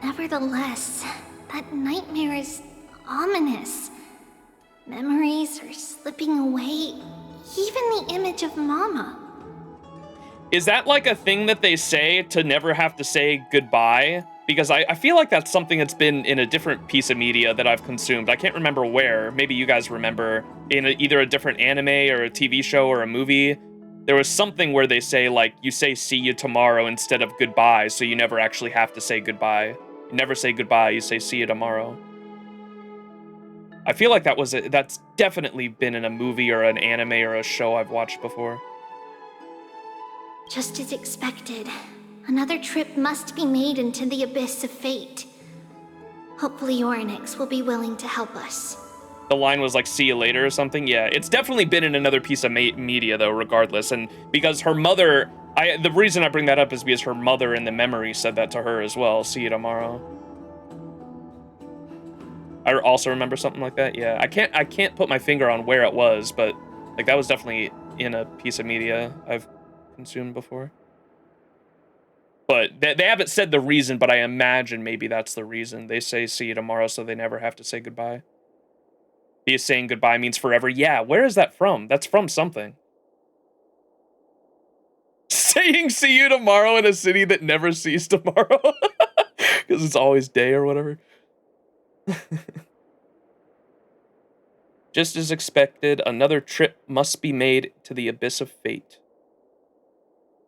Nevertheless, that nightmare is ominous. Memories are slipping away, even the image of Mama. Is that like a thing that they say to never have to say goodbye? Because I feel like that's something that's been in a different piece of media that I've consumed. I can't remember where. Maybe you guys remember in either a different anime or a TV show or a movie. There was something where they say, like, you say see you tomorrow instead of goodbye, so you never actually have to say goodbye. You never say goodbye, you say see you tomorrow. I feel like that's definitely been in a movie or an anime or a show I've watched before. Just as expected, another trip must be made into the abyss of fate. Hopefully Oryx will be willing to help us. The line was like, see you later or something? Yeah, it's definitely been in another piece of media though, regardless. And because her mother, the reason I bring that up is because her mother in the memory said that to her as well. See you tomorrow. I also remember something like that. Yeah, I can't put my finger on where it was, but like that was definitely in a piece of media I've consumed before. But they haven't said the reason, but I imagine maybe that's the reason. They say see you tomorrow so they never have to say goodbye. Because saying goodbye means forever. Yeah, where is that from? That's from something. Saying see you tomorrow in a city that never sees tomorrow. Because it's always day or whatever. Just as expected, another trip must be made to the abyss of fate.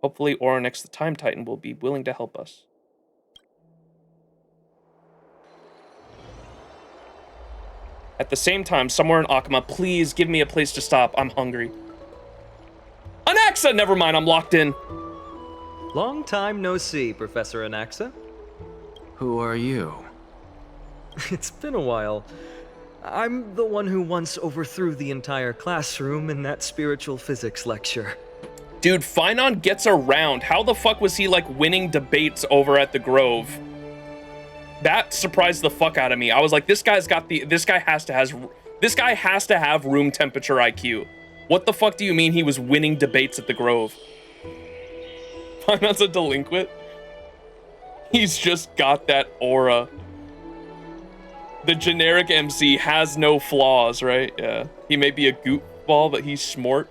Hopefully Oryx the Time Titan will be willing to help us. At the same time, somewhere in Akama, please give me a place to stop. I'm hungry. Anaxa! Never mind, I'm locked in. Long time no see, Professor Anaxa. Who are you? It's been a while. I'm the one who once overthrew the entire classroom in that spiritual physics lecture. Dude, Finon gets around. How the fuck was he, like, winning debates over at the Grove? That surprised the fuck out of me. I was like, this guy has to have room temperature IQ. What the fuck do you mean he was winning debates at the Grove? Finon's a delinquent? He's just got that aura. The generic MC has no flaws, right? Yeah. He may be a goofball, but he's smart.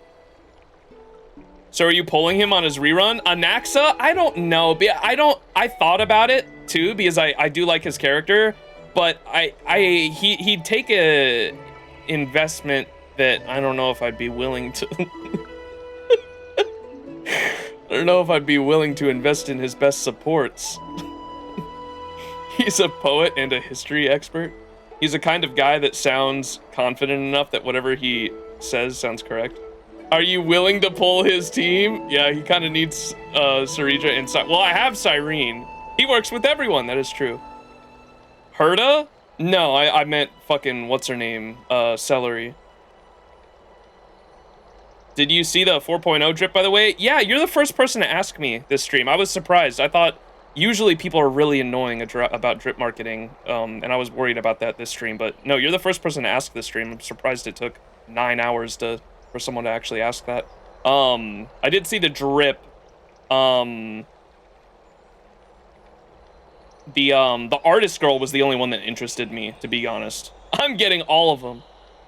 So are you pulling him on his rerun? Anaxa? I don't know. I thought about it too, because I do like his character, but he'd take a investment that I don't know if I'd be willing to I don't know if I'd be willing to invest in his best supports. He's a poet and a history expert. He's the kind of guy that sounds confident enough that whatever he says sounds correct. Are you willing to pull his team? Yeah, he kind of needs Sarija inside. Well, I have Cyrene. He works with everyone, that is true. Herda? No, I meant fucking, what's her name? Celery. Did you see the 4.0 drip, by the way? Yeah, you're the first person to ask me this stream. I was surprised. I thought Usually people are really annoying about drip marketing, and I was worried about that this stream, but no, you're the first person to ask this stream. I'm surprised it took 9 hours for someone to actually ask that. I did see the drip. The artist girl was the only one that interested me, to be honest. I'm getting all of them.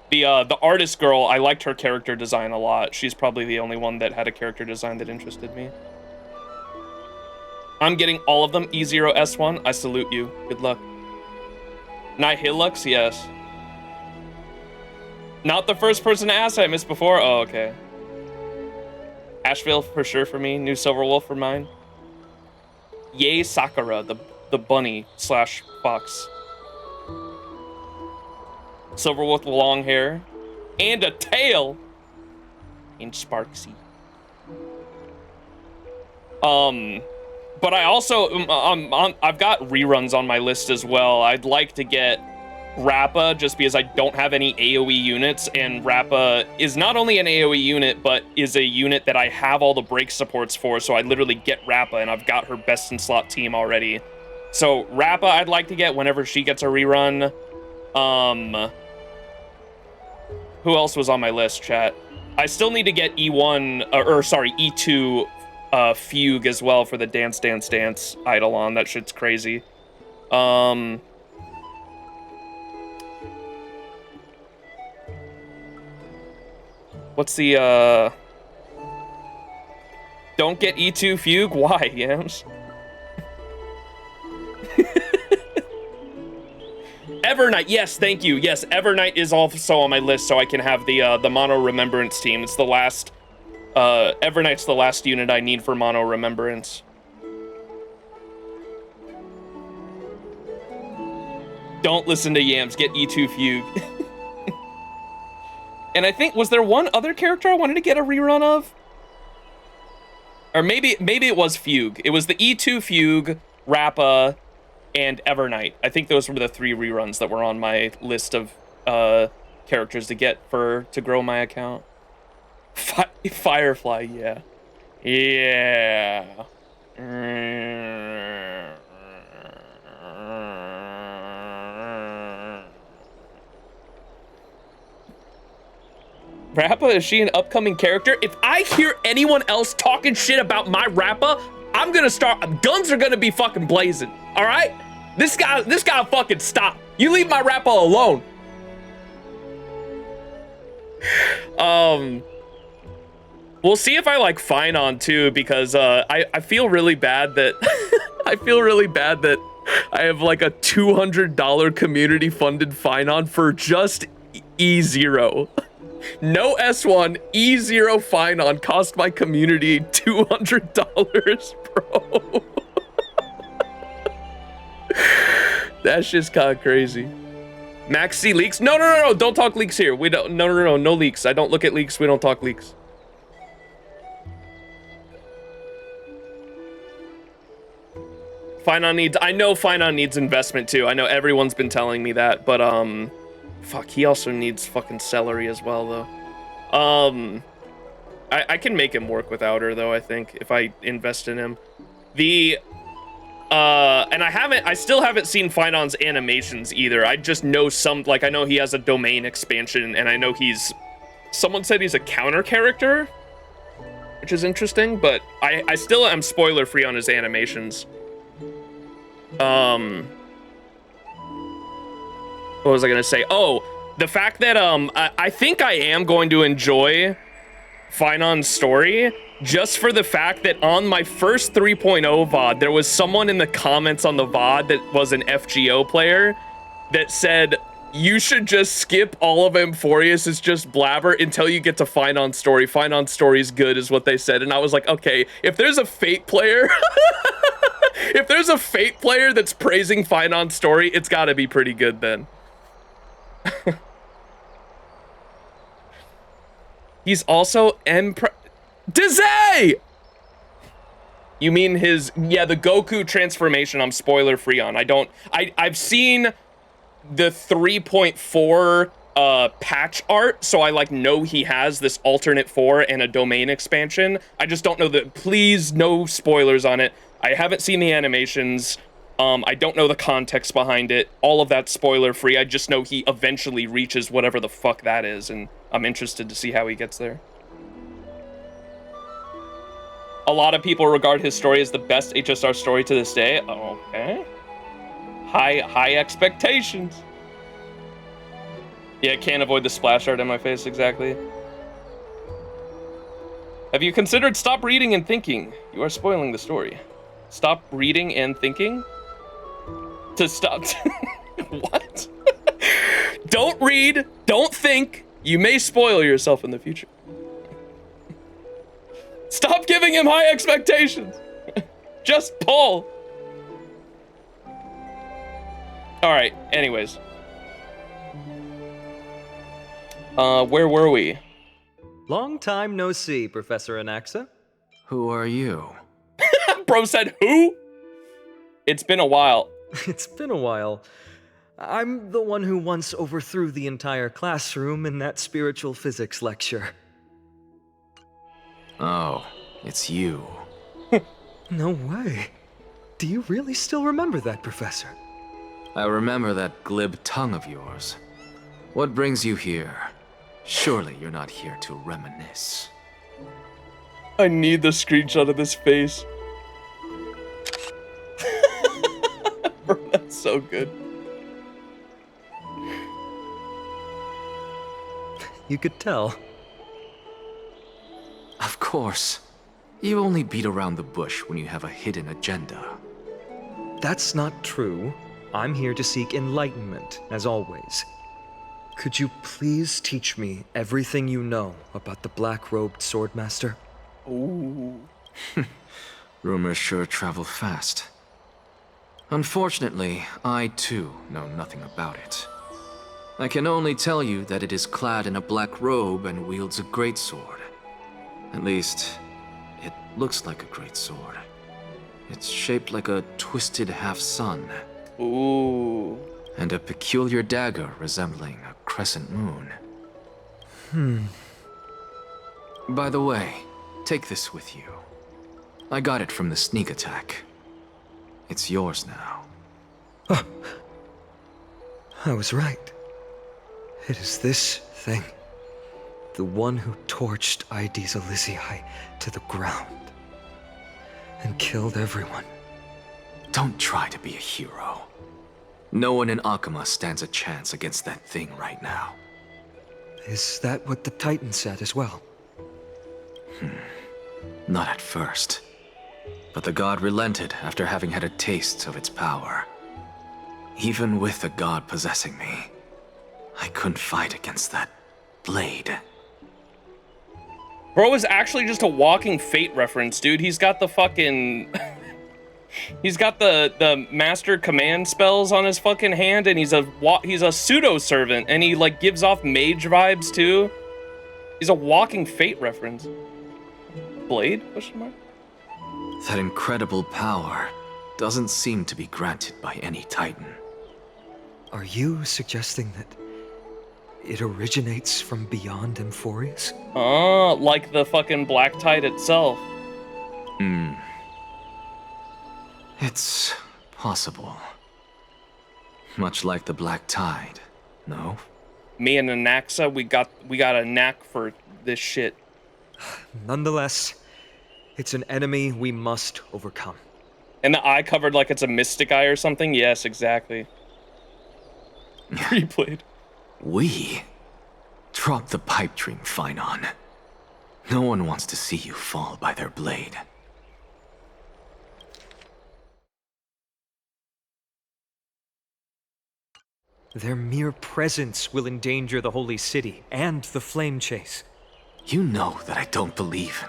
The artist girl, I liked her character design a lot. She's probably the only one that had a character design that interested me. I'm getting all of them. E0S1, I salute you. Good luck. Nihilux, yes. Not the first person to ask, I missed before. Oh, okay. Asheville for sure for me. New Silver Wolf for mine. Yay Sakura, the bunny slash fox. Silver Wolf with long hair. And a tail. And Sparksy. But I also, I've got reruns on my list as well. I'd like to get Rappa just because I don't have any AoE units, and Rappa is not only an AoE unit, but is a unit that I have all the break supports for, so I literally get Rappa, and I've got her best in slot team already. So Rappa I'd like to get whenever she gets a rerun. Who else was on my list, chat? I still need to get E2 Fugue as well for the Dance Dance Dance Eidolon. That shit's crazy. What's the don't get E2 Fugue? Why, Yams? Evernight, yes, thank you. Yes, Evernight is also on my list, so I can have the Mono Remembrance team. It's the last Evernight's the last unit I need for Mono Remembrance. Don't listen to Yams, get E2 Fugue. And I think, was there one other character I wanted to get a rerun of? Or maybe it was Fugue. It was the E2 Fugue, Rappa, and Evernight. I think those were the 3 reruns that were on my list of characters to get to grow my account. Firefly, yeah. Yeah. Rappa, is she an upcoming character? If I hear anyone else talking shit about my Rappa, I'm gonna start, guns are gonna be fucking blazing, all right? This guy fucking stop. You leave my Rappa alone. We'll see if I like Finon too, because I feel really bad that I feel really bad that I have like a $200 community funded Finon for just E0. No S1, E0 Finon cost my community $200, bro. That's just kind of crazy. Maxi leaks? No, don't talk leaks here. We don't, no leaks. I don't look at leaks, we don't talk leaks. I know Finon needs investment too. I know everyone's been telling me that, but fuck, he also needs fucking celery as well though. I can make him work without her though, I think, if I invest in him. And I still haven't seen Finon's animations either. I just know I know he has a domain expansion, and I know someone said he's a counter character, which is interesting, but I still am spoiler free on his animations. What was I gonna say? Oh, the fact that I think I am going to enjoy Finon's story just for the fact that on my first 3.0 VOD, there was someone in the comments on the VOD that was an FGO player that said, you should just skip all of Amphoreus, it's just blabber until you get to Finon's story. Finon's story's good is what they said. And I was like, okay, if there's a Fate player, if there's a Fate player that's praising Finon's story, it's gotta be pretty good then. He's also Dizay! You mean the Goku transformation I'm spoiler free on. I've seen the 3.4 patch art, so I know he has this alternate 4 and a domain expansion. I just don't know please no spoilers on it. I haven't seen the animations. I don't know the context behind it. All of that's spoiler free. I just know he eventually reaches whatever the fuck that is, and I'm interested to see how he gets there. A lot of people regard his story as the best HSR story to this day. Okay. High expectations. Yeah, can't avoid the splash art in my face, exactly. Have you considered stop reading and thinking? You are spoiling the story. Stop reading and thinking? To stop. What? Don't read, don't think. You may spoil yourself in the future. Stop giving him high expectations. Just pull. All right, anyways. Where were we? Long time no see, Professor Anaxa. Who are you? Bro said who? It's been a while. It's been a while. I'm the one who once overthrew the entire classroom in that spiritual physics lecture. Oh, it's you. No way. Do you really still remember that, Professor? I remember that glib tongue of yours. What brings you here? Surely you're not here to reminisce. I need the screenshot of this face. Bro, that's so good. You could tell. Of course. You only beat around the bush when you have a hidden agenda. That's not true. I'm here to seek enlightenment, as always. Could you please teach me everything you know about the black-robed swordmaster? Ooh. Rumors sure travel fast. Unfortunately, I too know nothing about it. I can only tell you that it is clad in a black robe and wields a greatsword. At least, it looks like a greatsword. It's shaped like a twisted half-sun. Ooh. And a peculiar dagger resembling a crescent moon. By the way, take this with you. I got it from the sneak attack. It's yours now. Oh. I was right. It is this thing. The one who torched Aedes Elysiae to the ground. And killed everyone. Don't try to be a hero. No one in Akama stands a chance against that thing right now. Is that what the Titan said as well? Not at first. But the god relented after having had a taste of its power. Even with the god possessing me, I couldn't fight against that blade. Bro is actually just a walking Fate reference, dude. He's got the fucking... He's got the master command spells on his fucking hand, and he's a pseudo servant, and he like gives off mage vibes too. He's a walking Fate reference. Blade? Question mark? That incredible power doesn't seem to be granted by any Titan. Are you suggesting that it originates from beyond Amphoreus? Oh, like the fucking Black Tide itself. It's possible. Much like the Black Tide, no? Me and Anaxa, we got a knack for this shit. Nonetheless, it's an enemy we must overcome. And the eye covered like it's a mystic eye or something? Yes, exactly. Replayed. We? Drop the pipe dream, Phynon. No one wants to see you fall by their blade. Their mere presence will endanger the holy city and the flame chase. You know that I don't believe.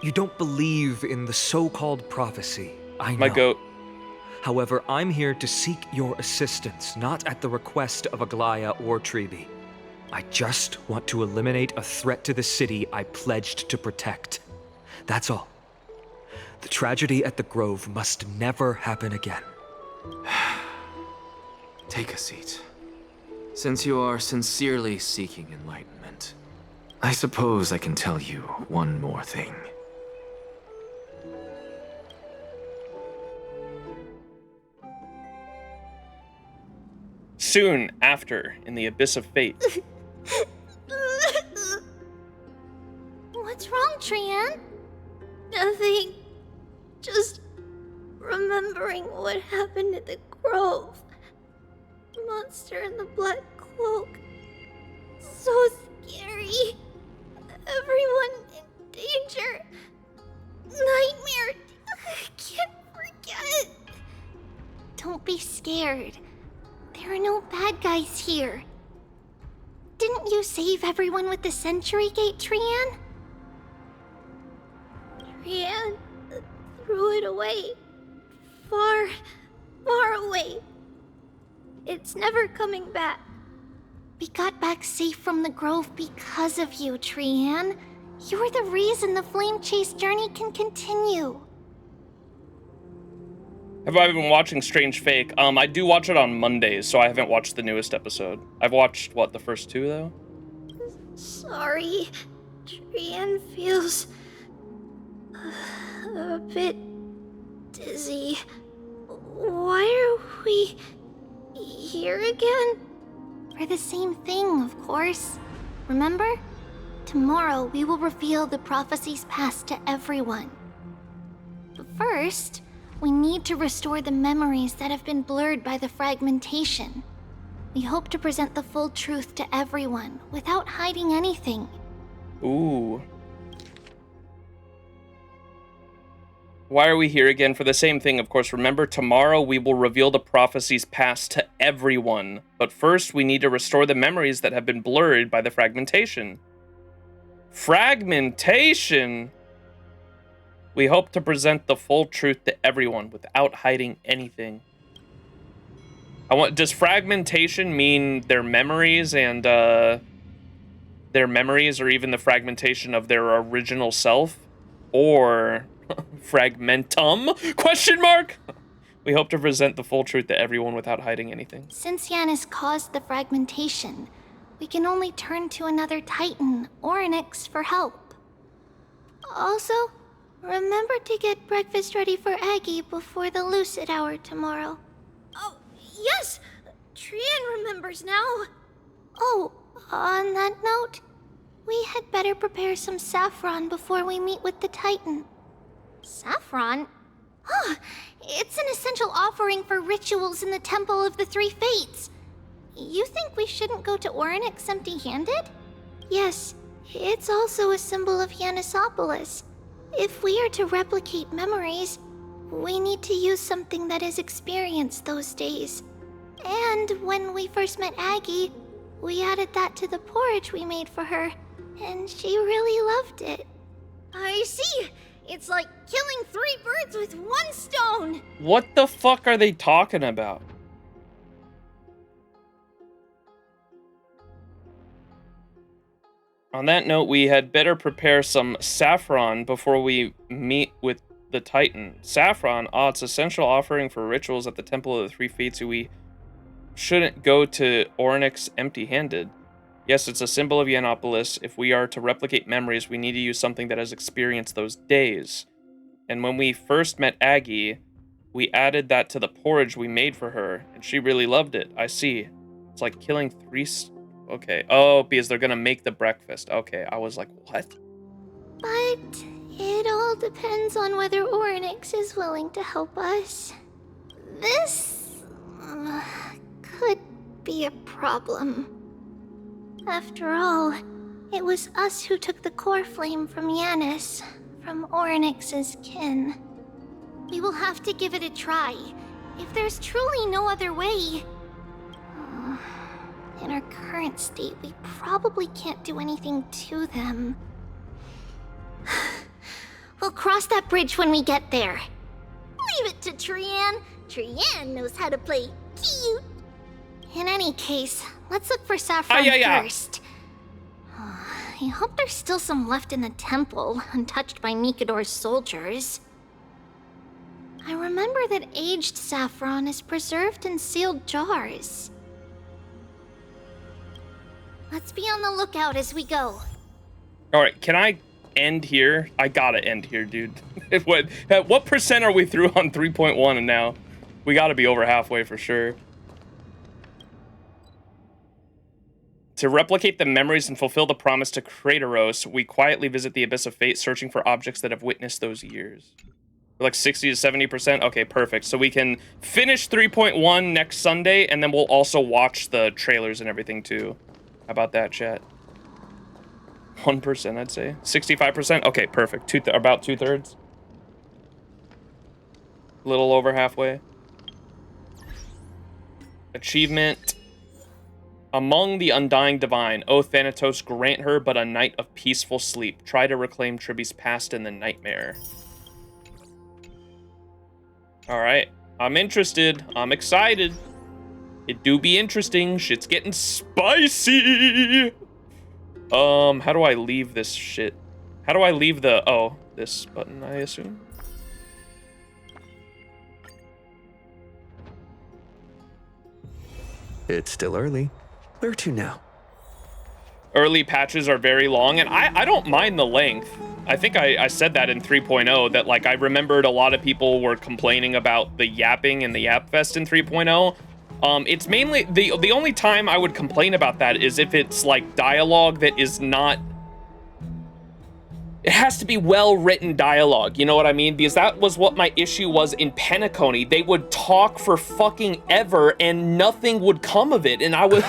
You don't believe in the so-called prophecy, I know. My goat. However, I'm here to seek your assistance, not at the request of Aglaya or Tribi. I just want to eliminate a threat to the city I pledged to protect. That's all. The tragedy at the Grove must never happen again. Take a seat. Since you are sincerely seeking enlightenment, I suppose I can tell you one more thing. Soon after, in the abyss of fate. What's wrong, Trian? Nothing. Just remembering what happened at the Grove. Monster in the black cloak. So scary. Everyone in danger. Nightmare. I can't forget. Don't be scared. There are no bad guys here. Didn't you save everyone with the Century Gate, Trian? Trian threw it away. Far, far away. It's never coming back. We got back safe from the Grove because of you, Trian. You're the reason the Flame Chase journey can continue. Have I been watching Strange Fake? I do watch it on Mondays, so I haven't watched the newest episode. I've watched, what, the first 2, though? Sorry. Trian feels a bit dizzy. Why are we here again? For the same thing, of course. Remember? Tomorrow we will reveal the prophecies passed to everyone. But first, we need to restore the memories that have been blurred by the fragmentation. We hope to present the full truth to everyone without hiding anything. Ooh. Why are we here again? For the same thing, of course. Remember, tomorrow we will reveal the prophecies passed to everyone. But first, we need to restore the memories that have been blurred by the fragmentation. Fragmentation? We hope to present the full truth to everyone without hiding anything. Does fragmentation mean their memories and, their memories, or even the fragmentation of their original self? Or fragmentum? Question mark? We hope to present the full truth to everyone without hiding anything. Since Yanis caused the fragmentation, we can only turn to another Titan, Orynyx, for help. Also, remember to get breakfast ready for Aggie before the Lucid Hour tomorrow. Oh, yes! Trian remembers now. Oh, on that note, we had better prepare some saffron before we meet with the Titan. Saffron? Huh, it's an essential offering for rituals in the Temple of the Three Fates. You think we shouldn't go to Orynyx empty-handed? Yes, it's also a symbol of Yanisopolis. If we are to replicate memories, we need to use something that has experienced those days. And when we first met Aggie, we added that to the porridge we made for her, and she really loved it. I see! It's like killing 3 birds with 1 stone! What the fuck are they talking about? On that note, we had better prepare some saffron before we meet with the Titan. Saffron? Oh, it's an essential offering for rituals at the Temple of the Three Fates, so we shouldn't go to Orynyx empty-handed. Yes, it's a symbol of Yanopolis. If we are to replicate memories, we need to use something that has experienced those days. And when we first met Aggie, we added that to the porridge we made for her, and she really loved it. I see. It's like killing 3... Okay. Oh, because they're gonna make the breakfast. Okay, I was like, what? But it all depends on whether Orynyx is willing to help us. This could be a problem. After all, it was us who took the core flame from Yanis, from Orynyx's kin. We will have to give it a try. If there's truly no other way... In our current state, we probably can't do anything to them. We'll cross that bridge when we get there. Leave it to Trian. Trian knows how to play cute. In any case, let's look for saffron first. I hope there's still some left in the temple, untouched by Nikador's soldiers. I remember that aged saffron is preserved in sealed jars. Let's be on the lookout as we go. Alright, can I end here? I gotta end here, dude. What percent are we through on 3.1 and now? We gotta be over halfway for sure. To replicate the memories and fulfill the promise to Kratos, we quietly visit the Abyss of Fate, searching for objects that have witnessed those years. We're like 60 to 70%? Okay, perfect. So we can finish 3.1 next Sunday, and then we'll also watch the trailers and everything too. How about that, chat? 1%, I'd say. 65%? Okay, perfect. About 2/3. A little over halfway. Achievement. Among the Undying Divine, O Thanatos, grant her but a night of peaceful sleep. Try to reclaim Triby's past in the nightmare. Alright. I'm interested. I'm excited. It do be interesting. Shit's getting spicy. How do I leave this shit? How do I leave the... Oh, this button, I assume? It's still early. Where to now? Early patches are very long, and I don't mind the length. I think I said that in 3.0, that like I remembered a lot of people were complaining about the yapping and the Yap Fest in 3.0. It's mainly, the only time I would complain about that is if it's like dialogue that is not... It has to be well-written dialogue, you know what I mean? Because that was what my issue was in Penacony. They would talk for fucking ever and nothing would come of it. And I was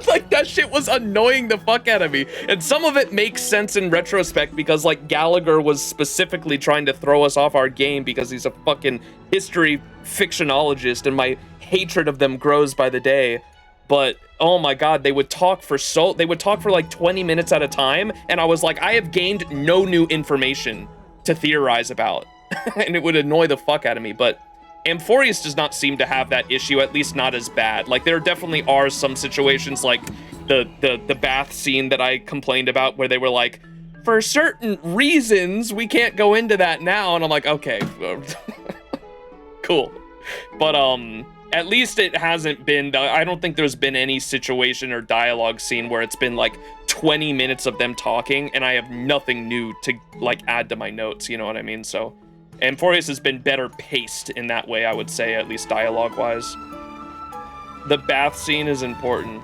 like, that shit was annoying the fuck out of me. And some of it makes sense in retrospect because like Gallagher was specifically trying to throw us off our game because he's a fucking history fictionologist and my hatred of them grows by the day. But oh my god, they would talk for like 20 minutes at a time, and I was like, I have gained no new information to theorize about. And it would annoy the fuck out of me. But Amphoreus does not seem to have that issue, at least not as bad. Like there definitely are some situations like the bath scene that I complained about where they were like, for certain reasons, we can't go into that now. And I'm like, okay, cool. But at least it hasn't been, I don't think there's been any situation or dialogue scene where it's been like 20 minutes of them talking and I have nothing new to like add to my notes, you know what I mean? So Amphoreus has been better paced in that way, I would say, at least dialogue wise. The bath scene is important.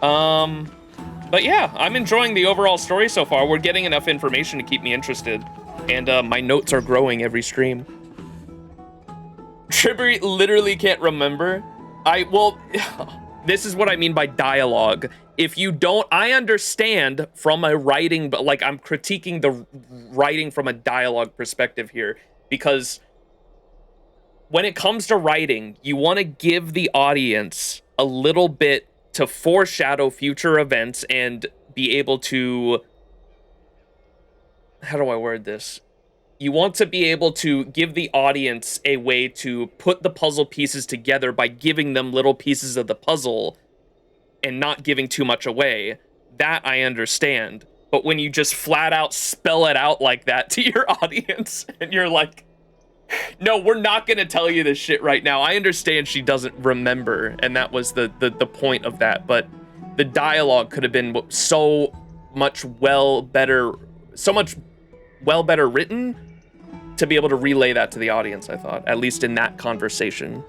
But yeah, I'm enjoying the overall story so far. We're getting enough information to keep me interested. And my notes are growing every stream. Tribbery literally can't remember. Well, this is what I mean by dialogue. If you don't, I understand from a writing, but like I'm critiquing the writing from a dialogue perspective here. Because when it comes to writing, you want to give the audience a little bit to foreshadow future events and be able to... How do I word this? You want to be able to give the audience a way to put the puzzle pieces together by giving them little pieces of the puzzle and not giving too much away. That I understand. But when you just flat out spell it out like that to your audience and you're like, no, we're not going to tell you this shit right now. I understand she doesn't remember, and that was the point of that. But the dialogue could have been so much better written to be able to relay that to the audience, I thought, at least in that conversation.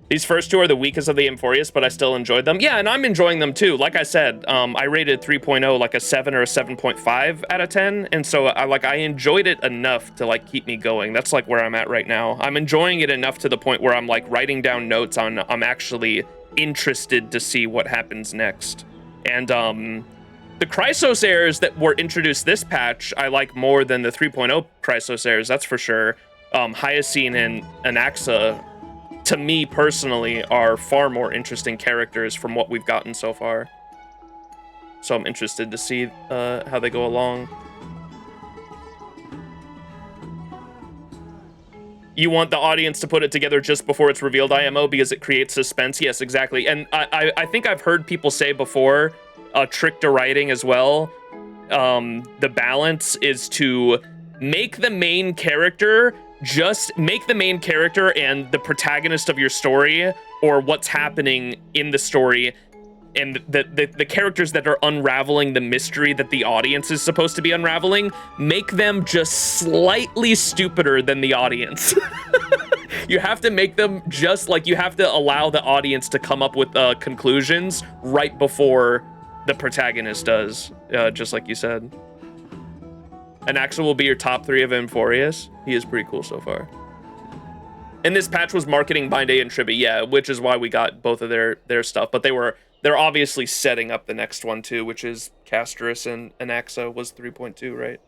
These first two are the weakest of the Amphoreus, but I still enjoyed them. Yeah, and I'm enjoying them too. Like I said, I rated 3.0 like a 7 or a 7.5 out of 10, and so I enjoyed it enough to like keep me going. That's like where I'm at right now. I'm enjoying it enough to the point where I'm like writing down notes on, I'm actually interested to see what happens next. And the Chrysos heirs that were introduced this patch, I like more than the 3.0 Chrysos heirs, that's for sure. Hyacine and Anaxa, to me personally, are far more interesting characters from what we've gotten so far. So I'm interested to see how they go along. You want the audience to put it together just before it's revealed, IMO, because it creates suspense? Yes, exactly. And I think I've heard people say before, a trick to writing as well, the balance is to make the main character and the protagonist of your story, or what's happening in the story, and the characters that are unraveling the mystery that the audience is supposed to be unraveling, make them just slightly stupider than the audience. You have to make them just like, you have to allow the audience to come up with conclusions right before the protagonist does, just like you said. And Axel will be your top 3 of Amphoreus. He is pretty cool so far. And this patch was marketing Bind A and Tribi, yeah, which is why we got both of their stuff. But they're obviously setting up the next one too, which is Castorus and Axa was 3.2, right?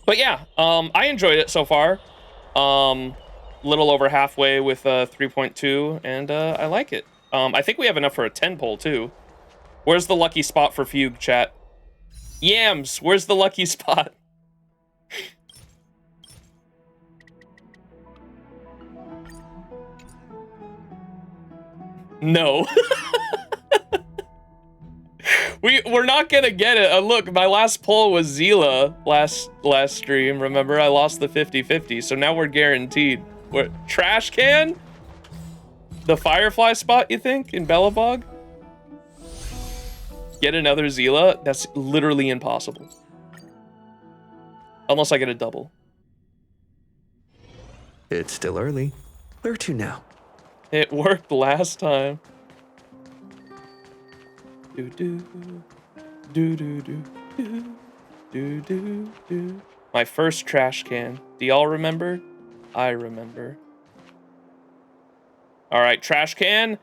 But yeah, I enjoyed it so far. Little over halfway with 3.2, and I like it. I think we have enough for a 10 poll too. Where's the lucky spot for Fugue, chat? Yams, where's the lucky spot? No. We're not gonna get it. Look, my last poll was Zila last stream. Remember, I lost the 50-50, so now we're guaranteed. What, trash can? The Firefly spot, you think, in Belobog? Get another Zila? That's literally impossible. Unless I get a double. It's still early. Where to now? It worked last time. Do do do do do do do do do. My first trash can. Do y'all remember? I remember. All right, trash can.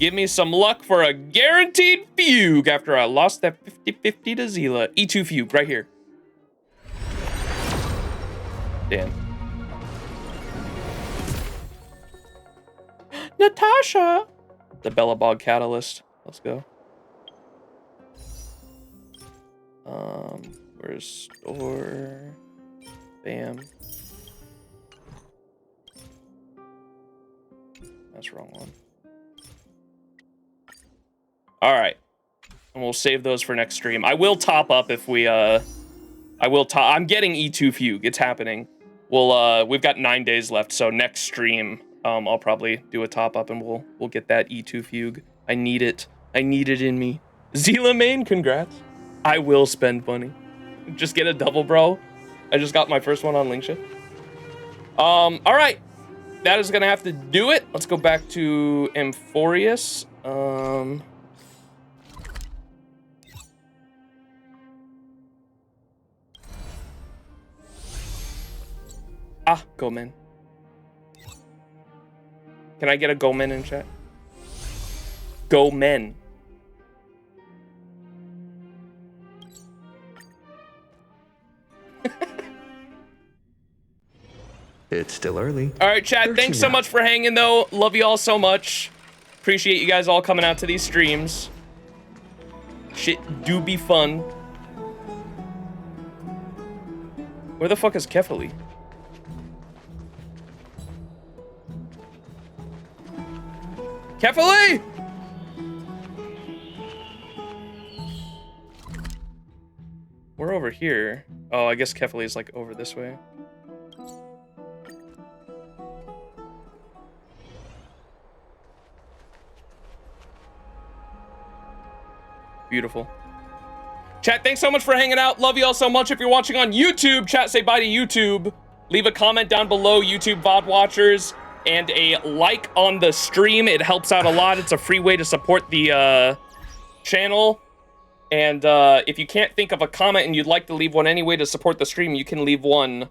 Give me some luck for a guaranteed Fugue after I lost that 50-50 to Zila. E2 Fugue right here. Damn. Natasha! The Belobog Catalyst. Let's go. Where's store? Bam. That's the wrong one. All right. And we'll save those for next stream. I will top up if we, I'm getting E2 Fugue. It's happening. We've got 9 days left, so next stream, I'll probably do a top up and we'll get that E2 Fugue. I need it. I need it in me. Zila main, congrats. I will spend money. Just get a double, bro. I just got my first one on Link Shift. All right. That is gonna have to do it. Let's go back to Amphoreus. Gomen. Can I get a Gomen in chat? Gomen. It's still early. All right, chat. Thanks so much for hanging, though. Love you all so much. Appreciate you guys all coming out to these streams. Shit do be fun. Where the fuck is Kefali? Kefali! We're over here. Oh, I guess Kefali is like over this way. Beautiful. Chat, thanks so much for hanging out. Love you all so much. If you're watching on YouTube, chat, say bye to YouTube. Leave a comment down below, YouTube VOD watchers, and a like on the stream. It helps out a lot. It's a free way to support the channel. And if you can't think of a comment and you'd like to leave one anyway to support the stream, you can leave one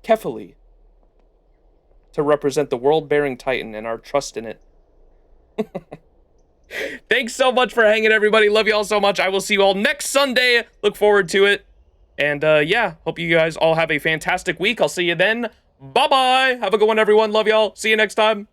Kefali to represent the world-bearing Titan and our trust in it. Thanks so much for hanging, everybody. Love you all so much. I will see you all next Sunday. Look forward to it. And yeah, hope you guys all have a fantastic week. I'll see you then. Bye-bye. Have a good one, everyone. Love y'all. See you next time.